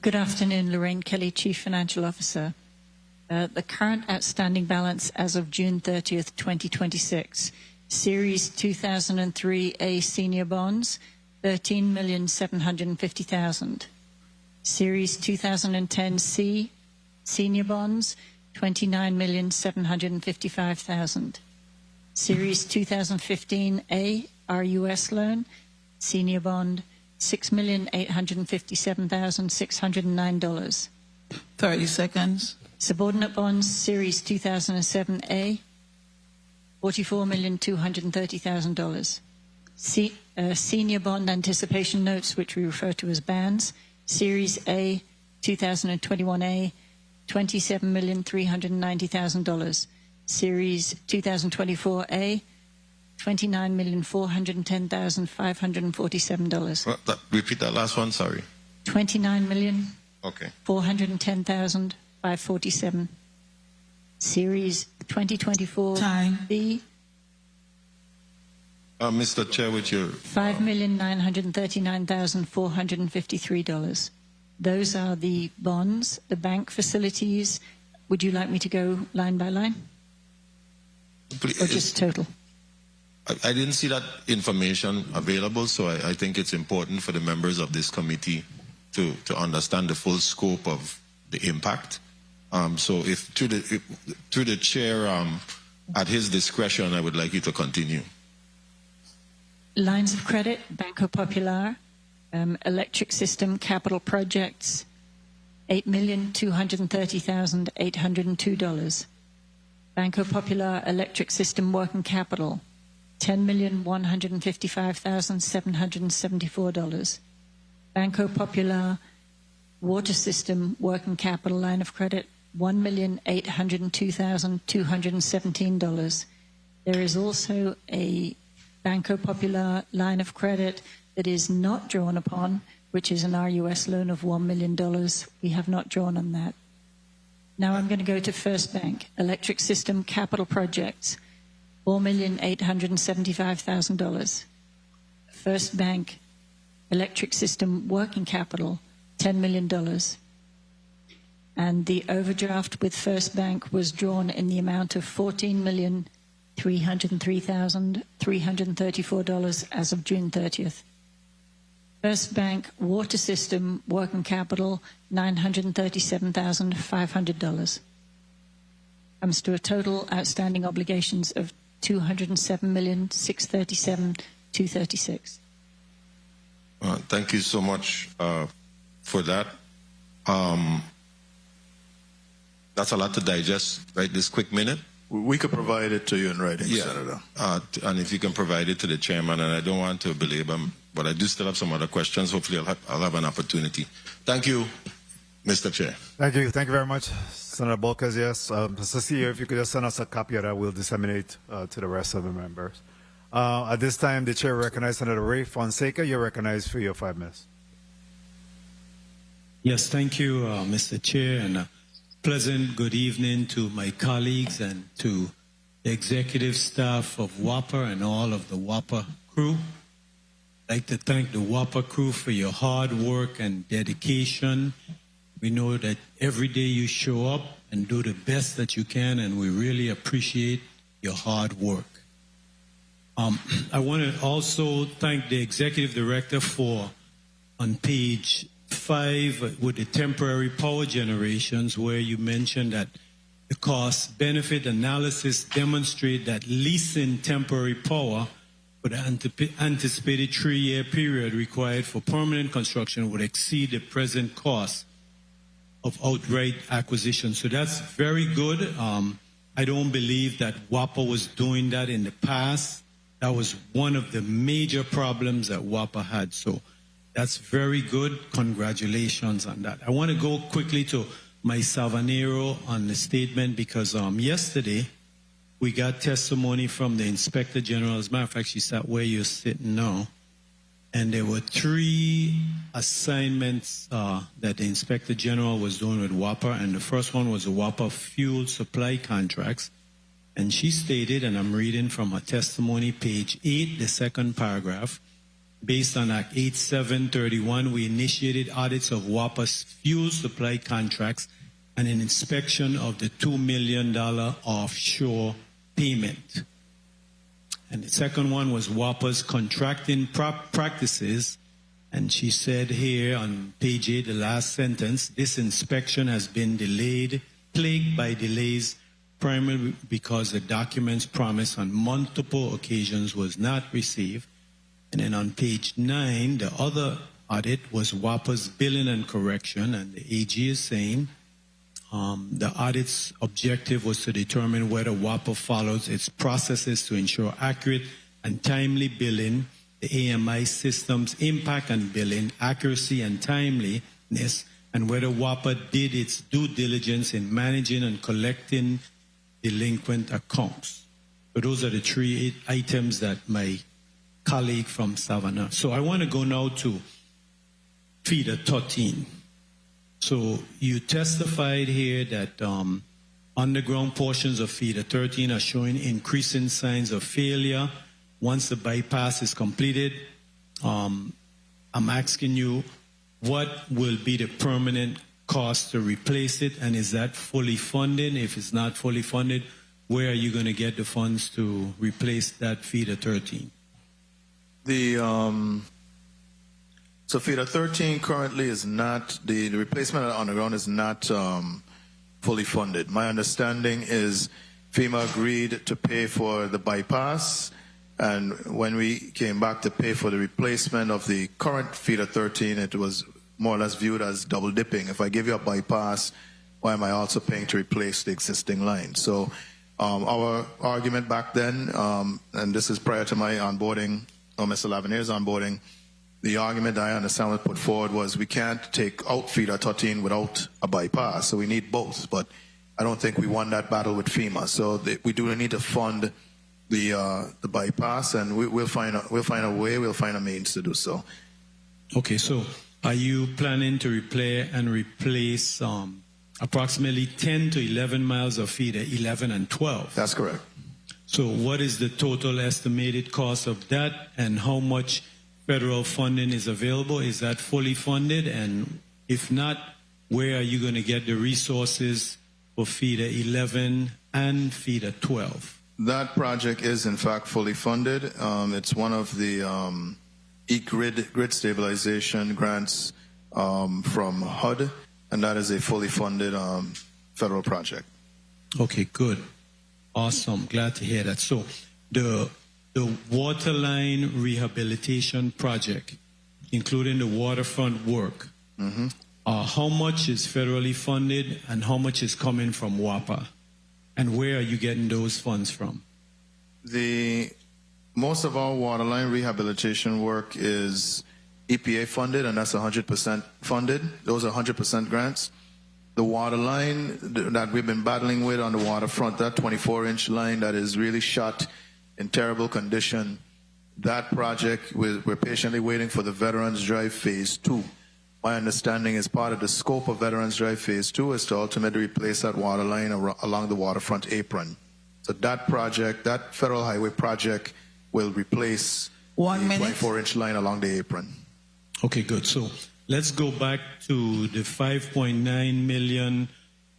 Good afternoon, Lorraine Kelly, Chief Financial Officer. The current outstanding balance as of June 30th, 2026, Series 2003A senior bonds, $13,750,000. Series 2010C senior bonds, $29,755,000. Series 2015A RUS loan, senior bond, $6,857,609. 30 seconds. Subordinate bonds, Series 2007A, $44,230,000. Senior bond anticipation notes, which we refer to as bands, Series A, 2021A, $27,390,000. Series 2024A, $29,410,547. Repeat that last one, sorry. $29,410,547. Series 2024B. Mr. Chair, with your... $5,939,453. Those are the bonds, the bank facilities. Would you like me to go line by line? Please, or just total? I didn't see that information available, so I think it's important for the members of this committee to understand the full scope of the impact. So if through the chair, at his discretion, I would like you to continue. Lines of credit, Banco Popular, electric system capital projects, $8,230,802. Banco Popular electric system working capital, $10,155,774. Banco Popular water system working capital line of credit, $1,802,217. There is also a Banco Popular line of credit that is not drawn upon, which is an RUS loan of $1 million. We have not drawn on that. Now I'm going to go to First Bank, electric system capital projects, $4,875,000. First Bank, electric system working capital, $10 million. And the overdraft with First Bank was drawn in the amount of $14,010,5 $303,334 as of June 30th. First Bank Water System Working Capital, $937,500. Comes to a total outstanding obligations of $207,637,236. Thank you so much for that. That's a lot to digest, right, this quick minute. We could provide it to you in writing, Senator. And if you can provide it to the chairman, and I don't want to belabor him, but I do still have some other questions. Hopefully I'll have an opportunity. Thank you, Mr. Chair. Thank you. Thank you very much, Senator Bolkes. Yes, Cecilia, if you could just send us a copy of that, we'll disseminate to the rest of the members. At this time, the chair recognizes Senator Ray Fonseca. You're recognized for your 5 minutes. Yes, thank you, Mr. Chair, and pleasant good evening to my colleagues and to the executive staff of WAPA and all of the WAPA crew. I'd like to thank the WAPA crew for your hard work and dedication. We know that every day you show up and do the best that you can, and we really appreciate your hard work. I want to also thank the executive director for, on page 5, with the temporary power generations, where you mentioned that the cost-benefit analysis demonstrate that leasing temporary power for the anticipated 3-year period required for permanent construction would exceed the present cost of outright acquisition. So that's very good. I don't believe that WAPA was doing that in the past. That was one of the major problems that WAPA had. So that's very good. Congratulations on that. I want to go quickly to my Savanero on the statement because yesterday we got testimony from the Inspector General. As a matter of fact, she sat where you're sitting now. And there were 3 assignments that the Inspector General was doing with WAPA. And the first one was the WAPA fuel supply contracts. And she stated, and I'm reading from her testimony, page 8, the second paragraph, based on Act 8731, we initiated audits of WAPA's fuel supply contracts and an inspection of the $2 million offshore payment. And the second one was WAPA's contracting practices. And she said here on page 8, the last sentence, this inspection has been delayed, plagued by delays, primarily because the documents promised on multiple occasions was not received. And then on page 9, the other audit was WAPA's billing and correction. And the AG is saying the audit's objective was to determine whether WAPA follows its processes to ensure accurate and timely billing, the AMI system's impact on billing, accuracy and timeliness, and whether WAPA did its due diligence in managing and collecting delinquent accounts. So those are the 3 items that my colleague from Savannah. So I want to go now to feeder 13. So you testified here that underground portions of feeder 13 are showing increasing signs of failure once the bypass is completed. I'm asking you, what will be the permanent cost to replace it, and is that fully funded? If it's not fully funded, where are you going to get the funds to replace that feeder 13? So feeder 13 currently is not, the replacement of the underground is not fully funded. My understanding is FEMA agreed to pay for the bypass, and when we came back to pay for the replacement of the current feeder 13, it was more or less viewed as double dipping. If I give you a bypass, why am I also paying to replace the existing line? So our argument back then, and this is prior to my onboarding, or Mr. Lavanier's onboarding, the argument I understand was put forward was we can't take out feeder 13 without a bypass, so we need both. But I don't think we won that battle with FEMA. So we do need to fund the bypass, and we'll find a way, we'll find a means to do so. Okay, so are you planning to replace approximately 10 to 11 miles of feeder 11 and 12? That's correct. So what is the total estimated cost of that, and how much federal funding is available? Is that fully funded? And if not, where are you going to get the resources for feeder 11 and feeder 12? That project is in fact fully funded. It's one of the grid stabilization grants from HUD, and that is a fully funded federal project. Okay, good. Awesome. Glad to hear that. So the waterline rehabilitation project, including the waterfront work, how much is federally funded and how much is coming from WAPA? And where are you getting those funds from? Most of our waterline rehabilitation work is EPA funded, and that's 100% funded. Those are 100% grants. The water line that we've been battling with on the waterfront, that 24-inch line that is really shot in terrible condition, that project, we're patiently waiting for the Veterans Drive Phase 2. My understanding is part of the scope of Veterans Drive Phase 2 is to ultimately replace that water line along the waterfront apron. So that project, that federal highway project, will replace the 24-inch line along the apron. Okay, good. So let's go back to the 5.9 million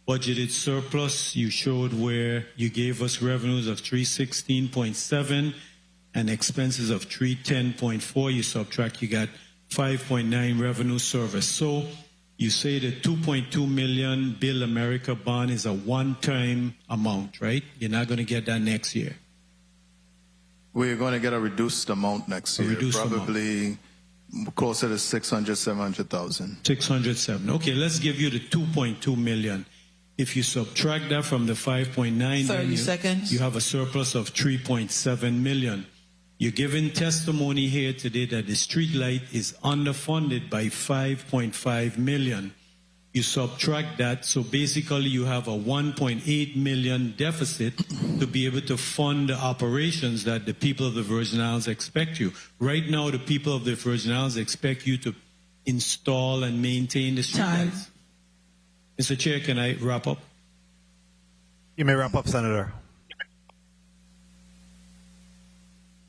budgeted surplus. You showed where you gave us revenues of 316.7 and expenses of 310.4. You subtract, you got 5.9 revenue service. So you say the 2.2 million Build America bond is a one-time amount, right? You're not going to get that next year. We're going to get a reduced amount next year, probably closer to 600, 700,000. 607. Okay, let's give you the 2.2 million. If you subtract that from the 5.9, 30 seconds. You have a surplus of 3.7 million. You're giving testimony here today that the street light is underfunded by 5.5 million. You subtract that, so basically you have a 1.8 million deficit to be able to fund the operations that the people of the Virgin Islands expect you. Right now, the people of the Virgin Islands expect you to install and maintain the street lights. Mr. Chair, can I wrap up? You may wrap up, Senator.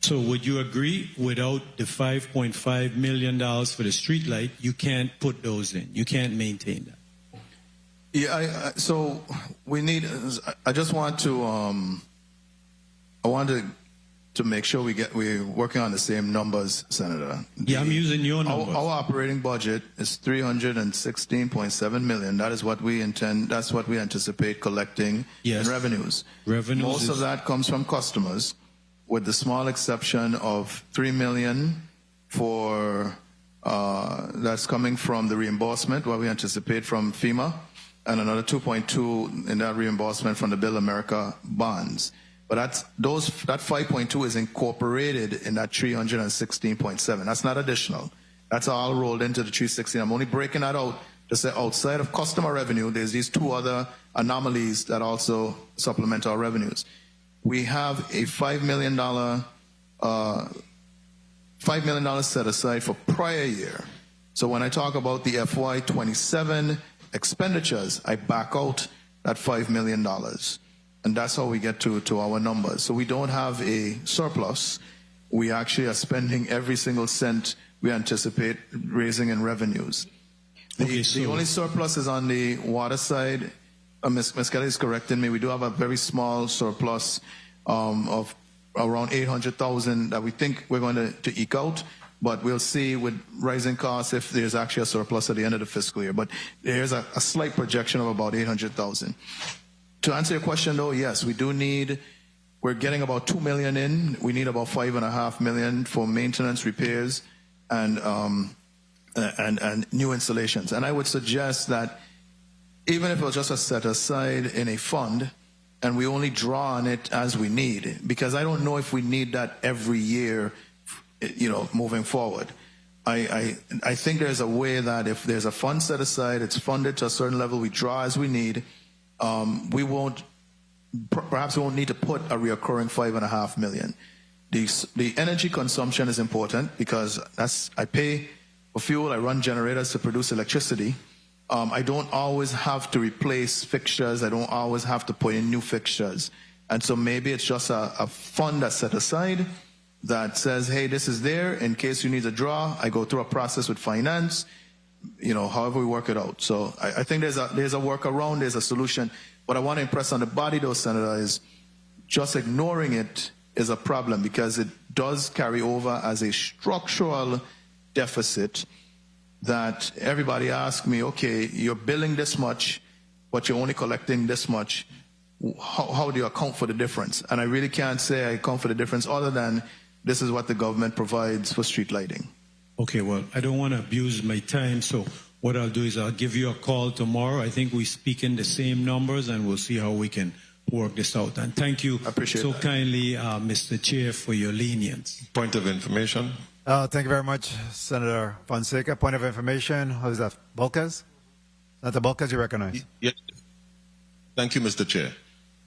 So would you agree, without the $5.5 million for the street light, you can't put those in? You can't maintain that? Yeah, so we need, I just want to, I want to make sure we're working on the same numbers, Senator. Yeah, I'm using your numbers. Our operating budget is $316.7 million. That is what we intend, that's what we anticipate collecting in revenues. Most of that comes from customers, with the small exception of $3 million for that's coming from the reimbursement, what we anticipate from FEMA, and another 2.2 in that reimbursement from the Build America bonds. But that 5.2 is incorporated in that 316.7. That's not additional. That's all rolled into the 316. I'm only breaking that out to say outside of customer revenue, there's these two other anomalies that also supplement our revenues. We have a $5 million set aside for prior year. So when I talk about the FY27 expenditures, I back out that $5 million. And that's how we get to our numbers. So we don't have a surplus. We actually are spending every single cent we anticipate raising in revenues. The only surplus is on the water side. Ms. Kelly is correcting me. We do have a very small surplus of around 800,000 that we think we're going to eke out, but we'll see with rising costs if there's actually a surplus at the end of the fiscal year. But there's a slight projection of about 800,000. To answer your question, though, yes, we do need. We're getting about 2 million in. We need about 5.5 million for maintenance, repairs, and new installations. And I would suggest that even if it was just a set aside in a fund, and we only draw on it as we need, because I don't know if we need that every year, moving forward. I think there's a way that if there's a fund set aside, it's funded to a certain level, we draw as we need. Perhaps we won't need to put a reoccurring 5.5 million. The energy consumption is important because I pay for fuel, I run generators to produce electricity. I don't always have to replace fixtures. I don't always have to put in new fixtures. And so maybe it's just a fund that's set aside that says, hey, this is there in case you need a draw. I go through a process with finance, however we work it out. So I think there's a workaround, there's a solution. What I want to impress on the body, though, Senator, is just ignoring it is a problem because it does carry over as a structural deficit that everybody asks me, okay, you're billing this much, but you're only collecting this much. How do you account for the difference? And I really can't say I account for the difference other than this is what the government provides for street lighting. Okay, well, I don't want to abuse my time, so what I'll do is I'll give you a call tomorrow. I think we speak in the same numbers, and we'll see how we can work this out. And thank you so kindly, Mr. Chair, for your lenience. Point of information. Thank you very much, Senator Fonseca. Point of information, who is that? Volquez? Senator Volquez, you recognize? Yes. Thank you, Mr. Chair.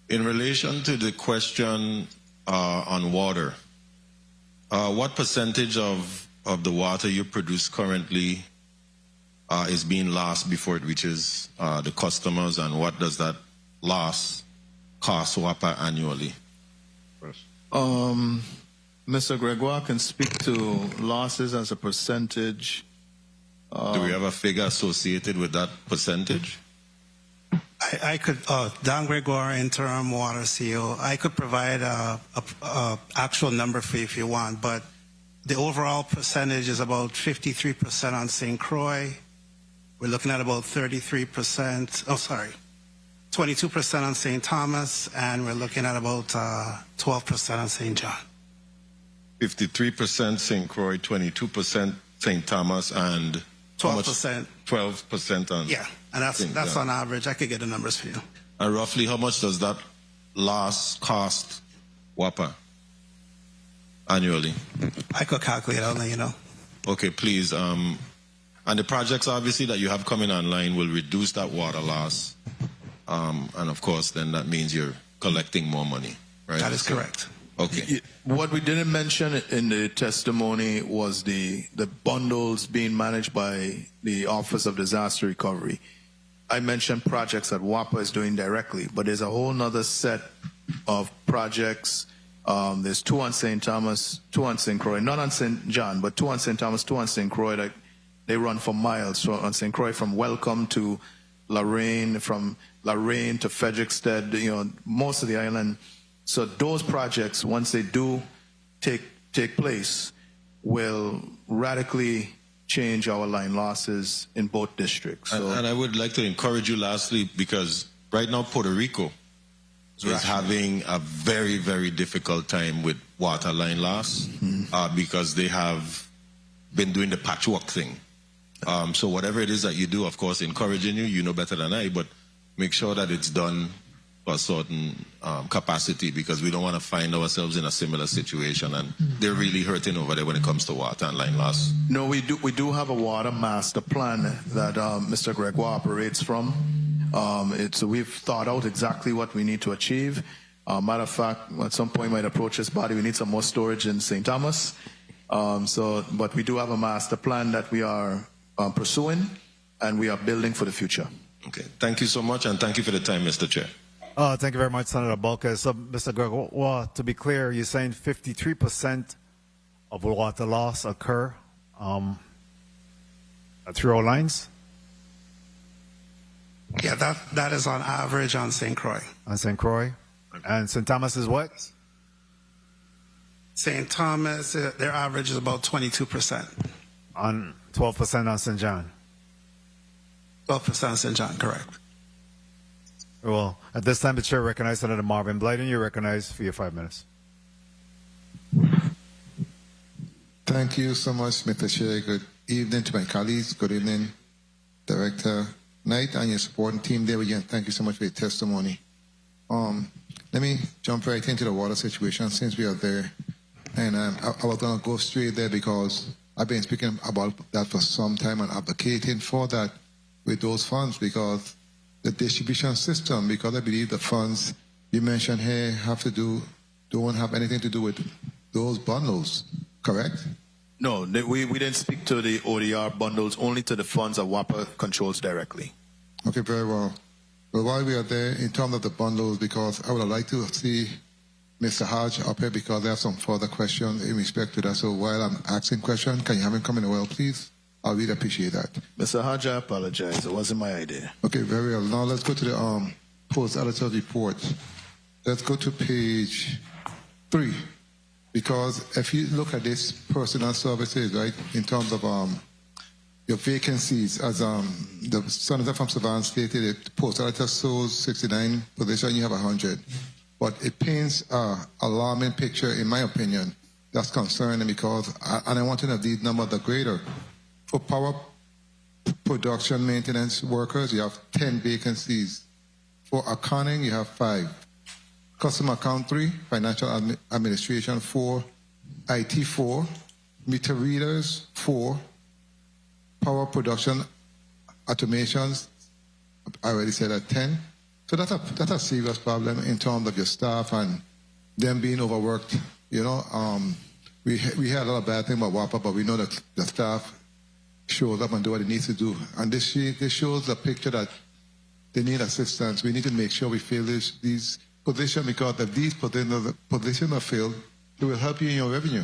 In relation to the question on water, what percentage of the water you produce currently is being lost before it reaches the customers, and what does that loss cost WAPA annually? Mr. Gregoire can speak to losses as a percentage. Do we have a figure associated with that percentage? I could, Don Gregoire, interim water CEO, I could provide a actual number for you if you want, but the overall percentage is about 53% on St. Croix. We're looking at about 33%, 22% on St. Thomas, and we're looking at about 12% on St. John. 53% St. Croix, 22% St. Thomas, and 12%. 12% on. Yeah, and that's on average. I could get the numbers for you. And roughly how much does that loss cost WAPA annually? I could calculate, I'll let you know. Okay, please. And the projects obviously that you have coming online will reduce that water loss. And of course, then that means you're collecting more money, right? That is correct. Okay. What we didn't mention in the testimony was the bundles being managed by the Office of Disaster Recovery. I mentioned projects that WAPA is doing directly, but there's a whole nother set of projects. There's 2 on St. Thomas, 2 on St. Croix, not on St. John, but 2 on St. Thomas, 2 on St. Croix that they run for miles. So on St. Croix from Welcome to Lorraine, from Lorraine to Frederickstead, most of the island. So those projects, once they do take place, will radically change our line losses in both districts. So, and I would like to encourage you lastly, because right now Puerto Rico is having a very, very difficult time with water line loss because they have been doing the patchwork thing. So whatever it is that you do, of course, encouraging you know better than I, but make sure that it's done for a certain capacity, because we don't want to find ourselves in a similar situation, and they're really hurting over there when it comes to water and line loss. No, we do have a water master plan that Mr. Gregoire operates from. We've thought out exactly what we need to achieve. Matter of fact, at some point might approach this body, we need some more storage in St. Thomas. But we do have a master plan that we are pursuing, and we are building for the future. Okay, thank you so much, and thank you for the time, Mr. Chair. Thank you very much, Senator Volquez. So, Mr. Gregoire, to be clear, you're saying 53% of water loss occur through our lines? Yeah, that is on average on St. Croix. On St. Croix? And St. Thomas is what? St. Thomas, their average is about 22%. On 12% on St. John? 12% on St. John, correct. Well, at this time, the chair recognizes Senator Marvin Blyden. You're recognized for your 5 minutes. Thank you so much, Mr. Chair. Good evening to my colleagues. Good evening, Director Knight and your supporting team there again. Thank you so much for your testimony. Let me jump right into the water situation since we are there. And I was going to go straight there because I've been speaking about that for some time and advocating for that with those funds, because the distribution system, because I believe the funds you mentioned here don't have anything to do with those bundles, correct? No, we didn't speak to the ODR bundles, only to the funds that WAPA controls directly. Okay, very well. But while we are there, in terms of the bundles, because I would like to see Mr. Hodge up here, because I have some further questions in respect to that. So while I'm asking questions, can you have him come in a while, please? I really appreciate that. Mr. Hodge, I apologize. It wasn't my idea. Okay, very well. Now let's go to the post-editor report. let's go to page 3. Because if you look at this personal services, right, in terms of your vacancies, as the Senator from Savannah stated, it postal editor shows 69 position, you have 100. But it paints an alarming picture, in my opinion, that's concerning because, and I want to know if these numbers are greater. For power production maintenance workers, you have 10 vacancies. For accounting, you have 5. Customer account 3, financial administration 4, IT 4, meter readers 4, power production automations, I already said at 10. So that's a serious problem in terms of your staff and them being overworked. You know, we had a lot of bad things about WAPA, but we know that the staff shows up and do what it needs to do. And this shows the picture that they need assistance. We need to make sure we fill these positions, because if these positions are filled, it will help you in your revenue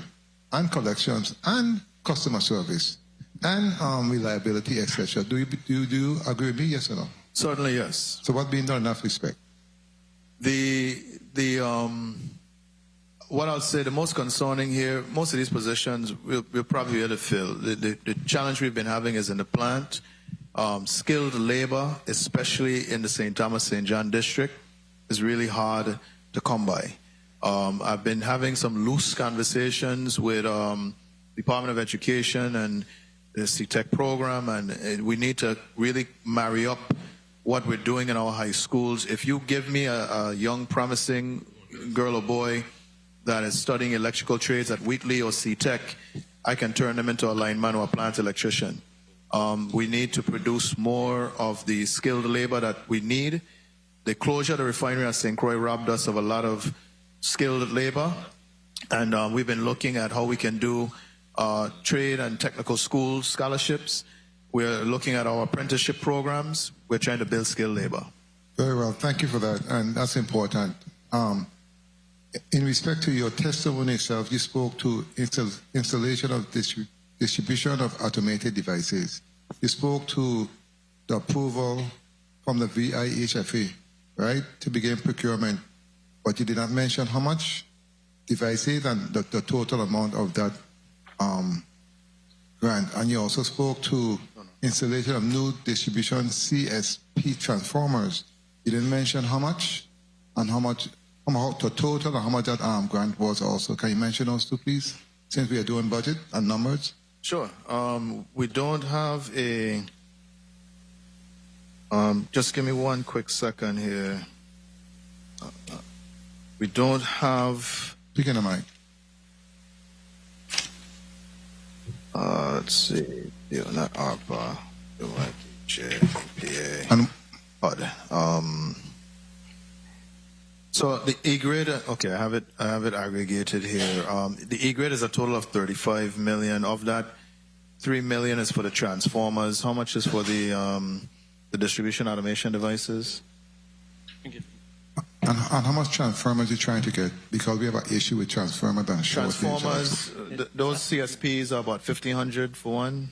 and collections and customer service and reliability, etc. Do you agree with me, yes or no? Certainly, yes. So what's being done in that respect? What I'll say, the most concerning here, most of these positions we'll probably be able to fill. The challenge we've been having is in the plant. Skilled labor, especially in the St. Thomas, St. John district, is really hard to come by. I've been having some loose conversations with Department of Education and the CTEC program, and we need to really marry up what we're doing in our high schools. If you give me a young, promising girl or boy that is studying electrical trades at Wheatley or CTEC, I can turn them into a lineman or a plant electrician. We need to produce more of the skilled labor that we need. The closure of the refinery at St. Croix robbed us of a lot of skilled labor, and we've been looking at how we can do trade and technical school scholarships. We're looking at our apprenticeship programs. We're trying to build skilled labor. Very well. Thank you for that, and that's important. In respect to your testimony itself, you spoke to installation of distribution of automated devices. You spoke to the approval from the VIHFA, right, to begin procurement, but you did not mention how much devices and the total amount of that grant. And you also spoke to installation of new distribution CSP transformers. You didn't mention how much and how much the total and how much that grant was also. Can you mention those two, please, since we are doing budget and numbers? Sure. We don't have a... just give me one quick second here. We don't have... Speaking of mic. Let's see. Yeah, not ARPA. EPA. So the E-grade, okay, I have it aggregated here. The E-grade is a total of 35 million. Of that, 3 million is for the transformers. How much is for the distribution automation devices? And how much transformers are you trying to get? Because we have an issue with transformers and shortage. Transformers, those CSPs are about 1,500 for one.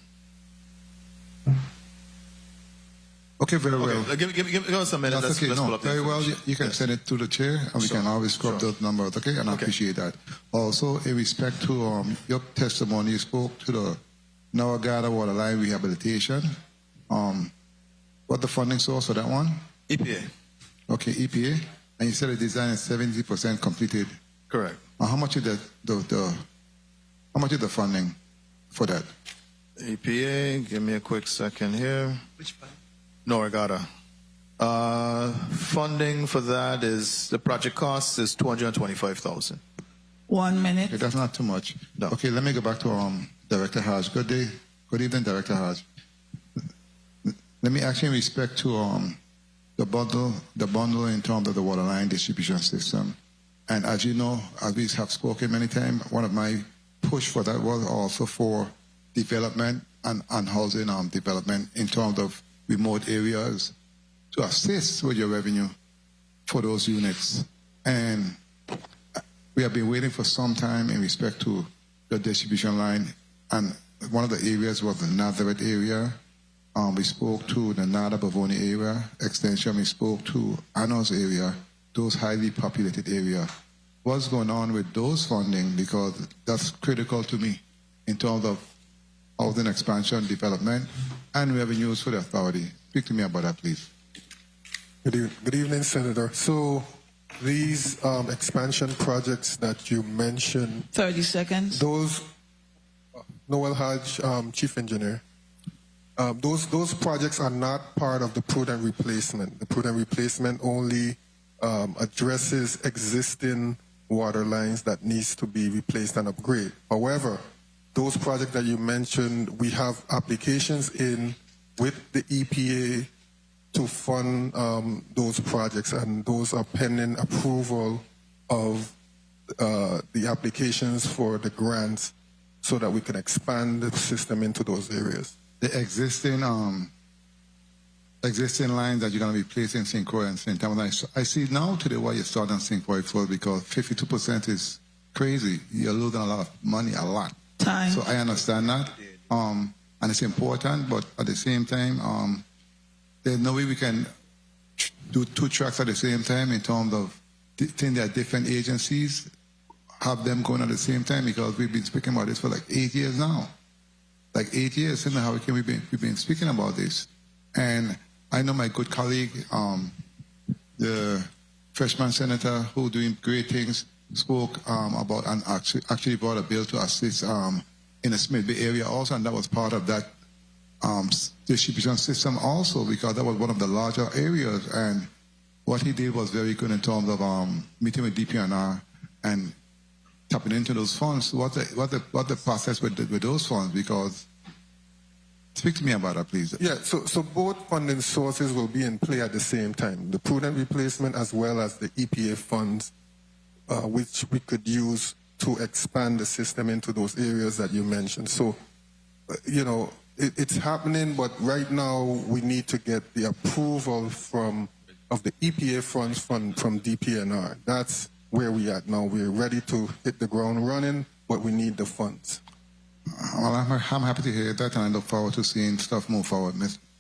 Okay, very well. Give us a minute. That's okay. No, very well. You can send it to the chair, and we can always scrub those numbers. Okay, and I appreciate that. Also, in respect to your testimony, you spoke to the Nawagada Water Line Rehabilitation. What the funding source for that one? EPA. Okay, EPA, and you said the design is 70% completed. Correct. How much is how much is the funding for that? EPA. Give me a quick second here. Which fund? Noragata. Funding for that is, the project cost is $225,000. 1 minute. Okay, that's not too much. No. Okay, let me go back to Director Hodge. Good day. Good evening, Director Hodge. Let me ask you in respect to the bundle in terms of the water line distribution system. And as you know, as we have spoken many times, one of my push for that was also for development and housing development in terms of remote areas to assist with your revenue for those units. And we have been waiting for some time in respect to the distribution line. And one of the areas was the Nazareth area. We spoke to the Nada Bavoni area extension. We spoke to Anos area those highly populated areas. What's going on with those funding? Because that's critical to me in terms of housing expansion, development, and revenues for the authority. Speak to me about that, please. Good evening, Senator. So these expansion projects that you mentioned, 30 seconds. those, Noel Hodge, Chief Engineer, those projects are not part of the prudent replacement. The prudent replacement only addresses existing water lines that needs to be replaced and upgraded. However, those projects that you mentioned, we have applications in with the EPA to fund those projects, and those are pending approval of the applications for the grants so that we can expand the system into those areas. The existing lines that you're going to replace in St. Croix and St. Thomas, I see now today why you start on St. Croix first, because 52% is crazy. You're losing a lot of money, a lot. Time. So I understand that, and it's important, but at the same time, there's no way we can do two tracks at the same time in terms of think there are different agencies, have them going at the same time, because we've been speaking about this for like 8 years now. Like 8 years, you know how we've been speaking about this. And I know my good colleague, the freshman senator who doing great things, spoke about and actually brought a bill to assist in the Smith Bay area also, and that was part of that distribution system also, because that was one of the larger areas, and what he did was very good in terms of meeting with DPNR and tapping into those funds. What the process with those funds? Because speak to me about that, please. Yeah, so both funding sources will be in play at the same time, the prudent replacement as well as the EPA funds, which we could use to expand the system into those areas that you mentioned. So, it's happening, but right now we need to get the approval of the EPA funds from DPNR. That's where we at now. We're ready to hit the ground running, but we need the funds. Well, I'm happy to hear that, and I look forward to seeing stuff move forward.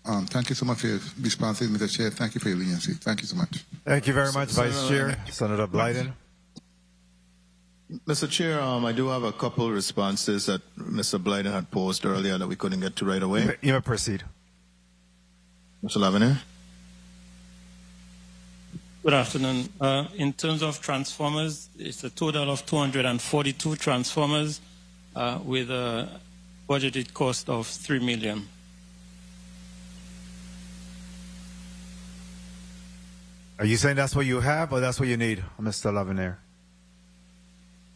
Thank you so much for your responses, Mr. Chair. Thank you for your leniency. Thank you so much. Thank you very much, Vice Chair. Senator Blyden. Mr. Chair, I do have a couple responses that Mr. Blyden had posed earlier that we couldn't get to right away. You may proceed. Mr. Lawaetz. Good afternoon. In terms of transformers, it's a total of 242 transformers with a budgeted cost of $3 million. Are you saying that's what you have, or that's what you need, Mr. Lawaetz?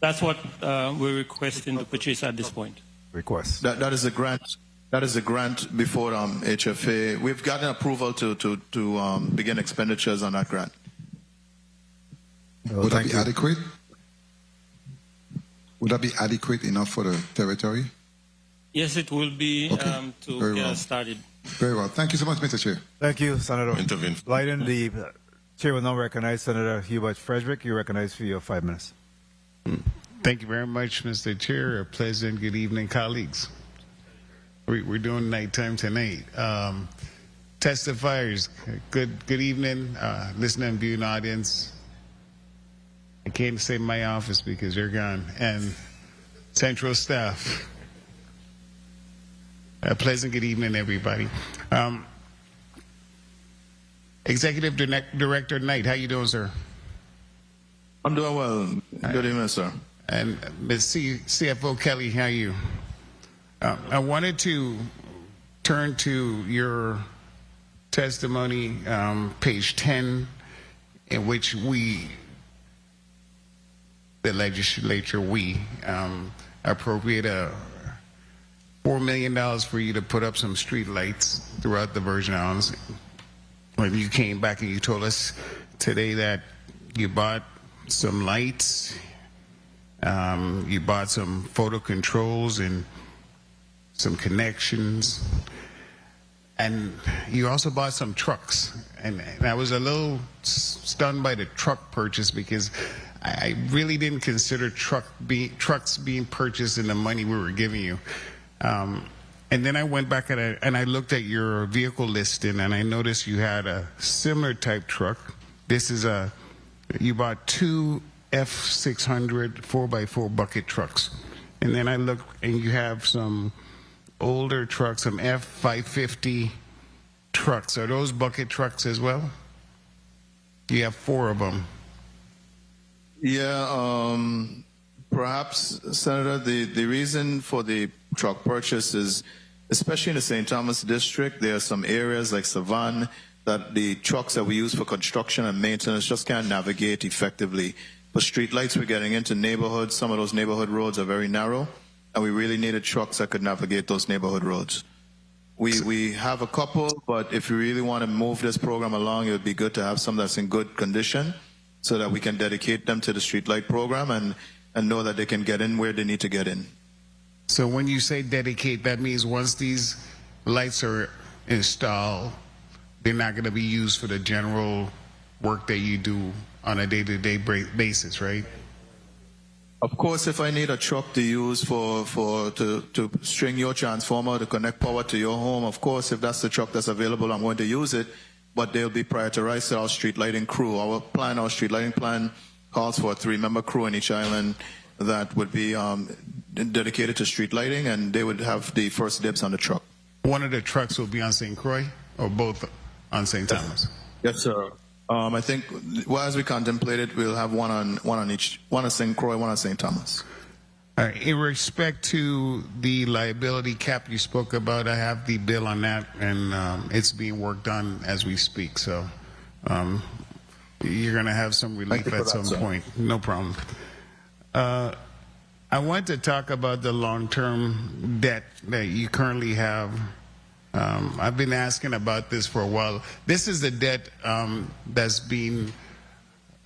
That's what we're requesting to purchase at this point. Request. That is a grant. That is a grant before HFA. We've gotten approval to begin expenditures on that grant. Would that be adequate? Would that be adequate enough for the territory? Yes, it will be to get us started. Very well. Thank you so much, Mr. Chair. Thank you, Senator Blyden. The Chair will now recognize Senator Hubert Frederick. You recognize for your 5 minutes. Thank you very much, Mr. Chair. A pleasant good evening, colleagues. We're doing nighttime tonight. Testifiers, good evening, listening and viewing audience. I can't say my office because they're gone. And central staff. A pleasant good evening, everybody. Executive Director Knight, how you doing, sir? I'm doing well. Good evening, sir. And Ms. CFO Kelly, how are you? I wanted to turn to your testimony, page 10, in which the legislature, appropriate $4 million for you to put up some street lights throughout the Virgin Islands. When you came back and you told us today that you bought some lights, you bought some photo controls and some connections, and you also bought some trucks. And I was a little stunned by the truck purchase because I really didn't consider trucks being purchased in the money we were giving you. And then I went back and I looked at your vehicle listing, and I noticed you had a similar type truck. This is a You bought two F600 4x4 bucket trucks. And then I look, and you have some older trucks, some F550 trucks. Are those bucket trucks as well? You have 4 of them. Yeah, perhaps, Senator, the reason for the truck purchase is, especially in the St. Thomas district, there are some areas like Savannah that the trucks that we use for construction and maintenance just can't navigate effectively. For street lights, we're getting into neighborhoods. Some of those neighborhood roads are very narrow, and we really needed trucks that could navigate those neighborhood roads. We have a couple, but if you really want to move this program along, it would be good to have some that's in good condition so that we can dedicate them to the street light program and know that they can get in where they need to get in. So when you say dedicate, that means once these lights are installed, they're not going to be used for the general work that you do on a day-to-day basis, right? Of course, if I need a truck to use to string your transformer to connect power to your home, of course, if that's the truck that's available, I'm going to use it, but they'll be prioritized to our street lighting crew. Our street lighting plan calls for a 3-member crew in each island that would be dedicated to street lighting, and they would have the first dibs on the truck. One of the trucks will be on St. Croix, or both on St. Thomas? Yes, sir. I think, well, as we contemplate it, we'll have one on each, one on St. Croix, one on St. Thomas. All right. In respect to the liability cap you spoke about, I have the bill on that, and it's being worked on as we speak. So you're going to have some relief at some point. No problem. I want to talk about the long-term debt that you currently have. I've been asking about this for a while. This is the debt that's being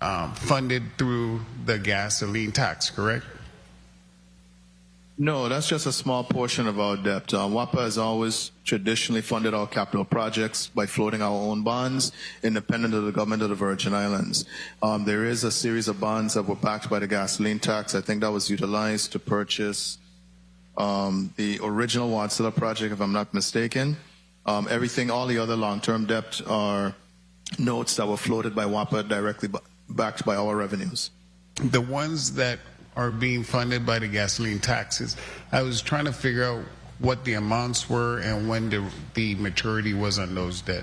funded through the gasoline tax, correct? No, that's just a small portion of our debt. WAPA has always traditionally funded our capital projects by floating our own bonds, independent of the government of the Virgin Islands. There is a series of bonds that were backed by the gasoline tax. I think that was utilized to purchase the original Watsilla project, if I'm not mistaken. Everything, all the other long-term debt are notes that were floated by WAPA directly backed by our revenues. The ones that are being funded by the gasoline taxes, I was trying to figure out what the amounts were and when the maturity was on those debt.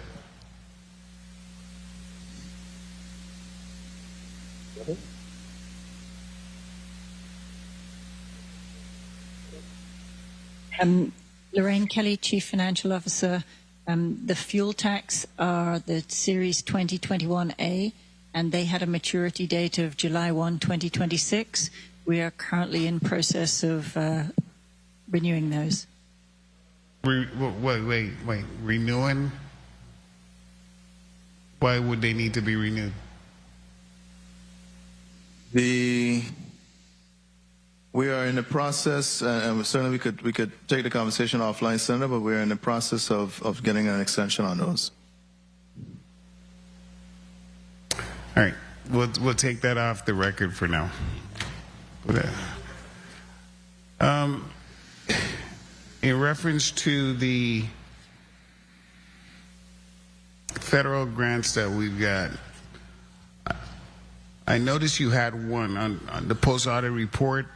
Lorraine Kelly, Chief Financial Officer. The fuel tax are the Series 2021A, and they had a maturity date of July 1, 2026. We are currently in process of renewing those. Wait. Renewing? Why would they need to be renewed? We are in the process, and certainly we could take the conversation offline, Senator, but we're in the process of getting an extension on those. All right, we'll take that off the record for now. In reference to the federal grants that we've got, I noticed you had one on the post-audit report,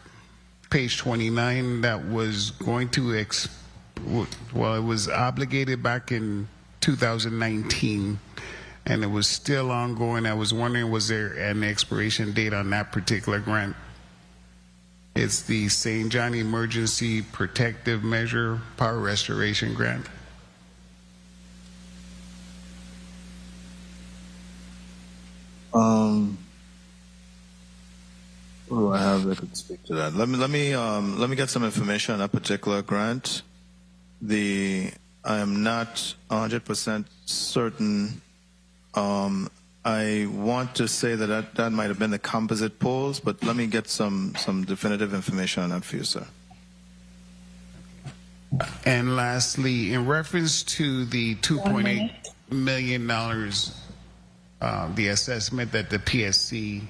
page 29, that was going to it was obligated back in 2019, and it was still ongoing. I was wondering, was there an expiration date on that particular grant? It's the St. John Emergency Protective Measure Power Restoration Grant. What do I have that could speak to that? Let me get some information on that particular grant. I am not 100% certain. I want to say that might have been the composite poles, but let me get some definitive information on that for you, sir. And lastly, in reference to the $2.8 million, the assessment that the PSC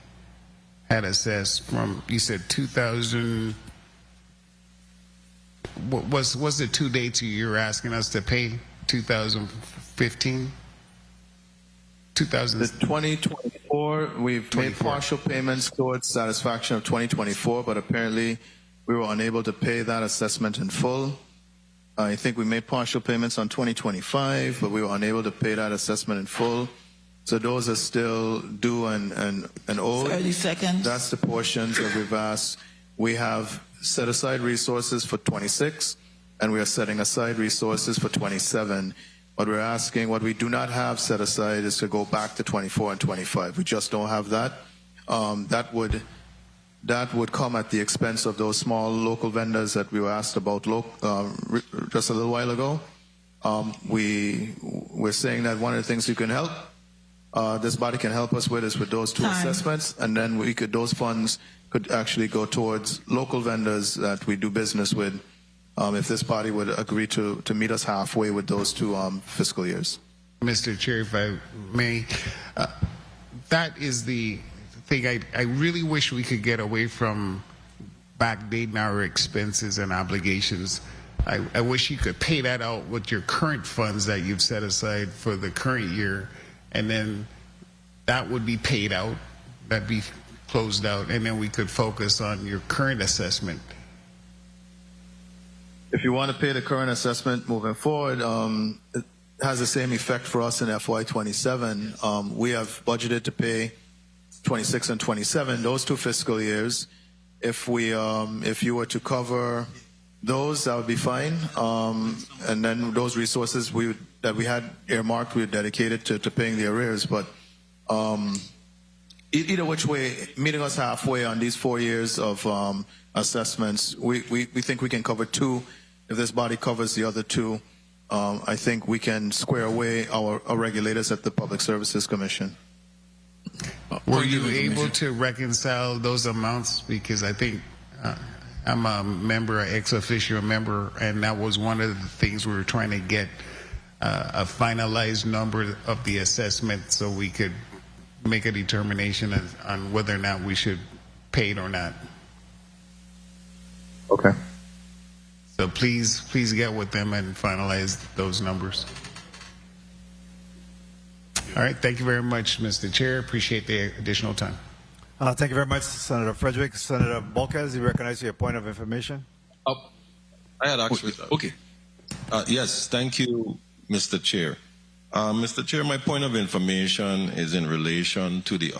had assessed from, you said 2000, what's the 2 dates you're asking us to pay? 2015? 2000. The 2020 2024, we've made partial payments towards satisfaction of 2024, but apparently we were unable to pay that assessment in full. I think we made partial payments on 2025, but we were unable to pay that assessment in full. So those are still due and owed. 30 seconds. That's the portions that we've asked. We have set aside resources for 26, and we are setting aside resources for 27. What we're asking, what we do not have set aside is to go back to 24 and 25. We just don't have that. That would come at the expense of those small local vendors that we were asked about just a little while ago. We're saying that one of the things you can help, this body can help us with, is with those two assessments, and then those funds could actually go towards local vendors that we do business with. If this body would agree to meet us halfway with those two fiscal years. Mr. Chair, if I may, that is the thing. I really wish we could get away from backdating our expenses and obligations. I wish you could pay that out with your current funds that you've set aside for the current year, and then that would be paid out, that'd be closed out, and then we could focus on your current assessment. If you want to pay the current assessment moving forward, it has the same effect for us in FY27. We have budgeted to pay 26 and 27, those two fiscal years. If you were to cover those, that would be fine. And then those resources that we had earmarked, we dedicated to paying the arrears. But either which way, meeting us halfway on these 4 years of assessments, we think we can cover two. If this body covers the other two, I think we can square away our regulators at the Public Services Commission. Were you able to reconcile those amounts? Because I think I'm a member, an ex officio member, and that was one of the things we were trying to get a finalized number of the assessment so we could make a determination on whether or not we should pay it or not. Okay. So please get with them and finalize those numbers. All right. Thank you very much, Mr. Chair. Appreciate the additional time. Thank you very much, Senator Frederick. Senator Bolkes, you recognize your point of information? I had actually. Okay. Yes. Thank you, Mr. Chair. Mr. Chair, my point of information is in relation to the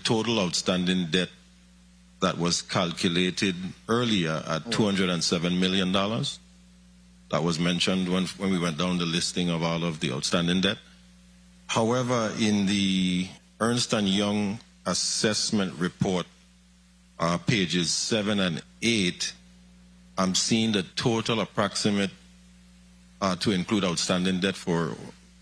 total outstanding debt that was calculated earlier at $207 million. That was mentioned when we went down the listing of all of the outstanding debt. However, in the Ernst & Young assessment report, pages 7 and 8, I'm seeing the total approximate to include outstanding debt for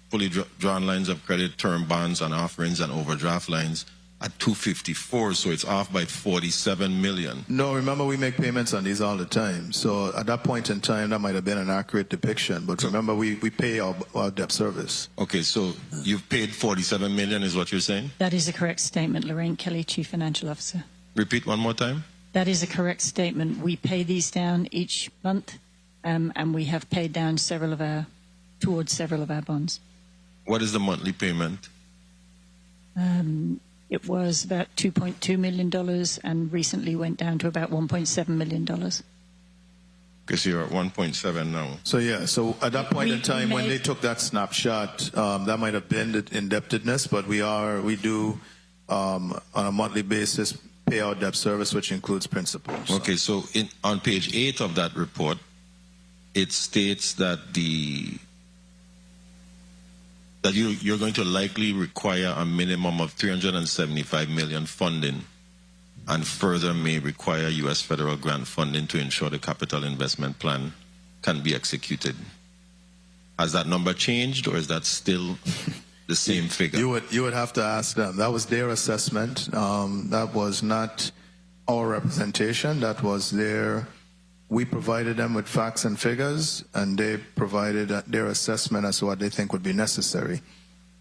fully drawn lines of credit, term bonds and offerings and overdraft lines at 254, so it's off by 47 million. No, remember we make payments on these all the time. So at that point in time, that might have been an accurate depiction. But remember, we pay our debt service. Okay, so you've paid 47 million is what you're saying? That is a correct statement, Lorraine Kelly, Chief Financial Officer. Repeat one more time. That is a correct statement. We pay these down each month, and we have paid down towards several of our bonds. What is the monthly payment? It was about $2.2 million and recently went down to about $1.7 million. Because you're at 1.7 now. So yeah, so at that point in time when they took that snapshot, that might have been the indebtedness, but we do on a monthly basis pay our debt service, which includes principal. So. Okay, so on page 8 of that report, it states that you're going to likely require a minimum of $375 million funding and further may require U.S. federal grant funding to ensure the capital investment plan can be executed. Has that number changed or is that still the same figure? You would have to ask them. That was their assessment. That was not our representation. That was their... We provided them with facts and figures, and they provided their assessment as to what they think would be necessary.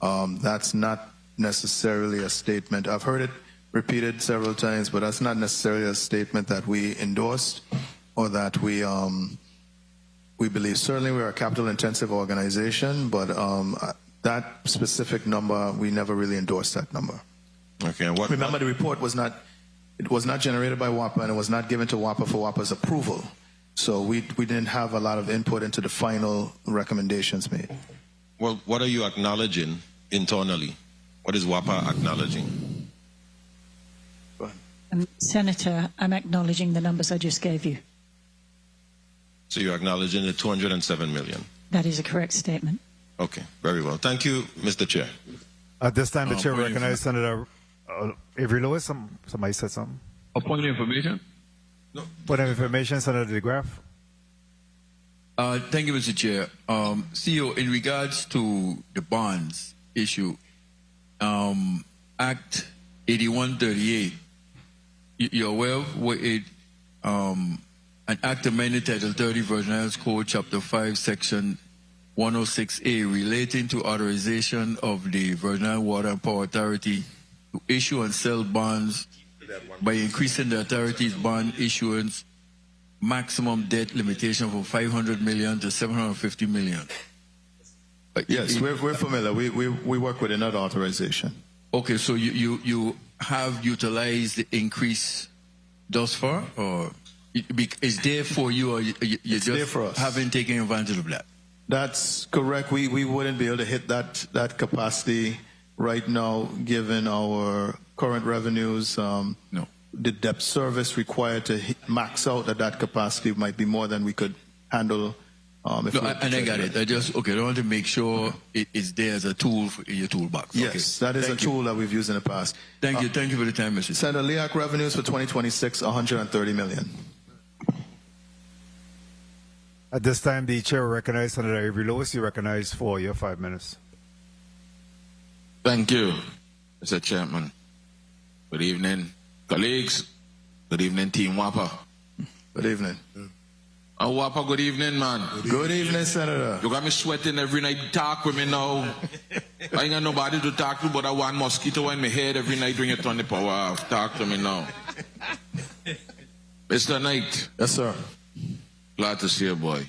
That's not necessarily a statement. I've heard it repeated several times, but that's not necessarily a statement that we endorsed or that we believe. Certainly, we're a capital-intensive organization, but that specific number, we never really endorsed that number. Okay, and what? Remember, the report was not generated by WAPA, and it was not given to WAPA for WAPA's approval. So we didn't have a lot of input into the final recommendations made. Well, what are you acknowledging internally? What is WAPA acknowledging? Senator, I'm acknowledging the numbers I just gave you. So you're acknowledging the 207 million? That is a correct statement. Okay, very well. Thank you, Mr. Chair. At this time, the chair recognizes Senator Avery Lewis. Somebody said something. A point of information? No. Point of information, Senator DeGraff. Thank you, Mr. Chair. CEO, in regards to the bonds issue, Act 8138, you're aware of what it, an act amended Title 30 Virgin Islands Code, Chapter 5, Section 106A, relating to authorization of the Virgin Islands Water and Power Authority to issue and sell bonds by increasing the authority's bond issuance maximum debt limitation from 500 million to 750 million. Yes, we're familiar. We work with another authorization. Okay, so you have utilized the increase thus far, or it's there for you, or you It's just there for us. haven't taken advantage of that? That's correct. We wouldn't be able to hit that capacity right now, given our current revenues. No. The debt service required to max out at that capacity might be more than we could handle. No, and I got it. I want to make sure it is there as a tool in your toolbox. Yes, Okay. that is Thank a you. tool that we've used in the past. Thank you for the time, Mr. Senator Leac, revenues for 2026, 130 million. At this time, the chair will recognize Senator Avery Lewis. You recognize for your 5 minutes. Thank you, Mr. Chairman. Good evening, colleagues. Good evening, Team WAPA. Good evening. WAPA, good evening, man. Good evening, Senator. You got me sweating every night. Talk with me now. I ain't got nobody to talk to, but I want mosquito in my head every night when you turn the power off. Talk to me now. Mr. Knight. Yes, sir. Glad to see you, boy.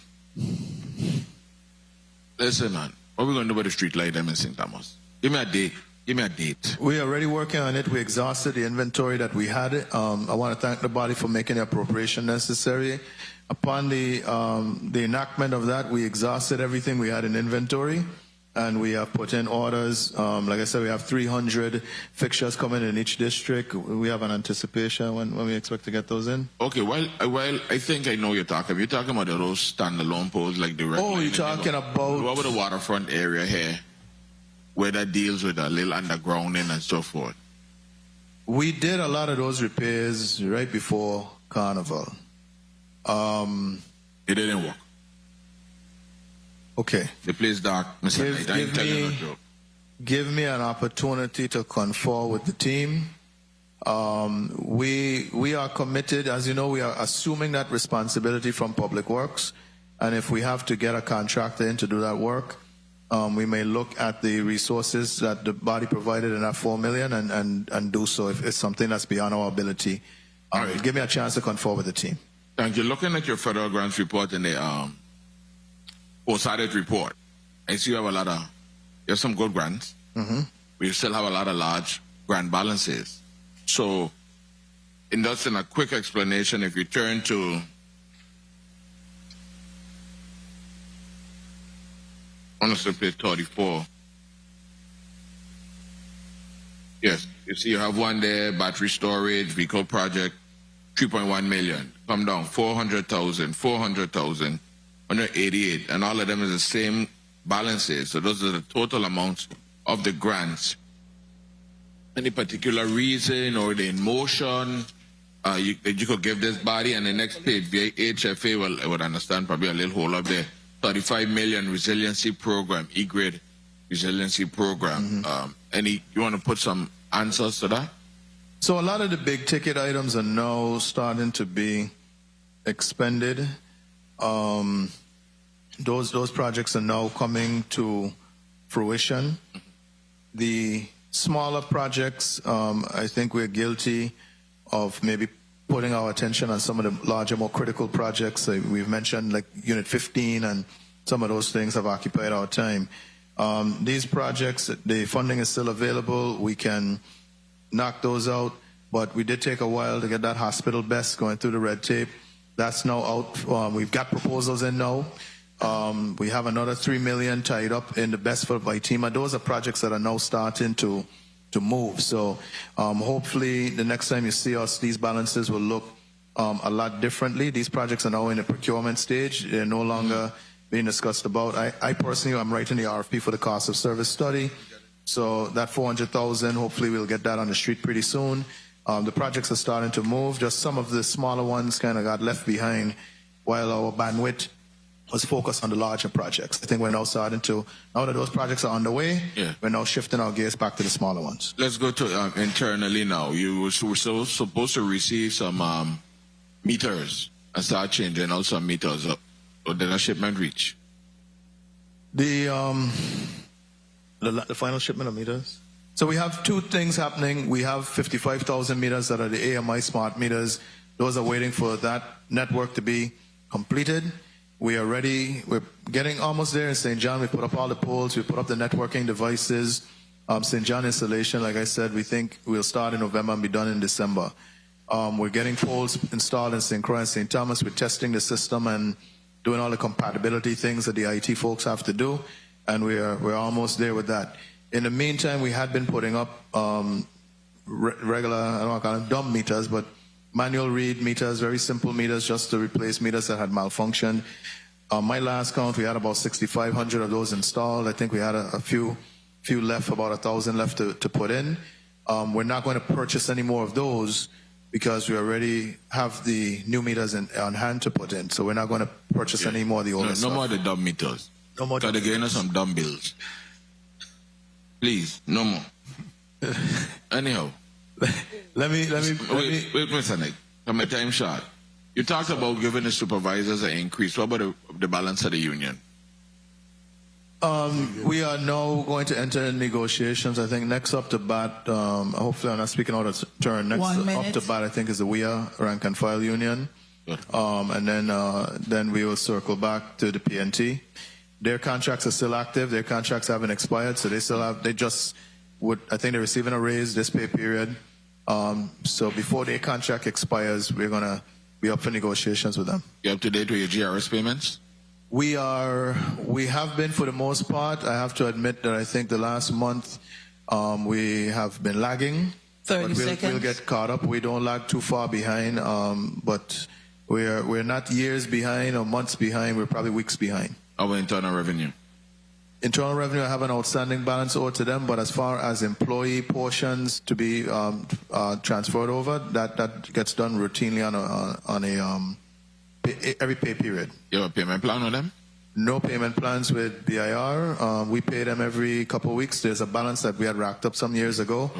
Listen, man. What are we going to do with the street light them in St. Thomas? Give me a date. Give me a date. We are already working on it. We exhausted the inventory that we had. I want to thank the body for making the appropriation necessary. Upon the enactment of that, we exhausted everything we had in inventory, and we have put in orders. Like I said, we have 300 fixtures coming in each district. We have an anticipation when we expect to get those in. Okay, well, I think I know you're talking. You're talking about those standalone poles like the Oh, you're talking about... What about the waterfront area here, where that deals with a little undergrounding and so forth? We did a lot of those repairs right before Carnival. It didn't work. Okay. The place dark, Mr. Knight. I ain't telling you no joke. Give me an opportunity to confer with the team. We are committed. As you know, we are assuming that responsibility from Public Works. And if we have to get a contractor in to do that work, we may look at the resources that the body provided in that $4 million and do so if it's something that's beyond our ability. All right. Give me a chance to confer with the team. Thank you. Looking at your federal grants report and the post-audit report, I see you have some good grants. Mm-hmm. We still have a lot of large grant balances. So, in a quick explanation, if you turn to page 34. Yes, you see you have one there, battery storage, vehicle project, 3.1 million. Come down, 400,000, 400,000, 188, and all of them is the same balances. So those are the total amounts of the grants. Any particular reason or the in motion you could give this body? And the next page, HFA, well, I would understand probably a little hole up there. 35 million resiliency program, E-grade resiliency program. You want to put some answers to that? So a lot of the big ticket items are now starting to be expended. Those projects are now coming to fruition. The smaller projects, I think we're guilty of maybe putting our attention on some of the larger, more critical projects. We've mentioned like Unit 15, and some of those things have occupied our time. These projects, the funding is still available. We can knock those out. But we did take a while to get that hospital best going through the red tape. That's now out. We've got proposals in now. We have another $3 million tied up in the best for Vitima. Those are projects that are now starting to move. So hopefully the next time you see us, these balances will look a lot differently. These projects are now in the procurement stage. They're no longer being discussed about. I personally am writing the RFP for the cost of service study. So that $400,000, hopefully we'll get that on the street pretty soon. The projects are starting to move. Just some of the smaller ones kind of got left behind while our bandwidth was focused on the larger projects. I think we're now starting to, now that those projects are underway, we're now shifting our gears back to the smaller ones. Let's go to internally now. You were supposed to receive some meters and start changing out some meters. Or did a shipment reach? The final shipment of meters? So we have two things happening. We have 55,000 meters that are the AMI smart meters. Those are waiting for that network to be completed. We are ready. We're getting almost there in St. John. We put up all the poles. We put up the networking devices. St. John installation, like I said, we think we'll start in November and be done in December. We're getting poles installed in St. Croix and St. Thomas. We're testing the system and doing all the compatibility things that the IT folks have to do. And we're almost there with that. In the meantime, we had been putting up regular, I don't want to call them dumb meters, but manual read meters, very simple meters, just to replace meters that had malfunctioned. My last count, we had about 6,500 of those installed. I think we had a few left, about 1,000 left to put in. We're not going to purchase any more of those because we already have the new meters on hand to put in. So we're not going to purchase any more of the older stuff. No more of the dumb meters. No more. Got to get us some dumb bills. Please, no more. Anyhow. Let me wait a second. My time short. You talked about giving the supervisors an increase. What about the balance of the union? We are now going to enter in negotiations. I think next up to bat, hopefully I'm not speaking out of turn, next up to bat I think is the WIA, Rank and File Union. And then we will circle back to the PNT. Their contracts are still active. Their contracts haven't expired, so they just would, I think they're receiving a raise this pay period. So before their contract expires, we're going to be up for negotiations with them. You up to date with your GRS payments? We have been for the most part. I have to admit that I think the last month we have been lagging. 30 seconds. We'll get caught up. We don't lag too far behind, but we're not years behind or months behind. We're probably weeks behind. Our internal revenue. Internal revenue, I have an outstanding balance owed to them, but as far as employee portions to be transferred over, that gets done routinely on a every pay period. You have a payment plan on them? No payment plans with BIR. We pay them every couple of weeks. There's a balance that we had racked up some years ago.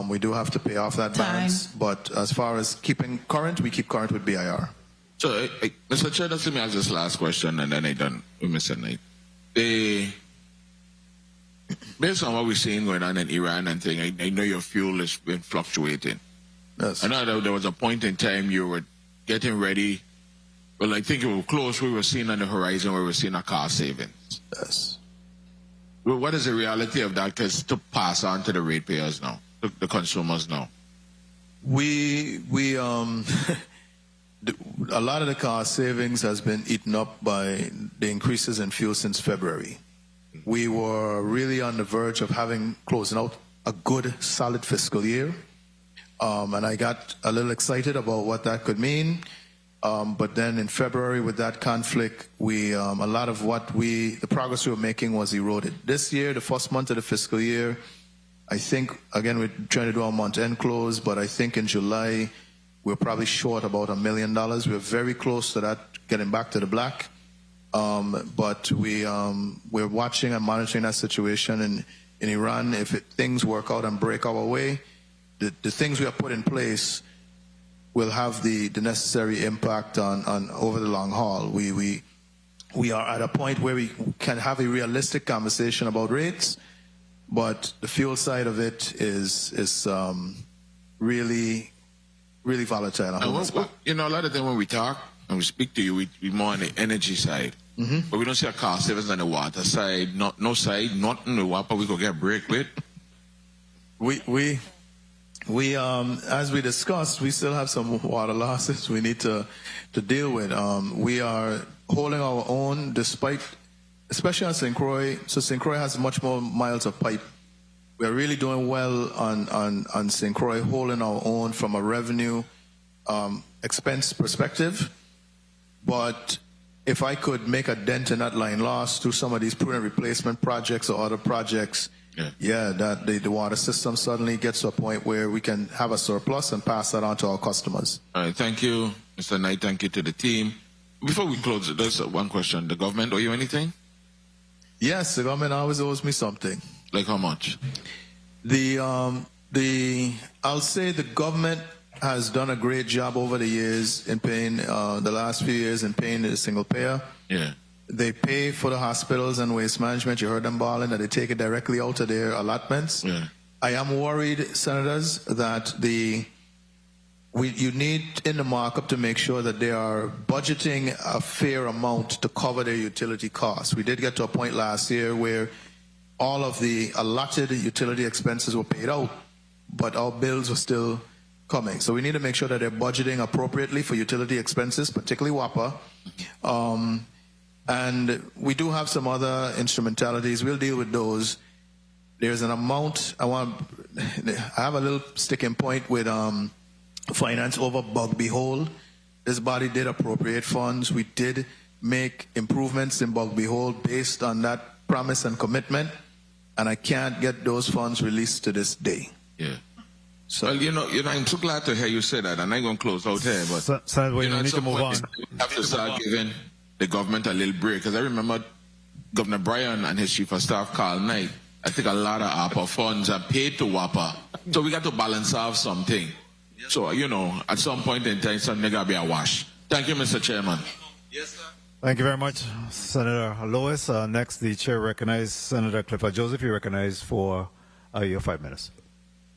We do have to pay off that balance, but as far as keeping current, we keep current with BIR. So, Mr. Chair, let me ask this last question, and then I done with Mr. Knight. Based on what we're seeing going on in Iran and thing, I know your fuel has been fluctuating. Yes. I know there was a point in time you were getting ready. Well, I think you were close. We were seeing on the horizon where we were seeing a cost savings. Yes. Well, what is the reality of that? Because to pass on to the ratepayers now, to the consumers now. A lot of the cost savings has been eaten up by the increases in fuel since February. We were really on the verge of closing out a good, solid fiscal year. And I got a little excited about what that could mean. But then in February with that conflict, a lot of the progress we were making was eroded. This year, the first month of the fiscal year, I think, again, we're trying to do our month-end close, but I think in July, we're probably short about $1 million. We're very close to that, getting back to the black. But we're watching and monitoring that situation in Iran. If things work out and break our way, the things we have put in place will have the necessary impact on over the long haul. We are at a point where we can have a realistic conversation about rates, but the fuel side of it is really volatile. A lot of them when we talk and we speak to you, we more on the energy side. Mm-hmm. But we don't see a cost savings on the water side, nothing the water we could get break with. we, as we discussed, we still have some water losses we need to deal with. We are holding our own despite, especially on St. Croix. So St. Croix has much more miles of pipe. We're really doing well on St. Croix, holding our own from a revenue expense perspective. But if I could make a dent in that line loss through some of these prudent replacement projects or other projects, that the water system suddenly gets to a point where we can have a surplus and pass that on to our customers. All right, thank you, Mr. Knight. Thank you to the team. Before we close, there's one question. The government owe you anything? Yes, the government always owes me something. Like how much? I'll say the government has done a great job over the years in paying, the last few years in paying the single payer. Yeah. They pay for the hospitals and waste management. You heard them bawling that they take it directly out of their allotments. Yeah. I am worried, senators, that you need in the markup to make sure that they are budgeting a fair amount to cover their utility costs. We did get to a point last year where all of the allotted utility expenses were paid out, but our bills were still coming. So we need to make sure that they're budgeting appropriately for utility expenses, particularly WAPA. And we do have some other instrumentalities. We'll deal with those. There's an amount I have a little sticking point with finance over Bugby Hole. This body did appropriate funds. We did make improvements in Bugby Hole based on that promise and commitment, and I can't get those funds released to this day. Yeah. So, well, you know, I'm so glad to hear you say that, and I'm going to close out here, but Senator, we need to move on. We have to start giving the government a little break, because I remember Governor Bryan and his chief of staff, Carl Knight, I think a lot of APA funds are paid to WAPA, so we got to balance out something. So, you know, at some point in time, something got to be a wash. Thank you, Mr. Chairman. Yes, sir. Thank you very much, Senator Lawaetz. Next, the chair recognizes Senator Clifford Joseph. You recognize for your 5 minutes.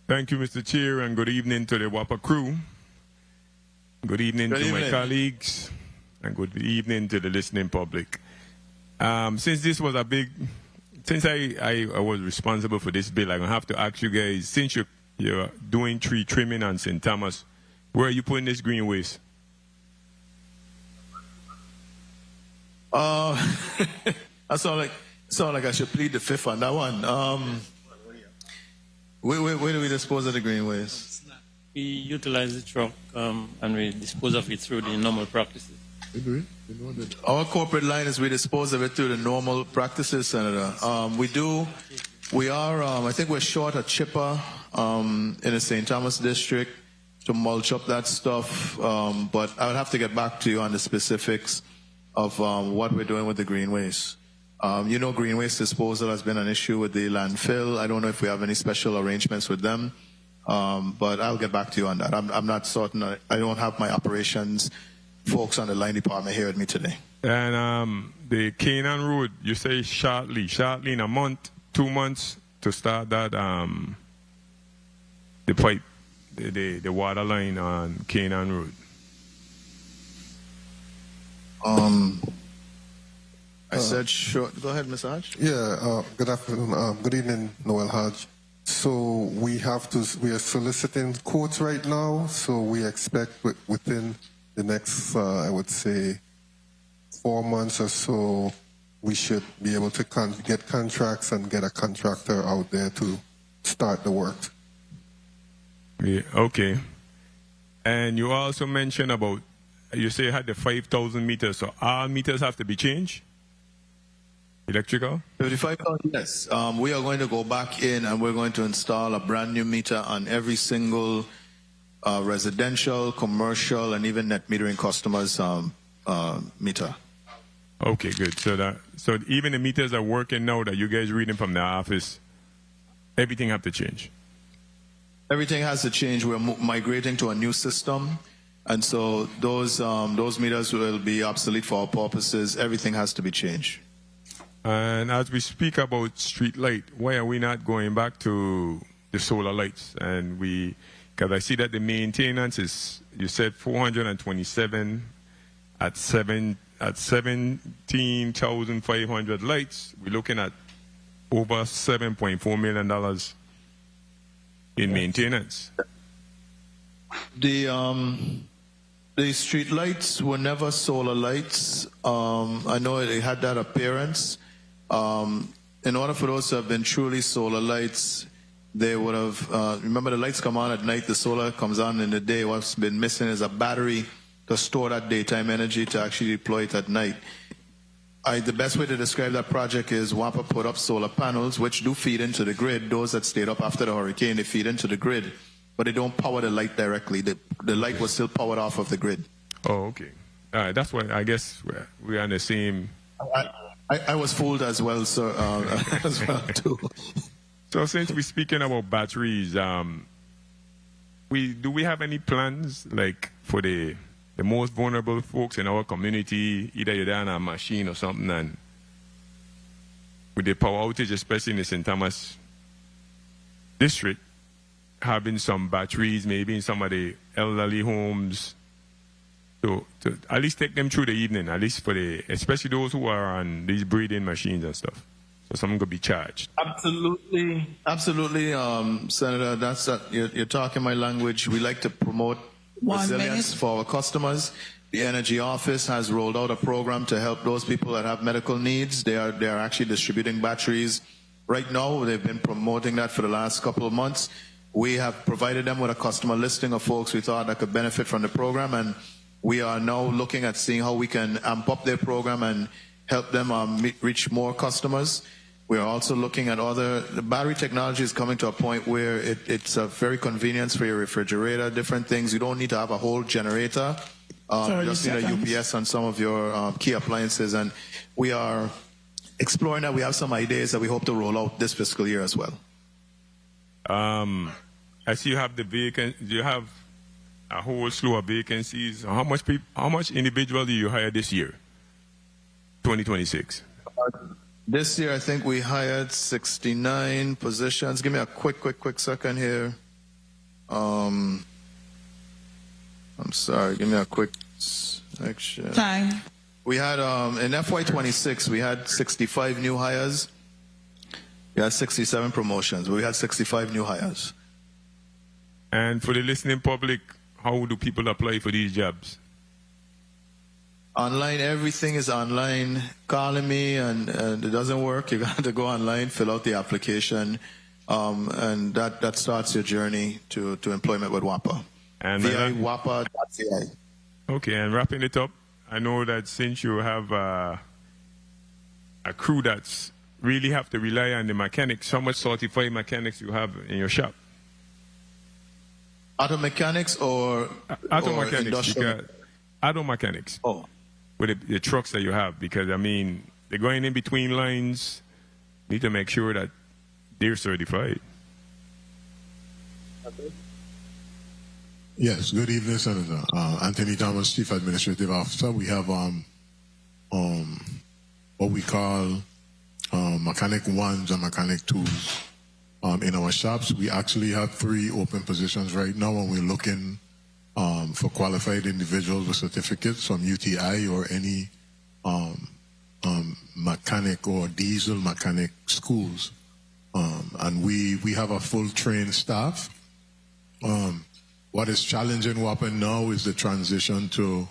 Thank you, Mr. Chair, and good evening to the WAPA crew. Good evening to my colleagues, and good evening to the listening public. Since this was since I was responsible for this bill, I'm going to have to ask you guys, since you're doing tree trimming on St. Thomas, where are you putting this green waste? I sound like I should plead the fifth on that one. Where do we dispose of the green waste? We utilize the truck and we dispose of it through the normal practices. Our corporate line is we dispose of it through the normal practices, Senator. We are, I think we're short a chipper in the St. Thomas district to mulch up that stuff, but I would have to get back to you on the specifics of what we're doing with the green waste. You know, green waste disposal has been an issue with the landfill. I don't know if we have any special arrangements with them, but I'll get back to you on that. I'm not certain. I don't have my operations folks on the line department here with me today. And the Canaan Road, you say shortly in a month, 2 months to start that the pipe, the water line on Canaan Road. I said sure. Go ahead, Mr. Hodge. Yeah, good afternoon. Good evening, Noel Hodge. So we are soliciting quotes right now, so we expect within the next, I would say, 4 months or so, we should be able to get contracts and get a contractor out there to start the work. Yeah, okay. And you also mentioned about, you say you had the 5,000 meters, so all meters have to be changed? Electrical? 35,000, yes. We are going to go back in and we're going to install a brand new meter on every single residential, commercial, and even net metering customers' meter. Okay, good. So even the meters are working now that you guys reading from the office, everything have to change? Everything has to change. We're migrating to a new system. And so those meters will be obsolete for our purposes. Everything has to be changed. And as we speak about street light, why are we not going back to the solar lights? And because I see that the maintenance is, you said 427 at 17,500 lights. We're looking at over $7.4 million in maintenance. The street lights were never solar lights. I know they had that appearance. In order for those to have been truly solar lights, they would have, remember the lights come on at night, the solar comes on in the day. What's been missing is a battery to store that daytime energy to actually deploy it at night. The best way to describe that project is WAPA put up solar panels, which do feed into the grid. Those that stayed up after the hurricane, they feed into the grid, but they don't power the light directly. The light was still powered off of the grid. Oh, okay. All right, that's what I guess we're on the same. I was fooled as well, sir, as well too. So since we're speaking about batteries, do we have any plans like for the most vulnerable folks in our community, either you're on a machine or something, and with the power outage, especially in the St. Thomas district, having some batteries maybe in some of the elderly homes to at least take them through the evening, at least for especially those who are on these breathing machines and stuff. So someone could be charged. Absolutely, Senator. You're talking my language. We like to promote resilience for our customers. The Energy Office has rolled out a program to help those people that have medical needs. They are actually distributing batteries right now. They've been promoting that for the last couple of months. We have provided them with a customer listing of folks we thought that could benefit from the program, and we are now looking at seeing how we can amp up their program and help them reach more customers. We are also looking at the battery technology is coming to a point where it's a very convenience for your refrigerator, different things. You don't need to have a whole generator. Just need a UPS on some of your key appliances. And we are exploring that. We have some ideas that we hope to roll out this fiscal year as well. I see you have you have a whole slew of vacancies. How much individual do you hire this year, 2026? This year, I think we hired 69 positions. Give me a quick second here. I'm sorry. Give me a quick section. Time. We had, in FY26, we had 65 new hires. We had 67 promotions. We had 65 new hires. And for the listening public, how do people apply for these jobs? Online, everything is online. Calling me and it doesn't work. You got to go online, fill out the application, and that starts your journey to employment with WAPA. And via WAPA.ca. Okay, and wrapping it up, I know that since you have a crew that's really have to rely on the mechanics, how much certified mechanics you have in your shop? Auto mechanics or mechanics? Auto mechanics. Oh. With the trucks that you have, because I mean, they're going in between lines. Need to make sure that they're certified. Yes. Good evening, Senator. Anthony Thomas, Chief Administrative Officer. We have what we call mechanic ones and mechanic twos in our shops. We actually have 3 open positions right now, and we're looking for qualified individuals with certificates from UTI or any mechanic or diesel mechanic schools. And we have a full trained staff. What is challenging WAPA now is the transition to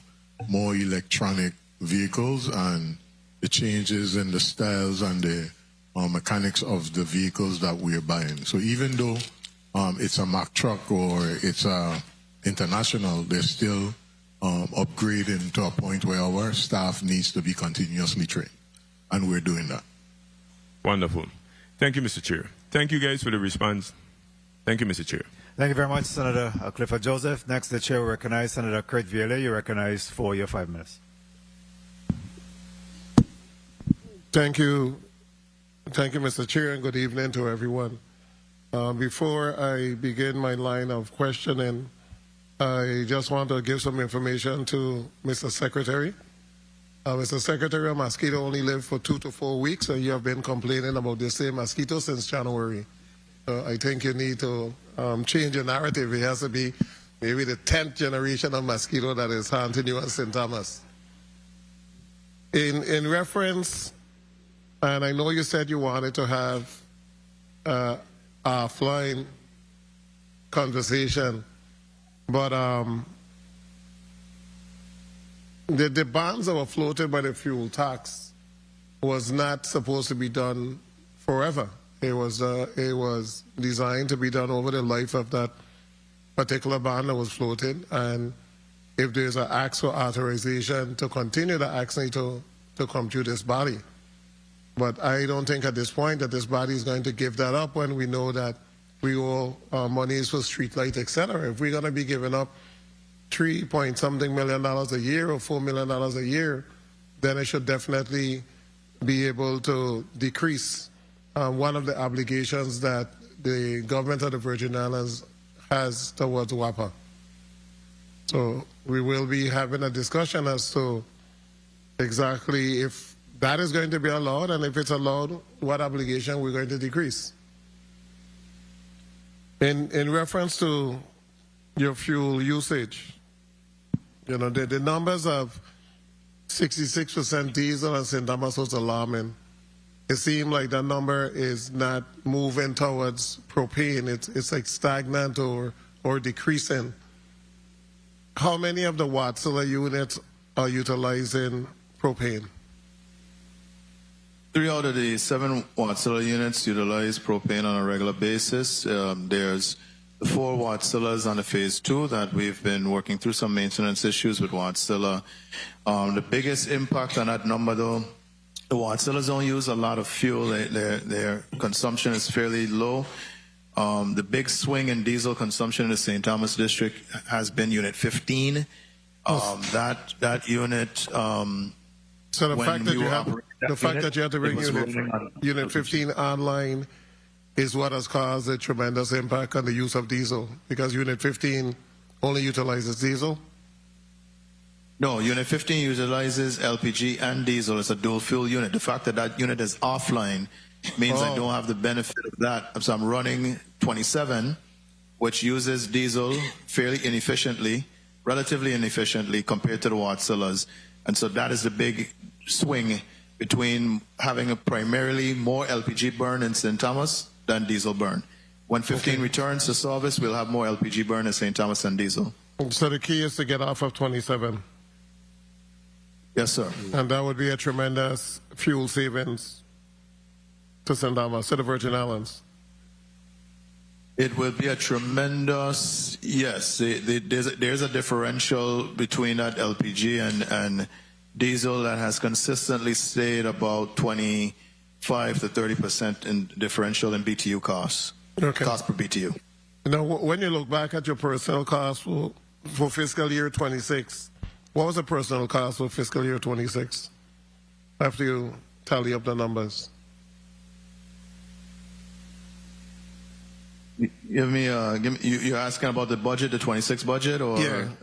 more electronic vehicles and the changes in the styles and the mechanics of the vehicles that we're buying. So even though it's a Mack truck or it's a international, they're still upgrading to a point where our staff needs to be continuously trained, and we're doing that. Wonderful. Thank you, Mr. Chair. Thank you guys for the response. Thank you, Mr. Chair. Thank you very much, Senator Clifford Joseph. Next, the chair will recognize Senator Kurt Violet. You're recognized for your 5 minutes. Thank you. Thank you, Mr. Chair, and good evening to everyone. Before I begin my line of questioning, I just want to give some information to Mr. Secretary. Mr. Secretary, a mosquito only live for 2 to 4 weeks, and you have been complaining about the same mosquito since January. I think you need to change your narrative. It has to be maybe the 10th generation of mosquito that is haunting you in St. Thomas. In reference, and I know you said you wanted to have offline conversation, But the bonds that were floated by the fuel tax was not supposed to be done forever. It was designed to be done over the life of that particular bond that was floated, and if there's an act for authorization to continue, the acts need to come through this body. But I don't think at this point that this body is going to give that up when we know that we owe monies for streetlights, etc. If we're going to be giving up $3-point-something million a year or $4 million a year, then it should definitely be able to decrease one of the obligations that the government of the Virgin Islands has towards WAPA. So we will be having a discussion as to exactly if that is going to be allowed, and if it's allowed, what obligation we're going to decrease. In reference to your fuel usage, you know, the numbers of 66% diesel and St. Thomas was alarming. It seemed like that number is not moving towards propane. It's like stagnant or decreasing. How many of the Wärtsilä units are utilizing propane? 3 out of the 7 Wärtsilä units utilize propane on a regular basis. There's the 4 Wärtsiläs on the phase 2 that we've been working through some maintenance issues with Wärtsilä. The biggest impact on that number, though, the Wärtsiläs don't use a lot of fuel. Their consumption is fairly low. The big swing in diesel consumption in the St. Thomas district has been Unit 15. That unit. So the fact that you have to bring unit 15 online is what has caused a tremendous impact on the use of diesel, because Unit 15 only utilizes diesel? No, Unit 15 utilizes LPG and diesel. It's a dual fuel unit. The fact that that unit is offline means I don't have the benefit of that. So I'm running 27, which uses diesel fairly inefficiently, relatively inefficiently compared to the Wärtsiläs. And so that is the big swing between having a primarily more LPG burn in St. Thomas than diesel burn. When 15 returns to service, we'll have more LPG burn in St. Thomas than diesel. So the key is to get off of 27. Yes, sir. And that would be a tremendous fuel savings to St. Thomas, to the Virgin Islands. It will be a tremendous, yes. There's a differential between that LPG and diesel that has consistently stayed about 25 to 30% in differential in BTU costs. Okay. Cost per BTU. Now, when you look back at your personal costs for fiscal year 26, what was the personal cost for fiscal year 26 after you tally up the numbers? You're asking about the budget, the 26 budget, or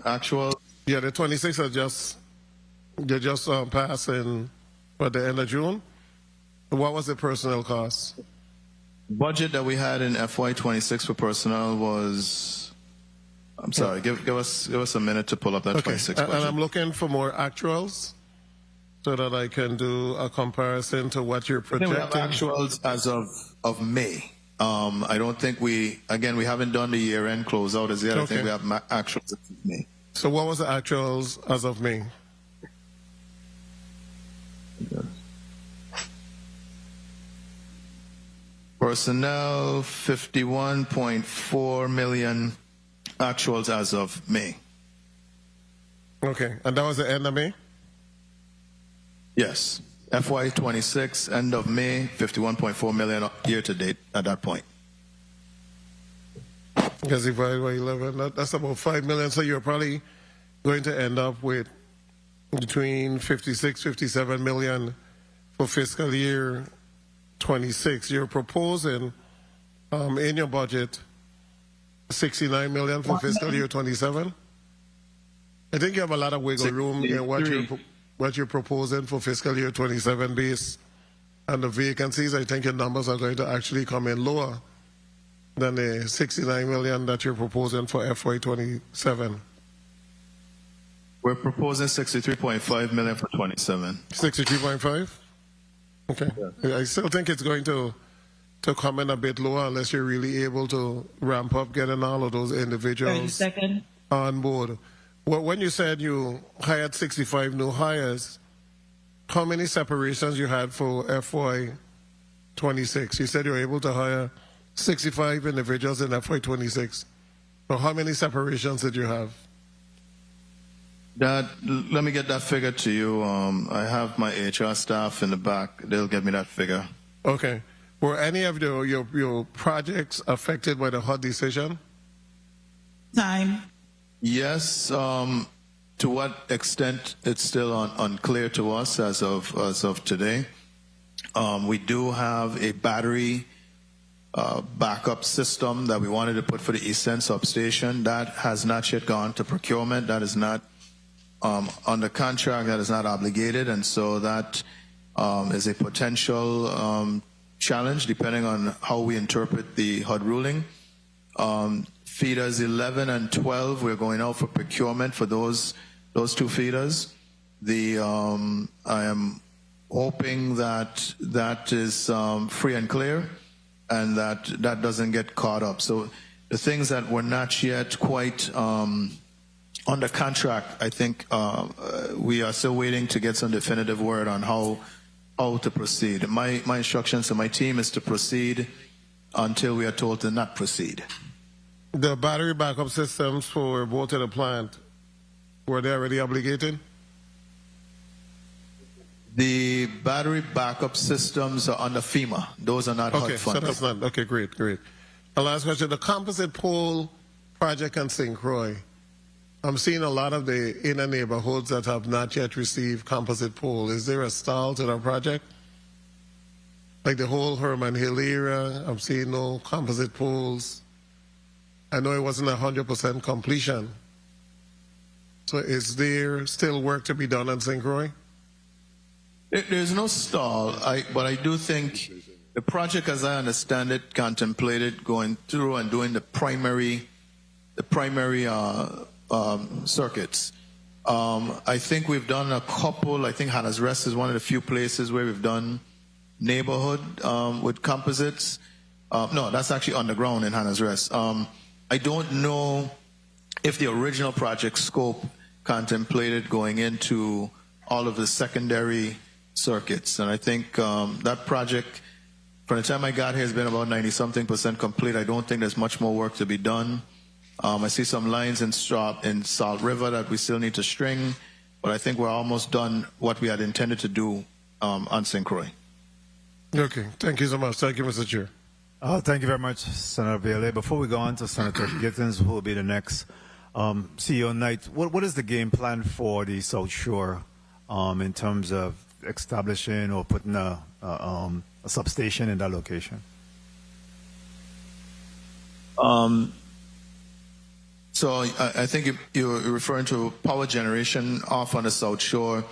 actual? Yeah, the 26 are just passed in at the end of June. What was the personnel cost? Budget that we had in FY26 for personnel was, I'm sorry, give us a minute to pull up that 26 budget. And I'm looking for more actuals so that I can do a comparison to what you're projecting. We have actuals as of May. I don't think we haven't done the year-end closeout as yet. I think we have actuals as of May. So what was the actuals as of May? Personnel, 51.4 million actuals as of May. Okay, and that was the end of May? Yes. FY26, end of May, 51.4 million year to date at that point. Because if I were 11, that's about 5 million. So you're probably going to end up with between 56, 57 million for fiscal year 26. You're proposing in your budget 69 million for fiscal year 27. I think you have a lot of wiggle room in what you're proposing for fiscal year 27 based on the vacancies. I think your numbers are going to actually come in lower than the 69 million that you're proposing for FY27. We're proposing 63.5 million for 27. 63.5? Okay. Yeah. I still think it's going to come in a bit lower unless you're really able to ramp up getting all of those individuals on board. When you said you hired 65 new hires, how many separations you had for FY26? You said you were able to hire 65 individuals in FY26. So how many separations did you have? Let me get that figure to you. I have my HR staff in the back. They'll get me that figure. Okay. Were any of your projects affected by the HUD decision? Time. Yes. To what extent, it's still unclear to us as of today. We do have a battery backup system that we wanted to put for the East End substation. That has not yet gone to procurement. That is not under contract. That is not obligated, and so that is a potential challenge depending on how we interpret the HUD ruling. Feeders 11 and 12, we're going out for procurement for those two feeders. I am hoping that is free and clear, and that doesn't get caught up. So the things that were not yet quite under contract, I think we are still waiting to get some definitive word on how to proceed. My instructions to my team is to proceed until we are told to not proceed. The battery backup systems for both of the plant, were they already obligated? The battery backup systems are under FEMA. Those are not HUD funded. So that's not, okay, great. The last question, the composite pole project in St. Croix. I'm seeing a lot of the inner neighborhoods that have not yet received composite pole. Is there a stall to that project? Like the whole Herman Hill area, I'm seeing no composite poles. I know it wasn't 100% completion. So is there still work to be done in St. Croix? There's no stall, but I do think the project, as I understand it, contemplated going through and doing the primary circuits. I think we've done a couple. I think Hannah's Rest is one of the few places where we've done neighborhood with composites. No, that's actually underground in Hannah's Rest. I don't know if the original project scope contemplated going into all of the secondary circuits. And I think that project, from the time I got here, has been about 90-something% complete. I don't think there's much more work to be done. I see some lines in Salt River that we still need to string, but I think we're almost done what we had intended to do on St. Croix. Okay, thank you so much. Thank you, Mr. Chair. Thank you very much, Senator Bailey. Before we go on to Senator Gittins, who will be the next CEO Knight, what is the game plan for the South Shore in terms of establishing or putting a substation in that location? So I think you're referring to power generation off on the South Shore.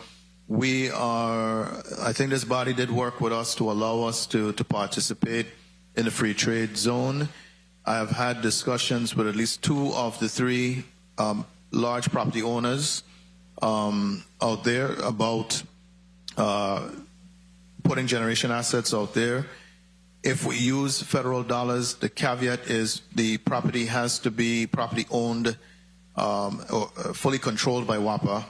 I think this body did work with us to allow us to participate in the free trade zone. I have had discussions with at least 2 of the 3 large property owners out there about putting generation assets out there. If we use federal dollars, the caveat is the property has to be property owned or fully controlled by WAPA.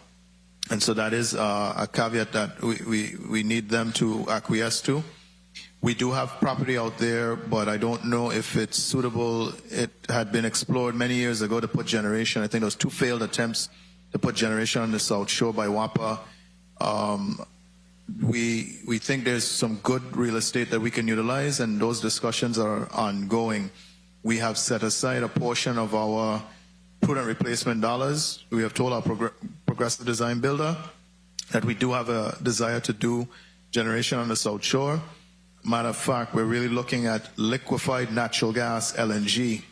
And so that is a caveat that we need them to acquiesce to. We do have property out there, but I don't know if it's suitable. It had been explored many years ago to put generation. I think there was 2 failed attempts to put generation on the South Shore by WAPA. We think there's some good real estate that we can utilize, and those discussions are ongoing. We have set aside a portion of our prudent replacement dollars. We have told our progressive design builder that we do have a desire to do generation on the South Shore. Matter of fact, we're really looking at liquefied natural gas, LNG.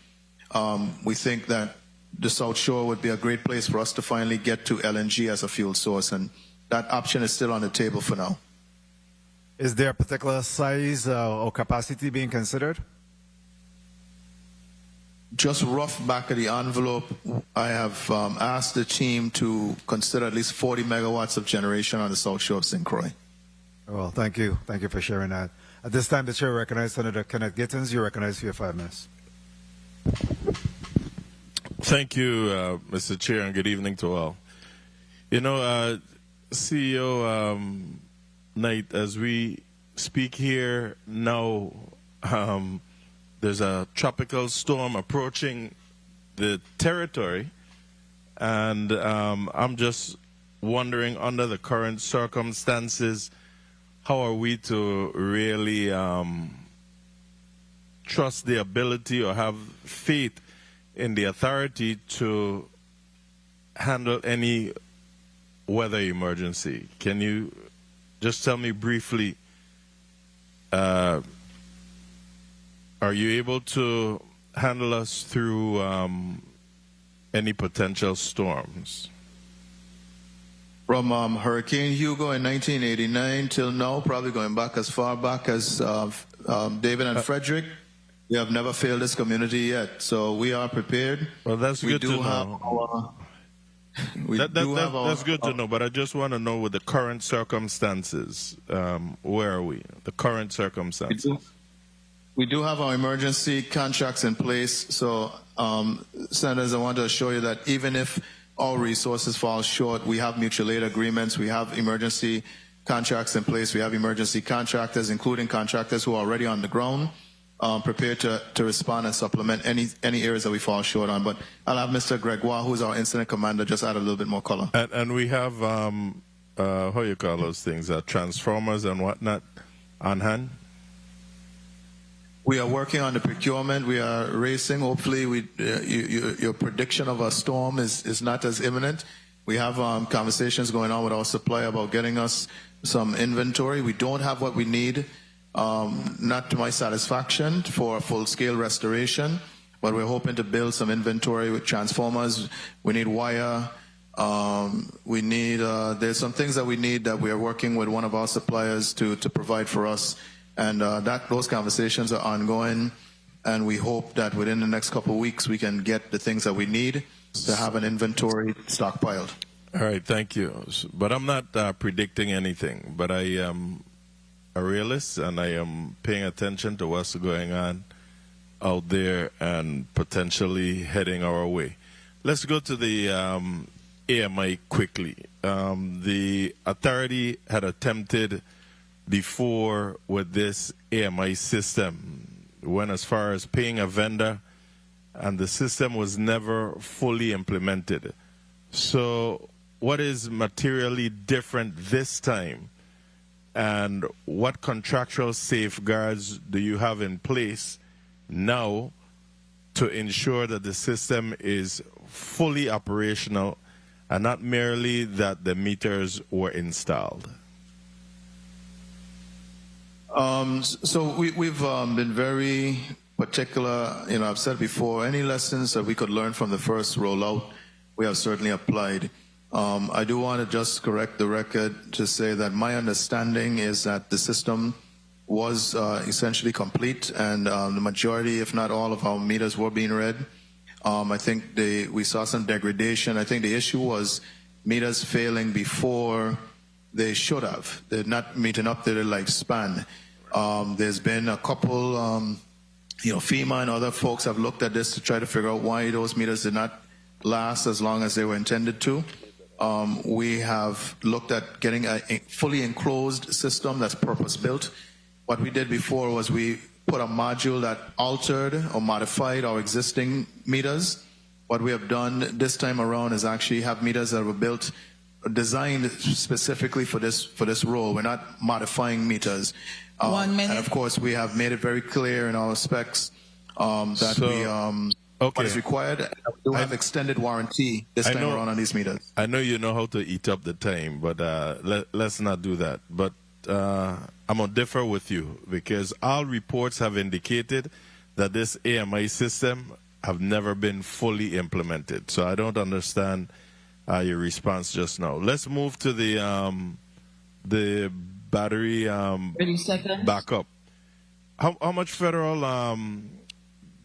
We think that the South Shore would be a great place for us to finally get to LNG as a fuel source, and that option is still on the table for now. Is there a particular size or capacity being considered? Just rough back of the envelope, I have asked the team to consider at least 40 megawatts of generation on the South Shore of St. Croix. Well, thank you. Thank you for sharing that. At this time, the chair recognizes Senator Kenneth Gittins. You're recognized for your 5 minutes. Thank you, Mr. Chair, and good evening to all. You know, CEO Knight, as we speak here now, there's a tropical storm approaching the territory, and I'm just wondering, under the current circumstances, how are we to really trust the ability or have faith in the authority to handle any weather emergency? Can you just tell me briefly, are you able to handle us through any potential storms? From Hurricane Hugo in 1989 till now, probably going back as far back as David and Frederick, we have never failed this community yet. So we are prepared. Well, that's good to know. That's good to know, but I just want to know, with the current circumstances, where are we? The current circumstances. We do have our emergency contracts in place. So, Senators, I want to assure you that even if all resources fall short, we have mutual aid agreements, we have emergency contracts in place, we have emergency contractors, including contractors who are already on the ground, prepared to respond and supplement any areas that we fall short on. But I'll have Mr. Gregoire, who's our incident commander, just add a little bit more color. And we have, how you call those things, transformers and whatnot on hand? We are working on the procurement. We are racing. Hopefully, your prediction of a storm is not as imminent. We have conversations going on with our supplier about getting us some inventory. We don't have what we need, not to my satisfaction, for a full-scale restoration, but we're hoping to build some inventory with transformers. We need wire. We need, there's some things that we need that we are working with one of our suppliers to provide for us. And those conversations are ongoing, and we hope that within the next couple of weeks we can get the things that we need to have an inventory stockpiled. All right, thank you. But I'm not predicting anything, but I am a realist, and I am paying attention to what's going on out there and potentially heading our way. Let's go to the AMI quickly. The authority had attempted before with this AMI system, went as far as paying a vendor, and the system was never fully implemented. So what is materially different this time, and what contractual safeguards do you have in place now to ensure that the system is fully operational and not merely that the meters were installed? So we've been very particular. You know, I've said before, any lessons that we could learn from the first rollout, we have certainly applied. I do want to just correct the record to say that my understanding is that the system was essentially complete, and the majority, if not all, of our meters were being read. I think we saw some degradation. I think the issue was meters failing before they should have. They're not meeting up to their lifespan. There's been a couple, FEMA and other folks have looked at this to try to figure out why those meters did not last as long as they were intended to. We have looked at getting a fully enclosed system that's purpose-built. What we did before was we put a module that altered or modified our existing meters. What we have done this time around is actually have meters that were designed specifically for this role. We're not modifying meters. 1 minute. And of course, we have made it very clear in our specs that what is required. We do have extended warranty this time around on these meters. I know you know how to eat up the time, but let's not do that. But I'm going to differ with you, because all reports have indicated that this AMI system have never been fully implemented. So I don't understand your response just now. Let's move to the battery backup. How much federal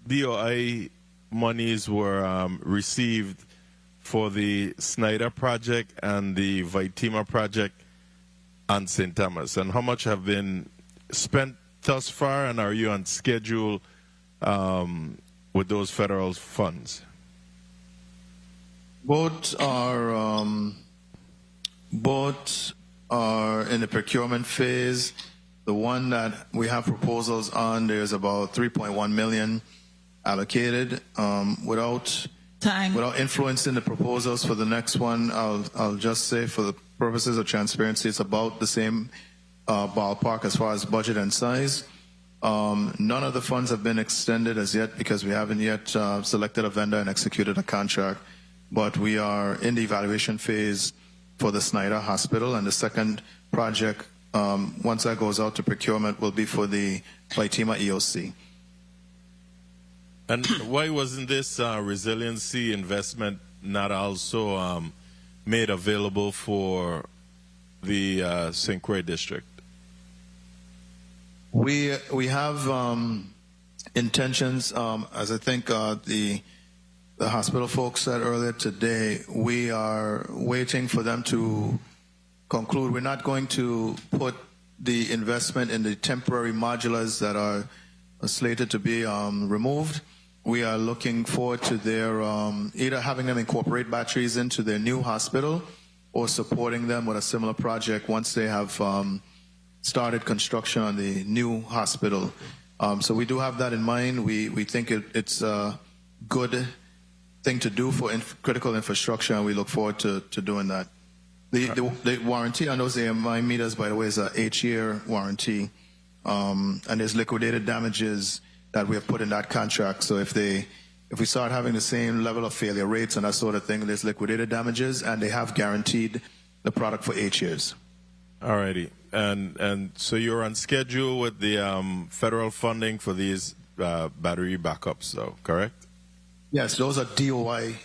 DOI monies were received for the Schneider project and the Vitima project on St. Thomas? And how much have been spent thus far, and are you on schedule with those federal funds? Both are in the procurement phase. The one that we have proposals on, there's about 3.1 million allocated. Without influencing the proposals for the next one, I'll just say for the purposes of transparency, it's about the same ballpark as far as budget and size. None of the funds have been extended as yet because we haven't yet selected a vendor and executed a contract. But we are in the evaluation phase for the Schneider Hospital, and the second project, once that goes out to procurement, will be for the Waitima EOC. And why wasn't this resiliency investment not also made available for the St. Croix district? We have intentions, as I think the hospital folks said earlier today, we are waiting for them to conclude. We're not going to put the investment in the temporary modulars that are slated to be removed. We are looking forward to their either having them incorporate batteries into their new hospital or supporting them with a similar project once they have started construction on the new hospital. So we do have that in mind. We think it's a good thing to do for critical infrastructure, and we look forward to doing that. The warranty on those AMI meters, by the way, is an 8-year warranty, and there's liquidated damages that we have put in that contract. So if we start having the same level of failure rates and that sort of thing, there's liquidated damages, and they have guaranteed the product for 8 years. Alrighty, and so you're on schedule with the federal funding for these battery backups, though, correct? Yes, those are DOI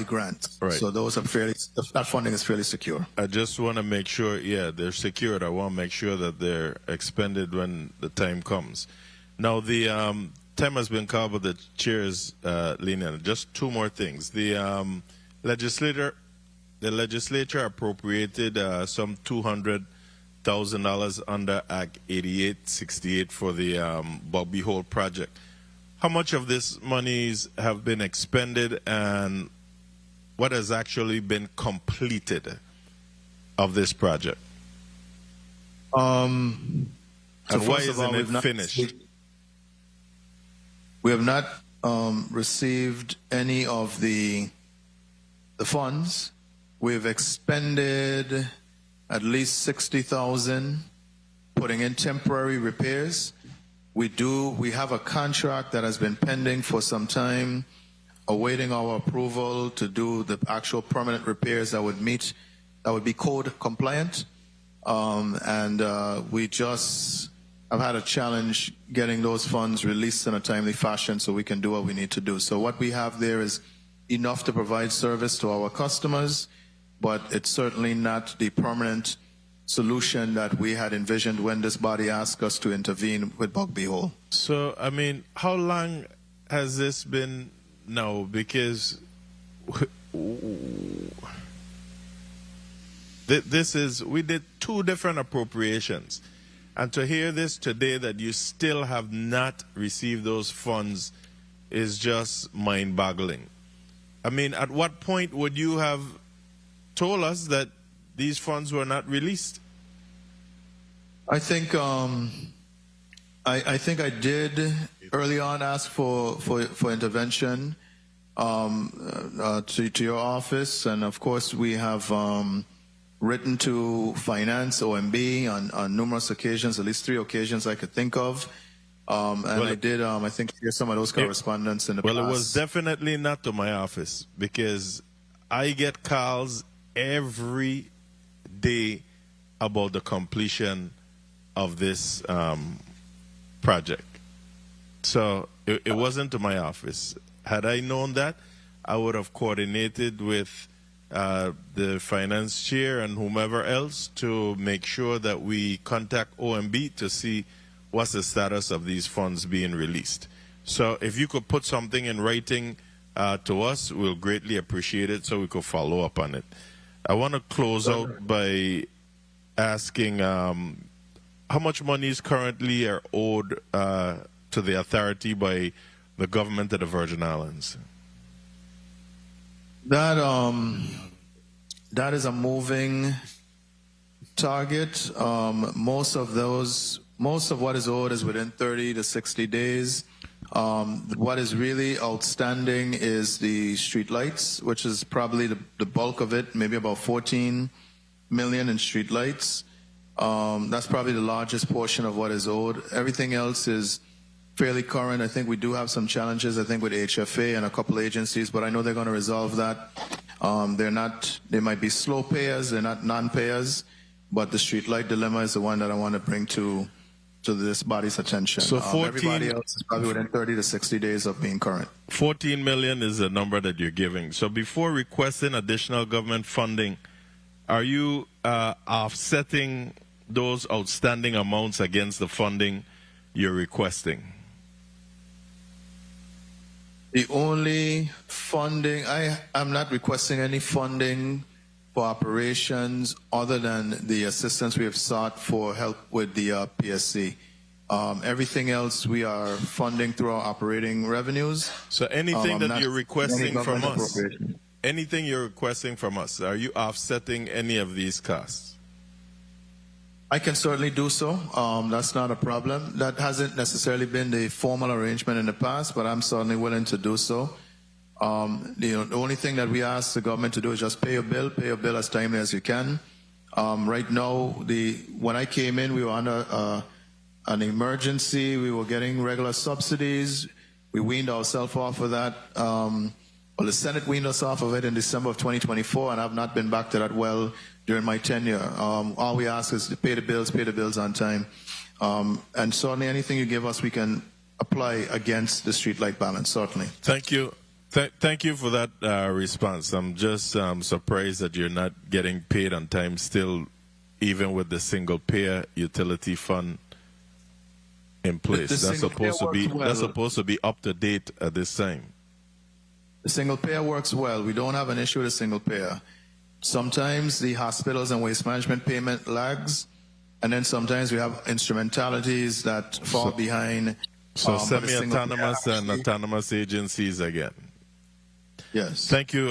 grants. Right. So those are that funding is fairly secure. I just want to make sure, they're secured. I want to make sure that they're expended when the time comes. Now, the time has been covered, the chair's lenient. Just two more things. The legislature appropriated some $200,000 under Act 8868 for the Bugby Hole project. How much of this monies have been expended, and what has actually been completed of this project? And why isn't it finished? We have not received any of the funds. We've expended at least 60,000 putting in temporary repairs. We have a contract that has been pending for some time, awaiting our approval to do the actual permanent repairs that would be code compliant. We just have had a challenge getting those funds released in a timely fashion so we can do what we need to do. So what we have there is enough to provide service to our customers, but it's certainly not the permanent solution that we had envisioned when this body asked us to intervene with Bugby Hole. So, I mean, how long has this been now? Because we did two different appropriations. And to hear this today that you still have not received those funds is just mind-boggling. I mean, at what point would you have told us that these funds were not released? I think I did early on ask for intervention to your office, and of course we have written to Finance, OMB on numerous occasions, at least 3 occasions I could think of. I did, I think, hear some of those correspondence in the past. Well, it was definitely not to my office, because I get calls every day about the completion of this project. So it wasn't to my office. Had I known that, I would have coordinated with the finance chair and whomever else to make sure that we contact OMB to see what's the status of these funds being released. So if you could put something in writing to us, we'll greatly appreciate it so we could follow up on it. I want to close out by asking how much money is currently owed to the authority by the government of the Virgin Islands? That is a moving target. Most of what is owed is within 30 to 60 days. What is really outstanding is the street lights, which is probably the bulk of it, maybe about 14 million in street lights. That's probably the largest portion of what is owed. Everything else is fairly current. I think we do have some challenges, I think, with HFA and a couple agencies, but I know they're going to resolve that. They might be slow payers, they're not non-payers, but the streetlight dilemma is the one that I want to bring to this body's attention. So 14, everybody else is probably within 30 to 60 days of being current. 14 million is the number that you're giving. So before requesting additional government funding, are you offsetting those outstanding amounts against the funding you're requesting? The only funding, I'm not requesting any funding for operations other than the assistance we have sought for help with the PSC. Everything else we are funding through our operating revenues. So anything that you're requesting from us, anything you're requesting from us, are you offsetting any of these costs? I can certainly do so. That's not a problem. That hasn't necessarily been the formal arrangement in the past, but I'm certainly willing to do so. The only thing that we ask the government to do is just pay your bill as timely as you can. Right now, when I came in, we were under an emergency. We were getting regular subsidies. We weaned ourselves off of that. Well, the Senate weaned us off of it in December of 2024, and I've not been back to that well during my tenure. All we ask is to pay the bills on time. And certainly anything you give us, we can apply against the streetlight balance, certainly. Thank you. Thank you for that response. I'm just surprised that you're not getting paid on time still, even with the single payer utility fund in place. That's supposed to be up to date at this time. The single payer works well. We don't have an issue with a single payer. Sometimes the hospitals and waste management payment lags, and then sometimes we have instrumentalities that fall behind. So semi-autonomous and autonomous agencies again. Yes. Thank you,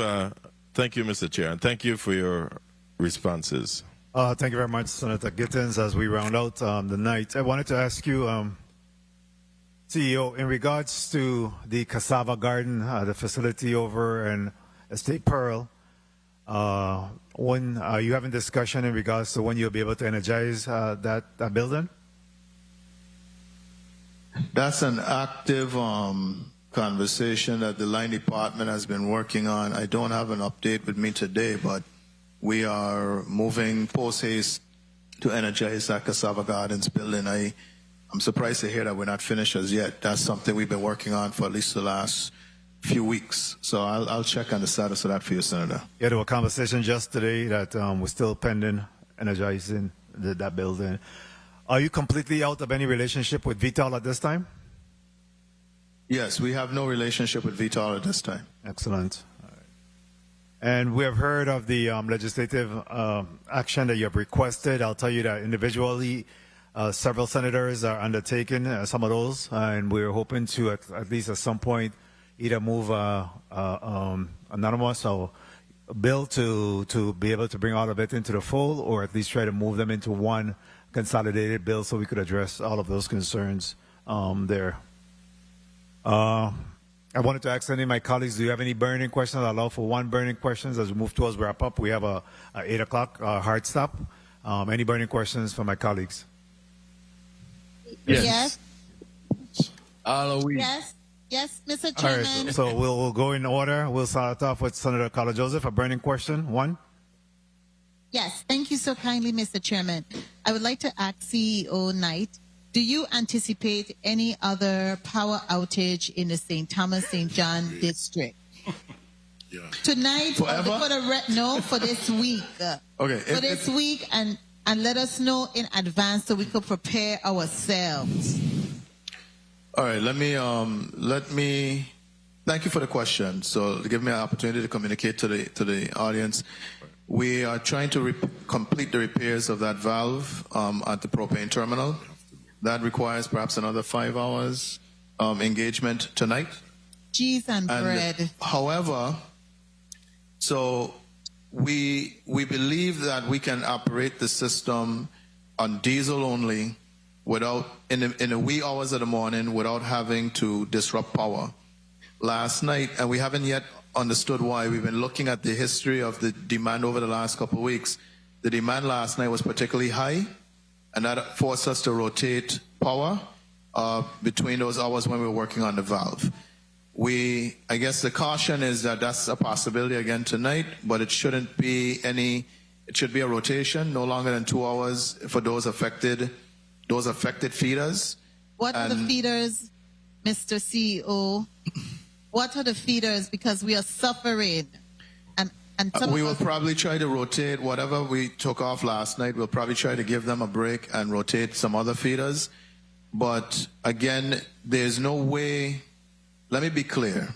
Mr. Chair, and thank you for your responses. Thank you very much, Senator Gittins. As we round out the night, I wanted to ask you, CEO, in regards to the cassava garden, the facility over in Estate Pearl, when are you having discussion in regards to when you'll be able to energize that building? That's an active conversation that the line department has been working on. I don't have an update with me today, but we are moving post-haste to energize that Cassava Gardens building. I'm surprised to hear that we're not finished as yet. That's something we've been working on for at least the last few weeks. So I'll check on the status of that for you, Senator. Yeah, there were conversations just today that we're still pending energizing that building. Are you completely out of any relationship with Vital at this time? Yes, we have no relationship with Vital at this time. Excellent. All right. And we have heard of the legislative action that you have requested. I'll tell you that individually, several senators are undertaking some of those, and we're hoping to at least at some point either move anonymous or bill to be able to bring all of it into the fold, or at least try to move them into one consolidated bill so we could address all of those concerns there. I wanted to ask any of my colleagues, do you have any burning questions? I'll allow for one burning questions as we move towards wrap up. We have a 8 o'clock hard stop. Any burning questions from my colleagues? Yes. Yes. Yes, Mr. All right, Chairman. so we'll go in order. We'll start off with Senator Carla Joseph. A burning question, one. Yes, thank you so kindly, Mr. Chairman. I would like to ask CEO Knight, do you anticipate any other power outage in the St. Thomas, St. John district? Yeah. Tonight, for this week. Okay. For this week, and let us know in advance so we could prepare ourselves. All right, let me thank you for the question. So give me an opportunity to communicate to the audience. We are trying to complete the repairs of that valve at the propane terminal. That requires perhaps another 5 hours engagement tonight. Cheese and bread. However, So we believe that we can operate the system on diesel only without in the wee hours of the morning without having to disrupt power. Last night, and we haven't yet understood why, we've been looking at the history of the demand over the last couple of weeks. The demand last night was particularly high, and that forced us to rotate power between those hours when we were working on the valve. I guess the caution is that that's a possibility again tonight, but it shouldn't be it should be a rotation, no longer than 2 hours for those affected feeders. What are the feeders, Mr. CEO? What are the feeders? Because we are suffering. And we will probably try to rotate whatever we took off last night. We'll probably try to give them a break and rotate some other feeders. But again, there's no way. Let me be clear.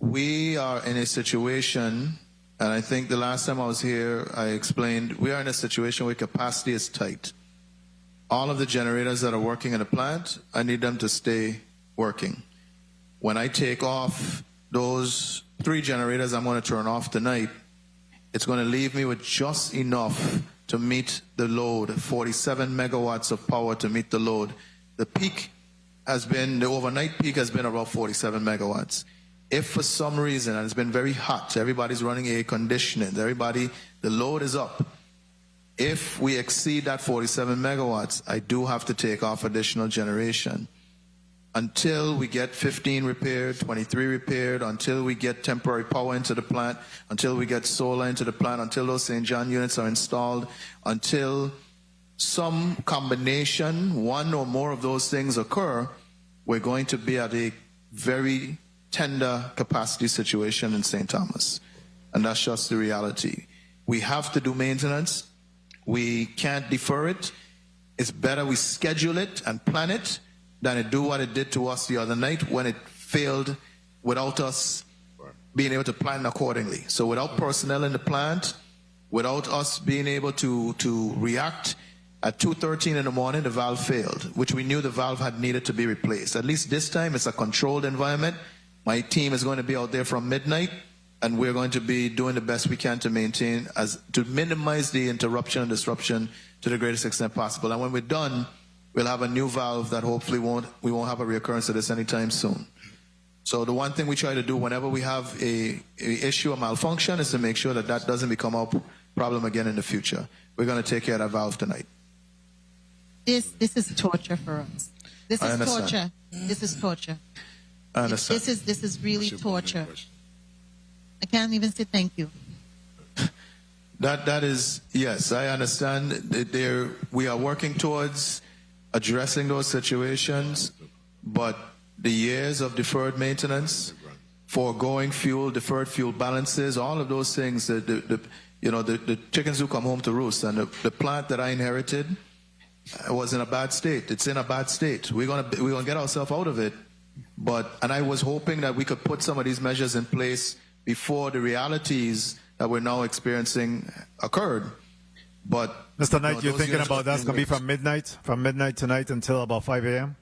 We are in a situation, and I think the last time I was here, I explained, we are in a situation where capacity is tight. All of the generators that are working in the plant, I need them to stay working. When I take off those 3 generators I'm going to turn off tonight, it's going to leave me with just enough to meet the load, 47 megawatts of power to meet the load. The overnight peak has been about 47 megawatts. If for some reason, and it's been very hot, everybody's running air conditioning, the load is up. If we exceed that 47 megawatts, I do have to take off additional generation. Until we get 15 repaired, 23 repaired, until we get temporary power into the plant, until we get solar into the plant, until those St. John units are installed, until some combination, one or more of those things occur, we're going to be at a very tender capacity situation in St. Thomas. And that's just the reality. We have to do maintenance. We can't defer it. It's better we schedule it and plan it than it do what it did to us the other night when it failed without us being able to plan accordingly. So without personnel in the plant, without us being able to react, at 2:13 in the morning, the valve failed, which we knew the valve had needed to be replaced. At least this time, it's a controlled environment. My team is going to be out there from midnight, and we're going to be doing the best we can to minimize the interruption and disruption to the greatest extent possible. And when we're done, we'll have a new valve that hopefully we won't have a reoccurrence of this anytime soon. So the one thing we try to do whenever we have a issue, a malfunction, is to make sure that that doesn't become a problem again in the future. We're going to take care of that valve tonight. This is torture for us. This is torture. This is torture. I understand. This is really torture. I can't even say thank you. That is, yes, I understand. We are working towards addressing those situations, but the years of deferred maintenance, foregoing fuel, deferred fuel balances, all of those things, the chickens do come home to roost. And the plant that I inherited was in a bad state. It's in a bad state. We're gonna get ourselves out of it. And I was hoping that we could put some of these measures in place before the realities that we're now experiencing occurred. But Mr. Knight, you're thinking about that's going to be from midnight tonight until about 5 a.m.?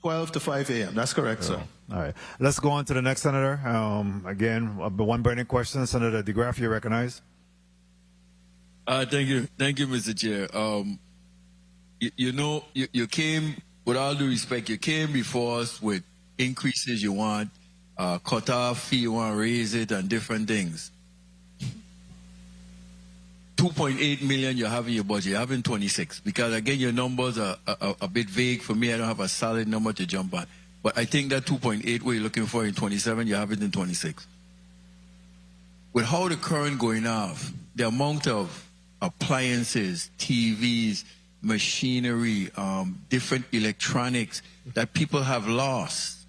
12 to 5 a.m. That's correct, sir. All right. Let's go on to the next senator. Again, one burning question. Senator DeGraff, you recognize? Thank you, Mr. Chair. You came, with all due respect, you came before us with increases you want, cut off fee you want to raise it, and different things. 2.8 million you have in your budget. You have in 26. Because again, your numbers are a bit vague for me. I don't have a solid number to jump on. But I think that 2.8 what you're looking for in 27, you have it in 26. With how the current going off, the amount of appliances, TVs, machinery, different electronics that people have lost,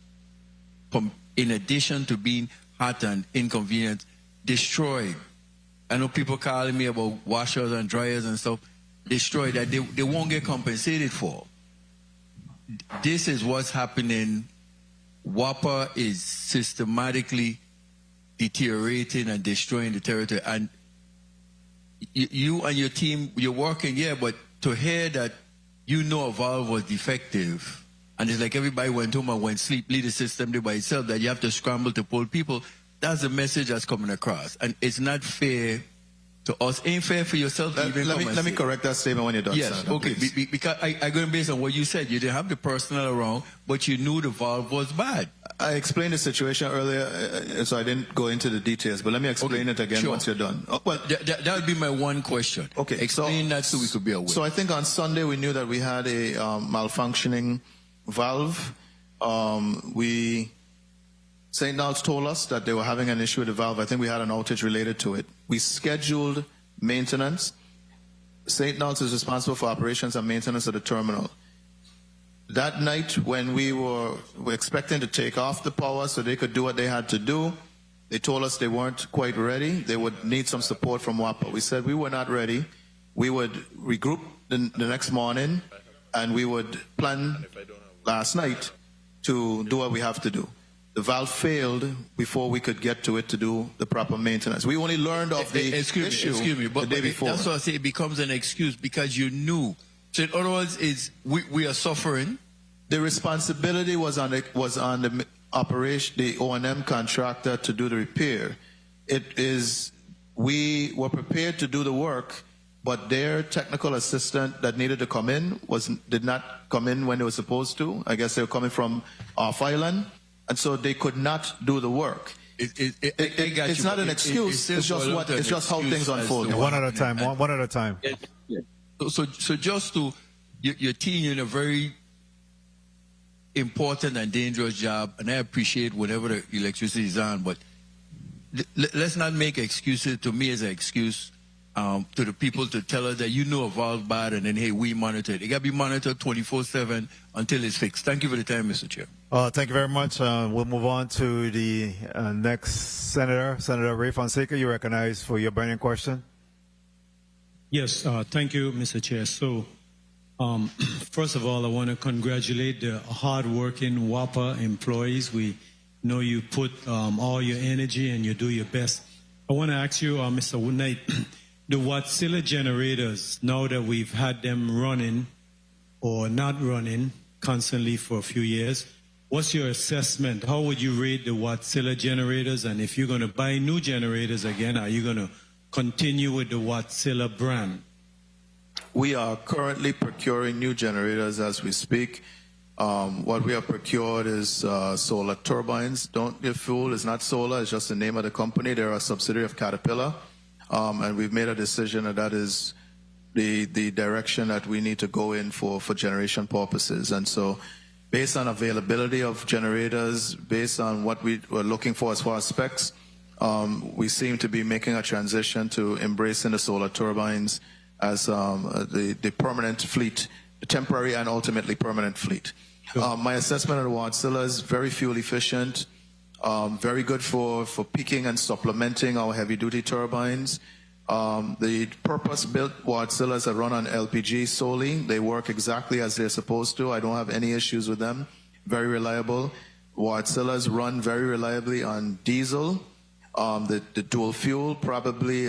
in addition to being hot and inconvenient, destroyed. I know people calling me about washers and dryers and stuff, destroyed, that they won't get compensated for. This is what's happening. WAPA is systematically deteriorating and destroying the territory. And you and your team, you're working, but to hear that a valve was defective, and it's like everybody went home and went sleep, leave the system there by itself, that you have to scramble to pull people, that's the message that's coming across, and it's not fair to us. Ain't fair for yourself to even Let me correct that statement when you're done. Yes, Senator, okay. please. Because I going based on what you said, you didn't have the personnel around, but you knew the valve was bad. I explained the situation earlier, so I didn't go into the details. But let me explain it again once you're done. Well, that would be my one question. Okay, explain that so we could be aware. So I think on Sunday we knew that we had a malfunctioning valve. St. Nol's told us that they were having an issue with the valve. I think we had an outage related to it. We scheduled maintenance. St. Nol's is responsible for operations and maintenance of the terminal. That night, when we were expecting to take off the power so they could do what they had to do, they told us they weren't quite ready. They would need some support from WAPA. We said we were not ready. We would regroup the next morning, and we would plan last night to do what we have to do. The valve failed before we could get to it to do the proper maintenance. We only learned of the issue the day before. That's why I say it becomes an excuse because you knew. So in other words, we are suffering. The responsibility was on the operation, the O&M contractor to do the repair. We were prepared to do the work, but their technical assistant that needed to come in did not come in when they were supposed to. I guess they were coming from off island, and so they could not do the work. It's not an excuse. It's just how things unfold. One at a time. One at a time. So just to your team in a very important and dangerous job, and I appreciate whatever the electricity is on, but let's not make excuses. To me, as an excuse to the people to tell us that you know a valve bad and then hey, we monitor it. It got to be monitored 24/7 until it's fixed. Thank you for the time, Mr. Chair. Thank you very much. We'll move on to the next senator, Senator Ray Fonseca. You recognized for your burning question. Yes, thank you, Mr. Chair. So, first of all, I want to congratulate the hard-working WAPA employees. We know you put all your energy and you do your best. I want to ask you, Mr. Knight, the Wärtsilä generators, now that we've had them running or not running constantly for a few years, what's your assessment? How would you rate the Wärtsilä generators? And if you're going to buy new generators again, are you going to continue with the Wärtsilä brand? We are currently procuring new generators as we speak. What we have procured is solar turbines. Don't get fooled, it's not solar, it's just the name of the company. They're a subsidiary of Caterpillar. And we've made a decision that is the direction that we need to go in for generation purposes. And so based on availability of generators, based on what we were looking for as far as specs, we seem to be making a transition to embracing the solar turbines as the permanent fleet, the temporary and ultimately permanent fleet. My assessment of the Wärtsilä is very fuel efficient, very good for peaking and supplementing our heavy-duty turbines. The purpose-built Wärtsiläs that run on LPG solely, they work exactly as they're supposed to. I don't have any issues with them. Very reliable. Wärtsiläs run very reliably on diesel. The dual fuel probably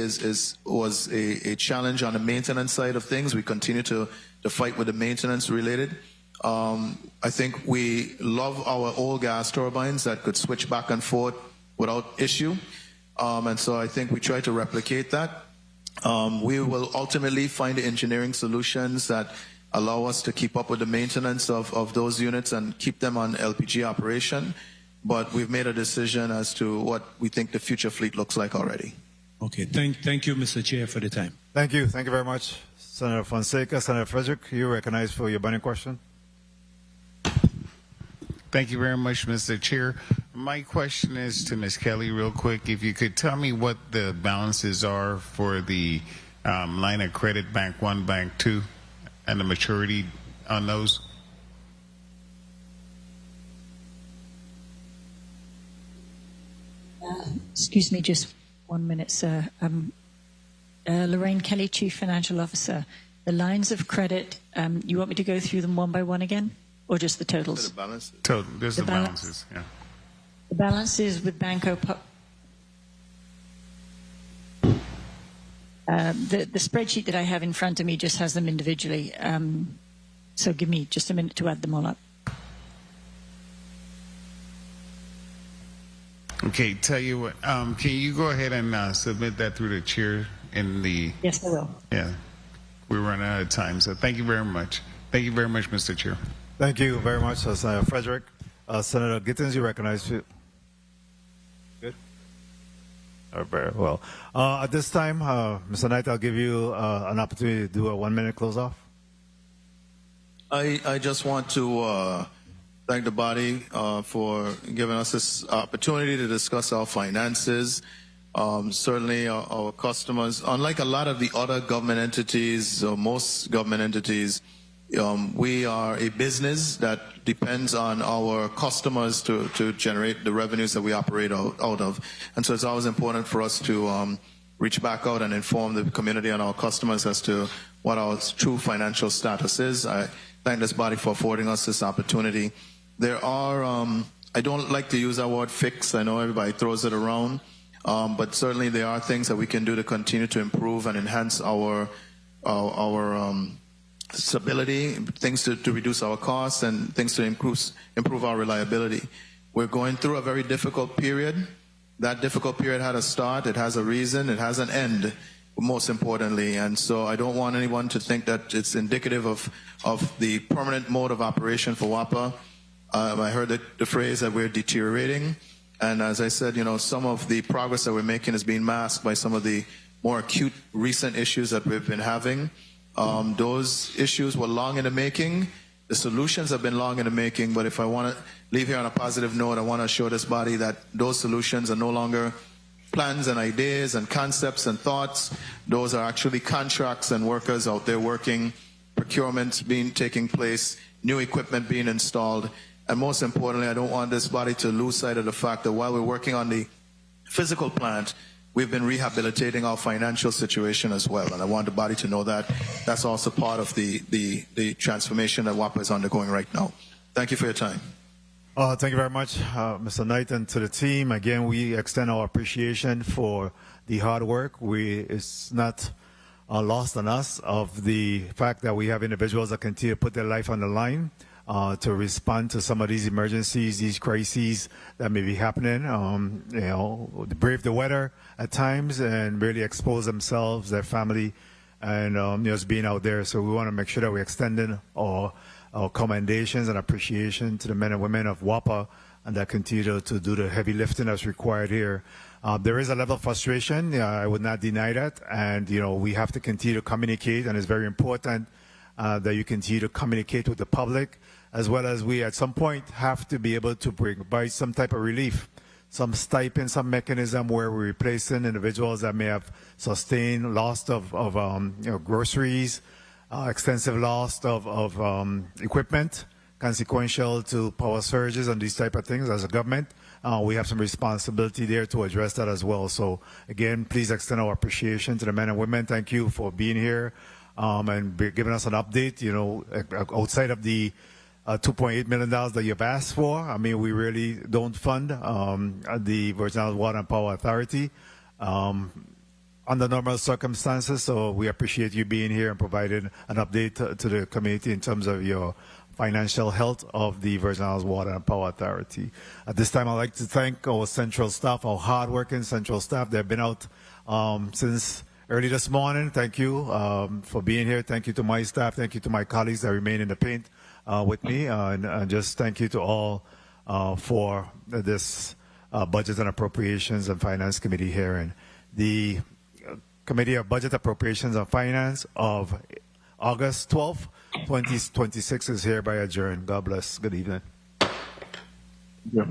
was a challenge on the maintenance side of things. We continue to fight with the maintenance related. I think we love our old gas turbines that could switch back and forth without issue. And so I think we try to replicate that. We will ultimately find engineering solutions that allow us to keep up with the maintenance of those units and keep them on LPG operation. But we've made a decision as to what we think the future fleet looks like already. Okay, thank you, Mr. Chair, for the time. Thank you very much, Senator Fonseca. Senator Frederick, you recognized for your burning question. Thank you very much, Mr. Chair. My question is to Ms. Kelly real quick. If you could tell me what the balances are for the line of credit, Bank 1, Bank 2, and the maturity on those. Excuse me, just 1 minute, sir. Lorraine Kelly, Chief Financial Officer. The lines of credit, you want me to go through them one by one again, or just the totals? The balances. Total, there's the balances, yeah. The balances with Banco... the spreadsheet that I have in front of me just has them individually. So give me just a minute to add them all up. Okay, tell you what. Can you go ahead and submit that through the chair in the? Yes, I will. Yeah, we're running out of time. So thank you very much. Thank you very much, Mr. Chair. Thank you very much, Senator Frederick. Senator Gittins, you recognize you. Good. Very well. At this time, Mr. Knight, I'll give you an opportunity to do a 1 minute close off. I just want to thank the body for giving us this opportunity to discuss our finances. Certainly our customers, unlike a lot of the other government entities, or most government entities, we are a business that depends on our customers to generate the revenues that we operate out of. And so it's always important for us to reach back out and inform the community and our customers as to what our true financial status is. I thank this body for affording us this opportunity. There are, I don't like to use that word fix. I know everybody throws it around. But certainly there are things that we can do to continue to improve and enhance our stability, things to reduce our costs, and things to improve our reliability. We're going through a very difficult period. That difficult period had a start, it has a reason, it has an end, most importantly. And so I don't want anyone to think that it's indicative of the permanent mode of operation for WAPA. I heard the phrase that we're deteriorating. And as I said, some of the progress that we're making is being masked by some of the more acute recent issues that we've been having. Those issues were long in the making. The solutions have been long in the making, but if I want to leave here on a positive note, I want to assure this body that those solutions are no longer plans and ideas and concepts and thoughts. Those are actually contracts and workers out there working, procurement taking place, new equipment being installed. And most importantly, I don't want this body to lose sight of the fact that while we're working on the physical plant, we've been rehabilitating our financial situation as well. And I want the body to know that that's also part of the transformation that WAPA is undergoing right now. Thank you for your time. Thank you very much, Mr. Knight, and to the team. Again, we extend our appreciation for the hard work. It's not lost on us of the fact that we have individuals that continue to put their life on the line to respond to some of these emergencies, these crises that may be happening. Brave the weather at times and really expose themselves, their family, and just being out there. So we want to make sure that we're extending our commendations and appreciation to the men and women of WAPA and that continue to do the heavy lifting that's required here. There is a level of frustration. I would not deny that. And, we have to continue to communicate, and it's very important that you continue to communicate with the public, as well as we at some point have to be able to provide some type of relief, some stipend, some mechanism where we're replacing individuals that may have sustained loss of groceries, extensive loss of equipment, consequential to power surges and these type of things. As a government, we have some responsibility there to address that as well. So again, please extend our appreciation to the men and women. Thank you for being here and giving us an update. Outside of the $2.8 million that you've asked for, I mean, we really don't fund the Virgin Islands Water and Power Authority under normal circumstances. So we appreciate you being here and providing an update to the community in terms of your financial health of the Virgin Islands Water and Power Authority. At this time, I'd like to thank our central staff, our hardworking central staff. They've been out since early this morning. Thank you for being here. Thank you to my staff. Thank you to my colleagues that remain in the paint with me. And just thank you to all for this Budget and Appropriations and Finance Committee hearing. The Committee of Budget, Appropriations and Finance of August 12th, 2026 is hereby adjourned. God bless. Good evening. Yeah.